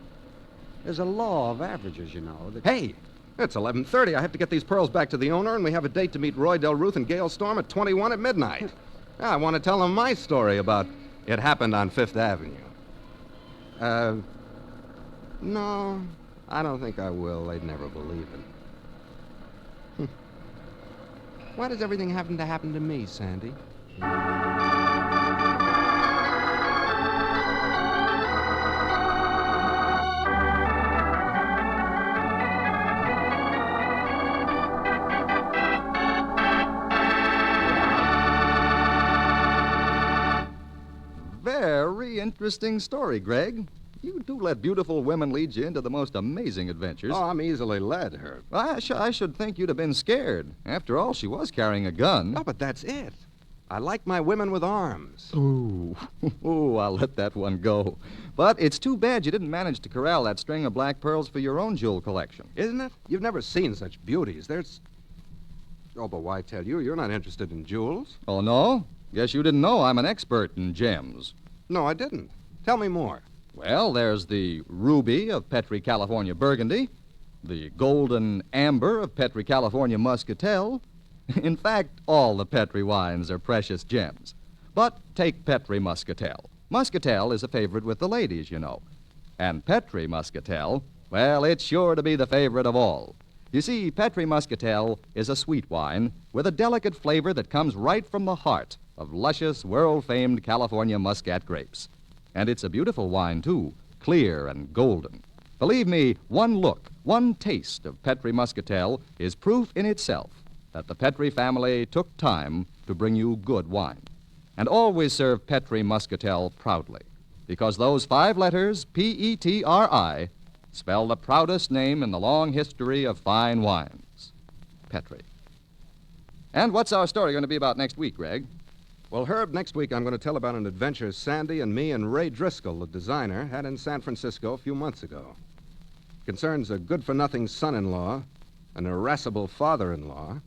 there's a law of averages, you know. Hey, it's 11:30. I have to get these pearls back to the owner, and we have a date to meet Roy Del Ruth and Gail Storm at 21 at midnight. I want to tell them my story about it happened on Fifth Avenue. No, I don't think I will. They'd never believe it. Why does everything happen to me, Sandy? very interesting story, Greg. You do let beautiful women lead you into the most amazing adventures. Oh, I'm easily led, Herb. I should think you'd have been scared. After all, she was carrying a gun. No, but that's it. I like my women with arms. Ooh, I'll let that one go. But it's too bad you didn't manage to corral that string of black pearls for your own jewel collection. Isn't it? You've never seen such beauties. There's... Oh, but why tell you? You're not interested in jewels. Oh, no? Guess you didn't know I'm an expert in gems. No, I didn't. Tell me more. Well, there's the ruby of Petri, California Burgundy, the golden amber of Petri, California Muscatel. In fact, all the Petri wines are precious gems. But take Petri Muscatel. Muscatel is a favorite with the ladies, you know. And Petri Muscatel, well, it's sure to be the favorite of all. You see, Petri Muscatel is a sweet wine with a delicate flavor that comes right from the heart of luscious, world-famed California Muscat grapes. And it's a beautiful wine, too, clear and golden. Believe me, one look, one taste of Petri Muscatel is proof in itself that the Petri family took time to bring you good wine. And always serve Petri Muscatel proudly, because those 5 letters, P-E-T-R-I, spell the proudest name in the long history of fine wines, Petri. And what's our story going to be about next week, Greg? Well, Herb, next week I'm going to tell about an adventure Sandy and me and Ray Driscoll, the designer, had in San Francisco a few months ago. It concerns a good-for-nothing son-in-law, an irascible father-in-law,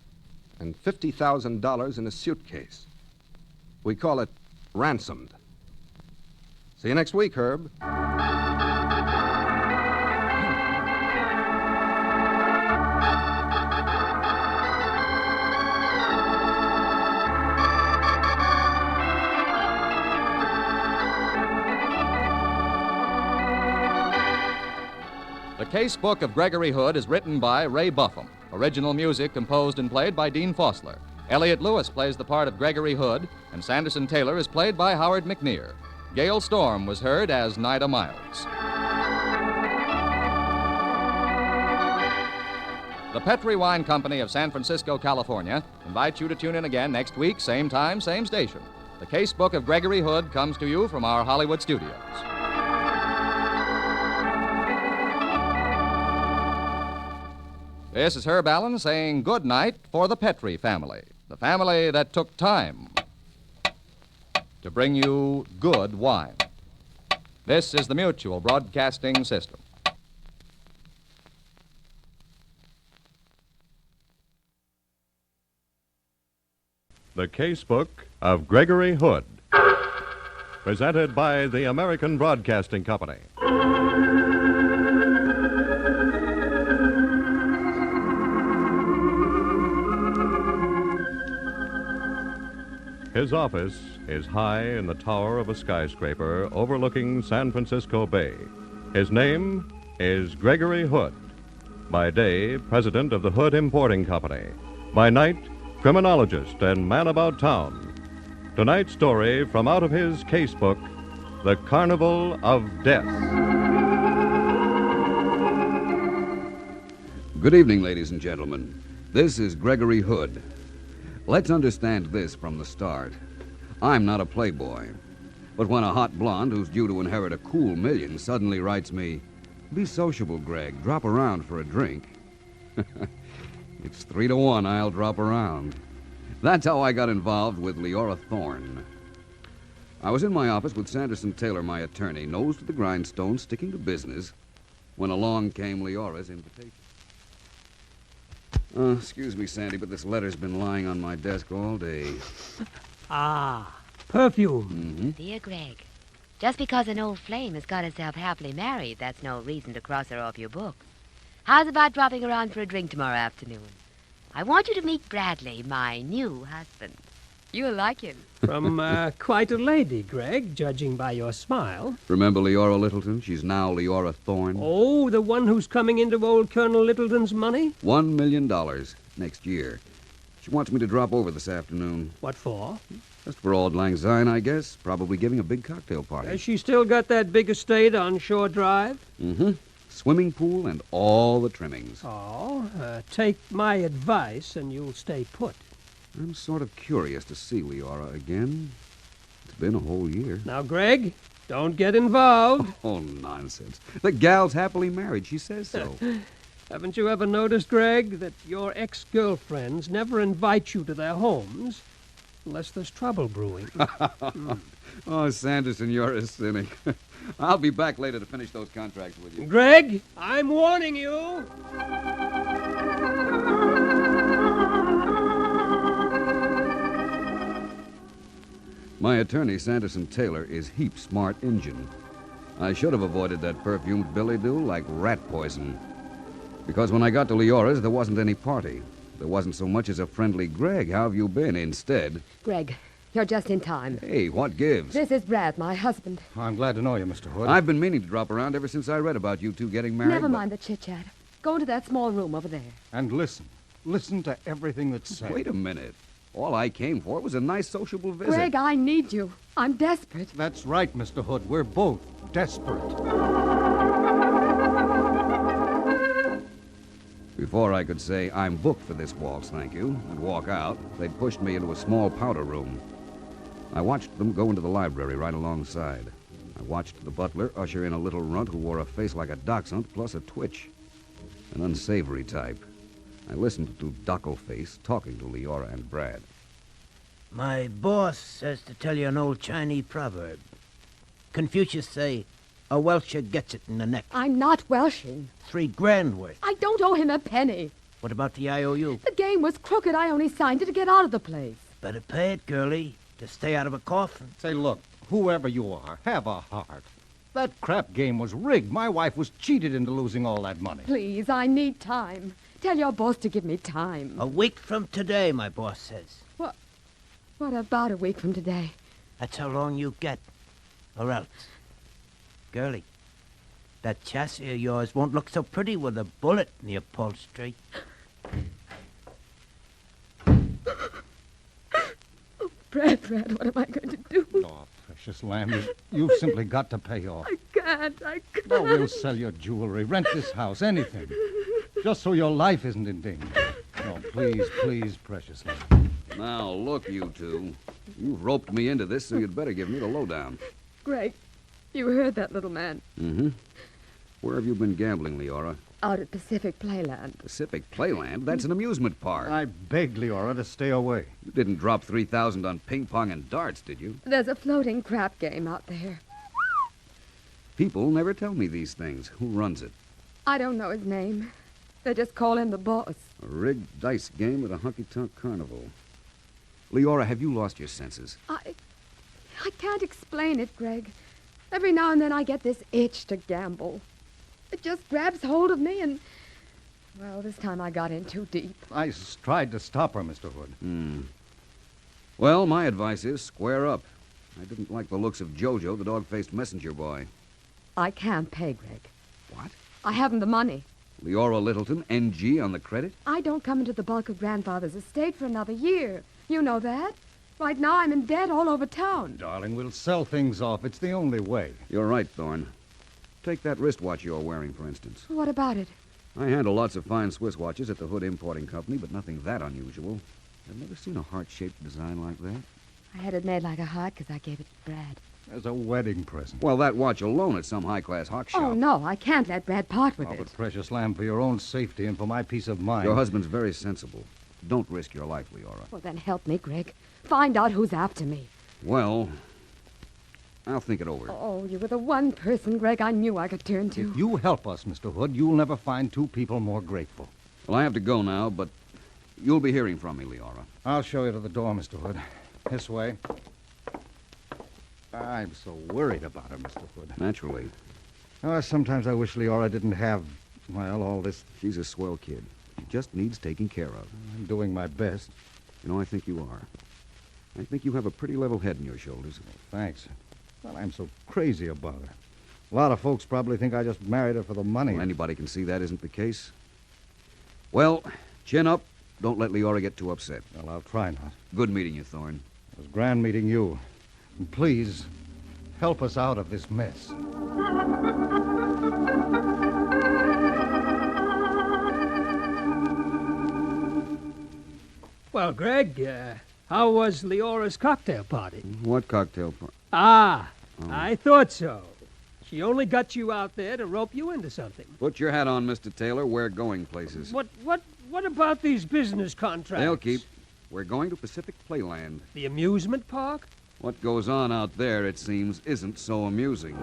and $50,000 in a suitcase. We call it Ransomed. See you next week, Herb. The Casebook of Gregory Hood is written by Ray Buffum. Original music composed and played by Dean Fossler. Elliot Lewis plays the part of Gregory Hood, and Sanderson Taylor is played by Howard McNear. Gail Storm was heard as Nida Miles. The Petri Wine Company of San Francisco, California, invites you to tune in again next week, same time, same station. The Casebook of Gregory Hood comes to you from our Hollywood studios. This is Herb Allen saying good night for the Petri family, the family that took time to bring you good wine. This is the Mutual Broadcasting System. The Casebook of Gregory Hood, presented by the American Broadcasting Company. His office is high in the tower of a skyscraper overlooking San Francisco Bay. His name is Gregory Hood. By day, president of the Hood Importing Company. By night, criminologist and man about town. Tonight's story from out of his casebook, The Carnival of Death. Good evening, ladies and gentlemen. This is Gregory Hood. Let's understand this from the start. I'm not a playboy. But when a hot blonde who's due to inherit a cool million suddenly writes me, "Be sociable, Greg. Drop around for a drink." It's 3 to 1 I'll drop around. That's how I got involved with Leora Thorne. I was in my office with Sanderson Taylor, my attorney, nose to the grindstone, sticking to business, when along came Leora's invitation. Excuse me, Sandy, but this letter's been lying on my desk all day. Ah, perfume. Mm-hmm. Dear Greg, just because an old flame has got herself happily married, that's no reason to cross her off your books. How's about dropping around for a drink tomorrow afternoon? I want you to meet Bradley, my new husband. You'll like him. From quite a lady, Greg, judging by your smile. Remember Leora Littleton? She's now Leora Thorne. Oh, the one who's coming into old Colonel Littleton's money? $1 million next year. She wants me to drop over this afternoon. What for? Just for auld lang syne, I guess. Probably giving a big cocktail party. Has she still got that big estate on Shore Drive? Mm-hmm. Swimming pool and all the trimmings. Oh, take my advice and you'll stay put. I'm sort of curious to see Leora again. It's been a whole year. Now, Greg, don't get involved. Oh, nonsense. The gal's happily married. She says so. Haven't you ever noticed, Greg, that your ex-girlfriends never invite you to their homes unless there's trouble brewing? Oh, Sanderson, you're a cynic. I'll be back later to finish those contracts with you. Greg, I'm warning you. My attorney, Sanderson Taylor, is heap smart Injun. I should have avoided that perfumed billy do like rat poison. Because when I got to Leora's, there wasn't any party. There wasn't so much as a friendly Greg. How have you been? Instead... Greg, you're just in time. Hey, what gives? This is Brad, my husband. I'm glad to know you, Mr. Hood. I've been meaning to drop around ever since I read about you two getting married. Never mind the chit-chat. Go into that small room over there. And listen. Listen to everything that's said. Wait a minute. All I came for was a nice sociable visit. Greg, I need you. I'm desperate. That's right, Mr. Hood. We're both desperate. Before I could say, I'm booked for this waltz, thank you, and walk out, they pushed me into a small powder room. I watched them go into the library right alongside. I watched the butler usher in a little runt who wore a face like a dachshund plus a twitch. An unsavory type. I listened to Dockleface talking to Leora and Brad. My boss says to tell you an old Chinese proverb. Confucius say, a Welsher gets it in the neck. I'm not Welshing. $3,000 worth. I don't owe him a penny. What about the IOU? The game was crooked. I only signed it to get out of the place. Better pay it, girlie, to stay out of a coffin. Say, look, whoever you are, have a heart. That crap game was rigged. My wife was cheated into losing all that money. Please, I need time. Tell your boss to give me time. A week from today, my boss says. What about a week from today? That's how long you get. Or else. Girlie, that chassis of yours won't look so pretty with a bullet in the upholstery. Brad, what am I going to do? Oh, precious lamb, you've simply got to pay off. I can't. Oh, we'll sell your jewelry, rent this house, anything. Just so your life isn't in danger. No, please, precious lamb. Now, look, you two. You've roped me into this, so you'd better give me the lowdown. Greg, you heard that little man. Mm-hmm. Where have you been gambling, Leora? Out at Pacific Playland. Pacific Playland? That's an amusement park. I begged Leora to stay away. You didn't drop $3,000 on ping pong and darts, did you? There's a floating crap game out there. People never tell me these things. Who runs it? I don't know his name. They just call him the boss. A rigged dice game at a honky-tonk carnival. Leora, have you lost your senses? I can't explain it, Greg. Every now and then I get this itch to gamble. It just grabs hold of me and... Well, this time I got in too deep. I tried to stop her, Mr. Hood. Well, my advice is square up. I didn't like the looks of Jojo, the dog-faced messenger boy. I can't pay, Greg. What? I haven't the money. Leora Littleton, NG, on the credit? I don't come into the bulk of Grandfather's estate for another year. You know that. Right now I'm in debt all over town. Darling, we'll sell things off. It's the only way. You're right, Thorne. Take that wristwatch you're wearing, for instance. What about it? I handle lots of fine Swiss watches at the Hood Importing Company, but nothing that unusual. I've never seen a heart-shaped design like that. I had it made like a heart because I gave it to Brad. As a wedding present. Well, that watch alone at some high-class hawk shop. Oh, no, I can't let Brad part with it. But precious lamb, for your own safety and for my peace of mind. Your husband's very sensible. Don't risk your life, Leora. Well, then help me, Greg. Find out who's after me. Well, I'll think it over. Oh, you were the one person, Greg, I knew I could turn to. If you help us, Mr. Hood, you'll never find two people more grateful. Well, I have to go now, but you'll be hearing from me, Leora. I'll show you to the door, Mr. Hood. This way. I'm so worried about her, Mr. Hood. Naturally. Oh, sometimes I wish Leora didn't have, well, all this. She's a swell kid. She just needs taking care of. I'm doing my best. You know, I think you are. I think you have a pretty level head on your shoulders. Thanks. Well, I'm so crazy about her. A lot of folks probably think I just married her for the money. Well, anybody can see that isn't the case. Well, chin up. Don't let Leora get too upset. Well, I'll try not. Good meeting you, Thorne. It was grand meeting you. And please, help us out of this mess. Well, Greg, How was Leora's cocktail party? What cocktail party? Ah, Oh. I thought so. She only got you out there to rope you into something. Put your hat on, Mr. Taylor. We're going places. What about these business contracts? They'll keep. We're going to Pacific Playland. The amusement park? What goes on out there, it seems, isn't so amusing.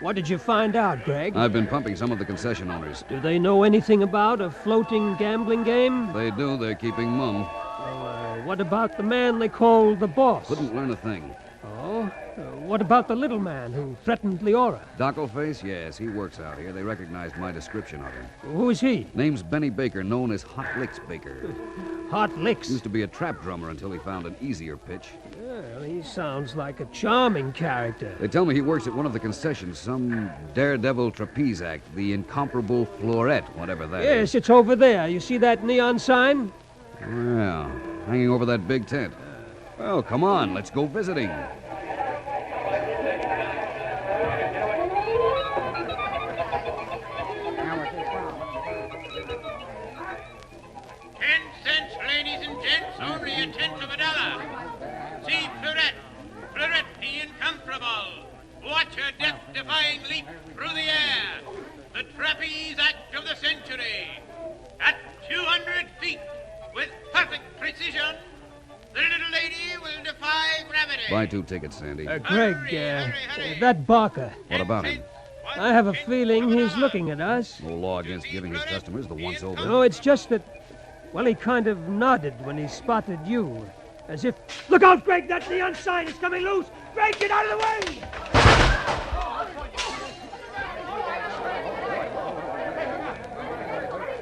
What did you find out, Greg? I've been pumping some of the concession owners. Do they know anything about a floating gambling game? They do. They're keeping mum. What about the man they call the boss? Couldn't learn a thing. Oh? What about the little man who threatened Leora? Dockleface? Yes, he works out here. They recognized my description of him. Who is he? Name's Benny Baker, known as Hot Licks Baker. Hot Licks? Used to be a trap drummer until he found an easier pitch. Well, he sounds like a charming character. They tell me he works at one of the concessions, some daredevil trapeze act, the incomparable Florette, whatever that is. Yes, it's over there. You see that neon sign? Well, hanging over that big tent. Well, come on, let's go visiting. 10 cents, ladies and gents, only a tenth of a dollar. See Florette, Florette the incomparable. Watch her death-defying leap through the air. The trapeze act of the century. At 200 feet, with perfect precision, the little lady will defy gravity. Buy 2 tickets, Sandy. Greg, that Barker. What about him? I have a feeling he's looking at us. No law against giving his customers the once over. No, it's just that, well, he kind of nodded when he spotted you. As if, look out, Greg, that neon sign is coming loose. Greg, get out of the way!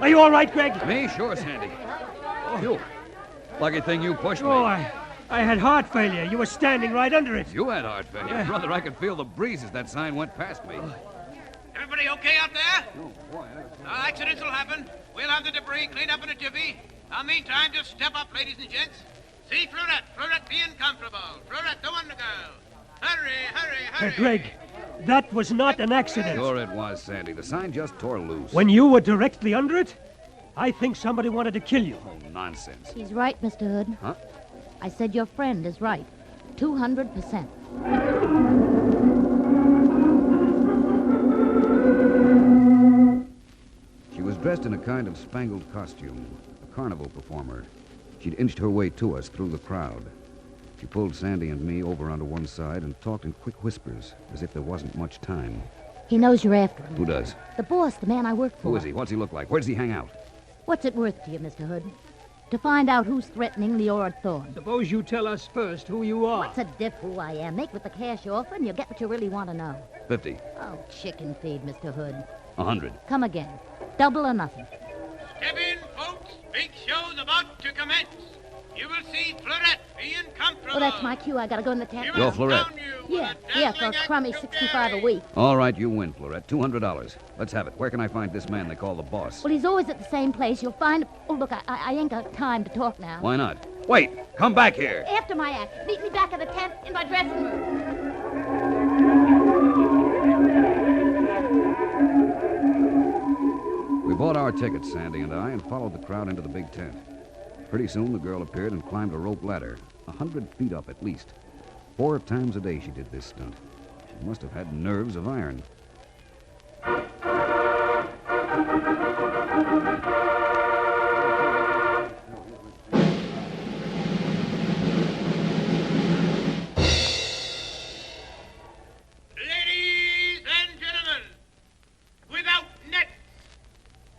Are you all right, Greg? Me? Sure, Sandy. You. Lucky thing you pushed me. Oh, I had heart failure. You were standing right under it. You had heart failure. Yeah. Brother, I could feel the breeze as that sign went past me. Everybody okay out there? Accidents will happen. We'll have the debris cleaned up in a jiffy. Meantime, just step up, ladies and gents. See Florette, Florette the incomparable, Florette the wonder girl. Hurry, hurry, hurry. Greg, that was not an accident. Sure it was, Sandy. The sign just tore loose. When you were directly under it, I think somebody wanted to kill you. Oh, nonsense. He's right, Mr. Hood. Huh? I said your friend is right. 200%. She was dressed in a kind of spangled costume, a carnival performer. She'd inched her way to us through the crowd. She pulled Sandy and me over onto one side and talked in quick whispers, as if there wasn't much time. He knows you're after him. Who does? The boss, the man I work for. Who is he? What's he look like? Where does he hang out? What's it worth to you, Mr. Hood? To find out who's threatening Leora Thorne. Suppose you tell us first who you are. What's a diff who I am? Make with the cash offer and you'll get what you really want to know. 50. Oh, chicken feed, Mr. Hood. 100. Come again. Double or nothing. Step in, folks. Big show's about to commence. You will see Florette the incomparable. Oh, that's my cue. I gotta go in the tent. Go, Florette. Yeah, for a crummy 65 a week. All right, you win, Florette. $200. Let's have it. Where can I find this man they call the boss? Well, he's always at the same place. You'll find... Oh, look, I ain't got time to talk now. Why not? Wait! Come back here! After my act. Meet me back at the tent in my dressing room. We bought our tickets, Sandy and I, and followed the crowd into the big tent. Pretty soon, the girl appeared and climbed a rope ladder, 100 feet up at least. 4 times a day she did this stunt. She must have had nerves of iron. Ladies and gentlemen, without nets,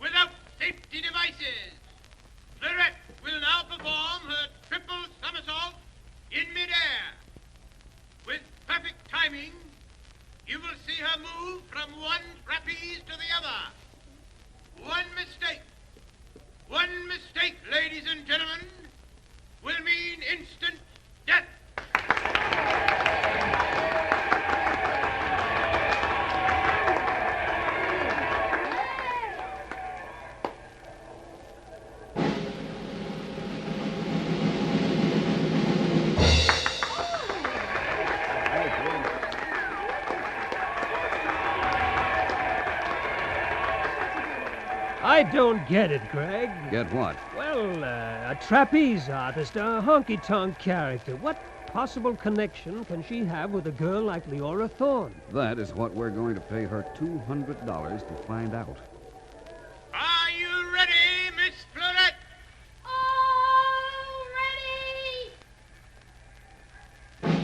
without safety devices, Florette will now perform her triple somersault in midair. With perfect timing, you will see her move I don't get it, Greg. Get what? Well, a trapeze artist, a honky-tonk character. What possible connection can she have with a girl like Leora Thorne? That is what we're going to pay her $200 to find out. Are you ready, Miss Florette? All ready!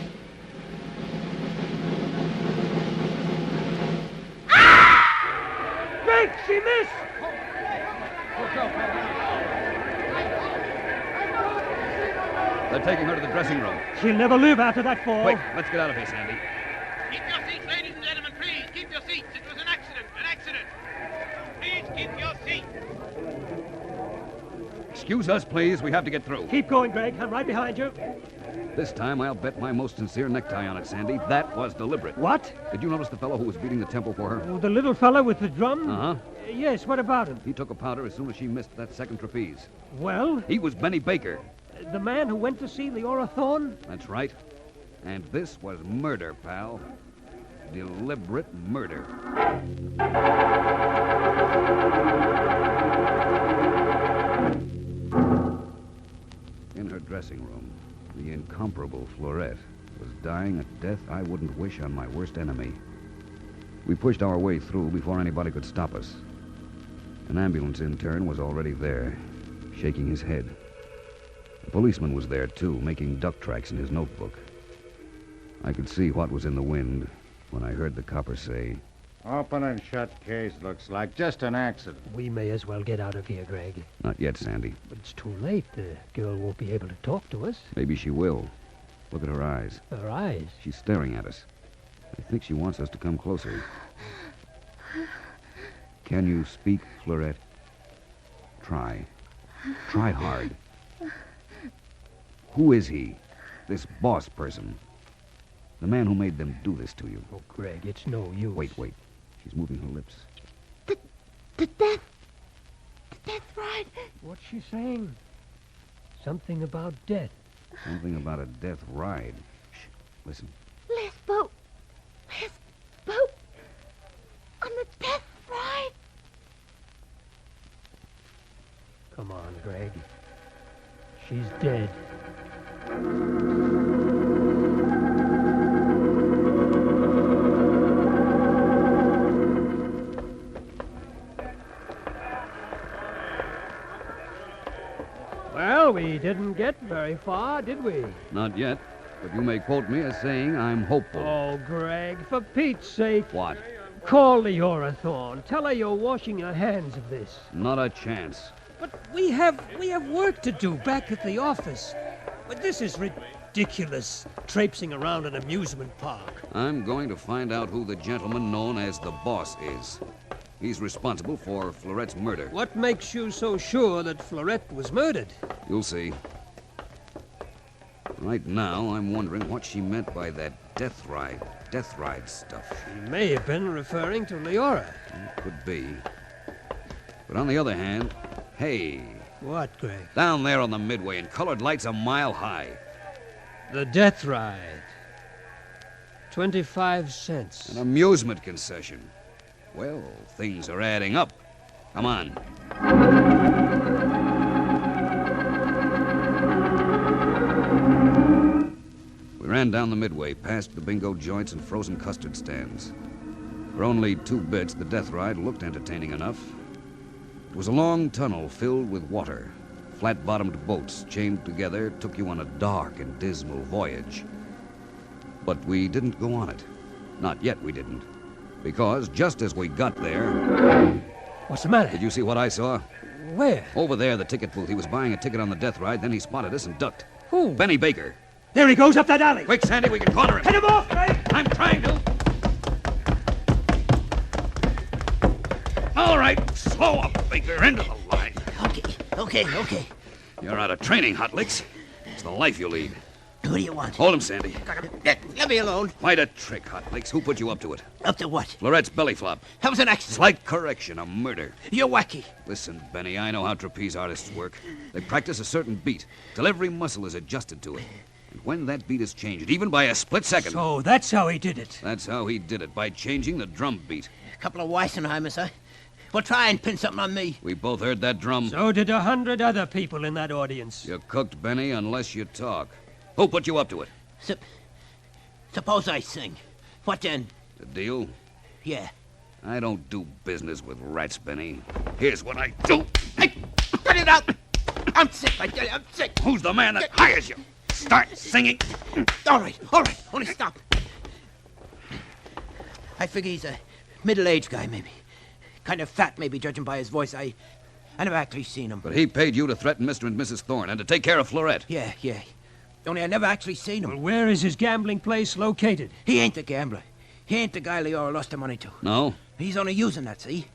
Greg, she missed! They're taking her to the dressing room. She'll never live after that fall. Quick, let's get out of here, Sandy. Keep your seats, ladies and gentlemen, please. Keep your seats. It was an accident. An accident. Please keep your seats. Excuse us, please. We have to get through. Keep going, Greg. I'm right behind you. This time I'll bet my most sincere necktie on it, Sandy. That was deliberate. What? Did you notice the fellow who was beating the tempo for her? Oh, the little fella with the drum? Uh-huh. Yes, what about him? He took a powder as soon as she missed that second trapeze. Well? He was Benny Baker. The man who went to see Leora Thorne? That's right. And this was murder, pal. Deliberate murder. In her dressing room, the incomparable Florette was dying a death I wouldn't wish on my worst enemy. We pushed our way through before anybody could stop us. An ambulance intern was already there, shaking his head. A policeman was there, too, making duck tracks in his notebook. I could see what was in the wind when I heard the copper say, Open and shut case, looks like. Just an accident. We may as well get out of here, Greg. Not yet, Sandy. But it's too late. The girl won't be able to talk to us. Maybe she will. Look at her eyes. Her eyes? She's staring at us. I think she wants us to come closer. Can you speak, Florette? Try. Try hard. Who is he? This boss person. The man who made them do this to you. Oh, Greg, it's no use. Wait. She's moving her lips. The death ride. What's she saying? Something about death. Something about a death ride. Shh. Listen. Last boat on the death ride. Come on, Greg. She's dead. Well, we didn't get very far, did we? Not yet, but you may quote me as saying I'm hopeful. Oh, Greg, for Pete's sake. What? Call Leora Thorne. Tell her you're washing your hands of this. Not a chance. But we have work to do back at the office. But this is ridiculous, traipsing around an amusement park. I'm going to find out who the gentleman known as the boss is. He's responsible for Florette's murder. What makes you so sure that Florette was murdered? You'll see. Right now, I'm wondering what she meant by that death ride stuff. She may have been referring to Leora. Could be. But on the other hand, hey. What, Greg? Down there on the midway in colored lights a mile high. The death ride. 25 cents. An amusement concession. Well, things are adding up. Come on. We ran down the midway, past the bingo joints and frozen custard stands. For only 2 bits, the death ride looked entertaining enough. It was a long tunnel filled with water. Flat-bottomed boats chained together took you on a dark and dismal voyage. But we didn't go on it. Not yet, we didn't. Because just as we got there... What's the matter? Did you see what I saw? Where? Over there, the ticket booth. He was buying a ticket on the death ride, then he spotted us and ducked. Who? Benny Baker. There he goes up that alley. Quick, Sandy, we can corner him. Head him off, Greg! I'm trying to. All right, slow up, Baker. Into the line. Okay. You're out of training, Hot Licks. It's the life you lead. What do you want? Hold him, Sandy. Let me alone. Quite a trick, Hot Licks. Who put you up to it? Up to what? Florette's belly flop. That was an accident. Slight correction, a murder. You're wacky. Listen, Benny, I know how trapeze artists work. They practice a certain beat till every muscle is adjusted to it. And when that beat is changed, even by a split second... So that's how he did it. That's how he did it, by changing the drum beat. A couple of Weissenheimers, huh? Well, try and pin something on me. We both heard that drum. So did 100 other people in that audience. You're cooked, Benny, unless you talk. Who put you up to it? Suppose I sing. What then? The deal? Yeah. I don't do business with rats, Benny. Here's what I do. Cut it out! I'm sick, I tell you, I'm sick. Who's the man that hires you? Start singing. All right, only stop. I figure he's a middle-aged guy, maybe. Kind of fat, maybe, judging by his voice. I never actually seen him. But he paid you to threaten Mr. and Mrs. Thorne and to take care of Florette. Yeah. Only I never actually seen him. Well, where is his gambling place located? He ain't the gambler. He ain't the guy Leora lost the money to. No? He's only using that, see?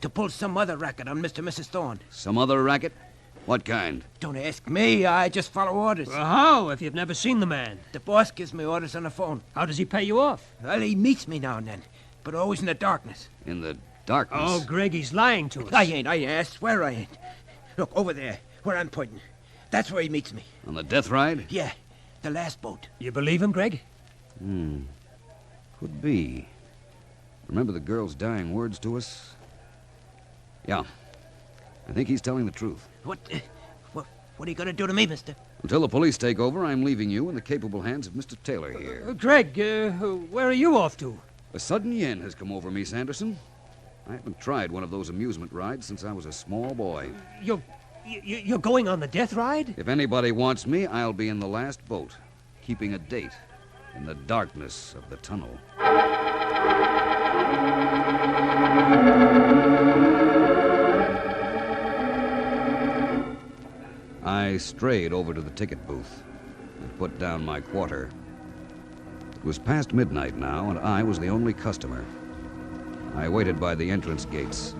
To pull some other racket on Mr. and Mrs. Thorne. Some other racket? What kind? Don't ask me. I just follow orders. Well, how, if you've never seen the man? The boss gives me orders on the phone. How does he pay you off? Well, he meets me now and then, but always in the darkness. In the darkness? Oh, Greg, he's lying to us. I ain't. I swear I ain't. Look, over there, where I'm pointing. That's where he meets me. On the death ride? Yeah, the last boat. You believe him, Greg? Could be. Remember the girl's dying words to us? Yeah. I think he's telling the truth. What are you going to do to me, mister? Until the police take over, I'm leaving you in the capable hands of Mr. Taylor here. Greg, where are you off to? A sudden yen has come over me, Sanderson. I haven't tried one of those amusement rides since I was a small boy. You're going on the death ride? If anybody wants me, I'll be in the last boat, keeping a date in the darkness of the tunnel. I strayed over to the ticket booth and put down my quarter. It was past midnight now, and I was the only customer. I waited by the entrance gates.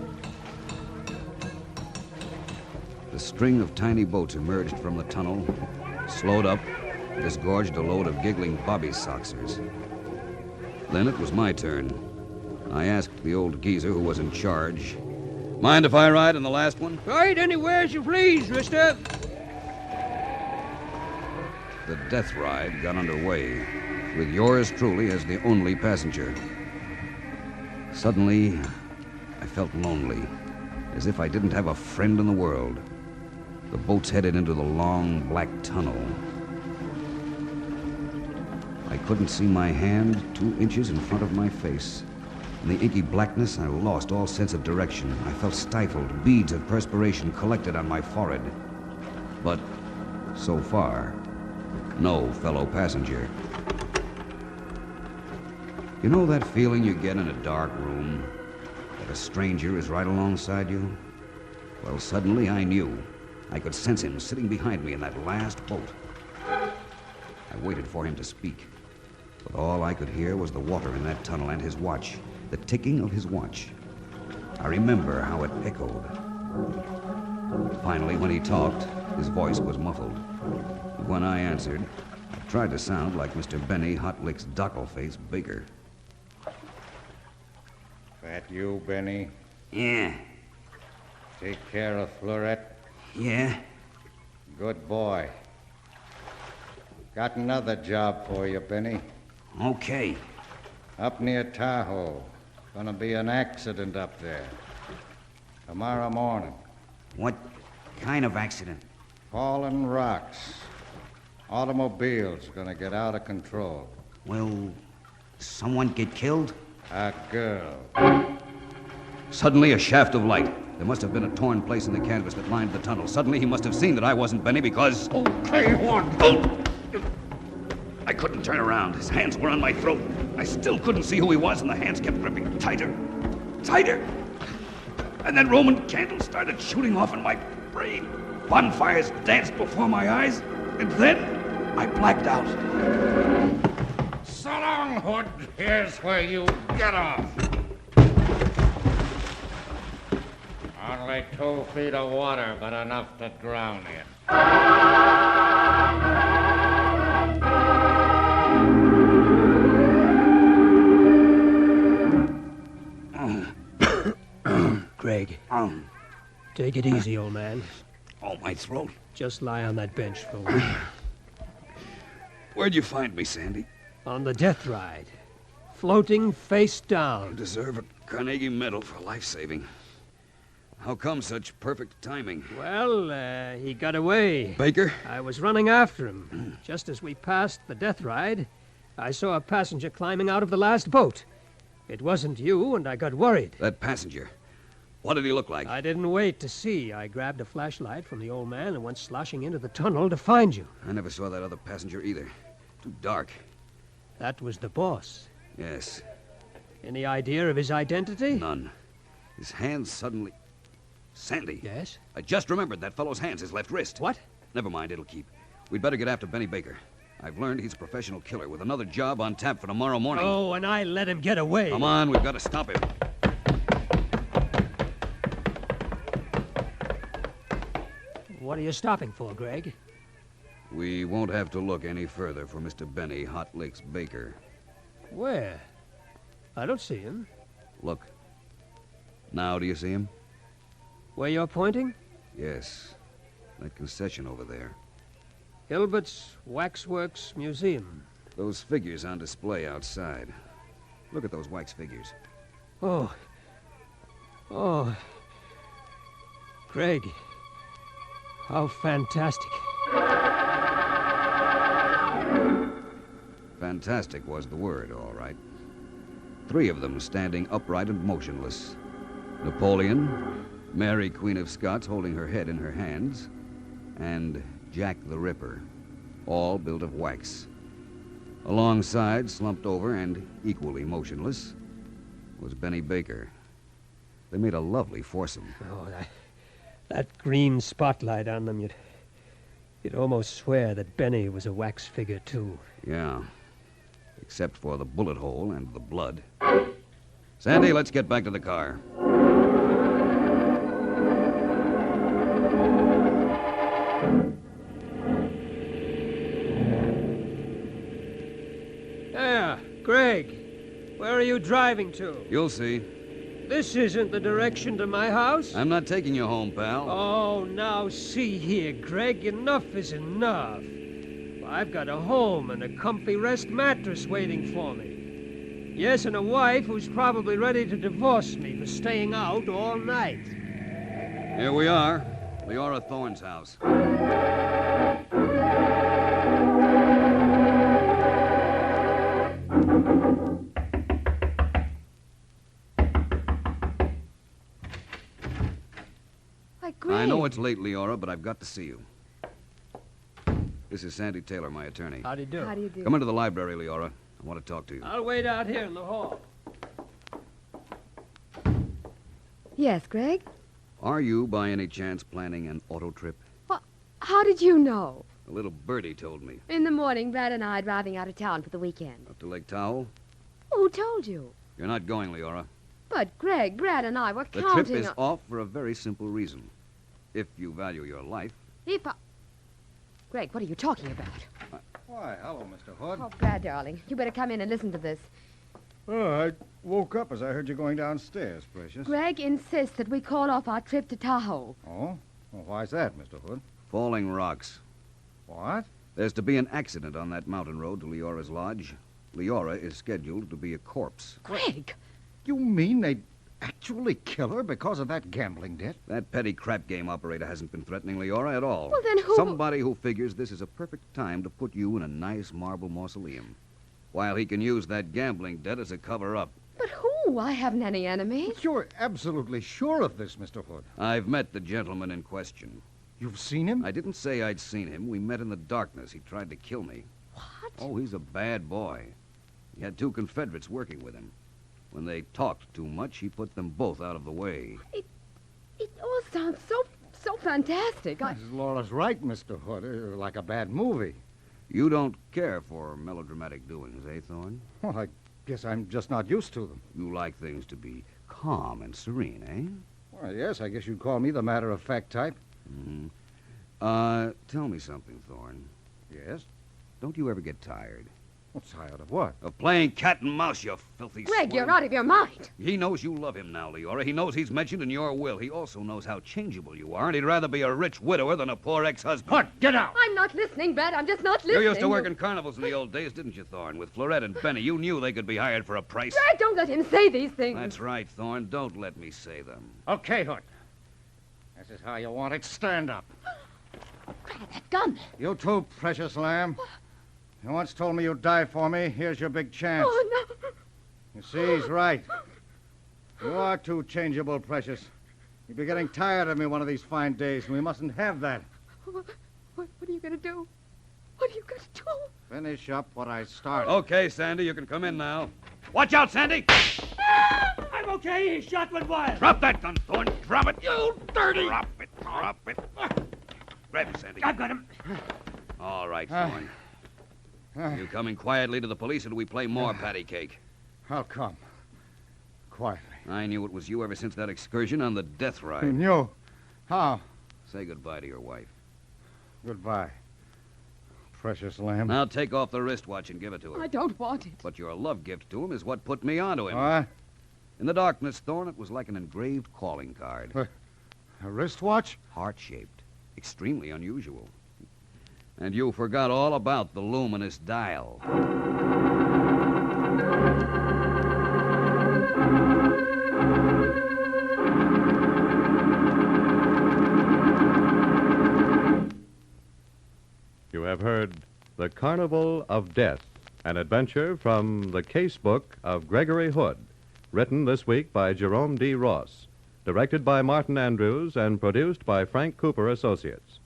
The string of tiny boats emerged from the tunnel, slowed up, disgorged a load of giggling bobby soxers. Then it was my turn. I asked the old geezer who was in charge, "Mind if I ride in the last one?" Ride anywhere as you please, mister. The death ride got underway, with yours truly as the only passenger. Suddenly, I felt lonely, as if I didn't have a friend in the world. The boats headed into the long, black tunnel. I couldn't see my hand 2 inches in front of my face. In the inky blackness, I lost all sense of direction. I felt stifled. Beads of perspiration collected on my forehead. But, so far, no fellow passenger. You know that feeling you get in a dark room? That a stranger is right alongside you? Well, suddenly I knew. I could sense him sitting behind me in that last boat. I waited for him to speak. But all I could hear was the water in that tunnel and his watch. The ticking of his watch. I remember how it echoed. Finally, when he talked, his voice was muffled. When I answered, I tried to sound like Mr. Benny Hotlick's Dockleface Baker. That you, Benny? Yeah. Take care of Florette? Yeah? Good boy. Got another job for you, Benny. Okay. Up near Tahoe. Gonna be an accident up there. Tomorrow morning. What kind of accident? Fallen rocks. Automobile's gonna get out of control. Will someone get killed? A girl. Suddenly, a shaft of light. There must have been a torn place in the canvas that lined the tunnel. Suddenly, he must have seen that I wasn't Benny because... Okay, one. I couldn't turn around. His hands were on my throat. I still couldn't see who he was, and the hands kept gripping tighter. Tighter! And then Roman candles started shooting off in my brain. Bonfires danced before my eyes, and then I blacked out. So long, Hood. Here's where you get off. Only 2 feet of water, but enough to drown you. Greg. Take it easy, old man. Oh, my throat. Just lie on that bench for a while. Where'd you find me, Sandy? On the death ride. Floating face down. Deserve a Carnegie Medal for life-saving. How come such perfect timing? Well, he got away. Baker? I was running after him. Just as we passed the death ride, I saw a passenger climbing out of the last boat. It wasn't you, and I got worried. That passenger. What did he look like? I didn't wait to see. I grabbed a flashlight from the old man and went sloshing into the tunnel to find you. I never saw that other passenger either. Too dark. That was the boss. Yes. Any idea of his identity? None. His hands suddenly... Sandy. Yes? I just remembered that fellow's hands, his left wrist. What? Never mind, it'll keep. We'd better get after Benny Baker. I've learned he's a professional killer with another job on tap for tomorrow morning. Oh, and I let him get away. Come on, we've got to stop him. What are you stopping for, Greg? We won't have to look any further for Mr. Benny Hot Licks Baker. Where? I don't see him. Look. Now do you see him? Where you're pointing? Yes. That concession over there. Hilbert's Waxworks Museum. Those figures on display outside. Look at those wax figures. Oh. Oh. Greg. How fantastic. Fantastic was the word, all right. 3 of them standing upright and motionless. Napoleon, Mary, Queen of Scots, holding her head in her hands, and Jack the Ripper, all built of wax. Alongside, slumped over and equally motionless, was Benny Baker. They made a lovely foursome. Oh, that green spotlight on them, you'd almost swear that Benny was a wax figure, too. Yeah, except for the bullet hole and the blood. Sandy, let's get back to the car. There, Greg. Where are you driving to? You'll see. This isn't the direction to my house. I'm not taking you home, pal. Oh, now see here, Greg. Enough is enough. I've got a home and a comfy rest mattress waiting for me. Yes, and a wife who's probably ready to divorce me for staying out all night. Here we are. Leora Thorne's house. I know it's late, Leora, but I've got to see you. This is Sandy Taylor, my attorney. How do you do? How do you do? Come into the library, Leora. I want to talk to you. I'll wait out here in the hall. Yes, Greg? Are you, by any chance, planning an auto trip? Well, how did you know? A little birdie told me. In the morning, Brad and I are driving out of town for the weekend. Up to Lake Tahoe? Who told you? You're not going, Leora. But, Greg, Brad and I were The counting trip is on... off for a very simple reason. If you value your life. If I... Greg, what are you talking about? Why, hello, Mr. Hood. Oh, Brad, darling, you better come in and listen to this. Oh, I woke up as I heard you going downstairs, Precious. Greg insists that we call off our trip to Tahoe. Oh? Well, why's that, Mr. Hood? Falling rocks. What? There's to be an accident on that mountain road to Leora's lodge. Leora is scheduled to be a corpse. Greg! You mean they'd actually kill her because of that gambling debt? That petty crap game operator hasn't been threatening Leora at all. Well, then who... Somebody who figures this is a perfect time to put you in a nice marble mausoleum, while he can use that gambling debt as a cover-up. But who? I haven't any enemies. But you're absolutely sure of this, Mr. Hood. I've met the gentleman in question. You've seen him? I didn't say I'd seen him. We met in the darkness. He tried to kill me. What? Oh, he's a bad boy. He had 2 Confederates working with him. When they talked too much, he put them both out of the way. It all sounds so fantastic. Mrs. Laura's right, Mr. Hood. Like a bad movie. You don't care for melodramatic doings, eh, Thorne? Well, I guess I'm just not used to them. You like things to be calm and serene, eh? Well, yes, I guess you'd call me the matter-of-fact type. Mm-hmm. Tell me something, Thorne. Yes? Don't you ever get tired? Well, tired of what? Of playing cat and mouse, you filthy Greg, squirrel. you're out of your mind. He knows you love him now, Leora. He knows he's mentioned in your will. He also knows how changeable you are, and he'd rather be a rich widower than a poor ex-husband. What? Get out! I'm not listening, Brad. I'm just not listening. You used to work in carnivals in the old days, didn't you, Thorne? With Florette and Benny. You knew they could be hired for a price. Brad, don't let him say these things. That's right, Thorne. Don't let me say them. Okay, Hood. This is how you want it. Stand up. That gun. You too, precious lamb. You once told me you'd die for me. Here's your big chance. Oh, no. You see, he's right. You are too changeable, precious. You'll be getting tired of me one of these fine days, and we mustn't have that. What are you going to do? What are you going to do? Finish up what I started. Okay, Sandy, you can come in now. Watch out, Sandy! I'm okay. He's shot with wire. Drop that gun, Thorne. Drop it. You dirty! Drop it. Drop it. Grab it, Sandy. I've got him. All right, Thorne. You coming quietly to the police, or do we play more patty cake? I'll come. Quietly. I knew it was you ever since that excursion on the death ride. You knew? How? Say goodbye to your wife. Goodbye, precious lamb. Now take off the wristwatch and give it to her. I don't want it. But your love gift to him is what put me onto him. What? In the darkness, Thorne, it was like an engraved calling card. A wristwatch? Heart-shaped. Extremely unusual. And you forgot all about the luminous dial. You have heard The Carnival of Death, an adventure from the Casebook of Gregory Hood, written this week by Jerome D. Ross, directed by Martin Andrews, and produced by Frank Cooper Associates.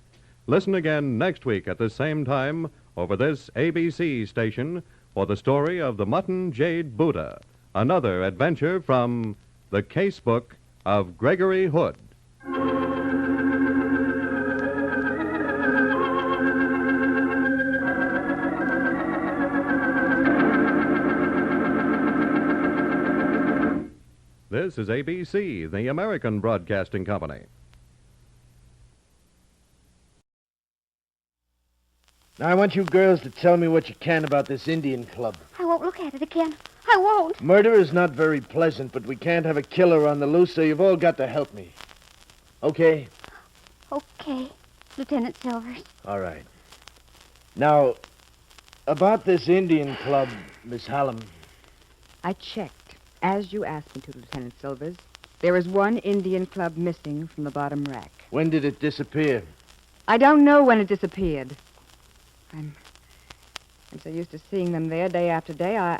Listen again next week at the same time over this ABC station for the story of the Mutton Jade Buddha, another adventure from the Casebook of Gregory Hood. This is ABC, the American Broadcasting Company. Now, I want you girls to tell me what you can about this Indian club. I won't look at it again. I won't. Murder is not very pleasant, but we can't have a killer on the loose, so you've all got to help me. Okay? Okay, Lieutenant Silvers. All right. Now, about this Indian club, Miss Hallam. I checked, as you asked me to, Lieutenant Silvers. There is one Indian club missing from the bottom rack. When did it disappear? I don't know when it disappeared. I'm so used to seeing them there day after day, I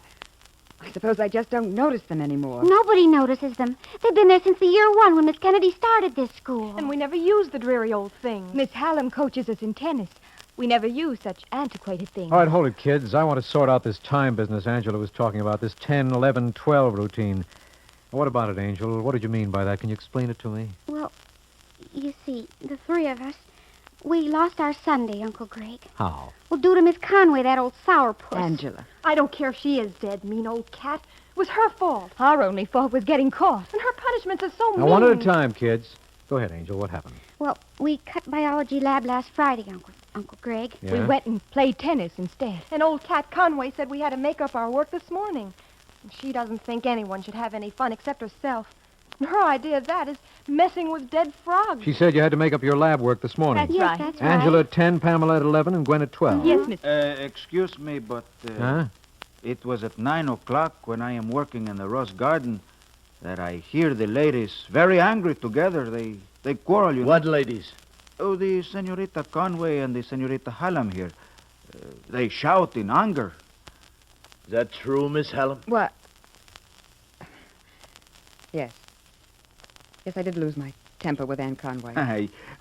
suppose I just don't notice them anymore. Nobody notices them. They've been there since the year 1 when Miss Kennedy started this school. And we never use the dreary old things. Miss Hallam coaches us in tennis. We never use such antiquated things. All right, hold it, kids. I want to sort out this time business Angela was talking about, this 10, 11, 12 routine. What about it, Angel? What did you mean by that? Can you explain it to me? Well, you see, the three of us, we lost our Sunday, Uncle Greg. How? Well, due to Miss Conway, that old sourpuss. Angela. I don't care if she is dead, mean old cat. It was her fault. Our only fault was getting caught. And her punishments are so mean. Now, one at a time, kids. Go ahead, Angel. What happened? Well, we cut biology lab last Friday, Uncle Greg. Yeah? We went and played tennis instead. And old cat Conway said we had to make up our work this morning. And she doesn't think anyone should have any fun except herself. And her idea of that is messing with dead frogs. She said you had to make up your lab work this morning. That's right. That's right. Angela at 10, Pamela at 11, and Gwen at 12. Yes, Miss. Excuse me, but Huh? it was at 9 o'clock when I am working in the Rose Garden that I hear the ladies very angry together. They quarrel, you know. What ladies? Oh, the Senorita Conway and the Senorita Hallam here. They shout in anger. Is that true, Miss Hallam? What? Yes. Yes, I did lose my temper with Anne Conway.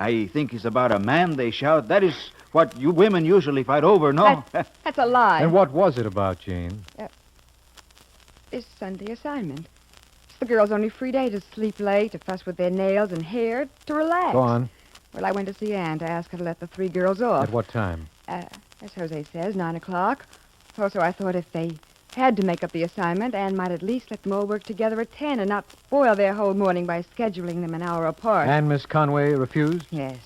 I think it's about a man they shout. That is what you women usually fight over, no? That's a lie. And what was it about, Jane? It's Sunday assignment. It's the girls' only free day to sleep late, to fuss with their nails and hair, to relax. Go on. Well, I went to see Anne to ask her to let the 3 girls off. At what time? As Jose says, 9 o'clock. Also, I thought if they had to make up the assignment, Anne might at least let them all work together at 10 and not spoil their whole morning by scheduling them an hour apart. And Miss Conway refused? Yes.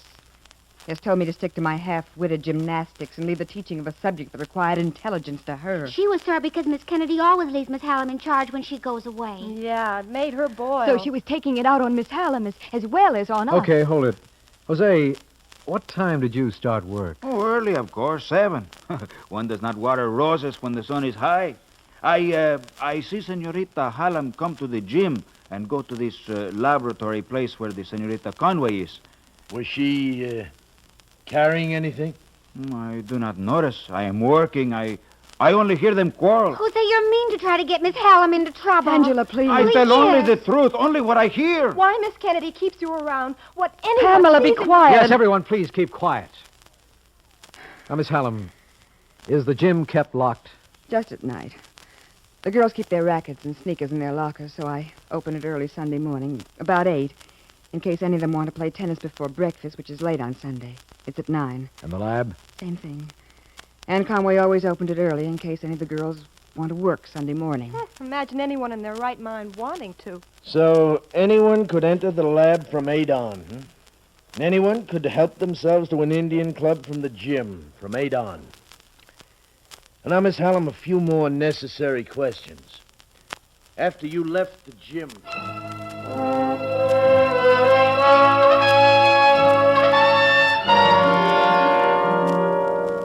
Just told me to stick to my half-witted gymnastics and leave the teaching of a subject that required intelligence to her. She was sore because Miss Kennedy always leaves Miss Hallam in charge when she goes away. Yeah, it made her boil. Oh. So she was taking it out on Miss Hallam as well as on us. Okay, hold it. Jose, what time did you start work? Oh, early, of course, 7. One does not water roses when the sun is high. I see Senorita Hallam come to the gym and go to this laboratory place where the Senorita Conway is. Was she carrying anything? I do not notice. I am working. I only hear them quarrel. Jose, you're mean to try to get Miss Hallam into trouble. Angela, please. I tell only the truth, only what I hear. Why Miss Kennedy keeps you around? What anyone Pamela, be sees in- quiet. Yes, everyone, please keep quiet. Now, Miss Hallam, is the gym kept locked? Just at night. The girls keep their rackets and sneakers in their lockers, so I open it early Sunday morning, about 8, in case any of them want to play tennis before breakfast, which is late on Sunday. It's at 9. And the lab? Same thing. Ann Conway always opened it early in case any of the girls want to work Sunday morning. Imagine anyone in their right mind wanting to. So anyone could enter the lab from 8 on, huh? Anyone could help themselves to an Indian club from the gym from 8 on. And now, Miss Hallam, a few more necessary questions. After you left the gym...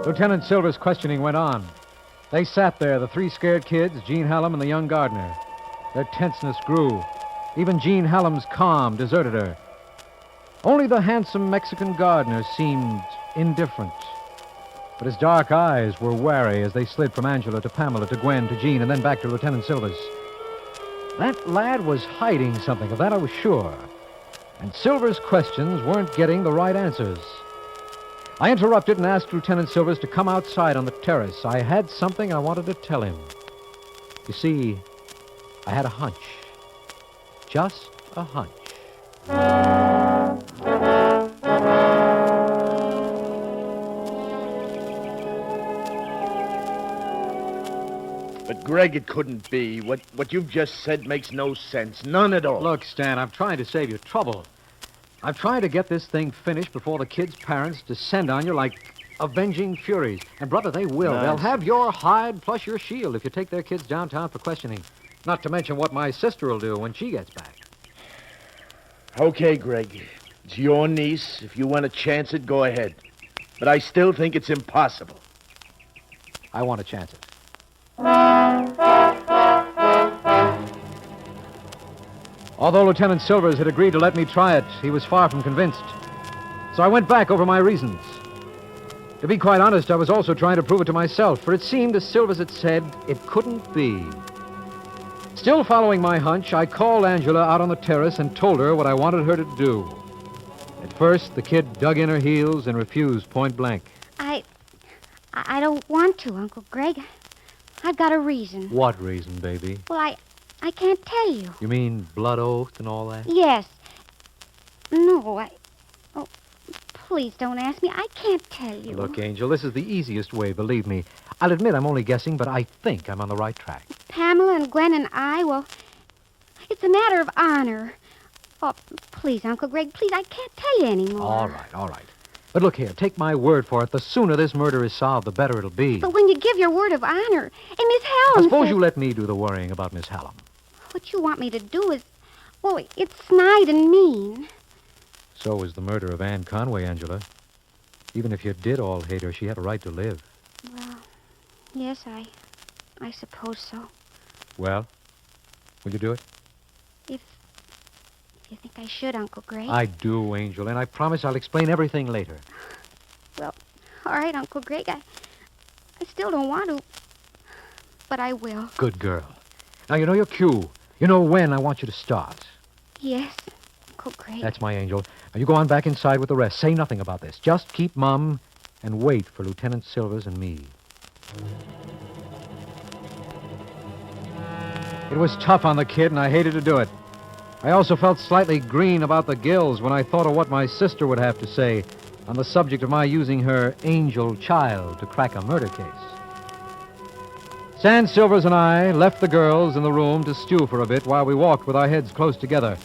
Lieutenant Silver's questioning went on. They sat there, the 3 scared kids, Gene Hallam and the young gardener. Their tenseness grew. Even Gene Hallam's calm deserted her. Only the handsome Mexican gardener seemed indifferent. But his dark eyes were wary as they slid from Angela to Pamela to Gwen to Gene and then back to Lieutenant Silvers. That lad was hiding something, of that I was sure. And Silver's questions weren't getting the right answers. I interrupted and asked Lieutenant Silvers to come outside on the terrace. I had something I wanted to tell him. You see, I had a hunch. Just a hunch. But, Greg, it couldn't be. What you've just said makes no sense. None at all. Look, Stan, I'm trying to save you trouble. I'm trying to get this thing finished before the kids' parents descend on you like avenging furies. And, brother, they will. Nice. They'll have your hide plus your shield if you take their kids downtown for questioning. Not to mention what my sister will do when she gets back. Okay, Greg. It's your niece. If you want to chance it, go ahead. But I still think it's impossible. I want to chance it. Although Lieutenant Silvers had agreed to let me try it, he was far from convinced. So I went back over my reasons. To be quite honest, I was also trying to prove it to myself, for it seemed, as Silvers had said, it couldn't be. Still following my hunch, I called Angela out on the terrace and told her what I wanted her to do. At first, the kid dug in her heels and refused point blank. I don't want to, Uncle Greg. I've got a reason. What reason, baby? Well, I can't tell you. You mean blood oath and all that? Yes. No, Oh, please don't ask me. I can't tell you. Look, Angel, this is the easiest way, believe me. I'll admit I'm only guessing, but I think I'm on the right track. Pamela and Gwen and I, well, it's a matter of honor. Oh, please, Uncle Greg, please, I can't tell you anymore. All right. But look here, take my word for it. The sooner this murder is solved, the better it'll be. But when you give your word of honor, and Miss Hallam Suppose says... you let me do the worrying about Miss Hallam. What you want me to do is... Well, it's snide and mean. So is the murder of Ann Conway, Angela. Even if you did all hate her, she had a right to live. Well, yes, I suppose so. Well, will you do it? If you think I should, Uncle Greg. I do, Angel, and I promise I'll explain everything later. Well, all right, Uncle Greg. I still don't want to, but I will. Good girl. Now, you know your cue. You know when I want you to start. Yes, Uncle Greg. That's my angel. Now, you go on back inside with the rest. Say nothing about this. Just keep mum and wait for Lieutenant Silvers and me. It was tough on the kid, and I hated to do it. I also felt slightly green about the gills when I thought of what my sister would have to say on the subject of my using her angel child to crack a murder case. Stan Silvers and I left the girls in the room to stew for a bit while we walked with our heads close together,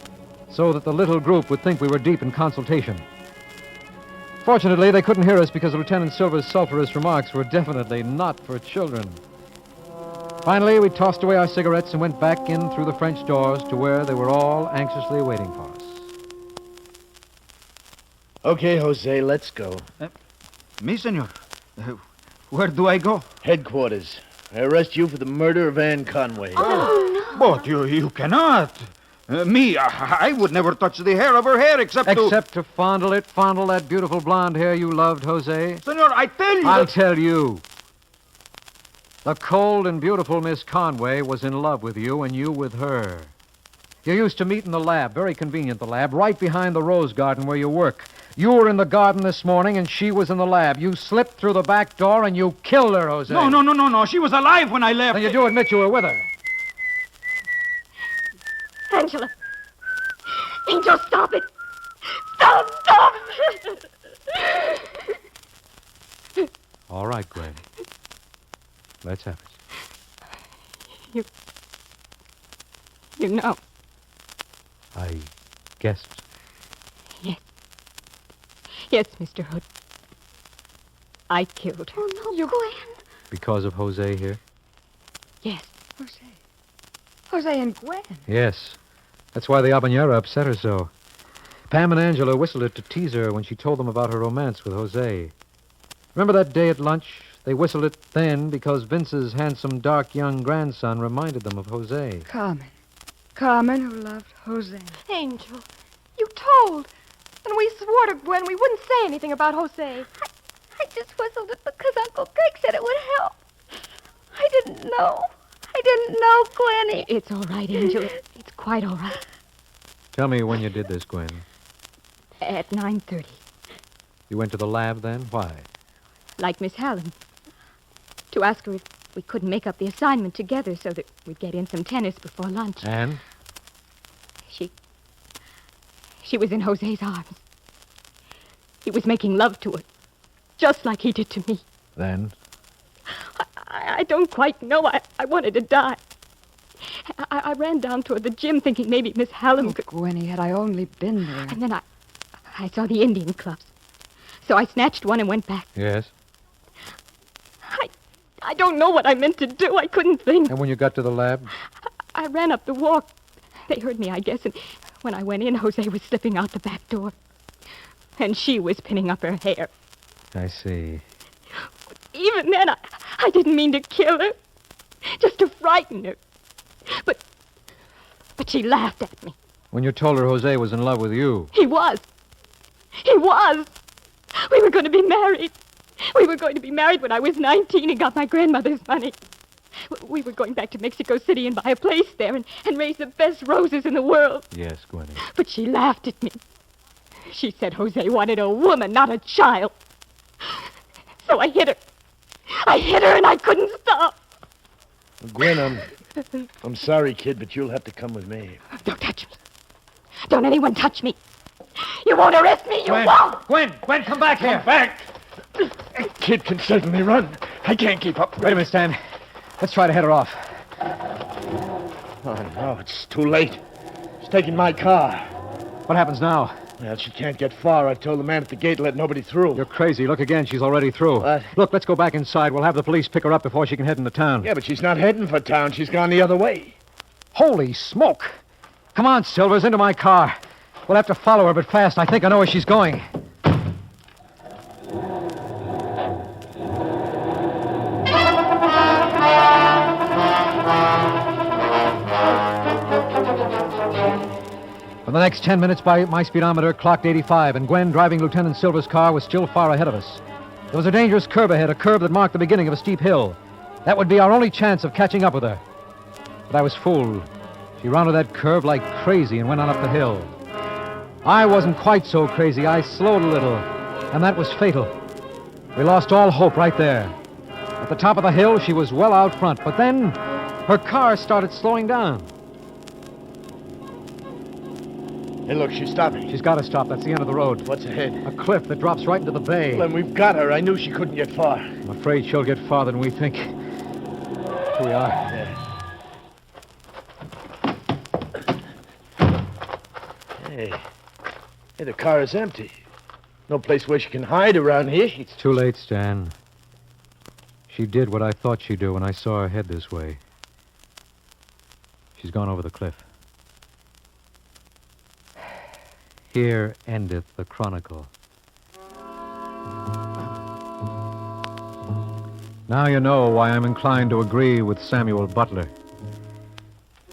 so that the little group would think we were deep in consultation. Fortunately, they couldn't hear us because Lieutenant Silver's sulphurous remarks were definitely not for children. Finally, we tossed away our cigarettes and went back in through the French doors to where they were all anxiously waiting for us. Okay, Jose, let's go. Me, senor. Where do I go? Headquarters. I arrest you for the murder of Ann Conway. Oh, no. But you cannot. Me, I would never touch the hair of her hair except to fondle it, fondle that beautiful blonde hair you loved, Jose. Senor, I tell you... I'll tell you. The cold and beautiful Miss Conway was in love with you and you with her. You used to meet in the lab, very convenient, the lab, right behind the rose garden where you work. You were in the garden this morning and she was in the lab. You slipped through the back door and you killed her, Jose. No. She was alive when I left. Then you do admit you were with her. Angela. Angel, stop it. Stop. All right, Gwen. Let's have it. You know. I guessed. Yes, Mr. Hood. I killed her. Oh, no, Gwen. Because of Jose here? Yes. Jose and Gwen. Yes. That's why the habanera upset her so. Pam and Angela whistled it to tease her when she told them about her romance with Jose. Remember that day at lunch? They whistled it then because Vince's handsome, dark young grandson reminded them of Jose. Carmen, who loved Jose. Angel, you told. And we swore to Gwen we wouldn't say anything about Jose. I just whistled it because Uncle Greg said it would help. I didn't know, Gwenny. It's all right, Angel. It's quite all right. Tell me when you did this, Gwen. At 9:30. You went to the lab then? Why? Like Miss Hallam. To ask her if we couldn't make up the assignment together so that we'd get in some tennis before lunch. And? She was in Jose's arms. He was making love to her, just like he did to me. Then? I don't quite know. I wanted to die. I ran down toward the gym thinking maybe Miss Hallam could... Gwenny, had I only been there. And then I saw the Indian clubs. So I snatched one and went back. Yes? I don't know what I meant to do. I couldn't think. And when you got to the lab? I ran up the walk. They heard me, I guess, and when I went in, Jose was slipping out the back door. And she was pinning up her hair. I see. Even then, I didn't mean to kill her. Just to frighten her. But she laughed at me. When you told her Jose was in love with you? He was. We were going to be married. We were going to be married when I was 19 and got my grandmother's money. We were going back to Mexico City and buy a place there and raise the best roses in the world. Yes, Gwenny. But she laughed at me. She said Jose wanted a woman, not a child. So I hit her. And I couldn't stop. Gwen, I'm sorry, kid, but you'll have to come with me. Don't touch me. Don't anyone touch me. You won't arrest me. You won't. Gwen, come back here. Come back. Kid can certainly run. I can't keep up. Wait a minute, Stan. Let's try to head her off. Oh, no, it's too late. She's taking my car. What happens now? Well, she can't get far. I've told the man at the gate to let nobody through. You're crazy. Look again. She's already through. What? Look, let's go back inside. We'll have the police pick her up before she can head into town. Yeah, but she's not heading for town. She's gone the other way. Holy smoke. Come on, Silvers, into my car. We'll have to follow her, but fast. I think I know where she's going. For the next 10 minutes, my speedometer clocked 85, and Gwen, driving Lieutenant Silver's car, was still far ahead of us. There was a dangerous curve ahead, a curve that marked the beginning of a steep hill. That would be our only chance of catching up with her. But I was fooled. She rounded that curve like crazy and went on up the hill. I wasn't quite so crazy. I slowed a little, and that was fatal. We lost all hope right there. At the top of the hill, she was well out front, but then her car started slowing down. Hey, look, she's stopping. She's got to stop. That's the end of the road. What's ahead? A cliff that drops right into the bay. Well, then we've got her. I knew she couldn't get far. I'm afraid she'll get farther than we think. Here we are. Yeah. Hey, the car is empty. No place where she can hide around here. It's too late, Stan. She did what I thought she'd do when I saw her head this way. She's gone over the cliff. Here endeth the chronicle. Now you know why I'm inclined to agree with Samuel Butler.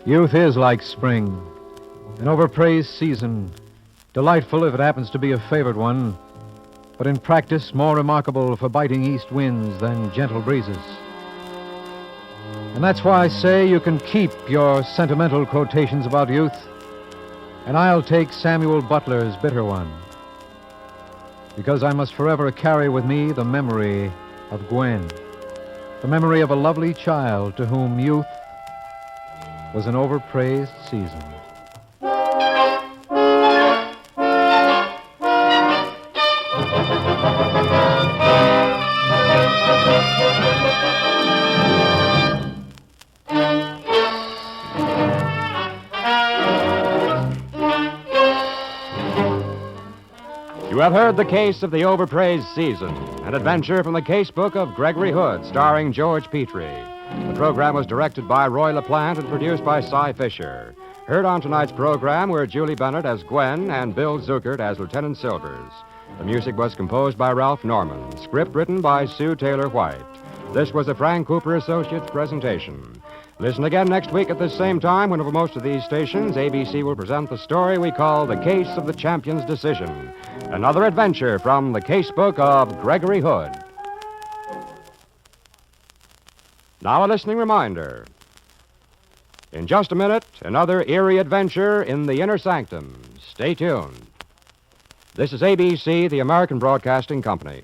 Youth is like spring. An overpraised season. Delightful if it happens to be a favored one, but in practice more remarkable for biting east winds than gentle breezes. And that's why I say you can keep your sentimental quotations about youth, and I'll take Samuel Butler's bitter one, because I must forever carry with me the memory of Gwen, the memory of a lovely child to whom youth was an overpraised season. You have heard The Case of the Overpraised Season, an adventure from the Casebook of Gregory Hood, starring George Petrie. The program was directed by Roy LaPlante and produced by Cy Fisher. Heard on tonight's program were Julie Bennett as Gwen and Bill Zuckert as Lieutenant Silvers. The music was composed by Ralph Norman. Script written by Sue Taylor White. This was a Frank Cooper Associates presentation. Listen again next week at this same time when over most of these stations, ABC will present the story we call The Case of the Champion's Decision. Another adventure from the Casebook of Gregory Hood. Now a listening reminder. In just a minute, another eerie adventure in the inner sanctum. Stay tuned. This is ABC, the American Broadcasting Company.